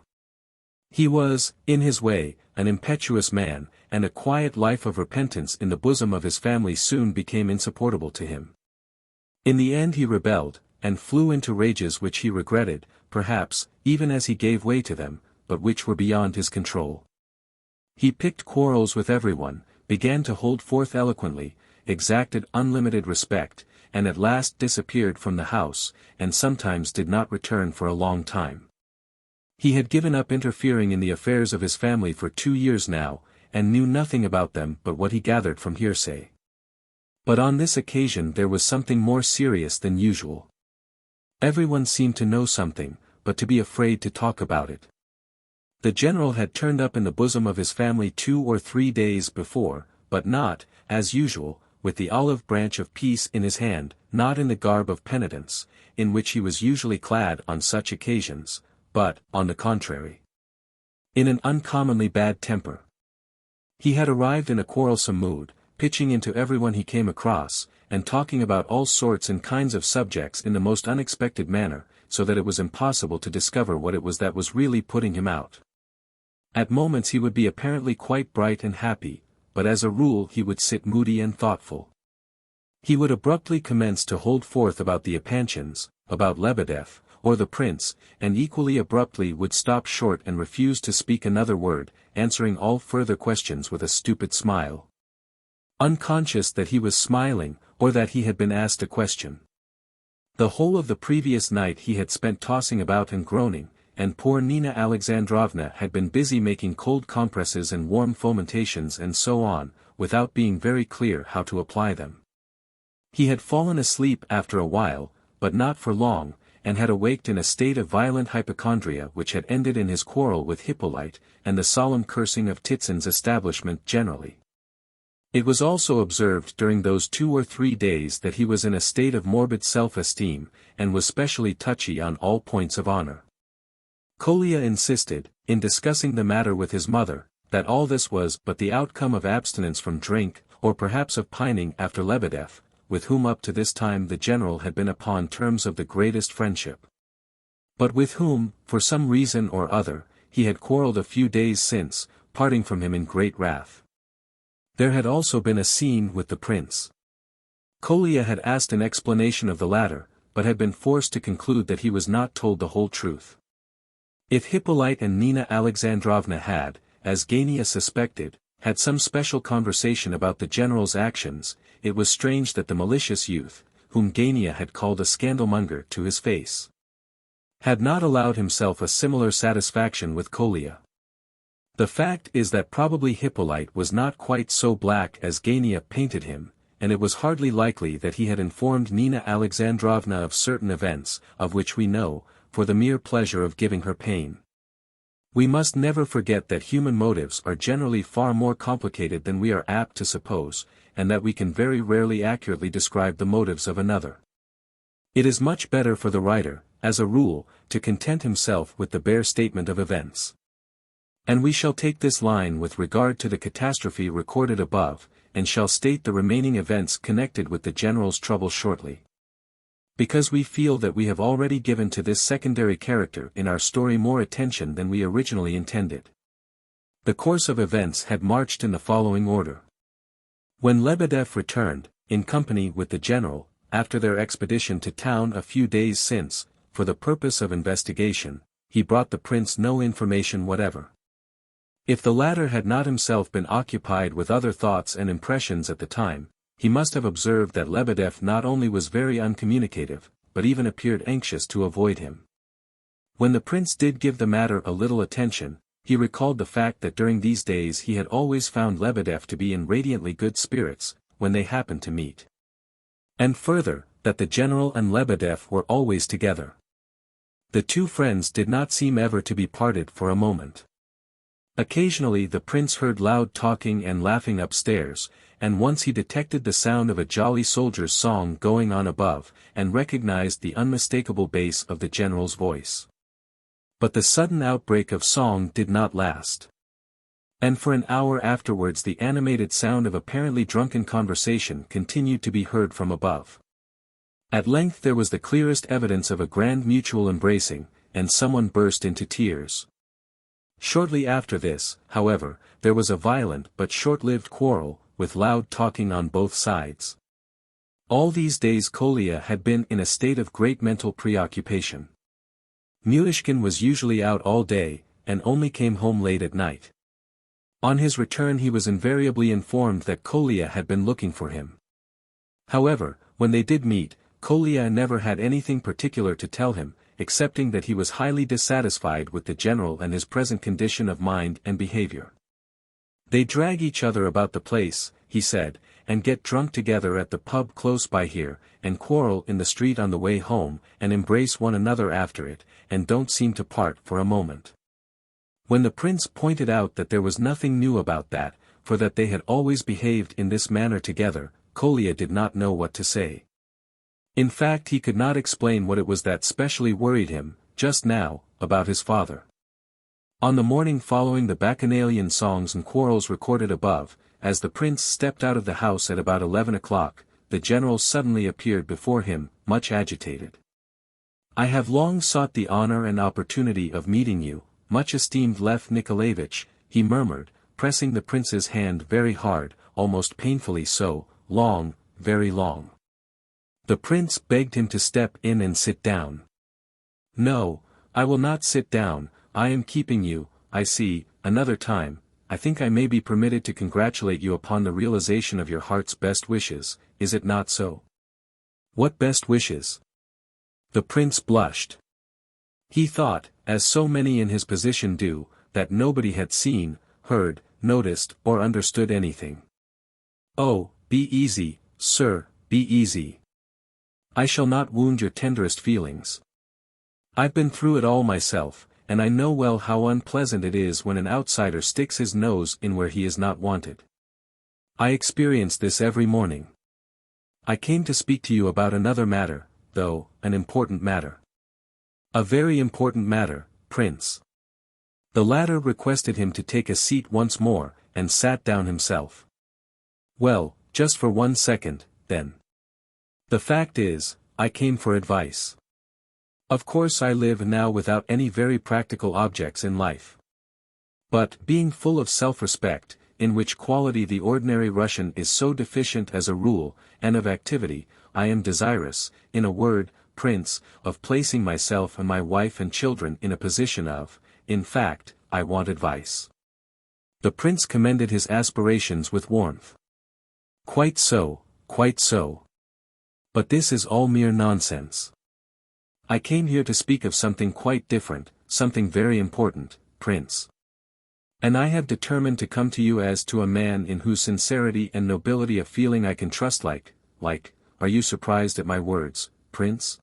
He was, in his way, an impetuous man, and a quiet life of repentance in the bosom of his family soon became insupportable to him. In the end he rebelled, and flew into rages which he regretted, perhaps, even as he gave way to them, but which were beyond his control. He picked quarrels with everyone, began to hold forth eloquently, exacted unlimited respect, and at last disappeared from the house, and sometimes did not return for a long time. He had given up interfering in the affairs of his family for 2 years now, and knew nothing about them but what he gathered from hearsay. But on this occasion there was something more serious than usual. Everyone seemed to know something, but to be afraid to talk about it. The general had turned up in the bosom of his family 2 or 3 days before, but not, as usual, with the olive branch of peace in his hand, not in the garb of penitence, in which he was usually clad on such occasions, but, on the contrary, in an uncommonly bad temper. He had arrived in a quarrelsome mood, pitching into everyone he came across, and talking about all sorts and kinds of subjects in the most unexpected manner, so that it was impossible to discover what it was that was really putting him out. At moments he would be apparently quite bright and happy, but as a rule he would sit moody and thoughtful. He would abruptly commence to hold forth about the Epanchins, about Lebedev, or the prince, and equally abruptly would stop short and refuse to speak another word, answering all further questions with a stupid smile. Unconscious that he was smiling, or that he had been asked a question. The whole of the previous night he had spent tossing about and groaning, and poor Nina Alexandrovna had been busy making cold compresses and warm fomentations and so on, without being very clear how to apply them. He had fallen asleep after a while, but not for long, and had awaked in a state of violent hypochondria which had ended in his quarrel with Hippolyte, and the solemn cursing of Titsin's establishment generally. It was also observed during those 2 or 3 days that he was in a state of morbid self-esteem, and was specially touchy on all points of honor. Kolya insisted, in discussing the matter with his mother, that all this was but the outcome of abstinence from drink, or perhaps of pining after Lebedev, with whom up to this time the general had been upon terms of the greatest friendship. But with whom, for some reason or other, he had quarrelled a few days since, parting from him in great wrath. There had also been a scene with the prince. Kolya had asked an explanation of the latter, but had been forced to conclude that he was not told the whole truth. If Hippolyte and Nina Alexandrovna had, as Gania suspected, had some special conversation about the general's actions, it was strange that the malicious youth, whom Gania had called a scandalmonger to his face, had not allowed himself a similar satisfaction with Kolya. The fact is that probably Hippolyte was not quite so black as Gania painted him, and it was hardly likely that he had informed Nina Alexandrovna of certain events, of which we know, for the mere pleasure of giving her pain. We must never forget that human motives are generally far more complicated than we are apt to suppose, and that we can very rarely accurately describe the motives of another. It is much better for the writer, as a rule, to content himself with the bare statement of events. And we shall take this line with regard to the catastrophe recorded above, and shall state the remaining events connected with the general's trouble shortly. Because we feel that we have already given to this secondary character in our story more attention than we originally intended. The course of events had marched in the following order. When Lebedev returned, in company with the general, after their expedition to town a few days since, for the purpose of investigation, he brought the prince no information whatever. If the latter had not himself been occupied with other thoughts and impressions at the time, he must have observed that Lebedev not only was very uncommunicative, but even appeared anxious to avoid him. When the prince did give the matter a little attention, he recalled the fact that during these days he had always found Lebedev to be in radiantly good spirits, when they happened to meet. And further, that the general and Lebedev were always together. The two friends did not seem ever to be parted for a moment. Occasionally the prince heard loud talking and laughing upstairs, and once he detected the sound of a jolly soldier's song going on above, and recognized the unmistakable bass of the general's voice. But the sudden outbreak of song did not last. And for an hour afterwards the animated sound of apparently drunken conversation continued to be heard from above. At length there was the clearest evidence of a grand mutual embracing, and someone burst into tears. Shortly after this, however, there was a violent but short-lived quarrel, with loud talking on both sides. All these days Kolya had been in a state of great mental preoccupation. Myshkin was usually out all day, and only came home late at night. On his return he was invariably informed that Kolya had been looking for him. However, when they did meet, Kolya never had anything particular to tell him, excepting that he was highly dissatisfied with the general and his present condition of mind and behavior. They drag each other about the place, he said, and get drunk together at the pub close by here, and quarrel in the street on the way home, and embrace one another after it, and don't seem to part for a moment. When the prince pointed out that there was nothing new about that, for that they had always behaved in this manner together, Kolya did not know what to say. In fact he could not explain what it was that specially worried him, just now, about his father. On the morning following the bacchanalian songs and quarrels recorded above, as the prince stepped out of the house at about 11 o'clock, the general suddenly appeared before him, much agitated. "I have long sought the honor and opportunity of meeting you, much esteemed Lev Nikolayevich," he murmured, pressing the prince's hand very hard, almost painfully so, "long, very long." The prince begged him to step in and sit down. "No, I will not sit down, I am keeping you, I see, another time. I think I may be permitted to congratulate you upon the realization of your heart's best wishes, is it not so?" "What best wishes?" The prince blushed. He thought, as so many in his position do, that nobody had seen, heard, noticed, or understood anything. "Oh, be easy, sir, be easy. I shall not wound your tenderest feelings. I've been through it all myself, and I know well how unpleasant it is when an outsider sticks his nose in where he is not wanted. I experience this every morning. I came to speak to you about another matter, though, an important matter." "A very important matter, Prince." The latter requested him to take a seat once more, and sat down himself. "Well, just for 1 second, then. The fact is, I came for advice. Of course I live now without any very practical objects in life. But, being full of self-respect, in which quality the ordinary Russian is so deficient as a rule, and of activity, I am desirous, in a word, Prince, of placing myself and my wife and children in a position in fact, I want advice." The prince commended his aspirations with warmth. "Quite so, quite so. But this is all mere nonsense. I came here to speak of something quite different, something very important, Prince. And I have determined to come to you as to a man in whose sincerity and nobility of feeling I can trust like, are you surprised at my words, Prince?"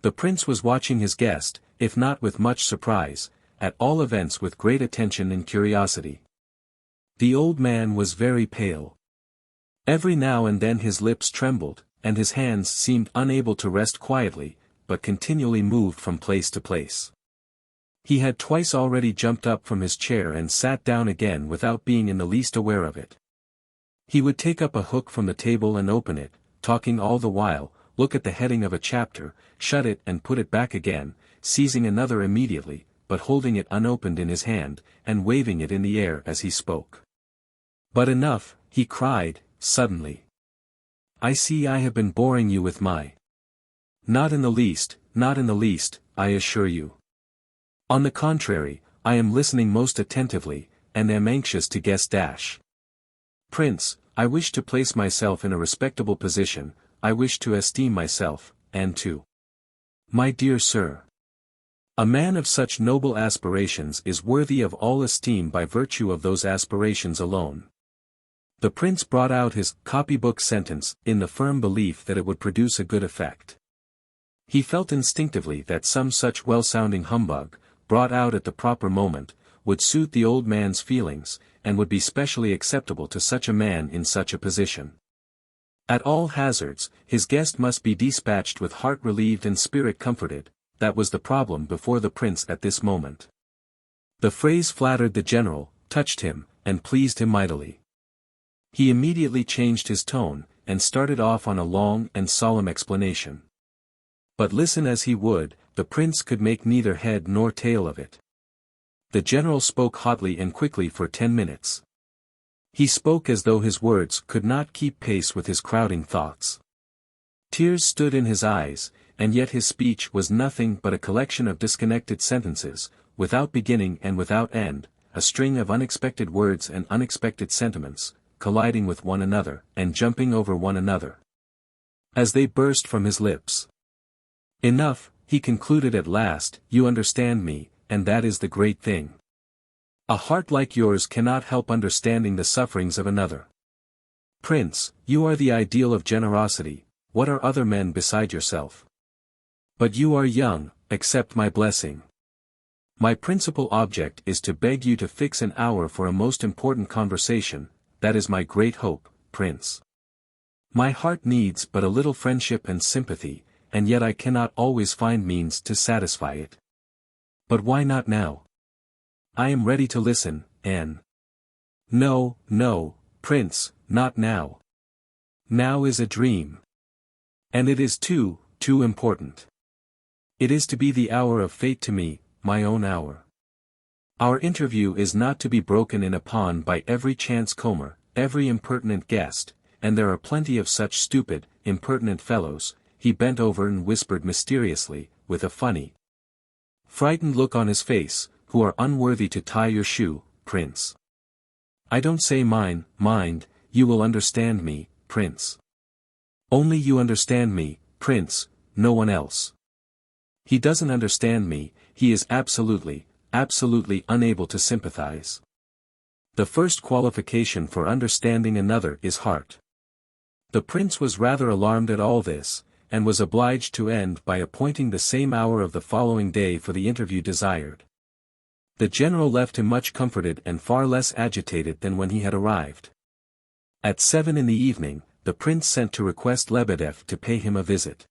The prince was watching his guest, if not with much surprise, at all events with great attention and curiosity. The old man was very pale. Every now and then his lips trembled, and his hands seemed unable to rest quietly, but continually moved from place to place. He had twice already jumped up from his chair and sat down again without being in the least aware of it. He would take up a hook from the table and open it, talking all the while, look at the heading of a chapter, shut it and put it back again, seizing another immediately, but holding it unopened in his hand, and waving it in the air as he spoke. "But enough," he cried, suddenly. "I see I have been boring you with my—" Not in the least, I assure you." On the contrary, I am listening most attentively, and am anxious to guess. Prince, I wish to place myself in a respectable position, I wish to esteem myself, and to. My dear sir. A man of such noble aspirations is worthy of all esteem by virtue of those aspirations alone. The prince brought out his copybook sentence in the firm belief that it would produce a good effect. He felt instinctively that some such well-sounding humbug, brought out at the proper moment, would suit the old man's feelings, and would be specially acceptable to such a man in such a position. At all hazards, his guest must be dispatched with heart relieved and spirit comforted. That was the problem before the prince at this moment. The phrase flattered the general, touched him, and pleased him mightily. He immediately changed his tone, and started off on a long and solemn explanation. But listen as he would, the prince could make neither head nor tail of it. The general spoke hotly and quickly for 10 minutes. He spoke as though his words could not keep pace with his crowding thoughts. Tears stood in his eyes, and yet his speech was nothing but a collection of disconnected sentences, without beginning and without end, a string of unexpected words and unexpected sentiments, colliding with one another, and jumping over one another, as they burst from his lips. Enough, he concluded at last, you understand me, and that is the great thing. A heart like yours cannot help understanding the sufferings of another. Prince, you are the ideal of generosity, what are other men beside yourself? But you are young, accept my blessing. My principal object is to beg you to fix an hour for a most important conversation, that is my great hope, Prince. My heart needs but a little friendship and sympathy, and yet I cannot always find means to satisfy it. But why not now? I am ready to listen, Anne. No, no, Prince, not now. Now is a dream. And it is too important. It is to be the hour of fate to me, my own hour. Our interview is not to be broken in upon by every chance comer, every impertinent guest, and there are plenty of such stupid, impertinent fellows. He bent over and whispered mysteriously, with a funny, frightened look on his face, who are unworthy to tie your shoe, Prince. I don't say mine, mind, you will understand me, Prince. Only you understand me, Prince, no one else. He doesn't understand me, he is absolutely unable to sympathize. The first qualification for understanding another is heart. The prince was rather alarmed at all this, and was obliged to end by appointing the same hour of the following day for the interview desired. The general left him much comforted and far less agitated than when he had arrived. At 7 in the evening, the prince sent to request Lebedeff to pay him a visit.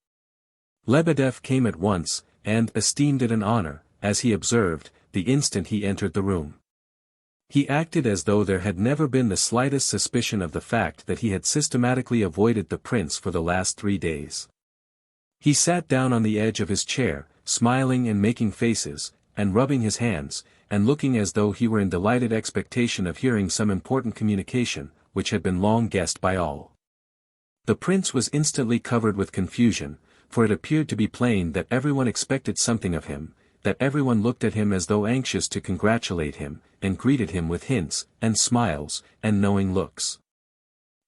Lebedeff came at once, and esteemed it an honor, as he observed, the instant he entered the room. He acted as though there had never been the slightest suspicion of the fact that he had systematically avoided the prince for the last 3 days. He sat down on the edge of his chair, smiling and making faces, and rubbing his hands, and looking as though he were in delighted expectation of hearing some important communication, which had been long guessed by all. The prince was instantly covered with confusion, for it appeared to be plain that everyone expected something of him, that everyone looked at him as though anxious to congratulate him, and greeted him with hints, and smiles, and knowing looks.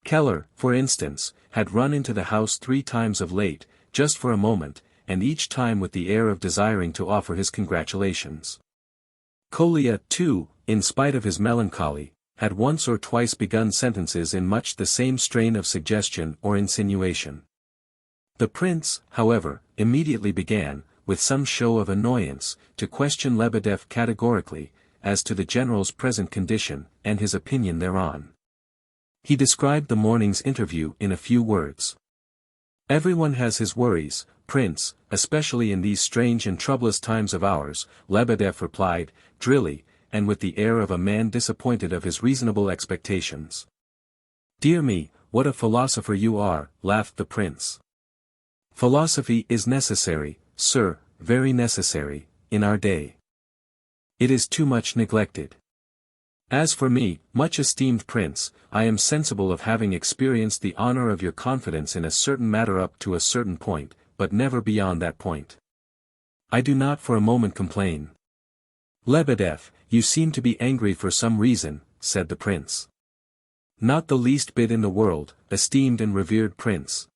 Keller, for instance, had run into the house 3 times of late, just for a moment, and each time with the air of desiring to offer his congratulations. Kolya, too, in spite of his melancholy, had once or twice begun sentences in much the same strain of suggestion or insinuation. The prince, however, immediately began, with some show of annoyance, to question Lebedeff categorically, as to the general's present condition, and his opinion thereon. He described the morning's interview in a few words. Everyone has his worries, Prince, especially in these strange and troublous times of ours, Lebedeff replied, drily, and with the air of a man disappointed of his reasonable expectations. Dear me, what a philosopher you are, laughed the prince. Philosophy is necessary, sir, very necessary, in our day. It is too much neglected. As for me, much esteemed prince, I am sensible of having experienced the honor of your confidence in a certain matter up to a certain point, but never beyond that point. I do not for a moment complain. Lebedev, you seem to be angry for some reason, said the prince. Not the least bit in the world, esteemed and revered prince.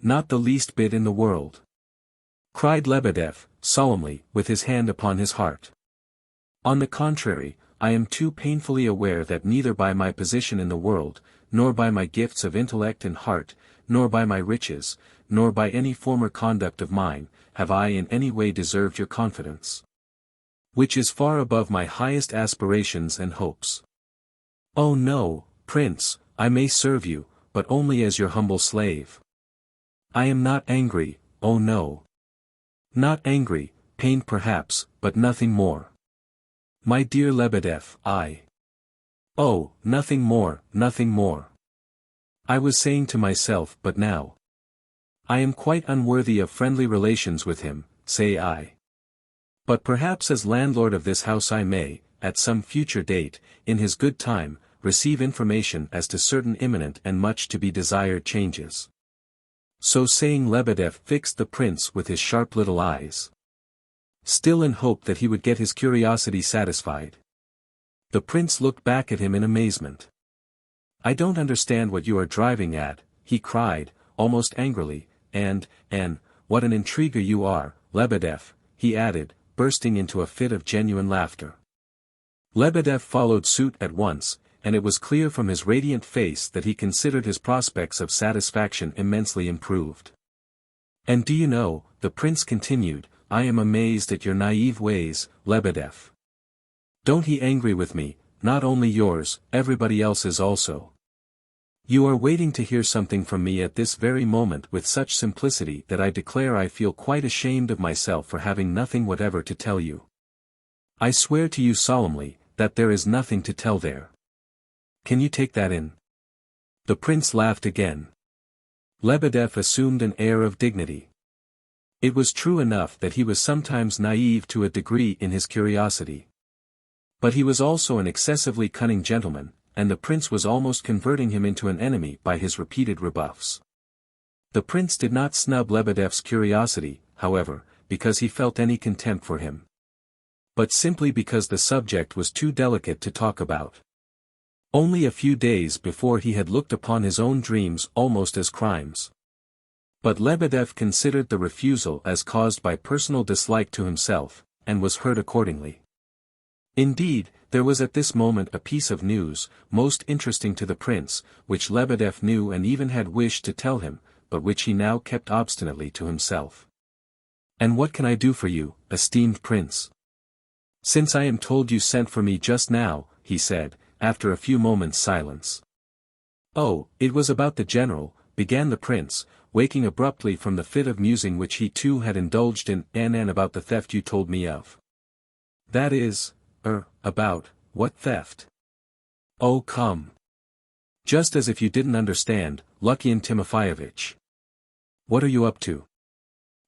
Not the least bit in the world, cried Lebedev, solemnly, with his hand upon his heart. On the contrary, I am too painfully aware that neither by my position in the world, nor by my gifts of intellect and heart, nor by my riches, nor by any former conduct of mine, have I in any way deserved your confidence, which is far above my highest aspirations and hopes. Oh no, Prince, I may serve you, but only as your humble slave. I am not angry, oh no. Not angry, pained perhaps, but nothing more. My dear Lebedev, Oh, nothing more, nothing more. I was saying to myself but now. I am quite unworthy of friendly relations with him, say I. But perhaps as landlord of this house I may, at some future date, in his good time, receive information as to certain imminent and much to be desired changes. So saying, Lebedev fixed the prince with his sharp little eyes, still in hope that he would get his curiosity satisfied. The prince looked back at him in amazement. I don't understand what you are driving at, he cried, almost angrily, and, what an intriguer you are, Lebedev, he added, bursting into a fit of genuine laughter. Lebedev followed suit at once, and it was clear from his radiant face that he considered his prospects of satisfaction immensely improved. And do you know, the prince continued, I am amazed at your naive ways, Lebedev. Don't be angry with me, not only yours, everybody else's also. You are waiting to hear something from me at this very moment with such simplicity that I declare I feel quite ashamed of myself for having nothing whatever to tell you. I swear to you solemnly, that there is nothing to tell there. Can you take that in? The prince laughed again. Lebedev assumed an air of dignity. It was true enough that he was sometimes naive to a degree in his curiosity. But he was also an excessively cunning gentleman, and the prince was almost converting him into an enemy by his repeated rebuffs. The prince did not snub Lebedev's curiosity, however, because he felt any contempt for him, but simply because the subject was too delicate to talk about. Only a few days before he had looked upon his own dreams almost as crimes. But Lebedev considered the refusal as caused by personal dislike to himself, and was hurt accordingly. Indeed, there was at this moment a piece of news, most interesting to the prince, which Lebedev knew and even had wished to tell him, but which he now kept obstinately to himself. And what can I do for you, esteemed prince? Since I am told you sent for me just now, he said, after a few moments' silence. Oh, it was about the general, began the prince, waking abruptly from the fit of musing which he too had indulged in, and about the theft you told me of. That is, about, what theft? Oh come. Just as if you didn't understand, Lukian Timofeyevich. What are you up to?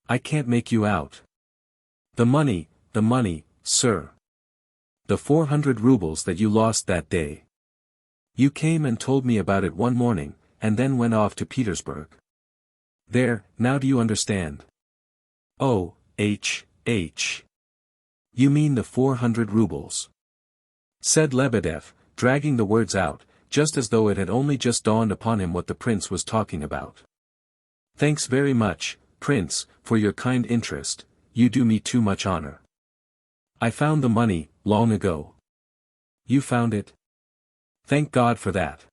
I can't make you out. The money, sir. The 400 rubles that you lost that day. You came and told me about it one morning, and then went off to Petersburg. There, now do you understand? Oh, You mean the 400 rubles. Said Lebedev, dragging the words out, just as though it had only just dawned upon him what the prince was talking about. Thanks very much, prince, for your kind interest, you do me too much honor. I found the money, long ago. You found it? Thank God for that.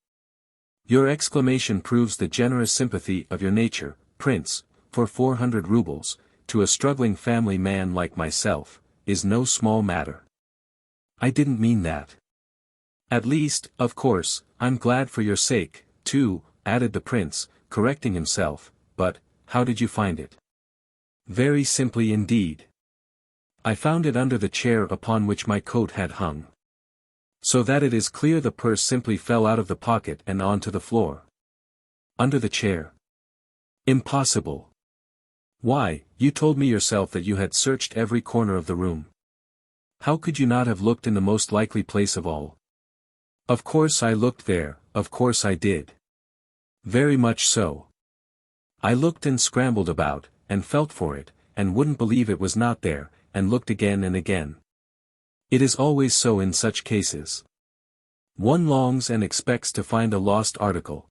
Your exclamation proves the generous sympathy of your nature, prince, for 400 rubles, to a struggling family man like myself, is no small matter. I didn't mean that. At least, of course, I'm glad for your sake, too, added the prince, correcting himself, but, how did you find it? Very simply indeed. I found it under the chair upon which my coat had hung. So that it is clear the purse simply fell out of the pocket and onto the floor. Under the chair. Impossible. Why, you told me yourself that you had searched every corner of the room. How could you not have looked in the most likely place of all? Of course I looked there, of course I did. Very much so. I looked and scrambled about, and felt for it, and wouldn't believe it was not there, and looked again and again. It is always so in such cases. One longs and expects to find a lost article.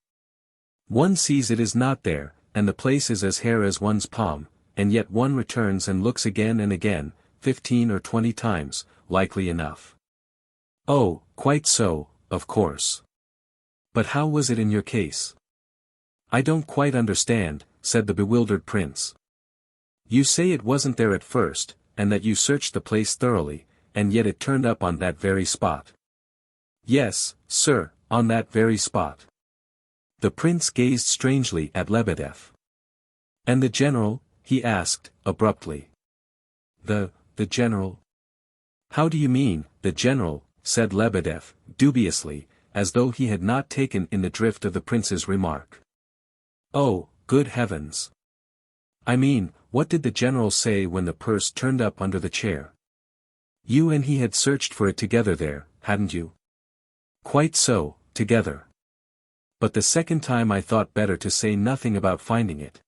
One sees it is not there, and the place is as hair as one's palm, and yet one returns and looks again and again, 15 or 20 times, likely enough. Oh, quite so, of course. But how was it in your case? I don't quite understand, said the bewildered prince. You say it wasn't there at first, and that you searched the place thoroughly, and yet it turned up on that very spot. Yes, sir, on that very spot. The prince gazed strangely at Lebedev. And the general? He asked, abruptly. The general? How do you mean, the general? Said Lebedev, dubiously, as though he had not taken in the drift of the prince's remark. Oh, good heavens! I mean, what did the general say when the purse turned up under the chair? You and he had searched for it together there, hadn't you? Quite so, together. But the second time I thought better to say nothing about finding it.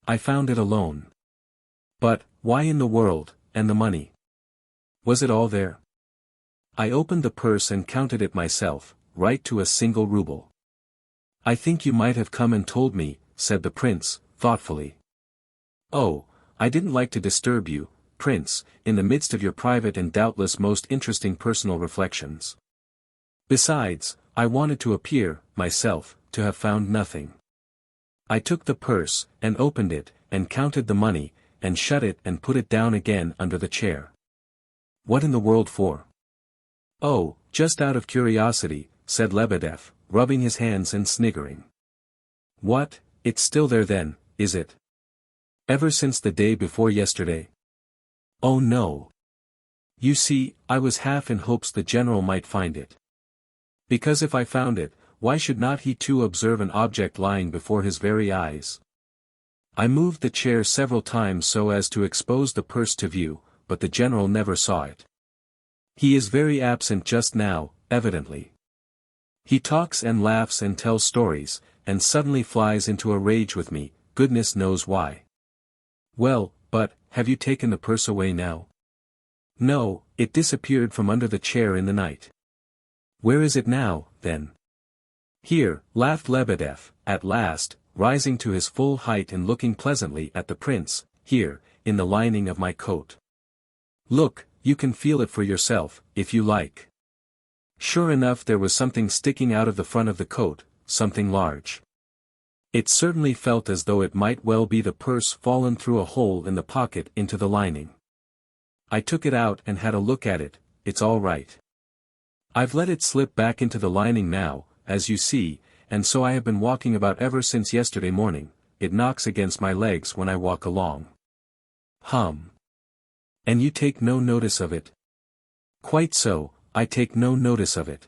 I found it alone. But, why in the world, and the money? Was it all there? I opened the purse and counted it myself, right to a single ruble. I think you might have come and told me, said the prince, thoughtfully. Oh, I didn't like to disturb you, prince, in the midst of your private and doubtless most interesting personal reflections. Besides, I wanted to appear, myself, to have found nothing. I took the purse, and opened it, and counted the money, and shut it and put it down again under the chair. What in the world for? Oh, just out of curiosity, said Lebedev, rubbing his hands and sniggering. What, it's still there then, is it? Ever since the day before yesterday? Oh no. You see, I was half in hopes the general might find it. Because if I found it, why should not he too observe an object lying before his very eyes? I moved the chair several times so as to expose the purse to view, but the general never saw it. He is very absent just now, evidently. He talks and laughs and tells stories, and suddenly flies into a rage with me, goodness knows why. Well, but, have you taken the purse away now? No, it disappeared from under the chair in the night. Where is it now, then? Here, laughed Lebedev, at last, rising to his full height and looking pleasantly at the prince, here, in the lining of my coat. Look, you can feel it for yourself, if you like. Sure enough there was something sticking out of the front of the coat, something large. It certainly felt as though it might well be the purse fallen through a hole in the pocket into the lining. I took it out and had a look at it, it's all right. I've let it slip back into the lining now, as you see, and so I have been walking about ever since yesterday morning. It knocks against my legs when I walk along. Hum. And you take no notice of it? Quite so, I take no notice of it.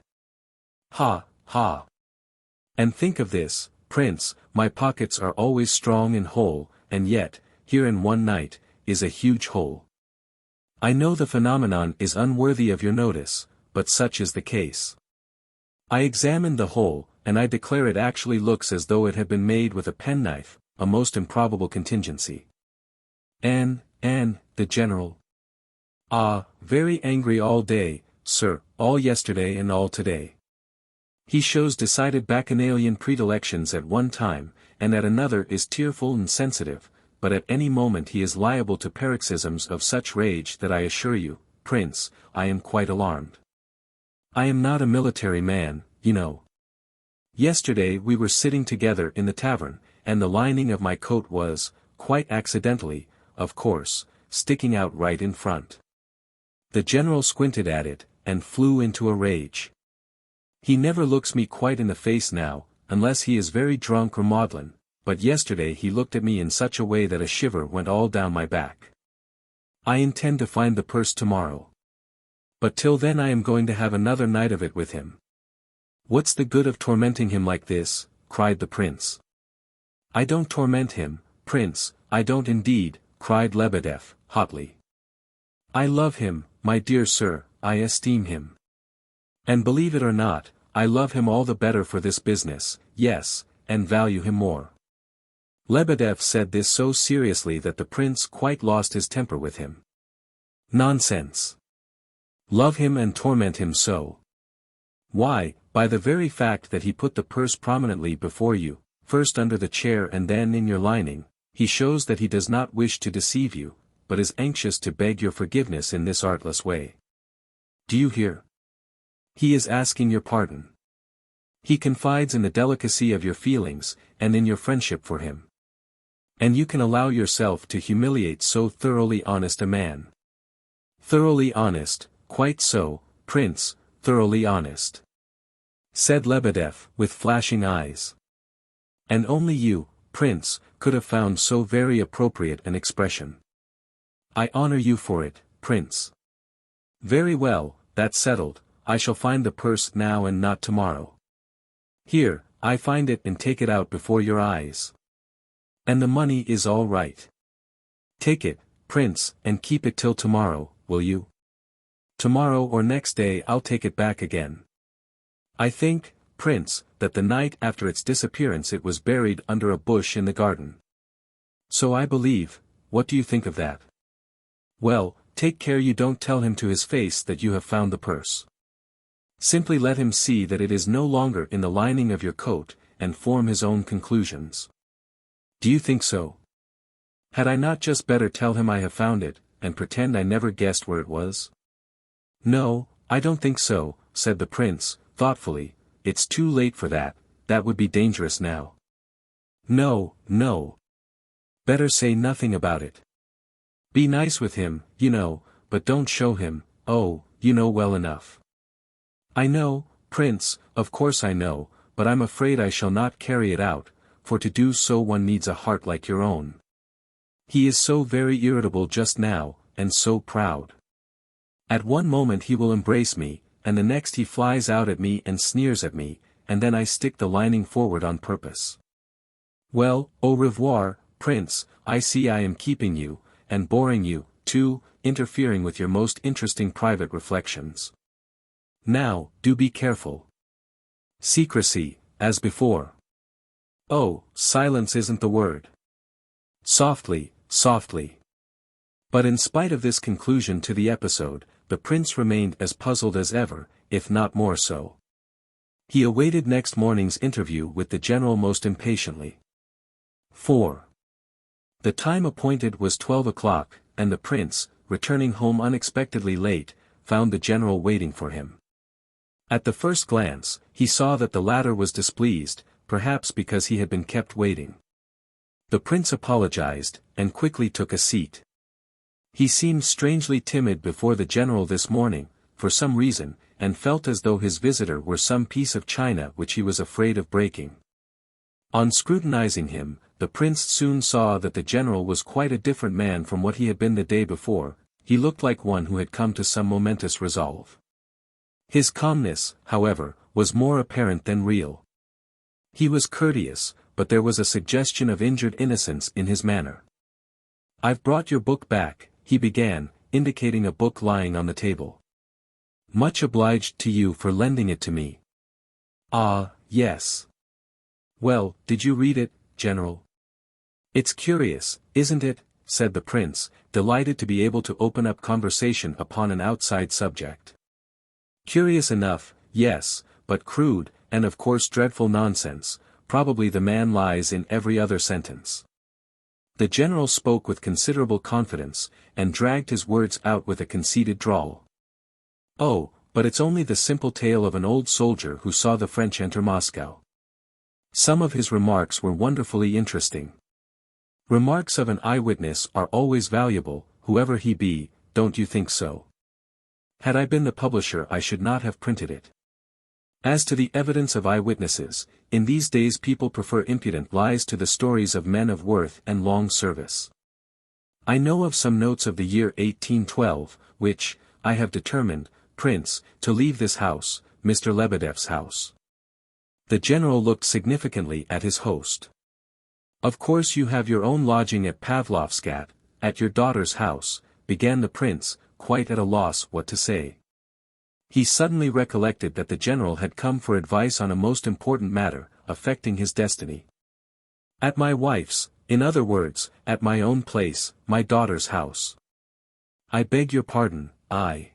Ha, ha. And think of this, Prince, my pockets are always strong and whole, and yet, here in one night, is a huge hole. I know the phenomenon is unworthy of your notice, but such is the case. I examined the hole, and I declare it actually looks as though it had been made with a penknife, a most improbable contingency. And, the general? Ah, very angry all day, sir, all yesterday and all today. He shows decided bacchanalian predilections at one time, and at another is tearful and sensitive, but at any moment he is liable to paroxysms of such rage that I assure you, Prince, I am quite alarmed. I am not a military man, you know. Yesterday we were sitting together in the tavern, and the lining of my coat was, quite accidentally, of course, sticking out right in front. The general squinted at it, and flew into a rage. He never looks me quite in the face now, unless he is very drunk or maudlin, but yesterday he looked at me in such a way that a shiver went all down my back. I intend to find the purse tomorrow. But till then I am going to have another night of it with him. What's the good of tormenting him like this? Cried the prince. I don't torment him, Prince, I don't indeed, cried Lebedev, hotly. I love him, my dear sir, I esteem him. And believe it or not, I love him all the better for this business, yes, and value him more. Lebedev said this so seriously that the prince quite lost his temper with him. Nonsense. Love him and torment him so. Why, by the very fact that he put the purse prominently before you, first under the chair and then in your lining, he shows that he does not wish to deceive you, but is anxious to beg your forgiveness in this artless way. Do you hear? He is asking your pardon. He confides in the delicacy of your feelings, and in your friendship for him. And you can allow yourself to humiliate so thoroughly honest a man. Thoroughly honest, quite so, Prince, thoroughly honest. Said Lebedev, with flashing eyes. And only you, Prince, could have found so very appropriate an expression. I honor you for it, Prince. Very well, that's settled, I shall find the purse now and not tomorrow. Here, I find it and take it out before your eyes. And the money is all right. Take it, Prince, and keep it till tomorrow, will you? Tomorrow or next day I'll take it back again. I think, Prince, that the night after its disappearance it was buried under a bush in the garden. So I believe. What do you think of that? Well, take care you don't tell him to his face that you have found the purse. Simply let him see that it is no longer in the lining of your coat, and form his own conclusions. Do you think so? Had I not just better tell him I have found it, and pretend I never guessed where it was? No, I don't think so, said the prince, thoughtfully. It's too late for that, that would be dangerous now. No, no. Better say nothing about it. Be nice with him, you know, but don't show him, oh, you know well enough. I know, Prince, of course I know, but I'm afraid I shall not carry it out, for to do so one needs a heart like your own. He is so very irritable just now, and so proud. At one moment he will embrace me, and the next he flies out at me and sneers at me, and then I stick the lining forward on purpose. Well, au revoir, Prince, I see I am keeping you, and boring you, too, interfering with your most interesting private reflections. Now, do be careful. Secrecy, as before. Oh, silence isn't the word. Softly, softly. But in spite of this conclusion to the episode, the prince remained as puzzled as ever, if not more so. He awaited next morning's interview with the general most impatiently. 4. The time appointed was 12 o'clock, and the prince, returning home unexpectedly late, found the general waiting for him. At the first glance, he saw that the latter was displeased, perhaps because he had been kept waiting. The prince apologized, and quickly took a seat. He seemed strangely timid before the general this morning, for some reason, and felt as though his visitor were some piece of china which he was afraid of breaking. On scrutinizing him, the prince soon saw that the general was quite a different man from what he had been the day before. He looked like one who had come to some momentous resolve. His calmness, however, was more apparent than real. He was courteous, but there was a suggestion of injured innocence in his manner. I've brought your book back, he began, indicating a book lying on the table. Much obliged to you for lending it to me. Ah, yes. Well, did you read it, General? It's curious, isn't it? Said the prince, delighted to be able to open up conversation upon an outside subject. Curious enough, yes, but crude, and of course dreadful nonsense. Probably the man lies in every other sentence. The general spoke with considerable confidence, and dragged his words out with a conceited drawl. Oh, but it's only the simple tale of an old soldier who saw the French enter Moscow. Some of his remarks were wonderfully interesting. Remarks of an eyewitness are always valuable, whoever he be, don't you think so? Had I been the publisher I should not have printed it. As to the evidence of eyewitnesses, in these days people prefer impudent lies to the stories of men of worth and long service. I know of some notes of the year 1812, which, I have determined, Prince, to leave this house, Mr. Lebedev's house. The general looked significantly at his host. Of course you have your own lodging at Pavlovskat, at your daughter's house, began the prince, quite at a loss what to say. He suddenly recollected that the general had come for advice on a most important matter, affecting his destiny. At my wife's, in other words, at my own place, my daughter's house. I beg your pardon, I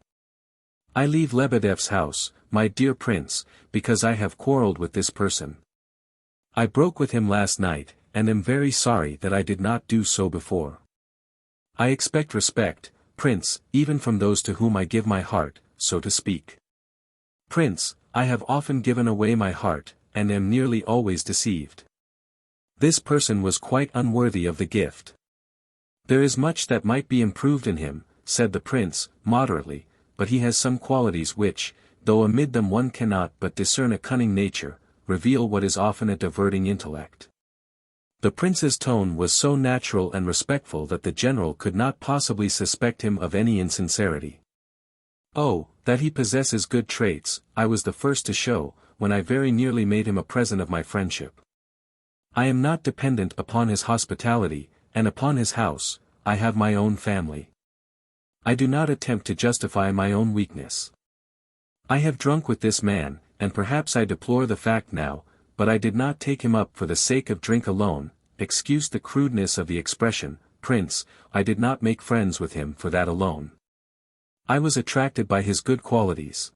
I leave Lebedev's house, my dear prince, because I have quarreled with this person. I broke with him last night, and am very sorry that I did not do so before. I expect respect, prince, even from those to whom I give my heart, so to speak. Prince, I have often given away my heart, and am nearly always deceived. This person was quite unworthy of the gift. There is much that might be improved in him, said the prince, moderately, but he has some qualities which, though amid them one cannot but discern a cunning nature, reveal what is often a diverting intellect. The prince's tone was so natural and respectful that the general could not possibly suspect him of any insincerity. Oh, that he possesses good traits, I was the first to show, when I very nearly made him a present of my friendship. I am not dependent upon his hospitality, and upon his house, I have my own family. I do not attempt to justify my own weakness. I have drunk with this man, and perhaps I deplore the fact now, but I did not take him up for the sake of drink alone, excuse the crudeness of the expression, prince, I did not make friends with him for that alone. I was attracted by his good qualities.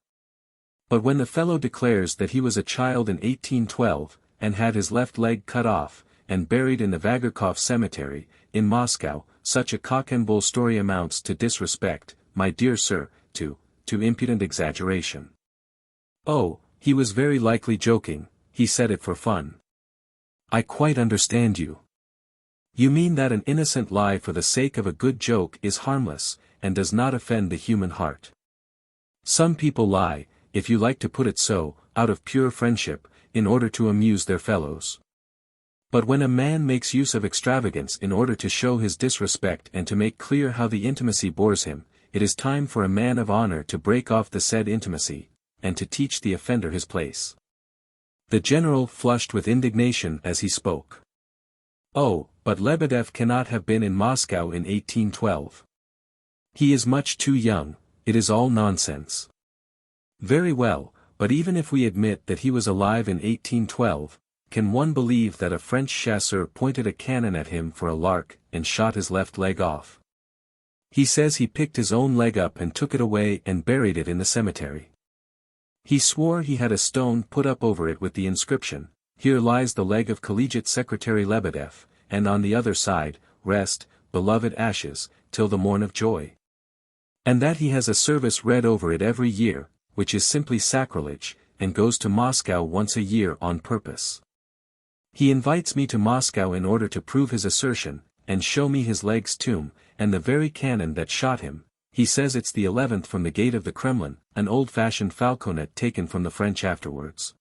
But when the fellow declares that he was a child in 1812, and had his left leg cut off, and buried in the Vagarkov cemetery, in Moscow, such a cock-and-bull story amounts to disrespect, my dear sir, to impudent exaggeration. Oh, he was very likely joking, he said it for fun. I quite understand you. You mean that an innocent lie for the sake of a good joke is harmless, and does not offend the human heart. Some people lie, if you like to put it so, out of pure friendship, in order to amuse their fellows. But when a man makes use of extravagance in order to show his disrespect and to make clear how the intimacy bores him, it is time for a man of honor to break off the said intimacy, and to teach the offender his place. The general flushed with indignation as he spoke. Oh, but Lebedev cannot have been in Moscow in 1812. He is much too young, it is all nonsense. Very well, but even if we admit that he was alive in 1812, can one believe that a French chasseur pointed a cannon at him for a lark, and shot his left leg off? He says he picked his own leg up and took it away and buried it in the cemetery. He swore he had a stone put up over it with the inscription, "Here lies the leg of collegiate secretary Lebedev, and on the other side, rest, beloved ashes, till the morn of joy." And that he has a service read over it every year, which is simply sacrilege, and goes to Moscow once a year on purpose. He invites me to Moscow in order to prove his assertion, and show me his leg's tomb, and the very cannon that shot him. He says it's the 11th from the gate of the Kremlin, an old-fashioned falconet taken from the French afterwards.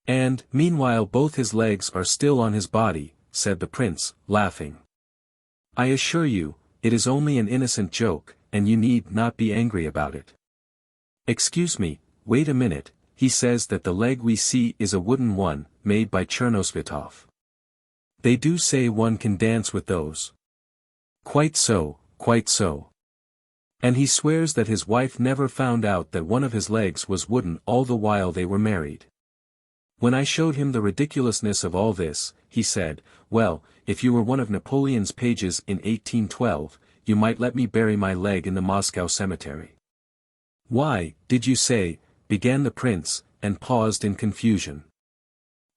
And, meanwhile both his legs are still on his body, said the prince, laughing. I assure you, it is only an innocent joke, and you need not be angry about it. Excuse me, wait a minute, he says that the leg we see is a wooden one, made by Chernosvitov. They do say one can dance with those. Quite so, quite so. And he swears that his wife never found out that one of his legs was wooden all the while they were married. When I showed him the ridiculousness of all this, he said, well, if you were one of Napoleon's pages in 1812, you might let me bury my leg in the Moscow cemetery. Why, did you say, began the prince, and paused in confusion.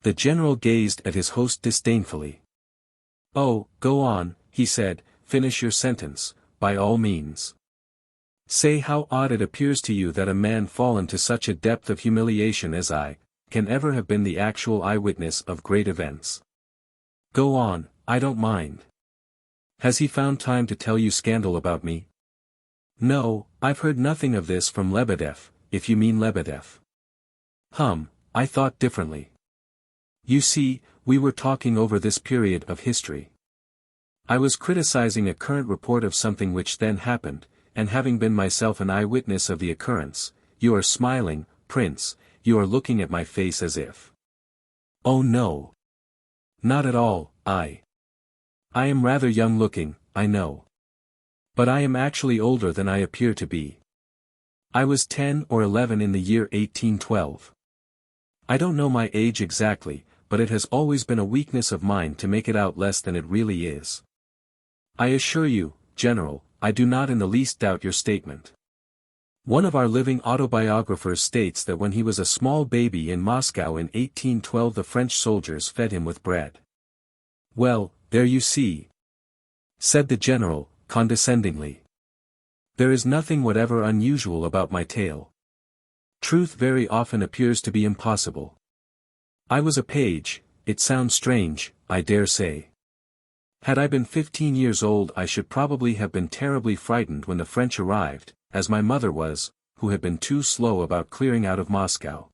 The general gazed at his host disdainfully. Oh, go on, he said, finish your sentence, by all means. Say how odd it appears to you that a man fallen to such a depth of humiliation as I, can ever have been the actual eyewitness of great events. Go on, I don't mind. Has he found time to tell you scandal about me? No, I've heard nothing of this from Lebedev, if you mean Lebedev. I thought differently. You see, we were talking over this period of history. I was criticizing a current report of something which then happened, and having been myself an eyewitness of the occurrence, you are smiling, prince, you are looking at my face as if. Oh no. Not at all, I am rather young looking, I know. But I am actually older than I appear to be. I was 10 or 11 in the year 1812. I don't know my age exactly, but it has always been a weakness of mine to make it out less than it really is. I assure you, General, I do not in the least doubt your statement. One of our living autobiographers states that when he was a small baby in Moscow in 1812 the French soldiers fed him with bread. "Well, there you see," said the general, condescendingly. "There is nothing whatever unusual about my tale. Truth very often appears to be impossible. I was a page. It sounds strange, I dare say. Had I been 15 years old I should probably have been terribly frightened when the French arrived, as my mother was, who had been too slow about clearing out of Moscow.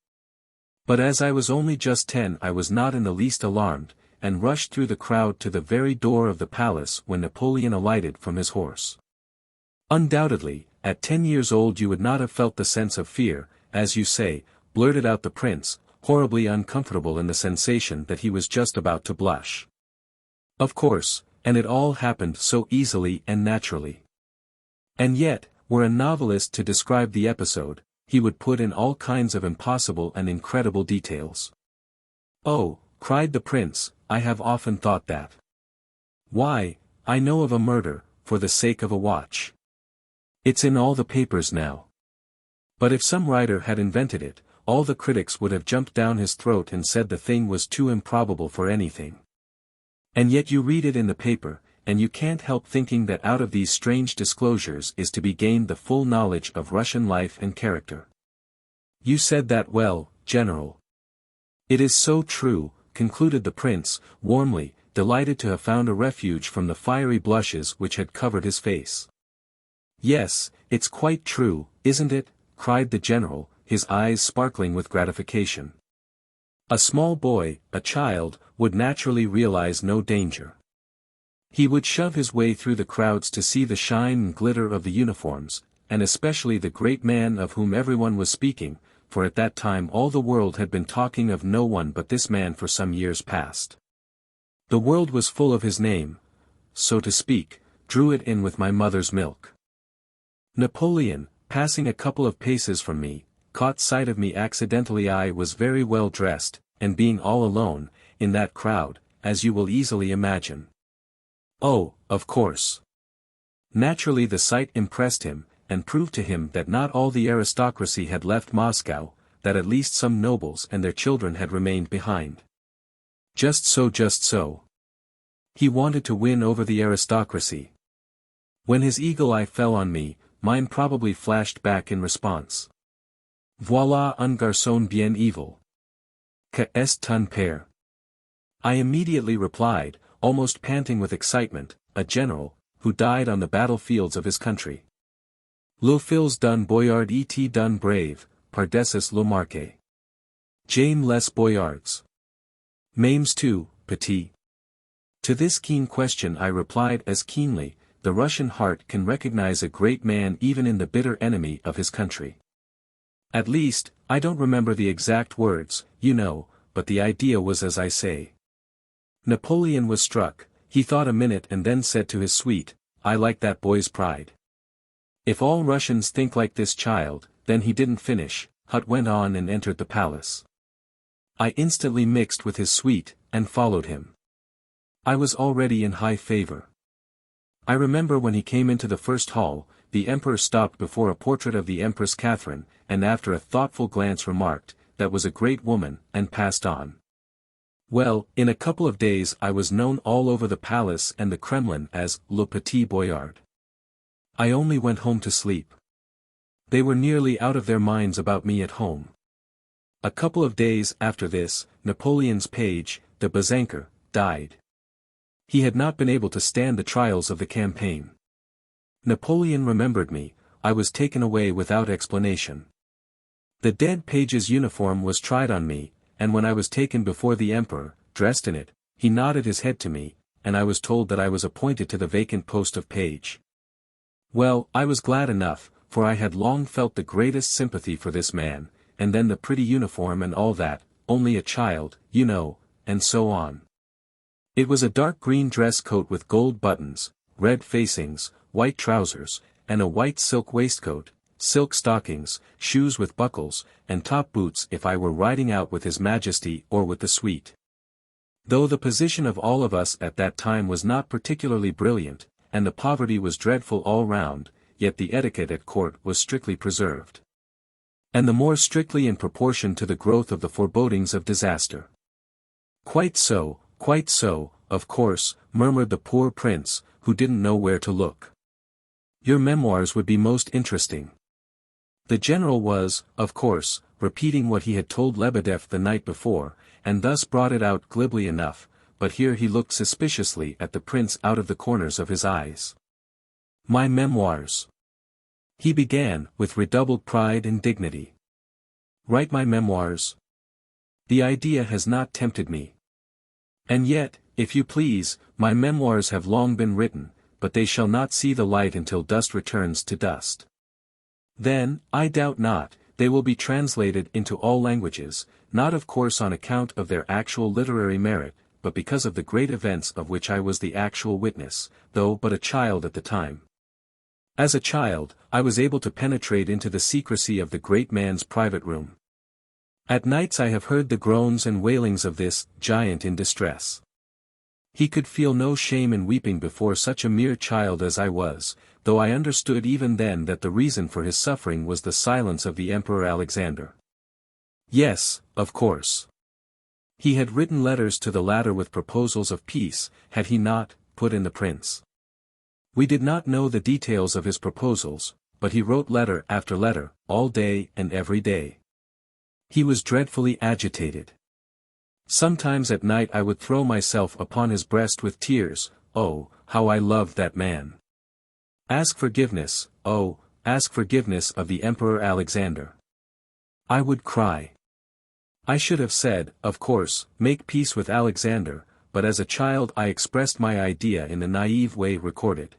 But as I was only just 10 I was not in the least alarmed, and rushed through the crowd to the very door of the palace when Napoleon alighted from his horse. Undoubtedly, at 10 years old you would not have felt the sense of fear, as you say," blurted out the prince, horribly uncomfortable in the sensation that he was just about to blush. "Of course, and it all happened so easily and naturally. And yet, were a novelist to describe the episode, he would put in all kinds of impossible and incredible details." "Oh," cried the prince, "I have often thought that. Why, I know of a murder, for the sake of a watch. It's in all the papers now. But if some writer had invented it, all the critics would have jumped down his throat and said the thing was too improbable for anything. And yet you read it in the paper, and you can't help thinking that out of these strange disclosures is to be gained the full knowledge of Russian life and character." "You said that well, General. It is so true," concluded the prince, warmly, delighted to have found a refuge from the fiery blushes which had covered his face. "Yes, it's quite true, isn't it?" cried the general, his eyes sparkling with gratification. "A small boy, a child, would naturally realize no danger. He would shove his way through the crowds to see the shine and glitter of the uniforms, and especially the great man of whom everyone was speaking, for at that time all the world had been talking of no one but this man for some years past. The world was full of his name, so to speak, drew it in with my mother's milk. Napoleon, passing a couple of paces from me, caught sight of me accidentally. I was very well dressed, and being all alone, in that crowd, as you will easily imagine. Oh, of course. Naturally the sight impressed him, and proved to him that not all the aristocracy had left Moscow, that at least some nobles and their children had remained behind. Just so, just so. He wanted to win over the aristocracy. When his eagle eye fell on me, mine probably flashed back in response. Voilà un garçon bien evil. Que est ton père? I immediately replied, almost panting with excitement, a general, who died on the battlefields of his country. Le fils d'un boyard et d'un brave, par-dessus le marqué. J'aime les boyards. M'aimes tu, petit? To this keen question I replied as keenly, the Russian heart can recognize a great man even in the bitter enemy of his country. At least, I don't remember the exact words, you know, but the idea was as I say. Napoleon was struck. He thought a minute and then said to his suite, "I like that boy's pride. If all Russians think like this child," then he didn't finish, Hut went on and entered the palace. I instantly mixed with his suite, and followed him. I was already in high favor. I remember when he came into the first hall, the emperor stopped before a portrait of the Empress Catherine, and after a thoughtful glance remarked, "That was a great woman," and passed on. Well, in a couple of days I was known all over the palace and the Kremlin as Le Petit Boyard. I only went home to sleep. They were nearly out of their minds about me at home. A couple of days after this, Napoleon's page, the Bazanker, died. He had not been able to stand the trials of the campaign. Napoleon remembered me. I was taken away without explanation. The dead page's uniform was tried on me, and when I was taken before the emperor, dressed in it, he nodded his head to me, and I was told that I was appointed to the vacant post of page. Well, I was glad enough, for I had long felt the greatest sympathy for this man, and then the pretty uniform and all that, only a child, you know, and so on. It was a dark green dress coat with gold buttons, red facings, white trousers, and a white silk waistcoat, silk stockings, shoes with buckles, and top boots if I were riding out with His Majesty or with the suite. Though the position of all of us at that time was not particularly brilliant, and the poverty was dreadful all round, yet the etiquette at court was strictly preserved. And the more strictly in proportion to the growth of the forebodings of disaster. Quite so, of course, murmured the poor prince, who didn't know where to look. Your memoirs would be most interesting. The general was, of course, repeating what he had told Lebedev the night before, and thus brought it out glibly enough, but here he looked suspiciously at the prince out of the corners of his eyes. My memoirs. He began, with redoubled pride and dignity. Write my memoirs? The idea has not tempted me. And yet, if you please, my memoirs have long been written, but they shall not see the light until dust returns to dust. Then, I doubt not, they will be translated into all languages, not of course on account of their actual literary merit, but because of the great events of which I was the actual witness, though but a child at the time. As a child, I was able to penetrate into the secrecy of the great man's private room. At nights I have heard the groans and wailings of this giant in distress. He could feel no shame in weeping before such a mere child as I was, though I understood even then that the reason for his suffering was the silence of the Emperor Alexander. Yes, of course. He had written letters to the latter with proposals of peace, had he not, put in the prince. We did not know the details of his proposals, but he wrote letter after letter, all day and every day. He was dreadfully agitated. Sometimes at night I would throw myself upon his breast with tears. Oh, how I loved that man. Ask forgiveness, oh, ask forgiveness of the Emperor Alexander. I would cry. I should have said, of course, make peace with Alexander, but as a child I expressed my idea in the naive way recorded.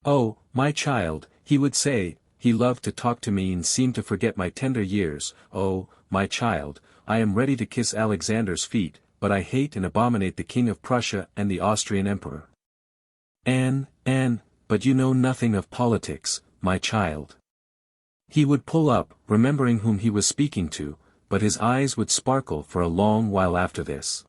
Oh, my child, he would say, he loved to talk to me and seemed to forget my tender years. Oh, my child, I am ready to kiss Alexander's feet, but I hate and abominate the King of Prussia and the Austrian Emperor. Anne, but you know nothing of politics, my child. He would pull up, remembering whom he was speaking to, but his eyes would sparkle for a long while after this.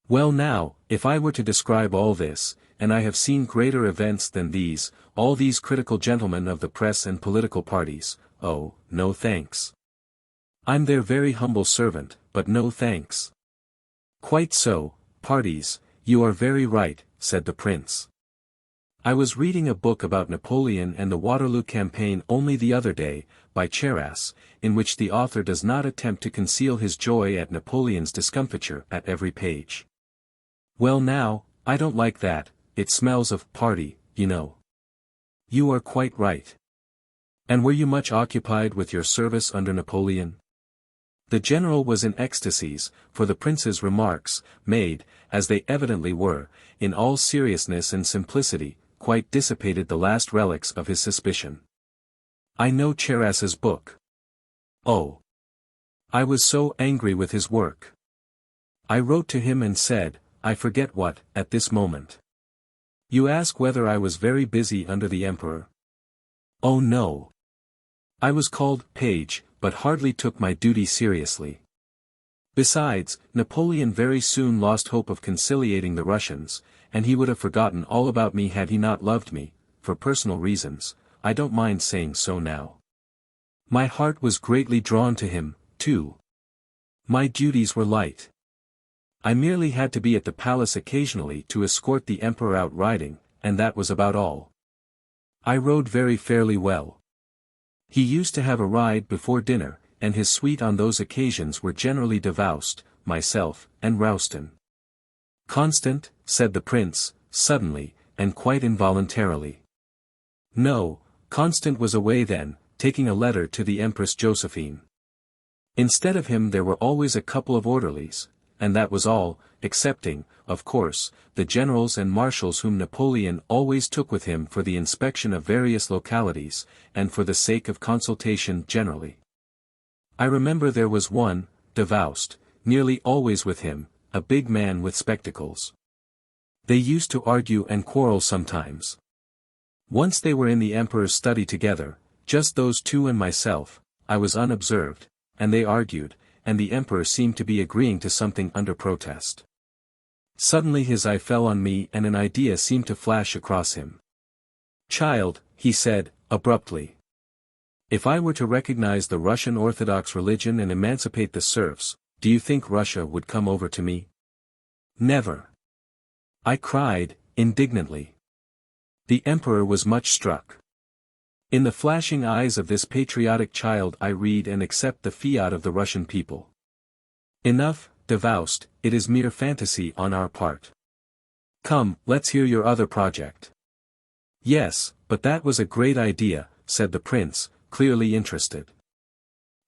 Well now, if I were to describe all this, and I have seen greater events than these, all these critical gentlemen of the press and political parties, oh, no thanks. I'm their very humble servant, but no thanks. Quite so, parties, you are very right, said the prince. I was reading a book about Napoleon and the Waterloo campaign only the other day, by Cheras, in which the author does not attempt to conceal his joy at Napoleon's discomfiture at every page. Well now, I don't like that, it smells of party, you know. You are quite right. And were you much occupied with your service under Napoleon? The general was in ecstasies, for the prince's remarks, made, as they evidently were, in all seriousness and simplicity, quite dissipated the last relics of his suspicion. I know Cheras's book. Oh! I was so angry with his work. I wrote to him and said, I forget what, at this moment. You ask whether I was very busy under the emperor? Oh no. I was called page, but hardly took my duty seriously. Besides, Napoleon very soon lost hope of conciliating the Russians, and he would have forgotten all about me had he not loved me, for personal reasons. I don't mind saying so now. My heart was greatly drawn to him, too. My duties were light. I merely had to be at the palace occasionally to escort the emperor out riding, and that was about all. I rode very fairly well. He used to have a ride before dinner, and his suite on those occasions were generally Davoust, myself, and Roustan. Constant, said the prince, suddenly, and quite involuntarily. No, Constant was away then, taking a letter to the Empress Josephine. Instead of him there were always a couple of orderlies, and that was all, excepting, of course, the generals and marshals whom Napoleon always took with him for the inspection of various localities, and for the sake of consultation generally. I remember there was one, Davoust, nearly always with him, a big man with spectacles. They used to argue and quarrel sometimes. Once they were in the emperor's study together, just those two and myself, I was unobserved, and they argued, and the emperor seemed to be agreeing to something under protest. Suddenly his eye fell on me and an idea seemed to flash across him. Child, he said, abruptly. If I were to recognize the Russian Orthodox religion and emancipate the serfs, do you think Russia would come over to me? Never. I cried, indignantly. The emperor was much struck. In the flashing eyes of this patriotic child I read and accept the fiat of the Russian people. Enough, Davoust, it is mere fantasy on our part. Come, let's hear your other project. Yes, but that was a great idea, said the prince, clearly interested.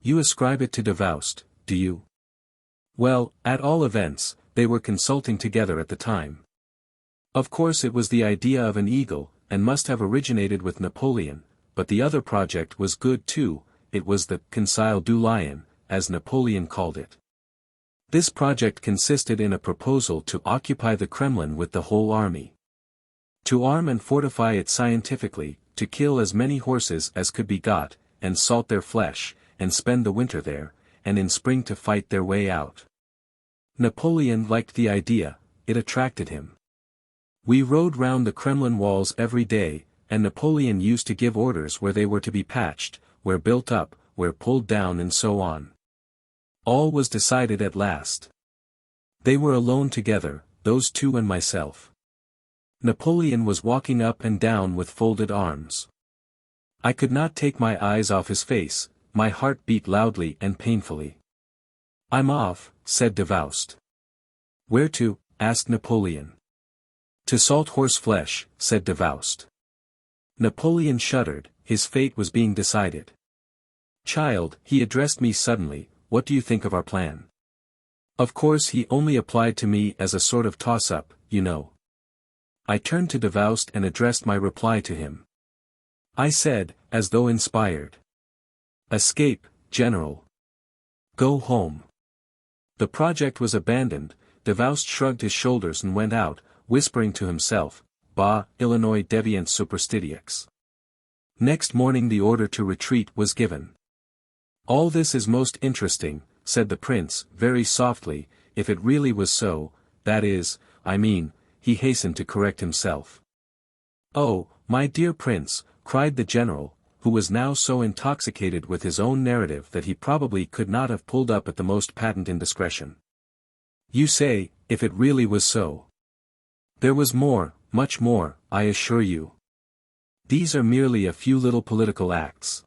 You ascribe it to Davoust, do you? Well, at all events, they were consulting together at the time. Of course it was the idea of an eagle, and must have originated with Napoleon, but the other project was good too, it was the Conseil du Lion, as Napoleon called it. This project consisted in a proposal to occupy the Kremlin with the whole army. To arm and fortify it scientifically, to kill as many horses as could be got, and salt their flesh, and spend the winter there, and in spring to fight their way out. Napoleon liked the idea, it attracted him. We rode round the Kremlin walls every day, and Napoleon used to give orders where they were to be patched, where built up, where pulled down and so on. All was decided at last. They were alone together, those two and myself. Napoleon was walking up and down with folded arms. I could not take my eyes off his face, my heart beat loudly and painfully. I'm off, said Davoust. Where to? Asked Napoleon. To salt horse flesh, said Davoust. Napoleon shuddered, his fate was being decided. Child, he addressed me suddenly, what do you think of our plan? Of course he only applied to me as a sort of toss-up, you know. I turned to Davoust and addressed my reply to him. I said, as though inspired. Escape, General. Go home. The project was abandoned, Davoust shrugged his shoulders and went out, whispering to himself, Bah, Illinois deviant superstitieux. Next morning the order to retreat was given. All this is most interesting, said the prince, very softly, if it really was so, that is, I mean, he hastened to correct himself. Oh, my dear prince, cried the general, who was now so intoxicated with his own narrative that he probably could not have pulled up at the most patent indiscretion. You say, if it really was so. There was more, much more, I assure you. These are merely a few little political acts.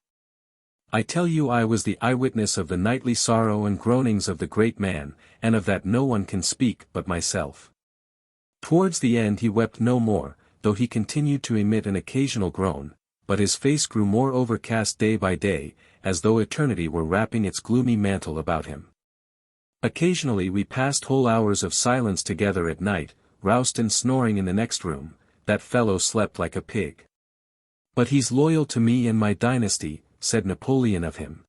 I tell you I was the eyewitness of the nightly sorrow and groanings of the great man, and of that no one can speak but myself. Towards the end he wept no more, though he continued to emit an occasional groan, but his face grew more overcast day by day, as though eternity were wrapping its gloomy mantle about him. Occasionally we passed whole hours of silence together at night, Rouston snoring in the next room, that fellow slept like a pig. But he's loyal to me and my dynasty, said Napoleon of him.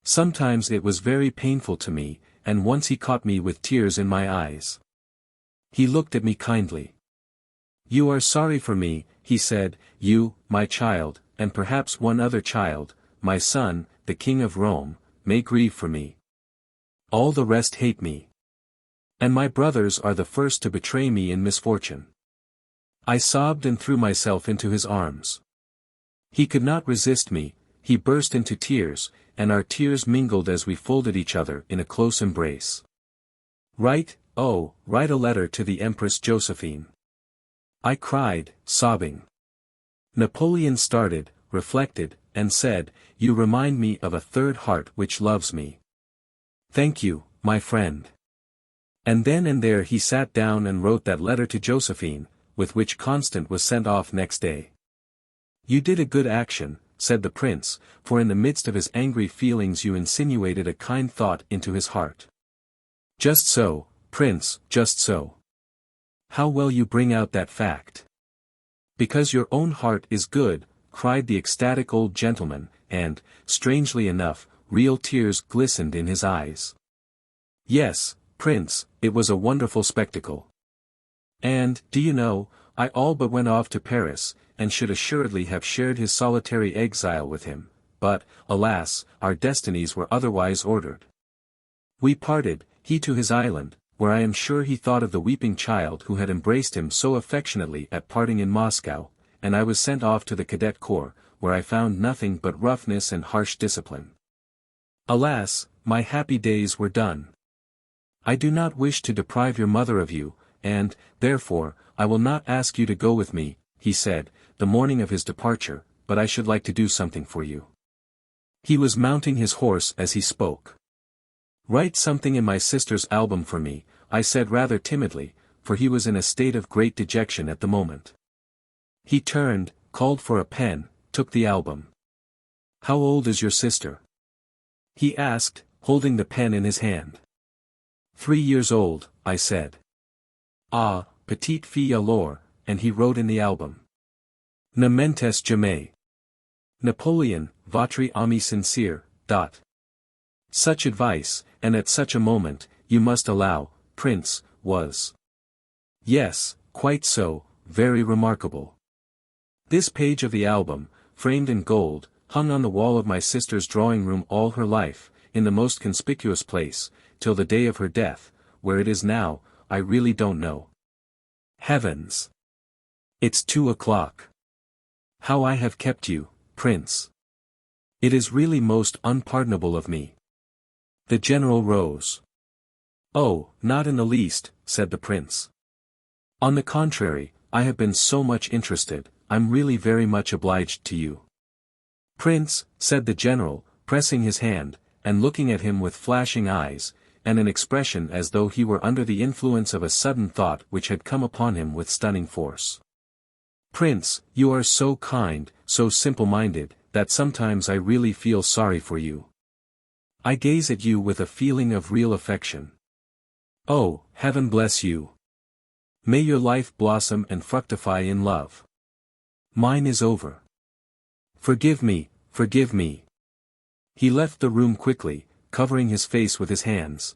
Sometimes it was very painful to me, and once he caught me with tears in my eyes. He looked at me kindly. You are sorry for me, he said, you, my child, and perhaps one other child, my son, the King of Rome, may grieve for me. All the rest hate me. And my brothers are the first to betray me in misfortune. I sobbed and threw myself into his arms. He could not resist me, he burst into tears, and our tears mingled as we folded each other in a close embrace. Write a letter to the Empress Josephine. I cried, sobbing. Napoleon started, reflected, and said, You remind me of a third heart which loves me. Thank you, my friend. And then and there he sat down and wrote that letter to Josephine, with which Constant was sent off next day. You did a good action, said the prince, for in the midst of his angry feelings you insinuated a kind thought into his heart. Just so, prince, just so. How well you bring out that fact. Because your own heart is good, cried the ecstatic old gentleman, and, strangely enough, real tears glistened in his eyes. Yes, prince, it was a wonderful spectacle. And, do you know, I all but went off to Paris, and should assuredly have shared his solitary exile with him, but, alas, our destinies were otherwise ordered. We parted, he to his island, where I am sure he thought of the weeping child who had embraced him so affectionately at parting in Moscow, and I was sent off to the cadet corps, where I found nothing but roughness and harsh discipline. Alas, my happy days were done. I do not wish to deprive your mother of you, and, therefore, I will not ask you to go with me, he said, the morning of his departure, but I should like to do something for you. He was mounting his horse as he spoke. Write something in my sister's album for me, I said rather timidly, for he was in a state of great dejection at the moment. He turned, called for a pen, took the album. How old is your sister? He asked, holding the pen in his hand. 3 years old, I said. Ah, petite fille alors, and he wrote in the album. Ne mentes jamais. Napoleon, votre ami sincere. Such advice, and at such a moment, you must allow, Prince, was. Yes, quite so, very remarkable. This page of the album, framed in gold, hung on the wall of my sister's drawing room all her life, in the most conspicuous place, till the day of her death. Where it is now, I really don't know. Heavens! It's 2 o'clock. How I have kept you, Prince. It is really most unpardonable of me. The general rose. Oh, not in the least, said the prince. On the contrary, I have been so much interested, I'm really very much obliged to you. Prince, said the general, pressing his hand, and looking at him with flashing eyes, and an expression as though he were under the influence of a sudden thought which had come upon him with stunning force. Prince, you are so kind, so simple-minded, that sometimes I really feel sorry for you. I gaze at you with a feeling of real affection. Oh, heaven bless you. May your life blossom and fructify in love. Mine is over. Forgive me, forgive me. He left the room quickly, covering his face with his hands.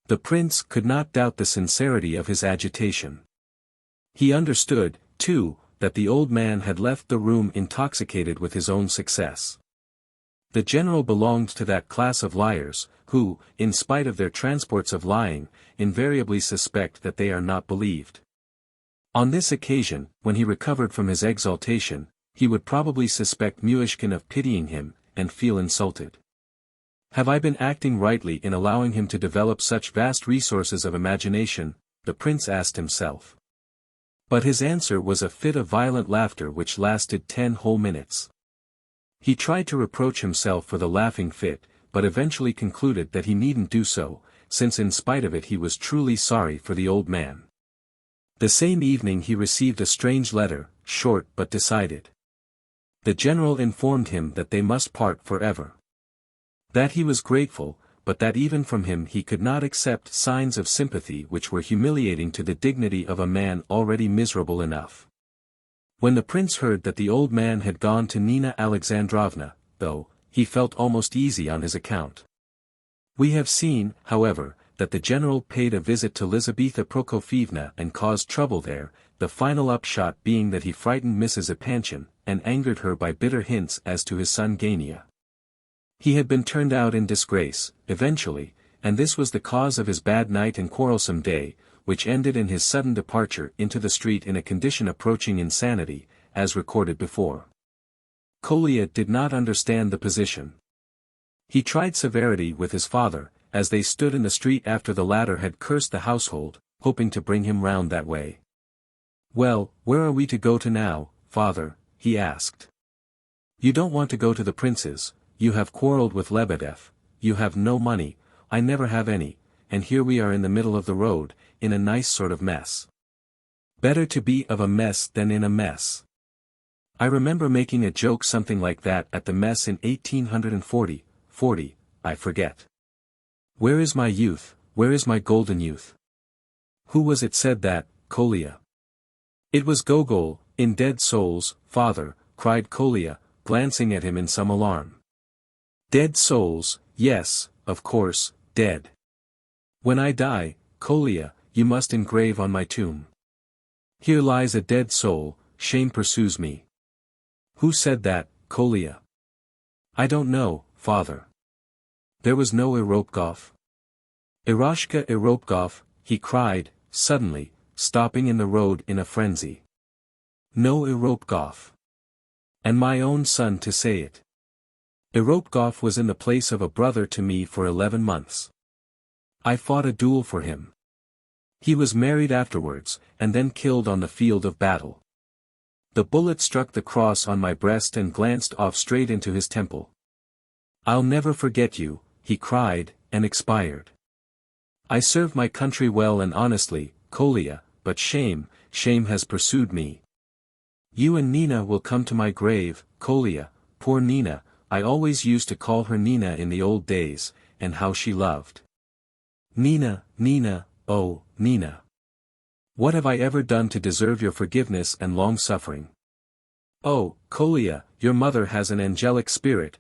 The prince could not doubt the sincerity of his agitation. He understood, too, that the old man had left the room intoxicated with his own success. The general belonged to that class of liars, who, in spite of their transports of lying, invariably suspect that they are not believed. On this occasion, when he recovered from his exaltation, he would probably suspect Myshkin of pitying him, and feel insulted. Have I been acting rightly in allowing him to develop such vast resources of imagination? The prince asked himself. But his answer was a fit of violent laughter which lasted 10 whole minutes. He tried to reproach himself for the laughing fit, but eventually concluded that he needn't do so, since in spite of it he was truly sorry for the old man. The same evening he received a strange letter, short but decided. The general informed him that they must part forever. That he was grateful, but that even from him he could not accept signs of sympathy which were humiliating to the dignity of a man already miserable enough. When the prince heard that the old man had gone to Nina Alexandrovna, though, he felt almost easy on his account. We have seen, however, that the general paid a visit to Lizaveta Prokofievna and caused trouble there, the final upshot being that he frightened Mrs. Epanchin, and angered her by bitter hints as to his son Gania. He had been turned out in disgrace, eventually, and this was the cause of his bad night and quarrelsome day, which ended in his sudden departure into the street in a condition approaching insanity, as recorded before. Kolya did not understand the position. He tried severity with his father, as they stood in the street after the latter had cursed the household, hoping to bring him round that way. Well, where are we to go to now, father? He asked. You don't want to go to the prince's, you have quarrelled with Lebedev, you have no money, I never have any, and here we are in the middle of the road, in a nice sort of mess. Better to be of a mess than in a mess. I remember making a joke something like that at the mess in 1840, I forget. Where is my youth, where is my golden youth? Who was it said that, Kolya? It was Gogol, in Dead Souls, father, cried Kolya, glancing at him in some alarm. Dead souls, yes, of course, dead. When I die, Kolya, you must engrave on my tomb. Here lies a dead soul, shame pursues me. Who said that, Kolya? I don't know, father. There was no Eropkov. Eroshka Eropkov, he cried, suddenly, stopping in the road in a frenzy. No Eropkov. And my own son to say it. Irotkov was in the place of a brother to me for 11 months. I fought a duel for him. He was married afterwards, and then killed on the field of battle. The bullet struck the cross on my breast and glanced off straight into his temple. I'll never forget you, he cried, and expired. I served my country well and honestly, Kolya, but shame has pursued me. You and Nina will come to my grave, Kolya, poor Nina, I always used to call her Nina in the old days, and how she loved. Nina, Nina, oh, Nina. What have I ever done to deserve your forgiveness and long-suffering? Oh, Kolya, your mother has an angelic spirit,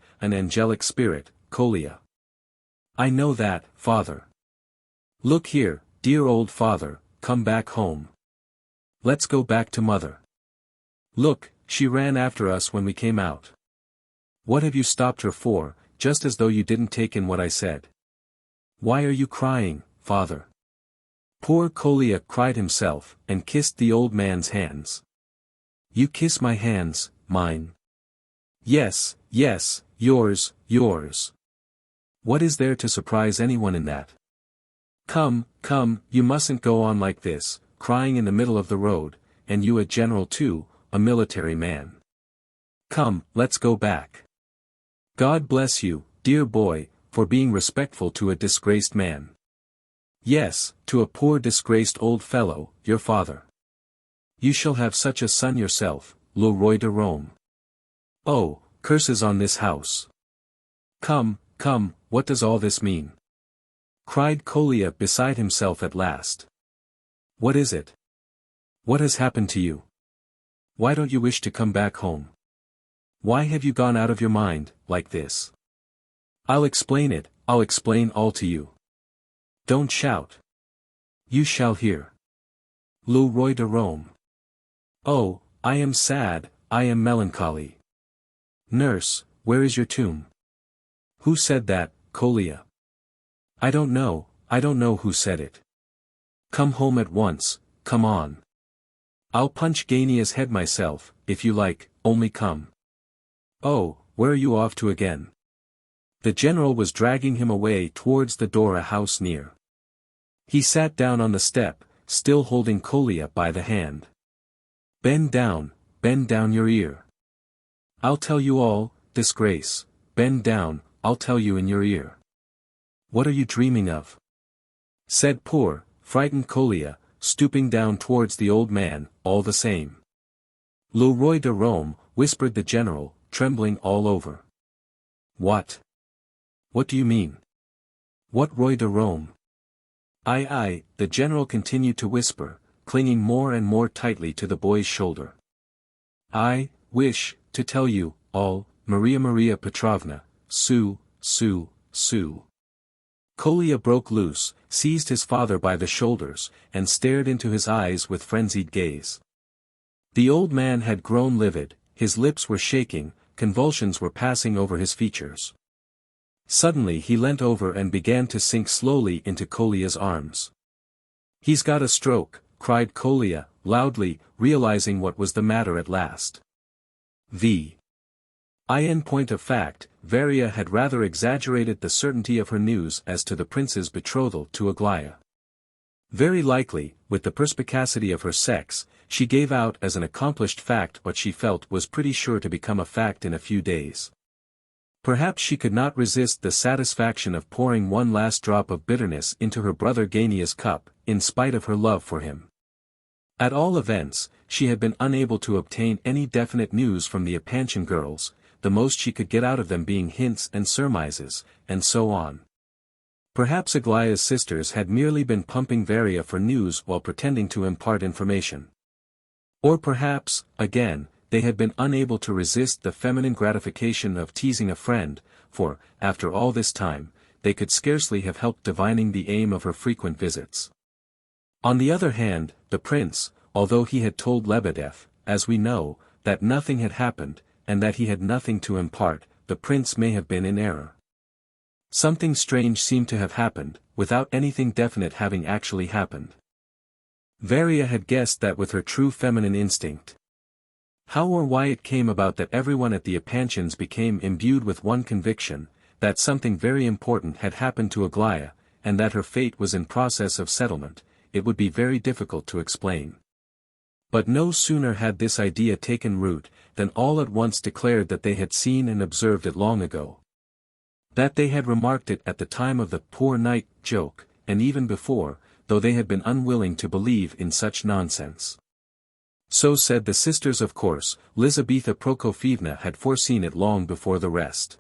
Kolya. I know that, father. Look here, dear old father, come back home. Let's go back to mother. Look, she ran after us when we came out. What have you stopped her for, just as though you didn't take in what I said? Why are you crying, father? Poor Kolya cried himself, and kissed the old man's hands. You kiss my hands, mine. Yes, yes, yours, yours. What is there to surprise anyone in that? Come, come, you mustn't go on like this, crying in the middle of the road, and you a general too, a military man. Come, let's go back. God bless you, dear boy, for being respectful to a disgraced man. Yes, to a poor disgraced old fellow, your father. You shall have such a son yourself, le roi de Rome. Oh, curses on this house. Come, come, what does all this mean? Cried Kolya beside himself at last. What is it? What has happened to you? Why don't you wish to come back home? Why have you gone out of your mind, like this? I'll explain it, I'll explain all to you. Don't shout. You shall hear. Le roi de Rome. Oh, I am sad, I am melancholy. Nurse, where is your tomb? Who said that, Kolya? I don't know who said it. Come home at once, come on. I'll punch Gania's head myself, if you like, only come. Oh, where are you off to again? The general was dragging him away towards the door a house near. He sat down on the step, still holding Kolya by the hand. Bend down your ear. I'll tell you all, disgrace, bend down, I'll tell you in your ear. What are you dreaming of? Said poor, frightened Kolya, stooping down towards the old man, all the same. Le roi de Rome, whispered the general, trembling all over. What? What do you mean? What roi de Rome? I, the general continued to whisper, clinging more and more tightly to the boy's shoulder. I wish to tell you all, Maria Petrovna, Sue. Kolya broke loose, seized his father by the shoulders, and stared into his eyes with frenzied gaze. The old man had grown livid, his lips were shaking, convulsions were passing over his features. Suddenly he leant over and began to sink slowly into Kolya's arms. He's got a stroke, cried Kolya, loudly, realizing what was the matter at last. In point of fact, Varia had rather exaggerated the certainty of her news as to the prince's betrothal to Aglaya. Very likely, with the perspicacity of her sex, she gave out as an accomplished fact what she felt was pretty sure to become a fact in a few days. Perhaps she could not resist the satisfaction of pouring one last drop of bitterness into her brother Gania's cup, in spite of her love for him. At all events, she had been unable to obtain any definite news from the Epanchin girls, the most she could get out of them being hints and surmises, and so on. Perhaps Aglaya's sisters had merely been pumping Varia for news while pretending to impart information. Or perhaps, again, they had been unable to resist the feminine gratification of teasing a friend, for, after all this time, they could scarcely have helped divining the aim of her frequent visits. On the other hand, the prince, although he had told Lebedev, as we know, that nothing had happened, and that he had nothing to impart, the prince may have been in error. Something strange seemed to have happened, without anything definite having actually happened. Varia had guessed that with her true feminine instinct. How or why it came about that everyone at the Epanchins became imbued with one conviction, that something very important had happened to Aglaya, and that her fate was in process of settlement, it would be very difficult to explain. But no sooner had this idea taken root, than all at once declared that they had seen and observed it long ago. That they had remarked it at the time of the poor night joke, and even before, though they had been unwilling to believe in such nonsense. So said the sisters. Of course, Lizaveta Prokofievna had foreseen it long before the rest.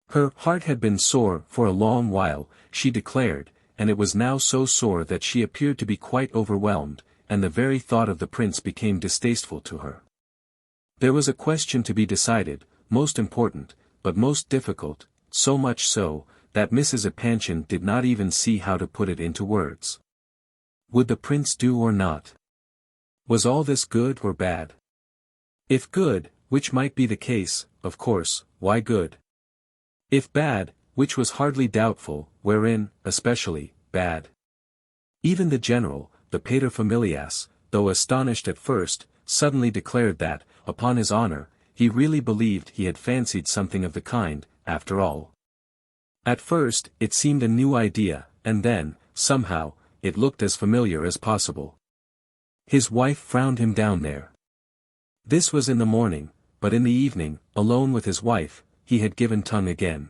Her heart had been sore for a long while, she declared, and it was now so sore that she appeared to be quite overwhelmed, and the very thought of the prince became distasteful to her. There was a question to be decided, most important, but most difficult, so much so, that Mrs. Epanchin did not even see how to put it into words. Would the prince do or not? Was all this good or bad? If good, which might be the case, of course, why good? If bad, which was hardly doubtful, wherein, especially, bad? Even the general, the paterfamilias, though astonished at first, suddenly declared that, upon his honor, he really believed he had fancied something of the kind, after all. At first, it seemed a new idea, and then, somehow, it looked as familiar as possible. His wife frowned him down there. This was in the morning, but in the evening, alone with his wife, he had given tongue again.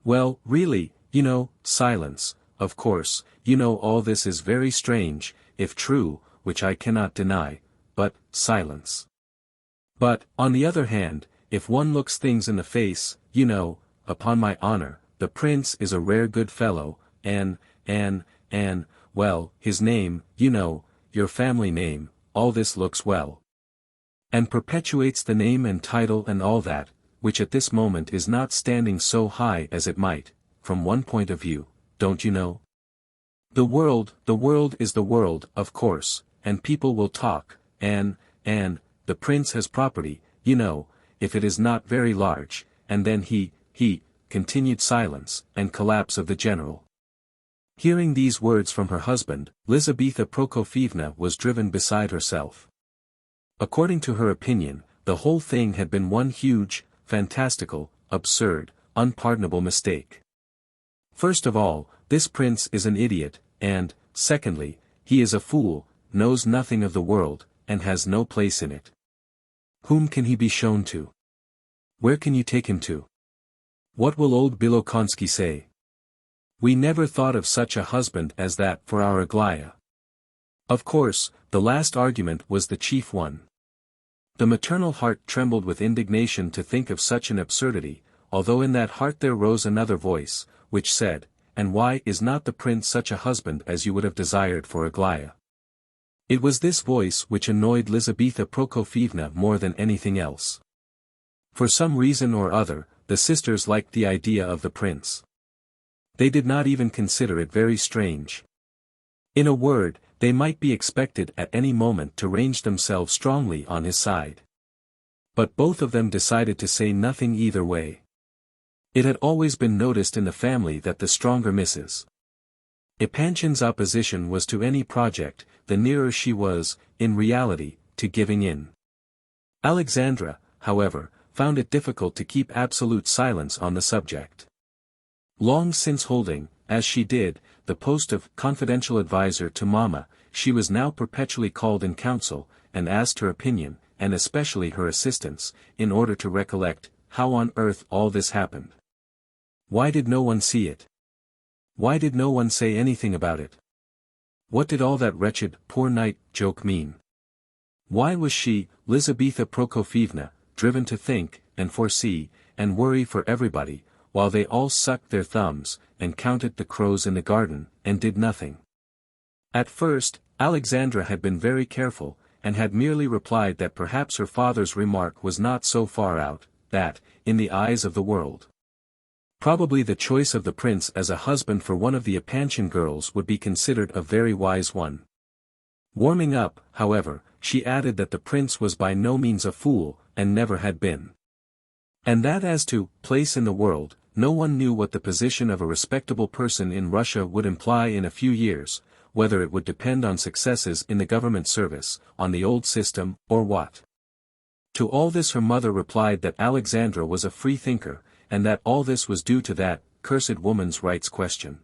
Well, really, silence, of course, all this is very strange, if true, which I cannot deny, but, silence. But, on the other hand, if one looks things in the face, upon my honor, the prince is a rare good fellow, and, well, his name, your family name, all this looks well. And perpetuates the name and title and all that, which at this moment is not standing so high as it might, from one point of view, don't you know? The world is the world, of course, and people will talk, and, the prince has property, if it is not very large, and then he, continued silence, and collapse of the general. Hearing these words from her husband, Lizaveta Prokofievna was driven beside herself. According to her opinion, the whole thing had been one huge, fantastical, absurd, unpardonable mistake. First of all, this prince is an idiot, and, secondly, he is a fool, knows nothing of the world, and has no place in it. Whom can he be shown to? Where can you take him to? What will old Bilokonsky say? We never thought of such a husband as that for our Aglaya. Of course, the last argument was the chief one. The maternal heart trembled with indignation to think of such an absurdity, although in that heart there rose another voice, which said, and why is not the prince such a husband as you would have desired for Aglaya? It was this voice which annoyed Lizaveta Prokofievna more than anything else. For some reason or other, the sisters liked the idea of the prince. They did not even consider it very strange. In a word, they might be expected at any moment to range themselves strongly on his side. But both of them decided to say nothing either way. It had always been noticed in the family that the stronger Mrs. Epanchin's opposition was to any project, the nearer she was, in reality, to giving in. Alexandra, however, found it difficult to keep absolute silence on the subject. Long since holding, as she did, the post of confidential adviser to Mamma, she was now perpetually called in council, and asked her opinion, and especially her assistance, in order to recollect, how on earth all this happened. Why did no one see it? Why did no one say anything about it? What did all that wretched, poor night, joke mean? Why was she, Lizaveta Prokofievna, driven to think, and foresee, and worry for everybody, while they all sucked their thumbs, and counted the crows in the garden, and did nothing? At first, Alexandra had been very careful, and had merely replied that perhaps her father's remark was not so far out, that, in the eyes of the world, probably the choice of the prince as a husband for one of the Epanchin girls would be considered a very wise one. Warming up, however, she added that the prince was by no means a fool, and never had been. And that as to place in the world, no one knew what the position of a respectable person in Russia would imply in a few years, whether it would depend on successes in the government service, on the old system, or what. To all this her mother replied that Alexandra was a free thinker, and that all this was due to that cursed woman's rights question.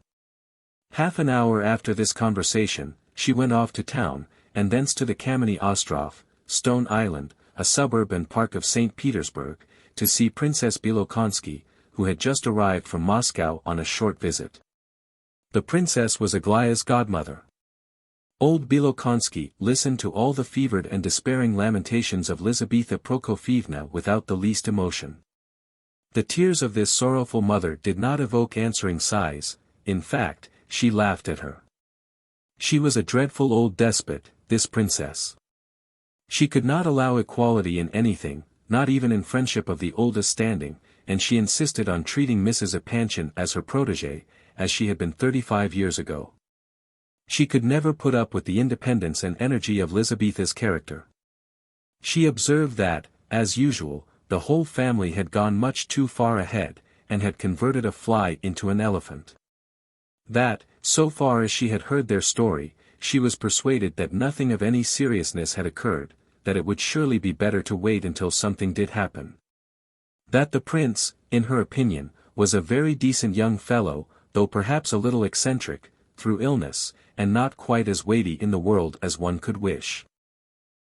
Half an hour after this conversation, she went off to town, and thence to the Kameny Ostrov, Stone Island, a suburb and park of St. Petersburg, to see Princess Bilokonsky, who had just arrived from Moscow on a short visit. The princess was Aglaya's godmother. Old Bilokonsky listened to all the fevered and despairing lamentations of Lizaveta Prokofievna without the least emotion. The tears of this sorrowful mother did not evoke answering sighs, in fact, she laughed at her. She was a dreadful old despot, this princess. She could not allow equality in anything, not even in friendship of the oldest standing, and she insisted on treating Mrs. Epanchin as her protégée, as she had been 35 years ago. She could never put up with the independence and energy of Lizaveta's character. She observed that, as usual, the whole family had gone much too far ahead, and had converted a fly into an elephant. That, so far as she had heard their story, she was persuaded that nothing of any seriousness had occurred, that it would surely be better to wait until something did happen. That the prince, in her opinion, was a very decent young fellow, though perhaps a little eccentric, through illness, and not quite as weighty in the world as one could wish.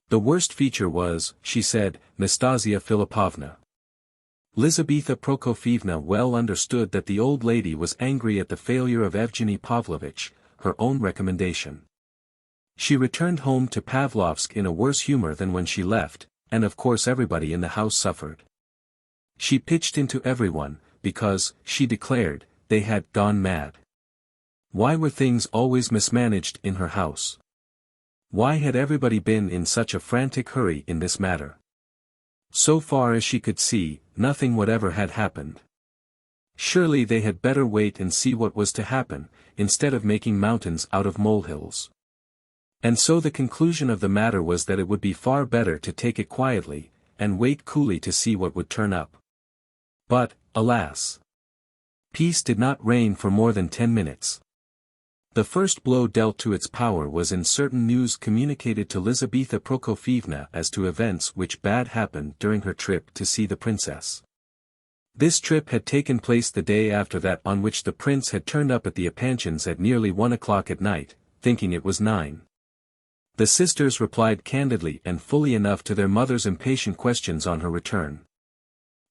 The worst feature was, she said, Nastassya Filippovna. Lizaveta Prokofievna well understood that the old lady was angry at the failure of Evgeny Pavlovitch, her own recommendation. She returned home to Pavlovsk in a worse humor than when she left, and of course everybody in the house suffered. She pitched into everyone, because, she declared, they had gone mad. Why were things always mismanaged in her house? Why had everybody been in such a frantic hurry in this matter? So far as she could see, nothing whatever had happened. Surely they had better wait and see what was to happen, instead of making mountains out of molehills. And so the conclusion of the matter was that it would be far better to take it quietly, and wait coolly to see what would turn up. But, alas! Peace did not reign for more than 10 minutes. The first blow dealt to its power was in certain news communicated to Lizaveta Prokofievna as to events which bad happened during her trip to see the princess. This trip had taken place the day after that on which the prince had turned up at the Epanchins at nearly 1 o'clock at night, thinking it was 9. The sisters replied candidly and fully enough to their mother's impatient questions on her return.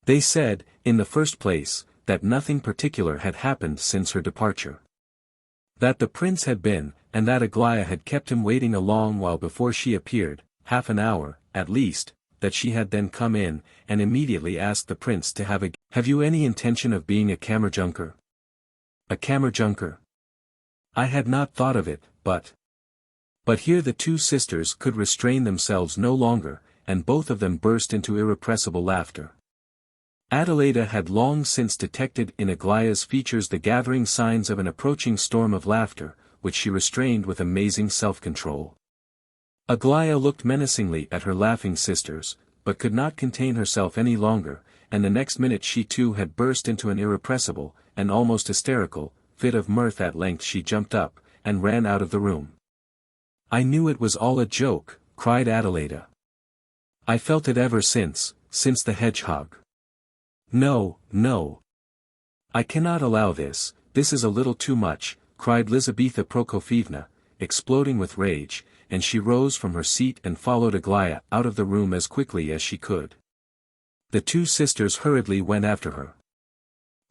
They said, in the first place, that nothing particular had happened since her departure. That the prince had been, and that Aglaya had kept him waiting a long while before she appeared, half an hour, at least, that she had then come in, and immediately asked the prince to have you any intention of being a kammerjunker? A kammerjunker? I had not thought of it, but here the two sisters could restrain themselves no longer, and both of them burst into irrepressible laughter. Adelaida had long since detected in Aglaya's features the gathering signs of an approaching storm of laughter, which she restrained with amazing self-control. Aglaya looked menacingly at her laughing sisters, but could not contain herself any longer, and the next minute she too had burst into an irrepressible, and almost hysterical, fit of mirth. At length she jumped up, and ran out of the room. "I knew it was all a joke," cried Adelaida. "I felt it ever since the hedgehog. No, no. I cannot allow this is a little too much," cried Lizaveta Prokofievna, exploding with rage, and she rose from her seat and followed Aglaya out of the room as quickly as she could. The two sisters hurriedly went after her.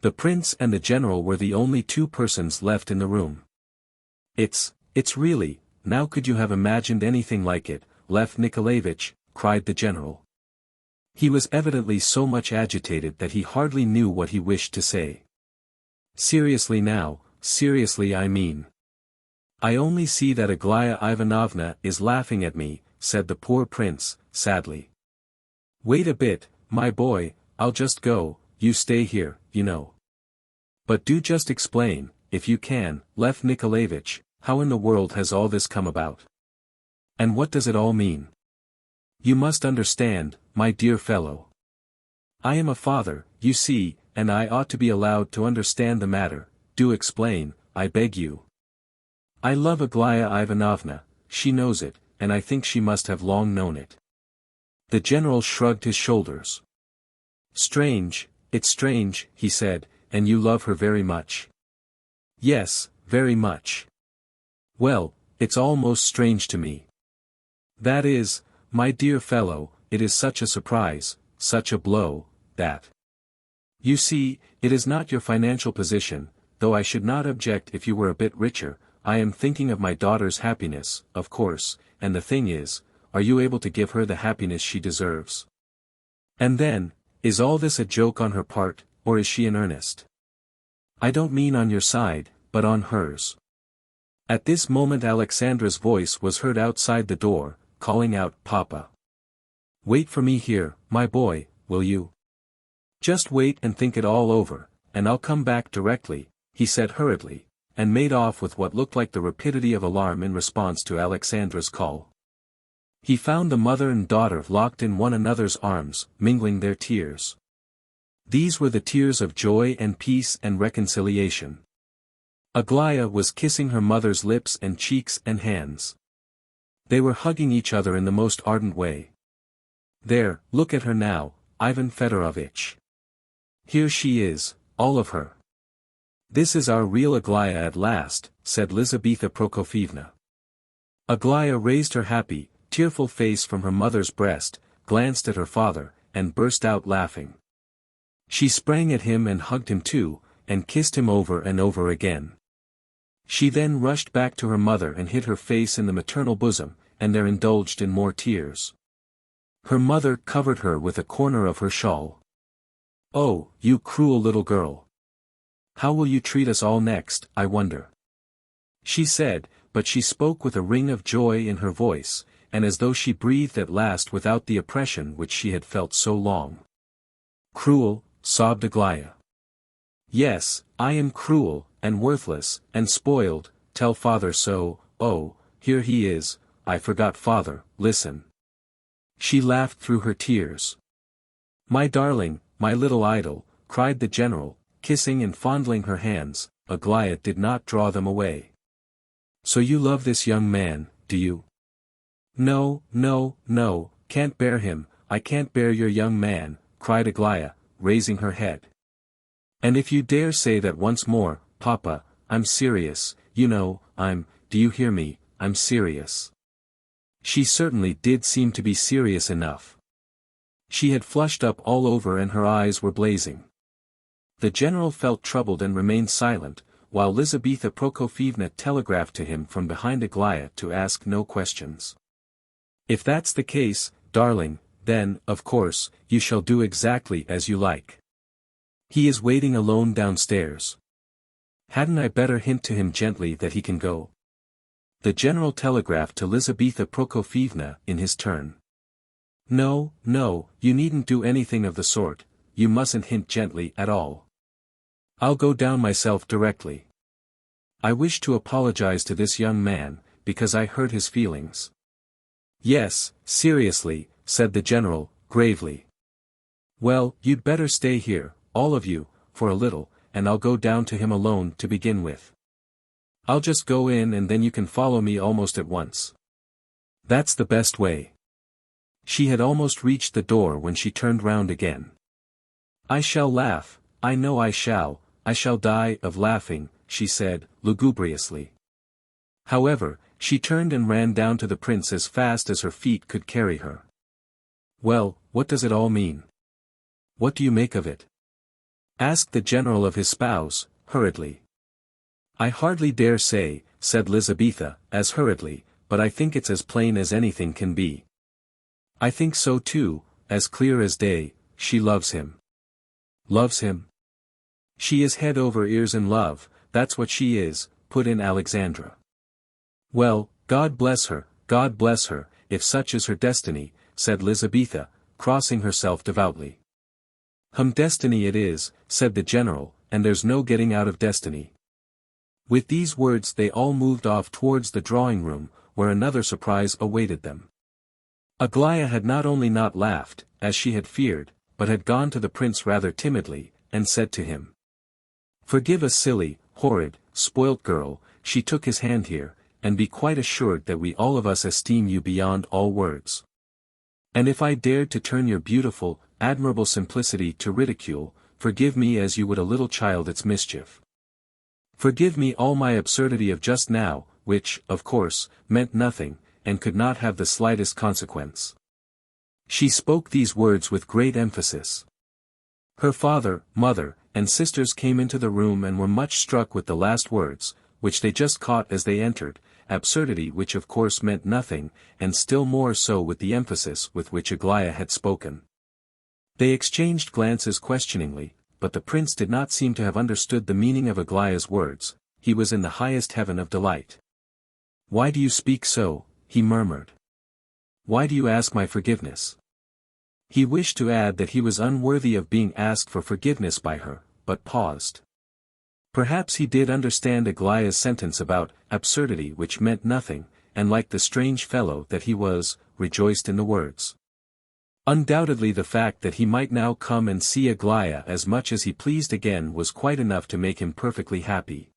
The prince and the general were the only two persons left in the room. It's really, now could you have imagined anything like it, Lev Nikolayevich?" cried the general. He was evidently so much agitated that he hardly knew what he wished to say. "Seriously now, seriously I mean. I only see that Aglaya Ivanovna is laughing at me," said the poor prince, sadly. "Wait a bit, my boy, I'll just go, you stay here, you know. But do just explain, if you can, Lev Nikolayevich, how in the world has all this come about? And what does it all mean? You must understand, my dear fellow. I am a father, you see, and I ought to be allowed to understand the matter. Do explain, I beg you. I love Aglaya Ivanovna, she knows it, and I think she must have long known it. The general shrugged his shoulders. Strange, it's strange, he said, and you love her very much? Yes, very much. Well, it's all most strange to me. That is, my dear fellow, it is such a surprise, such a blow, that. You see, it is not your financial position, though I should not object if you were a bit richer. I am thinking of my daughter's happiness, of course, and the thing is, are you able to give her the happiness she deserves? And then, is all this a joke on her part, or is she in earnest? I don't mean on your side, but on hers. At this moment Alexandra's voice was heard outside the door, calling out, Papa. Wait for me here, my boy, will you? Just wait and think it all over, and I'll come back directly, he said hurriedly, and made off with what looked like the rapidity of alarm in response to Alexandra's call. He found the mother and daughter locked in one another's arms, mingling their tears. These were the tears of joy and peace and reconciliation. Aglaya was kissing her mother's lips and cheeks and hands. They were hugging each other in the most ardent way. There, look at her now, Ivan Fedorovitch. Here she is, all of her. This is our real Aglaya at last, said Lizaveta Prokofievna. Aglaya raised her happy, tearful face from her mother's breast, glanced at her father, and burst out laughing. She sprang at him and hugged him too, and kissed him over and over again. She then rushed back to her mother and hid her face in the maternal bosom, and there indulged in more tears. Her mother covered her with a corner of her shawl. Oh, you cruel little girl! How will you treat us all next, I wonder? She said, but she spoke with a ring of joy in her voice, and as though she breathed at last without the oppression which she had felt so long. Cruel, sobbed Aglaya. Yes, I am cruel, and worthless, and spoiled, tell father so. Oh, here he is, I forgot father, listen. She laughed through her tears. My darling, my little idol, cried the general, kissing and fondling her hands. Aglaya did not draw them away. So you love this young man, do you? No, no, no, can't bear him, I can't bear your young man, cried Aglaya, raising her head. And if you dare say that once more, Papa, I'm serious, you know, do you hear me, I'm serious. She certainly did seem to be serious enough. She had flushed up all over and her eyes were blazing. The general felt troubled and remained silent, while Lizaveta Prokofievna telegraphed to him from behind Aglaya to ask no questions. If that's the case, darling, then, of course, you shall do exactly as you like. He is waiting alone downstairs. Hadn't I better hint to him gently that he can go? The general telegraphed to Lizaveta Prokofievna in his turn. No, no, you needn't do anything of the sort, you mustn't hint gently at all. I'll go down myself directly. I wish to apologize to this young man, because I hurt his feelings. Yes, seriously, said the general, gravely. Well, you'd better stay here, all of you, for a little, and I'll go down to him alone to begin with. I'll just go in and then you can follow me almost at once. That's the best way. She had almost reached the door when she turned round again. I shall laugh, I know I shall die of laughing, she said, lugubriously. However, she turned and ran down to the prince as fast as her feet could carry her. Well, what does it all mean? What do you make of it? Asked the general of his spouse, hurriedly. I hardly dare say, said Lizaveta, as hurriedly, but I think it's as plain as anything can be. I think so too, as clear as day, she loves him. Loves him? She is head over ears in love, that's what she is, put in Alexandra. Well, God bless her, if such is her destiny, said Lizaveta, crossing herself devoutly. Destiny it is, said the general, and there's no getting out of destiny. With these words they all moved off towards the drawing-room, where another surprise awaited them. Aglaya had not only not laughed, as she had feared, but had gone to the prince rather timidly, and said to him. Forgive a silly, horrid, spoilt girl, she took his hand here, and be quite assured that we all of us esteem you beyond all words. And if I dared to turn your beautiful, admirable simplicity to ridicule, forgive me as you would a little child its mischief. Forgive me all my absurdity of just now, which, of course, meant nothing, and could not have the slightest consequence." She spoke these words with great emphasis. Her father, mother, and sisters came into the room and were much struck with the last words, which they just caught as they entered, absurdity which of course meant nothing, and still more so with the emphasis with which Aglaya had spoken. They exchanged glances questioningly, but the prince did not seem to have understood the meaning of Aglaya's words. He was in the highest heaven of delight. "Why do you speak so?" he murmured. "Why do you ask my forgiveness?" He wished to add that he was unworthy of being asked for forgiveness by her, but paused. Perhaps he did understand Aglaya's sentence about absurdity which meant nothing, and like the strange fellow that he was, rejoiced in the words. Undoubtedly the fact that he might now come and see Aglaya as much as he pleased again was quite enough to make him perfectly happy.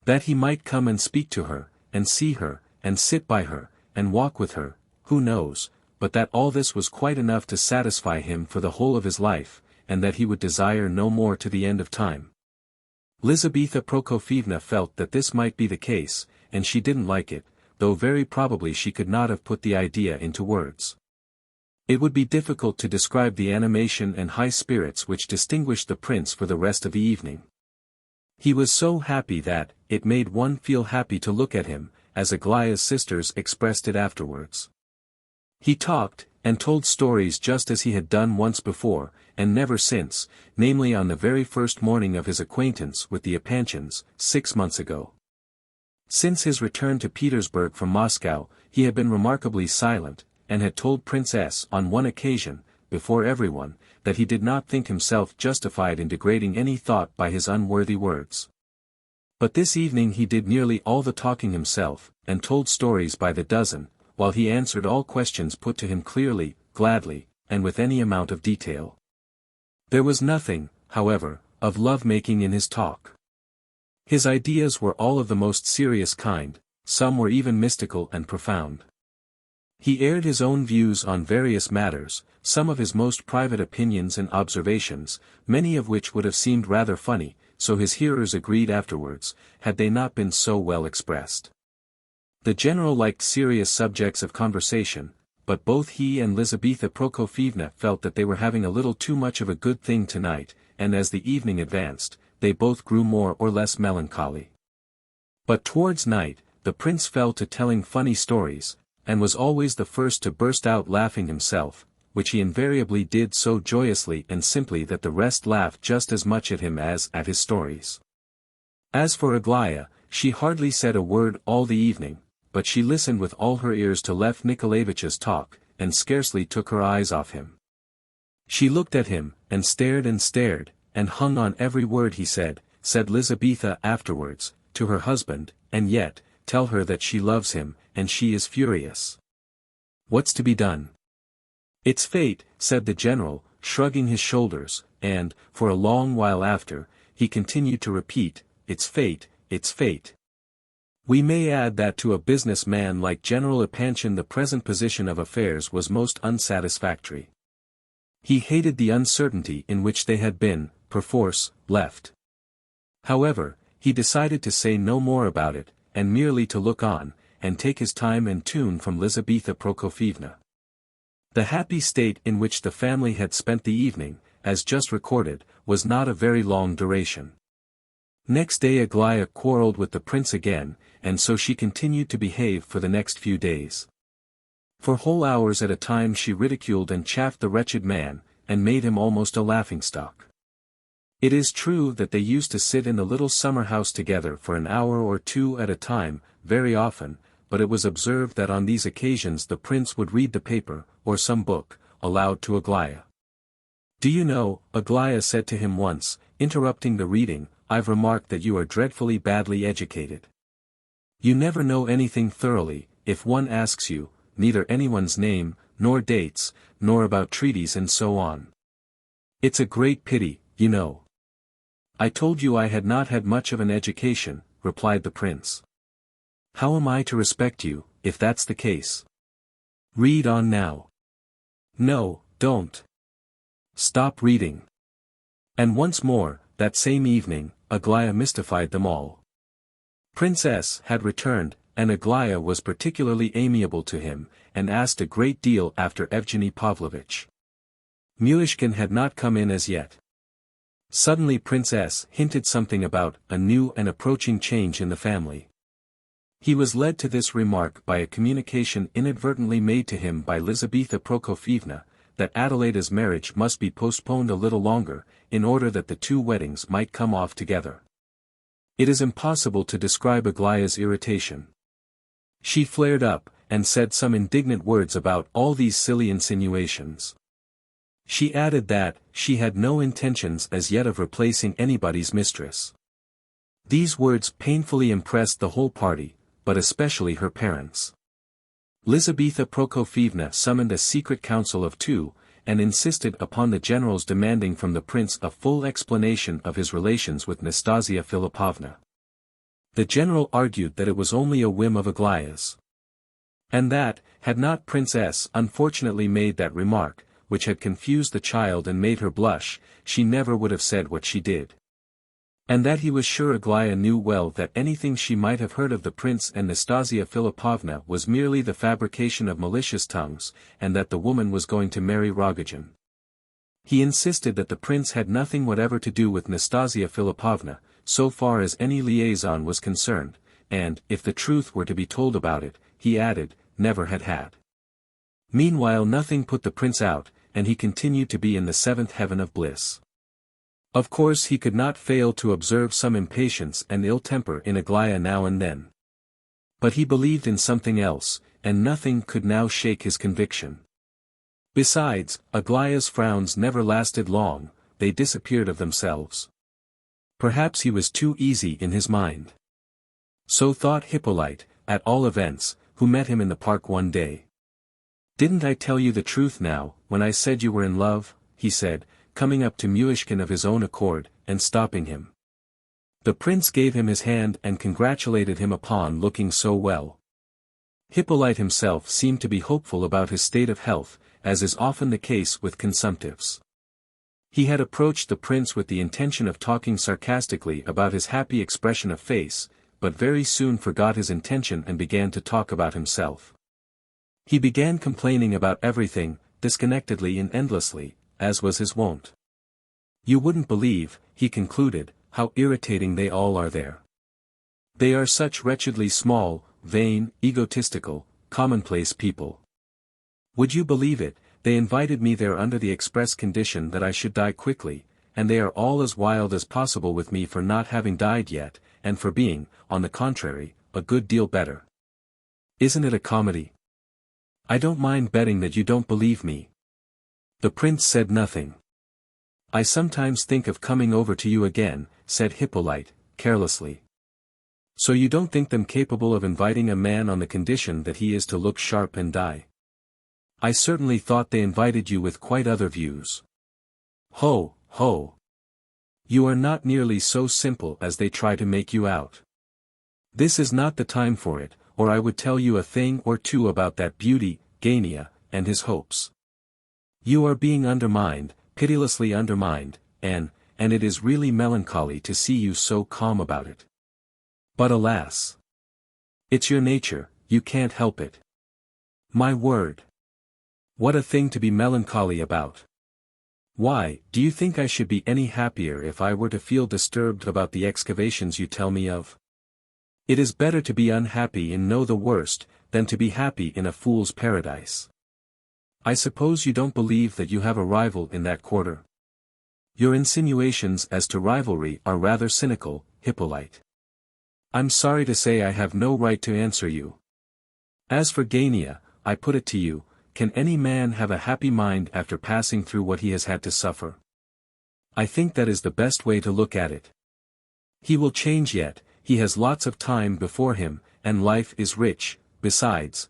That he might come and speak to her, and see her, and sit by her, and walk with her, who knows, but that all this was quite enough to satisfy him for the whole of his life, and that he would desire no more to the end of time. Lizaveta Prokofievna felt that this might be the case, and she didn't like it, though very probably she could not have put the idea into words. It would be difficult to describe the animation and high spirits which distinguished the prince for the rest of the evening. He was so happy that, it made one feel happy to look at him, as Aglaya's sisters expressed it afterwards. He talked, and told stories just as he had done once before, and never since, namely on the very first morning of his acquaintance with the Epanchins, 6 months ago. Since his return to Petersburg from Moscow, he had been remarkably silent, and had told Prince S. on one occasion, before everyone, that he did not think himself justified in degrading any thought by his unworthy words. But this evening he did nearly all the talking himself, and told stories by the dozen, while he answered all questions put to him clearly, gladly, and with any amount of detail. There was nothing, however, of love-making in his talk. His ideas were all of the most serious kind, some were even mystical and profound. He aired his own views on various matters, some of his most private opinions and observations, many of which would have seemed rather funny, so his hearers agreed afterwards, had they not been so well expressed. The general liked serious subjects of conversation, but both he and Lizaveta Prokofievna felt that they were having a little too much of a good thing tonight, and as the evening advanced, they both grew more or less melancholy. But towards night, the prince fell to telling funny stories, and was always the first to burst out laughing himself, which he invariably did so joyously and simply that the rest laughed just as much at him as at his stories. As for Aglaya, she hardly said a word all the evening, but she listened with all her ears to Lev Nikolayevich's talk, and scarcely took her eyes off him. She looked at him, and stared, and hung on every word he said Lizaveta afterwards, to her husband, and yet, tell her that she loves him, and she is furious. What's to be done? It's fate, said the general, shrugging his shoulders, and, for a long while after, he continued to repeat, it's fate, it's fate. We may add that to a business man like General Epanchin the present position of affairs was most unsatisfactory. He hated the uncertainty in which they had been, perforce, left. However, he decided to say no more about it, and merely to look on, and take his time and tune from Lizaveta Prokofievna. The happy state in which the family had spent the evening, as just recorded, was not of very long duration. Next day Aglaya quarreled with the prince again, and so she continued to behave for the next few days. For whole hours at a time she ridiculed and chaffed the wretched man, and made him almost a laughingstock. It is true that they used to sit in the little summer house together for an hour or two at a time, very often, but it was observed that on these occasions the prince would read the paper, or some book, aloud to Aglaya. Do you know, Aglaya said to him once, interrupting the reading, I've remarked that you are dreadfully badly educated. You never know anything thoroughly, if one asks you, neither anyone's name, nor dates, nor about treaties and so on. It's a great pity, you know. I told you I had not had much of an education, replied the prince. How am I to respect you, if that's the case? Read on now. No, don't. Stop reading. And once more, that same evening, Aglaya mystified them all. Prince S. had returned, and Aglaya was particularly amiable to him, and asked a great deal after Evgeny Pavlovitch. Myshkin had not come in as yet. Suddenly Prince S. hinted something about a new and approaching change in the family. He was led to this remark by a communication inadvertently made to him by Lizaveta Prokofievna, that Adelaida's marriage must be postponed a little longer, in order that the two weddings might come off together. It is impossible to describe Aglaya's irritation. She flared up, and said some indignant words about all these silly insinuations. She added that she had no intentions as yet of replacing anybody's mistress. These words painfully impressed the whole party, but especially her parents. Lizaveta Prokofievna summoned a secret council of two, and insisted upon the general's demanding from the prince a full explanation of his relations with Nastassya Filippovna. The general argued that it was only a whim of Aglaya's. And that, had not Prince S. unfortunately made that remark, which had confused the child and made her blush, she never would have said what she did. And that he was sure Aglaya knew well that anything she might have heard of the prince and Nastassya Filippovna was merely the fabrication of malicious tongues, and that the woman was going to marry Rogozhin. He insisted that the prince had nothing whatever to do with Nastassya Filippovna, so far as any liaison was concerned, and, if the truth were to be told about it, he added, never had had. Meanwhile nothing put the prince out, and he continued to be in the seventh heaven of bliss. Of course he could not fail to observe some impatience and ill temper in Aglaya now and then. But he believed in something else, and nothing could now shake his conviction. Besides, Aglaya's frowns never lasted long, they disappeared of themselves. Perhaps he was too easy in his mind. So thought Hippolyte, at all events, who met him in the park one day. "Didn't I tell you the truth now, when I said you were in love?" he said, coming up to Myshkin of his own accord, and stopping him. The prince gave him his hand and congratulated him upon looking so well. Hippolyte himself seemed to be hopeful about his state of health, as is often the case with consumptives. He had approached the prince with the intention of talking sarcastically about his happy expression of face, but very soon forgot his intention and began to talk about himself. He began complaining about everything, disconnectedly and endlessly, as was his wont. "You wouldn't believe," he concluded, "how irritating they all are there. They are such wretchedly small, vain, egotistical, commonplace people. Would you believe it, they invited me there under the express condition that I should die quickly, and they are all as wild as possible with me for not having died yet, and for being, on the contrary, a good deal better. Isn't it a comedy? I don't mind betting that you don't believe me." The prince said nothing. "I sometimes think of coming over to you again," said Hippolyte, carelessly. "So you don't think them capable of inviting a man on the condition that he is to look sharp and die? I certainly thought they invited you with quite other views." "Ho, ho! You are not nearly so simple as they try to make you out. This is not the time for it, or I would tell you a thing or two about that beauty, Gania, and his hopes. You are being undermined, pitilessly undermined, and it is really melancholy to see you so calm about it. But alas! It's your nature, you can't help it. My word! What a thing to be melancholy about! Why, do you think I should be any happier if I were to feel disturbed about the excavations you tell me of? It is better to be unhappy in know the worst, than to be happy in a fool's paradise. I suppose you don't believe that you have a rival in that quarter? Your insinuations as to rivalry are rather cynical, Hippolyte. I'm sorry to say I have no right to answer you. As for Gania, I put it to you, can any man have a happy mind after passing through what he has had to suffer? I think that is the best way to look at it. He will change yet, he has lots of time before him, and life is rich, besides.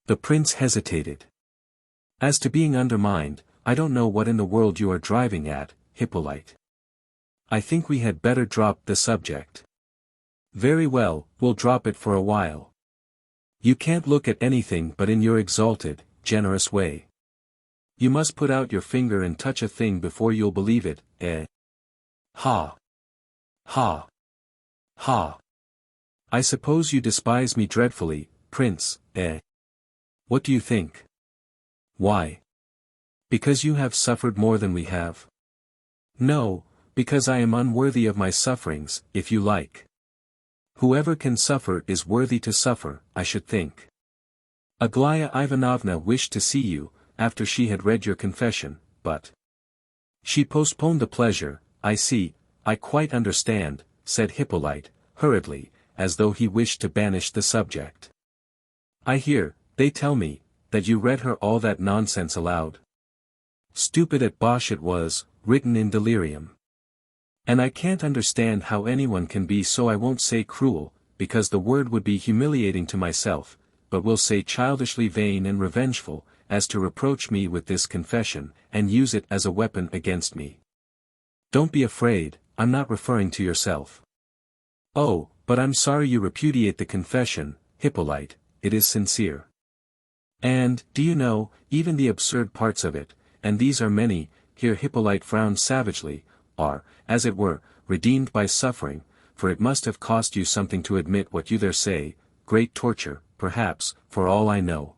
The prince hesitated. As to being undermined, I don't know what in the world you are driving at, Hippolyte. I think we had better drop the subject. Very well, we'll drop it for a while. You can't look at anything but in your exalted, generous way. You must put out your finger and touch a thing before you'll believe it, eh? Ha! Ha! Ha! I suppose you despise me dreadfully, Prince, eh? What do you think? Why? Because you have suffered more than we have? No, because I am unworthy of my sufferings, if you like. Whoever can suffer is worthy to suffer, I should think. Aglaya Ivanovna wished to see you, after she had read your confession, but she postponed the pleasure. I see, I quite understand, said Hippolyte, hurriedly, as though he wished to banish the subject. I hear, they tell me, that you read her all that nonsense aloud. Stupid at bosh it was, written in delirium. And I can't understand how anyone can be so, I won't say cruel, because the word would be humiliating to myself, but will say childishly vain and revengeful, as to reproach me with this confession, and use it as a weapon against me. Don't be afraid, I'm not referring to yourself. Oh, but I'm sorry you repudiate the confession, Hippolyte, it is sincere. And, do you know, even the absurd parts of it, and these are many, here Hippolyte frowned savagely, are, as it were, redeemed by suffering, for it must have cost you something to admit what you there say, great torture, perhaps, for all I know.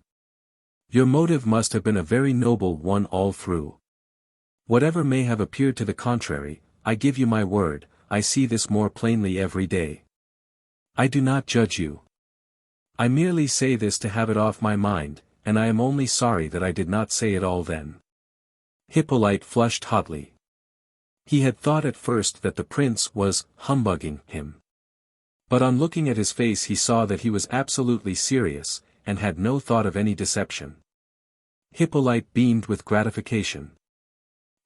Your motive must have been a very noble one all through. Whatever may have appeared to the contrary, I give you my word, I see this more plainly every day. I do not judge you. I merely say this to have it off my mind, and I am only sorry that I did not say it all then. Hippolyte flushed hotly. He had thought at first that the prince was humbugging him. But on looking at his face he saw that he was absolutely serious, and had no thought of any deception. Hippolyte beamed with gratification.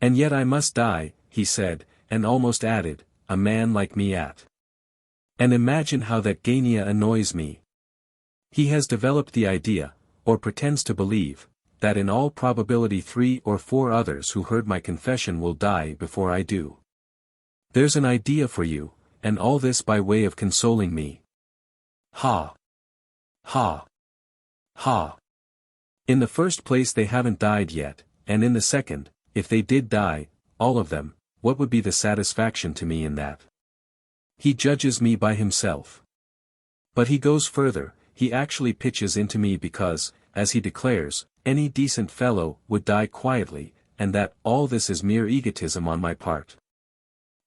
And yet I must die, he said, and almost added, a man like me at. And imagine how that Gania annoys me. He has developed the idea, or pretends to believe, that in all probability 3 or 4 others who heard my confession will die before I do. There's an idea for you, and all this by way of consoling me. Ha! Ha! Ha! In the first place they haven't died yet, and in the second, if they did die, all of them, what would be the satisfaction to me in that? He judges me by himself. But he goes further, he actually pitches into me because, as he declares, any decent fellow would die quietly, and that all this is mere egotism on my part.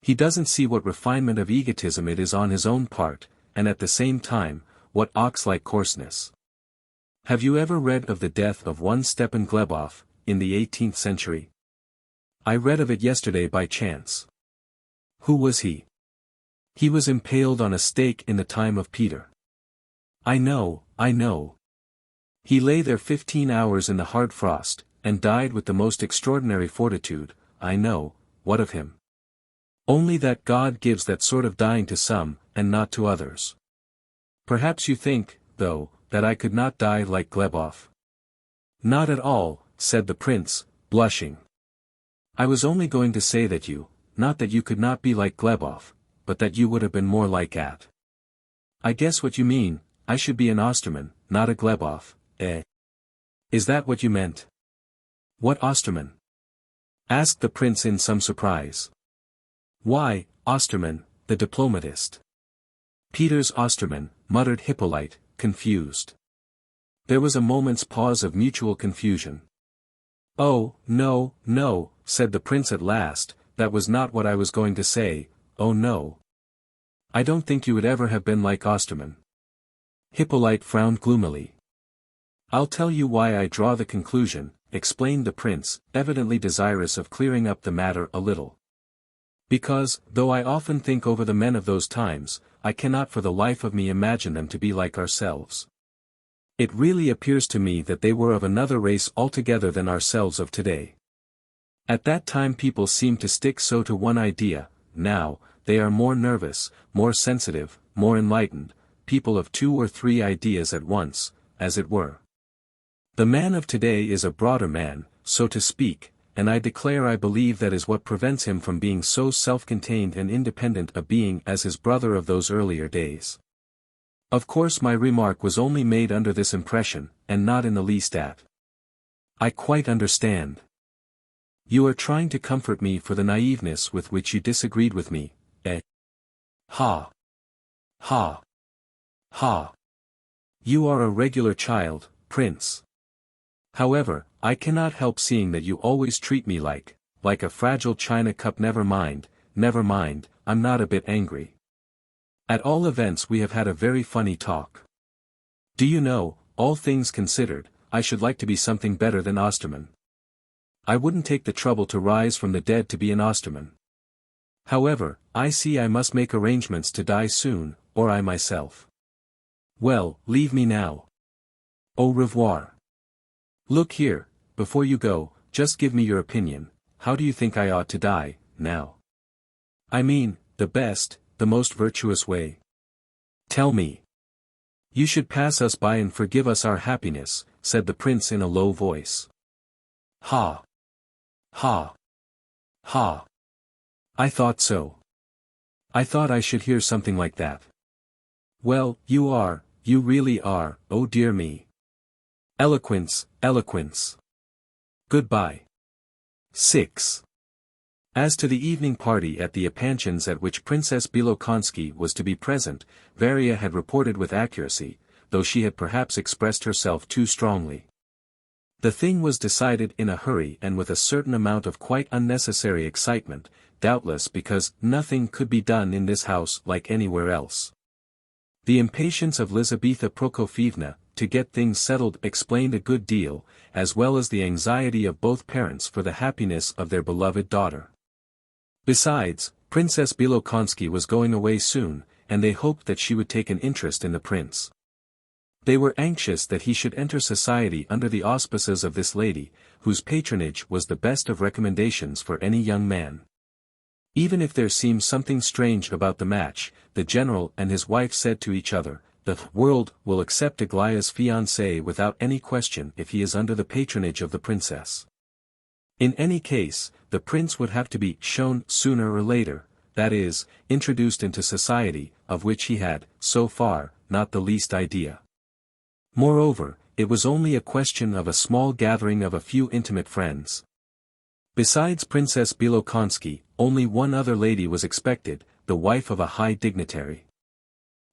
He doesn't see what refinement of egotism it is on his own part, and at the same time, what ox-like coarseness. Have you ever read of the death of one Stepan Glebov, in the 18th century? I read of it yesterday by chance. Who was he? He was impaled on a stake in the time of Peter. I know, I know. He lay there 15 hours in the hard frost, and died with the most extraordinary fortitude. I know, what of him? Only that God gives that sort of dying to some, and not to others. Perhaps you think, though, that I could not die like Glebov. Not at all, said the prince, blushing. I was only going to say that you, not that you could not be like Glebov, but that you would have been more like At. I guess what you mean, I should be an Osterman, not a Glebov, eh? Is that what you meant? What Osterman? Asked the prince in some surprise. Why, Osterman, the diplomatist. Peter's Osterman, muttered Hippolyte, confused. There was a moment's pause of mutual confusion. Oh, no, no, said the prince at last, that was not what I was going to say, oh no. I don't think you would ever have been like Osterman. Hippolyte frowned gloomily. I'll tell you why I draw the conclusion, explained the prince, evidently desirous of clearing up the matter a little. Because, though I often think over the men of those times, I cannot for the life of me imagine them to be like ourselves. It really appears to me that they were of another race altogether than ourselves of today. At that time people seemed to stick so to one idea, now, they are more nervous, more sensitive, more enlightened, people of 2 or 3 ideas at once, as it were. The man of today is a broader man, so to speak, and I declare I believe that is what prevents him from being so self-contained and independent a being as his brother of those earlier days. Of course my remark was only made under this impression, and not in the least at I quite understand. You are trying to comfort me for the naiveness with which you disagreed with me, eh? Ha! Ha! Ha! You are a regular child, Prince. However, I cannot help seeing that you always treat me like a fragile china cup. Never mind, I'm not a bit angry. At all events we have had a very funny talk. Do you know, all things considered, I should like to be something better than Osterman. I wouldn't take the trouble to rise from the dead to be an Osterman. However, I see I must make arrangements to die soon, or I myself. Well, leave me now. Au revoir. Look here, before you go, just give me your opinion. How do you think I ought to die, now? I mean, the best, the most virtuous way. Tell me. You should pass us by and forgive us our happiness, said the prince in a low voice. Ha! Ha! Ha! I thought so. I thought I should hear something like that. Well, you really are, oh dear me. Eloquence, eloquence. Goodbye. 6. As to the evening party at the Epanchins at which Princess Bilokonsky was to be present, Varia had reported with accuracy, though she had perhaps expressed herself too strongly. The thing was decided in a hurry and with a certain amount of quite unnecessary excitement, doubtless because nothing could be done in this house like anywhere else. The impatience of Lizaveta Prokofievna, to get things settled, explained a good deal, as well as the anxiety of both parents for the happiness of their beloved daughter. Besides, Princess Bilokonsky was going away soon, and they hoped that she would take an interest in the prince. They were anxious that he should enter society under the auspices of this lady, whose patronage was the best of recommendations for any young man. Even if there seemed something strange about the match, the general and his wife said to each other, the world will accept Aglaya's fiancé without any question if he is under the patronage of the princess. In any case, the prince would have to be shown sooner or later, that is, introduced into society, of which he had, so far, not the least idea. Moreover, it was only a question of a small gathering of a few intimate friends. Besides Princess Bilokonsky, only one other lady was expected, the wife of a high dignitary.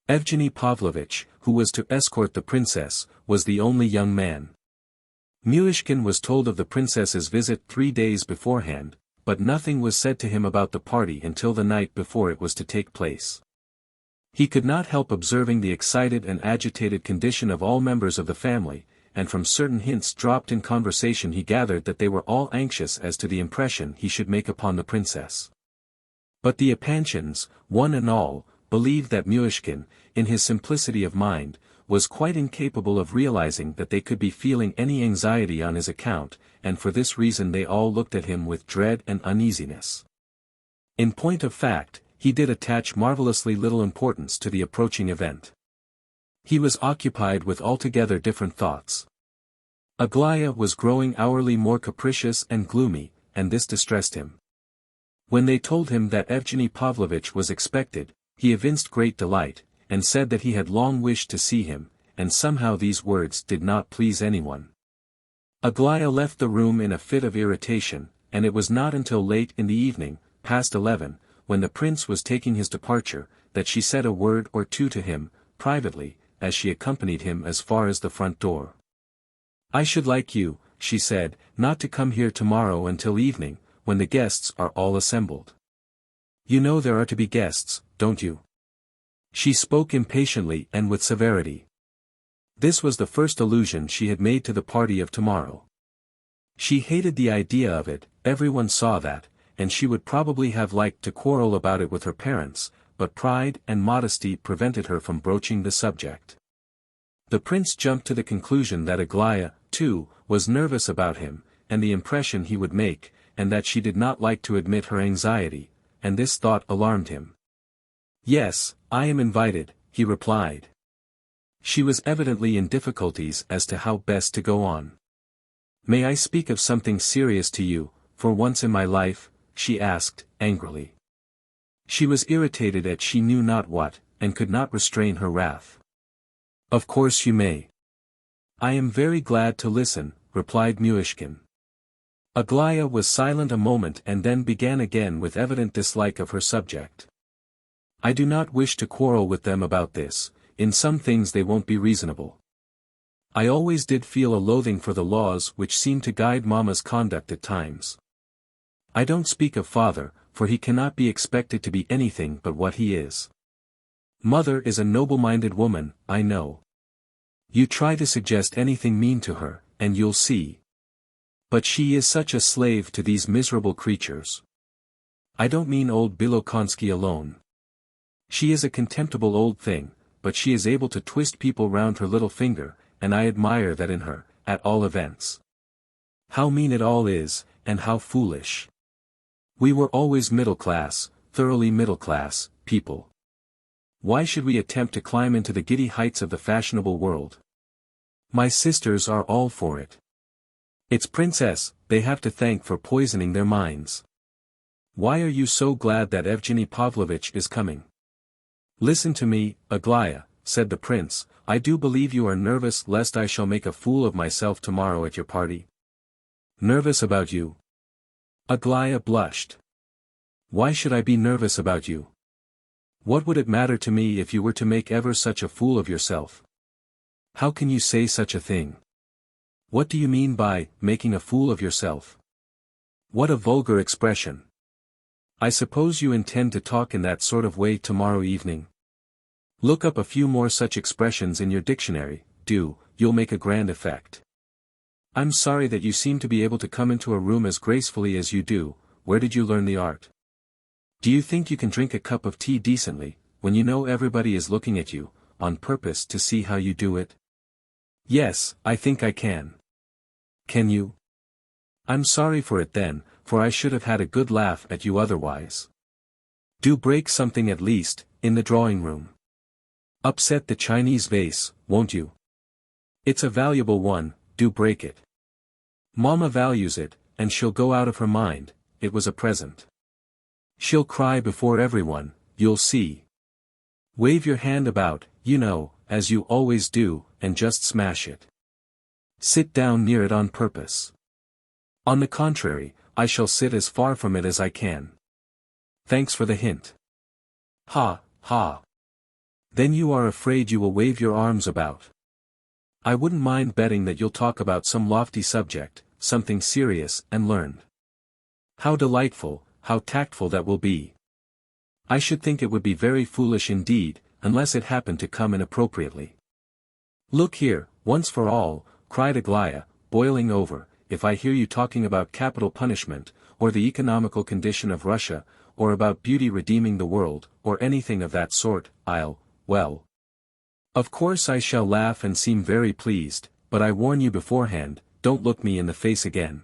Evgeny Pavlovitch, who was to escort the princess, was the only young man. Myshkin was told of the princess's visit 3 days beforehand, but nothing was said to him about the party until the night before it was to take place. He could not help observing the excited and agitated condition of all members of the family, and from certain hints dropped in conversation he gathered that they were all anxious as to the impression he should make upon the princess. But the Epanchins, one and all, believed that Myshkin, in his simplicity of mind, was quite incapable of realizing that they could be feeling any anxiety on his account, and for this reason they all looked at him with dread and uneasiness. In point of fact, he did attach marvelously little importance to the approaching event. He was occupied with altogether different thoughts. Aglaya was growing hourly more capricious and gloomy, and this distressed him. When they told him that Evgeny Pavlovitch was expected, he evinced great delight, and said that he had long wished to see him, and somehow these words did not please anyone. Aglaya left the room in a fit of irritation, and it was not until late in the evening, past 11, when the prince was taking his departure, that she said a word or two to him, privately, as she accompanied him as far as the front door. I should like you, she said, not to come here tomorrow until evening, when the guests are all assembled. You know there are to be guests, don't you? She spoke impatiently and with severity. This was the first allusion she had made to the party of tomorrow. She hated the idea of it, everyone saw that, and she would probably have liked to quarrel about it with her parents, but pride and modesty prevented her from broaching the subject. The prince jumped to the conclusion that Aglaya, too, was nervous about him, and the impression he would make, and that she did not like to admit her anxiety, and this thought alarmed him. Yes, I am invited, he replied. She was evidently in difficulties as to how best to go on. May I speak of something serious to you, for once in my life? She asked, angrily. She was irritated at she knew not what, and could not restrain her wrath. Of course you may. I am very glad to listen, replied Myshkin. Aglaya was silent a moment and then began again with evident dislike of her subject. I do not wish to quarrel with them about this, in some things they won't be reasonable. I always did feel a loathing for the laws which seem to guide Mama's conduct at times. I don't speak of father, for he cannot be expected to be anything but what he is. Mother is a noble-minded woman, I know. You try to suggest anything mean to her, and you'll see. But she is such a slave to these miserable creatures. I don't mean old Bilokonsky alone. She is a contemptible old thing, but she is able to twist people round her little finger, and I admire that in her, at all events. How mean it all is, and how foolish. We were always middle class, thoroughly middle class, people. Why should we attempt to climb into the giddy heights of the fashionable world? My sisters are all for it. It's Princess they have to thank for poisoning their minds. Why are you so glad that Evgeny Pavlovitch is coming? Listen to me, Aglaya, said the prince, I do believe you are nervous lest I shall make a fool of myself tomorrow at your party. Nervous about you? Aglaya blushed. Why should I be nervous about you? What would it matter to me if you were to make ever such a fool of yourself? How can you say such a thing? What do you mean by, making a fool of yourself? What a vulgar expression. I suppose you intend to talk in that sort of way tomorrow evening? Look up a few more such expressions in your dictionary, you'll make a grand effect. I'm sorry that you seem to be able to come into a room as gracefully as you do. Where did you learn the art? Do you think you can drink a cup of tea decently, when you know everybody is looking at you, on purpose to see how you do it? Yes, I think I can. Can you? I'm sorry for it then, for I should have had a good laugh at you otherwise. Do break something at least, in the drawing room. Upset the Chinese vase, won't you? It's a valuable one, do break it. Mama values it, and she'll go out of her mind, it was a present. She'll cry before everyone, you'll see. Wave your hand about, you know, as you always do, and just smash it. Sit down near it on purpose. On the contrary, I shall sit as far from it as I can. Thanks for the hint. Ha, ha. Then you are afraid you will wave your arms about. I wouldn't mind betting that you'll talk about some lofty subject, something serious and learned. How delightful, how tactful that will be. I should think it would be very foolish indeed, unless it happened to come inappropriately. Look here, once for all, cried Aglaya, boiling over, if I hear you talking about capital punishment, or the economical condition of Russia, or about beauty redeeming the world, or anything of that sort, well. Of course I shall laugh and seem very pleased, but I warn you beforehand, don't look me in the face again.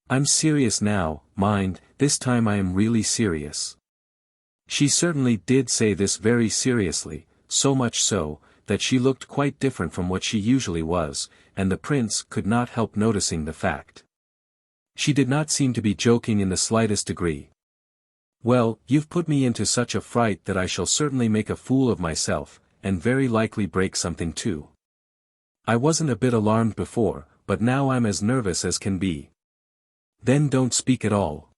I'm serious now, mind, this time I am really serious. She certainly did say this very seriously, so much so, that she looked quite different from what she usually was, and the prince could not help noticing the fact. She did not seem to be joking in the slightest degree. Well, you've put me into such a fright that I shall certainly make a fool of myself, and very likely break something too. I wasn't a bit alarmed before, but now I'm as nervous as can be. Then don't speak at all.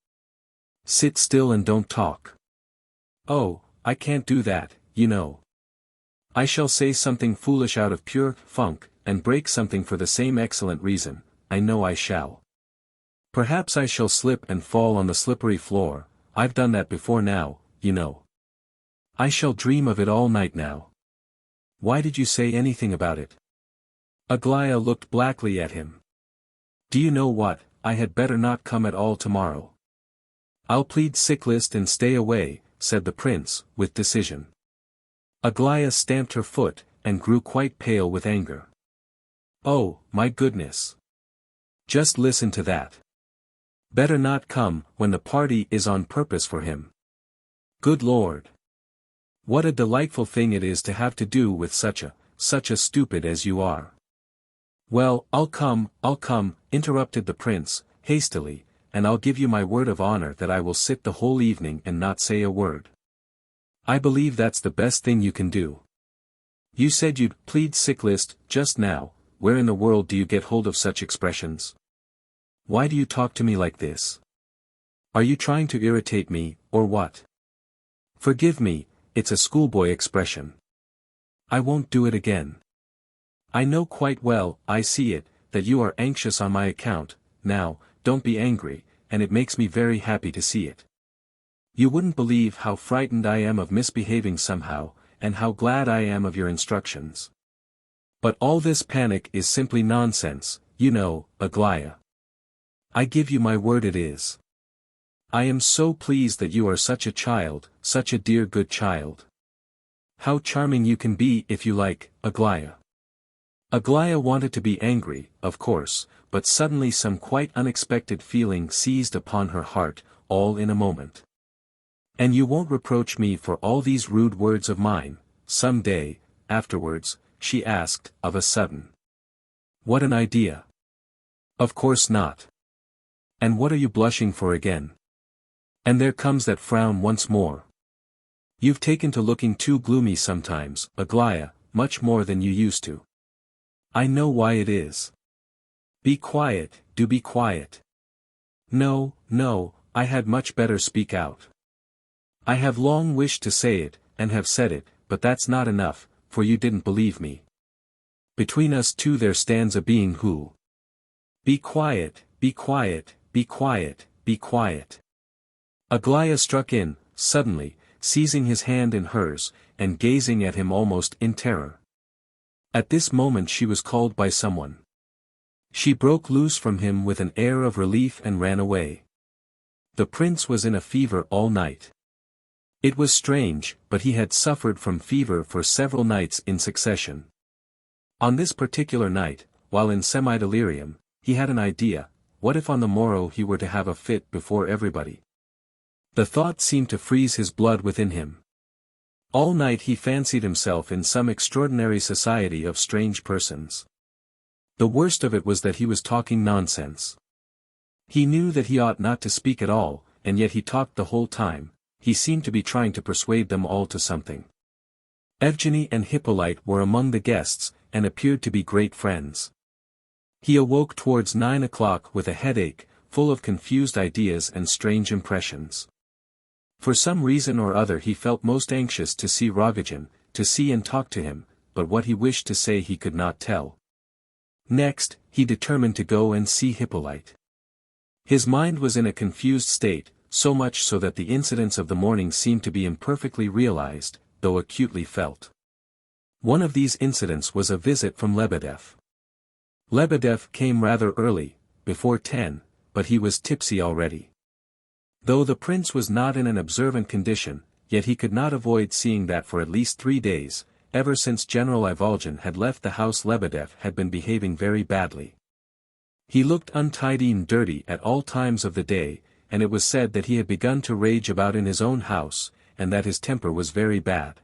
Sit still and don't talk. Oh, I can't do that, you know. I shall say something foolish out of pure funk, and break something for the same excellent reason, I know I shall. Perhaps I shall slip and fall on the slippery floor, I've done that before now, you know. I shall dream of it all night now. Why did you say anything about it? Aglaya looked blackly at him. Do you know what, I had better not come at all tomorrow. I'll plead sick list and stay away, said the prince, with decision. Aglaya stamped her foot, and grew quite pale with anger. Oh, my goodness. Just listen to that. Better not come, when the party is on purpose for him. Good Lord. What a delightful thing it is to have to do with such a stupid as you are. Well, I'll come, interrupted the prince, hastily, and I'll give you my word of honor that I will sit the whole evening and not say a word. I believe that's the best thing you can do. You said you'd plead sick list, just now, where in the world do you get hold of such expressions? Why do you talk to me like this? Are you trying to irritate me, or what? Forgive me, it's a schoolboy expression. I won't do it again. I know quite well, I see it, that you are anxious on my account. Now, don't be angry, and it makes me very happy to see it. You wouldn't believe how frightened I am of misbehaving somehow, and how glad I am of your instructions. But all this panic is simply nonsense, you know, Aglaya. I give you my word it is. I am so pleased that you are such a child, such a dear good child. How charming you can be if you like, Aglaya. Aglaya wanted to be angry, of course, but suddenly some quite unexpected feeling seized upon her heart, all in a moment. And you won't reproach me for all these rude words of mine, some day, afterwards, she asked, of a sudden. What an idea! Of course not. And what are you blushing for again? And there comes that frown once more. You've taken to looking too gloomy sometimes, Aglaya, much more than you used to. I know why it is. Be quiet, do be quiet. No, no, I had much better speak out. I have long wished to say it, and have said it, but that's not enough, for you didn't believe me. Between us two there stands a being who. Be quiet, be quiet, be quiet, be quiet. Aglaya struck in, suddenly, seizing his hand in hers, and gazing at him almost in terror. At this moment she was called by someone. She broke loose from him with an air of relief and ran away. The prince was in a fever all night. It was strange, but he had suffered from fever for several nights in succession. On this particular night, while in semi-delirium, he had an idea, what if on the morrow he were to have a fit before everybody? The thought seemed to freeze his blood within him. All night he fancied himself in some extraordinary society of strange persons. The worst of it was that he was talking nonsense. He knew that he ought not to speak at all, and yet he talked the whole time. He seemed to be trying to persuade them all to something. Evgeny and Hippolyte were among the guests, and appeared to be great friends. He awoke towards 9 o'clock with a headache, full of confused ideas and strange impressions. For some reason or other he felt most anxious to see Rogozhin, to see and talk to him, but what he wished to say he could not tell. Next, he determined to go and see Hippolyte. His mind was in a confused state, so much so that the incidents of the morning seemed to be imperfectly realized, though acutely felt. One of these incidents was a visit from Lebedev. Lebedev came rather early, before 10, but he was tipsy already. Though the prince was not in an observant condition, yet he could not avoid seeing that for at least 3 days, ever since General Ivolgin had left the house Lebedev had been behaving very badly. He looked untidy and dirty at all times of the day, and it was said that he had begun to rage about in his own house, and that his temper was very bad.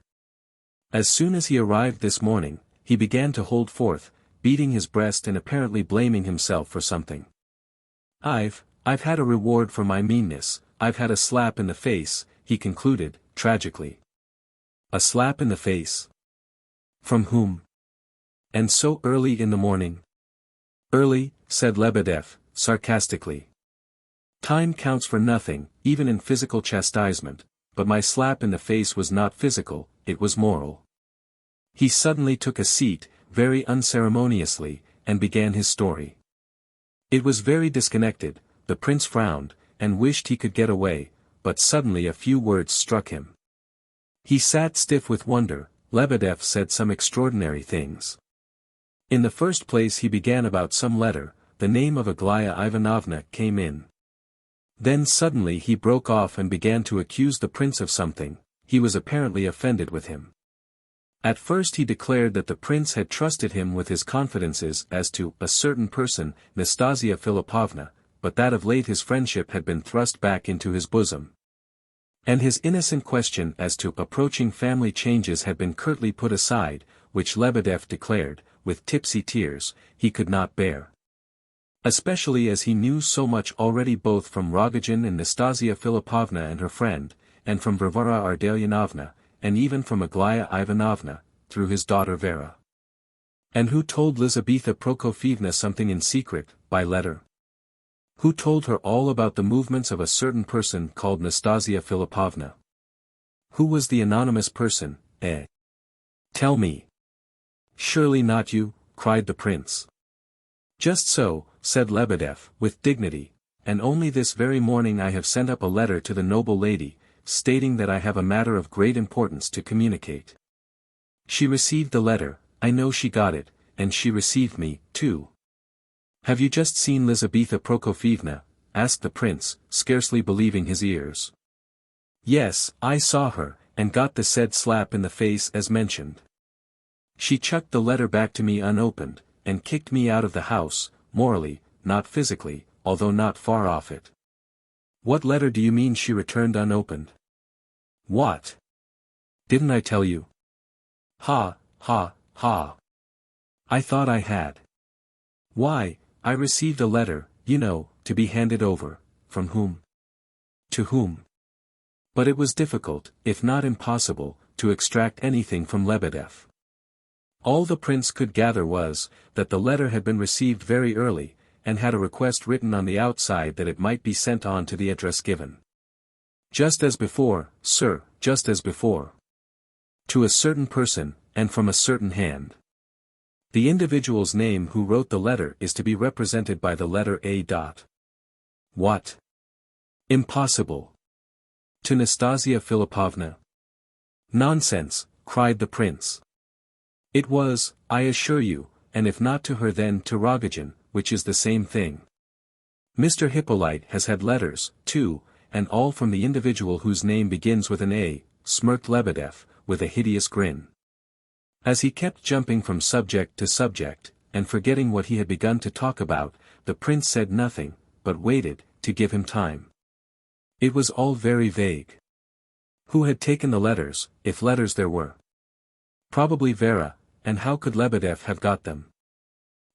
As soon as he arrived this morning, he began to hold forth, beating his breast and apparently blaming himself for something. I've had a reward for my meanness, I've had a slap in the face, he concluded, tragically. A slap in the face? From whom? And so early in the morning? Early, said Lebedev, sarcastically. Time counts for nothing, even in physical chastisement, but my slap in the face was not physical, it was moral. He suddenly took a seat, very unceremoniously, and began his story. It was very disconnected, the prince frowned, and wished he could get away, but suddenly a few words struck him. He sat stiff with wonder. Lebedev said some extraordinary things. In the first place he began about some letter, the name of Aglaya Ivanovna came in. Then suddenly he broke off and began to accuse the prince of something. He was apparently offended with him. At first he declared that the prince had trusted him with his confidences as to a certain person, Nastassya Filippovna, but that of late his friendship had been thrust back into his bosom. And his innocent question as to approaching family changes had been curtly put aside, which Lebedev declared, with tipsy tears, he could not bear. Especially as he knew so much already both from Rogozhin and Nastassya Filippovna and her friend, and from Varvara Ardalyonovna, and even from Aglaya Ivanovna, through his daughter Vera. And who told Lizaveta Prokofievna something in secret, by letter? Who told her all about the movements of a certain person called Nastassya Filippovna? Who was the anonymous person, eh? Tell me. Surely not you, cried the prince. Just so, said Lebedev, with dignity, and only this very morning I have sent up a letter to the noble lady, stating that I have a matter of great importance to communicate. She received the letter, I know she got it, and she received me, too. Have you just seen Lizaveta Prokofievna? Asked the prince, scarcely believing his ears. Yes, I saw her, and got the said slap in the face as mentioned. She chucked the letter back to me unopened, and kicked me out of the house, morally, not physically, although not far off it. What letter do you mean she returned unopened? What? Didn't I tell you? Ha, ha, ha. I thought I had. Why, I received a letter, you know, to be handed over. From whom? To whom? But it was difficult, if not impossible, to extract anything from Lebedev. All the prince could gather was, that the letter had been received very early, and had a request written on the outside that it might be sent on to the address given. Just as before, sir, just as before. To a certain person, and from a certain hand. The individual's name who wrote the letter is to be represented by the letter A. What? Impossible. To Nastassya Filippovna. Nonsense, cried the prince. It was, I assure you, and if not to her then to Rogozhin, which is the same thing. Mr. Hippolyte has had letters, too, and all from the individual whose name begins with an A, smirked Lebedev, with a hideous grin. As he kept jumping from subject to subject, and forgetting what he had begun to talk about, the prince said nothing, but waited, to give him time. It was all very vague. Who had taken the letters, if letters there were? Probably Vera, and how could Lebedev have got them?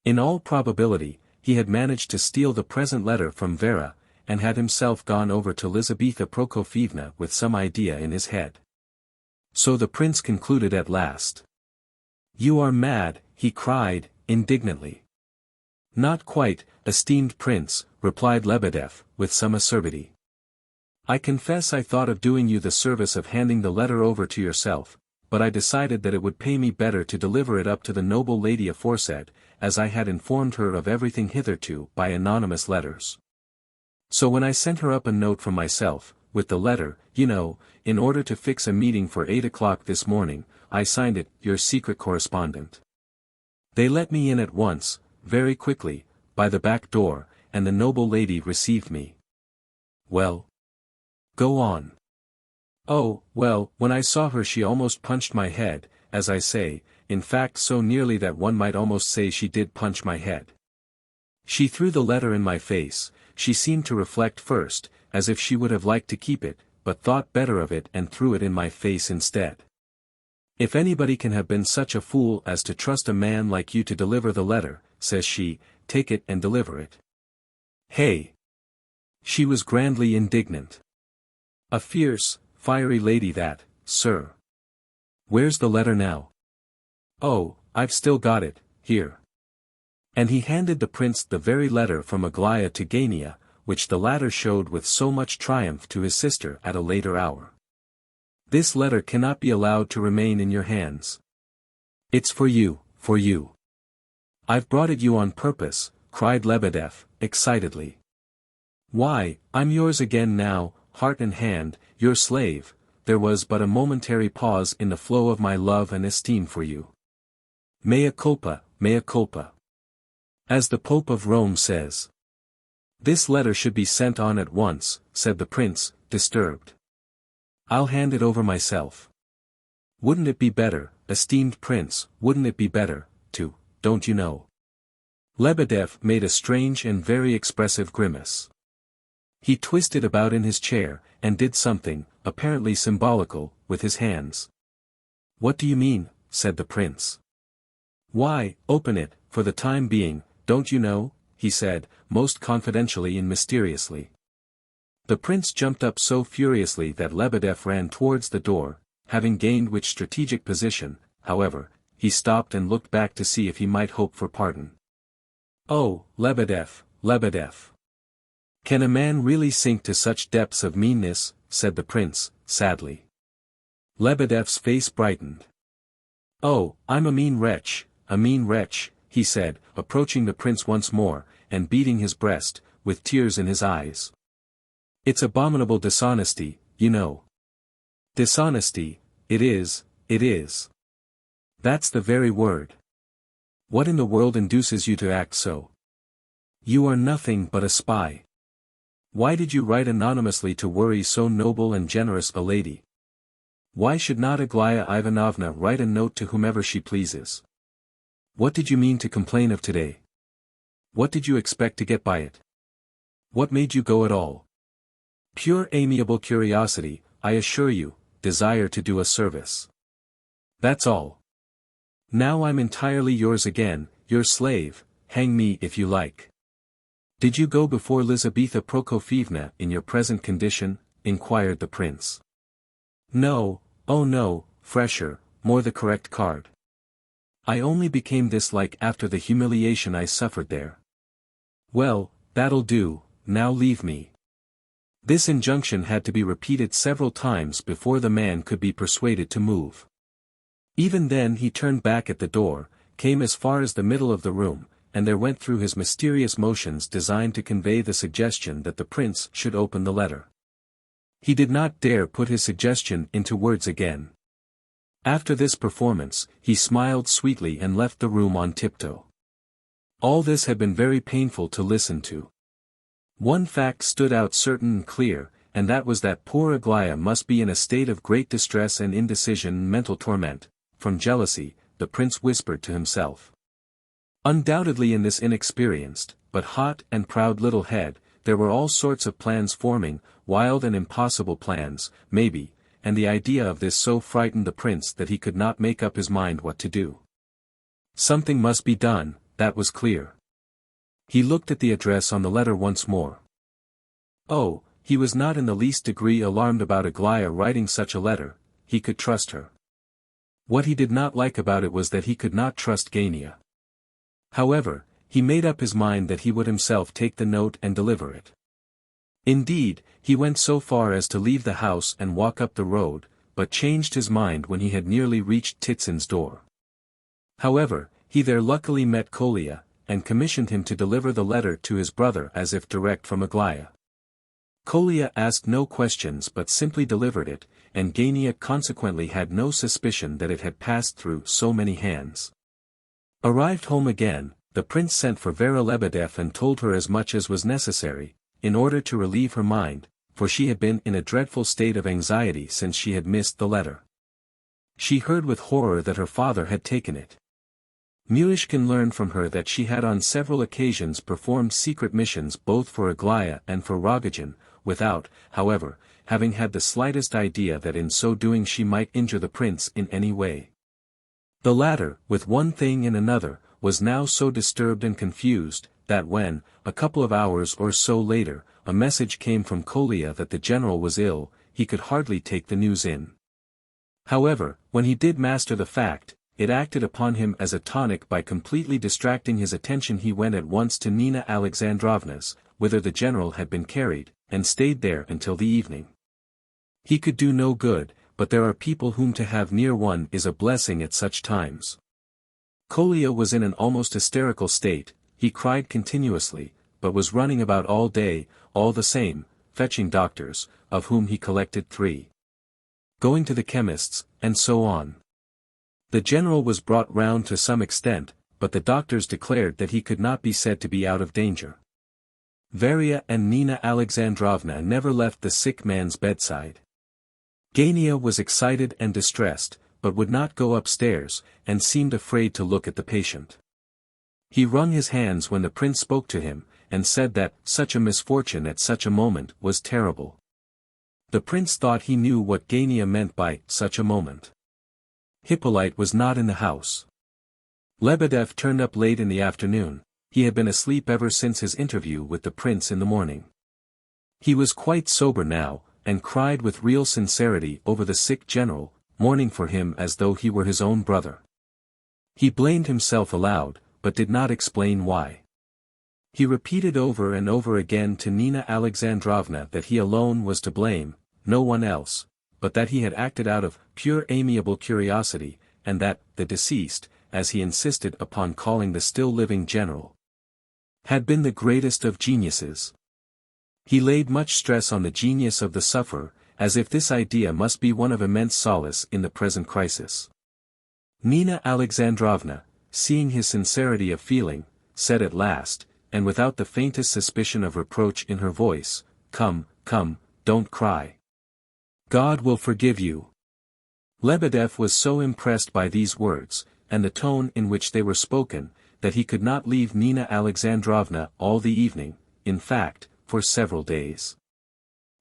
In all probability, he had managed to steal the present letter from Vera, and had himself gone over to Lizaveta Prokofievna with some idea in his head. So the prince concluded at last. You are mad, he cried, indignantly. Not quite, esteemed prince, replied Lebedev, with some acerbity. I confess I thought of doing you the service of handing the letter over to yourself, but I decided that it would pay me better to deliver it up to the noble lady aforesaid, as I had informed her of everything hitherto by anonymous letters. So when I sent her up a note from myself, with the letter, you know, in order to fix a meeting for 8 o'clock this morning, I signed it, your secret correspondent. They let me in at once, very quickly, by the back door, and the noble lady received me. Well? Go on. Oh, well, when I saw her she almost punched my head, as I say, in fact so nearly that one might almost say she did punch my head. She threw the letter in my face, she seemed to reflect first, as if she would have liked to keep it, but thought better of it and threw it in my face instead. If anybody can have been such a fool as to trust a man like you to deliver the letter, says she, take it and deliver it. Hey! She was grandly indignant. A fierce, fiery lady that, sir. Where's the letter now? Oh, I've still got it, here. And he handed the prince the very letter from Aglaya to Gania, which the latter showed with so much triumph to his sister at a later hour. This letter cannot be allowed to remain in your hands. It's for you, for you. I've brought it you on purpose, cried Lebedev, excitedly. Why, I'm yours again now, heart and hand, your slave. There was but a momentary pause in the flow of my love and esteem for you. Mea culpa, mea culpa. As the Pope of Rome says. This letter should be sent on at once, said the prince, disturbed. I'll hand it over myself. Wouldn't it be better, esteemed prince, wouldn't it be better, to, don't you know? Lebedev made a strange and very expressive grimace. He twisted about in his chair, and did something, apparently symbolical, with his hands. What do you mean? Said the prince. Why, open it, for the time being, don't you know? He said, most confidentially and mysteriously. The prince jumped up so furiously that Lebedev ran towards the door, having gained which strategic position, however, he stopped and looked back to see if he might hope for pardon. "Oh, Lebedev, Lebedev! Can a man really sink to such depths of meanness?" said the prince, sadly. Lebedev's face brightened. "Oh, I'm a mean wretch, he said, approaching the prince once more, and beating his breast, with tears in his eyes. "It's abominable dishonesty, you know." "Dishonesty, it is. That's the very word. What in the world induces you to act so? You are nothing but a spy. Why did you write anonymously to worry so noble and generous a lady? Why should not Aglaya Ivanovna write a note to whomever she pleases? What did you mean to complain of today? What did you expect to get by it? What made you go at all? Pure amiable curiosity, I assure you, desire to do a service. That's all. Now I'm entirely yours again, your slave, hang me if you like." "Did you go before Lizaveta Prokofievna in your present condition?" inquired the prince. "No, oh no, fresher, more the correct card. I only became this like after the humiliation I suffered there." "Well, that'll do, now leave me." This injunction had to be repeated several times before the man could be persuaded to move. Even then he turned back at the door, came as far as the middle of the room, and there went through his mysterious motions designed to convey the suggestion that the prince should open the letter. He did not dare put his suggestion into words again. After this performance, he smiled sweetly and left the room on tiptoe. All this had been very painful to listen to. One fact stood out certain and clear, and that was that poor Aglaya must be in a state of great distress and indecision and mental torment, from jealousy, the prince whispered to himself. Undoubtedly in this inexperienced, but hot and proud little head, there were all sorts of plans forming, wild and impossible plans, maybe, and the idea of this so frightened the prince that he could not make up his mind what to do. Something must be done, that was clear. He looked at the address on the letter once more. Oh, he was not in the least degree alarmed about Aglaya writing such a letter, he could trust her. What he did not like about it was that he could not trust Gania. However, he made up his mind that he would himself take the note and deliver it. Indeed, he went so far as to leave the house and walk up the road, but changed his mind when he had nearly reached Titsin's door. However, he there luckily met Kolya, and commissioned him to deliver the letter to his brother as if direct from Aglaya. Kolya asked no questions but simply delivered it, and Gania consequently had no suspicion that it had passed through so many hands. Arrived home again, the prince sent for Vera Lebedev and told her as much as was necessary, in order to relieve her mind, for she had been in a dreadful state of anxiety since she had missed the letter. She heard with horror that her father had taken it. Myshkin learned from her that she had on several occasions performed secret missions both for Aglaya and for Rogozhin, without, however, having had the slightest idea that in so doing she might injure the prince in any way. The latter, with one thing and another, was now so disturbed and confused, that when, a couple of hours or so later, a message came from Kolya that the general was ill, he could hardly take the news in. However, when he did master the fact, it acted upon him as a tonic by completely distracting his attention. He went at once to Nina Alexandrovna's, whither the general had been carried, and stayed there until the evening. He could do no good, but there are people whom to have near one is a blessing at such times. Kolya was in an almost hysterical state, he cried continuously, but was running about all day, all the same, fetching doctors, of whom he collected 3. Going to the chemists, and so on. The general was brought round to some extent, but the doctors declared that he could not be said to be out of danger. Varia and Nina Alexandrovna never left the sick man's bedside. Gania was excited and distressed, but would not go upstairs, and seemed afraid to look at the patient. He wrung his hands when the prince spoke to him, and said that such a misfortune at such a moment was terrible. The prince thought he knew what Gania meant by such a moment. Hippolyte was not in the house. Lebedev turned up late in the afternoon, he had been asleep ever since his interview with the prince in the morning. He was quite sober now, and cried with real sincerity over the sick general, mourning for him as though he were his own brother. He blamed himself aloud, but did not explain why. He repeated over and over again to Nina Alexandrovna that he alone was to blame, no one else, but that he had acted out of pure amiable curiosity, and that the deceased, as he insisted upon calling the still-living general, had been the greatest of geniuses. He laid much stress on the genius of the sufferer, as if this idea must be one of immense solace in the present crisis. Nina Alexandrovna, seeing his sincerity of feeling, said at last, and without the faintest suspicion of reproach in her voice, "Come, come, don't cry. God will forgive you." Lebedev was so impressed by these words, and the tone in which they were spoken, that he could not leave Nina Alexandrovna all the evening, in fact, for several days.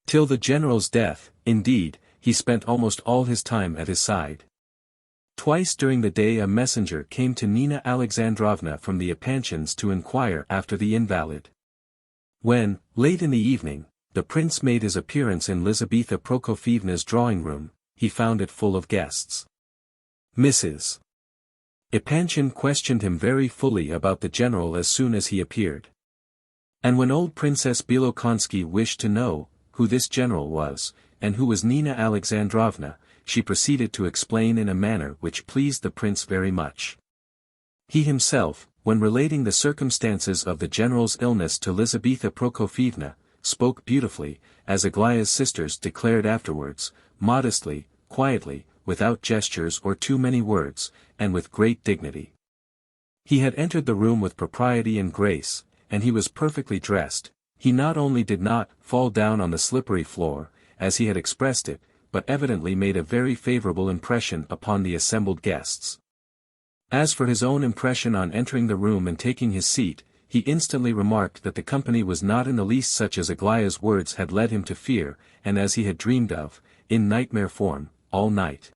Till the general's death, indeed, he spent almost all his time at his side. Twice during the day a messenger came to Nina Alexandrovna from the Epanchins to inquire after the invalid. When, late in the evening, the prince made his appearance in Lizaveta Prokofievna's drawing-room, he found it full of guests. Mrs. Epanchin questioned him very fully about the general as soon as he appeared. And when old Princess Bilokonsky wished to know who this general was, and who was Nina Alexandrovna, she proceeded to explain in a manner which pleased the prince very much. He himself, when relating the circumstances of the general's illness to Lizaveta Prokofievna, spoke beautifully, as Aglaya's sisters declared afterwards, modestly, quietly, without gestures or too many words, and with great dignity. He had entered the room with propriety and grace, and he was perfectly dressed. He not only did not fall down on the slippery floor, as he had expressed it, but evidently made a very favorable impression upon the assembled guests. As for his own impression on entering the room and taking his seat, he instantly remarked that the company was not in the least such as Aglaya's words had led him to fear, and as he had dreamed of, in nightmare form, all night.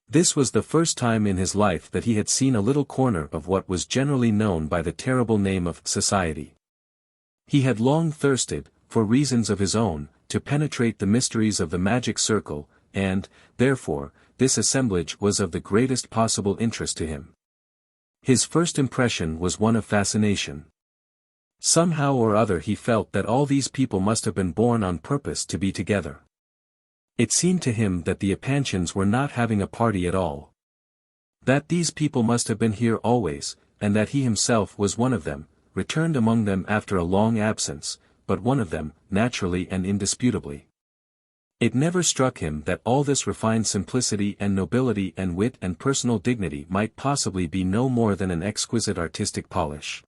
This was the first time in his life that he had seen a little corner of what was generally known by the terrible name of society. He had long thirsted, for reasons of his own, to penetrate the mysteries of the magic circle, and, therefore, this assemblage was of the greatest possible interest to him. His first impression was one of fascination. Somehow or other he felt that all these people must have been born on purpose to be together. It seemed to him that the Epanchins were not having a party at all. That these people must have been here always, and that he himself was one of them, returned among them after a long absence, but one of them, naturally and indisputably. It never struck him that all this refined simplicity and nobility and wit and personal dignity might possibly be no more than an exquisite artistic polish.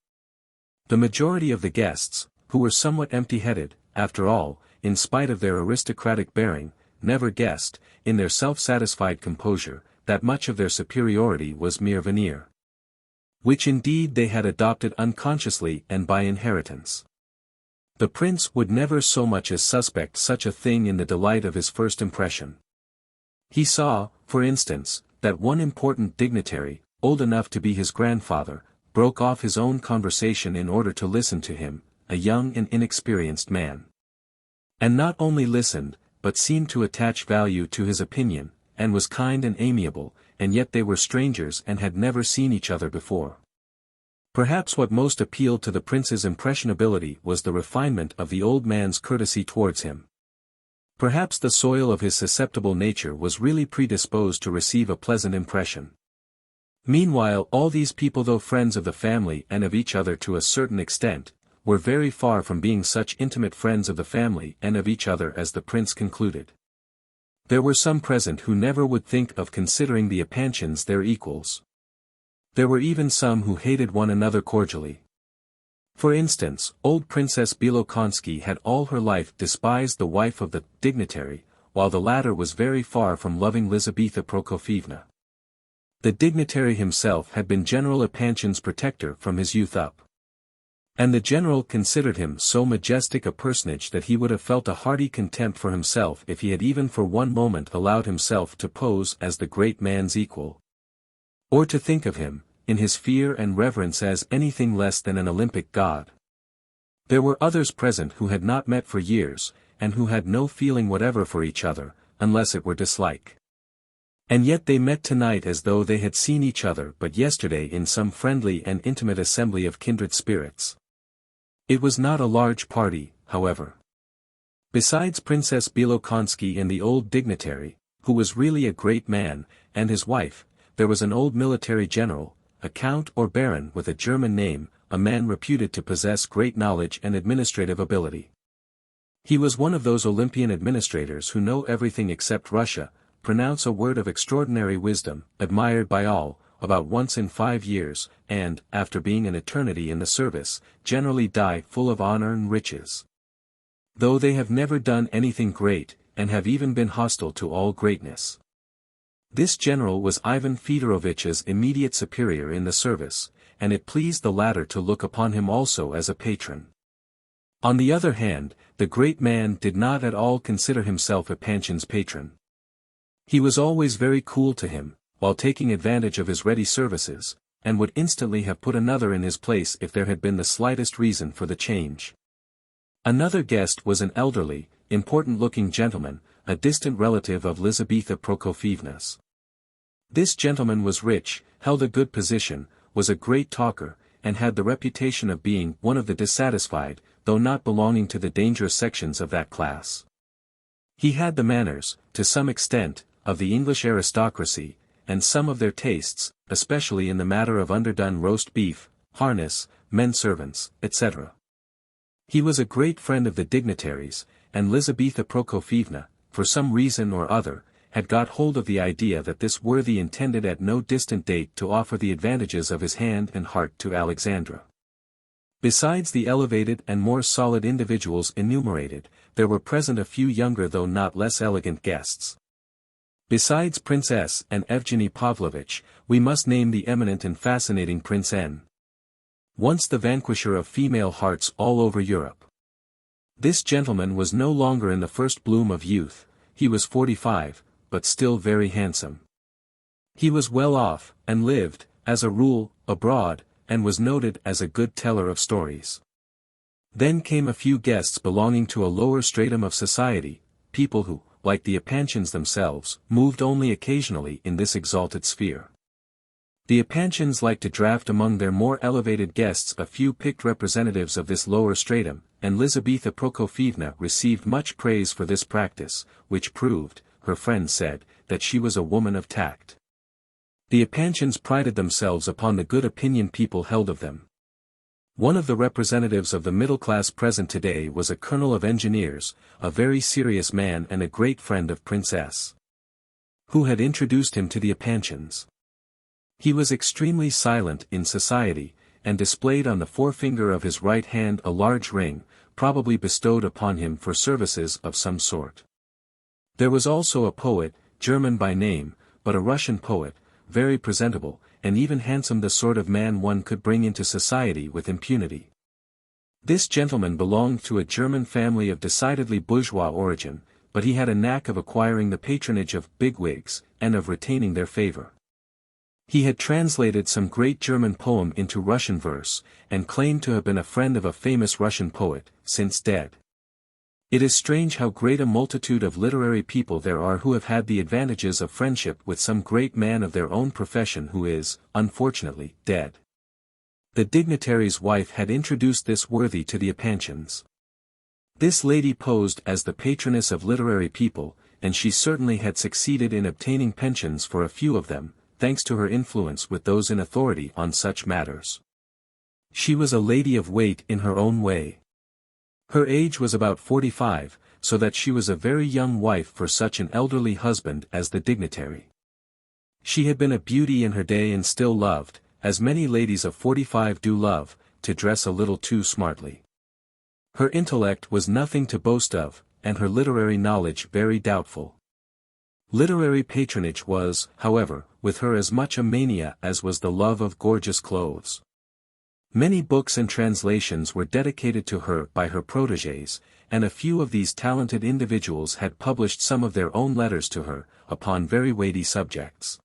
The majority of the guests, who were somewhat empty-headed, after all, in spite of their aristocratic bearing, never guessed, in their self-satisfied composure, that much of their superiority was mere veneer. Which indeed they had adopted unconsciously and by inheritance. The prince would never so much as suspect such a thing in the delight of his first impression. He saw, for instance, that one important dignitary, old enough to be his grandfather, broke off his own conversation in order to listen to him, a young and inexperienced man. And not only listened, but seemed to attach value to his opinion, and was kind and amiable, and yet they were strangers and had never seen each other before. Perhaps what most appealed to the prince's impressionability was the refinement of the old man's courtesy towards him. Perhaps the soil of his susceptible nature was really predisposed to receive a pleasant impression. Meanwhile all these people, though friends of the family and of each other to a certain extent, were very far from being such intimate friends of the family and of each other as the prince concluded. There were some present who never would think of considering the Epanchins their equals. There were even some who hated one another cordially. For instance, old Princess Bilokonsky had all her life despised the wife of the dignitary, while the latter was very far from loving Lizaveta Prokofievna. The dignitary himself had been General Epanchin's protector from his youth up. And the general considered him so majestic a personage that he would have felt a hearty contempt for himself if he had even for one moment allowed himself to pose as the great man's equal. Or to think of him, in his fear and reverence, as anything less than an Olympic god. There were others present who had not met for years, and who had no feeling whatever for each other, unless it were dislike. And yet they met tonight as though they had seen each other but yesterday in some friendly and intimate assembly of kindred spirits. It was not a large party, however. Besides Princess Bilokonsky and the old dignitary, who was really a great man, and his wife, there was an old military general, a count or baron with a German name, a man reputed to possess great knowledge and administrative ability. He was one of those Olympian administrators who know everything except Russia, pronounce a word of extraordinary wisdom, admired by all, about once in 5 years, and, after being an eternity in the service, generally die full of honor and riches. Though they have never done anything great, and have even been hostile to all greatness. This general was Ivan Fyodorovich's immediate superior in the service, and it pleased the latter to look upon him also as a patron. On the other hand, the great man did not at all consider himself Epanchin's patron. He was always very cool to him, while taking advantage of his ready services, and would instantly have put another in his place if there had been the slightest reason for the change. Another guest was an elderly, important-looking gentleman, a distant relative of Lizaveta Prokofievna's. This gentleman was rich, held a good position, was a great talker, and had the reputation of being one of the dissatisfied, though not belonging to the dangerous sections of that class. He had the manners, to some extent, of the English aristocracy, and some of their tastes, especially in the matter of underdone roast beef, harness, men-servants, etc. He was a great friend of the dignitaries, and Lizaveta Prokofievna, for some reason or other, had got hold of the idea that this worthy intended at no distant date to offer the advantages of his hand and heart to Alexandra. Besides the elevated and more solid individuals enumerated, there were present a few younger though not less elegant guests. Besides Prince S. and Evgeny Pavlovich, we must name the eminent and fascinating Prince N. Once the vanquisher of female hearts all over Europe. This gentleman was no longer in the first bloom of youth, he was 45, but still very handsome. He was well off, and lived, as a rule, abroad, and was noted as a good teller of stories. Then came a few guests belonging to a lower stratum of society, people who, like the Epanchins themselves, moved only occasionally in this exalted sphere. The Epanchins liked to draft among their more elevated guests a few picked representatives of this lower stratum, and Lizaveta Prokofievna received much praise for this practice, which proved, her friends said, that she was a woman of tact. The Epanchins prided themselves upon the good opinion people held of them. One of the representatives of the middle class present today was a colonel of engineers, a very serious man and a great friend of Prince S., who had introduced him to the Epanchins. He was extremely silent in society, and displayed on the forefinger of his right hand a large ring, probably bestowed upon him for services of some sort. There was also a poet, German by name, but a Russian poet, very presentable, and even handsome, the sort of man one could bring into society with impunity. This gentleman belonged to a German family of decidedly bourgeois origin, but he had a knack of acquiring the patronage of bigwigs, and of retaining their favor. He had translated some great German poem into Russian verse, and claimed to have been a friend of a famous Russian poet, since dead. It is strange how great a multitude of literary people there are who have had the advantages of friendship with some great man of their own profession who is, unfortunately, dead. The dignitary's wife had introduced this worthy to the Epanchins. This lady posed as the patroness of literary people, and she certainly had succeeded in obtaining pensions for a few of them, thanks to her influence with those in authority on such matters. She was a lady of weight in her own way. Her age was about 45, so that she was a very young wife for such an elderly husband as the dignitary. She had been a beauty in her day and still loved, as many ladies of 45 do love, to dress a little too smartly. Her intellect was nothing to boast of, and her literary knowledge very doubtful. Literary patronage was, however, with her as much a mania as was the love of gorgeous clothes. Many books and translations were dedicated to her by her protégés, and a few of these talented individuals had published some of their own letters to her, upon very weighty subjects.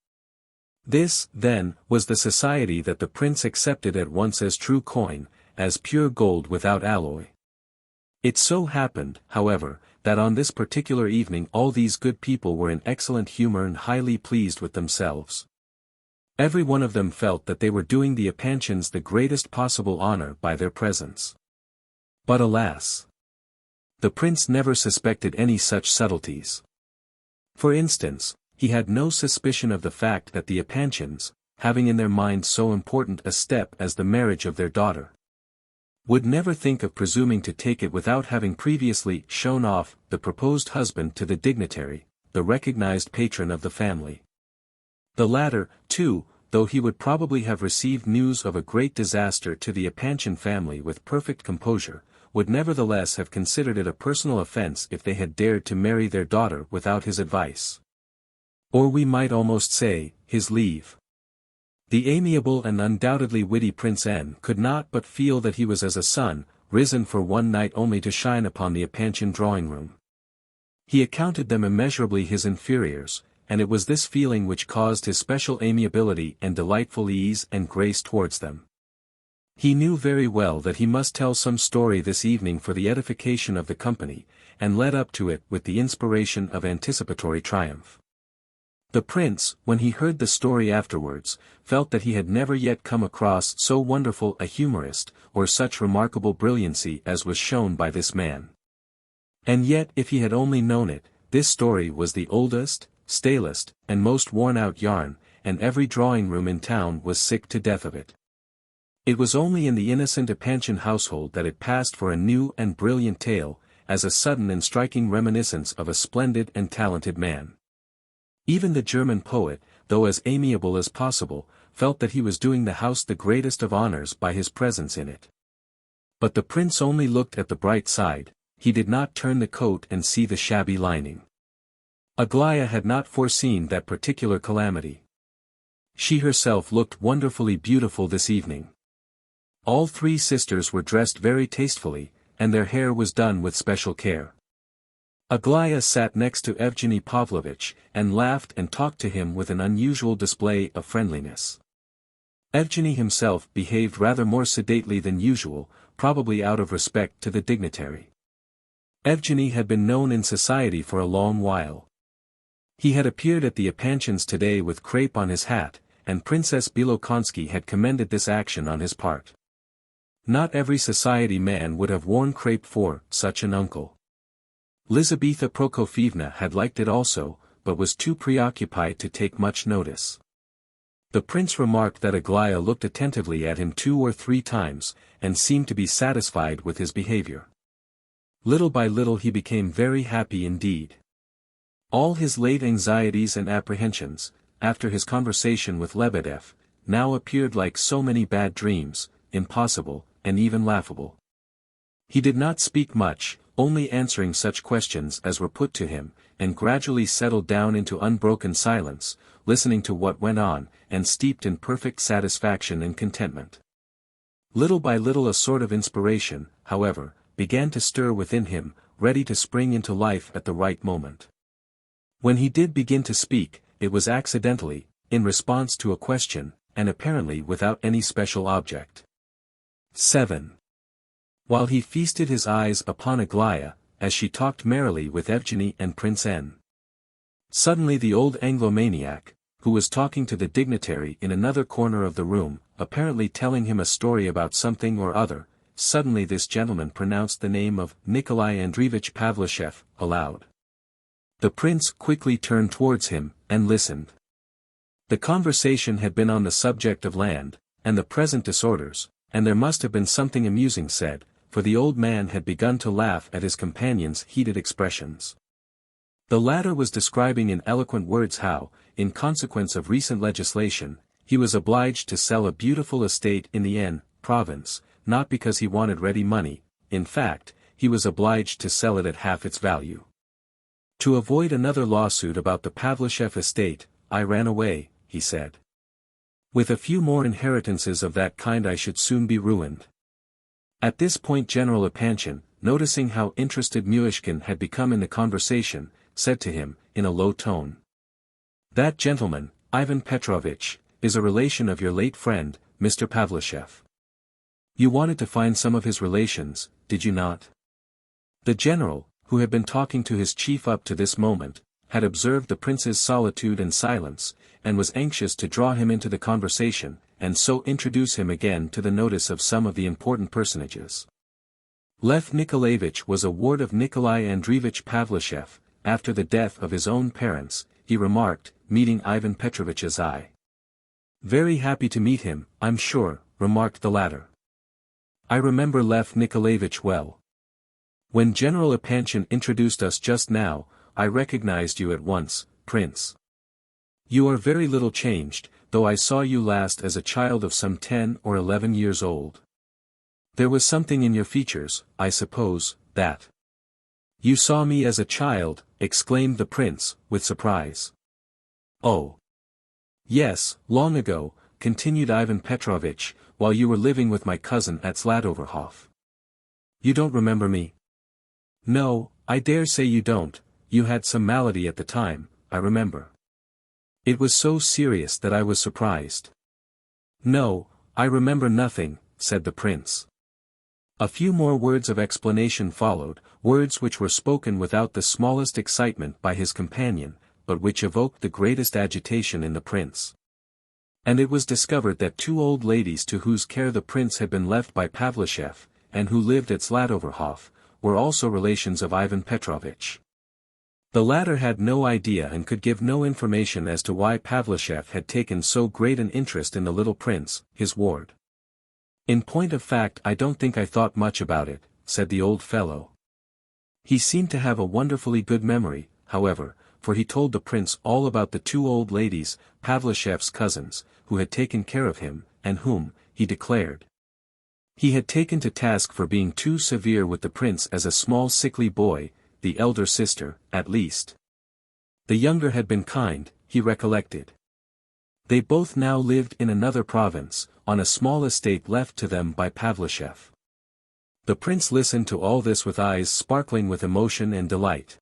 This, then, was the society that the prince accepted at once as true coin, as pure gold without alloy. It so happened, however, that on this particular evening all these good people were in excellent humor and highly pleased with themselves. Every one of them felt that they were doing the Epanchins the greatest possible honor by their presence. But alas! The prince never suspected any such subtleties. For instance, he had no suspicion of the fact that the Epanchins, having in their minds so important a step as the marriage of their daughter, would never think of presuming to take it without having previously shown off the proposed husband to the dignitary, the recognized patron of the family. The latter, too, though he would probably have received news of a great disaster to the Epanchin family with perfect composure, would nevertheless have considered it a personal offense if they had dared to marry their daughter without his advice. Or we might almost say, his leave. The amiable and undoubtedly witty Prince N could not but feel that he was as a sun, risen for one night only to shine upon the Epanchin drawing-room. He accounted them immeasurably his inferiors, and it was this feeling which caused his special amiability and delightful ease and grace towards them. He knew very well that he must tell some story this evening for the edification of the company, and led up to it with the inspiration of anticipatory triumph. The prince, when he heard the story afterwards, felt that he had never yet come across so wonderful a humorist, or such remarkable brilliancy as was shown by this man. And yet if he had only known it, this story was the oldest, stalest, and most worn-out yarn, and every drawing-room in town was sick to death of it. It was only in the innocent Epanchin household that it passed for a new and brilliant tale, as a sudden and striking reminiscence of a splendid and talented man. Even the German poet, though as amiable as possible, felt that he was doing the house the greatest of honors by his presence in it. But the prince only looked at the bright side, he did not turn the coat and see the shabby lining. Aglaya had not foreseen that particular calamity. She herself looked wonderfully beautiful this evening. All three sisters were dressed very tastefully, and their hair was done with special care. Aglaya sat next to Evgeny Pavlovitch, and laughed and talked to him with an unusual display of friendliness. Evgeny himself behaved rather more sedately than usual, probably out of respect to the dignitary. Evgeny had been known in society for a long while. He had appeared at the Epanchins today with crape on his hat, and Princess Bilokonsky had commended this action on his part. Not every society man would have worn crape for such an uncle. Lizaveta Prokofievna had liked it also, but was too preoccupied to take much notice. The prince remarked that Aglaya looked attentively at him 2 or 3 times, and seemed to be satisfied with his behavior. Little by little he became very happy indeed. All his late anxieties and apprehensions, after his conversation with Lebedev, now appeared like so many bad dreams, impossible, and even laughable. He did not speak much, only answering such questions as were put to him, and gradually settled down into unbroken silence, listening to what went on, and steeped in perfect satisfaction and contentment. Little by little a sort of inspiration, however, began to stir within him, ready to spring into life at the right moment. When he did begin to speak, it was accidentally, in response to a question, and apparently without any special object. 7. While he feasted his eyes upon Aglaya, as she talked merrily with Evgeny and Prince N. Suddenly the old Anglomaniac, who was talking to the dignitary in another corner of the room, apparently telling him a story about something or other, suddenly this gentleman pronounced the name of Nikolai Andreevich Pavlushev aloud. The prince quickly turned towards him, and listened. The conversation had been on the subject of land, and the present disorders, and there must have been something amusing said, for the old man had begun to laugh at his companion's heated expressions. The latter was describing in eloquent words how, in consequence of recent legislation, he was obliged to sell a beautiful estate in the N province, not because he wanted ready money, in fact, he was obliged to sell it at half its value. To avoid another lawsuit about the Pavlushev estate, I ran away, he said. With a few more inheritances of that kind I should soon be ruined. At this point General Epanchin, noticing how interested Myshkin had become in the conversation, said to him, in a low tone. That gentleman, Ivan Petrovitch, is a relation of your late friend, Mr. Pavlushev. You wanted to find some of his relations, did you not? The general, who had been talking to his chief up to this moment, had observed the prince's solitude and silence, and was anxious to draw him into the conversation, and so introduce him again to the notice of some of the important personages. Lev Nikolayevich was a ward of Nikolai Andreevich Pavlushev. After the death of his own parents, he remarked, meeting Ivan Petrovitch's eye. "Very happy to meet him, I'm sure," remarked the latter. "I remember Lev Nikolayevich well. When General Epanchin introduced us just now, I recognized you at once, Prince. You are very little changed, though I saw you last as a child of some 10 or 11 years old. There was something in your features, I suppose, that—" "You saw me as a child," exclaimed the prince, with surprise. "Oh. Yes, long ago," continued Ivan Petrovitch, "while you were living with my cousin at Zlatoverhof. You don't remember me?" "No, I dare say you don't. You had some malady at the time, I remember. It was so serious that I was surprised." "No, I remember nothing," said the prince. A few more words of explanation followed, words which were spoken without the smallest excitement by his companion, but which evoked the greatest agitation in the prince. And it was discovered that two old ladies to whose care the prince had been left by Pavlushev, and who lived at Zlatoverhof, were also relations of Ivan Petrovitch. The latter had no idea and could give no information as to why Pavlushev had taken so great an interest in the little prince, his ward. "In point of fact, I don't think I thought much about it," said the old fellow. He seemed to have a wonderfully good memory, however, for he told the prince all about the two old ladies, Pavlushev's cousins, who had taken care of him, and whom, he declared, he had taken to task for being too severe with the prince as a small sickly boy, the elder sister, at least. The younger had been kind, he recollected. They both now lived in another province, on a small estate left to them by Pavlushev. The prince listened to all this with eyes sparkling with emotion and delight.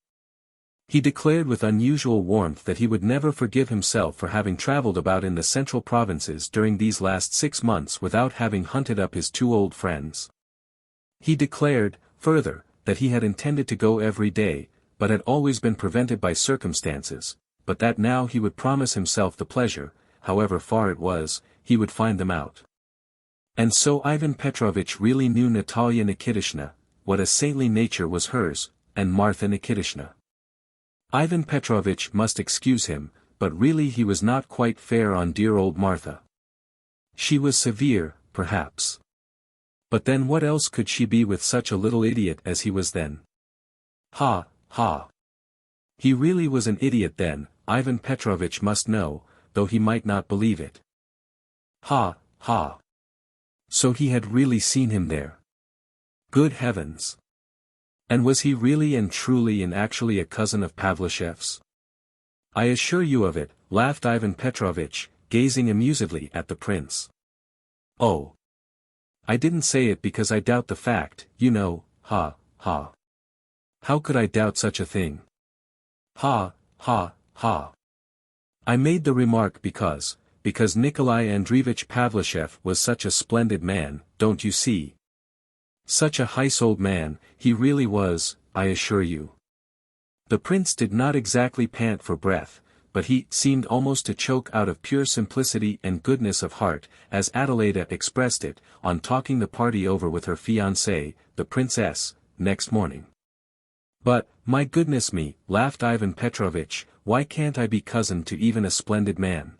He declared with unusual warmth that he would never forgive himself for having traveled about in the central provinces during these last 6 months without having hunted up his two old friends. He declared, further, that he had intended to go every day, but had always been prevented by circumstances, but that now he would promise himself the pleasure, however far it was, he would find them out. And so Ivan Petrovitch really knew Natalia Nikitishna, what a saintly nature was hers, and Martha Nikitishna. Ivan Petrovitch must excuse him, but really he was not quite fair on dear old Martha. She was severe, perhaps. But then what else could she be with such a little idiot as he was then? Ha, ha. He really was an idiot then, Ivan Petrovitch must know, though he might not believe it. Ha, ha. So he had really seen him there. Good heavens! And was he really and truly and actually a cousin of Pavlushev's? I assure you of it, laughed Ivan Petrovitch, gazing amusedly at the prince. Oh! I didn't say it because I doubt the fact, you know, ha, ha. How could I doubt such a thing? Ha, ha, ha. I made the remark because Nikolai Andreevich Pavlushev was such a splendid man, don't you see? Such a household man, he really was, I assure you. The prince did not exactly pant for breath, but he seemed almost to choke out of pure simplicity and goodness of heart, as Adelaida expressed it, on talking the party over with her fiancée, the princess, next morning. But, my goodness me, laughed Ivan Petrovitch, why can't I be cousin to even a splendid man?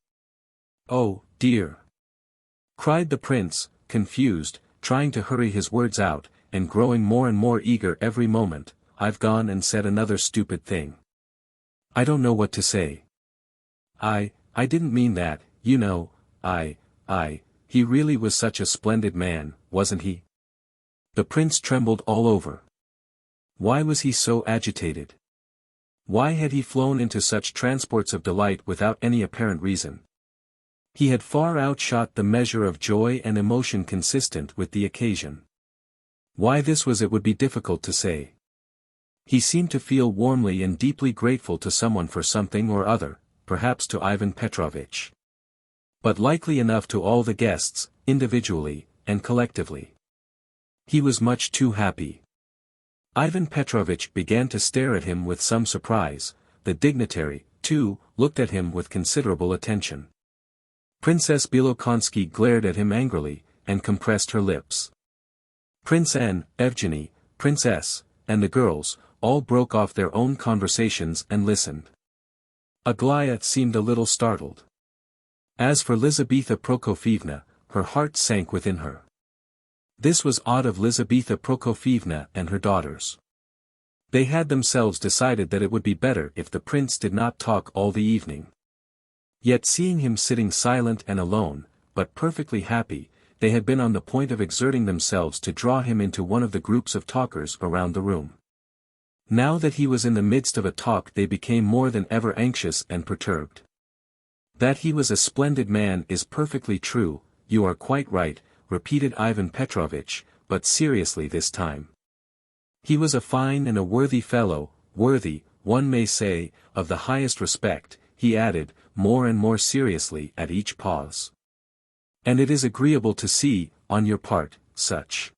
Oh, dear! Cried the prince, confused, trying to hurry his words out, and growing more and more eager every moment. I've gone and said another stupid thing. I don't know what to say. I didn't mean that, you know, he really was such a splendid man, wasn't he? The prince trembled all over. Why was he so agitated? Why had he flown into such transports of delight without any apparent reason? He had far outshot the measure of joy and emotion consistent with the occasion. Why this was it would be difficult to say. He seemed to feel warmly and deeply grateful to someone for something or other, perhaps to Ivan Petrovitch. But likely enough to all the guests, individually, and collectively. He was much too happy. Ivan Petrovitch began to stare at him with some surprise. The dignitary, too, looked at him with considerable attention. Princess Bilokonsky glared at him angrily, and compressed her lips. Prince N, Evgeny, Princess, and the girls, all broke off their own conversations and listened. Aglaya seemed a little startled. As for Lizaveta Prokofievna, her heart sank within her. This was odd of Lizaveta Prokofievna and her daughters. They had themselves decided that it would be better if the prince did not talk all the evening. Yet seeing him sitting silent and alone, but perfectly happy, they had been on the point of exerting themselves to draw him into one of the groups of talkers around the room. Now that he was in the midst of a talk they became more than ever anxious and perturbed. That he was a splendid man is perfectly true, you are quite right, repeated Ivan Petrovitch, but seriously this time. He was a fine and a worthy fellow, worthy, one may say, of the highest respect, he added, more and more seriously at each pause. And it is agreeable to see, on your part, such.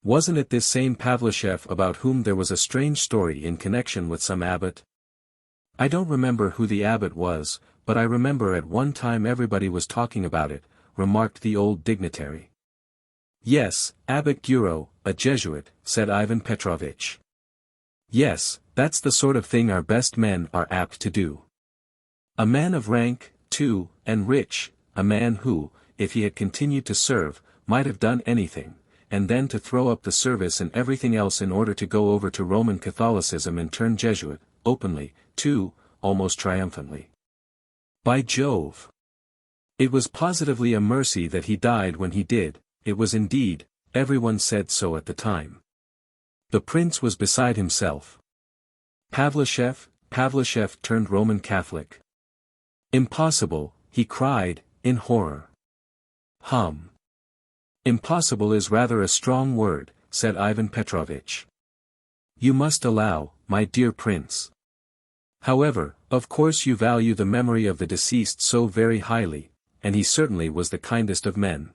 Wasn't it this same Pavlushev about whom there was a strange story in connection with some abbot? I don't remember who the abbot was, but I remember at one time everybody was talking about it, remarked the old dignitary. Yes, Abbot Guro, a Jesuit, said Ivan Petrovitch. Yes, that's the sort of thing our best men are apt to do. A man of rank, too, and rich, a man who, if he had continued to serve, might have done anything, and then to throw up the service and everything else in order to go over to Roman Catholicism and turn Jesuit, openly, too, almost triumphantly. By Jove! It was positively a mercy that he died when he did, it was indeed, everyone said so at the time. The prince was beside himself. Pavlushev turned Roman Catholic. Impossible, he cried, in horror. Impossible is rather a strong word, said Ivan Petrovitch. You must allow, my dear prince. However, of course you value the memory of the deceased so very highly, and he certainly was the kindest of men.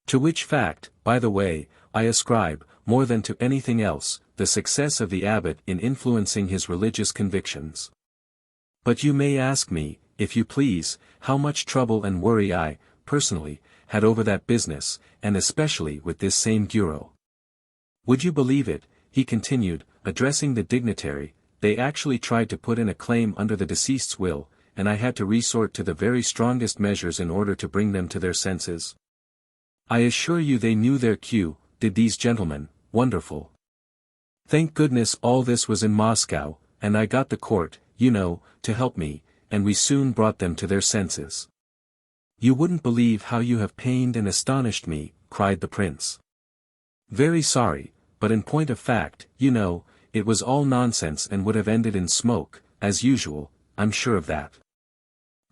To which fact, by the way, I ascribe, more than to anything else, the success of the abbot in influencing his religious convictions. But you may ask me, if you please, how much trouble and worry I, personally, had over that business, and especially with this same Guro. Would you believe it, he continued, addressing the dignitary, they actually tried to put in a claim under the deceased's will, and I had to resort to the very strongest measures in order to bring them to their senses. I assure you they knew their cue, did these gentlemen, wonderful. Thank goodness all this was in Moscow, and I got the court, you know, to help me, and we soon brought them to their senses. You wouldn't believe how you have pained and astonished me, cried the prince. Very sorry, but in point of fact, you know, it was all nonsense and would have ended in smoke, as usual, I'm sure of that.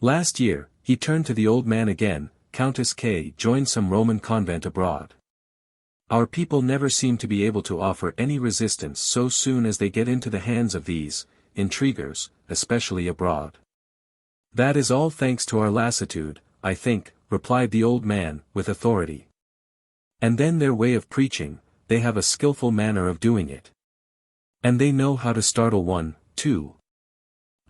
Last year, he turned to the old man again, Countess K. joined some Roman convent abroad. Our people never seem to be able to offer any resistance so soon as they get into the hands of these, intriguers, especially abroad. That is all thanks to our lassitude, I think, replied the old man, with authority. And then their way of preaching, they have a skillful manner of doing it. And they know how to startle one, too.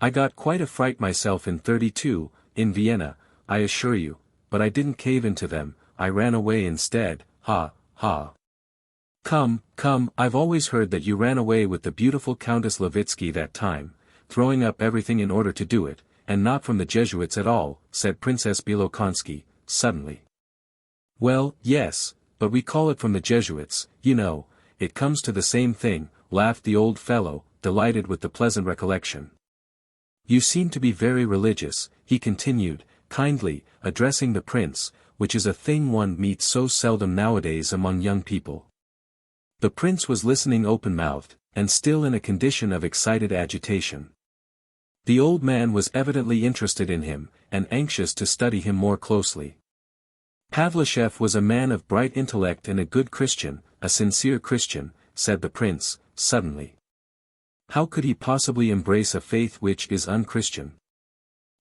I got quite a fright myself in '32, in Vienna, I assure you, but I didn't cave into them, I ran away instead, ha, ha. Come, I've always heard that you ran away with the beautiful Countess Levitsky that time, throwing up everything in order to do it, and not from the Jesuits at all, said Princess Bilokonsky, suddenly. Well, yes, but we call it from the Jesuits, you know, it comes to the same thing, laughed the old fellow, delighted with the pleasant recollection. You seem to be very religious, he continued, kindly, addressing the prince, which is a thing one meets so seldom nowadays among young people. The prince was listening open-mouthed, and still in a condition of excited agitation. The old man was evidently interested in him, and anxious to study him more closely. Pavlushev was a man of bright intellect and a good Christian, a sincere Christian, said the prince, suddenly. How could he possibly embrace a faith which is unchristian?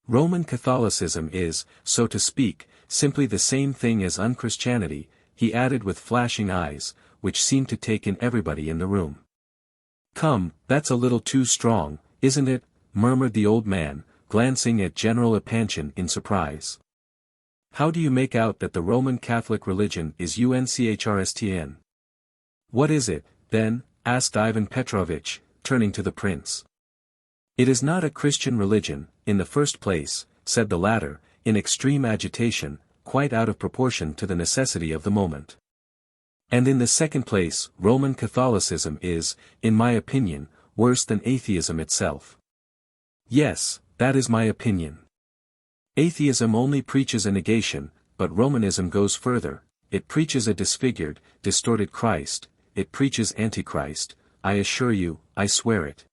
Roman Catholicism is, so to speak, simply the same thing as unchristianity, he added with flashing eyes, which seemed to take in everybody in the room. Come, that's a little too strong, isn't it? Murmured the old man, glancing at General Epanchin in surprise. How do you make out that the Roman Catholic religion is unchristien? What is it, then? Asked Ivan Petrovitch, turning to the prince. It is not a Christian religion, in the first place, said the latter, in extreme agitation, quite out of proportion to the necessity of the moment. And in the second place, Roman Catholicism is, in my opinion, worse than atheism itself. Yes, that is my opinion. Atheism only preaches a negation, but Romanism goes further. It preaches a disfigured, distorted Christ. It preaches Antichrist. I assure you, I swear it.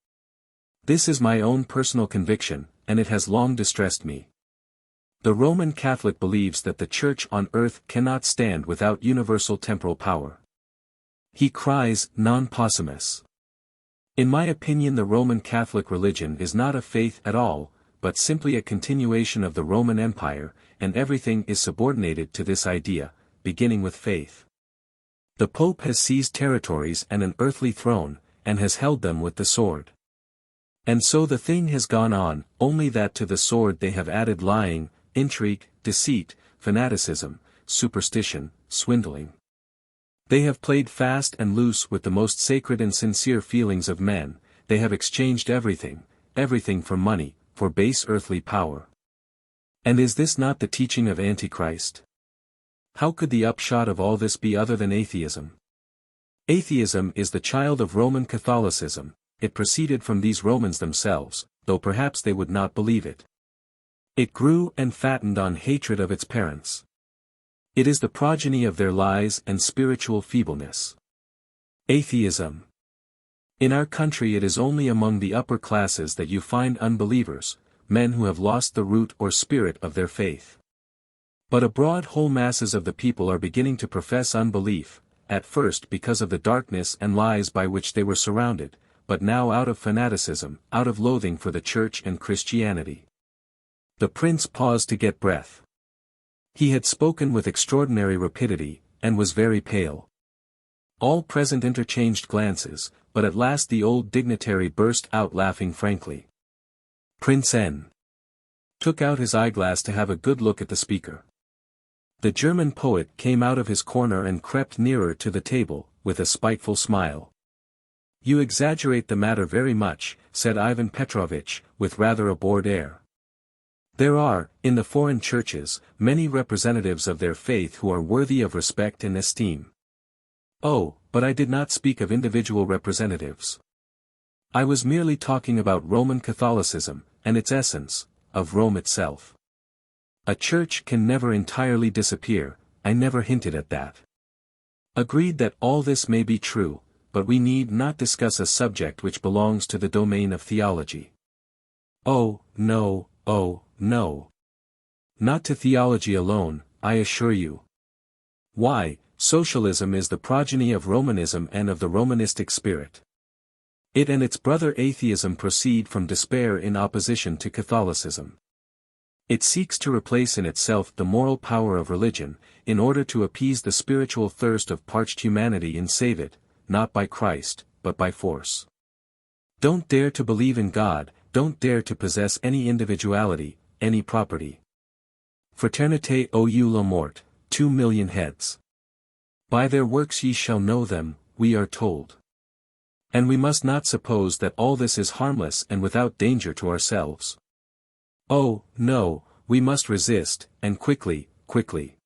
This is my own personal conviction, and it has long distressed me. The Roman Catholic believes that the Church on earth cannot stand without universal temporal power. He cries, non possumus. In my opinion, the Roman Catholic religion is not a faith at all, but simply a continuation of the Roman Empire, and everything is subordinated to this idea, beginning with faith. The Pope has seized territories and an earthly throne, and has held them with the sword. And so the thing has gone on, only that to the sword they have added lying, intrigue, deceit, fanaticism, superstition, swindling. They have played fast and loose with the most sacred and sincere feelings of men. They have exchanged everything for money, for base earthly power. And is this not the teaching of Antichrist? How could the upshot of all this be other than atheism? Atheism is the child of Roman Catholicism. It proceeded from these Romans themselves, though perhaps they would not believe it. It grew and fattened on hatred of its parents. It is the progeny of their lies and spiritual feebleness. Atheism. In our country it is only among the upper classes that you find unbelievers, men who have lost the root or spirit of their faith. But abroad whole masses of the people are beginning to profess unbelief, at first because of the darkness and lies by which they were surrounded, but now out of fanaticism, out of loathing for the Church and Christianity. The prince paused to get breath. He had spoken with extraordinary rapidity, and was very pale. All present interchanged glances, but at last the old dignitary burst out laughing frankly. Prince N. took out his eyeglass to have a good look at the speaker. The German poet came out of his corner and crept nearer to the table, with a spiteful smile. You exaggerate the matter very much, said Ivan Petrovitch, with rather a bored air. There are, in the foreign churches, many representatives of their faith who are worthy of respect and esteem. Oh, but I did not speak of individual representatives. I was merely talking about Roman Catholicism, and its essence, of Rome itself. A church can never entirely disappear, I never hinted at that. Agreed that all this may be true, but we need not discuss a subject which belongs to the domain of theology. Oh, no, oh, no. Not to theology alone, I assure you. Why, socialism is the progeny of Romanism and of the Romanistic spirit. It and its brother atheism proceed from despair in opposition to Catholicism. It seeks to replace in itself the moral power of religion, in order to appease the spiritual thirst of parched humanity and save it, not by Christ, but by force. Don't dare to believe in God, don't dare to possess any individuality, any property. Fraternité ou la mort, 2 million heads. By their works ye shall know them, we are told. And we must not suppose that all this is harmless and without danger to ourselves. Oh, no, we must resist, and quickly, quickly.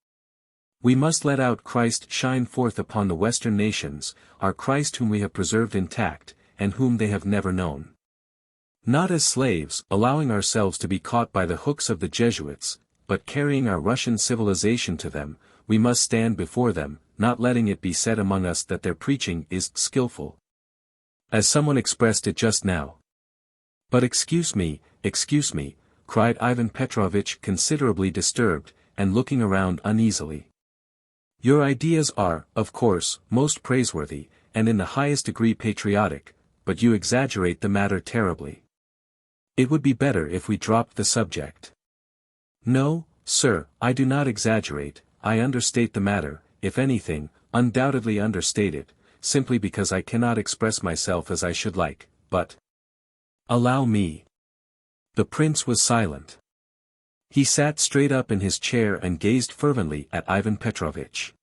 We must let out Christ shine forth upon the Western nations, our Christ whom we have preserved intact, and whom they have never known. Not as slaves, allowing ourselves to be caught by the hooks of the Jesuits, but carrying our Russian civilization to them, we must stand before them, not letting it be said among us that their preaching is skillful. As someone expressed it just now. But excuse me, cried Ivan Petrovitch considerably disturbed, and looking around uneasily. Your ideas are, of course, most praiseworthy, and in the highest degree patriotic, but you exaggerate the matter terribly. It would be better if we dropped the subject. No, sir, I do not exaggerate, I understate the matter, if anything, undoubtedly understate it, simply because I cannot express myself as I should like, but allow me." The prince was silent. He sat straight up in his chair and gazed fervently at Ivan Petrovitch.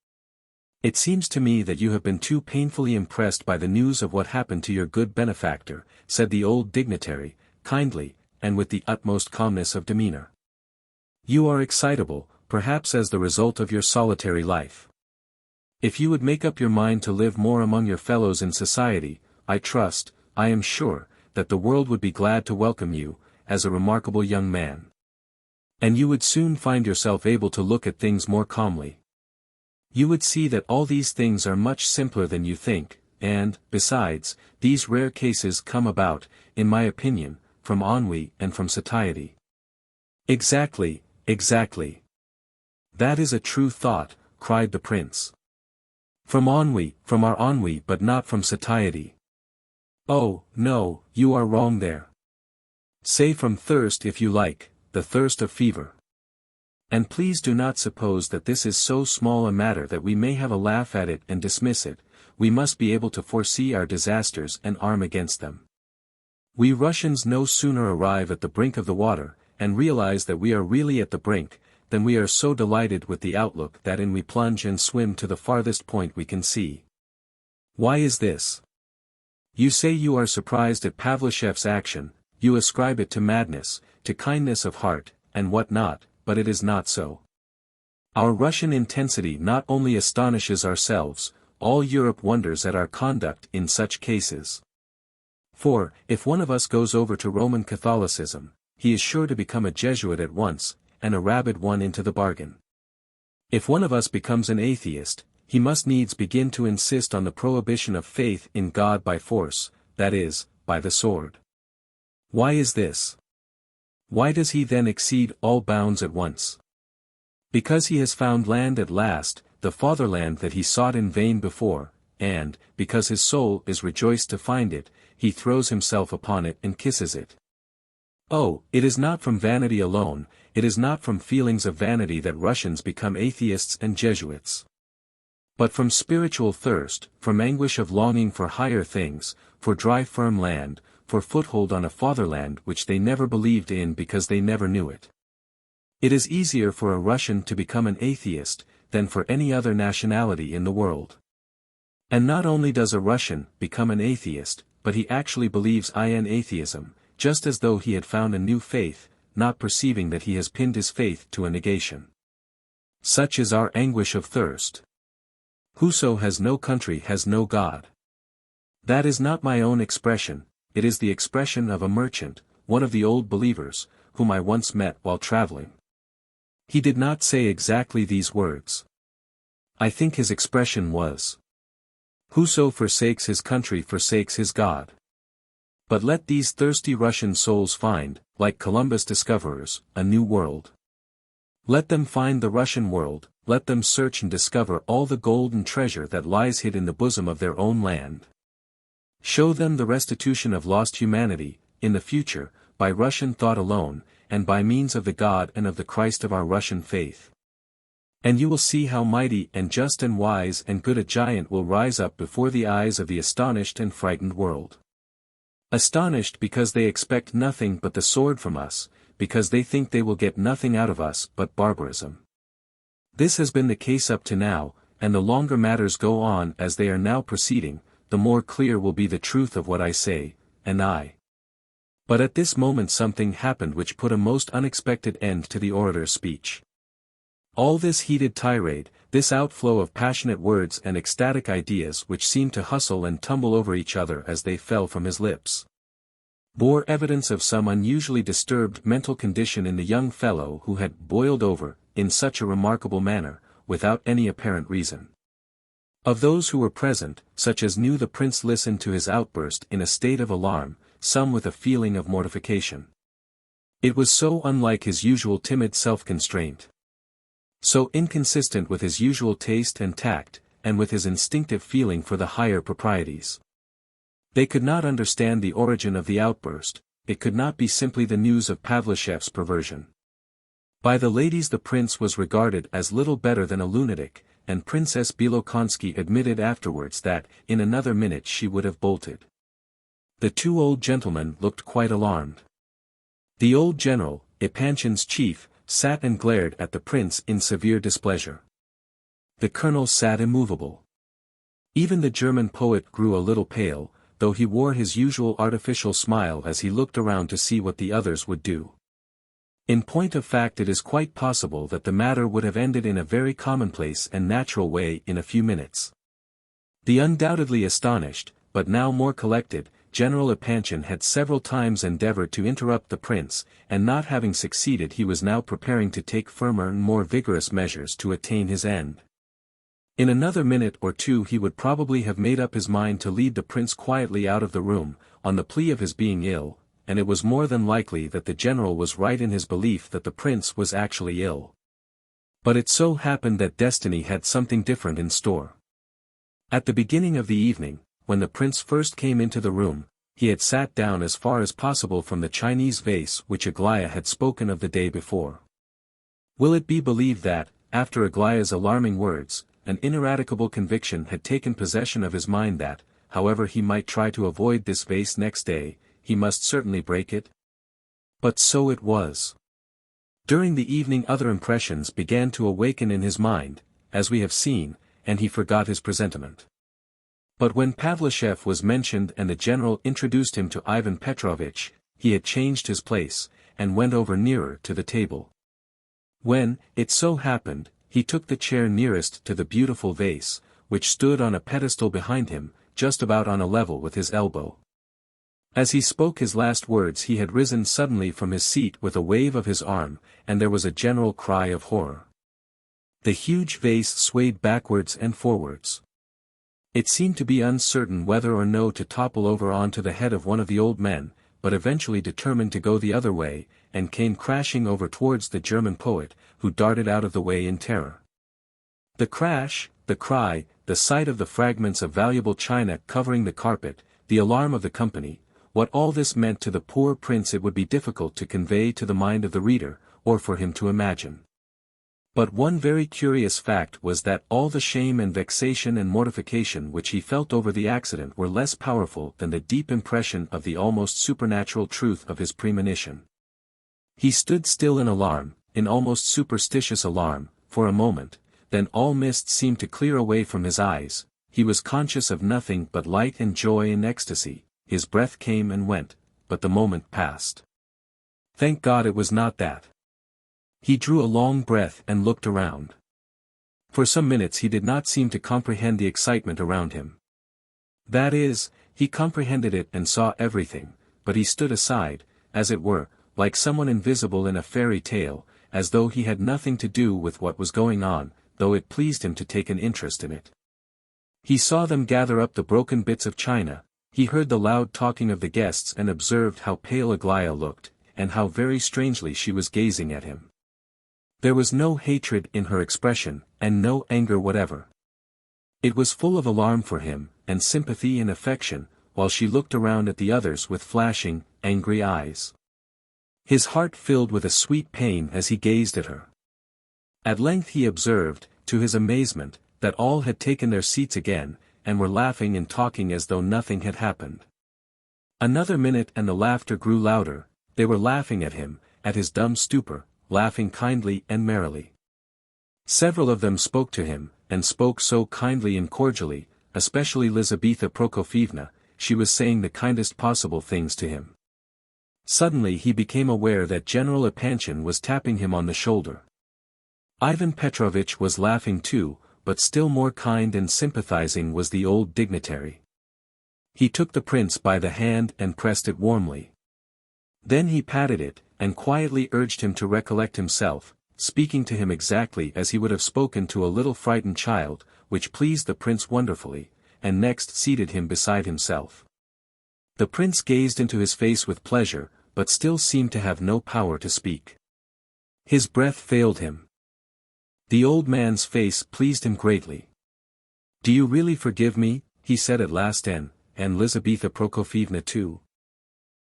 "It seems to me that you have been too painfully impressed by the news of what happened to your good benefactor," said the old dignitary, kindly, and with the utmost calmness of demeanor. "You are excitable, perhaps as the result of your solitary life. If you would make up your mind to live more among your fellows in society, I trust, I am sure, that the world would be glad to welcome you, as a remarkable young man. And you would soon find yourself able to look at things more calmly. You would see that all these things are much simpler than you think, and, besides, these rare cases come about, in my opinion, from ennui and from satiety." "Exactly, exactly. That is a true thought," cried the prince. "From ennui, from our ennui, but not from satiety." "Oh, no, you are wrong there. Say from thirst if you like, the thirst of fever. And please do not suppose that this is so small a matter that we may have a laugh at it and dismiss it. We must be able to foresee our disasters and arm against them. We Russians no sooner arrive at the brink of the water, and realize that we are really at the brink, than we are so delighted with the outlook that in we plunge and swim to the farthest point we can see. Why is this? You say you are surprised at Pavlicheff's action, you ascribe it to madness, to kindness of heart, and what not, but it is not so. Our Russian intensity not only astonishes ourselves, all Europe wonders at our conduct in such cases. For, if one of us goes over to Roman Catholicism, he is sure to become a Jesuit at once, and a rabid one into the bargain. If one of us becomes an atheist, he must needs begin to insist on the prohibition of faith in God by force, that is, by the sword. Why is this? Why does he then exceed all bounds at once? Because he has found land at last, the fatherland that he sought in vain before, and, because his soul is rejoiced to find it, he throws himself upon it and kisses it. Oh, it is not from vanity alone, it is not from feelings of vanity that Russians become atheists and Jesuits. But from spiritual thirst, from anguish of longing for higher things, for dry firm land, for foothold on a fatherland which they never believed in because they never knew it. It is easier for a Russian to become an atheist, than for any other nationality in the world. And not only does a Russian become an atheist, but he actually believes in atheism, just as though he had found a new faith, not perceiving that he has pinned his faith to a negation. Such is our anguish of thirst. Whoso has no country has no God. That is not my own expression, it is the expression of a merchant, one of the old believers, whom I once met while traveling. He did not say exactly these words. I think his expression was, "Whoso forsakes his country forsakes his God." But let these thirsty Russian souls find, like Columbus discoverers, a new world. Let them find the Russian world, let them search and discover all the gold and treasure that lies hid in the bosom of their own land. Show them the restitution of lost humanity, in the future, by Russian thought alone, and by means of the God and of the Christ of our Russian faith. And you will see how mighty and just and wise and good a giant will rise up before the eyes of the astonished and frightened world. Astonished because they expect nothing but the sword from us, because they think they will get nothing out of us but barbarism. This has been the case up to now, and the longer matters go on as they are now proceeding, the more clear will be the truth of what I say, and I. But at this moment something happened which put a most unexpected end to the orator's speech. All this heated tirade, this outflow of passionate words and ecstatic ideas which seemed to hustle and tumble over each other as they fell from his lips, bore evidence of some unusually disturbed mental condition in the young fellow who had boiled over, in such a remarkable manner, without any apparent reason. Of those who were present, such as knew the prince listened to his outburst in a state of alarm, some with a feeling of mortification. It was so unlike his usual timid self-constraint. So inconsistent with his usual taste and tact, and with his instinctive feeling for the higher proprieties. They could not understand the origin of the outburst, it could not be simply the news of Pavlicheff's perversion. By the ladies the prince was regarded as little better than a lunatic, and Princess Bilokonsky admitted afterwards that, in another minute she would have bolted. The two old gentlemen looked quite alarmed. The old general, Epanchin's chief, sat and glared at the prince in severe displeasure. The colonel sat immovable. Even the German poet grew a little pale, though he wore his usual artificial smile as he looked around to see what the others would do. In point of fact, it is quite possible that the matter would have ended in a very commonplace and natural way in a few minutes. The undoubtedly astonished, but now more collected, General Epanchin had several times endeavored to interrupt the prince, and not having succeeded, he was now preparing to take firmer and more vigorous measures to attain his end. In another minute or two he would probably have made up his mind to lead the prince quietly out of the room, on the plea of his being ill, and it was more than likely that the general was right in his belief that the prince was actually ill. But it so happened that destiny had something different in store. At the beginning of the evening, when the prince first came into the room, he had sat down as far as possible from the Chinese vase which Aglaya had spoken of the day before. Will it be believed that, after Aglaya's alarming words, an ineradicable conviction had taken possession of his mind that, however he might try to avoid this vase next day, he must certainly break it? But so it was. During the evening other impressions began to awaken in his mind, as we have seen, and he forgot his presentiment. But when Pavlushev was mentioned and the general introduced him to Ivan Petrovitch, he had changed his place, and went over nearer to the table. When, it so happened, he took the chair nearest to the beautiful vase, which stood on a pedestal behind him, just about on a level with his elbow. As he spoke his last words he had risen suddenly from his seat with a wave of his arm, and there was a general cry of horror. The huge vase swayed backwards and forwards. It seemed to be uncertain whether or no to topple over onto the head of one of the old men, but eventually determined to go the other way, and came crashing over towards the German poet, who darted out of the way in terror. The crash, the cry, the sight of the fragments of valuable china covering the carpet, the alarm of the company, what all this meant to the poor prince it would be difficult to convey to the mind of the reader, or for him to imagine. But one very curious fact was that all the shame and vexation and mortification which he felt over the accident were less powerful than the deep impression of the almost supernatural truth of his premonition. He stood still in alarm, in almost superstitious alarm, for a moment, then all mist seemed to clear away from his eyes, he was conscious of nothing but light and joy and ecstasy, his breath came and went, but the moment passed. Thank God it was not that. He drew a long breath and looked around. For some minutes he did not seem to comprehend the excitement around him. That is, he comprehended it and saw everything, but he stood aside, as it were, like someone invisible in a fairy tale, as though he had nothing to do with what was going on, though it pleased him to take an interest in it. He saw them gather up the broken bits of china, he heard the loud talking of the guests and observed how pale Aglaya looked, and how very strangely she was gazing at him. There was no hatred in her expression, and no anger whatever. It was full of alarm for him, and sympathy and affection, while she looked around at the others with flashing, angry eyes. His heart filled with a sweet pain as he gazed at her. At length he observed, to his amazement, that all had taken their seats again, and were laughing and talking as though nothing had happened. Another minute and the laughter grew louder, they were laughing at him, at his dumb stupor, laughing kindly and merrily. Several of them spoke to him, and spoke so kindly and cordially, especially Lizaveta Prokofievna, she was saying the kindest possible things to him. Suddenly he became aware that General Epanchin was tapping him on the shoulder. Ivan Petrovitch was laughing too, but still more kind and sympathizing was the old dignitary. He took the prince by the hand and pressed it warmly. Then he patted it, and quietly urged him to recollect himself, speaking to him exactly as he would have spoken to a little frightened child, which pleased the prince wonderfully, and next seated him beside himself. The prince gazed into his face with pleasure, but still seemed to have no power to speak. His breath failed him. The old man's face pleased him greatly. "Do you really forgive me?" he said at last, and Lizaveta Prokofievna too.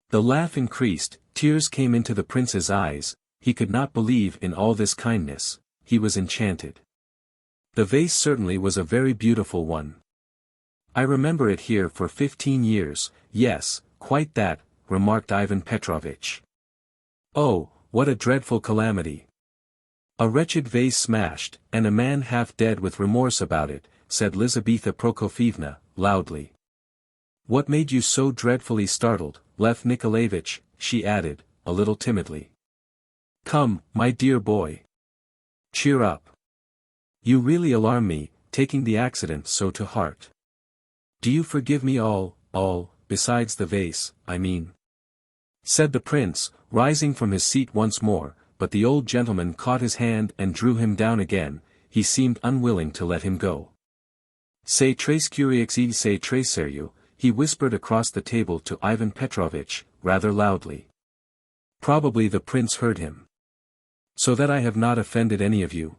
The laugh increased, tears came into the prince's eyes, he could not believe in all this kindness, he was enchanted. The vase certainly was a very beautiful one. I remember it here for 15 years, yes, quite that, remarked Ivan Petrovitch. Oh, what a dreadful calamity. A wretched vase smashed, and a man half dead with remorse about it, said Lizaveta Prokofievna, loudly. What made you so dreadfully startled, Lev Nikolayevich? She added, a little timidly. Come, my dear boy. Cheer up. You really alarm me, taking the accident so to heart. Do you forgive me all, besides the vase, I mean? Said the prince, rising from his seat once more, but the old gentleman caught his hand and drew him down again. He seemed unwilling to let him go. C'est très curieux, c'est très sérieux, he whispered across the table to Ivan Petrovitch, rather loudly. Probably the prince heard him. So that I have not offended any of you.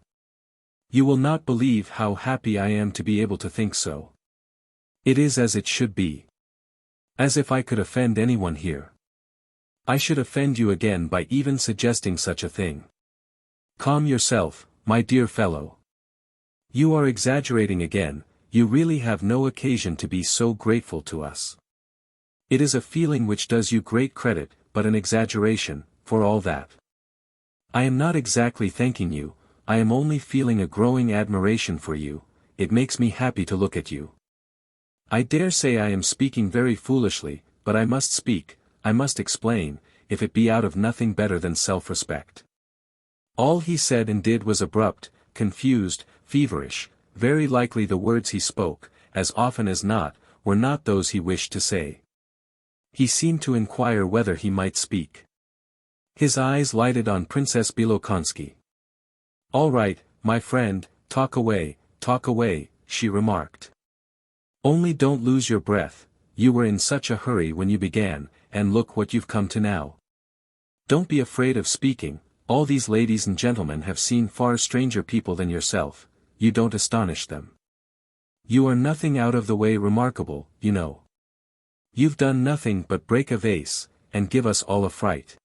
You will not believe how happy I am to be able to think so. It is as it should be. As if I could offend anyone here. I should offend you again by even suggesting such a thing. Calm yourself, my dear fellow. You are exaggerating again, you really have no occasion to be so grateful to us. It is a feeling which does you great credit, but an exaggeration, for all that. I am not exactly thanking you, I am only feeling a growing admiration for you, it makes me happy to look at you. I dare say I am speaking very foolishly, but I must speak, I must explain, if it be out of nothing better than self-respect. All he said and did was abrupt, confused, feverish, very likely the words he spoke, as often as not, were not those he wished to say. He seemed to inquire whether he might speak. His eyes lighted on Princess Bilokonsky. All right, my friend, talk away, she remarked. Only don't lose your breath, you were in such a hurry when you began, and look what you've come to now. Don't be afraid of speaking, all these ladies and gentlemen have seen far stranger people than yourself, you don't astonish them. You are nothing out of the way remarkable, you know. You've done nothing but break a vase, and give us all a fright.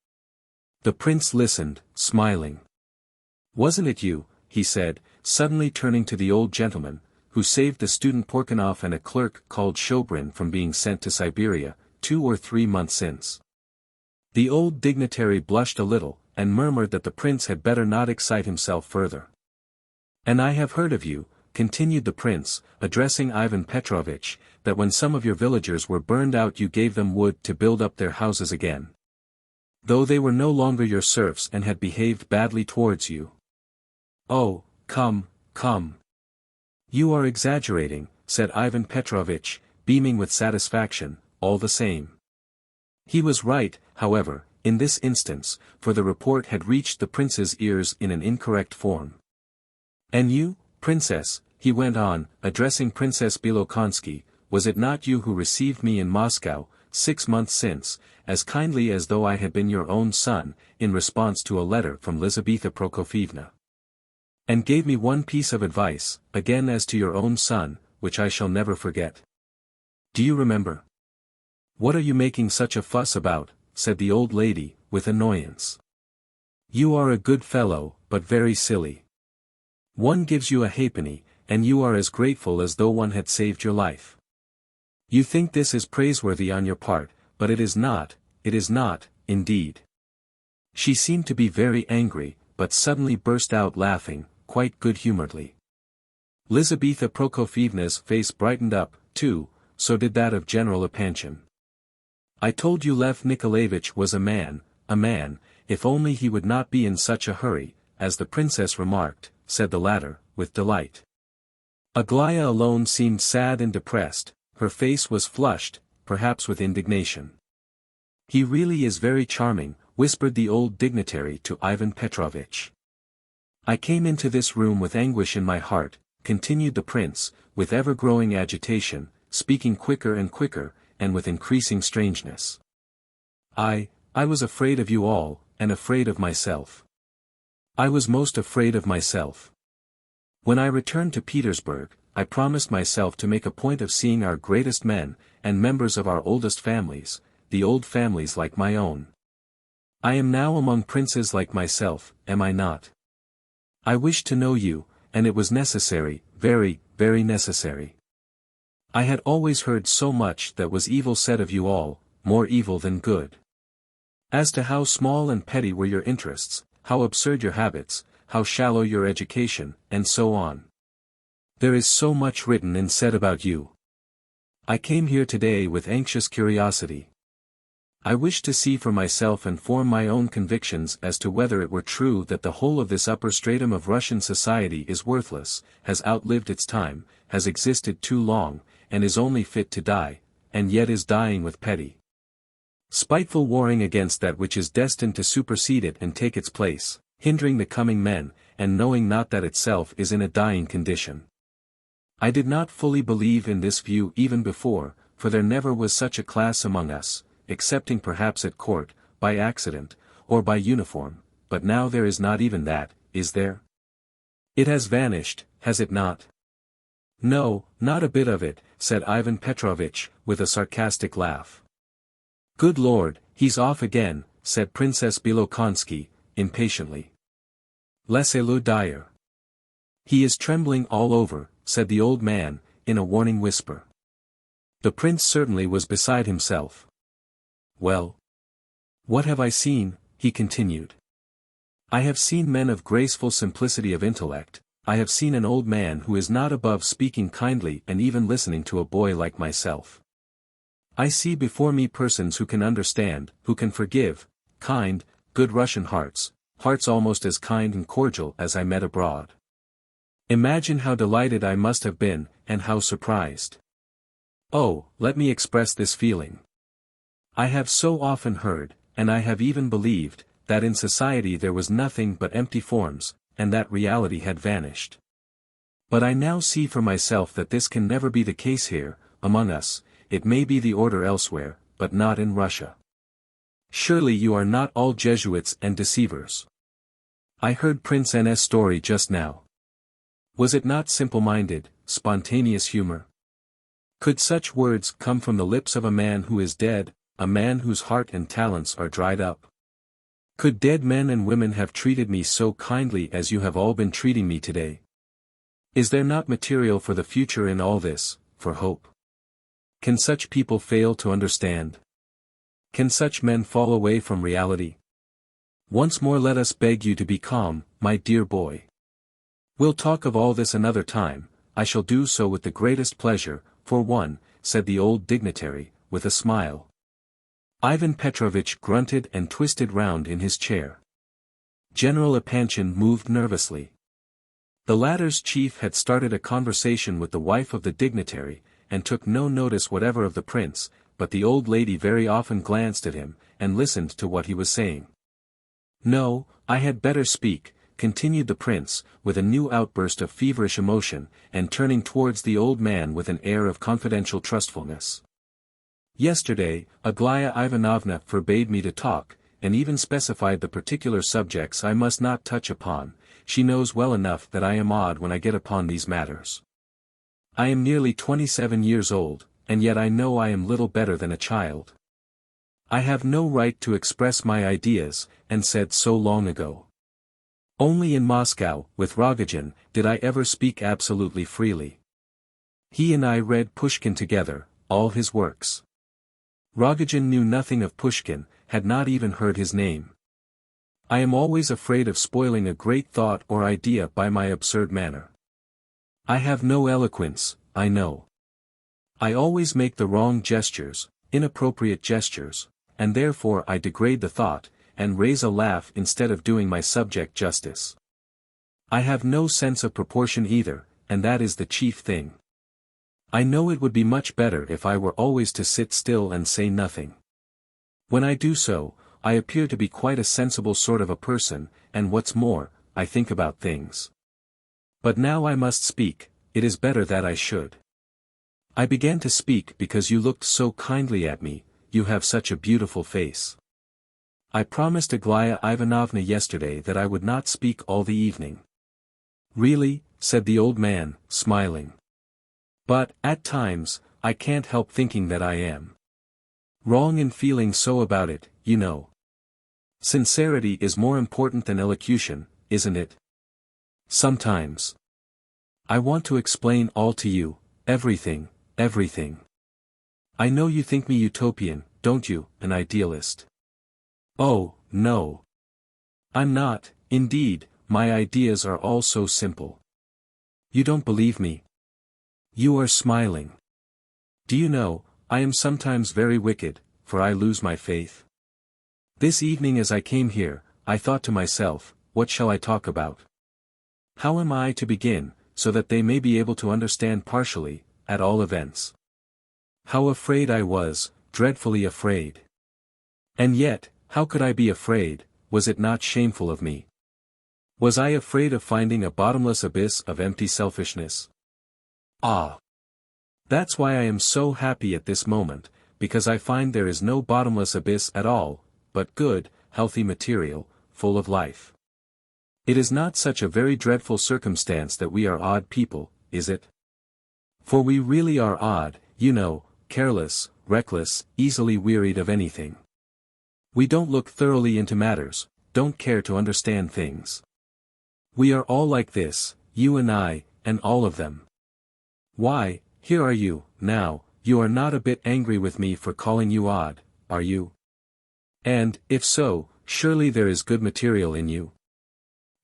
The prince listened, smiling. Wasn't it you, he said, suddenly turning to the old gentleman, who saved the student Porkinoff and a clerk called Shobrin from being sent to Siberia, 2 or 3 months since. The old dignitary blushed a little, and murmured that the prince had better not excite himself further. And I have heard of you, continued the prince, addressing Ivan Petrovitch, that when some of your villagers were burned out you gave them wood to build up their houses again. Though they were no longer your serfs and had behaved badly towards you. Oh, come. You are exaggerating, said Ivan Petrovitch, beaming with satisfaction, all the same. He was right, however, in this instance, for the report had reached the prince's ears in an incorrect form. And you, princess, he went on, addressing Princess Bilokonsky, was it not you who received me in Moscow, 6 months since, as kindly as though I had been your own son, in response to a letter from Lizaveta Prokofievna? And gave me one piece of advice, again as to your own son, which I shall never forget. Do you remember? What are you making such a fuss about, said the old lady, with annoyance. You are a good fellow, but very silly. One gives you a halfpenny, and you are as grateful as though one had saved your life. You think this is praiseworthy on your part, but it is not, indeed. She seemed to be very angry, but suddenly burst out laughing, quite good-humoredly. Lizaveta Prokofievna's face brightened up, too, so did that of General Epanchin. I told you Lev Nikolayevich was a man, if only he would not be in such a hurry, as the princess remarked, said the latter, with delight. Aglaya alone seemed sad and depressed, her face was flushed, perhaps with indignation. He really is very charming, whispered the old dignitary to Ivan Petrovitch. I came into this room with anguish in my heart, continued the prince, with ever-growing agitation, speaking quicker and quicker, and with increasing strangeness. I was afraid of you all, and afraid of myself. I was most afraid of myself. When I returned to Petersburg, I promised myself to make a point of seeing our greatest men, and members of our oldest families, the old families like my own. I am now among princes like myself, am I not? I wished to know you, and it was necessary, very, very necessary. I had always heard so much that was evil said of you all, more evil than good. As to how small and petty were your interests, how absurd your habits, how shallow your education, and so on. There is so much written and said about you. I came here today with anxious curiosity. I wish to see for myself and form my own convictions as to whether it were true that the whole of this upper stratum of Russian society is worthless, has outlived its time, has existed too long, and is only fit to die, and yet is dying with petty, spiteful warring against that which is destined to supersede it and take its place, hindering the coming men, and knowing not that itself is in a dying condition. I did not fully believe in this view even before, for there never was such a class among us, excepting perhaps at court, by accident, or by uniform, but now there is not even that, is there? It has vanished, has it not? No, not a bit of it, said Ivan Petrovitch, with a sarcastic laugh. Good Lord, he's off again, said Princess Bilokonsky, impatiently. Laissez-le dire. He is trembling all over, said the old man, in a warning whisper. The prince certainly was beside himself. Well? What have I seen? He continued. I have seen men of graceful simplicity of intellect, I have seen an old man who is not above speaking kindly and even listening to a boy like myself. I see before me persons who can understand, who can forgive, kind, good Russian hearts, hearts almost as kind and cordial as I met abroad. Imagine how delighted I must have been, and how surprised. Oh, let me express this feeling. I have so often heard, and I have even believed, that in society there was nothing but empty forms, and that reality had vanished. But I now see for myself that this can never be the case here, among us. It may be the order elsewhere, but not in Russia. Surely you are not all Jesuits and deceivers. I heard Prince N.'s story just now. Was it not simple-minded, spontaneous humor? Could such words come from the lips of a man who is dead, a man whose heart and talents are dried up? Could dead men and women have treated me so kindly as you have all been treating me today? Is there not material for the future in all this, for hope? Can such people fail to understand? Can such men fall away from reality? Once more let us beg you to be calm, my dear boy. We'll talk of all this another time. I shall do so with the greatest pleasure, for one, said the old dignitary, with a smile. Ivan Petrovitch grunted and twisted round in his chair. General Epanchin moved nervously. The latter's chief had started a conversation with the wife of the dignitary, and took no notice whatever of the prince, but the old lady very often glanced at him, and listened to what he was saying. No, I had better speak, continued the prince, with a new outburst of feverish emotion, and turning towards the old man with an air of confidential trustfulness. Yesterday, Aglaya Ivanovna forbade me to talk, and even specified the particular subjects I must not touch upon. She knows well enough that I am odd when I get upon these matters. I am nearly 27 years old, and yet I know I am little better than a child. I have no right to express my ideas, and said so long ago. Only in Moscow, with Rogozhin, did I ever speak absolutely freely. He and I read Pushkin together, all his works. Rogozhin knew nothing of Pushkin, had not even heard his name. I am always afraid of spoiling a great thought or idea by my absurd manner. I have no eloquence, I know. I always make the wrong gestures, inappropriate gestures, and therefore I degrade the thought, and raise a laugh instead of doing my subject justice. I have no sense of proportion either, and that is the chief thing. I know it would be much better if I were always to sit still and say nothing. When I do so, I appear to be quite a sensible sort of a person, and what's more, I think about things. But now I must speak, it is better that I should. I began to speak because you looked so kindly at me, you have such a beautiful face. I promised Aglaya Ivanovna yesterday that I would not speak all the evening. Really, said the old man, smiling. But, at times, I can't help thinking that I am wrong in feeling so about it, you know. Sincerity is more important than elocution, isn't it? Sometimes. I want to explain all to you, everything, everything. I know you think me utopian, don't you, an idealist? Oh, no. I'm not, indeed, my ideas are all so simple. You don't believe me? You are smiling. Do you know, I am sometimes very wicked, for I lose my faith. This evening as I came here, I thought to myself, what shall I talk about? How am I to begin, so that they may be able to understand partially, at all events? How afraid I was, dreadfully afraid. And yet, how could I be afraid? Was it not shameful of me? Was I afraid of finding a bottomless abyss of empty selfishness? Ah! That's why I am so happy at this moment, because I find there is no bottomless abyss at all, but good, healthy material, full of life. It is not such a very dreadful circumstance that we are odd people, is it? For we really are odd, you know, careless, reckless, easily wearied of anything. We don't look thoroughly into matters, don't care to understand things. We are all like this, you and I, and all of them. Why, here are you, now, you are not a bit angry with me for calling you odd, are you? And, if so, surely there is good material in you.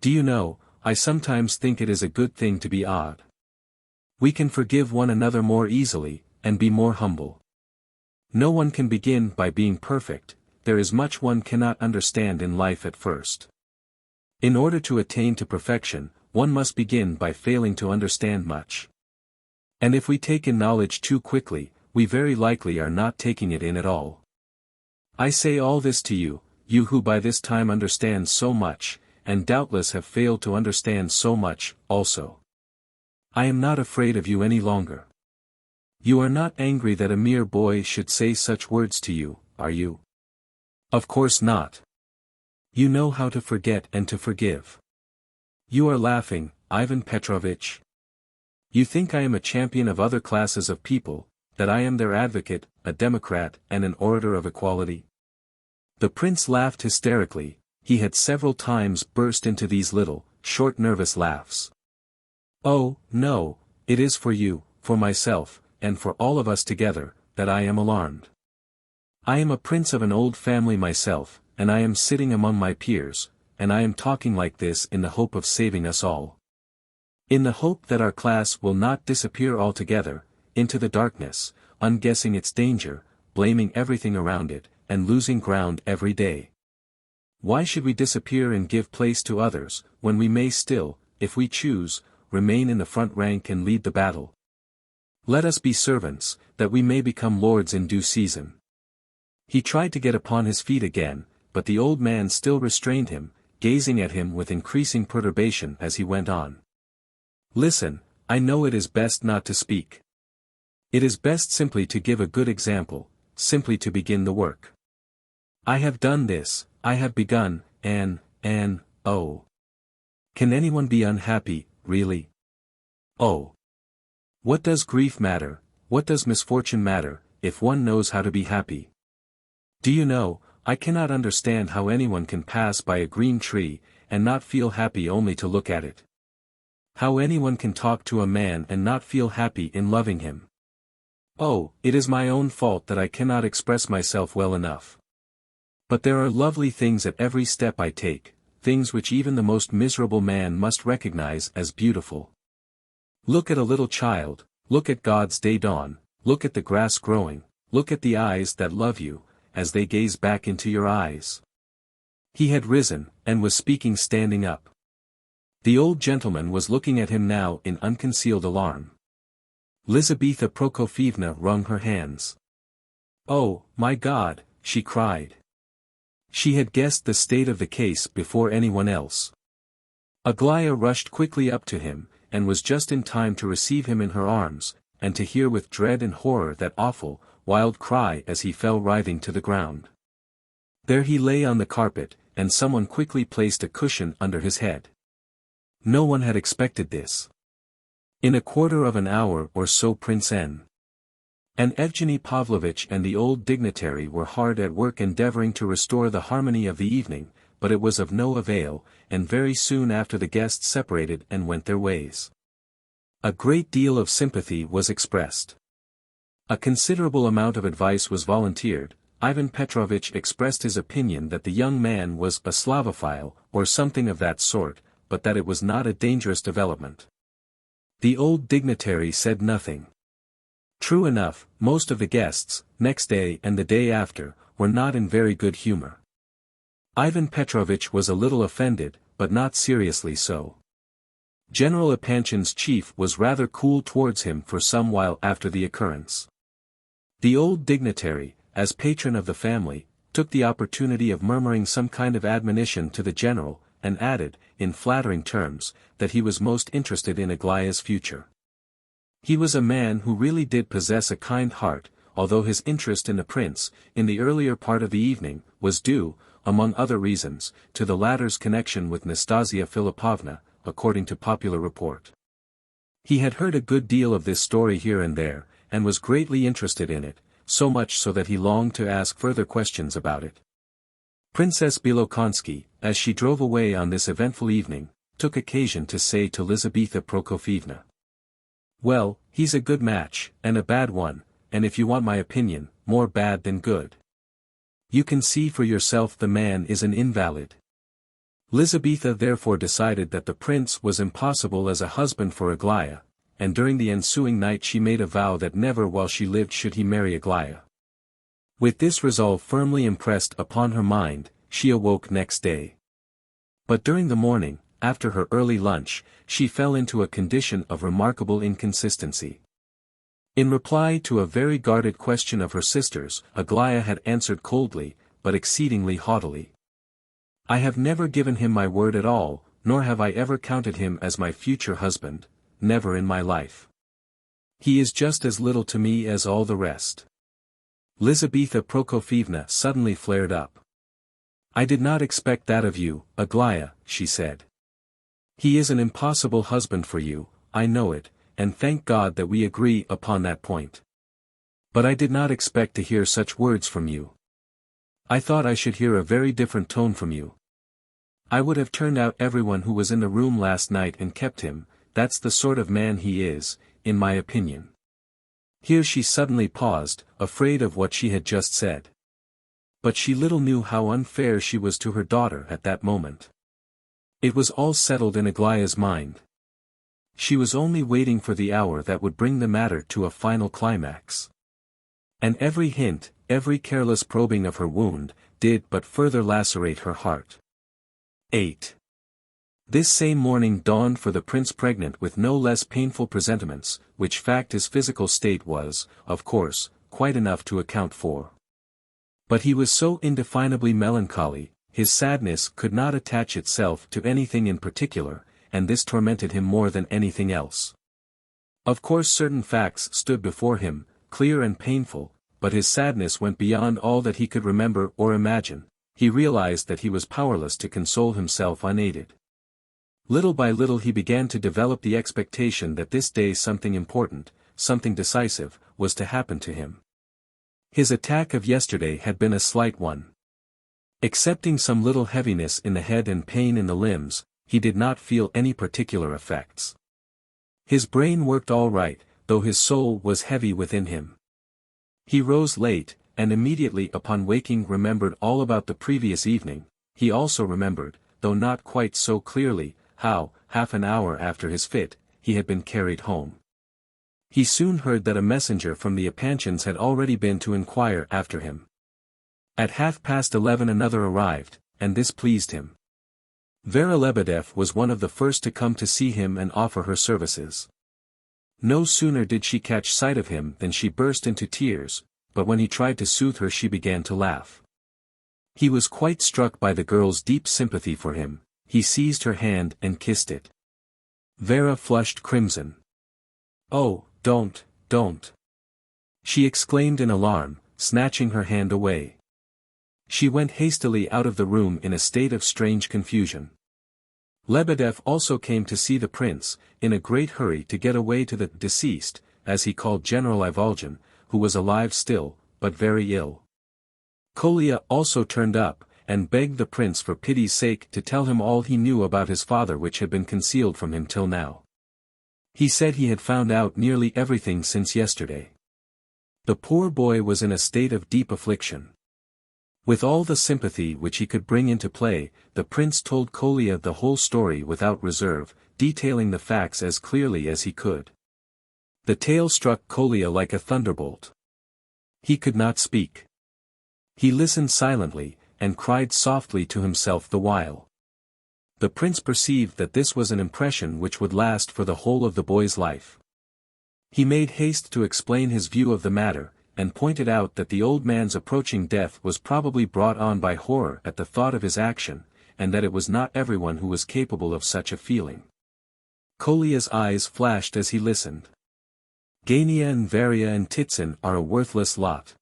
Do you know, I sometimes think it is a good thing to be odd. We can forgive one another more easily, and be more humble. No one can begin by being perfect, there is much one cannot understand in life at first. In order to attain to perfection, one must begin by failing to understand much. And if we take in knowledge too quickly, we very likely are not taking it in at all. I say all this to you, you who by this time understand so much, and doubtless have failed to understand so much, also. I am not afraid of you any longer. You are not angry that a mere boy should say such words to you, are you? Of course not. You know how to forget and to forgive. You are laughing, Ivan Petrovitch. You think I am a champion of other classes of people, that I am their advocate, a democrat and an orator of equality? The prince laughed hysterically, he had several times burst into these little, short nervous laughs. Oh, no, it is for you, for myself, and for all of us together, that I am alarmed. I am a prince of an old family myself, and I am sitting among my peers, and I am talking like this in the hope of saving us all. In the hope that our class will not disappear altogether, into the darkness, unguessing its danger, blaming everything around it, and losing ground every day. Why should we disappear and give place to others, when we may still, if we choose, remain in the front rank and lead the battle? Let us be servants, that we may become lords in due season. He tried to get upon his feet again, but the old man still restrained him, gazing at him with increasing perturbation as he went on. Listen, I know it is best not to speak. It is best simply to give a good example, simply to begin the work. I have done this, I have begun, oh. Can anyone be unhappy, really? Oh. What does grief matter, what does misfortune matter, if one knows how to be happy? Do you know, I cannot understand how anyone can pass by a green tree, and not feel happy only to look at it. How anyone can talk to a man and not feel happy in loving him. Oh, it is my own fault that I cannot express myself well enough. But there are lovely things at every step I take, things which even the most miserable man must recognize as beautiful. Look at a little child, look at God's day dawn, look at the grass growing, look at the eyes that love you, as they gaze back into your eyes. He had risen, and was speaking standing up. The old gentleman was looking at him now in unconcealed alarm. Lizaveta Prokofievna wrung her hands. Oh, my God, she cried. She had guessed the state of the case before anyone else. Aglaya rushed quickly up to him, and was just in time to receive him in her arms, and to hear with dread and horror that awful, wild cry as he fell writhing to the ground. There he lay on the carpet, and someone quickly placed a cushion under his head. No one had expected this. In a quarter of an hour or so Prince N. and Evgeny Pavlovitch and the old dignitary were hard at work endeavoring to restore the harmony of the evening, but it was of no avail, and very soon after the guests separated and went their ways. A great deal of sympathy was expressed. A considerable amount of advice was volunteered. Ivan Petrovitch expressed his opinion that the young man was a Slavophile, or something of that sort, but that it was not a dangerous development. The old dignitary said nothing. True enough, most of the guests, next day and the day after, were not in very good humor. Ivan Petrovitch was a little offended, but not seriously so. General Epanchin's chief was rather cool towards him for some while after the occurrence. The old dignitary, as patron of the family, took the opportunity of murmuring some kind of admonition to the general, and added, in flattering terms, that he was most interested in Aglaya's future. He was a man who really did possess a kind heart, although his interest in the prince, in the earlier part of the evening, was due, among other reasons, to the latter's connection with Nastassya Filippovna, according to popular report. He had heard a good deal of this story here and there, and was greatly interested in it, so much so that he longed to ask further questions about it. Princess Bilokonsky, as she drove away on this eventful evening, took occasion to say to Lizaveta Prokofievna, "Well, he's a good match, and a bad one, and if you want my opinion, more bad than good. You can see for yourself the man is an invalid." Lizaveta therefore decided that the prince was impossible as a husband for Aglaya, and during the ensuing night she made a vow that never while she lived should he marry Aglaya. With this resolve firmly impressed upon her mind, she awoke next day. But during the morning, after her early lunch, she fell into a condition of remarkable inconsistency. In reply to a very guarded question of her sister's, Aglaya had answered coldly, but exceedingly haughtily, "I have never given him my word at all, nor have I ever counted him as my future husband, never in my life. He is just as little to me as all the rest." Lizaveta Prokofievna suddenly flared up. "I did not expect that of you, Aglaya," she said. "He is an impossible husband for you, I know it, and thank God that we agree upon that point. But I did not expect to hear such words from you. I thought I should hear a very different tone from you. I would have turned out everyone who was in the room last night and kept him, that's the sort of man he is, in my opinion." Here she suddenly paused, afraid of what she had just said. But she little knew how unfair she was to her daughter at that moment. It was all settled in Aglaya's mind. She was only waiting for the hour that would bring the matter to a final climax. And every hint, every careless probing of her wound, did but further lacerate her heart. 8. This same morning dawned for the prince pregnant with no less painful presentiments, which fact his physical state was, of course, quite enough to account for. But he was so indefinably melancholy, his sadness could not attach itself to anything in particular, and this tormented him more than anything else. Of course certain facts stood before him, clear and painful, but his sadness went beyond all that he could remember or imagine. He realized that he was powerless to console himself unaided. Little by little he began to develop the expectation that this day something important, something decisive, was to happen to him. His attack of yesterday had been a slight one. Excepting some little heaviness in the head and pain in the limbs, he did not feel any particular effects. His brain worked all right, though his soul was heavy within him. He rose late, and immediately upon waking remembered all about the previous evening. He also remembered, though not quite so clearly, how, half an hour after his fit, he had been carried home. He soon heard that a messenger from the Epanchins had already been to inquire after him. At 11:30 another arrived, and this pleased him. Vera Lebedev was one of the first to come to see him and offer her services. No sooner did she catch sight of him than she burst into tears, but when he tried to soothe her she began to laugh. He was quite struck by the girl's deep sympathy for him. He seized her hand and kissed it. Vera flushed crimson. "Oh, don't," she exclaimed in alarm, snatching her hand away. She went hastily out of the room in a state of strange confusion. Lebedev also came to see the prince, in a great hurry to get away to the deceased, as he called General Ivolgin, who was alive still, but very ill. Kolya also turned up, and begged the prince for pity's sake to tell him all he knew about his father which had been concealed from him till now. He said he had found out nearly everything since yesterday. The poor boy was in a state of deep affliction. With all the sympathy which he could bring into play, the prince told Kolya the whole story without reserve, detailing the facts as clearly as he could. The tale struck Kolya like a thunderbolt. He could not speak. He listened silently, and cried softly to himself the while. The prince perceived that this was an impression which would last for the whole of the boy's life. He made haste to explain his view of the matter, and pointed out that the old man's approaching death was probably brought on by horror at the thought of his action, and that it was not everyone who was capable of such a feeling. Kolya's eyes flashed as he listened. Gania and Varia and Titsin are a worthless lot.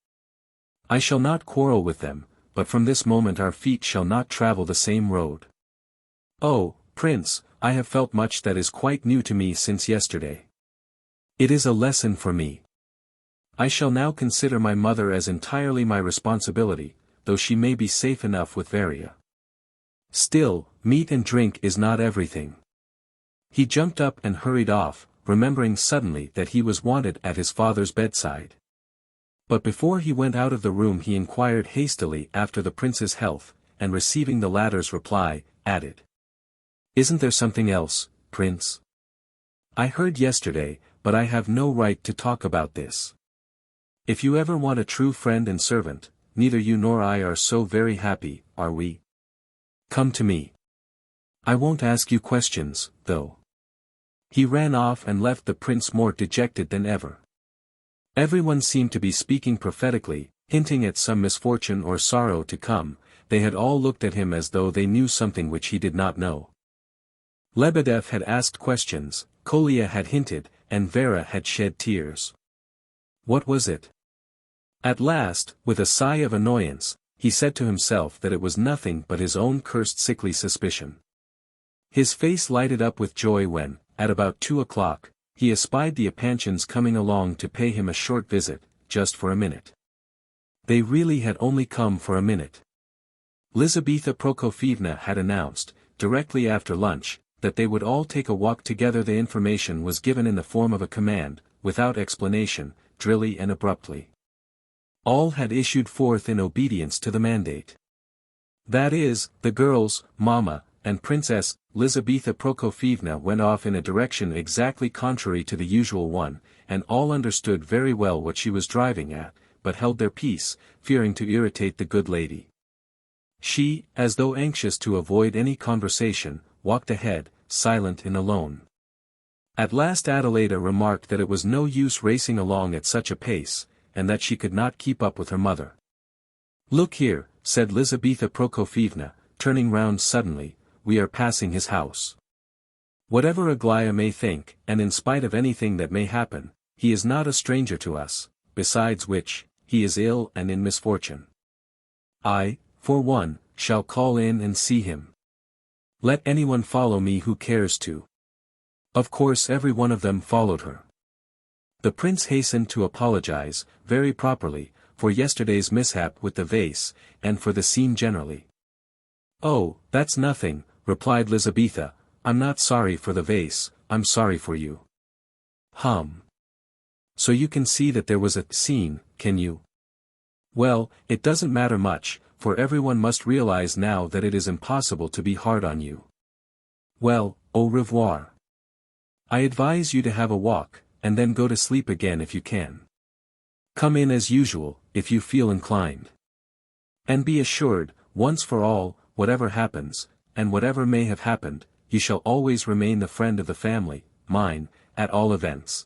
I shall not quarrel with them, but from this moment our feet shall not travel the same road. Oh, Prince, I have felt much that is quite new to me since yesterday. It is a lesson for me. I shall now consider my mother as entirely my responsibility, though she may be safe enough with Varia. Still, meat and drink is not everything. He jumped up and hurried off, remembering suddenly that he was wanted at his father's bedside. But before he went out of the room he inquired hastily after the prince's health, and receiving the latter's reply, added. Isn't there something else, Prince? I heard yesterday, but I have no right to talk about this. If you ever want a true friend and servant, neither you nor I are so very happy, are we? Come to me. I won't ask you questions, though. He ran off and left the prince more dejected than ever. Everyone seemed to be speaking prophetically, hinting at some misfortune or sorrow to come. They had all looked at him as though they knew something which he did not know. Lebedev had asked questions, Kolya had hinted, and Vera had shed tears. What was it? At last, with a sigh of annoyance, he said to himself that it was nothing but his own cursed sickly suspicion. His face lighted up with joy when, at about 2 o'clock, he espied the Epanchins coming along to pay him a short visit, just for a minute. They really had only come for a minute. Lizaveta Prokofievna had announced, directly after lunch, that they would all take a walk together. The information was given in the form of a command, without explanation, drilly and abruptly. All had issued forth in obedience to the mandate. That is, the girls, Mama, and Princess Lizaveta Prokofievna went off in a direction exactly contrary to the usual one, and all understood very well what she was driving at, but held their peace, fearing to irritate the good lady. She, as though anxious to avoid any conversation, walked ahead, silent and alone. At last Adelaida remarked that it was no use racing along at such a pace, and that she could not keep up with her mother. Look here, said Lizaveta Prokofievna, turning round suddenly, we are passing his house. Whatever Aglaya may think, and in spite of anything that may happen, he is not a stranger to us, besides which, he is ill and in misfortune. I, for one, shall call in and see him. Let anyone follow me who cares to. Of course every one of them followed her. The prince hastened to apologize, very properly, for yesterday's mishap with the vase, and for the scene generally. Oh, that's nothing, replied Lizaveta, I'm not sorry for the vase, I'm sorry for you. So you can see that there was a scene, can you? Well, it doesn't matter much, for everyone must realize now that it is impossible to be hard on you. Well, au revoir. I advise you to have a walk, and then go to sleep again if you can. Come in as usual, if you feel inclined. And be assured, once for all, whatever happens, and whatever may have happened, you shall always remain the friend of the family, mine, at all events.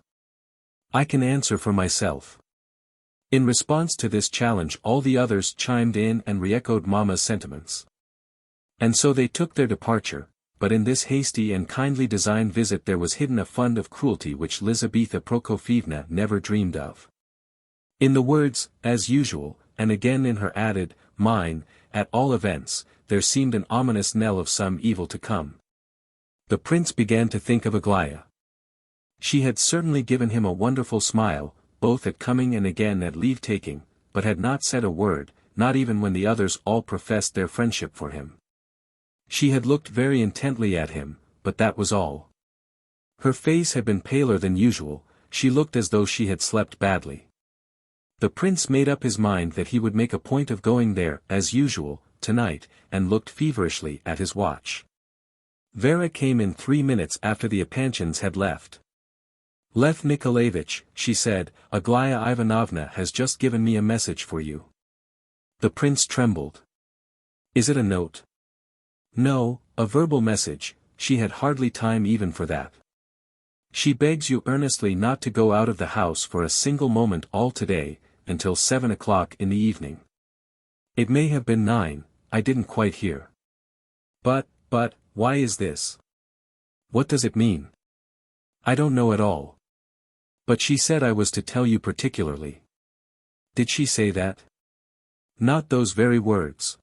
I can answer for myself. In response to this challenge all the others chimed in and re-echoed Mama's sentiments. And so they took their departure, but in this hasty and kindly designed visit there was hidden a fund of cruelty which Lizaveta Prokofievna never dreamed of. In the words, as usual, and again in her added, mine, at all events, there seemed an ominous knell of some evil to come. The prince began to think of Aglaya. She had certainly given him a wonderful smile, both at coming and again at leave-taking, but had not said a word, not even when the others all professed their friendship for him. She had looked very intently at him, but that was all. Her face had been paler than usual, she looked as though she had slept badly. The prince made up his mind that he would make a point of going there, as usual, tonight, and looked feverishly at his watch. Vera came in 3 minutes after the Epanchins had left. Lev Nikolayevich, she said, Aglaya Ivanovna has just given me a message for you. The prince trembled. Is it a note? No, a verbal message. She had hardly time even for that. She begs you earnestly not to go out of the house for a single moment all today, until 7 o'clock in the evening. It may have been 9, I didn't quite hear. But, why is this? What does it mean? I don't know at all. But she said I was to tell you particularly. Did she say that? Not those very words.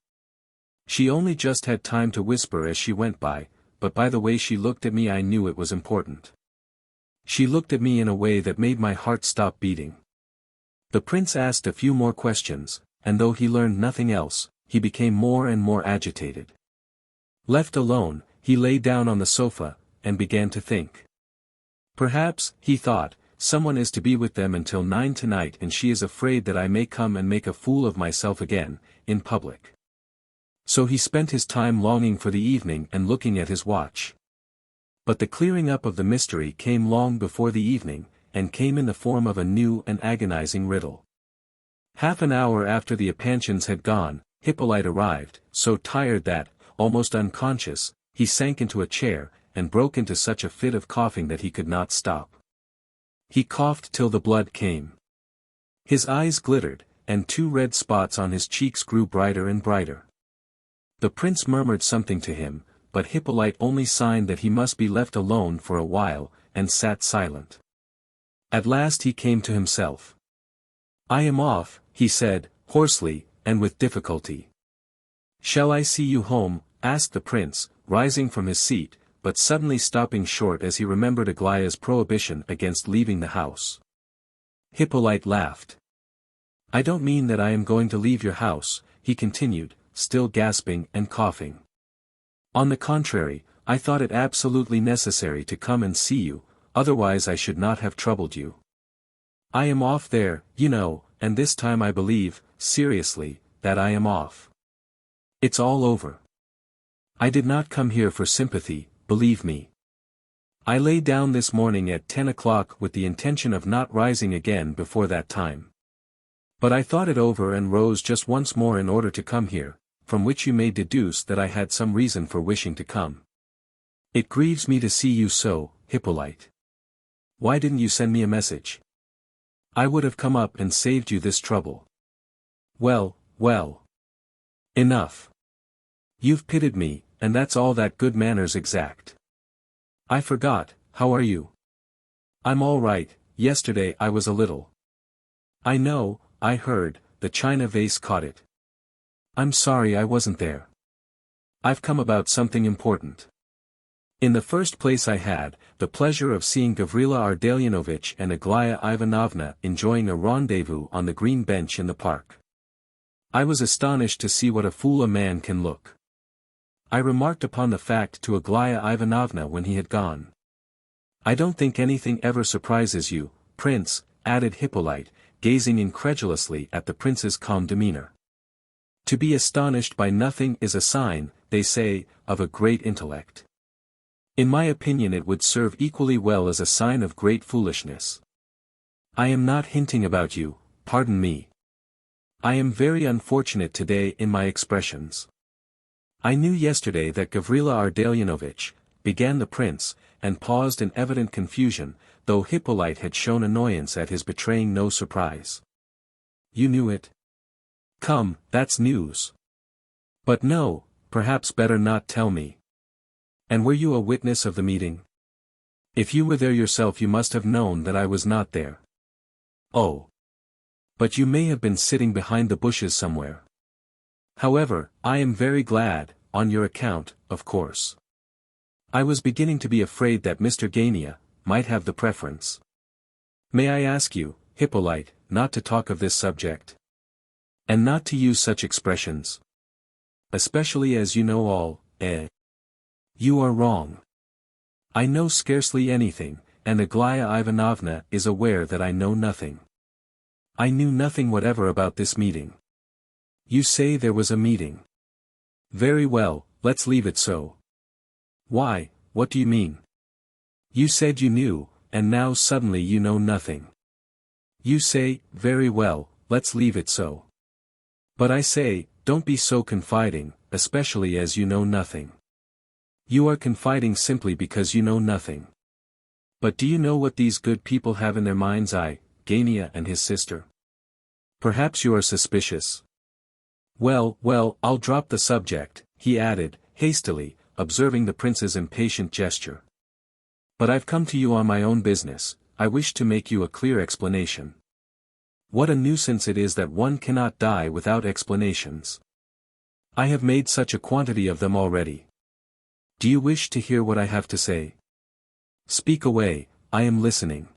She only just had time to whisper as she went by, but by the way she looked at me I knew it was important. She looked at me in a way that made my heart stop beating. The prince asked a few more questions, and though he learned nothing else, he became more and more agitated. Left alone, he lay down on the sofa, and began to think. Perhaps, he thought, someone is to be with them until 9 tonight and she is afraid that I may come and make a fool of myself again, in public. So he spent his time longing for the evening and looking at his watch. But the clearing up of the mystery came long before the evening, and came in the form of a new and agonizing riddle. Half an hour after the Epanchins had gone, Hippolyte arrived, so tired that, almost unconscious, he sank into a chair, and broke into such a fit of coughing that he could not stop. He coughed till the blood came. His eyes glittered, and 2 red spots on his cheeks grew brighter and brighter. The prince murmured something to him, but Hippolyte only signed that he must be left alone for a while, and sat silent. At last he came to himself. I am off, he said, hoarsely, and with difficulty. Shall I see you home? Asked the prince, rising from his seat, but suddenly stopping short as he remembered Aglaya's prohibition against leaving the house. Hippolyte laughed. I don't mean that I am going to leave your house, he continued, still gasping and coughing. On the contrary, I thought it absolutely necessary to come and see you, otherwise I should not have troubled you. I am off there, you know, and this time I believe, seriously, that I am off. It's all over. I did not come here for sympathy, believe me. I lay down this morning at 10 o'clock with the intention of not rising again before that time. But I thought it over and rose just once more in order to come here, from which you may deduce that I had some reason for wishing to come. It grieves me to see you so, Hippolyte. Why didn't you send me a message? I would have come up and saved you this trouble. Well. Enough. You've pitied me, and that's all that good manners exact. I forgot, how are you? I'm all right, yesterday I was a little. I know, I heard, the china vase caught it. I'm sorry I wasn't there. I've come about something important. In the first place I had the pleasure of seeing Gavrila Ardalionovich and Aglaya Ivanovna enjoying a rendezvous on the green bench in the park. I was astonished to see what a fool a man can look. I remarked upon the fact to Aglaya Ivanovna when he had gone. I don't think anything ever surprises you, Prince, added Hippolyte, gazing incredulously at the prince's calm demeanor. To be astonished by nothing is a sign, they say, of a great intellect. In my opinion it would serve equally well as a sign of great foolishness. I am not hinting about you, pardon me. I am very unfortunate today in my expressions. I knew yesterday that Gavrila Ardalionovich, began the prince, and paused in evident confusion, though Hippolyte had shown annoyance at his betraying no surprise. You knew it? Come, that's news. But no, perhaps better not tell me. And were you a witness of the meeting? If you were there yourself you must have known that I was not there. Oh. But you may have been sitting behind the bushes somewhere. However, I am very glad, on your account, of course. I was beginning to be afraid that Mr. Gania might have the preference. May I ask you, Hippolyte, not to talk of this subject? And not to use such expressions. Especially as you know all, eh? You are wrong. I know scarcely anything, and Aglaya Ivanovna is aware that I know nothing. I knew nothing whatever about this meeting. You say there was a meeting. Very well, let's leave it so. Why, what do you mean? You said you knew, and now suddenly you know nothing. You say, very well, let's leave it so. But I say, don't be so confiding, especially as you know nothing. You are confiding simply because you know nothing. But do you know what these good people have in their mind's eye, Gania and his sister? Perhaps you are suspicious. Well, I'll drop the subject, he added, hastily, observing the prince's impatient gesture. But I've come to you on my own business. I wish to make you a clear explanation. What a nuisance it is that one cannot die without explanations. I have made such a quantity of them already. Do you wish to hear what I have to say? Speak away, I am listening.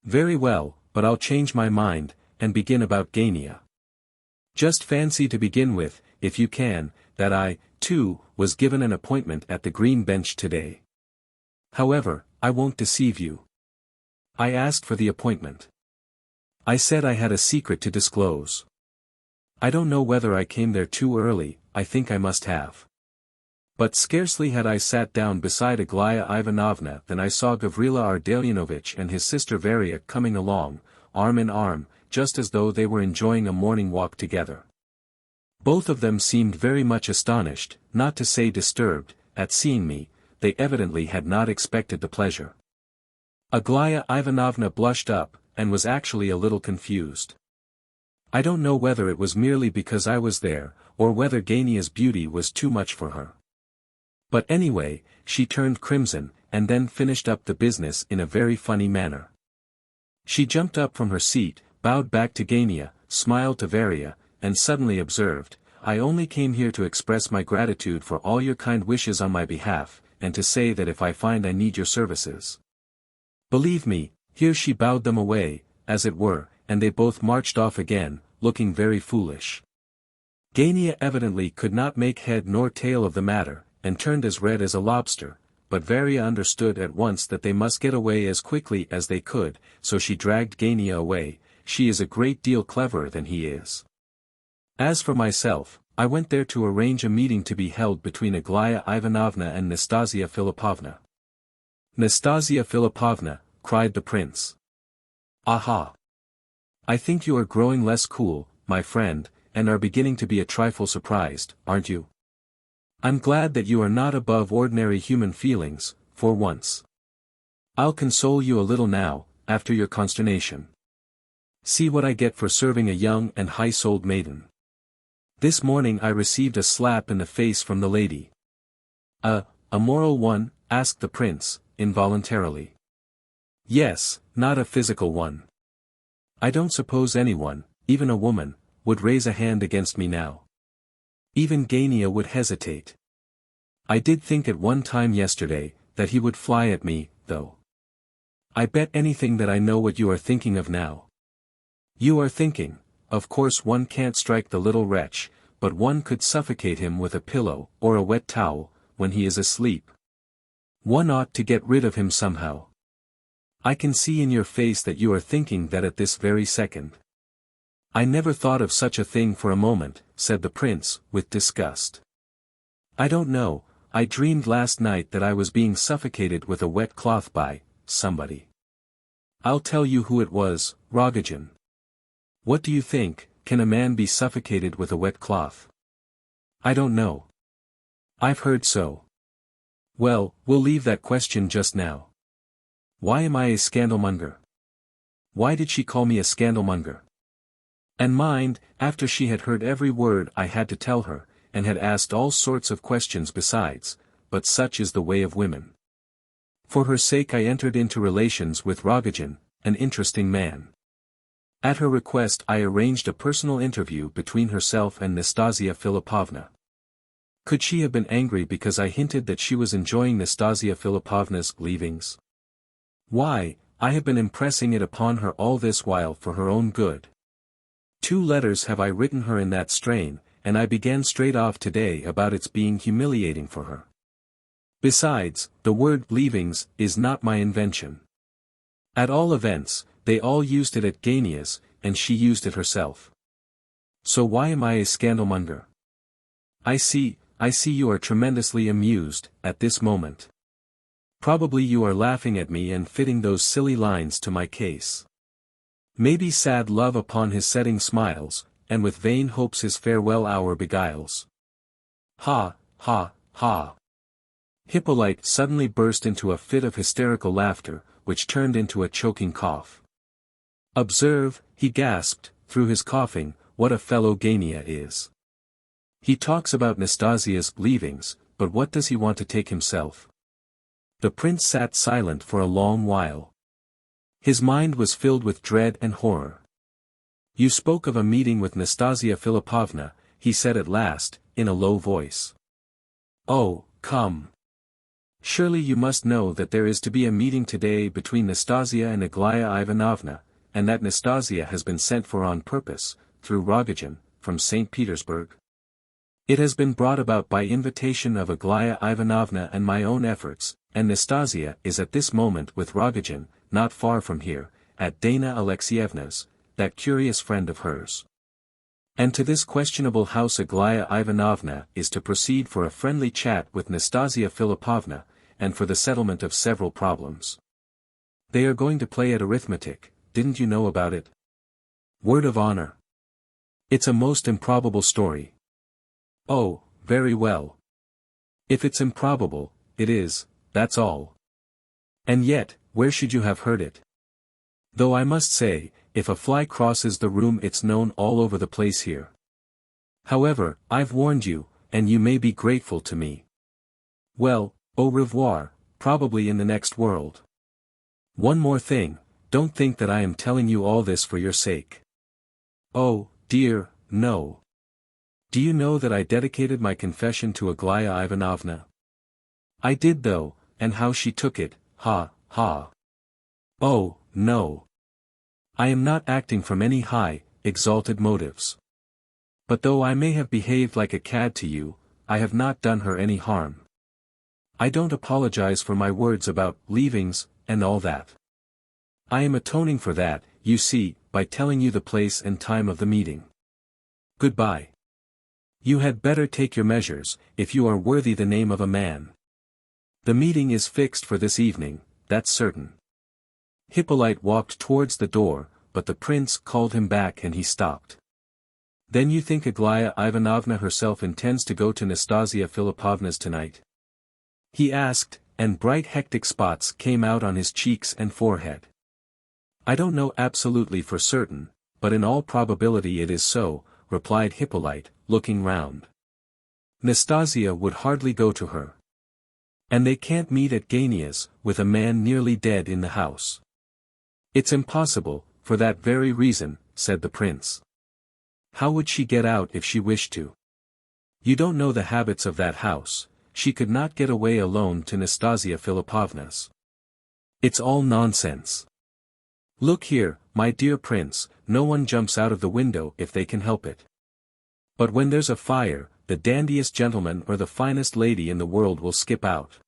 Very well, but I'll change my mind, and begin about Gania. Just fancy to begin with, if you can, that I, too, was given an appointment at the Green Bench today. However, I won't deceive you. I asked for the appointment. I said I had a secret to disclose. I don't know whether I came there too early, I think I must have. But scarcely had I sat down beside Aglaya Ivanovna than I saw Gavrila Ardalionovitch and his sister Varia coming along, arm in arm, just as though they were enjoying a morning walk together. Both of them seemed very much astonished, not to say disturbed, at seeing me. They evidently had not expected the pleasure. Aglaya Ivanovna blushed up, and was actually a little confused. I don't know whether it was merely because I was there, or whether Gania's beauty was too much for her. But anyway, she turned crimson, and then finished up the business in a very funny manner. She jumped up from her seat, bowed back to Gania, smiled to Varia, and suddenly observed, I only came here to express my gratitude for all your kind wishes on my behalf, and to say that if I find I need your services. Believe me, here she bowed them away, as it were, and they both marched off again, looking very foolish. Gania evidently could not make head nor tail of the matter, and turned as red as a lobster, but Varia understood at once that they must get away as quickly as they could, so she dragged Gania away. She is a great deal cleverer than he is. As for myself, I went there to arrange a meeting to be held between Aglaya Ivanovna and Nastassya Filippovna. Nastassya Filippovna, cried the prince. Aha! I think you are growing less cool, my friend, and are beginning to be a trifle surprised, aren't you? I'm glad that you are not above ordinary human feelings, for once. I'll console you a little now, after your consternation. See what I get for serving a young and high-souled maiden. This morning I received a slap in the face from the lady. A moral one? Asked the prince, involuntarily. Yes, not a physical one. I don't suppose anyone, even a woman, would raise a hand against me now. Even Gania would hesitate. I did think at one time yesterday, that he would fly at me, though. I bet anything that I know what you are thinking of now. You are thinking, of course one can't strike the little wretch, but one could suffocate him with a pillow, or a wet towel, when he is asleep. One ought to get rid of him somehow. I can see in your face that you are thinking that at this very second. I never thought of such a thing for a moment, said the prince, with disgust. I don't know, I dreamed last night that I was being suffocated with a wet cloth by somebody. I'll tell you who it was, Rogozhin. What do you think, can a man be suffocated with a wet cloth? I don't know. I've heard so. Well, we'll leave that question just now. Why am I a scandalmonger? Why did she call me a scandalmonger? And mind, after she had heard every word I had to tell her, and had asked all sorts of questions besides, but such is the way of women. For her sake I entered into relations with Rogozhin, an interesting man. At her request I arranged a personal interview between herself and Nastassya Filippovna. Could she have been angry because I hinted that she was enjoying Nastassya Filippovna's leavings? Why, I have been impressing it upon her all this while for her own good. 2 letters have I written her in that strain, and I began straight off today about its being humiliating for her. Besides, the word leavings is not my invention. At all events, they all used it at Gania's, and she used it herself. So why am I a scandalmonger? I see you are tremendously amused, at this moment. Probably you are laughing at me and fitting those silly lines to my case. Maybe sad love upon his setting smiles, and with vain hopes his farewell hour beguiles. Ha, ha, ha. Hippolyte suddenly burst into a fit of hysterical laughter, which turned into a choking cough. Observe, he gasped, through his coughing, what a fellow Gania is. He talks about Nastasya's leavings, but what does he want to take himself? The prince sat silent for a long while. His mind was filled with dread and horror. You spoke of a meeting with Nastassya Filippovna, he said at last, in a low voice. Oh, come. Surely you must know that there is to be a meeting today between Nastassya and Aglaya Ivanovna, and that Nastassya has been sent for on purpose, through Rogozhin, from St. Petersburg. It has been brought about by invitation of Aglaya Ivanovna and my own efforts, and Nastassya is at this moment with Rogozhin, not far from here, at Dana Alexievna's, that curious friend of hers. And to this questionable house Aglaya Ivanovna is to proceed for a friendly chat with Nastassya Filippovna, and for the settlement of several problems. They are going to play at arithmetic, didn't you know about it? Word of honor. It's a most improbable story. Oh, very well. If it's improbable, it is, that's all. And yet, where should you have heard it? Though I must say, if a fly crosses the room it's known all over the place here. However, I've warned you, and you may be grateful to me. Well, au revoir, probably in the next world. One more thing, don't think that I am telling you all this for your sake. Oh, dear, no. Do you know that I dedicated my confession to Aglaya Ivanovna? I did though, and how she took it, ha, ha. Oh, no. I am not acting from any high, exalted motives. But though I may have behaved like a cad to you, I have not done her any harm. I don't apologize for my words about leavings, and all that. I am atoning for that, you see, by telling you the place and time of the meeting. Goodbye. You had better take your measures, if you are worthy the name of a man. The meeting is fixed for this evening, that's certain. Hippolyte walked towards the door, but the prince called him back and he stopped. Then you think Aglaya Ivanovna herself intends to go to Nastassya Filippovna's tonight? He asked, and bright hectic spots came out on his cheeks and forehead. I don't know absolutely for certain, but in all probability it is so, replied Hippolyte, looking round. Nastassya would hardly go to her. And they can't meet at Gania's, with a man nearly dead in the house. It's impossible, for that very reason, said the prince. How would she get out if she wished to? You don't know the habits of that house, she could not get away alone to Nastassya Filippovna's. It's all nonsense. Look here, my dear prince, no one jumps out of the window if they can help it. But when there's a fire, the dandiest gentleman or the finest lady in the world will skip out.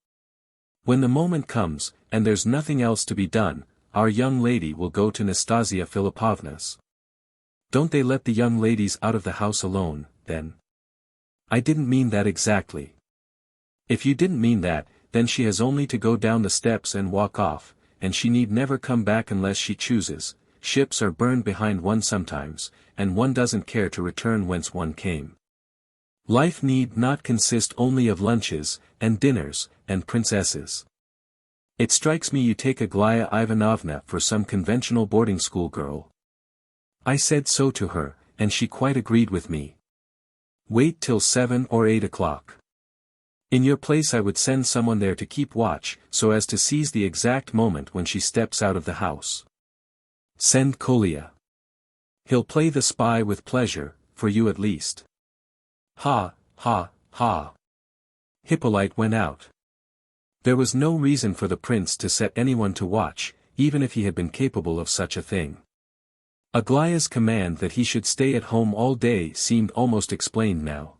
When the moment comes, and there's nothing else to be done, our young lady will go to Nastassya Filippovna's. Don't they let the young ladies out of the house alone, then? I didn't mean that exactly. If you didn't mean that, then she has only to go down the steps and walk off, and she need never come back unless she chooses. Ships are burned behind one sometimes, and one doesn't care to return whence one came. Life need not consist only of lunches, and dinners, and princesses. It strikes me you take Aglaya Ivanovna for some conventional boarding school girl. I said so to her, and she quite agreed with me. Wait till 7 or 8 o'clock. In your place I would send someone there to keep watch, so as to seize the exact moment when she steps out of the house. Send Kolya. He'll play the spy with pleasure, for you at least. Ha, ha, ha. Hippolyte went out. There was no reason for the prince to set anyone to watch, even if he had been capable of such a thing. Aglaya's command that he should stay at home all day seemed almost explained now.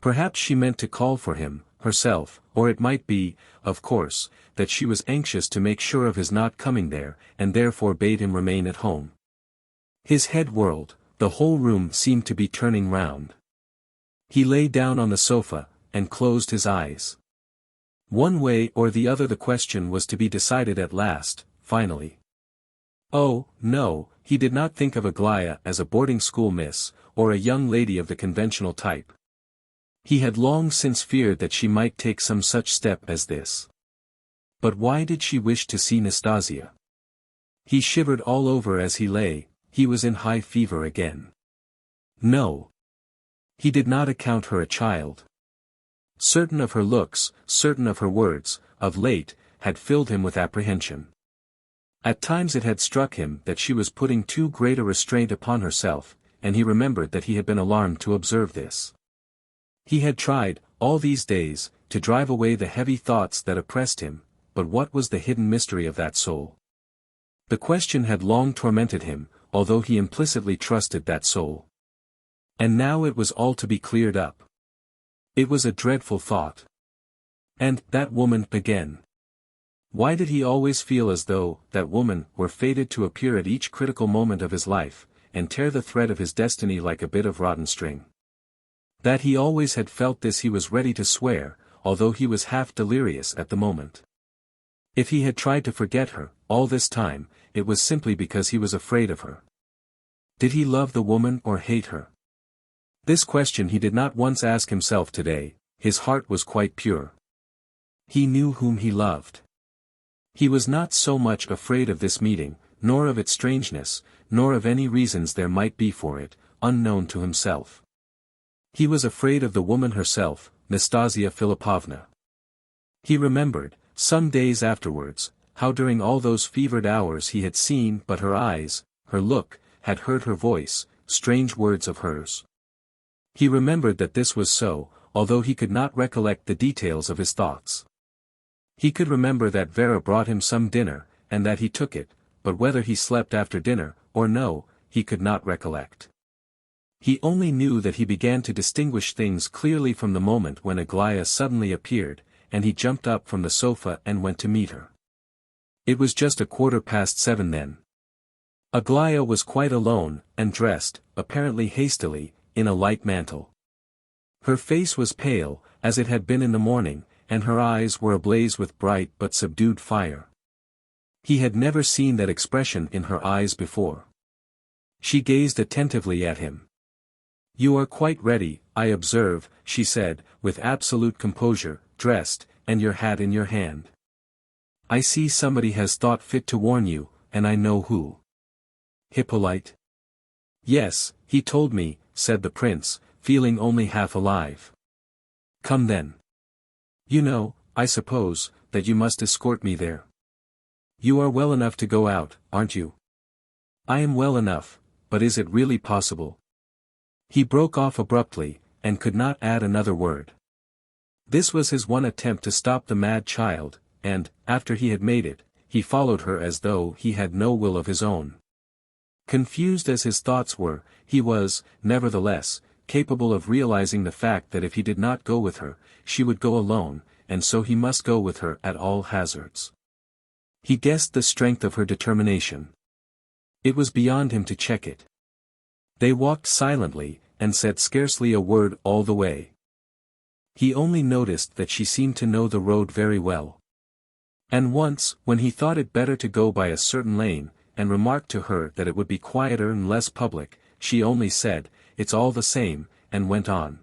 Perhaps she meant to call for him, herself, or it might be, of course, that she was anxious to make sure of his not coming there, and therefore bade him remain at home. His head whirled, the whole room seemed to be turning round. He lay down on the sofa, and closed his eyes. One way or the other the question was to be decided at last, finally. Oh, no, he did not think of Aglaya as a boarding school miss, or a young lady of the conventional type. He had long since feared that she might take some such step as this. But why did she wish to see Nastassya? He shivered all over as he lay, he was in high fever again. No. He did not account her a child. Certain of her looks, certain of her words, of late, had filled him with apprehension. At times it had struck him that she was putting too great a restraint upon herself, and he remembered that he had been alarmed to observe this. He had tried, all these days, to drive away the heavy thoughts that oppressed him, but what was the hidden mystery of that soul? The question had long tormented him, although he implicitly trusted that soul. And now it was all to be cleared up. It was a dreadful thought. And that woman again. Why did he always feel as though that woman were fated to appear at each critical moment of his life, and tear the thread of his destiny like a bit of rotten string? That he always had felt this he was ready to swear, although he was half delirious at the moment. If he had tried to forget her, all this time, it was simply because he was afraid of her. Did he love the woman or hate her? This question he did not once ask himself today, his heart was quite pure. He knew whom he loved. He was not so much afraid of this meeting, nor of its strangeness, nor of any reasons there might be for it, unknown to himself. He was afraid of the woman herself, Nastassya Filippovna. He remembered, some days afterwards, how during all those fevered hours he had seen but her eyes, her look, had heard her voice, strange words of hers. He remembered that this was so, although he could not recollect the details of his thoughts. He could remember that Vera brought him some dinner, and that he took it, but whether he slept after dinner, or no, he could not recollect. He only knew that he began to distinguish things clearly from the moment when Aglaya suddenly appeared, and he jumped up from the sofa and went to meet her. It was just 7:15 then. Aglaya was quite alone, and dressed, apparently hastily, in a light mantle. Her face was pale, as it had been in the morning, and her eyes were ablaze with bright but subdued fire. He had never seen that expression in her eyes before. She gazed attentively at him. "You are quite ready, I observe," she said, with absolute composure, "dressed, and your hat in your hand. I see somebody has thought fit to warn you, and I know who." "Hippolyte?" "Yes, he told me," said the prince, feeling only half alive. "Come then. You know, I suppose, that you must escort me there. You are well enough to go out, aren't you?" "I am well enough, but is it really possible?" He broke off abruptly, and could not add another word. This was his one attempt to stop the mad child, and, after he had made it, he followed her as though he had no will of his own. Confused as his thoughts were, he was, nevertheless, capable of realizing the fact that if he did not go with her, she would go alone, and so he must go with her at all hazards. He guessed the strength of her determination. It was beyond him to check it. They walked silently, and said scarcely a word all the way. He only noticed that she seemed to know the road very well. And once, when he thought it better to go by a certain lane, and remarked to her that it would be quieter and less public, she only said, "It's all the same," and went on.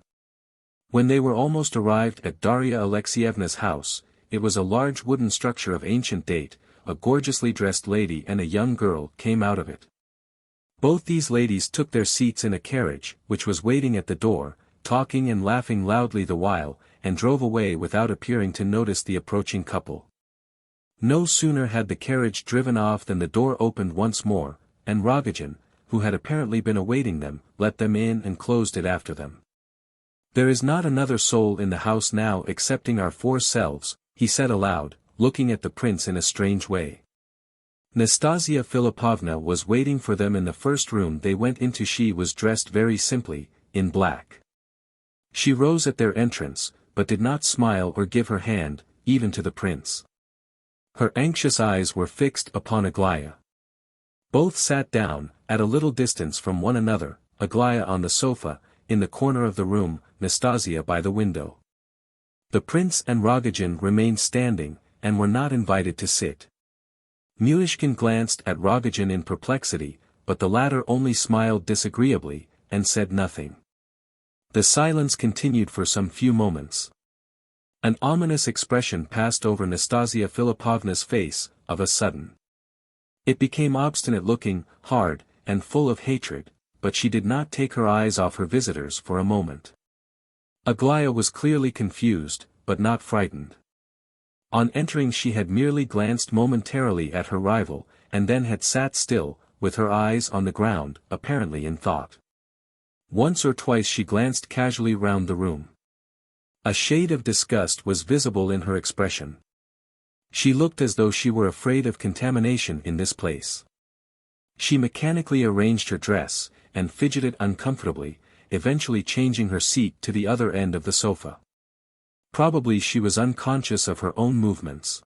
When they were almost arrived at Darya Alexeyevna's house, it was a large wooden structure of ancient date, a gorgeously dressed lady and a young girl came out of it. Both these ladies took their seats in a carriage, which was waiting at the door, talking and laughing loudly the while, and drove away without appearing to notice the approaching couple. No sooner had the carriage driven off than the door opened once more, and Rogozhin, who had apparently been awaiting them, let them in and closed it after them. "There is not another soul in the house now excepting our four selves," he said aloud, looking at the prince in a strange way. Nastassya Filippovna was waiting for them in the first room they went into. She was dressed very simply, in black. She rose at their entrance, but did not smile or give her hand, even to the prince. Her anxious eyes were fixed upon Aglaya. Both sat down, at a little distance from one another, Aglaya on the sofa, in the corner of the room, Nastassya by the window. The prince and Rogozhin remained standing, and were not invited to sit. Myshkin glanced at Rogozhin in perplexity, but the latter only smiled disagreeably, and said nothing. The silence continued for some few moments. An ominous expression passed over Nastassya Filippovna's face, of a sudden. It became obstinate-looking, hard, and full of hatred, but she did not take her eyes off her visitors for a moment. Aglaya was clearly confused, but not frightened. On entering she had merely glanced momentarily at her rival, and then had sat still, with her eyes on the ground, apparently in thought. Once or twice she glanced casually round the room. A shade of disgust was visible in her expression. She looked as though she were afraid of contamination in this place. She mechanically arranged her dress, and fidgeted uncomfortably, eventually changing her seat to the other end of the sofa. Probably she was unconscious of her own movements.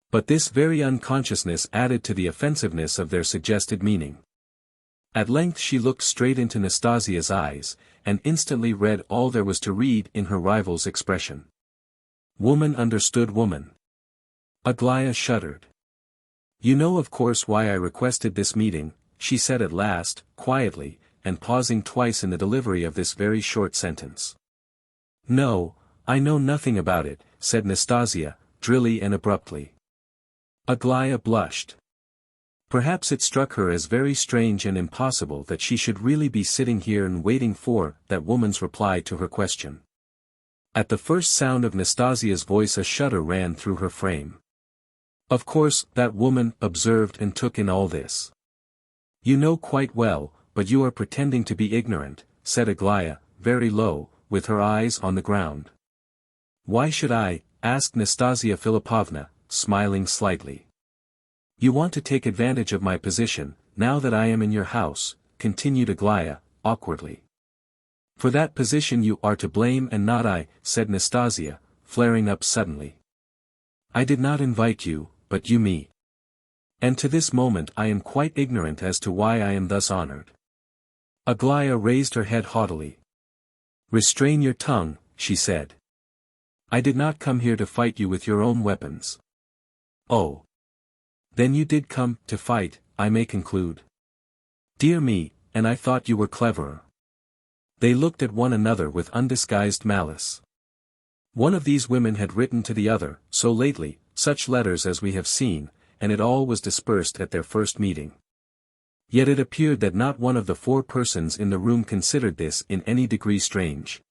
But this very unconsciousness added to the offensiveness of their suggested meaning. At length she looked straight into Nastasya's eyes, and instantly read all there was to read in her rival's expression. Woman understood woman. Aglaya shuddered. "You know of course why I requested this meeting," she said at last, quietly, and pausing twice in the delivery of this very short sentence. "No, I know nothing about it," said Nastassya, drily and abruptly. Aglaya blushed. Perhaps it struck her as very strange and impossible that she should really be sitting here and waiting for that woman's reply to her question. At the first sound of Nastasya's voice a shudder ran through her frame. Of course, that woman observed and took in all this. "You know quite well, but you are pretending to be ignorant," said Aglaya, very low, with her eyes on the ground. "Why should I?" asked Nastassya Filippovna, smiling slightly. "You want to take advantage of my position, now that I am in your house," continued Aglaya, awkwardly. "For that position you are to blame and not I," said Nastassya, flaring up suddenly. "I did not invite you, but you me. And to this moment I am quite ignorant as to why I am thus honored." Aglaya raised her head haughtily. "Restrain your tongue," she said. "I did not come here to fight you with your own weapons." "Oh. Then you did come to fight, I may conclude." "Dear me, and I thought you were cleverer." They looked at one another with undisguised malice. One of these women had written to the other, so lately, such letters as we have seen, and it all was dispersed at their first meeting. Yet it appeared that not one of the four persons in the room considered this in any degree strange.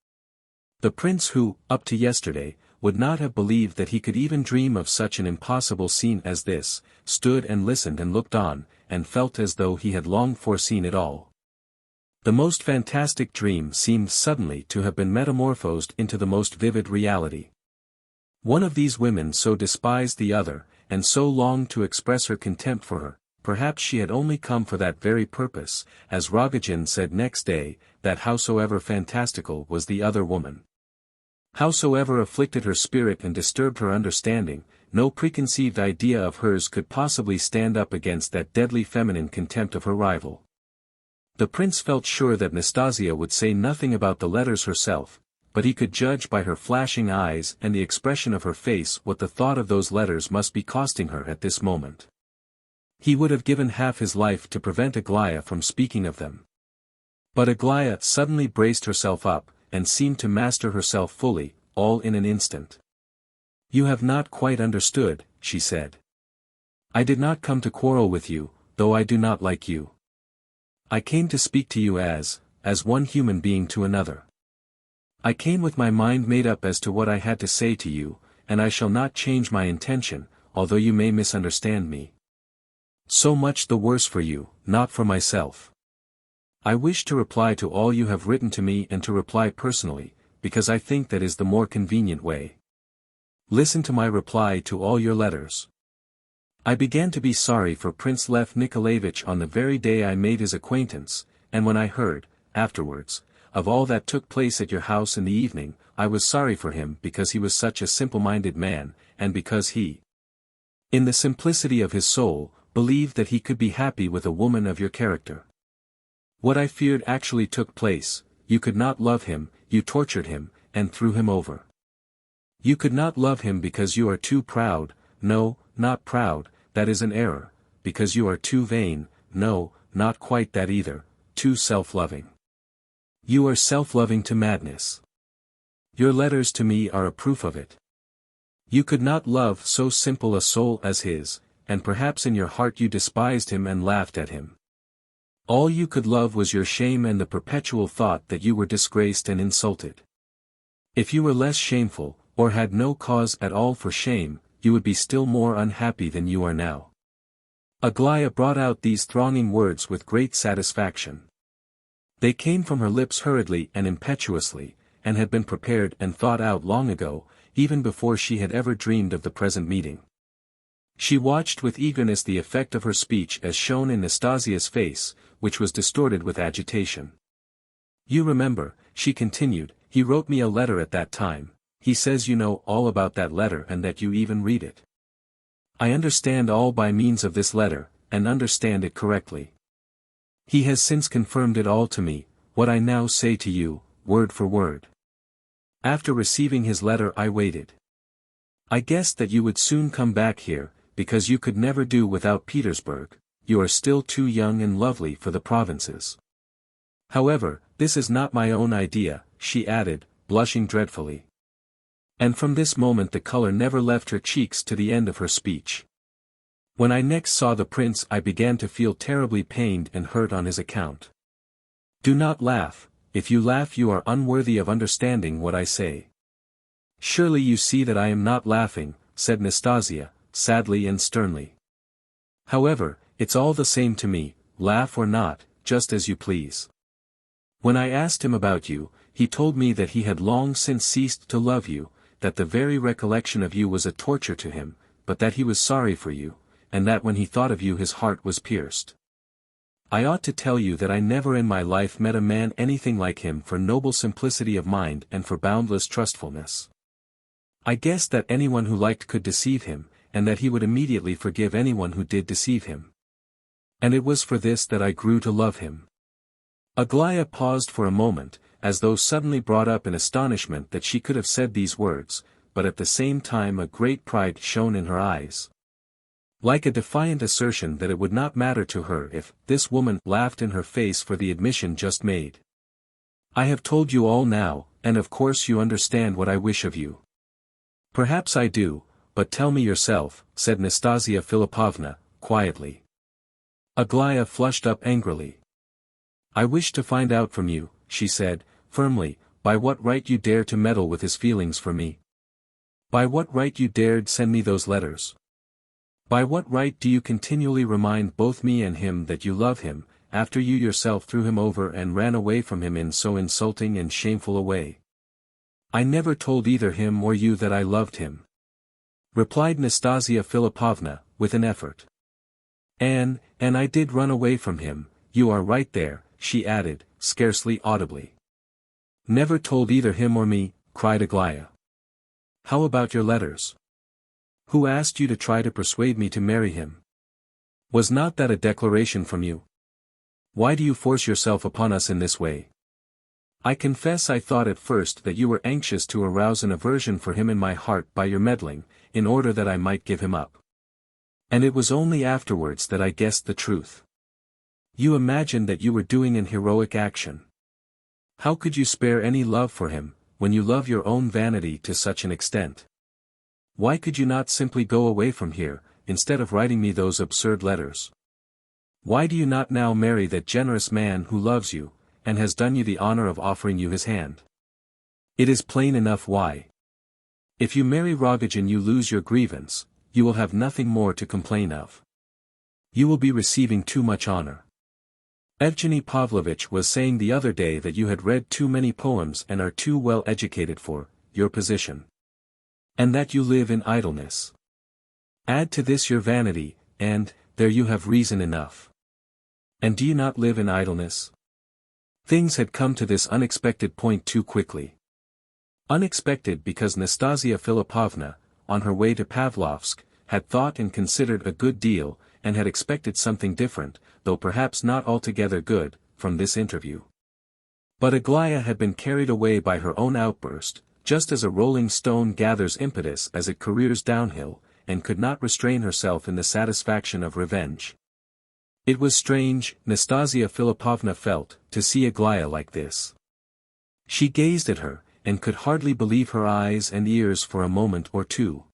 The prince who, up to yesterday, would not have believed that he could even dream of such an impossible scene as this, stood and listened and looked on, and felt as though he had long foreseen it all. The most fantastic dream seemed suddenly to have been metamorphosed into the most vivid reality. One of these women so despised the other, and so longed to express her contempt for her, perhaps she had only come for that very purpose, as Rogozhin said next day, that howsoever fantastical was the other woman, howsoever afflicted her spirit and disturbed her understanding, no preconceived idea of hers could possibly stand up against that deadly feminine contempt of her rival. The prince felt sure that Nastassya would say nothing about the letters herself, but he could judge by her flashing eyes and the expression of her face what the thought of those letters must be costing her at this moment. He would have given half his life to prevent Aglaya from speaking of them. But Aglaya suddenly braced herself up, and seemed to master herself fully, all in an instant. "You have not quite understood," she said. "I did not come to quarrel with you, though I do not like you. I came to speak to you as one human being to another. I came with my mind made up as to what I had to say to you, and I shall not change my intention, although you may misunderstand me. So much the worse for you, not for myself. I wish to reply to all you have written to me and to reply personally, because I think that is the more convenient way. Listen to my reply to all your letters. I began to be sorry for Prince Lev Nikolayevich on the very day I made his acquaintance, and when I heard, afterwards, of all that took place at your house in the evening, I was sorry for him because he was such a simple-minded man, and because he, in the simplicity of his soul, believed that he could be happy with a woman of your character. What I feared actually took place. You could not love him, you tortured him, and threw him over. You could not love him because you are too proud, no, not proud, that is an error, because you are too vain, no, not quite that either, too self-loving. You are self-loving to madness. Your letters to me are a proof of it. You could not love so simple a soul as his, and perhaps in your heart you despised him and laughed at him. All you could love was your shame and the perpetual thought that you were disgraced and insulted. If you were less shameful, or had no cause at all for shame, you would be still more unhappy than you are now. Aglaya brought out these thronging words with great satisfaction. They came from her lips hurriedly and impetuously, and had been prepared and thought out long ago, even before she had ever dreamed of the present meeting. She watched with eagerness the effect of her speech as shown in Nastasya's face, which was distorted with agitation. You remember, she continued, he wrote me a letter at that time. He says you know all about that letter and that you even read it. I understand all by means of this letter, and understand it correctly. He has since confirmed it all to me, what I now say to you, word for word. After receiving his letter I waited. I guessed that you would soon come back here, because you could never do without Petersburg. You are still too young and lovely for the provinces. However, this is not my own idea, she added, blushing dreadfully. And from this moment the color never left her cheeks to the end of her speech. When I next saw the prince I began to feel terribly pained and hurt on his account. Do not laugh, if you laugh you are unworthy of understanding what I say. Surely you see that I am not laughing, said Nastasya, sadly and sternly. However, it's all the same to me, laugh or not, just as you please. When I asked him about you, he told me that he had long since ceased to love you, that the very recollection of you was a torture to him, but that he was sorry for you, and that when he thought of you his heart was pierced. I ought to tell you that I never in my life met a man anything like him for noble simplicity of mind and for boundless trustfulness. I guessed that anyone who liked could deceive him, and that he would immediately forgive anyone who did deceive him. And it was for this that I grew to love him. Aglaya paused for a moment, as though suddenly brought up in astonishment that she could have said these words, but at the same time a great pride shone in her eyes. Like a defiant assertion that it would not matter to her if this woman laughed in her face for the admission just made. I have told you all now, and of course you understand what I wish of you. Perhaps I do, but tell me yourself, said Nastassya Filippovna, quietly. Aglaya flushed up angrily. I wish to find out from you, she said, firmly, by what right you dare to meddle with his feelings for me. By what right you dared send me those letters. By what right do you continually remind both me and him that you love him, after you yourself threw him over and ran away from him in so insulting and shameful a way? I never told either him or you that I loved him, replied Nastassya Filippovna, with an effort. And I did run away from him, you are right there, she added, scarcely audibly. Never told either him or me, cried Aglaya. How about your letters? Who asked you to try to persuade me to marry him? Was not that a declaration from you? Why do you force yourself upon us in this way? I confess I thought at first that you were anxious to arouse an aversion for him in my heart by your meddling, in order that I might give him up. And it was only afterwards that I guessed the truth. You imagined that you were doing an heroic action. How could you spare any love for him, when you love your own vanity to such an extent? Why could you not simply go away from here, instead of writing me those absurd letters? Why do you not now marry that generous man who loves you, and has done you the honor of offering you his hand? It is plain enough why. If you marry Rogozhin you lose your grievance, you will have nothing more to complain of. You will be receiving too much honor. Evgeny Pavlovitch was saying the other day that you had read too many poems and are too well educated for your position. And that you live in idleness. Add to this your vanity, and there you have reason enough. And do you not live in idleness? Things had come to this unexpected point too quickly. Unexpected because Nastassya Filippovna, on her way to Pavlovsk, had thought and considered a good deal, and had expected something different, though perhaps not altogether good, from this interview. But Aglaya had been carried away by her own outburst, just as a rolling stone gathers impetus as it careers downhill, and could not restrain herself in the satisfaction of revenge. It was strange, Nastassya Filippovna felt, to see Aglaya like this. She gazed at her, and could hardly believe her eyes and ears for a moment or two.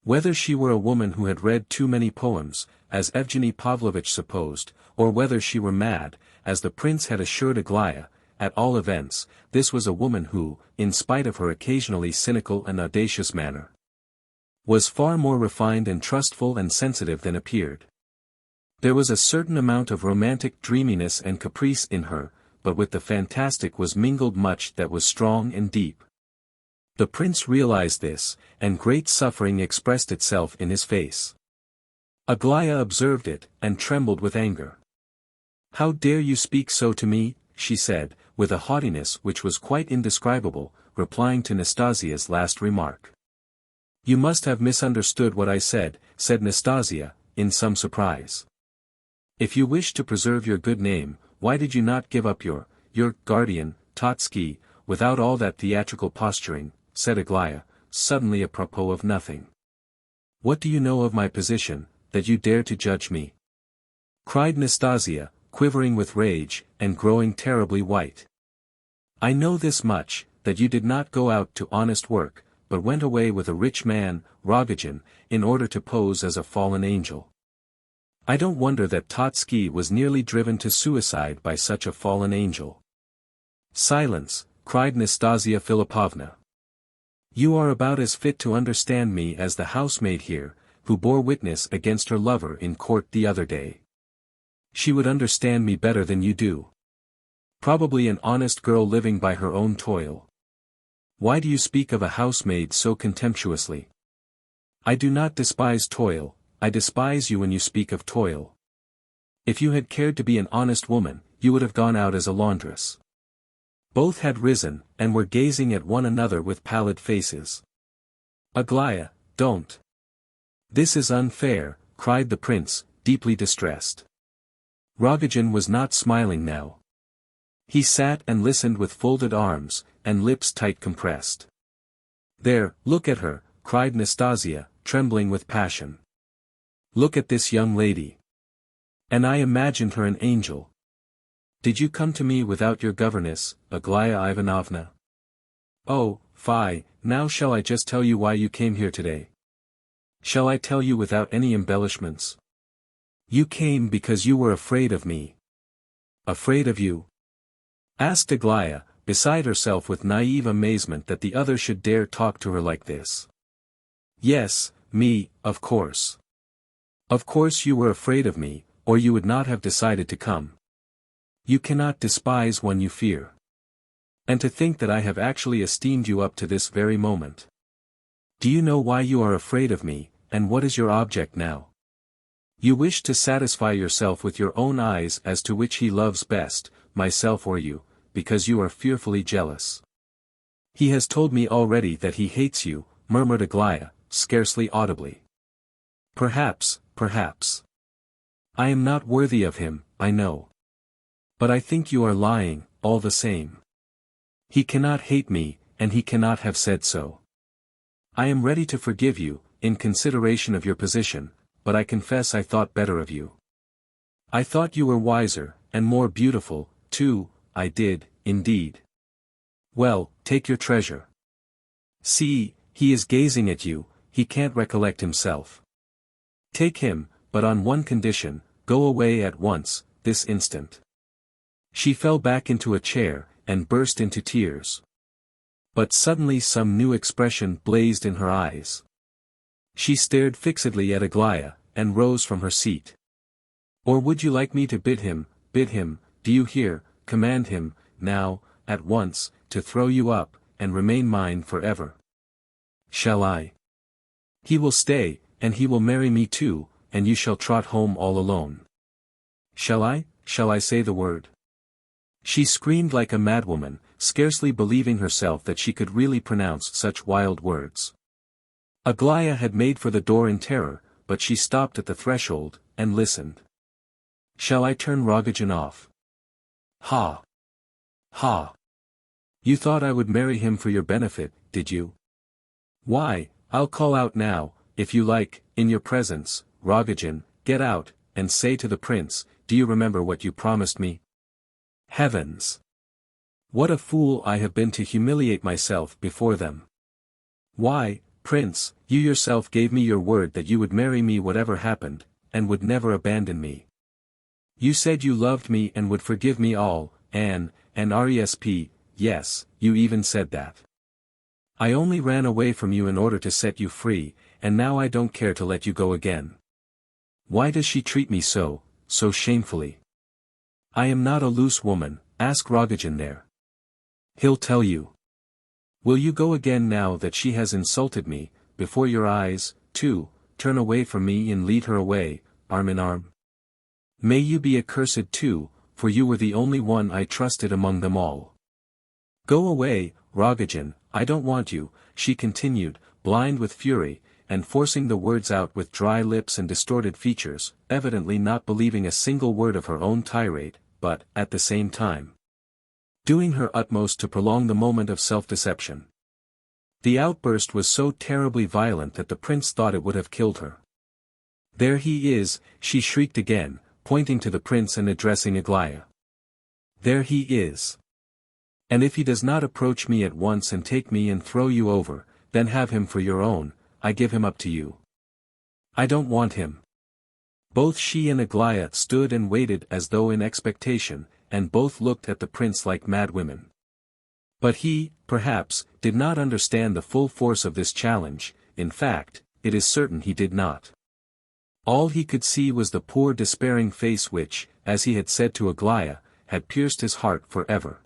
Whether she were a woman who had read too many poems, as Evgeny Pavlovitch supposed, or whether she were mad, as the prince had assured Aglaya, at all events, this was a woman who, in spite of her occasionally cynical and audacious manner, was far more refined and trustful and sensitive than appeared. There was a certain amount of romantic dreaminess and caprice in her, but with the fantastic was mingled much that was strong and deep. The prince realized this, and great suffering expressed itself in his face. Aglaya observed it, and trembled with anger. "How dare you speak so to me?" she said, with a haughtiness which was quite indescribable, replying to Nastasya's last remark. "You must have misunderstood what I said," said Nastasya, in some surprise. "If you wish to preserve your good name, why did you not give up your guardian, Totsky, without all that theatrical posturing?" said Aglaya, suddenly apropos of nothing. "What do you know of my position, that you dare to judge me?" cried Nastasya, quivering with rage, and growing terribly white. "I know this much, that you did not go out to honest work, but went away with a rich man, Rogozhin, in order to pose as a fallen angel. I don't wonder that Totsky was nearly driven to suicide by such a fallen angel." "Silence," cried Nastassya Filippovna. "You are about as fit to understand me as the housemaid here, who bore witness against her lover in court the other day. She would understand me better than you do. Probably an honest girl living by her own toil. Why do you speak of a housemaid so contemptuously? I do not despise toil, I despise you when you speak of toil. If you had cared to be an honest woman, you would have gone out as a laundress." Both had risen, and were gazing at one another with pallid faces. "Aglaya, don't. This is unfair," cried the prince, deeply distressed. Rogozhin was not smiling now. He sat and listened with folded arms, and lips tight compressed. "There, look at her," cried Nastassya, trembling with passion. "Look at this young lady. And I imagined her an angel. Did you come to me without your governess, Aglaya Ivanovna? Oh, fie, now shall I just tell you why you came here today? Shall I tell you without any embellishments? You came because you were afraid of me." "Afraid of you?" asked Aglaya, beside herself with naive amazement that the other should dare talk to her like this. "Yes, me, of course. Of course you were afraid of me, or you would not have decided to come. You cannot despise one you fear. And to think that I have actually esteemed you up to this very moment. Do you know why you are afraid of me, and what is your object now? You wish to satisfy yourself with your own eyes as to which he loves best, myself or you, because you are fearfully jealous. He has told me already that he hates you," murmured Aglaya, scarcely audibly. Perhaps. I am not worthy of him, I know. But I think you are lying, all the same. He cannot hate me, and he cannot have said so. I am ready to forgive you, in consideration of your position, but I confess I thought better of you. I thought you were wiser, and more beautiful, too, I did, indeed. Well, take your treasure. See, he is gazing at you, he can't recollect himself. Take him, but on one condition, go away at once, this instant." She fell back into a chair, and burst into tears. But suddenly some new expression blazed in her eyes. She stared fixedly at Aglaya, and rose from her seat. "Or would you like me to bid him, do you hear, command him, now, at once, to throw you up, and remain mine forever? Shall I? He will stay, and he will marry me too, and you shall trot home all alone. Shall I say the word? She screamed like a madwoman, scarcely believing herself that she could really pronounce such wild words. Aglaya had made for the door in terror, but she stopped at the threshold, and listened. "Shall I turn Rogozhin off?" "Ha! Ha! You thought I would marry him for your benefit, did you? Why, I'll call out now, if you like, in your presence, Rogozhin, get out, and say to the prince, do you remember what you promised me?" Heavens! What a fool I have been to humiliate myself before them. Why, Prince, you yourself gave me your word that you would marry me whatever happened, and would never abandon me. You said you loved me and would forgive me all, and RESP, yes, you even said that. I only ran away from you in order to set you free, and now I don't care to let you go again. Why does she treat me so shamefully? I am not a loose woman, ask Rogozhin there. He'll tell you. Will you go again now that she has insulted me, before your eyes, too, turn away from me and lead her away, arm in arm? May you be accursed too, for you were the only one I trusted among them all. Go away, Rogozhin, I don't want you, she continued, blind with fury, and forcing the words out with dry lips and distorted features, evidently not believing a single word of her own tirade, but, at the same time, doing her utmost to prolong the moment of self-deception. The outburst was so terribly violent that the prince thought it would have killed her. There he is, she shrieked again, pointing to the prince and addressing Aglaya. There he is. And if he does not approach me at once and take me and throw you over, then have him for your own, I give him up to you. I don't want him. Both she and Aglaya stood and waited as though in expectation, and both looked at the prince like mad women. But he, perhaps, did not understand the full force of this challenge, in fact, it is certain he did not. All he could see was the poor despairing face which, as he had said to Aglaya, had pierced his heart forever.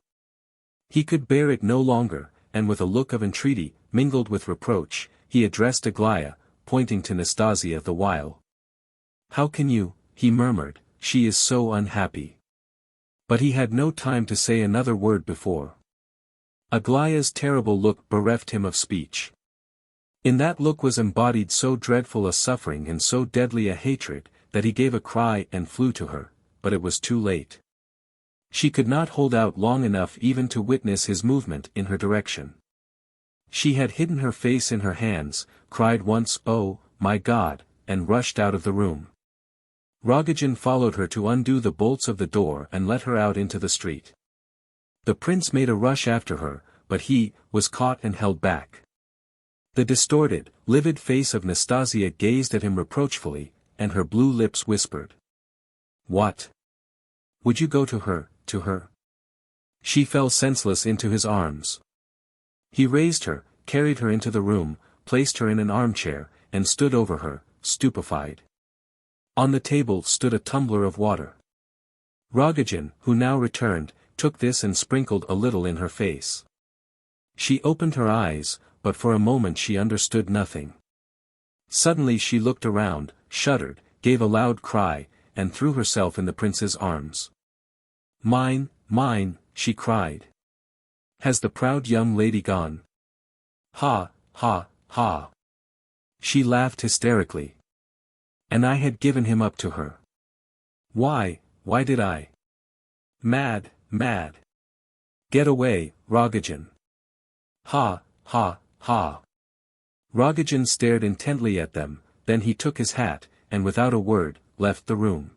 He could bear it no longer, and with a look of entreaty, mingled with reproach, he addressed Aglaya, pointing to Nastassya the while. How can you, he murmured, she is so unhappy. But he had no time to say another word before Aglaya's terrible look bereft him of speech. In that look was embodied so dreadful a suffering and so deadly a hatred, that he gave a cry and flew to her, but it was too late. She could not hold out long enough even to witness his movement in her direction. She had hidden her face in her hands, cried once, "Oh, my God," and rushed out of the room. Rogozhin followed her to undo the bolts of the door and let her out into the street. The prince made a rush after her, but he was caught and held back. The distorted, livid face of Nastassya gazed at him reproachfully, and her blue lips whispered. What? Would you go to her, to her? She fell senseless into his arms. He raised her, carried her into the room, placed her in an armchair, and stood over her, stupefied. On the table stood a tumbler of water. Rogozhin, who now returned, took this and sprinkled a little in her face. She opened her eyes, but for a moment she understood nothing. Suddenly she looked around, shuddered, gave a loud cry, and threw herself in the prince's arms. Mine, mine, she cried. Has the proud young lady gone? Ha, ha, ha. She laughed hysterically. And I had given him up to her. Why did I? Mad, mad. Get away, Rogozhin. Ha, ha, ha. Rogozhin stared intently at them, then he took his hat, and without a word, left the room.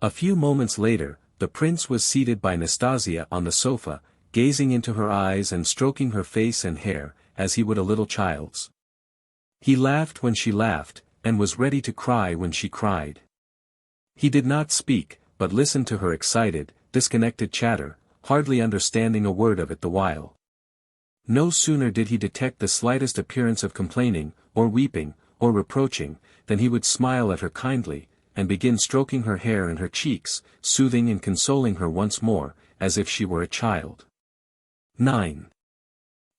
A few moments later, the prince was seated by Nastassya on the sofa, gazing into her eyes and stroking her face and hair, as he would a little child's. He laughed when she laughed, and was ready to cry when she cried. He did not speak, but listened to her excited, disconnected chatter, hardly understanding a word of it the while. No sooner did he detect the slightest appearance of complaining, or weeping, or reproaching, than he would smile at her kindly, and begin stroking her hair and her cheeks, soothing and consoling her once more, as if she were a child. 9.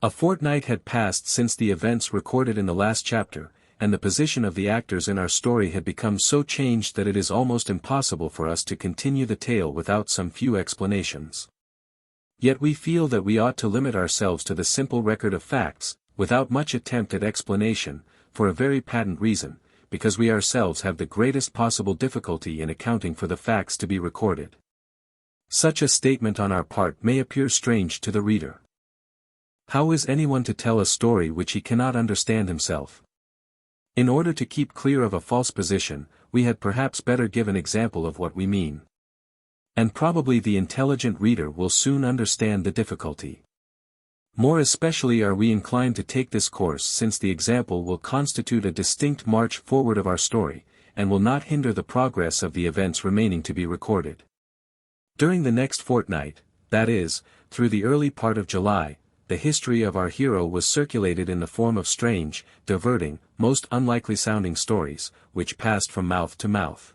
A fortnight had passed since the events recorded in the last chapter, and the position of the actors in our story had become so changed that it is almost impossible for us to continue the tale without some few explanations. Yet we feel that we ought to limit ourselves to the simple record of facts, without much attempt at explanation, for a very patent reason, because we ourselves have the greatest possible difficulty in accounting for the facts to be recorded. Such a statement on our part may appear strange to the reader. How is anyone to tell a story which he cannot understand himself? In order to keep clear of a false position, we had perhaps better give an example of what we mean. And probably the intelligent reader will soon understand the difficulty. More especially are we inclined to take this course since the example will constitute a distinct march forward of our story, and will not hinder the progress of the events remaining to be recorded. During the next fortnight, that is, through the early part of July, the history of our hero was circulated in the form of strange, diverting, most unlikely sounding stories, which passed from mouth to mouth.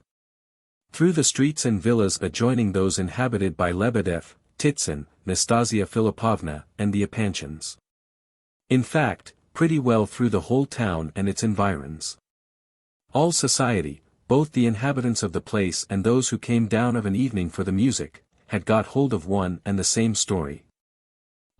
Through the streets and villas adjoining those inhabited by Lebedev, Titsin, Nastassya Filippovna, and the Epanchins. In fact, pretty well through the whole town and its environs. All society, both the inhabitants of the place and those who came down of an evening for the music, had got hold of one and the same story.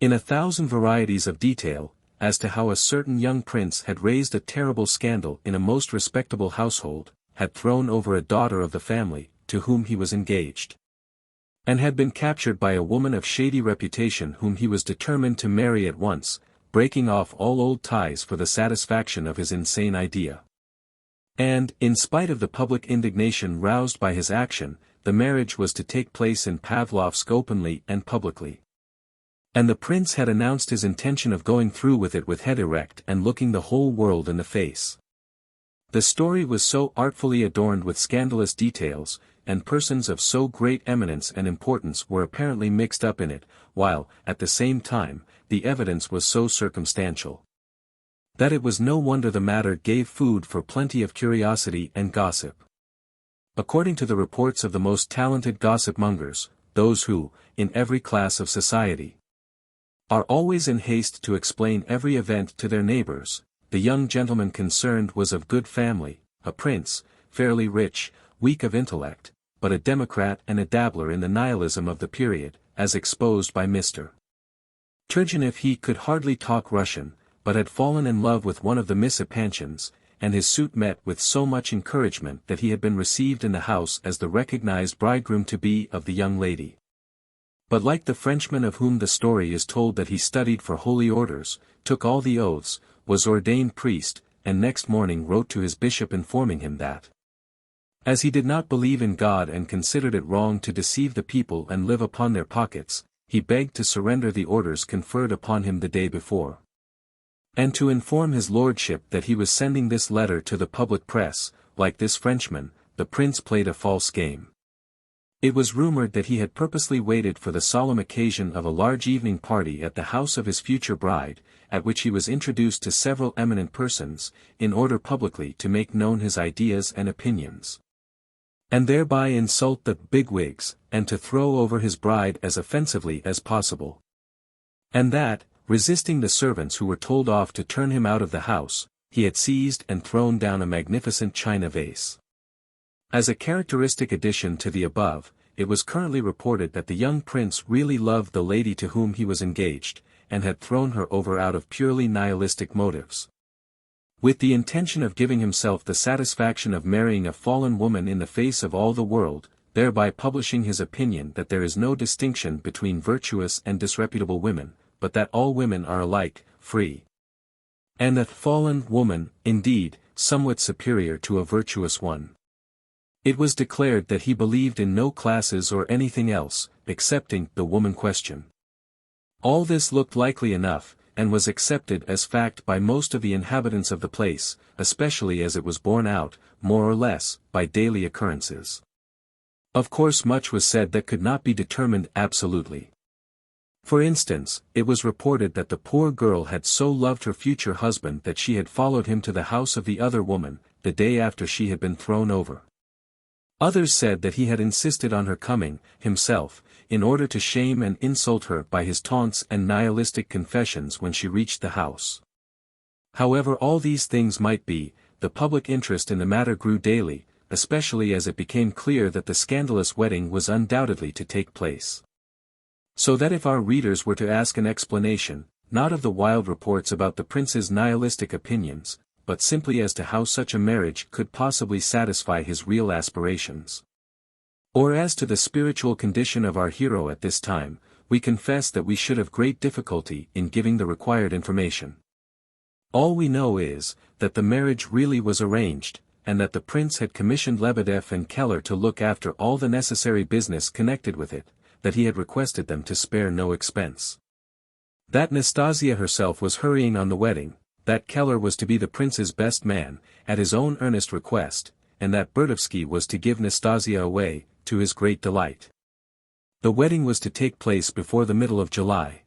In 1,000 varieties of detail, as to how a certain young prince had raised a terrible scandal in a most respectable household, had thrown over a daughter of the family, to whom he was engaged, and had been captured by a woman of shady reputation whom he was determined to marry at once, breaking off all old ties for the satisfaction of his insane idea. And, in spite of the public indignation roused by his action, the marriage was to take place in Pavlovsk openly and publicly. And the prince had announced his intention of going through with it with head erect and looking the whole world in the face. The story was so artfully adorned with scandalous details, and persons of so great eminence and importance were apparently mixed up in it, while, at the same time, the evidence was so circumstantial, that it was no wonder the matter gave food for plenty of curiosity and gossip. According to the reports of the most talented gossip-mongers, those who, in every class of society, are always in haste to explain every event to their neighbors, the young gentleman concerned was of good family, a prince, fairly rich, weak of intellect, but a democrat and a dabbler in the nihilism of the period, as exposed by Mr. Turgenev. He could hardly talk Russian, but had fallen in love with one of the Miss Epanchins, and his suit met with so much encouragement that he had been received in the house as the recognized bridegroom-to-be of the young lady. But like the Frenchman of whom the story is told that he studied for holy orders, took all the oaths, was ordained priest, and next morning wrote to his bishop informing him that, as he did not believe in God and considered it wrong to deceive the people and live upon their pockets, he begged to surrender the orders conferred upon him the day before, and to inform his lordship that he was sending this letter to the public press. Like this Frenchman, the prince played a false game. It was rumored that he had purposely waited for the solemn occasion of a large evening party at the house of his future bride, at which he was introduced to several eminent persons, in order publicly to make known his ideas and opinions, and thereby insult the bigwigs, and to throw over his bride as offensively as possible. And that, resisting the servants who were told off to turn him out of the house, he had seized and thrown down a magnificent china vase. As a characteristic addition to the above, it was currently reported that the young prince really loved the lady to whom he was engaged, and had thrown her over out of purely nihilistic motives, with the intention of giving himself the satisfaction of marrying a fallen woman in the face of all the world, thereby publishing his opinion that there is no distinction between virtuous and disreputable women, but that all women are alike, free, and that fallen woman, indeed, somewhat superior to a virtuous one. It was declared that he believed in no classes or anything else, excepting the woman question. All this looked likely enough, and was accepted as fact by most of the inhabitants of the place, especially as it was borne out, more or less, by daily occurrences. Of course much was said that could not be determined absolutely. For instance, it was reported that the poor girl had so loved her future husband that she had followed him to the house of the other woman, the day after she had been thrown over. Others said that he had insisted on her coming, himself, in order to shame and insult her by his taunts and nihilistic confessions when she reached the house. However all these things might be, the public interest in the matter grew daily, especially as it became clear that the scandalous wedding was undoubtedly to take place. So that if our readers were to ask an explanation, not of the wild reports about the prince's nihilistic opinions, but simply as to how such a marriage could possibly satisfy his real aspirations, or as to the spiritual condition of our hero at this time, we confess that we should have great difficulty in giving the required information. All we know is, that the marriage really was arranged, and that the prince had commissioned Lebedev and Keller to look after all the necessary business connected with it, that he had requested them to spare no expense. That Nastassya herself was hurrying on the wedding, that Keller was to be the prince's best man, at his own earnest request, and that Bertovsky was to give Nastassya away, to his great delight. The wedding was to take place before the middle of July.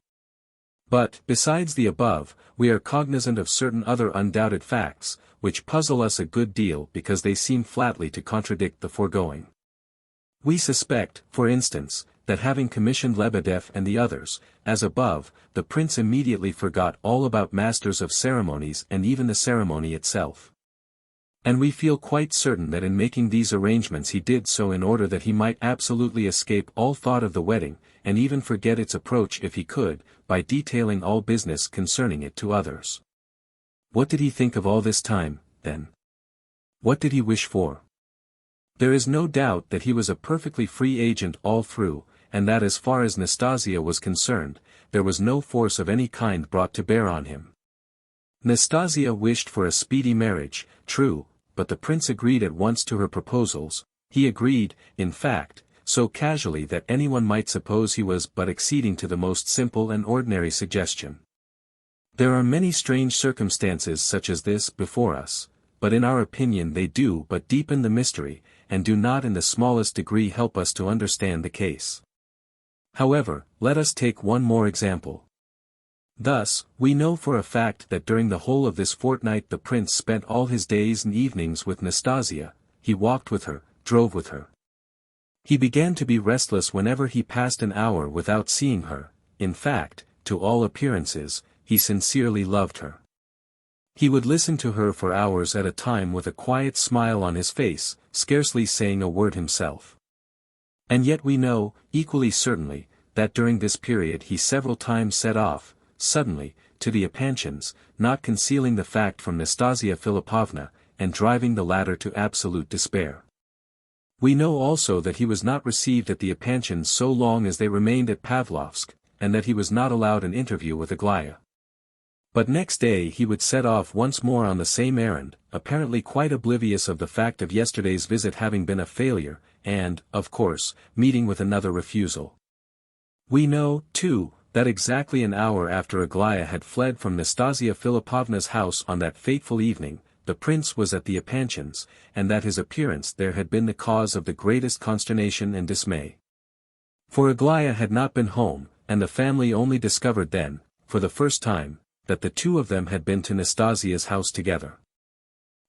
But, besides the above, we are cognizant of certain other undoubted facts, which puzzle us a good deal because they seem flatly to contradict the foregoing. We suspect, for instance, that having commissioned Lebedev and the others, as above, the prince immediately forgot all about masters of ceremonies and even the ceremony itself. And we feel quite certain that in making these arrangements he did so in order that he might absolutely escape all thought of the wedding, and even forget its approach if he could, by detailing all business concerning it to others. What did he think of all this time, then? What did he wish for? There is no doubt that he was a perfectly free agent all through, and that as far as Nastassya was concerned, there was no force of any kind brought to bear on him. Nastassya wished for a speedy marriage, true, but the prince agreed at once to her proposals. He agreed, in fact, so casually that anyone might suppose he was but acceding to the most simple and ordinary suggestion. There are many strange circumstances such as this before us, but in our opinion they do but deepen the mystery, and do not in the smallest degree help us to understand the case. However, let us take one more example. Thus, we know for a fact that during the whole of this fortnight the prince spent all his days and evenings with Nastassya. He walked with her, drove with her. He began to be restless whenever he passed an hour without seeing her. In fact, to all appearances, he sincerely loved her. He would listen to her for hours at a time with a quiet smile on his face, scarcely saying a word himself. And yet we know, equally certainly, that during this period he several times set off, suddenly, to the Epanchins, not concealing the fact from Nastassya Filippovna, and driving the latter to absolute despair. We know also that he was not received at the Epanchins so long as they remained at Pavlovsk, and that he was not allowed an interview with Aglaya. But next day he would set off once more on the same errand, apparently quite oblivious of the fact of yesterday's visit having been a failure, and, of course, meeting with another refusal. We know, too, that exactly an hour after Aglaya had fled from Nastassya Filippovna's house on that fateful evening, the prince was at the Epanchins, and that his appearance there had been the cause of the greatest consternation and dismay. For Aglaya had not been home, and the family only discovered then, for the first time, that the two of them had been to Nastasya's house together.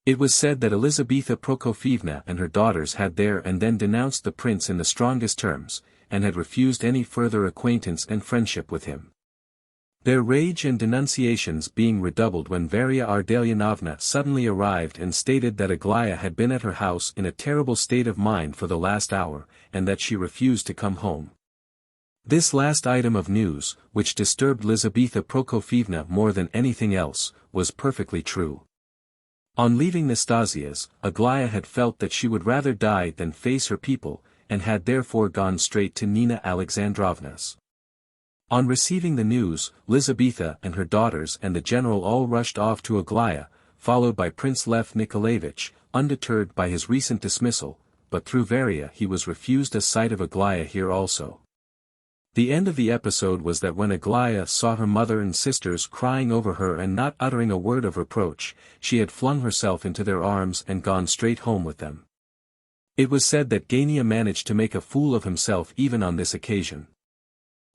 It was said that Elizabetha Prokofievna and her daughters had there and then denounced the prince in the strongest terms, and had refused any further acquaintance and friendship with him. Their rage and denunciations being redoubled when Varya Ardalionovna suddenly arrived and stated that Aglaya had been at her house in a terrible state of mind for the last hour, and that she refused to come home. This last item of news, which disturbed Lizaveta Prokofievna more than anything else, was perfectly true. On leaving Nastasya's, Aglaya had felt that she would rather die than face her people, and had therefore gone straight to Nina Alexandrovna's. On receiving the news, Lizaveta and her daughters and the general all rushed off to Aglaya, followed by Prince Lev Nikolayevich, undeterred by his recent dismissal, but through Varya he was refused a sight of Aglaya here also. The end of the episode was that when Aglaya saw her mother and sisters crying over her and not uttering a word of reproach, she had flung herself into their arms and gone straight home with them. It was said that Gania managed to make a fool of himself even on this occasion.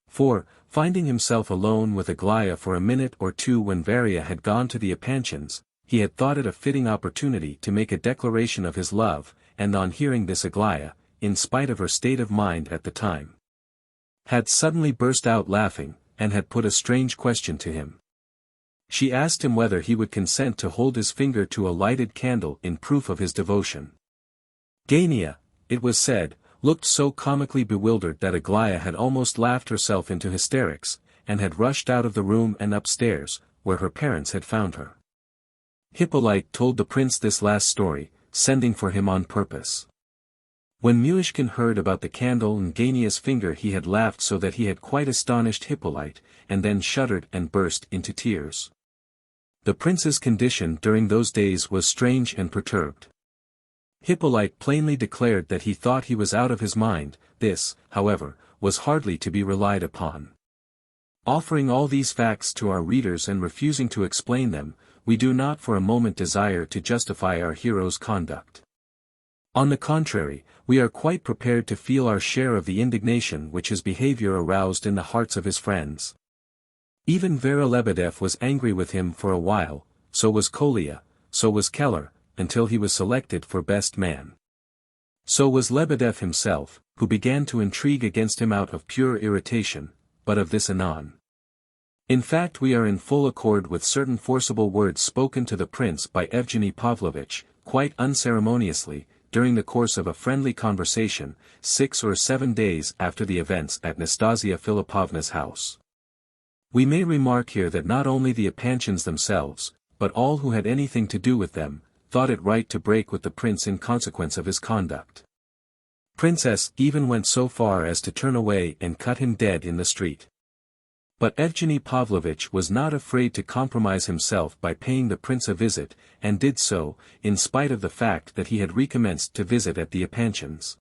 For, finding himself alone with Aglaya for a minute or two when Varya had gone to the Epanchins, he had thought it a fitting opportunity to make a declaration of his love, and on hearing this Aglaya, in spite of her state of mind at the time, had suddenly burst out laughing, and had put a strange question to him. She asked him whether he would consent to hold his finger to a lighted candle in proof of his devotion. Gania, it was said, looked so comically bewildered that Aglaya had almost laughed herself into hysterics, and had rushed out of the room and upstairs, where her parents had found her. Hippolyte told the prince this last story, sending for him on purpose. When Myshkin heard about the candle and Gania's finger he had laughed so that he had quite astonished Hippolyte, and then shuddered and burst into tears. The prince's condition during those days was strange and perturbed. Hippolyte plainly declared that he thought he was out of his mind. This, however, was hardly to be relied upon. Offering all these facts to our readers and refusing to explain them, we do not for a moment desire to justify our hero's conduct. On the contrary, we are quite prepared to feel our share of the indignation which his behavior aroused in the hearts of his friends. Even Vera Lebedev was angry with him for a while, so was Kolya, so was Keller, until he was selected for best man. So was Lebedev himself, who began to intrigue against him out of pure irritation, but of this anon. In fact, we are in full accord with certain forcible words spoken to the prince by Evgeny Pavlovitch, quite unceremoniously, during the course of a friendly conversation, 6 or 7 days after the events at Nastassya Filippovna's house. We may remark here that not only the Epanchins themselves, but all who had anything to do with them, thought it right to break with the prince in consequence of his conduct. Princess even went so far as to turn away and cut him dead in the street. But Evgeny Pavlovitch was not afraid to compromise himself by paying the prince a visit, and did so, in spite of the fact that he had recommenced to visit at the Epanchins',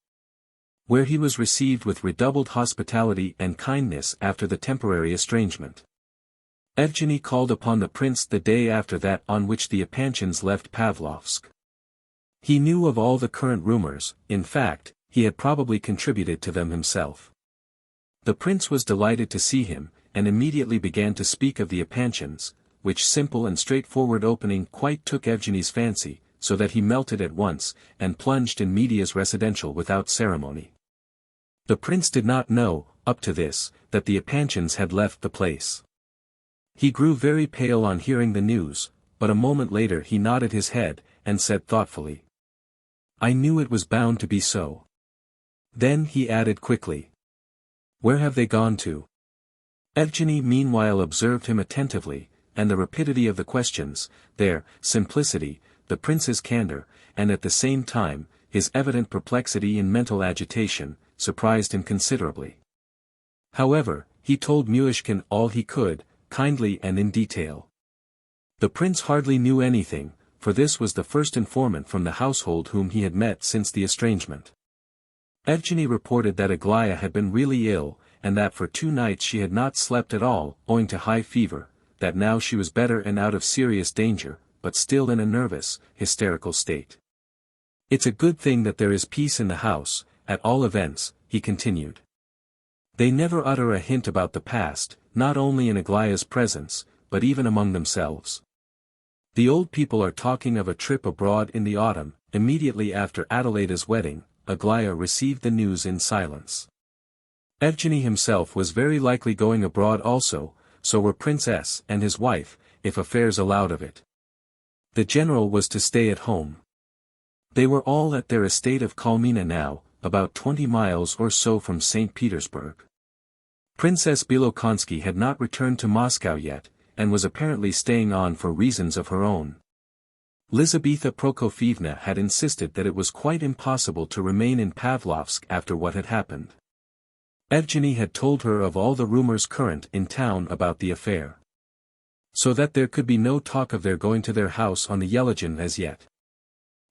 where he was received with redoubled hospitality and kindness after the temporary estrangement. Evgeny called upon the prince the day after that on which the Epanchins left Pavlovsk. He knew of all the current rumors, in fact, he had probably contributed to them himself. The prince was delighted to see him, and immediately began to speak of the Epanchins, which simple and straightforward opening quite took Evgeny's fancy, so that he melted at once, and plunged in medias residential without ceremony. The prince did not know, up to this, that the Epanchins had left the place. He grew very pale on hearing the news, but a moment later he nodded his head, and said thoughtfully, "I knew it was bound to be so." Then he added quickly, "Where have they gone to?" Evgeny meanwhile observed him attentively, and the rapidity of the questions, their simplicity, the prince's candor, and at the same time, his evident perplexity and mental agitation, surprised him considerably. However, he told Myshkin all he could, kindly and in detail. The prince hardly knew anything, for this was the first informant from the household whom he had met since the estrangement. Evgeny reported that Aglaya had been really ill, and that for 2 nights she had not slept at all, owing to high fever, that now she was better and out of serious danger, but still in a nervous, hysterical state. "It's a good thing that there is peace in the house, at all events," he continued. "They never utter a hint about the past, not only in Aglaya's presence, but even among themselves. The old people are talking of a trip abroad in the autumn." Immediately after Adelaida's wedding, Aglaya received the news in silence. Evgeny himself was very likely going abroad also, so were Prince S. and his wife, if affairs allowed of it. The general was to stay at home. They were all at their estate of Kalmina now, about 20 miles or so from St. Petersburg. Princess Bilokonsky had not returned to Moscow yet, and was apparently staying on for reasons of her own. Lizaveta Prokofievna had insisted that it was quite impossible to remain in Pavlovsk after what had happened. Evgeny had told her of all the rumors current in town about the affair, so that there could be no talk of their going to their house on the Yelagin as yet.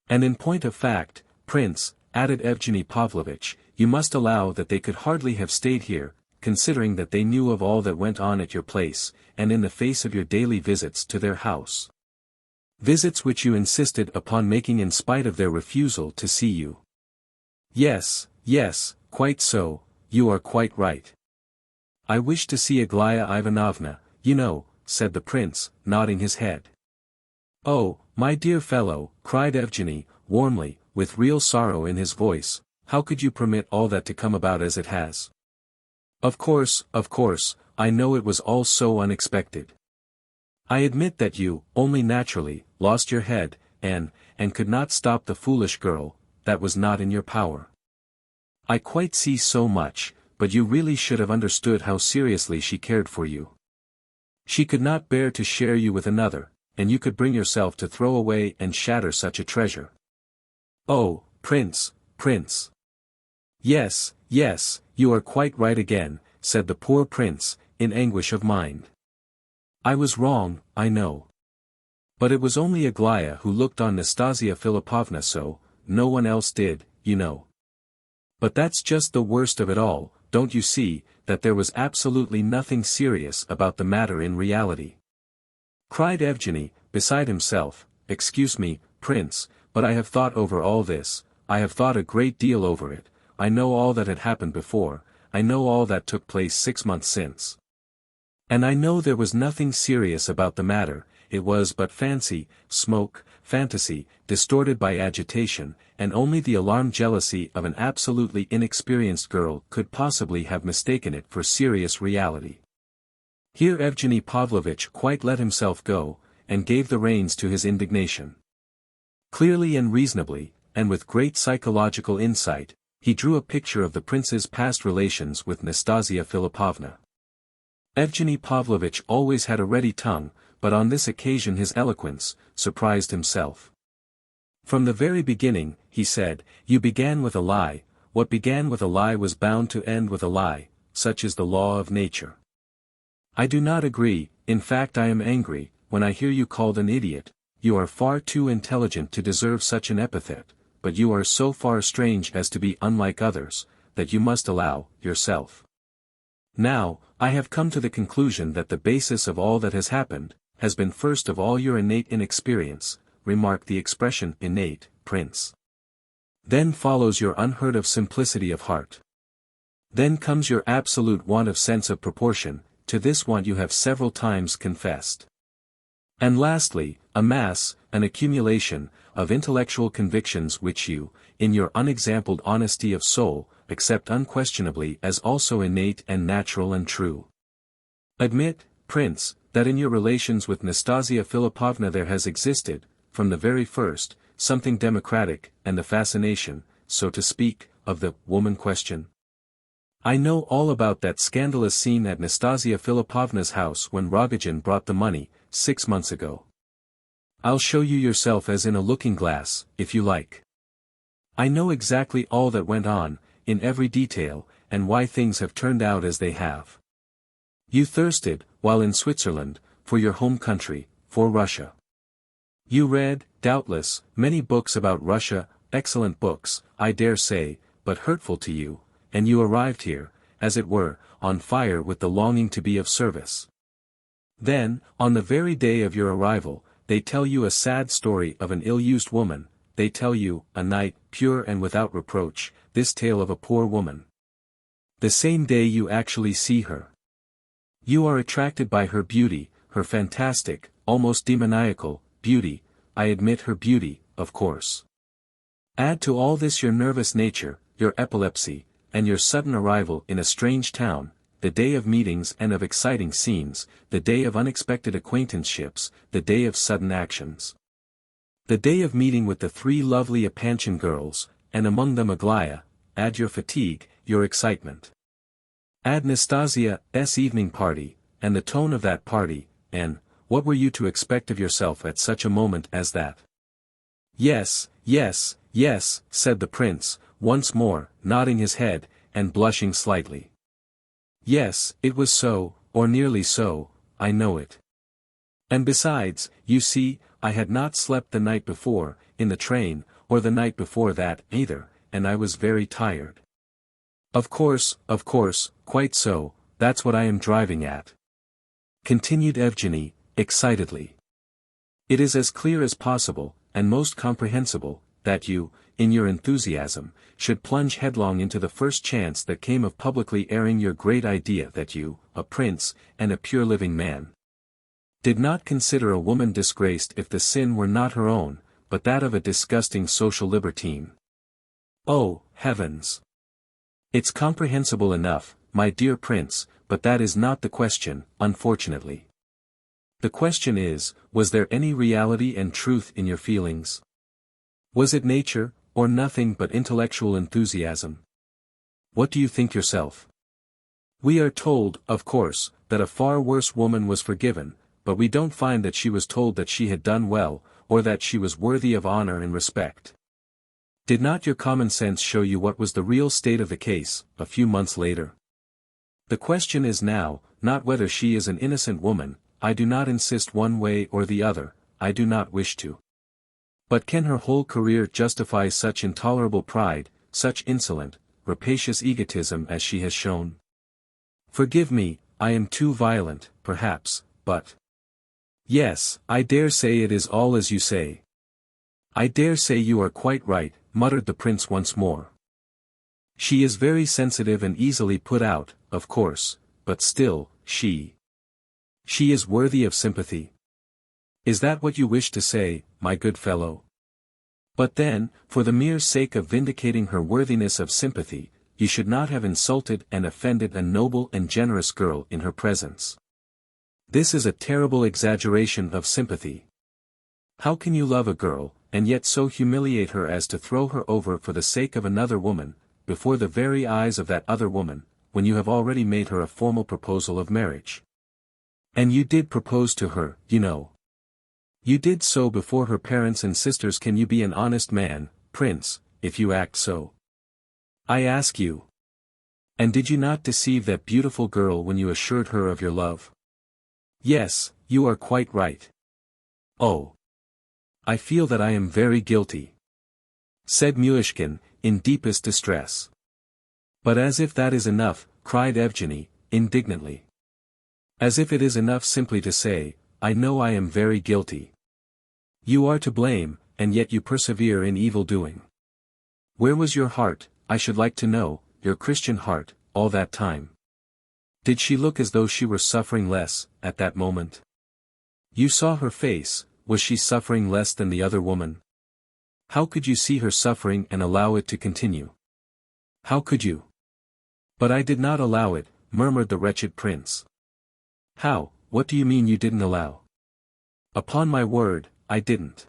"And in point of fact, Prince," added Evgeny Pavlovitch, "you must allow that they could hardly have stayed here, considering that they knew of all that went on at your place, and in the face of your daily visits to their house. Visits which you insisted upon making in spite of their refusal to see you." "Yes, yes, quite so, you are quite right. I wish to see Aglaya Ivanovna, you know," said the prince, nodding his head. "Oh, my dear fellow," cried Evgeny, warmly, with real sorrow in his voice, "how could you permit all that to come about as it has? Of course, I know it was all so unexpected. I admit that you, only naturally, lost your head, and could not stop the foolish girl. That was not in your power. I quite see so much, but you really should have understood how seriously she cared for you. She could not bear to share you with another, and you could bring yourself to throw away and shatter such a treasure. Oh, Prince, Prince. Yes, yes, you are quite right again, said the poor prince, in anguish of mind. I was wrong, I know. But it was only Aglaya who looked on Nastassya Filippovna so, no one else did, you know. But that's just the worst of it all, don't you see, that there was absolutely nothing serious about the matter in reality. Cried Evgeny, beside himself, excuse me, Prince, but I have thought over all this, I have thought a great deal over it, I know all that had happened before, I know all that took place 6 months since. And I know there was nothing serious about the matter, it was but fancy, smoke, fantasy, distorted by agitation, and only the alarmed jealousy of an absolutely inexperienced girl could possibly have mistaken it for serious reality. Here Evgeny Pavlovitch quite let himself go, and gave the reins to his indignation. Clearly and reasonably, and with great psychological insight, he drew a picture of the prince's past relations with Nastassya Filippovna. Evgeny Pavlovitch always had a ready tongue, but on this occasion his eloquence surprised himself. From the very beginning, he said, you began with a lie, what began with a lie was bound to end with a lie, such is the law of nature. I do not agree, in fact I am angry, when I hear you called an idiot, you are far too intelligent to deserve such an epithet, but you are so far strange as to be unlike others, that you must allow, yourself. Now, I have come to the conclusion that the basis of all that has happened, has been first of all your innate inexperience, remark the expression innate, Prince. Then follows your unheard of simplicity of heart. Then comes your absolute want of sense of proportion, to this want you have several times confessed. And lastly, a mass, an accumulation, of intellectual convictions which you, in your unexampled honesty of soul, accept unquestionably as also innate and natural and true. Admit, Prince, that in your relations with Nastassya Filippovna there has existed, from the very first, something democratic, and the fascination, so to speak, of the woman question. I know all about that scandalous scene at Nastassya Filippovna's house when Rogozhin brought the money, 6 months ago. I'll show you yourself as in a looking-glass, if you like. I know exactly all that went on, in every detail, and why things have turned out as they have. You thirsted, while in Switzerland, for your home country, for Russia. You read, doubtless, many books about Russia, excellent books, I dare say, but hurtful to you, and you arrived here, as it were, on fire with the longing to be of service. Then, on the very day of your arrival, they tell you a sad story of an ill-used woman, they tell you, a night, pure and without reproach, this tale of a poor woman. The same day you actually see her. You are attracted by her beauty, her fantastic, almost demoniacal, beauty, I admit her beauty, of course. Add to all this your nervous nature, your epilepsy, and your sudden arrival in a strange town, the day of meetings and of exciting scenes, the day of unexpected acquaintanceships, the day of sudden actions. The day of meeting with the 3 lovely Epanchin girls, and among them Aglaya, add your fatigue, your excitement. Add Nastasya's evening party, and the tone of that party, and, what were you to expect of yourself at such a moment as that? Yes, yes, yes, said the prince, once more, nodding his head, and blushing slightly. Yes, it was so, or nearly so, I know it. And besides, you see, I had not slept the night before, in the train, or the night before that, either, and I was very tired. Of course, quite so, that's what I am driving at. Continued Evgeny, excitedly. It is as clear as possible, and most comprehensible, that you, in your enthusiasm, should plunge headlong into the first chance that came of publicly airing your great idea that you, a prince, and a pure living man, did not consider a woman disgraced if the sin were not her own, but that of a disgusting social libertine. Oh, heavens! It's comprehensible enough, my dear prince, but that is not the question, unfortunately. The question is, was there any reality and truth in your feelings? Was it nature, or nothing but intellectual enthusiasm? What do you think yourself? We are told, of course, that a far worse woman was forgiven, but we don't find that she was told that she had done well, or that she was worthy of honor and respect. Did not your common sense show you what was the real state of the case, a few months later? The question is now, not whether she is an innocent woman, I do not insist one way or the other, I do not wish to. But can her whole career justify such intolerable pride, such insolent, rapacious egotism as she has shown? Forgive me, I am too violent, perhaps, but... Yes, I dare say it is all as you say. I dare say you are quite right, muttered the prince once more. She is very sensitive and easily put out, of course, but still, she is worthy of sympathy. Is that what you wish to say, my good fellow? But then, for the mere sake of vindicating her worthiness of sympathy, you should not have insulted and offended a noble and generous girl in her presence. This is a terrible exaggeration of sympathy. How can you love a girl, and yet so humiliate her as to throw her over for the sake of another woman, before the very eyes of that other woman, when you have already made her a formal proposal of marriage? And you did propose to her, you know. You did so before her parents and sisters. Can you be an honest man, prince, if you act so? I ask you. And did you not deceive that beautiful girl when you assured her of your love? Yes, you are quite right. Oh. I feel that I am very guilty, said Myshkin, in deepest distress. But as if that is enough, cried Evgeny, indignantly. As if it is enough simply to say, I know I am very guilty. You are to blame, and yet you persevere in evil doing. Where was your heart, I should like to know, your Christian heart, all that time? Did she look as though she were suffering less, at that moment? You saw her face, was she suffering less than the other woman? How could you see her suffering and allow it to continue? How could you? But I did not allow it, murmured the wretched prince. How, what do you mean you didn't allow? Upon my word, I didn't.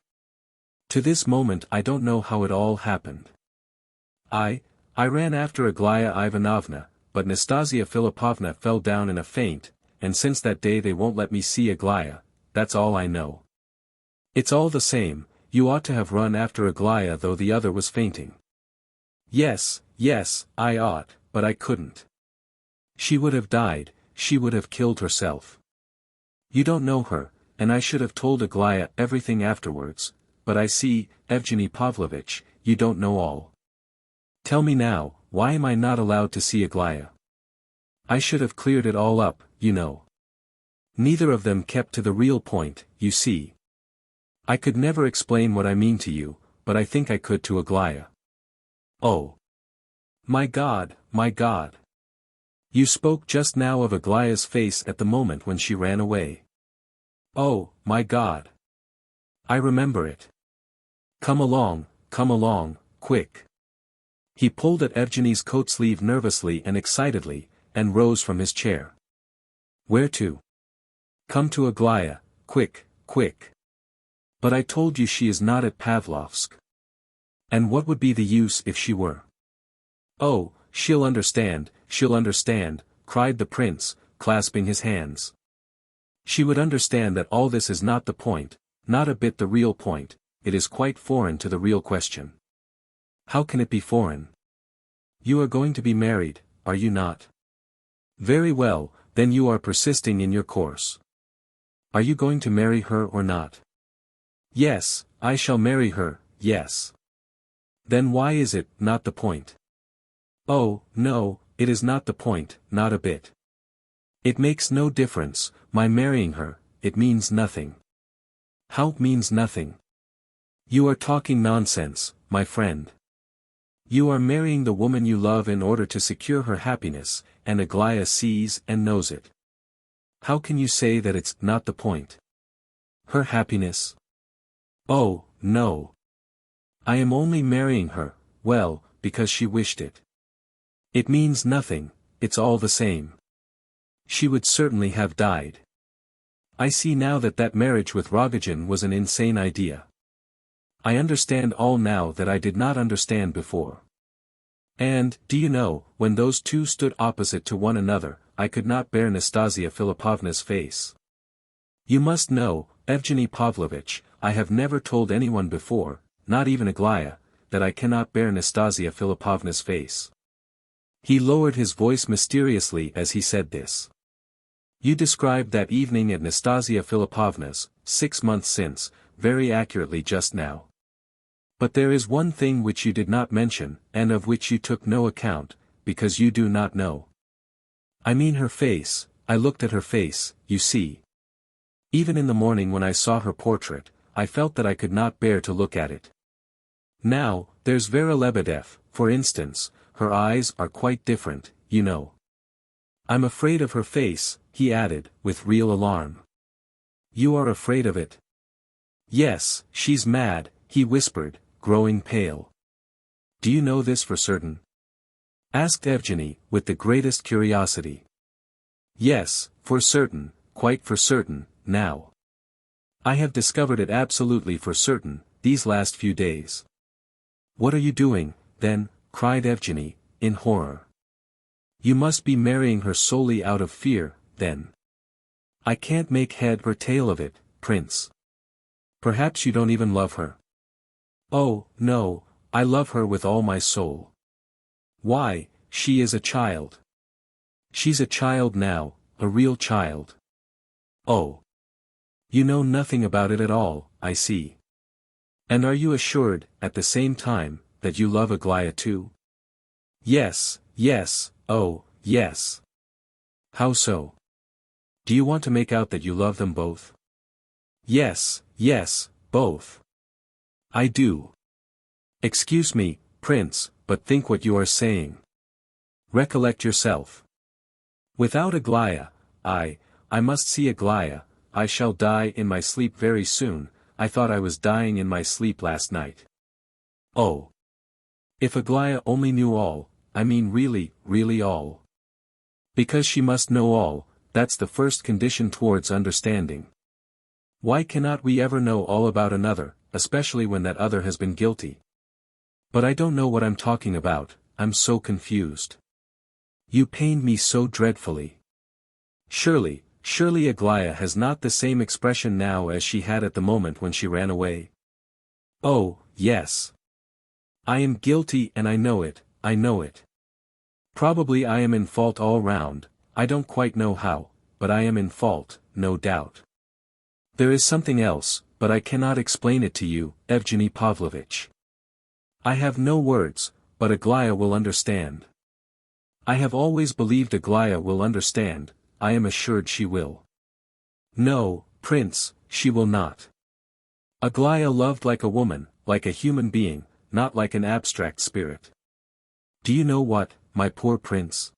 To this moment I don't know how it all happened. I ran after Aglaya Ivanovna, but Nastassya Filippovna fell down in a faint, and since that day they won't let me see Aglaya, that's all I know. It's all the same, you ought to have run after Aglaya though the other was fainting. Yes, I ought, but I couldn't. She would have died, she would have killed herself. You don't know her, and I should have told Aglaya everything afterwards, but I see, Evgeny Pavlovitch, you don't know all. Tell me now, why am I not allowed to see Aglaya? I should have cleared it all up, you know. Neither of them kept to the real point, you see. I could never explain what I mean to you, but I think I could to Aglaya. Oh. My God, my God. You spoke just now of Aglaya's face at the moment when she ran away. Oh, my God. I remember it. Come along, quick. He pulled at Evgeny's coat sleeve nervously and excitedly, and rose from his chair. Where to? Come to Aglaya, quick. But I told you she is not at Pavlovsk. And what would be the use if she were? Oh, she'll understand, cried the prince, clasping his hands. She would understand that all this is not the point, not a bit the real point, it is quite foreign to the real question. How can it be foreign? You are going to be married, are you not? Very well, then you are persisting in your course. Are you going to marry her or not? Yes, I shall marry her, yes. Then why is it not the point? Oh, no, it is not the point, not a bit. It makes no difference, my marrying her, it means nothing. How means nothing? You are talking nonsense, my friend. You are marrying the woman you love in order to secure her happiness, and Aglaya sees and knows it. How can you say that it's not the point? Her happiness? Oh, no. I am only marrying her, well, because she wished it. It means nothing, it's all the same. She would certainly have died. I see now that marriage with Rogozhin was an insane idea. I understand all now that I did not understand before. And, do you know, when those two stood opposite to one another, I could not bear Nastassya Filippovna's face. You must know, Evgeny Pavlovitch, I have never told anyone before, not even Aglaya, that I cannot bear Nastassya Filippovna's face. He lowered his voice mysteriously as he said this. You described that evening at Nastassya Filippovna's, 6 months since, very accurately just now. But there is one thing which you did not mention, and of which you took no account, because you do not know. I mean her face. I looked at her face, you see. Even in the morning when I saw her portrait, I felt that I could not bear to look at it. Now, there's Vera Lebedev, for instance, her eyes are quite different, you know. I'm afraid of her face, he added, with real alarm. You are afraid of it? Yes, she's mad, he whispered, growing pale. Do you know this for certain? Asked Evgeny, with the greatest curiosity. Yes, for certain, quite for certain, now. I have discovered it absolutely for certain, these last few days. What are you doing, then? Cried Evgeny, in horror. You must be marrying her solely out of fear, then. I can't make head or tail of it, Prince. Perhaps you don't even love her. Oh, no, I love her with all my soul. Why, she is a child. She's a child now, a real child. Oh. You know nothing about it at all, I see. And are you assured, at the same time, that you love Aglaya too? Yes, yes, oh, yes. How so? Do you want to make out that you love them both? Yes, yes, both. I do. Excuse me, Prince, but think what you are saying. Recollect yourself. Without Aglaya, I must see Aglaya, I shall die in my sleep very soon, I thought I was dying in my sleep last night. Oh. If Aglaya only knew all, I mean really, really all. Because she must know all, that's the first condition towards understanding. Why cannot we ever know all about another, especially when that other has been guilty? But I don't know what I'm talking about, I'm so confused. You pained me so dreadfully. Surely Aglaya has not the same expression now as she had at the moment when she ran away. Oh, yes. I am guilty and I know it, I know it. Probably I am in fault all round, I don't quite know how, but I am in fault, no doubt. There is something else, but I cannot explain it to you, Evgeny Pavlovitch. I have no words, but Aglaya will understand. I have always believed Aglaya will understand, I am assured she will. No, Prince, she will not. Aglaya loved like a woman, like a human being, not like an abstract spirit. Do you know what, my poor Prince?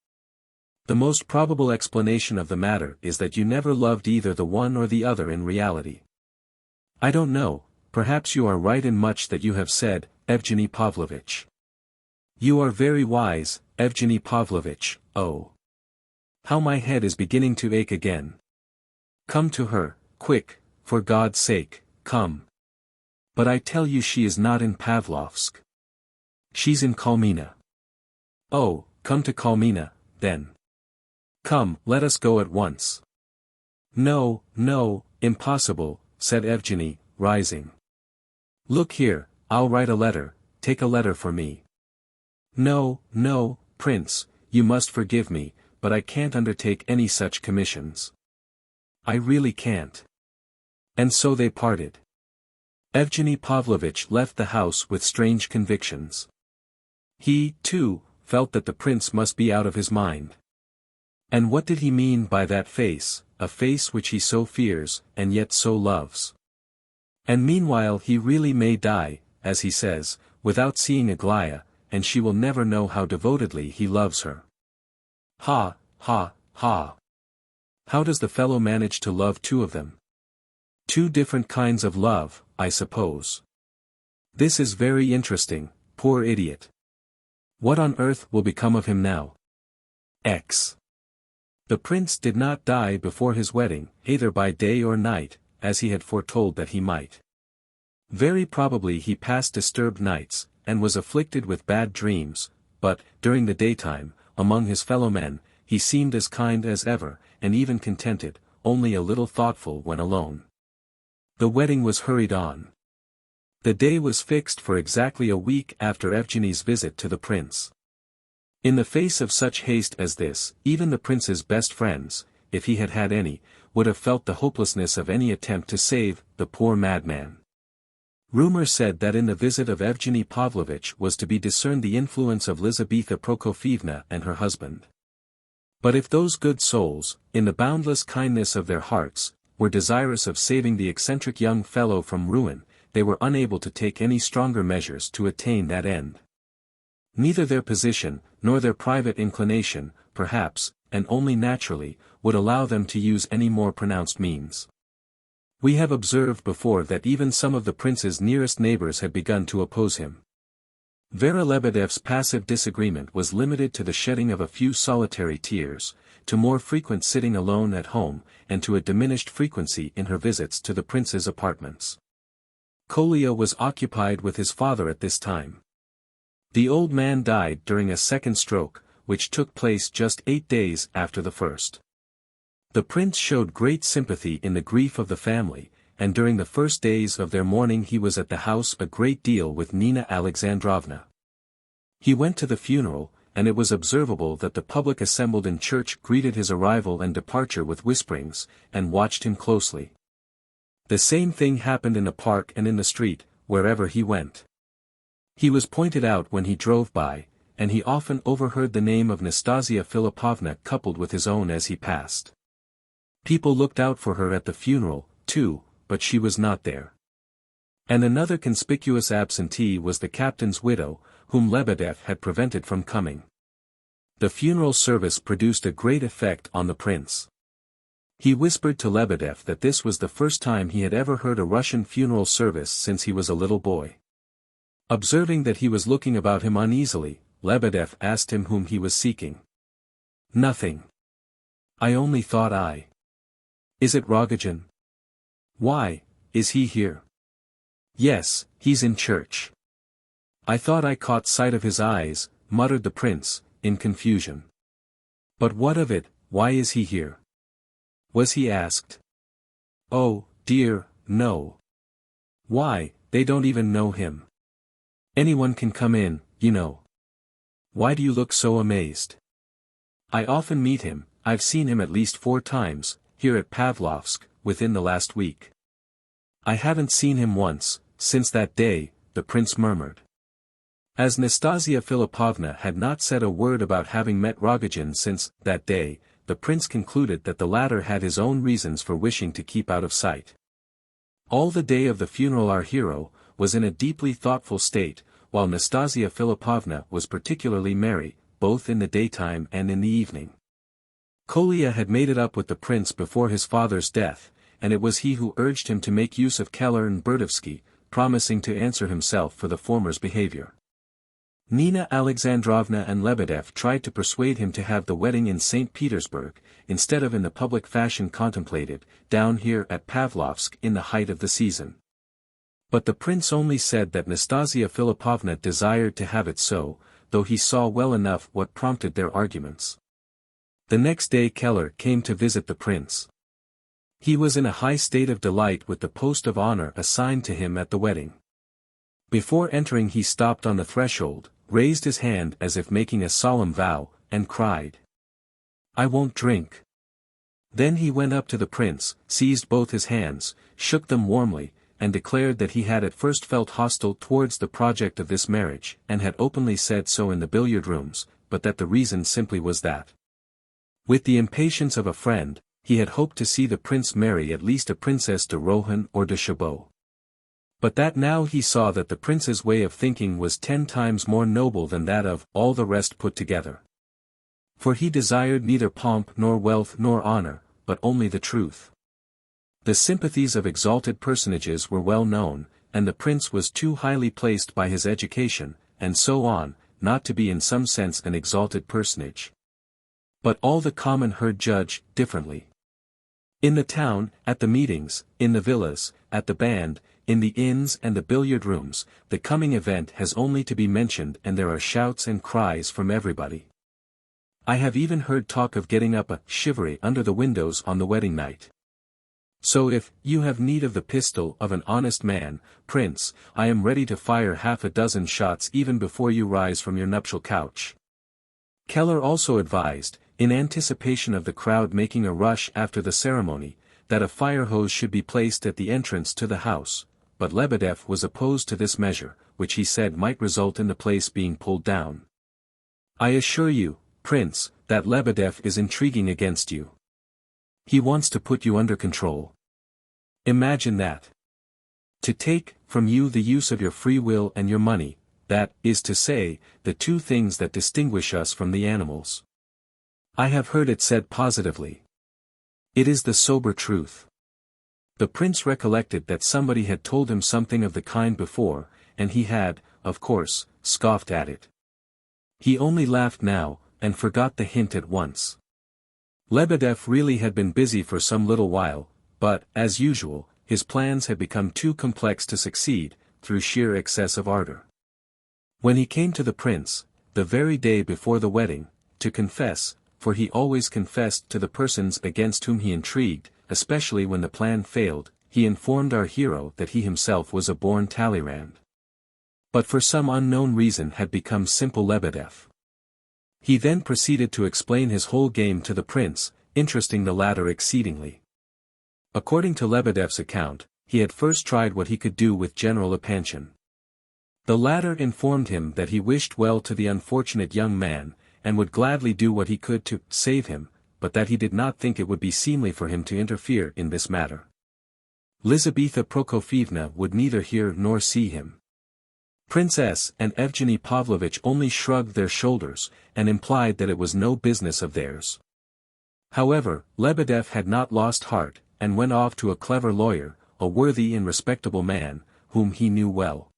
The most probable explanation of the matter is that you never loved either the one or the other in reality. I don't know, perhaps you are right in much that you have said, Evgeny Pavlovitch. You are very wise, Evgeny Pavlovitch, oh. How my head is beginning to ache again. Come to her, quick, for God's sake, come. But I tell you she is not in Pavlovsk. She's in Kalmina. Oh, come to Kalmina, then. Come, let us go at once. No, no, impossible, said Evgeny, rising. Look here, I'll write a letter, take a letter for me. No, no, Prince, you must forgive me, but I can't undertake any such commissions. I really can't. And so they parted. Evgeny Pavlovitch left the house with strange convictions. He, too, felt that the prince must be out of his mind. And what did he mean by that face, a face which he so fears, and yet so loves? And meanwhile he really may die, as he says, without seeing Aglaya, and she will never know how devotedly he loves her. Ha, ha, ha. How does the fellow manage to love two of them? Two different kinds of love, I suppose. This is very interesting, poor idiot. What on earth will become of him now? X. The prince did not die before his wedding, either by day or night, as he had foretold that he might. Very probably he passed disturbed nights, and was afflicted with bad dreams, but, during the daytime, among his fellow men, he seemed as kind as ever, and even contented, only a little thoughtful when alone. The wedding was hurried on. The day was fixed for exactly a week after Evgeny's visit to the prince. In the face of such haste as this, even the prince's best friends, if he had had any, would have felt the hopelessness of any attempt to save the poor madman. Rumor said that in the visit of Evgeny Pavlovitch was to be discerned the influence of Lizaveta Prokofievna and her husband. But if those good souls, in the boundless kindness of their hearts, were desirous of saving the eccentric young fellow from ruin, they were unable to take any stronger measures to attain that end. Neither their position, nor their private inclination, perhaps, and only naturally, would allow them to use any more pronounced means. We have observed before that even some of the prince's nearest neighbors had begun to oppose him. Vera Lebedev's passive disagreement was limited to the shedding of a few solitary tears, to more frequent sitting alone at home, and to a diminished frequency in her visits to the prince's apartments. Kolya was occupied with his father at this time. The old man died during a second stroke, which took place just 8 days after the first. The prince showed great sympathy in the grief of the family, and during the first days of their mourning he was at the house a great deal with Nina Alexandrovna. He went to the funeral, and it was observable that the public assembled in church greeted his arrival and departure with whisperings, and watched him closely. The same thing happened in the park and in the street, wherever he went. He was pointed out when he drove by, and he often overheard the name of Nastassya Filippovna coupled with his own as he passed. People looked out for her at the funeral, too, but she was not there. And another conspicuous absentee was the captain's widow, whom Lebedev had prevented from coming. The funeral service produced a great effect on the prince. He whispered to Lebedev that this was the first time he had ever heard a Russian funeral service since he was a little boy. Observing that he was looking about him uneasily, Lebedev asked him whom he was seeking. "Nothing. I only thought I. Is it Rogozhin?" "Why, is he here?" "Yes, he's in church." "I thought I caught sight of his eyes," muttered the prince, in confusion. "But what of it, why is he here?" Was he asked? "Oh, dear, no. Why, they don't even know him. Anyone can come in, you know. Why do you look so amazed?" "I often meet him, I've seen him at least 4 times, here at Pavlovsk, within the last week." "I haven't seen him once, since that day," the prince murmured. As Nastassya Filippovna had not said a word about having met Rogozhin since that day, the prince concluded that the latter had his own reasons for wishing to keep out of sight. All the day of the funeral our hero was in a deeply thoughtful state, while Nastassya Filippovna was particularly merry, both in the daytime and in the evening. Kolya had made it up with the prince before his father's death, and it was he who urged him to make use of Keller and Berdovsky, promising to answer himself for the former's behavior. Nina Alexandrovna and Lebedev tried to persuade him to have the wedding in St. Petersburg, instead of in the public fashion contemplated, down here at Pavlovsk in the height of the season. But the prince only said that Nastassya Filippovna desired to have it so, though he saw well enough what prompted their arguments. The next day Keller came to visit the prince. He was in a high state of delight with the post of honor assigned to him at the wedding. Before entering he stopped on the threshold, raised his hand as if making a solemn vow, and cried, "I won't drink." Then he went up to the prince, seized both his hands, shook them warmly, and declared that he had at first felt hostile towards the project of this marriage, and had openly said so in the billiard rooms, but that the reason simply was that, with the impatience of a friend, he had hoped to see the prince marry at least a Princess de Rohan or de Chabot. But that now he saw that the prince's way of thinking was 10 times more noble than that of all the rest put together. For he desired neither pomp nor wealth nor honor, but only the truth. The sympathies of exalted personages were well known, and the prince was too highly placed by his education, and so on, not to be in some sense an exalted personage. But all the common herd judge differently. In the town, at the meetings, in the villas, at the band, in the inns and the billiard rooms, the coming event has only to be mentioned and there are shouts and cries from everybody. I have even heard talk of getting up a shivaree under the windows on the wedding night. So if you have need of the pistol of an honest man, Prince, I am ready to fire half a dozen shots even before you rise from your nuptial couch. Keller also advised, in anticipation of the crowd making a rush after the ceremony, that a fire hose should be placed at the entrance to the house, but Lebedev was opposed to this measure, which he said might result in the place being pulled down. I assure you, Prince, that Lebedev is intriguing against you. He wants to put you under control. Imagine that. To take from you the use of your free will and your money, that is to say, the two things that distinguish us from the animals. I have heard it said positively. It is the sober truth. The prince recollected that somebody had told him something of the kind before, and he had, of course, scoffed at it. He only laughed now, and forgot the hint at once. Lebedev really had been busy for some little while, but, as usual, his plans had become too complex to succeed, through sheer excess of ardor. When he came to the prince, the very day before the wedding, to confess, for he always confessed to the persons against whom he intrigued, especially when the plan failed, he informed our hero that he himself was a born Talleyrand. But for some unknown reason had become simple Lebedev. He then proceeded to explain his whole game to the prince, interesting the latter exceedingly. According to Lebedev's account, he had first tried what he could do with General Epanchin. The latter informed him that he wished well to the unfortunate young man, and would gladly do what he could to save him, but that he did not think it would be seemly for him to interfere in this matter. Lizaveta Prokofievna would neither hear nor see him. Princess and Evgeny Pavlovitch only shrugged their shoulders, and implied that it was no business of theirs. However, Lebedev had not lost heart, and went off to a clever lawyer, a worthy and respectable man, whom he knew well.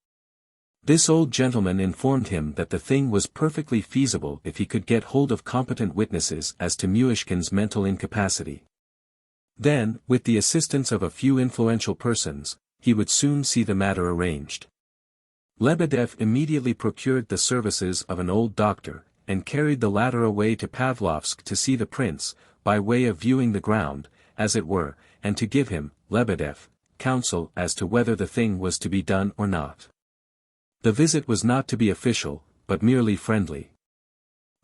This old gentleman informed him that the thing was perfectly feasible if he could get hold of competent witnesses as to Myshkin's mental incapacity. Then, with the assistance of a few influential persons, he would soon see the matter arranged. Lebedev immediately procured the services of an old doctor, and carried the latter away to Pavlovsk to see the prince, by way of viewing the ground, as it were, and to give him, Lebedev, counsel as to whether the thing was to be done or not. The visit was not to be official, but merely friendly.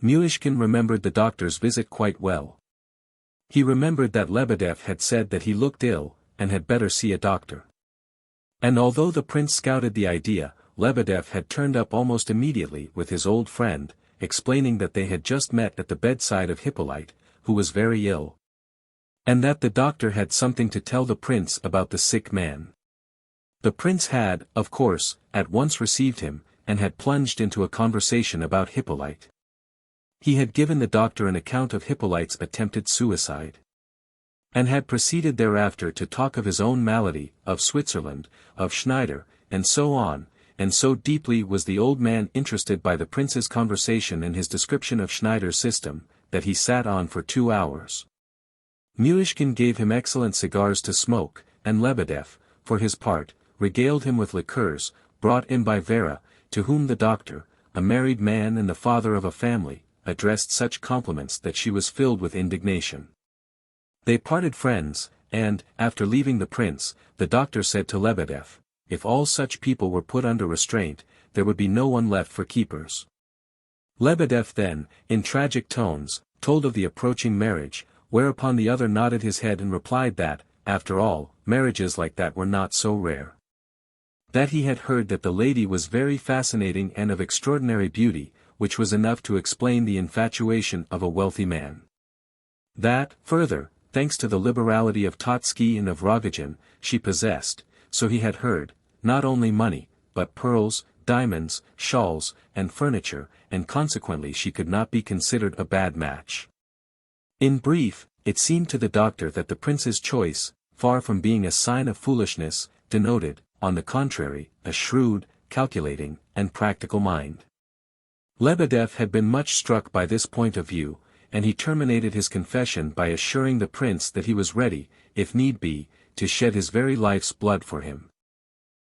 Myshkin remembered the doctor's visit quite well. He remembered that Lebedev had said that he looked ill, and had better see a doctor. And although the prince scouted the idea, Lebedev had turned up almost immediately with his old friend, explaining that they had just met at the bedside of Hippolyte, who was very ill. And that the doctor had something to tell the prince about the sick man. The prince had, of course, at once received him, and had plunged into a conversation about Hippolyte. He had given the doctor an account of Hippolyte's attempted suicide. And had proceeded thereafter to talk of his own malady, of Switzerland, of Schneider, and so on, and so deeply was the old man interested by the prince's conversation and his description of Schneider's system, that he sat on for 2 hours. Myshkin gave him excellent cigars to smoke, and Lebedev, for his part, regaled him with liqueurs, brought in by Vera, to whom the doctor, a married man and the father of a family, addressed such compliments that she was filled with indignation. They parted friends, and, after leaving the prince, the doctor said to Lebedev, if all such people were put under restraint, there would be no one left for keepers. Lebedev then, in tragic tones, told of the approaching marriage, whereupon the other nodded his head and replied that, after all, marriages like that were not so rare. That he had heard that the lady was very fascinating and of extraordinary beauty, which was enough to explain the infatuation of a wealthy man. That, further, thanks to the liberality of Totsky and of Rogozhin, she possessed, so he had heard, not only money, but pearls, diamonds, shawls, and furniture, and consequently she could not be considered a bad match. In brief, it seemed to the doctor that the prince's choice, far from being a sign of foolishness, denoted, on the contrary, a shrewd, calculating, and practical mind. Lebedev had been much struck by this point of view, and he terminated his confession by assuring the prince that he was ready, if need be, to shed his very life's blood for him.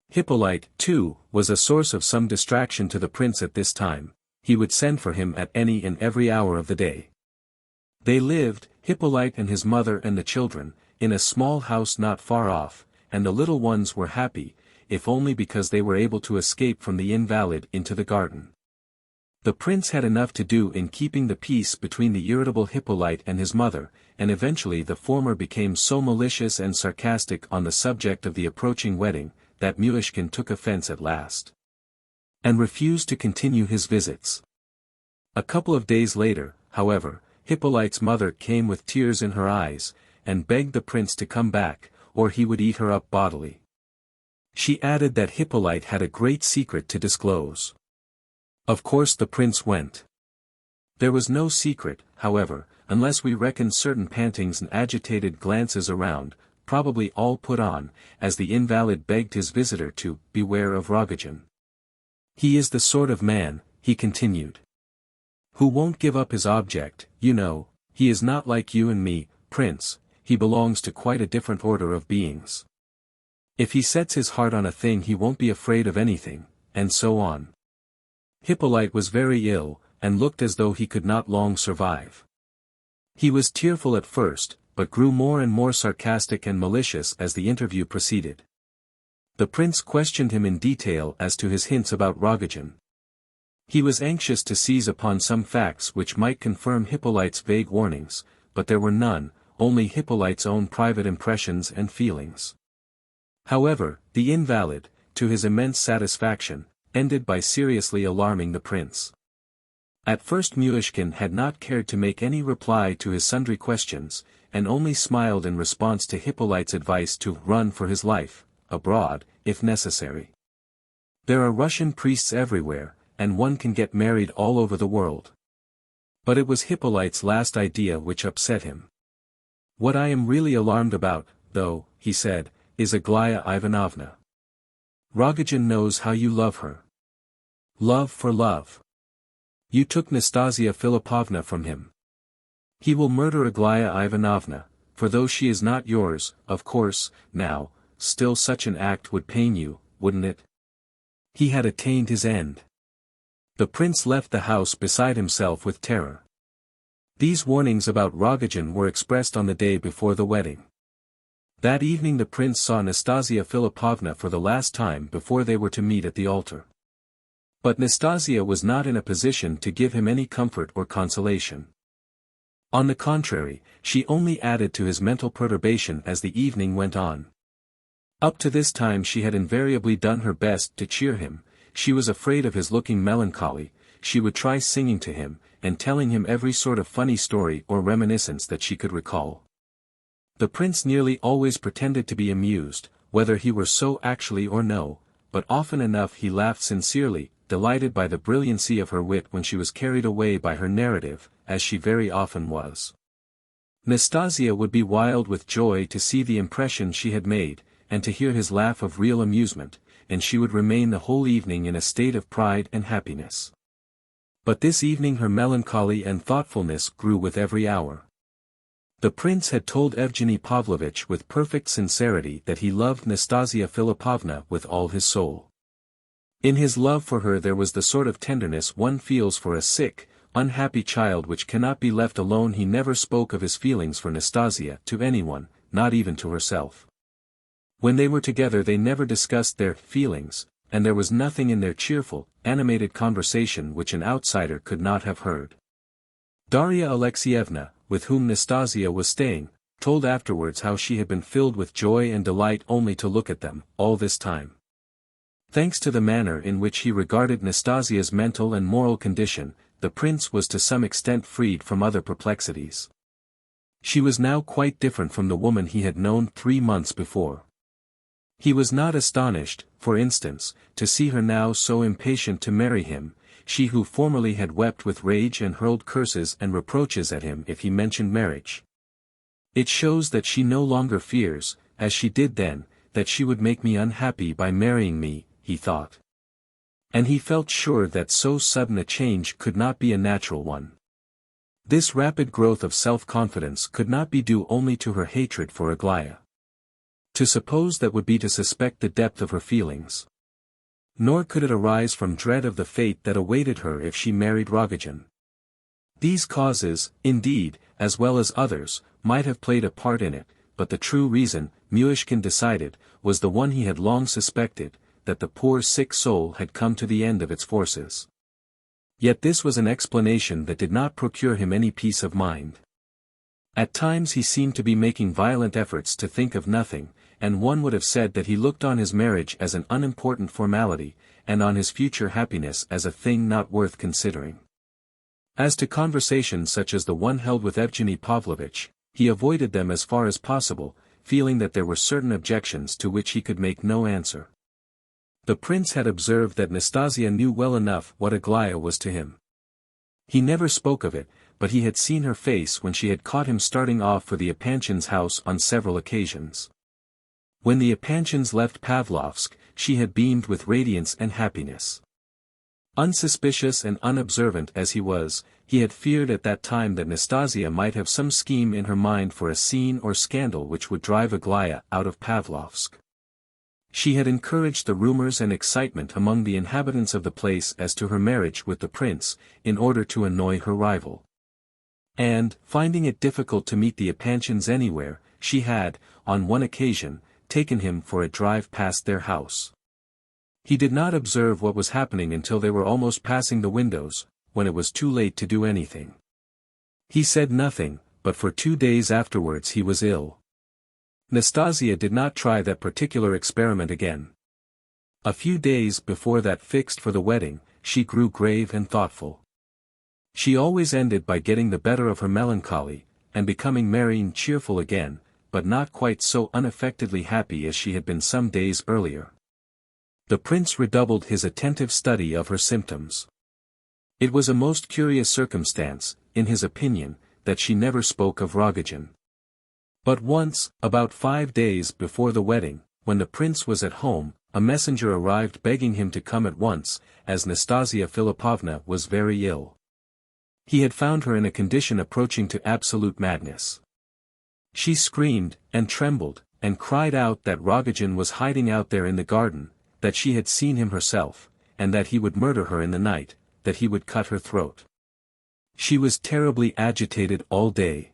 Hippolyte, too, was a source of some distraction to the prince at this time. He would send for him at any and every hour of the day. They lived, Hippolyte and his mother and the children, in a small house not far off, and the little ones were happy, if only because they were able to escape from the invalid into the garden. The prince had enough to do in keeping the peace between the irritable Hippolyte and his mother, and eventually the former became so malicious and sarcastic on the subject of the approaching wedding, that Myshkin took offense at last, and refused to continue his visits. A couple of days later, however, Hippolyte's mother came with tears in her eyes, and begged the prince to come back, or he would eat her up bodily. She added that Hippolyte had a great secret to disclose. Of course the prince went. There was no secret, however, unless we reckon certain pantings and agitated glances around, probably all put on, as the invalid begged his visitor to beware of Rogozhin. He is the sort of man, he continued, who won't give up his object, you know. He is not like you and me, prince, he belongs to quite a different order of beings. If he sets his heart on a thing he won't be afraid of anything, and so on. Hippolyte was very ill, and looked as though he could not long survive. He was tearful at first, but grew more and more sarcastic and malicious as the interview proceeded. The prince questioned him in detail as to his hints about Rogozhin. He was anxious to seize upon some facts which might confirm Hippolyte's vague warnings, but there were none, only Hippolyte's own private impressions and feelings. However, the invalid, to his immense satisfaction, ended by seriously alarming the prince. At first Myshkin had not cared to make any reply to his sundry questions, and only smiled in response to Hippolyte's advice to run for his life, abroad, if necessary. There are Russian priests everywhere, and one can get married all over the world. But it was Hippolyte's last idea which upset him. What I am really alarmed about, though, he said, is Aglaya Ivanovna. Rogozhin knows how you love her. Love for love. You took Nastassya Filippovna from him. He will murder Aglaya Ivanovna, for though she is not yours, of course, now, still such an act would pain you, wouldn't it? He had attained his end. The prince left the house beside himself with terror. These warnings about Rogozhin were expressed on the day before the wedding. That evening the prince saw Nastassya Filippovna for the last time before they were to meet at the altar. But Nastassya was not in a position to give him any comfort or consolation. On the contrary, she only added to his mental perturbation as the evening went on. Up to this time she had invariably done her best to cheer him. She was afraid of his looking melancholy. She would try singing to him, and telling him every sort of funny story or reminiscence that she could recall. The prince nearly always pretended to be amused, whether he were so actually or no, but often enough he laughed sincerely, delighted by the brilliancy of her wit when she was carried away by her narrative, as she very often was. Nastassya would be wild with joy to see the impression she had made, and to hear his laugh of real amusement, and she would remain the whole evening in a state of pride and happiness. But this evening her melancholy and thoughtfulness grew with every hour. The prince had told Evgeny Pavlovitch with perfect sincerity that he loved Nastassya Filippovna with all his soul. In his love for her there was the sort of tenderness one feels for a sick, unhappy child which cannot be left alone. He never spoke of his feelings for Nastassya to anyone, not even to herself. When they were together they never discussed their feelings, and there was nothing in their cheerful, animated conversation which an outsider could not have heard. Darya Alexeyevna, with whom Nastassya was staying, told afterwards how she had been filled with joy and delight only to look at them, all this time. Thanks to the manner in which he regarded Nastassya's mental and moral condition, the prince was to some extent freed from other perplexities. She was now quite different from the woman he had known 3 months before. He was not astonished, for instance, to see her now so impatient to marry him, she who formerly had wept with rage and hurled curses and reproaches at him if he mentioned marriage. It shows that she no longer fears, as she did then, that she would make me unhappy by marrying me, he thought. And he felt sure that so sudden a change could not be a natural one. This rapid growth of self-confidence could not be due only to her hatred for Aglaya. To suppose that would be to suspect the depth of her feelings. Nor could it arise from dread of the fate that awaited her if she married Rogozhin. These causes, indeed, as well as others, might have played a part in it, but the true reason, Myshkin decided, was the one he had long suspected, that the poor sick soul had come to the end of its forces. Yet this was an explanation that did not procure him any peace of mind. At times he seemed to be making violent efforts to think of nothing, and one would have said that he looked on his marriage as an unimportant formality, and on his future happiness as a thing not worth considering. As to conversations such as the one held with Evgeny Pavlovitch, he avoided them as far as possible, feeling that there were certain objections to which he could make no answer. The prince had observed that Nastassya knew well enough what Aglaya was to him. He never spoke of it, but he had seen her face when she had caught him starting off for the Epanchins' house on several occasions. When the Epanchins left Pavlovsk, she had beamed with radiance and happiness. Unsuspicious and unobservant as he was, he had feared at that time that Nastassya might have some scheme in her mind for a scene or scandal which would drive Aglaya out of Pavlovsk. She had encouraged the rumors and excitement among the inhabitants of the place as to her marriage with the prince, in order to annoy her rival. And, finding it difficult to meet the Epanchins anywhere, she had, on one occasion, taken him for a drive past their house. He did not observe what was happening until they were almost passing the windows, when it was too late to do anything. He said nothing, but for 2 days afterwards he was ill. Nastassya did not try that particular experiment again. A few days before that fixed for the wedding, she grew grave and thoughtful. She always ended by getting the better of her melancholy, and becoming merry and cheerful again, but not quite so unaffectedly happy as she had been some days earlier. The prince redoubled his attentive study of her symptoms. It was a most curious circumstance, in his opinion, that she never spoke of Rogozhin. But once, about 5 days before the wedding, when the prince was at home, a messenger arrived begging him to come at once, as Nastassya Filippovna was very ill. He had found her in a condition approaching to absolute madness. She screamed, and trembled, and cried out that Rogozhin was hiding out there in the garden, that she had seen him herself, and that he would murder her in the night, that he would cut her throat. She was terribly agitated all day.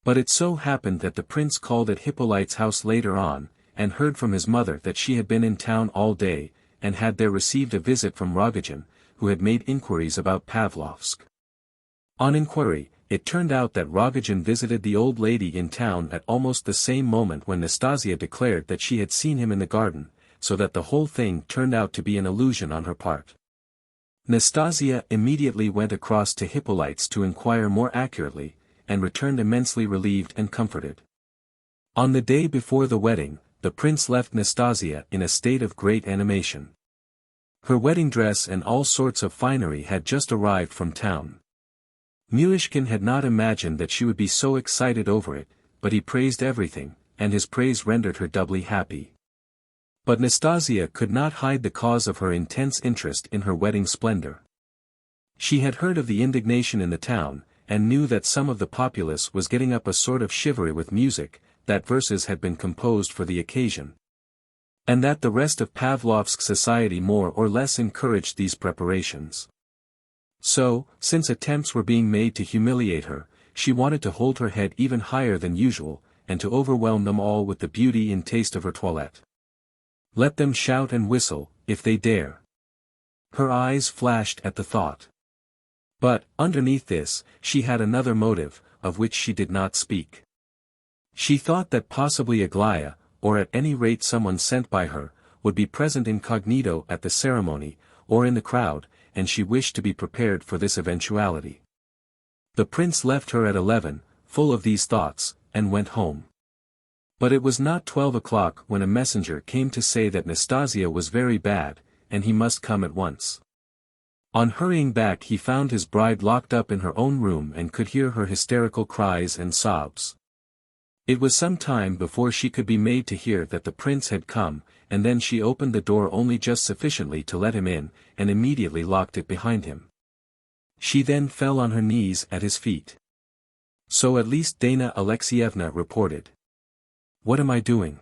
But it so happened that the prince called at Hippolyte's house later on, and heard from his mother that she had been in town all day, and had there received a visit from Rogozhin, who had made inquiries about Pavlovsk. On inquiry, it turned out that Rogozhin visited the old lady in town at almost the same moment when Nastassya declared that she had seen him in the garden, so that the whole thing turned out to be an illusion on her part. Nastassya immediately went across to Hippolyte's to inquire more accurately, and returned immensely relieved and comforted. On the day before the wedding, the prince left Nastassya in a state of great animation. Her wedding dress and all sorts of finery had just arrived from town. Myshkin had not imagined that she would be so excited over it, but he praised everything, and his praise rendered her doubly happy. But Nastassya could not hide the cause of her intense interest in her wedding splendor. She had heard of the indignation in the town, and knew that some of the populace was getting up a sort of chivalry with music, that verses had been composed for the occasion. And that the rest of Pavlovsk society more or less encouraged these preparations. So, since attempts were being made to humiliate her, she wanted to hold her head even higher than usual, and to overwhelm them all with the beauty and taste of her toilette. Let them shout and whistle, if they dare. Her eyes flashed at the thought. But, underneath this, she had another motive, of which she did not speak. She thought that possibly Aglaya, or at any rate someone sent by her, would be present incognito at the ceremony, or in the crowd, and she wished to be prepared for this eventuality. The prince left her at 11, full of these thoughts, and went home. But it was not 12 o'clock when a messenger came to say that Nastassya was very bad, and he must come at once. On hurrying back he found his bride locked up in her own room and could hear her hysterical cries and sobs. It was some time before she could be made to hear that the prince had come, and then she opened the door only just sufficiently to let him in, and immediately locked it behind him. She then fell on her knees at his feet. So at least Dana Alexeyevna reported. "What am I doing?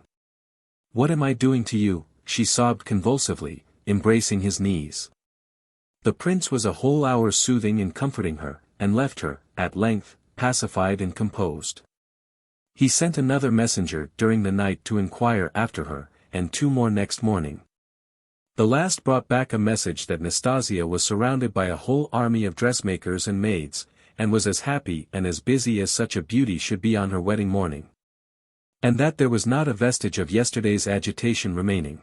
What am I doing to you?" she sobbed convulsively, embracing his knees. The prince was a whole hour soothing and comforting her, and left her, at length, pacified and composed. He sent another messenger during the night to inquire after her, and 2 more next morning. The last brought back a message that Nastassya was surrounded by a whole army of dressmakers and maids, and was as happy and as busy as such a beauty should be on her wedding morning. And that there was not a vestige of yesterday's agitation remaining.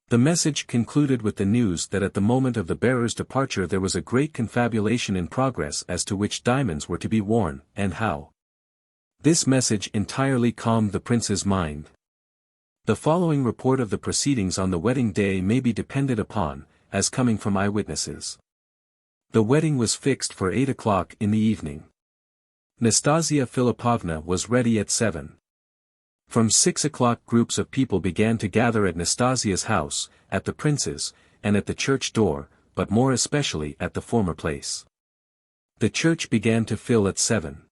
The message concluded with the news that at the moment of the bearer's departure there was a great confabulation in progress as to which diamonds were to be worn, and how. This message entirely calmed the prince's mind. The following report of the proceedings on the wedding day may be depended upon, as coming from eyewitnesses. The wedding was fixed for 8 o'clock in the evening. Nastassya Filippovna was ready at 7. From 6 o'clock groups of people began to gather at Nastasya's house, at the prince's, and at the church door, but more especially at the former place. The church began to fill at 7.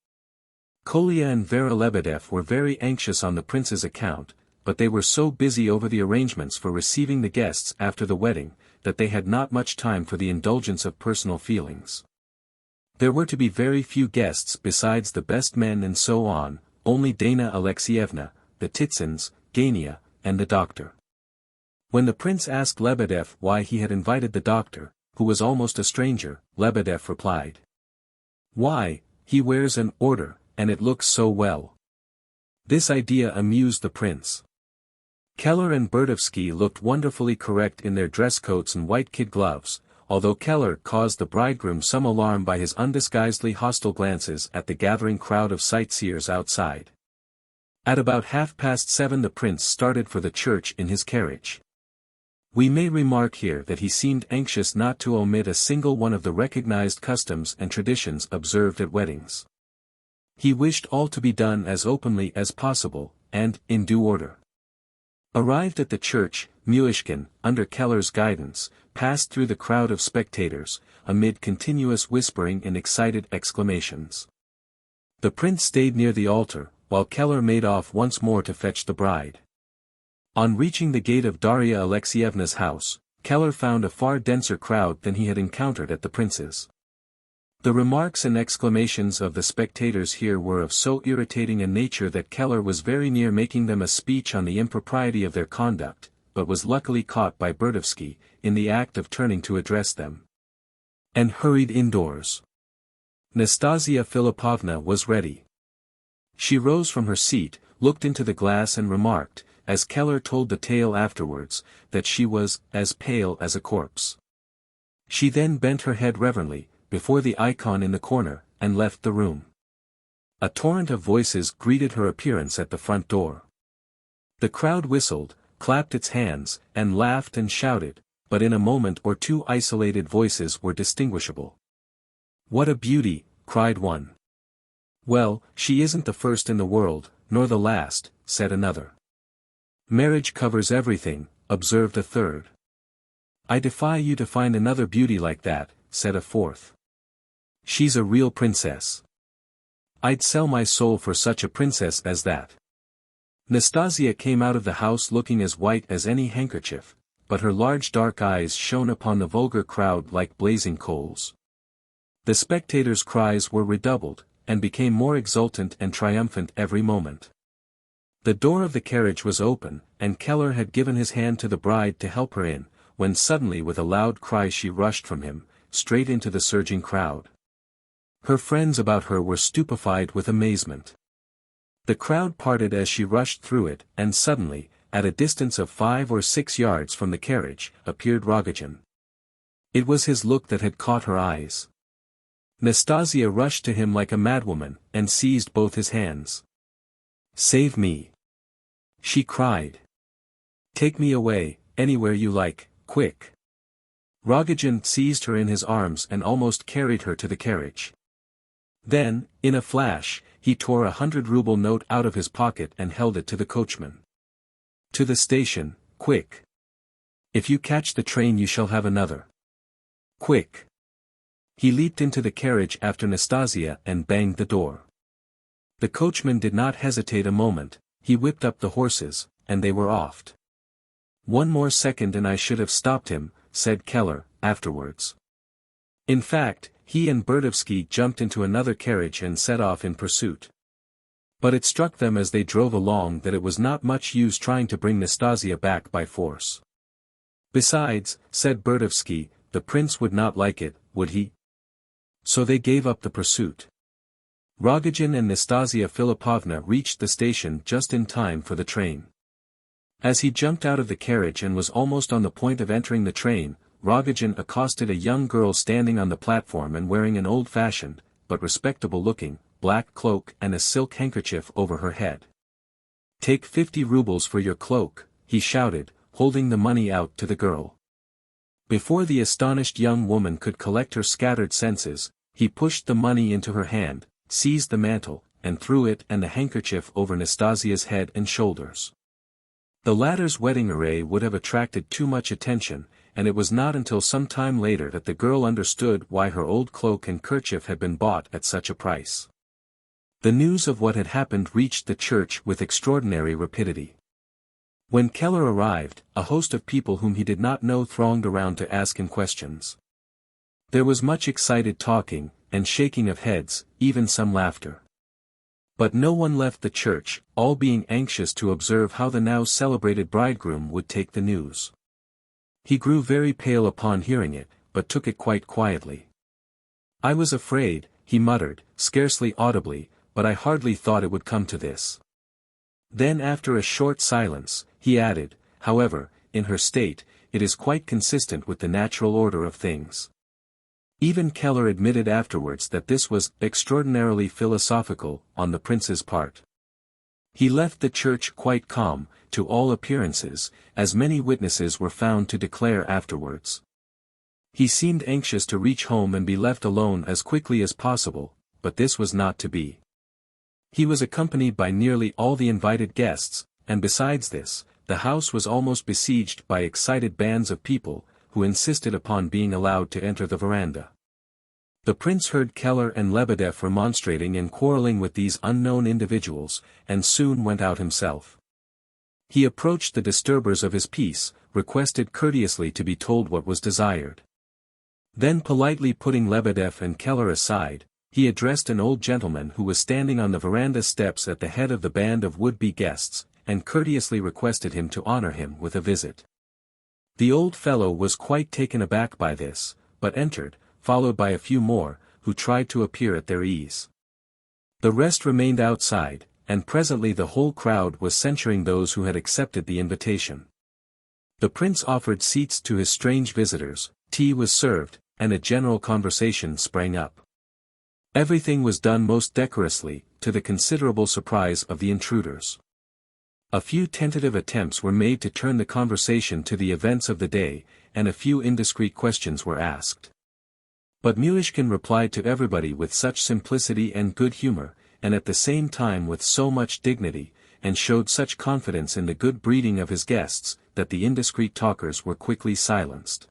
Kolya and Vera Lebedev were very anxious on the prince's account, but they were so busy over the arrangements for receiving the guests after the wedding, that they had not much time for the indulgence of personal feelings. There were to be very few guests besides the best men and so on, only Dana Alexeyevna, the Titsins, Gania, and the doctor. When the prince asked Lebedev why he had invited the doctor, who was almost a stranger, Lebedev replied. "Why, he wears an order, and it looks so well." This idea amused the prince. Keller and Burdovsky looked wonderfully correct in their dress coats and white kid gloves, although Keller caused the bridegroom some alarm by his undisguisedly hostile glances at the gathering crowd of sightseers outside. At about 7:30 the prince started for the church in his carriage. We may remark here that he seemed anxious not to omit a single one of the recognized customs and traditions observed at weddings. He wished all to be done as openly as possible, and in due order. Arrived at the church, Myshkin, under Keller's guidance, passed through the crowd of spectators, amid continuous whispering and excited exclamations. The prince stayed near the altar, while Keller made off once more to fetch the bride. On reaching the gate of Darya Alexeyevna's house, Keller found a far denser crowd than he had encountered at the prince's. The remarks and exclamations of the spectators here were of so irritating a nature that Keller was very near making them a speech on the impropriety of their conduct, but was luckily caught by Burdovsky, in the act of turning to address them, and hurried indoors. Nastassya Filippovna was ready. She rose from her seat, looked into the glass and remarked, as Keller told the tale afterwards, that she was as pale as a corpse. She then bent her head reverently, before the icon in the corner, and left the room. A torrent of voices greeted her appearance at the front door. The crowd whistled, clapped its hands, and laughed and shouted, but in a moment or two isolated voices were distinguishable. "What a beauty!" cried one. "Well, she isn't the first in the world, nor the last," said another. "Marriage covers everything," observed a third. "I defy you to find another beauty like that," said a fourth. "She's a real princess. I'd sell my soul for such a princess as that." Nastassya came out of the house looking as white as any handkerchief, but her large dark eyes shone upon the vulgar crowd like blazing coals. The spectators' cries were redoubled, and became more exultant and triumphant every moment. The door of the carriage was open, and Keller had given his hand to the bride to help her in, when suddenly with a loud cry she rushed from him, straight into the surging crowd. Her friends about her were stupefied with amazement. The crowd parted as she rushed through it, and suddenly, at a distance of 5 or 6 yards from the carriage, appeared Rogozhin. It was his look that had caught her eyes. Nastassya rushed to him like a madwoman, and seized both his hands. "Save me!" she cried. "Take me away, anywhere you like, quick!" Rogozhin seized her in his arms and almost carried her to the carriage. Then, in a flash, he tore a 100-ruble note out of his pocket and held it to the coachman. "To the station, quick! If you catch the train you shall have another. Quick!" He leaped into the carriage after Nastassya and banged the door. The coachman did not hesitate a moment, he whipped up the horses, and they were off. "One more second and I should have stopped him," said Keller, afterwards. In fact, he and Burdovsky jumped into another carriage and set off in pursuit. But it struck them as they drove along that it was not much use trying to bring Nastassya back by force. "Besides," said Burdovsky, "the prince would not like it, would he?" So they gave up the pursuit. Rogozhin and Nastassya Filippovna reached the station just in time for the train. As he jumped out of the carriage and was almost on the point of entering the train, Rogozhin accosted a young girl standing on the platform and wearing an old-fashioned, but respectable-looking, black cloak and a silk handkerchief over her head. "Take 50 rubles for your cloak," he shouted, holding the money out to the girl. Before the astonished young woman could collect her scattered senses, he pushed the money into her hand, seized the mantle, and threw it and the handkerchief over Nastasya's head and shoulders. The latter's wedding array would have attracted too much attention, and it was not until some time later that the girl understood why her old cloak and kerchief had been bought at such a price. The news of what had happened reached the church with extraordinary rapidity. When Keller arrived, a host of people whom he did not know thronged around to ask him questions. There was much excited talking, and shaking of heads, even some laughter. But no one left the church, all being anxious to observe how the now celebrated bridegroom would take the news. He grew very pale upon hearing it, but took it quite quietly. "I was afraid," he muttered, scarcely audibly, "but I hardly thought it would come to this." Then after a short silence, he added, "However, in her state, it is quite consistent with the natural order of things." Even Keller admitted afterwards that this was extraordinarily philosophical on the prince's part. He left the church quite calm, to all appearances, as many witnesses were found to declare afterwards. He seemed anxious to reach home and be left alone as quickly as possible, but this was not to be. He was accompanied by nearly all the invited guests, and besides this, the house was almost besieged by excited bands of people, who insisted upon being allowed to enter the veranda. The prince heard Keller and Lebedev remonstrating and quarreling with these unknown individuals, and soon went out himself. He approached the disturbers of his peace, requested courteously to be told what was desired. Then politely putting Lebedev and Keller aside, he addressed an old gentleman who was standing on the veranda steps at the head of the band of would-be guests, and courteously requested him to honor him with a visit. The old fellow was quite taken aback by this, but entered, followed by a few more, who tried to appear at their ease. The rest remained outside, and presently the whole crowd was censuring those who had accepted the invitation. The prince offered seats to his strange visitors, tea was served, and a general conversation sprang up. Everything was done most decorously, to the considerable surprise of the intruders. A few tentative attempts were made to turn the conversation to the events of the day, and a few indiscreet questions were asked. But Myshkin replied to everybody with such simplicity and good humor, and at the same time with so much dignity, and showed such confidence in the good breeding of his guests, that the indiscreet talkers were quickly silenced.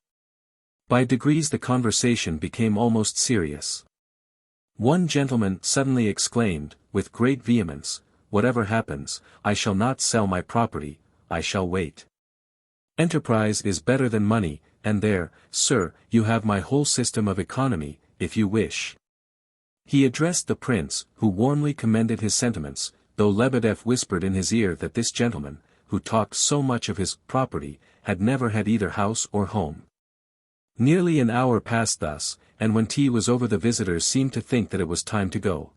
By degrees the conversation became almost serious. One gentleman suddenly exclaimed, with great vehemence, "Whatever happens, I shall not sell my property, I shall wait. Enterprise is better than money, and there, sir, you have my whole system of economy, if you wish." He addressed the prince, who warmly commended his sentiments, though Lebedev whispered in his ear that this gentleman, who talked so much of his property, had never had either house or home. Nearly an hour passed thus, and when tea was over the visitors seemed to think that it was time to go.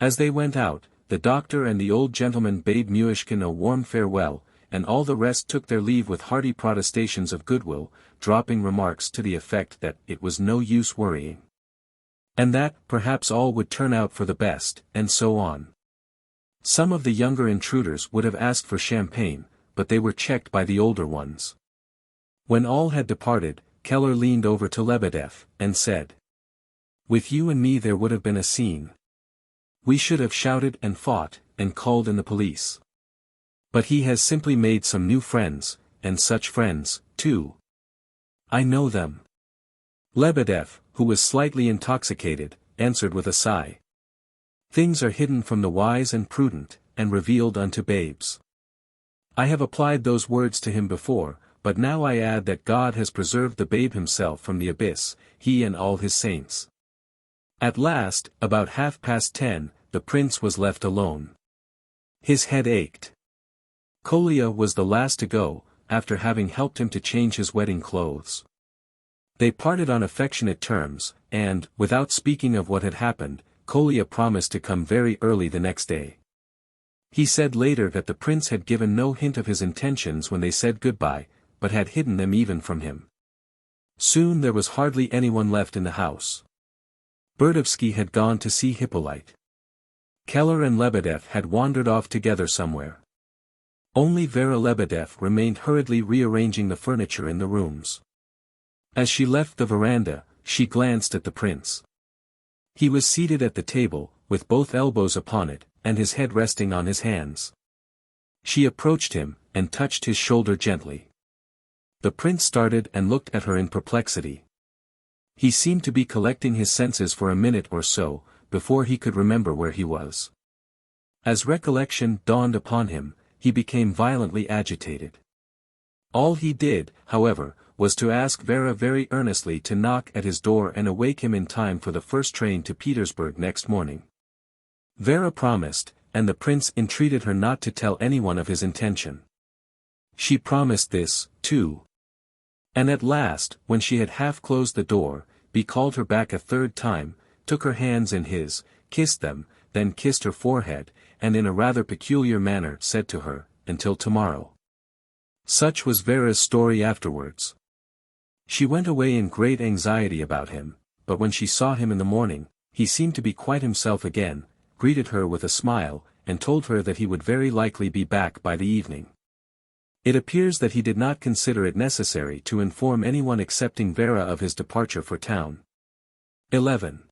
As they went out, the doctor and the old gentleman bade Myshkin a warm farewell, and all the rest took their leave with hearty protestations of goodwill, dropping remarks to the effect that it was no use worrying, and that perhaps all would turn out for the best, and so on. Some of the younger intruders would have asked for champagne, but they were checked by the older ones. When all had departed, Keller leaned over to Lebedev, and said, "With you and me there would have been a scene. We should have shouted and fought, and called in the police. But he has simply made some new friends, and such friends, too. I know them. Lebedev, who was slightly intoxicated, answered with a sigh. Things are hidden from the wise and prudent, and revealed unto babes. I have applied those words to him before, but now I add that God has preserved the babe himself from the abyss, he and all his saints. At last, about 10:30, the prince was left alone. His head ached. Kolya was the last to go, after having helped him to change his wedding clothes. They parted on affectionate terms, and, without speaking of what had happened, Kolya promised to come very early the next day. He said later that the prince had given no hint of his intentions when they said goodbye, but had hidden them even from him. Soon there was hardly anyone left in the house. Burdovsky had gone to see Hippolyte. Keller and Lebedev had wandered off together somewhere. Only Vera Lebedev remained hurriedly rearranging the furniture in the rooms. As she left the veranda, she glanced at the prince. He was seated at the table, with both elbows upon it, and his head resting on his hands. She approached him, and touched his shoulder gently. The prince started and looked at her in perplexity. He seemed to be collecting his senses for a minute or so, before he could remember where he was. As recollection dawned upon him, he became violently agitated. All he did, however, was to ask Vera very earnestly to knock at his door and awake him in time for the first train to Petersburg next morning. Vera promised, and the prince entreated her not to tell anyone of his intention. She promised this, too. And at last, when she had half closed the door, he called her back a third time, took her hands in his, kissed them, then kissed her forehead, and in a rather peculiar manner said to her, "Until tomorrow." Such was Vera's story afterwards. She went away in great anxiety about him, but when she saw him in the morning, he seemed to be quite himself again, greeted her with a smile, and told her that he would very likely be back by the evening. It appears that he did not consider it necessary to inform anyone excepting Vera of his departure for town. 11.